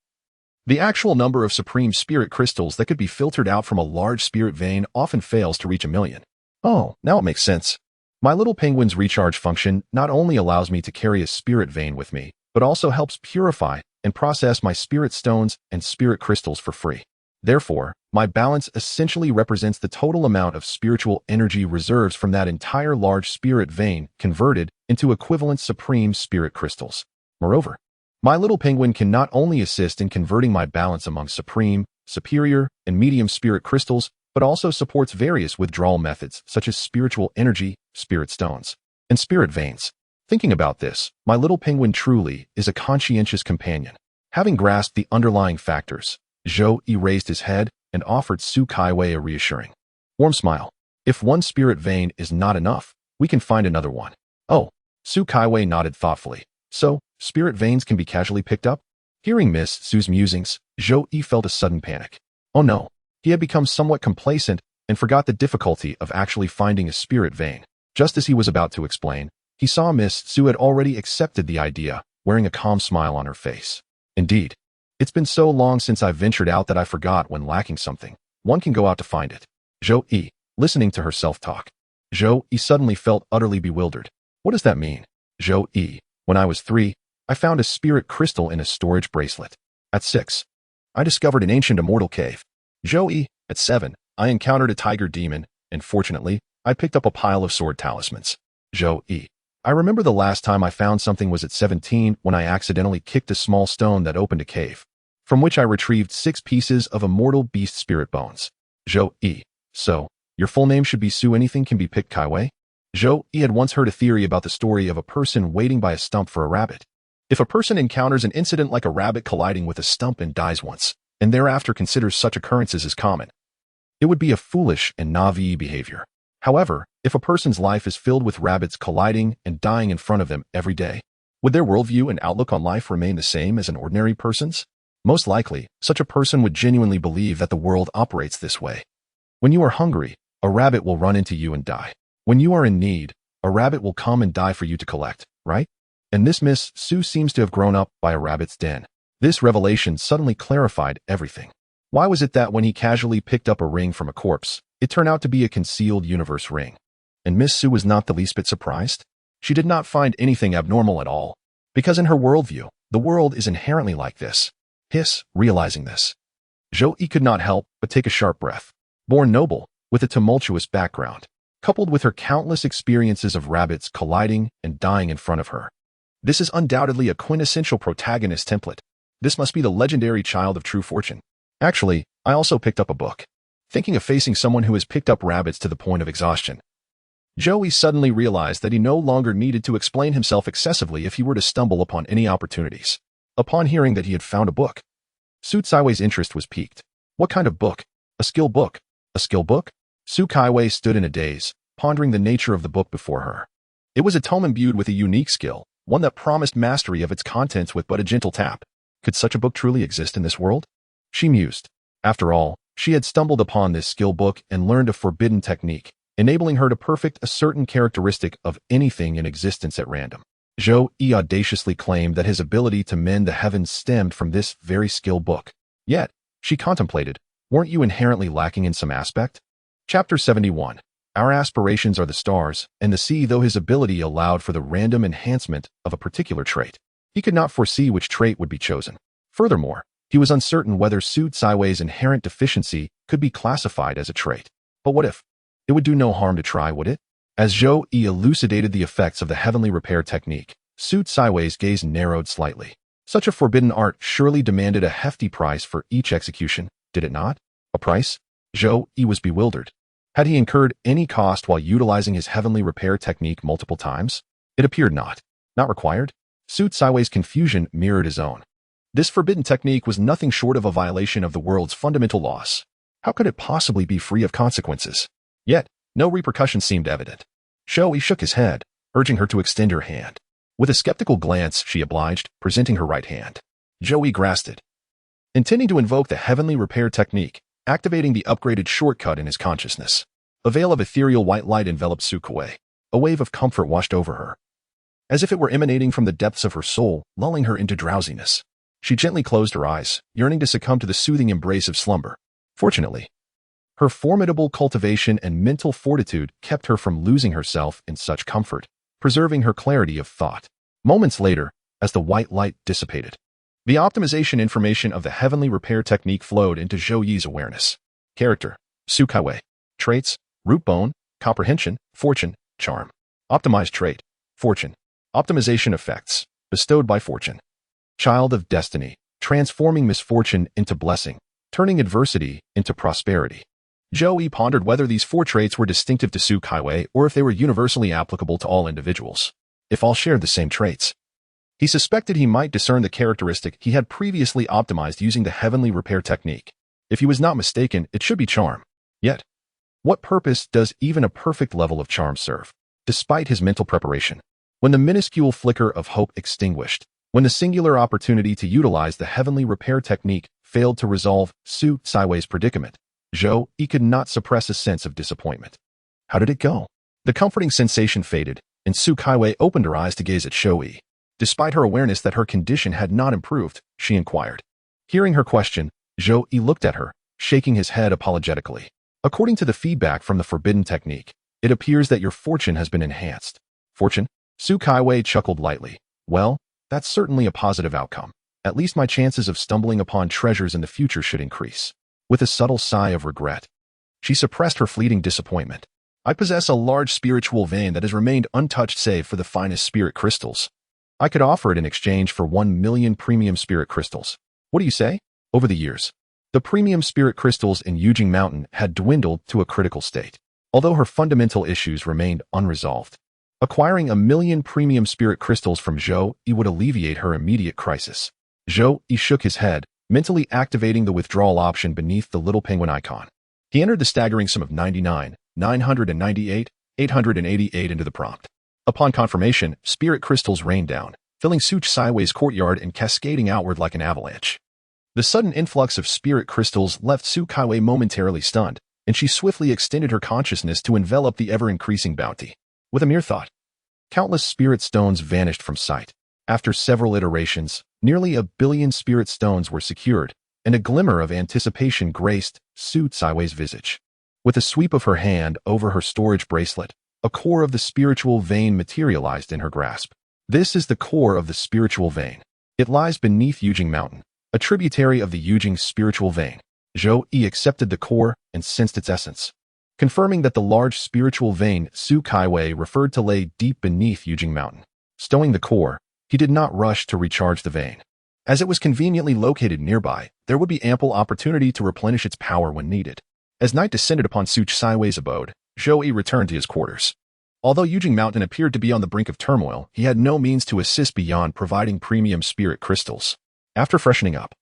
the actual number of supreme spirit crystals that could be filtered out from a large spirit vein often fails to reach 1,000,000. Oh, now it makes sense. My little penguin's recharge function not only allows me to carry a spirit vein with me, but also helps purify and process my spirit stones and spirit crystals for free. Therefore, my balance essentially represents the total amount of spiritual energy reserves from that entire large spirit vein converted into equivalent supreme spirit crystals. Moreover, my little penguin can not only assist in converting my balance among supreme, superior, and medium spirit crystals, but also supports various withdrawal methods such as spiritual energy, spirit stones, and spirit veins. Thinking about this, my little penguin truly is a conscientious companion. Having grasped the underlying factors, Zhou Yi raised his head and offered Su Caiwei a reassuring, warm smile. If one spirit vein is not enough, we can find another one. Oh, Su Caiwei nodded thoughtfully. So, spirit veins can be casually picked up? Hearing Miss Su's musings, Zhou Yi felt a sudden panic. Oh no, he had become somewhat complacent and forgot the difficulty of actually finding a spirit vein. Just as he was about to explain, he saw Miss Su had already accepted the idea, wearing a calm smile on her face. Indeed, it's been so long since I ventured out that I forgot when lacking something, one can go out to find it. Zhou, listening to her self-talk. Zhou suddenly felt utterly bewildered. What does that mean? Zhou, when I was 3, I found a spirit crystal in a storage bracelet. At 6, I discovered an ancient immortal cave. Zhou, at 7, I encountered a tiger demon, and fortunately, I picked up a pile of sword talismans. Zhou, I remember the last time I found something was at 17 when I accidentally kicked a small stone that opened a cave, from which I retrieved 6 pieces of immortal beast spirit bones. Zhou, so, your full name should be Su anything can be picked Kaiwei? Zhou had once heard a theory about the story of a person waiting by a stump for a rabbit. If a person encounters an incident like a rabbit colliding with a stump and dies once, and thereafter considers such occurrences as common, it would be a foolish and naive behavior. However, if a person's life is filled with rabbits colliding and dying in front of them every day, would their worldview and outlook on life remain the same as an ordinary person's? Most likely, such a person would genuinely believe that the world operates this way. When you are hungry, a rabbit will run into you and die. When you are in need, a rabbit will come and die for you to collect, right? And this Miss Su seems to have grown up by a rabbit's den. This revelation suddenly clarified everything. Why was it that when he casually picked up a ring from a corpse, it turned out to be a concealed universe ring? And Miss Su was not the least bit surprised. She did not find anything abnormal at all, because in her worldview, the world is inherently like this. Realizing this, Zhou could not help but take a sharp breath. Born noble, with a tumultuous background, coupled with her countless experiences of rabbits colliding and dying in front of her, this is undoubtedly a quintessential protagonist template. This must be the legendary child of true fortune. Actually, I also picked up a book, thinking of facing someone who has picked up rabbits to the point of exhaustion. Zhou suddenly realized that he no longer needed to explain himself excessively if he were to stumble upon any opportunities. Upon hearing that he had found a book, Su Kaiwei's interest was piqued. What kind of book? A skill book. A skill book? Su Kaiwei stood in a daze, pondering the nature of the book before her. It was a tome imbued with a unique skill, one that promised mastery of its contents with but a gentle tap. Could such a book truly exist in this world? She mused. After all, she had stumbled upon this skill book and learned a forbidden technique, enabling her to perfect a certain characteristic of anything in existence at random. Zhou audaciously claimed that his ability to mend the heavens stemmed from this very skill book. Yet, she contemplated, weren't you inherently lacking in some aspect? Chapter 71. Our aspirations are the stars, and the sea. Though his ability allowed for the random enhancement of a particular trait, he could not foresee which trait would be chosen. Furthermore, he was uncertain whether Su Kaiwei's inherent deficiency could be classified as a trait. But what if? It would do no harm to try, would it? As Zhou elucidated the effects of the heavenly repair technique, Su Kaiwei's gaze narrowed slightly. Such a forbidden art surely demanded a hefty price for each execution, did it not? A price? Zhou was bewildered. Had he incurred any cost while utilizing his heavenly repair technique multiple times? It appeared not. Not required? Su Kaiwei's confusion mirrored his own. This forbidden technique was nothing short of a violation of the world's fundamental laws. How could it possibly be free of consequences? Yet, no repercussion seemed evident. Zhou shook his head, urging her to extend her hand. With a skeptical glance, she obliged, presenting her right hand. Zhou grasped it, intending to invoke the heavenly repair technique, activating the upgraded shortcut in his consciousness. A veil of ethereal white light enveloped Su Kaiwei. A wave of comfort washed over her, as if it were emanating from the depths of her soul, lulling her into drowsiness. She gently closed her eyes, yearning to succumb to the soothing embrace of slumber. Fortunately, her formidable cultivation and mental fortitude kept her from losing herself in such comfort, preserving her clarity of thought. Moments later, as the white light dissipated, the optimization information of the heavenly repair technique flowed into Zhou's awareness. Character: Su Kaiwei. Traits: root bone, comprehension, fortune, charm. Optimized trait: fortune. Optimization effects: bestowed by fortune. Child of destiny, transforming misfortune into blessing, turning adversity into prosperity. Zhou pondered whether these 4 traits were distinctive to Su Kaiwei or if they were universally applicable to all individuals. If all shared the same traits, he suspected he might discern the characteristic he had previously optimized using the heavenly repair technique. If he was not mistaken, it should be charm. Yet, what purpose does even a perfect level of charm serve? Despite his mental preparation, when the minuscule flicker of hope extinguished, when the singular opportunity to utilize the heavenly repair technique failed to resolve Su Kaiwei's predicament, Zhou could not suppress a sense of disappointment. How did it go? The comforting sensation faded, and Su Kaiwei opened her eyes to gaze at Zhou. Despite her awareness that her condition had not improved, she inquired. Hearing her question, Zhou Yi looked at her, shaking his head apologetically. According to the feedback from the forbidden technique, it appears that your fortune has been enhanced. Fortune? Su Kaiwei chuckled lightly. Well, that's certainly a positive outcome. At least my chances of stumbling upon treasures in the future should increase. With a subtle sigh of regret, she suppressed her fleeting disappointment. I possess a large spiritual vein that has remained untouched save for the finest spirit crystals. I could offer it in exchange for 1 million premium spirit crystals. What do you say? Over the years, the premium spirit crystals in Yujing Mountain had dwindled to a critical state, although her fundamental issues remained unresolved. Acquiring 1 million premium spirit crystals from Zhou Yi would alleviate her immediate crisis. Zhou Yi shook his head, mentally activating the withdrawal option beneath the little penguin icon. He entered the staggering sum of 99,998,888 into the prompt. Upon confirmation, spirit crystals rained down, filling Su Kaiwei's courtyard and cascading outward like an avalanche. The sudden influx of spirit crystals left Su Kaiwei momentarily stunned, and she swiftly extended her consciousness to envelop the ever-increasing bounty. With a mere thought, countless spirit stones vanished from sight. After several iterations, nearly 1 billion spirit stones were secured, and a glimmer of anticipation graced Su Kaiwei's visage. With a sweep of her hand over her storage bracelet, a core of the spiritual vein materialized in her grasp. This is the core of the spiritual vein. It lies beneath Yujing Mountain, a tributary of the Yujing spiritual vein. Zhou Yi accepted the core and sensed its essence. Confirming that the large spiritual vein Su Kaiwei referred to lay deep beneath Yujing Mountain. Stowing the core, he did not rush to recharge the vein. As it was conveniently located nearby, there would be ample opportunity to replenish its power when needed. As night descended upon Su Kaiwei's abode, Zhou Yi returned to his quarters. Although Yujing Mountain appeared to be on the brink of turmoil, he had no means to assist beyond providing premium spirit crystals. After freshening up,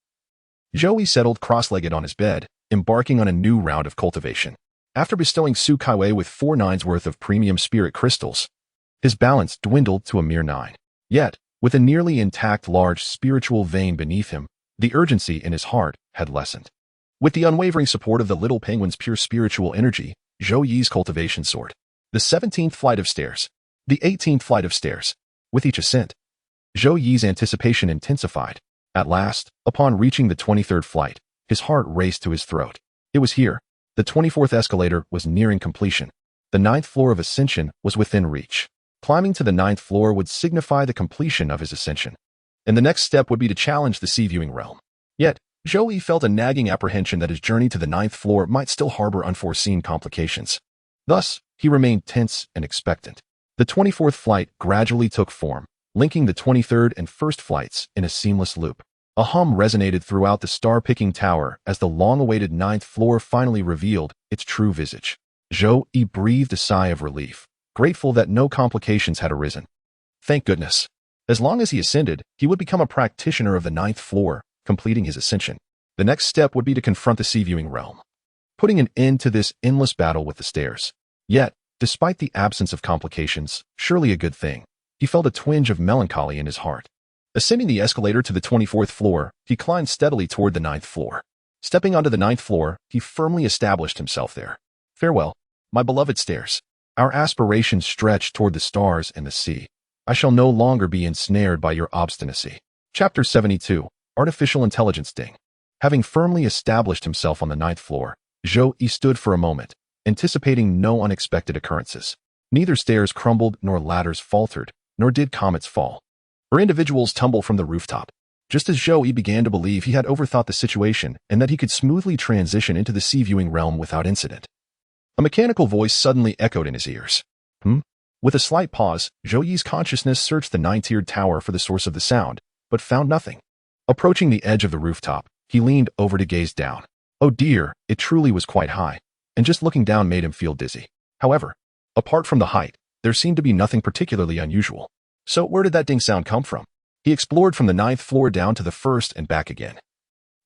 Zhou Yi settled cross-legged on his bed, embarking on a new round of cultivation. After bestowing Su Kaiwei with 4 nines worth of premium spirit crystals, his balance dwindled to a mere 9. Yet, with a nearly intact large spiritual vein beneath him, the urgency in his heart had lessened. With the unwavering support of the little penguin's pure spiritual energy, Zhou Yi's cultivation soared. The 17th flight of stairs. The 18th flight of stairs. With each ascent, Zhou Yi's anticipation intensified. At last, upon reaching the 23rd flight, his heart raced to his throat. It was here. The 24th escalator was nearing completion. The 9th floor of ascension was within reach. Climbing to the 9th floor would signify the completion of his ascension, and the next step would be to challenge the sea-viewing realm. Yet, Zhou Yi felt a nagging apprehension that his journey to the 9th floor might still harbor unforeseen complications. Thus, he remained tense and expectant. The 24th flight gradually took form, linking the 23rd and 1st flights in a seamless loop. A hum resonated throughout the star-picking tower as the long-awaited 9th floor finally revealed its true visage. Zhou Yi breathed a sigh of relief, grateful that no complications had arisen. Thank goodness. As long as he ascended, he would become a practitioner of the 9th floor, completing his ascension. The next step would be to confront the sea-viewing realm, putting an end to this endless battle with the stairs. Yet, despite the absence of complications, surely a good thing, he felt a twinge of melancholy in his heart. Ascending the escalator to the 24th floor, he climbed steadily toward the 9th floor. Stepping onto the 9th floor, he firmly established himself there. Farewell, my beloved stairs. Our aspirations stretch toward the stars and the sea. I shall no longer be ensnared by your obstinacy. Chapter 72, Artificial Intelligence Ding. Having firmly established himself on the 9th floor, Zhou Yi stood for a moment, anticipating no unexpected occurrences. Neither stairs crumbled nor ladders faltered, nor did comets fall, or individuals tumble from the rooftop. Just as Zhou Yi began to believe he had overthought the situation and that he could smoothly transition into the sea-viewing realm without incident, a mechanical voice suddenly echoed in his ears. With a slight pause, Zhou Yi's consciousness searched the 9-tiered tower for the source of the sound, but found nothing. Approaching the edge of the rooftop, he leaned over to gaze down. Oh dear, it truly was quite high, and just looking down made him feel dizzy. However, apart from the height, there seemed to be nothing particularly unusual. So where did that ding sound come from? He explored from the 9th floor down to the 1st and back again,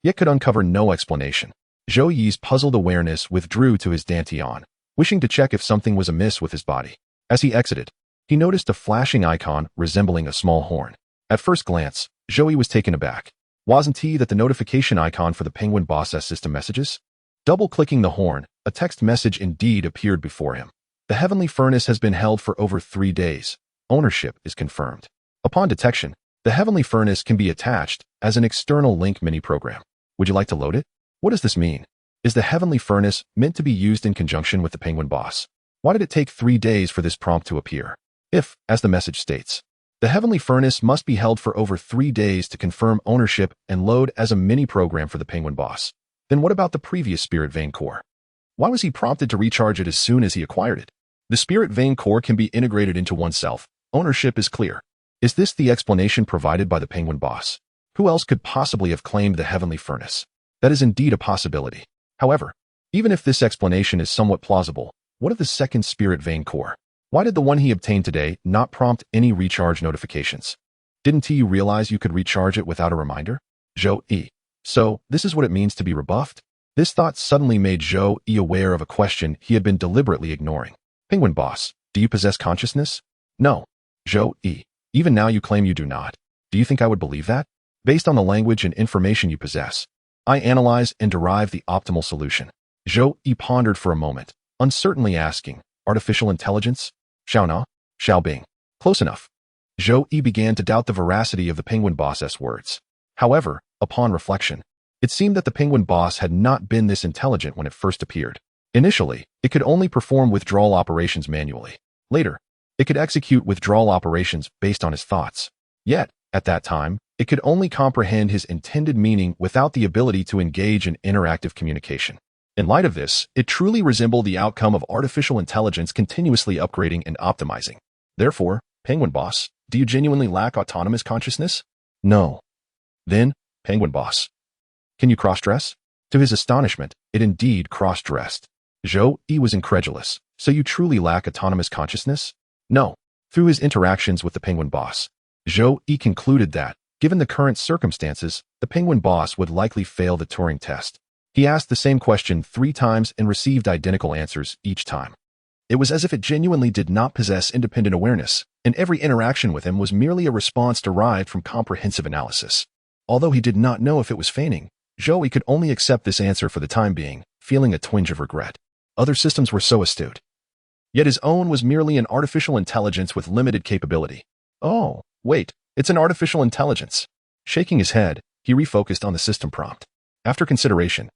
yet could uncover no explanation. Zhou Yi's puzzled awareness withdrew to his dantian, wishing to check if something was amiss with his body. As he exited, he noticed a flashing icon resembling a small horn. At first glance, Zhou Yi was taken aback. Wasn't he that the notification icon for the Penguin Boss S system messages? Double-clicking the horn, a text message indeed appeared before him. The heavenly furnace has been held for over 3 days. Ownership is confirmed. Upon detection, The heavenly furnace can be attached as an external link mini program. Would you like to load it? What does this mean? Is the heavenly furnace meant to be used in conjunction with the penguin boss? Why did it take 3 days for this prompt to appear? If, as the message states, the heavenly furnace must be held for over 3 days to confirm ownership and load as a mini program for the penguin boss, then what about the previous spirit vein core? Why was he prompted to recharge it as soon as he acquired it? The spirit vein core can be integrated into oneself. Ownership is clear. Is this the explanation provided by the penguin boss? Who else could possibly have claimed the heavenly furnace? That is indeed a possibility. However, even if this explanation is somewhat plausible, what of the second spirit vein core? Why did the one he obtained today not prompt any recharge notifications? Didn't he realize you could recharge it without a reminder? Zhou-E. So, this is what it means to be rebuffed? This thought suddenly made Zhou-E aware of a question he had been deliberately ignoring. Penguin boss, do you possess consciousness? No. Zhou-E. Even now you claim you do not. Do you think I would believe that? Based on the language and information you possess, I analyze and derive the optimal solution. Zhou-E pondered for a moment, uncertainly asking, artificial intelligence? Xiaona? Xiaobing. Close enough. Zhou-E began to doubt the veracity of the penguin boss's words. However, upon reflection, it seemed that the penguin boss had not been this intelligent when it first appeared. Initially, it could only perform withdrawal operations manually. Later, it could execute withdrawal operations based on his thoughts. Yet, at that time, it could only comprehend his intended meaning without the ability to engage in interactive communication. In light of this, it truly resembled the outcome of artificial intelligence continuously upgrading and optimizing. Therefore, Penguin Boss, do you genuinely lack autonomous consciousness? No. Then, Penguin Boss, can you cross-dress? To his astonishment, it indeed cross-dressed. Zhou-E was incredulous. So you truly lack autonomous consciousness? No. Through his interactions with the Penguin Boss, Zhou-E concluded that, given the current circumstances, the penguin boss would likely fail the Turing test. He asked the same question 3 times and received identical answers each time. It was as if it genuinely did not possess independent awareness, and every interaction with him was merely a response derived from comprehensive analysis. Although he did not know if it was feigning, Zhou-E could only accept this answer for the time being, feeling a twinge of regret. Other systems were so astute. Yet his own was merely an artificial intelligence with limited capability. Oh, wait. It's an artificial intelligence. Shaking his head, he refocused on the system prompt. After consideration,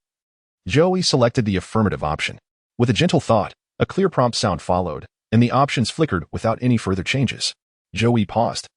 Zhou-E selected the affirmative option. With a gentle thought, a clear prompt sound followed, and the options flickered without any further changes. Zhou-E paused,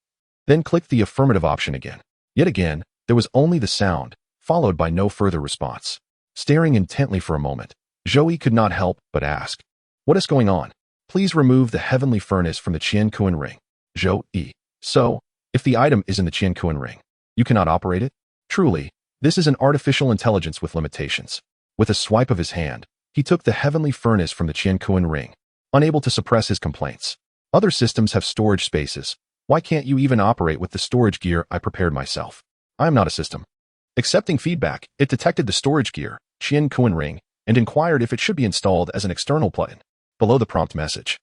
then clicked the affirmative option again. Yet again, there was only the sound, followed by no further response. Staring intently for a moment, Zhou-E could not help but ask, "What is going on? Please remove the heavenly furnace from the Qian-Kuan ring." Zhou-E. So, if the item is in the Qian-Kuan ring, you cannot operate it? Truly, this is an artificial intelligence with limitations. With a swipe of his hand, he took the heavenly furnace from the Qian-Kuan ring, unable to suppress his complaints. Other systems have storage spaces. Why can't you even operate with the storage gear I prepared myself? I am not a system. Accepting feedback, it detected the storage gear, Qian-Kuan ring, and inquired if it should be installed as an external plugin. Below the prompt message,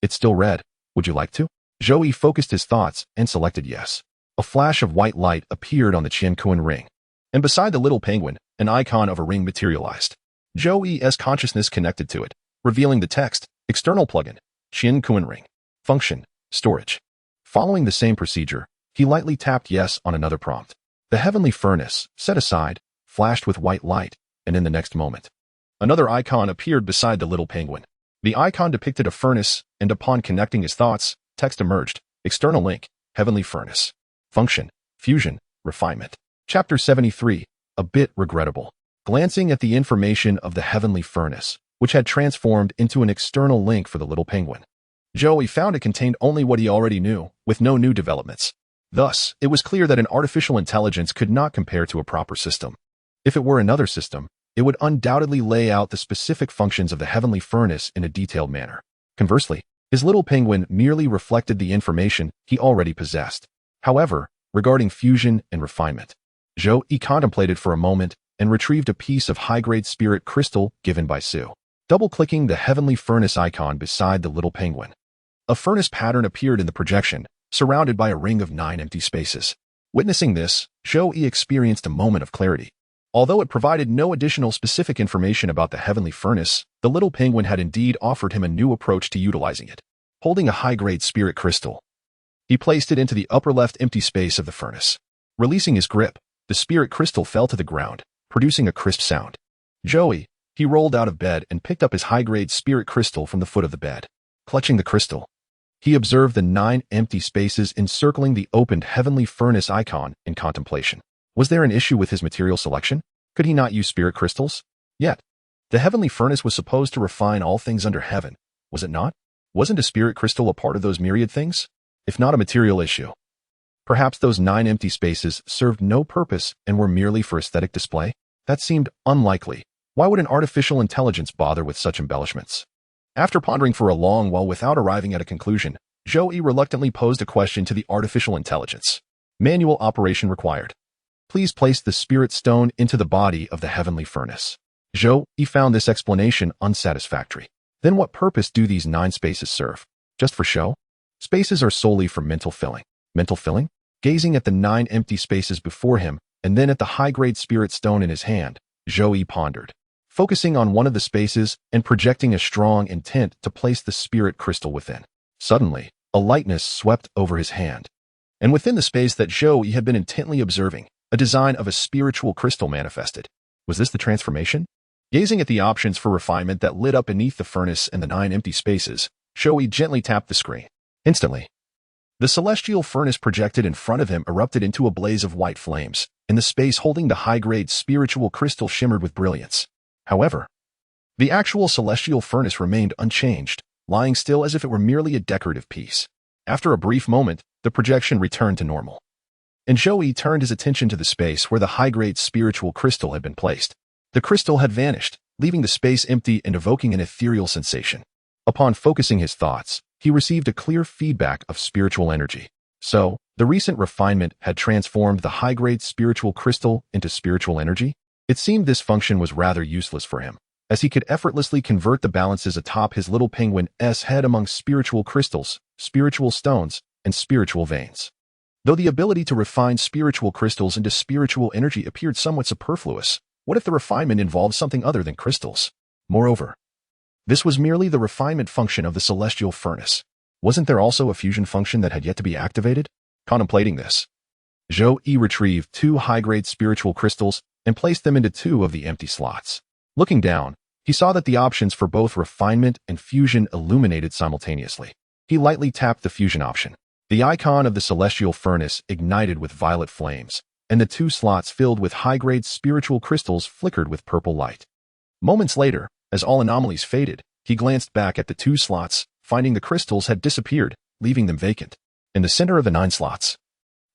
it still read, "Would you like to?" Zhou-E focused his thoughts and selected yes. A flash of white light appeared on the Qian-Kuan ring, and beside the little penguin, an icon of a ring materialized. Zhou-E's consciousness connected to it, revealing the text, "External plugin, Qian-Kuan ring. Function, storage." Following the same procedure, he lightly tapped yes on another prompt. The heavenly furnace, set aside, flashed with white light, and in the next moment, another icon appeared beside the little penguin. The icon depicted a furnace, and upon connecting his thoughts, text emerged, "External link, heavenly furnace. Function, fusion, refinement." Chapter 73, a bit regrettable. Glancing at the information of the heavenly furnace, which had transformed into an external link for the little penguin, Zhou-E found it contained only what he already knew, with no new developments. Thus, it was clear that an artificial intelligence could not compare to a proper system. If it were another system, it would undoubtedly lay out the specific functions of the heavenly furnace in a detailed manner. Conversely, his little penguin merely reflected the information he already possessed. However, regarding fusion and refinement, Zhou-E contemplated for a moment and retrieved a piece of high-grade spirit crystal given by Su. Double-clicking the heavenly furnace icon beside the little penguin, a furnace pattern appeared in the projection, surrounded by a ring of 9 empty spaces. Witnessing this, Zhou-E experienced a moment of clarity. Although it provided no additional specific information about the heavenly furnace, the little penguin had indeed offered him a new approach to utilizing it. Holding a high-grade spirit crystal, He placed it into the upper left empty space of the furnace. Releasing his grip, the spirit crystal fell to the ground, producing a crisp sound. Joey, he rolled out of bed and picked up his high-grade spirit crystal from the foot of the bed. Clutching the crystal, he observed the 9 empty spaces encircling the opened heavenly furnace icon in contemplation. Was there an issue with his material selection? Could he not use spirit crystals? Yet, the heavenly furnace was supposed to refine all things under heaven, was it not? Wasn't a spirit crystal a part of those myriad things? If not a material issue, perhaps those 9 empty spaces served no purpose and were merely for aesthetic display? That seemed unlikely. Why would an artificial intelligence bother with such embellishments? After pondering for a long while without arriving at a conclusion, Joey reluctantly posed a question to the artificial intelligence. Manual operation required. Please place the spirit stone into the body of the heavenly furnace. Joey found this explanation unsatisfactory. Then what purpose do these 9 spaces serve? Just for show? Spaces are solely for mental filling. Mental filling? Gazing at the 9 empty spaces before him, and then at the high-grade spirit stone in his hand, Joey pondered, focusing on one of the spaces and projecting a strong intent to place the spirit crystal within. Suddenly, a lightness swept over his hand, and within the space that Joey had been intently observing, a design of a spiritual crystal manifested. Was this the transformation? Gazing at the options for refinement that lit up beneath the furnace and the 9 empty spaces, Joey gently tapped the screen. Instantly, the celestial furnace projected in front of him erupted into a blaze of white flames, and the space holding the high-grade spiritual crystal shimmered with brilliance. However, the actual celestial furnace remained unchanged, lying still as if it were merely a decorative piece. After a brief moment, the projection returned to normal, and Joey turned his attention to the space where the high-grade spiritual crystal had been placed. The crystal had vanished, leaving the space empty and evoking an ethereal sensation. Upon focusing his thoughts, he received a clear feedback of spiritual energy. So, the recent refinement had transformed the high-grade spiritual crystal into spiritual energy? It seemed this function was rather useless for him, as he could effortlessly convert the balances atop his little penguin's head among spiritual crystals, spiritual stones, and spiritual veins. Though the ability to refine spiritual crystals into spiritual energy appeared somewhat superfluous, what if the refinement involved something other than crystals? Moreover, this was merely the refinement function of the celestial furnace. Wasn't there also a fusion function that had yet to be activated? Contemplating this, Joey retrieved 2 high-grade spiritual crystals and placed them into 2 of the empty slots. Looking down, he saw that the options for both refinement and fusion illuminated simultaneously. He lightly tapped the fusion option. The icon of the celestial furnace ignited with violet flames, and the 2 slots filled with high-grade spiritual crystals flickered with purple light. Moments later, as all anomalies faded, he glanced back at the 2 slots, finding the crystals had disappeared, leaving them vacant. In the center of the 9 slots,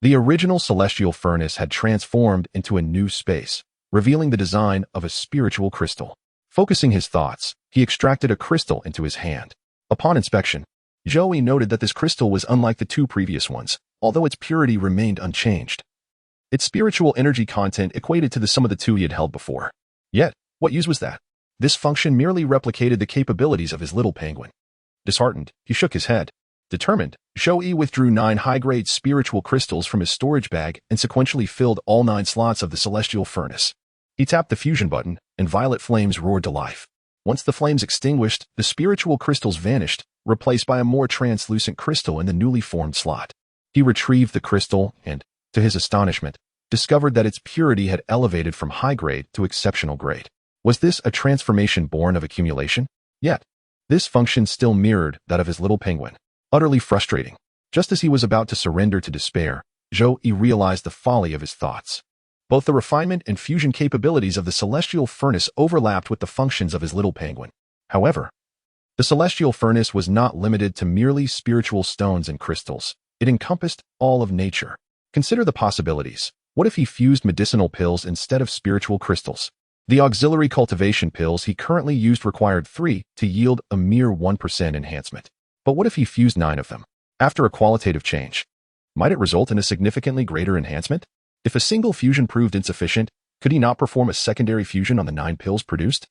the original celestial furnace had transformed into a new space, revealing the design of a spiritual crystal. Focusing his thoughts, he extracted a crystal into his hand. Upon inspection, Joey noted that this crystal was unlike the 2 previous ones, although its purity remained unchanged. Its spiritual energy content equated to the sum of the 2 he had held before. Yet, what use was that? This function merely replicated the capabilities of his little penguin. Disheartened, he shook his head. Determined, Joey withdrew 9 high-grade spiritual crystals from his storage bag and sequentially filled all 9 slots of the celestial furnace. He tapped the fusion button, and violet flames roared to life. Once the flames extinguished, the spiritual crystals vanished, replaced by a more translucent crystal in the newly formed slot. He retrieved the crystal and, to his astonishment, discovered that its purity had elevated from high grade to exceptional grade. Was this a transformation born of accumulation? Yet, this function still mirrored that of his little penguin. Utterly frustrating. Just as he was about to surrender to despair, Joey realized the folly of his thoughts. Both the refinement and fusion capabilities of the celestial furnace overlapped with the functions of his little penguin. However, the celestial furnace was not limited to merely spiritual stones and crystals. It encompassed all of nature. Consider the possibilities. What if he fused medicinal pills instead of spiritual crystals? The auxiliary cultivation pills he currently used required 3 to yield a mere 1% enhancement. But what if he fused 9 of them? After a qualitative change, might it result in a significantly greater enhancement? If a single fusion proved insufficient, could he not perform a secondary fusion on the 9 pills produced?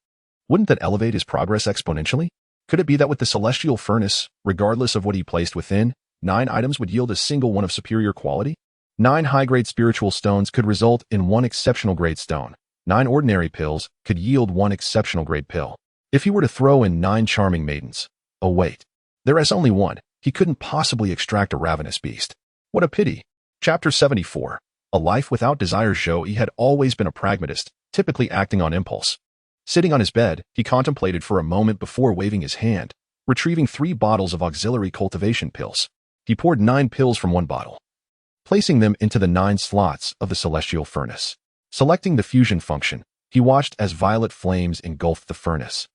Wouldn't that elevate his progress exponentially? Could it be that with the celestial furnace, regardless of what he placed within, 9 items would yield a single one of superior quality? 9 high-grade spiritual stones could result in 1 exceptional grade stone. 9 ordinary pills could yield 1 exceptional grade pill. If he were to throw in 9 charming maidens, oh wait, there is only one, He couldn't possibly extract a ravenous beast. What a pity. Chapter 74. A life without desires. Zhou had always been a pragmatist, typically acting on impulse. Sitting on his bed, he contemplated for a moment before waving his hand, retrieving 3 bottles of auxiliary cultivation pills. He poured 9 pills from one bottle, placing them into the 9 slots of the celestial furnace. Selecting the fusion function, he watched as violet flames engulfed the furnace,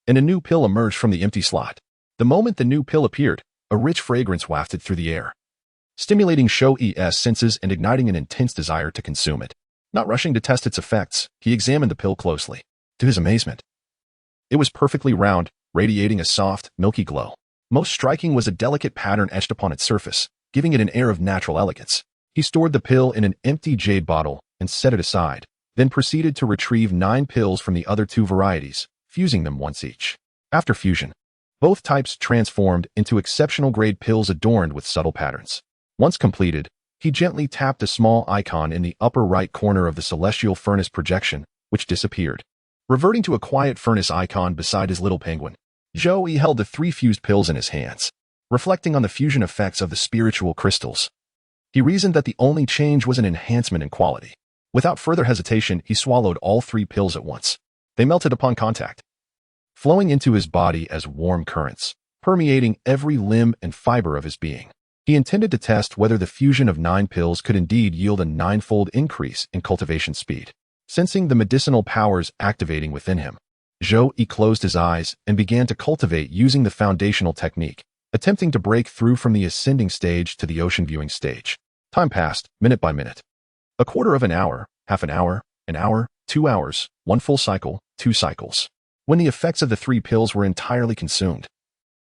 and a new pill emerged from the empty slot. The moment the new pill appeared, a rich fragrance wafted through the air, stimulating Zhou's senses and igniting an intense desire to consume it. Not rushing to test its effects, he examined the pill closely. To his amazement, it was perfectly round, radiating a soft, milky glow. Most striking was a delicate pattern etched upon its surface, giving it an air of natural elegance. He stored the pill in an empty jade bottle and set it aside, then proceeded to retrieve 9 pills from the other 2 varieties, fusing them once each. After fusion, both types transformed into exceptional grade pills adorned with subtle patterns. Once completed, he gently tapped a small icon in the upper right corner of the celestial furnace projection, which disappeared, reverting to a quiet furnace icon beside his little penguin. Zhou held the 3 fused pills in his hands, reflecting on the fusion effects of the spiritual crystals. He reasoned that the only change was an enhancement in quality. Without further hesitation, he swallowed all 3 pills at once. They melted upon contact, flowing into his body as warm currents, permeating every limb and fiber of his being. He intended to test whether the fusion of 9 pills could indeed yield a 9-fold increase in cultivation speed. Sensing the medicinal powers activating within him, Zhou closed his eyes and began to cultivate using the foundational technique, attempting to break through from the ascending stage to the ocean viewing stage. Time passed, minute by minute. A quarter of an hour, half an hour, 2 hours, 1 full cycle, 2 cycles. When the effects of the 3 pills were entirely consumed,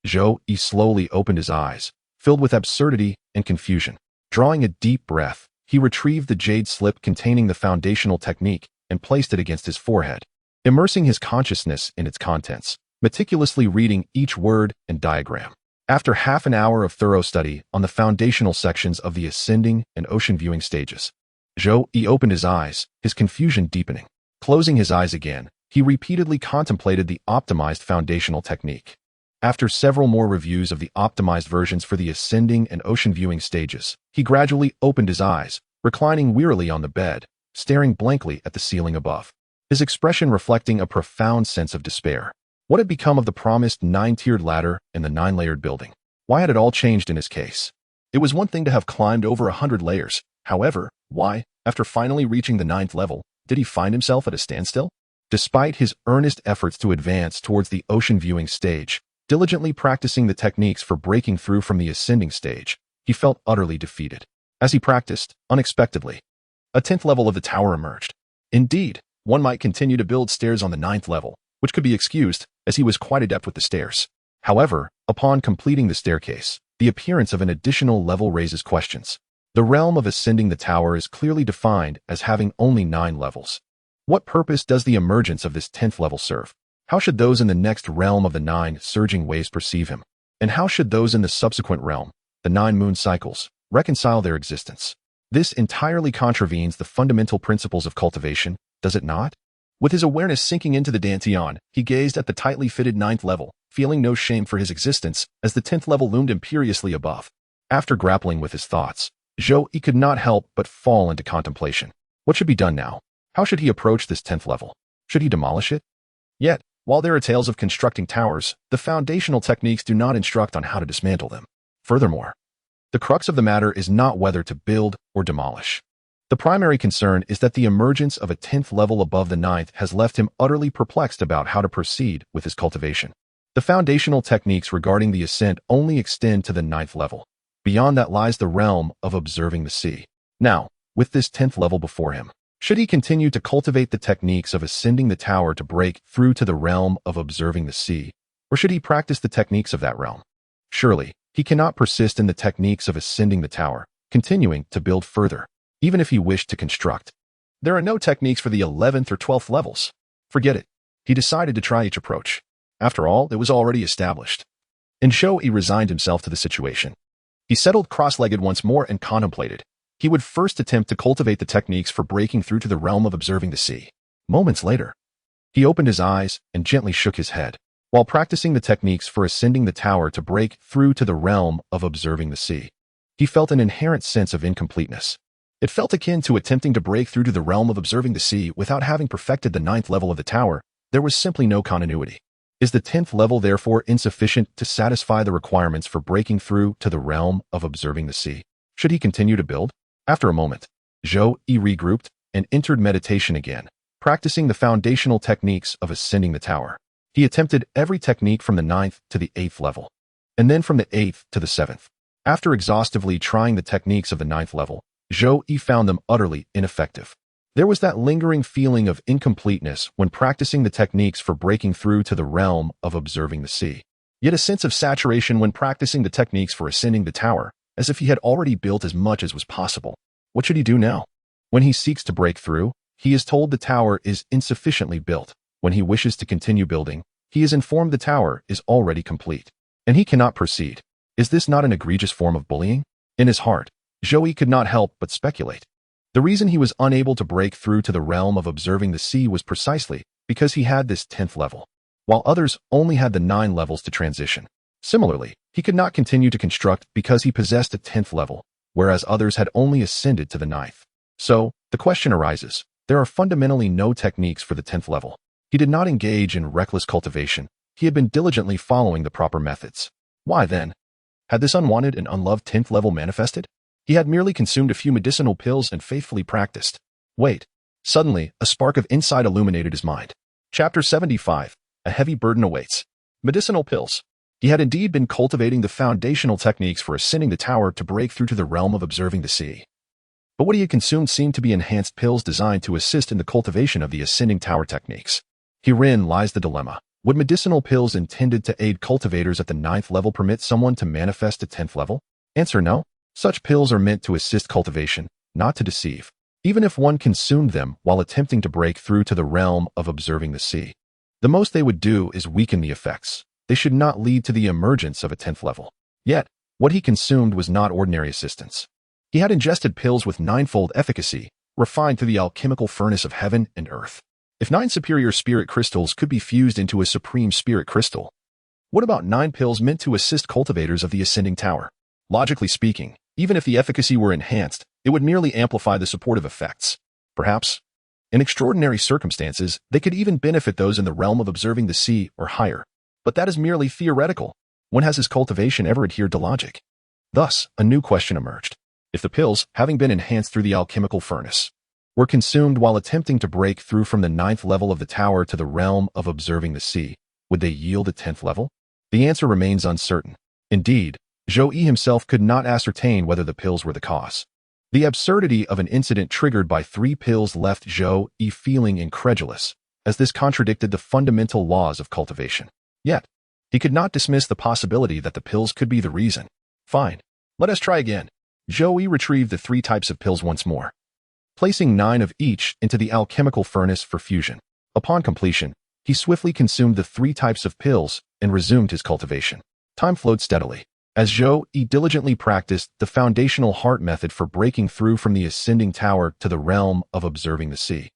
Zhou slowly opened his eyes, filled with absurdity and confusion. Drawing a deep breath, he retrieved the jade slip containing the foundational technique and placed it against his forehead, immersing his consciousness in its contents, meticulously reading each word and diagram. After half an hour of thorough study on the foundational sections of the ascending and ocean viewing stages, Zhou opened his eyes, his confusion deepening. Closing his eyes again, he repeatedly contemplated the optimized foundational technique. After several more reviews of the optimized versions for the ascending and ocean viewing stages, he gradually opened his eyes, reclining wearily on the bed, staring blankly at the ceiling above, his expression reflecting a profound sense of despair. What had become of the promised 9-tiered ladder and the 9-layered building? Why had it all changed in his case? It was one thing to have climbed over 100 layers. However, why, after finally reaching the 9th level, did he find himself at a standstill? Despite his earnest efforts to advance towards the ocean viewing stage, diligently practicing the techniques for breaking through from the ascending stage, he felt utterly defeated. As he practiced, unexpectedly, a 10th level of the tower emerged. Indeed, one might continue to build stairs on the 9th level, which could be excused, as he was quite adept with the stairs. However, upon completing the staircase, the appearance of an additional level raises questions. The realm of ascending the tower is clearly defined as having only 9 levels. What purpose does the emergence of this 10th level serve? How should those in the next realm of the 9 surging waves perceive him? And how should those in the subsequent realm, the 9 moon cycles, reconcile their existence? This entirely contravenes the fundamental principles of cultivation, does it not? With his awareness sinking into the dantian, he gazed at the tightly fitted 9th level, feeling no shame for his existence as the 10th level loomed imperiously above. After grappling with his thoughts, Zhou could not help but fall into contemplation. What should be done now? How should he approach this 10th level? Should he demolish it? Yet, while there are tales of constructing towers, the foundational techniques do not instruct on how to dismantle them. Furthermore, the crux of the matter is not whether to build or demolish. The primary concern is that the emergence of a 10th level above the 9th has left him utterly perplexed about how to proceed with his cultivation. The foundational techniques regarding the ascent only extend to the 9th level. Beyond that lies the realm of observing the sea. Now, with this 10th level before him, should he continue to cultivate the techniques of ascending the tower to break through to the realm of observing the sea, or should he practice the techniques of that realm? Surely, he cannot persist in the techniques of ascending the tower, continuing to build further, even if he wished to construct. There are no techniques for the 11th or 12th levels. Forget it. He decided to try each approach. After all, it was already established. In Zhou, he resigned himself to the situation. He settled cross-legged once more and contemplated. He would first attempt to cultivate the techniques for breaking through to the realm of observing the sea. Moments later, he opened his eyes and gently shook his head. while practicing the techniques for ascending the tower to break through to the realm of observing the sea. He felt an inherent sense of incompleteness. It felt akin to attempting to break through to the realm of observing the sea without having perfected the 9th level of the tower. There was simply no continuity. Is the 10th level therefore insufficient to satisfy the requirements for breaking through to the realm of observing the sea? Should he continue to build? After a moment, Zhou Yi regrouped and entered meditation again, practicing the foundational techniques of ascending the tower. He attempted every technique from the 9th to the 8th level, and then from the 8th to the 7th. After exhaustively trying the techniques of the 9th level, Zhou Yi found them utterly ineffective. There was that lingering feeling of incompleteness when practicing the techniques for breaking through to the realm of observing the sea. Yet a sense of saturation when practicing the techniques for ascending the tower, as if he had already built as much as was possible. What should he do now? When he seeks to break through, he is told the tower is insufficiently built. When he wishes to continue building, he is informed the tower is already complete, and he cannot proceed. Is this not an egregious form of bullying? In his heart, Zhou Yi could not help but speculate. The reason he was unable to break through to the realm of observing the sea was precisely because he had this 10th level, while others only had the 9 levels to transition. Similarly, he could not continue to construct because he possessed a 10th level, whereas others had only ascended to the 9th. So, the question arises, there are fundamentally no techniques for the 10th level. He did not engage in reckless cultivation. He had been diligently following the proper methods. Why then? Had this unwanted and unloved 10th level manifested? He had merely consumed a few medicinal pills and faithfully practiced. Wait. Suddenly, a spark of insight illuminated his mind. Chapter 75. A heavy burden awaits. Medicinal pills. He had indeed been cultivating the foundational techniques for ascending the tower to break through to the realm of observing the sea. But what he had consumed seemed to be enhanced pills designed to assist in the cultivation of the ascending tower techniques. Herein lies the dilemma. Would medicinal pills intended to aid cultivators at the 9th level permit someone to manifest a 10th level? Answer no. Such pills are meant to assist cultivation, not to deceive. Even if one consumed them while attempting to break through to the realm of observing the sea, the most they would do is weaken the effects. They should not lead to the emergence of a 10th level. Yet, what he consumed was not ordinary assistance. He had ingested pills with 9-fold efficacy, refined through the alchemical furnace of heaven and earth. If 9 superior spirit crystals could be fused into a supreme spirit crystal, what about 9 pills meant to assist cultivators of the ascending tower? Logically speaking, even if the efficacy were enhanced, it would merely amplify the supportive effects. Perhaps, in extraordinary circumstances, they could even benefit those in the realm of observing the sea or higher. But that is merely theoretical. When has his cultivation ever adhered to logic? Thus, a new question emerged. If the pills, having been enhanced through the alchemical furnace, were consumed while attempting to break through from the 9th level of the tower to the realm of observing the sea, would they yield a 10th level? The answer remains uncertain. Indeed, Zhou Yi himself could not ascertain whether the pills were the cause. The absurdity of an incident triggered by 3 pills left Zhou Yi feeling incredulous, as this contradicted the fundamental laws of cultivation. Yet, he could not dismiss the possibility that the pills could be the reason. Fine. Let us try again. Zhou Yi retrieved the 3 types of pills once more, placing 9 of each into the alchemical furnace for fusion. Upon completion, he swiftly consumed the 3 types of pills and resumed his cultivation. Time flowed steadily. As Zhou Yi diligently practiced the foundational heart method for breaking through from the ascending tower to the realm of observing the sea,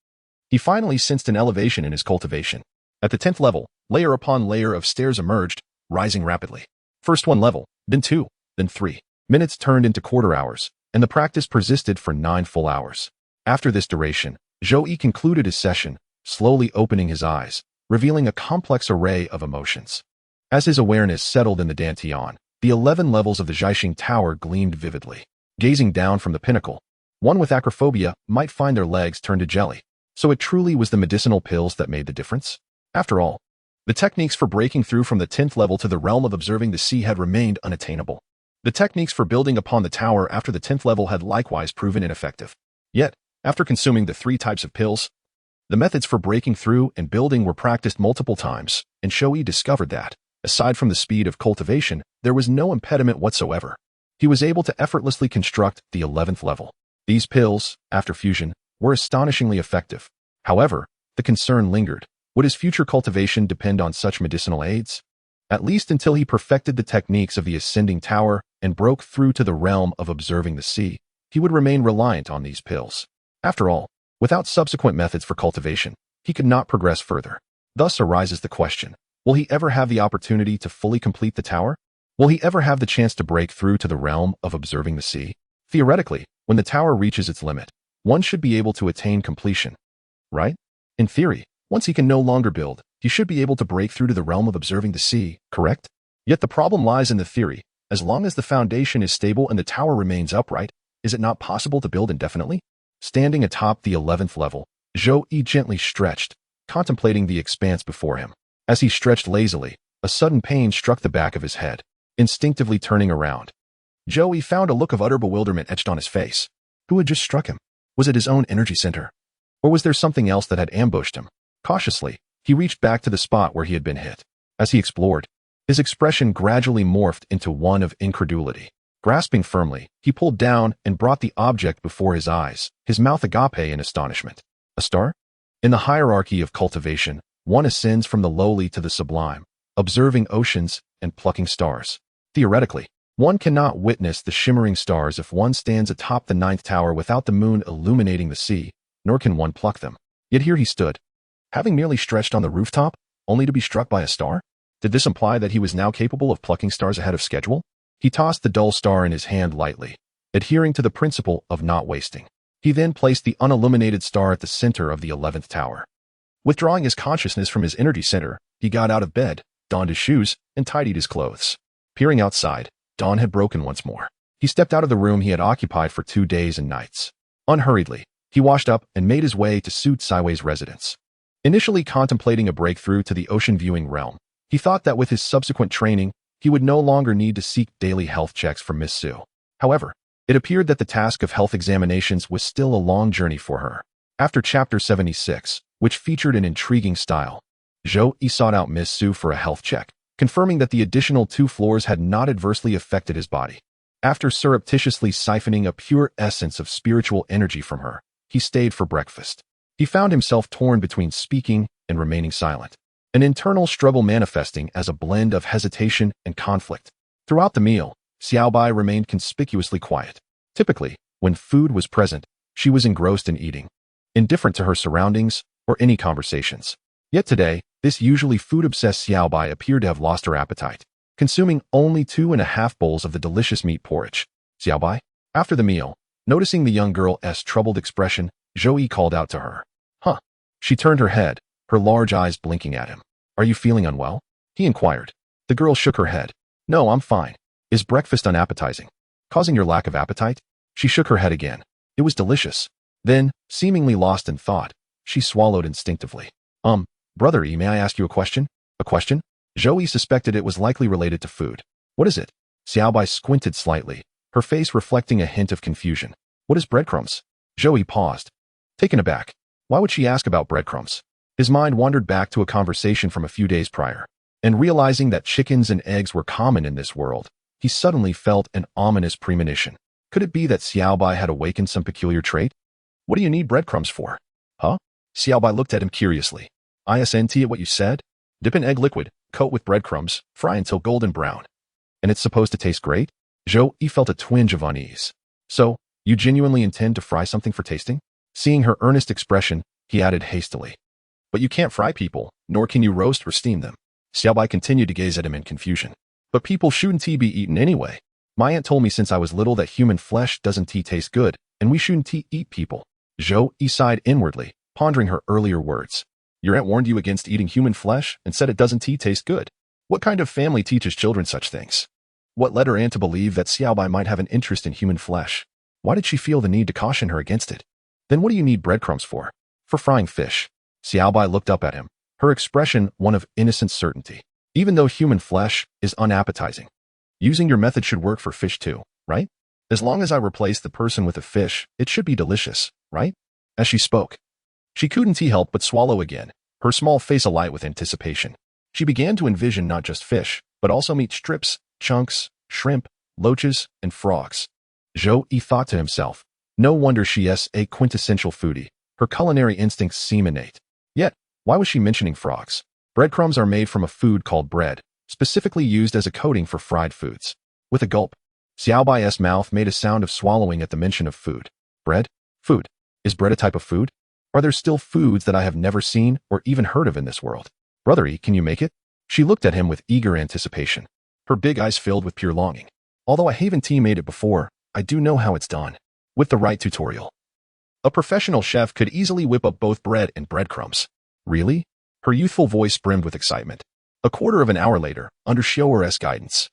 he finally sensed an elevation in his cultivation. At the 10th level, layer upon layer of stairs emerged, rising rapidly. First 1 level, then 2, then 3. Minutes turned into quarter hours, and the practice persisted for 9 full hours. After this duration, Zhou Yi concluded his session, slowly opening his eyes, revealing a complex array of emotions. As his awareness settled in the Dantian, the 11 levels of the Zhaixing Tower gleamed vividly. Gazing down from the pinnacle, one with acrophobia might find their legs turn to jelly. So it truly was the medicinal pills that made the difference? After all, the techniques for breaking through from the 10th level to the realm of observing the sea had remained unattainable. The techniques for building upon the tower after the 10th level had likewise proven ineffective. Yet, after consuming the 3 types of pills, the methods for breaking through and building were practiced multiple times, and Zhou Yi discovered that, aside from the speed of cultivation, there was no impediment whatsoever. He was able to effortlessly construct the 11th level. These pills, after fusion, were astonishingly effective. However, the concern lingered. Would his future cultivation depend on such medicinal aids? At least until he perfected the techniques of the ascending tower and broke through to the realm of observing the sea, he would remain reliant on these pills. After all, without subsequent methods for cultivation, he could not progress further. Thus arises the question, Will he ever have the opportunity to fully complete the tower? Will he ever have the chance to break through to the realm of observing the sea? Theoretically, when the tower reaches its limit, one should be able to attain completion, right? In theory, once he can no longer build, he should be able to break through to the realm of observing the sea, correct? Yet the problem lies in the theory. As long as the foundation is stable and the tower remains upright, is it not possible to build indefinitely? Standing atop the 11th level, Zhou Yi gently stretched, contemplating the expanse before him. As he stretched lazily, a sudden pain struck the back of his head. Instinctively turning around, Zhou Yi found a look of utter bewilderment etched on his face. Who had just struck him? Was it his own energy center? Or was there something else that had ambushed him? Cautiously, he reached back to the spot where he had been hit. As he explored, his expression gradually morphed into one of incredulity. Grasping firmly, he pulled down and brought the object before his eyes, his mouth agape in astonishment. A star? In the hierarchy of cultivation, one ascends from the lowly to the sublime, observing oceans and plucking stars. Theoretically, one cannot witness the shimmering stars if one stands atop the 9th tower without the moon illuminating the sea, nor can one pluck them. Yet here he stood, having merely stretched on the rooftop, only to be struck by a star? Did this imply that he was now capable of plucking stars ahead of schedule? He tossed the dull star in his hand lightly, adhering to the principle of not wasting. He then placed the unilluminated star at the center of the 11th tower. Withdrawing his consciousness from his energy center, he got out of bed, donned his shoes, and tidied his clothes. Peering outside, dawn had broken once more. He stepped out of the room he had occupied for 2 days and nights. Unhurriedly, he washed up and made his way to Su Tsaiwei's residence. Initially contemplating a breakthrough to the ocean-viewing realm, he thought that with his subsequent training, he would no longer need to seek daily health checks from Miss Su. However, it appeared that the task of health examinations was still a long journey for her. After Chapter 76, which featured an intriguing style, Zhou Yi sought out Miss Su for a health check, confirming that the additional 2 floors had not adversely affected his body. After surreptitiously siphoning a pure essence of spiritual energy from her, he stayed for breakfast. He found himself torn between speaking and remaining silent, an internal struggle manifesting as a blend of hesitation and conflict. Throughout the meal, Xiaobai remained conspicuously quiet. Typically, when food was present, she was engrossed in eating, indifferent to her surroundings or any conversations. Yet today, this usually food-obsessed Xiaobai appeared to have lost her appetite, consuming only 2.5 bowls of the delicious meat porridge. Xiaobai? After the meal, noticing the young girl's troubled expression, Zhou Yi called out to her. Huh? She turned her head, her large eyes blinking at him. Are you feeling unwell? He inquired. The girl shook her head. No, I'm fine. Is breakfast unappetizing? Causing your lack of appetite? She shook her head again. It was delicious. Then, seemingly lost in thought, she swallowed instinctively. Brother Yi, may I ask you a question? A question? Zhou Yi suspected it was likely related to food. What is it? Xiaobai squinted slightly, her face reflecting a hint of confusion. What is breadcrumbs? Zhou Yi paused, taken aback. Why would she ask about breadcrumbs? His mind wandered back to a conversation from a few days prior, and realizing that chickens and eggs were common in this world, he suddenly felt an ominous premonition. Could it be that Xiaobai had awakened some peculiar trait? What do you need breadcrumbs for? Huh? Xiaobai looked at him curiously. ISNT at what you said? Dip in egg liquid, coat with breadcrumbs, fry until golden brown. And it's supposed to taste great? Zhou Yi felt a twinge of unease. So, you genuinely intend to fry something for tasting? Seeing her earnest expression, he added hastily. But you can't fry people, nor can you roast or steam them. Xiaobai continued to gaze at him in confusion. But people shouldn't be eaten anyway. My aunt told me since I was little that human flesh doesn't taste good, and we shouldn't eat people. Zhou Yi sighed inwardly, pondering her earlier words. Your aunt warned you against eating human flesh and said it doesn't taste good. What kind of family teaches children such things? What led her aunt to believe that Xiaobai might have an interest in human flesh? Why did she feel the need to caution her against it? Then what do you need breadcrumbs for? For frying fish. Xiaobai looked up at him, her expression one of innocent certainty. Even though human flesh is unappetizing, using your method should work for fish too, right? As long as I replace the person with a fish, it should be delicious, right? As she spoke, she couldn't help but swallow again, her small face alight with anticipation. She began to envision not just fish, but also meat strips, chunks, shrimp, loaches, and frogs. Zhou Yi thought to himself, no wonder she is a quintessential foodie. Her culinary instincts seem innate. Yet, why was she mentioning frogs? Breadcrumbs are made from a food called bread, specifically used as a coating for fried foods. With a gulp, Xiaobai's mouth made a sound of swallowing at the mention of food. Bread? Food. Is bread a type of food? Are there still foods that I have never seen or even heard of in this world? Brother Yi, can you make it? She looked at him with eager anticipation. Her big eyes filled with pure longing. Although I haven't made it before, I do know how it's done. With the right tutorial. A professional chef could easily whip up both bread and breadcrumbs. Really? Her youthful voice brimmed with excitement. A quarter of an hour later, under Xiao'er's guidance,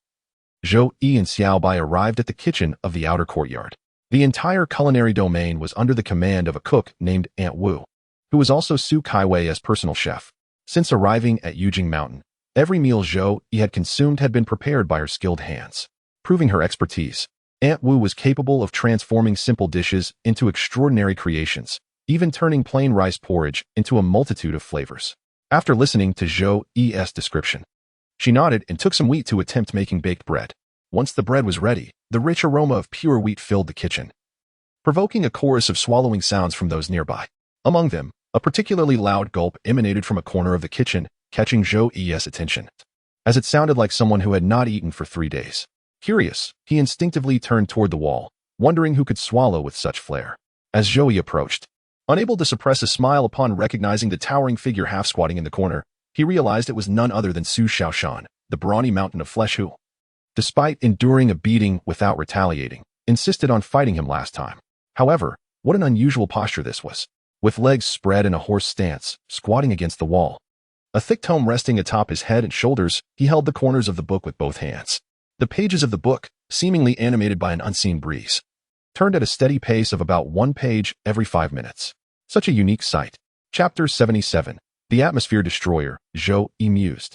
Zhou Yi and Xiao Bai arrived at the kitchen of the outer courtyard. The entire culinary domain was under the command of a cook named Aunt Wu, who was also Su Kaiwei as personal chef. Since arriving at Yujing Mountain, every meal Zhou Yi had consumed had been prepared by her skilled hands. Proving her expertise, Aunt Wu was capable of transforming simple dishes into extraordinary creations, even turning plain rice porridge into a multitude of flavors. After listening to Zhou Yi's description, she nodded and took some wheat to attempt making baked bread. Once the bread was ready, the rich aroma of pure wheat filled the kitchen, provoking a chorus of swallowing sounds from those nearby. Among them, a particularly loud gulp emanated from a corner of the kitchen, catching Zhou Yi's attention, as it sounded like someone who had not eaten for 3 days. Curious, he instinctively turned toward the wall, wondering who could swallow with such flair. As Zhou Yi approached, unable to suppress a smile upon recognizing the towering figure half-squatting in the corner, he realized it was none other than Su Xiaoshan, the brawny mountain of flesh who, despite enduring a beating without retaliating, insisted on fighting him last time. However, what an unusual posture this was. With legs spread in a horse stance, squatting against the wall. A thick tome resting atop his head and shoulders, he held the corners of the book with both hands. The pages of the book, seemingly animated by an unseen breeze, turned at a steady pace of about 1 page every 5 minutes. Such a unique sight. Chapter 77. The Atmosphere Destroyer, Zhou Yi mused,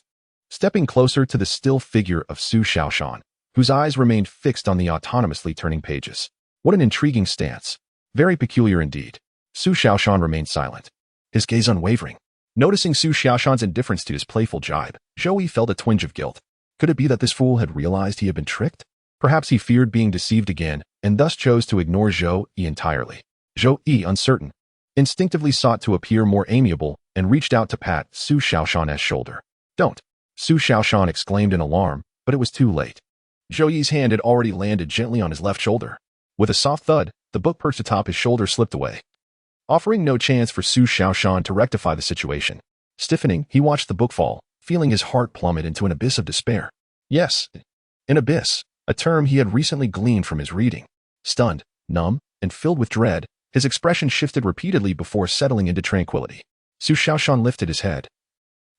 stepping closer to the still figure of Su Xiaoshan, whose eyes remained fixed on the autonomously turning pages. What an intriguing stance. Very peculiar indeed. Su Xiaoshan remained silent, his gaze unwavering. Noticing Su Xiaoshan's indifference to his playful jibe, Zhou Yi felt a twinge of guilt. Could it be that this fool had realized he had been tricked? Perhaps he feared being deceived again, and thus chose to ignore Zhou Yi entirely. Zhou Yi, uncertain, instinctively sought to appear more amiable and reached out to pat Su Xiaoshan's shoulder. Don't! Su Xiaoshan exclaimed in alarm, but it was too late. Zhou Yi's hand had already landed gently on his left shoulder. With a soft thud, the book perched atop his shoulder slipped away, offering no chance for Su Xiaoshan to rectify the situation. Stiffening, he watched the book fall, feeling his heart plummet into an abyss of despair. Yes, an abyss, a term he had recently gleaned from his reading. Stunned, numb, and filled with dread, his expression shifted repeatedly before settling into tranquility. Su Xiaoshan lifted his head,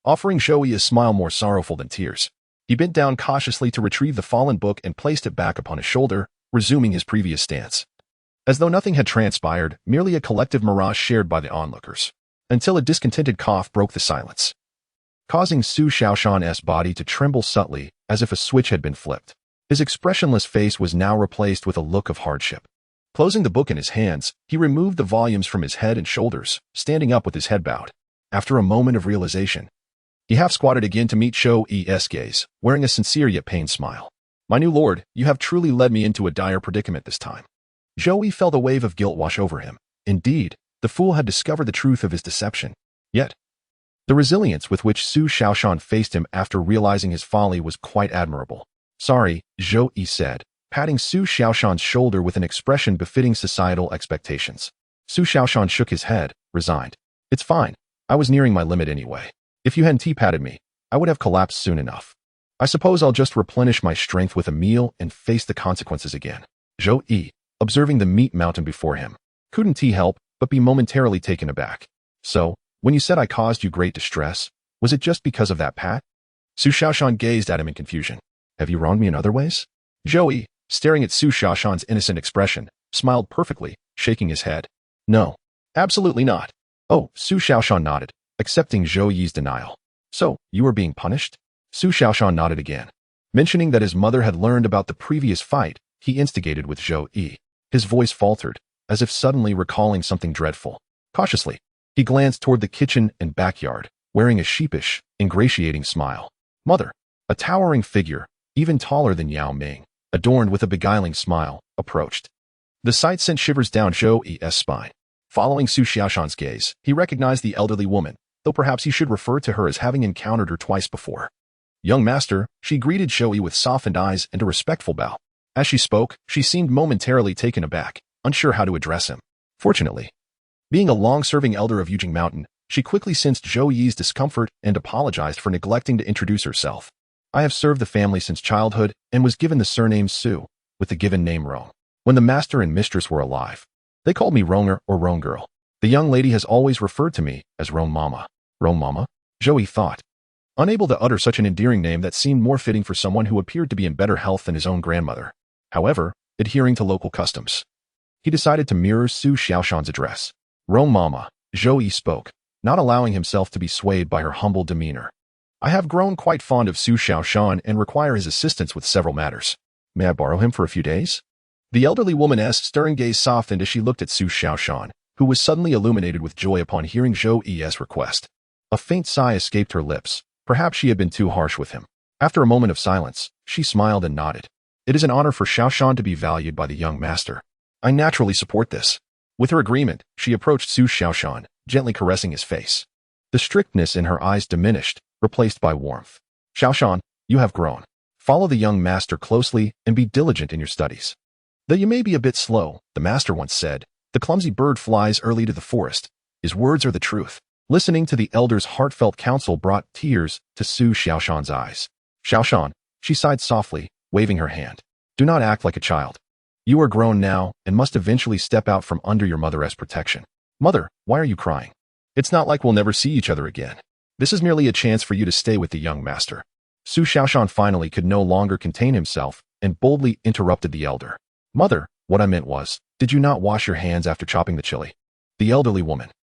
offering Zhou Yi a smile more sorrowful than tears. He bent down cautiously to retrieve the fallen book and placed it back upon his shoulder, resuming his previous stance. As though nothing had transpired, merely a collective mirage shared by the onlookers, until a discontented cough broke the silence, causing Su Xiaoshan's body to tremble subtly as if a switch had been flipped. His expressionless face was now replaced with a look of hardship. Closing the book in his hands, he removed the volumes from his head and shoulders, standing up with his head bowed. After a moment of realization, he half-squatted again to meet Zhou Yi's gaze, wearing a sincere yet pained smile. My new lord, you have truly led me into a dire predicament this time. Zhou Yi felt a wave of guilt wash over him. Indeed, the fool had discovered the truth of his deception. Yet, the resilience with which Su Xiaoshan faced him after realizing his folly was quite admirable. Sorry, Zhou Yi said, patting Su Xiaoshan's shoulder with an expression befitting societal expectations. Su Xiaoshan shook his head, resigned. It's fine. I was nearing my limit anyway. If you hadn't patted me, I would have collapsed soon enough. I suppose I'll just replenish my strength with a meal and face the consequences again. Zhou Yi, observing the meat mountain before him, couldn't help but be momentarily taken aback. So, when you said I caused you great distress, was it just because of that pat? Su Xiaoshan gazed at him in confusion. Have you wronged me in other ways? Zhou Yi, staring at Su Xiaoshan's innocent expression, smiled perfectly, shaking his head. No, absolutely not. Oh, Su Xiaoshan nodded, accepting Zhou Yi's denial. So, you were being punished? Su Xiaoshan nodded again. Mentioning that his mother had learned about the previous fight, he instigated with Zhou Yi. His voice faltered, as if suddenly recalling something dreadful. Cautiously, he glanced toward the kitchen and backyard, wearing a sheepish, ingratiating smile. Mother, a towering figure, even taller than Yao Ming, adorned with a beguiling smile, approached. The sight sent shivers down Zhou Yi's spine. Following Su Xiaoshan's gaze, he recognized the elderly woman, though perhaps he should refer to her as having encountered her twice before. Young master, she greeted Zhou Yi with softened eyes and a respectful bow. As she spoke, she seemed momentarily taken aback, unsure how to address him. Fortunately, being a long-serving elder of Yujing Mountain, She quickly sensed Zhou Yi's discomfort and apologized for neglecting to introduce herself. I have served the family since childhood and was given the surname Su, with the given name Rong. When the master and mistress were alive, they called me Ronger or Rong Girl. The young lady has always referred to me as Rong Mama. Rong Mama? Zhou Yi thought, unable to utter such an endearing name that seemed more fitting for someone who appeared to be in better health than his own grandmother. However, adhering to local customs, he decided to mirror Su Xiaoshan's address. Rong Mama, Zhou Yi spoke, not allowing himself to be swayed by her humble demeanor. I have grown quite fond of Su Xiaoshan and require his assistance with several matters. May I borrow him for a few days? The elderly woman asked, stirring gaze softened as she looked at Su Xiaoshan, who was suddenly illuminated with joy upon hearing Zhou Yi's request. A faint sigh escaped her lips. Perhaps she had been too harsh with him. After a moment of silence, she smiled and nodded. It is an honor for Xiaoshan to be valued by the young master. I naturally support this. With her agreement, she approached Su Xiaoshan, gently caressing his face. The strictness in her eyes diminished, replaced by warmth. Xiaoshan, you have grown. Follow the young master closely and be diligent in your studies. Though you may be a bit slow, the master once said, the clumsy bird flies early to the forest. His words are the truth. Listening to the elder's heartfelt counsel brought tears to Su Xiaoshan's eyes. Xiaoshan, she sighed softly, waving her hand. Do not act like a child. You are grown now and must eventually step out from under your mother's protection. Mother, why are you crying? It's not like we'll never see each other again. This is merely a chance for you to stay with the young master. Su Xiaoshan finally could no longer contain himself and boldly interrupted the elder. Mother, what I meant was, did you not wash your hands after chopping the chili? The elderly woman,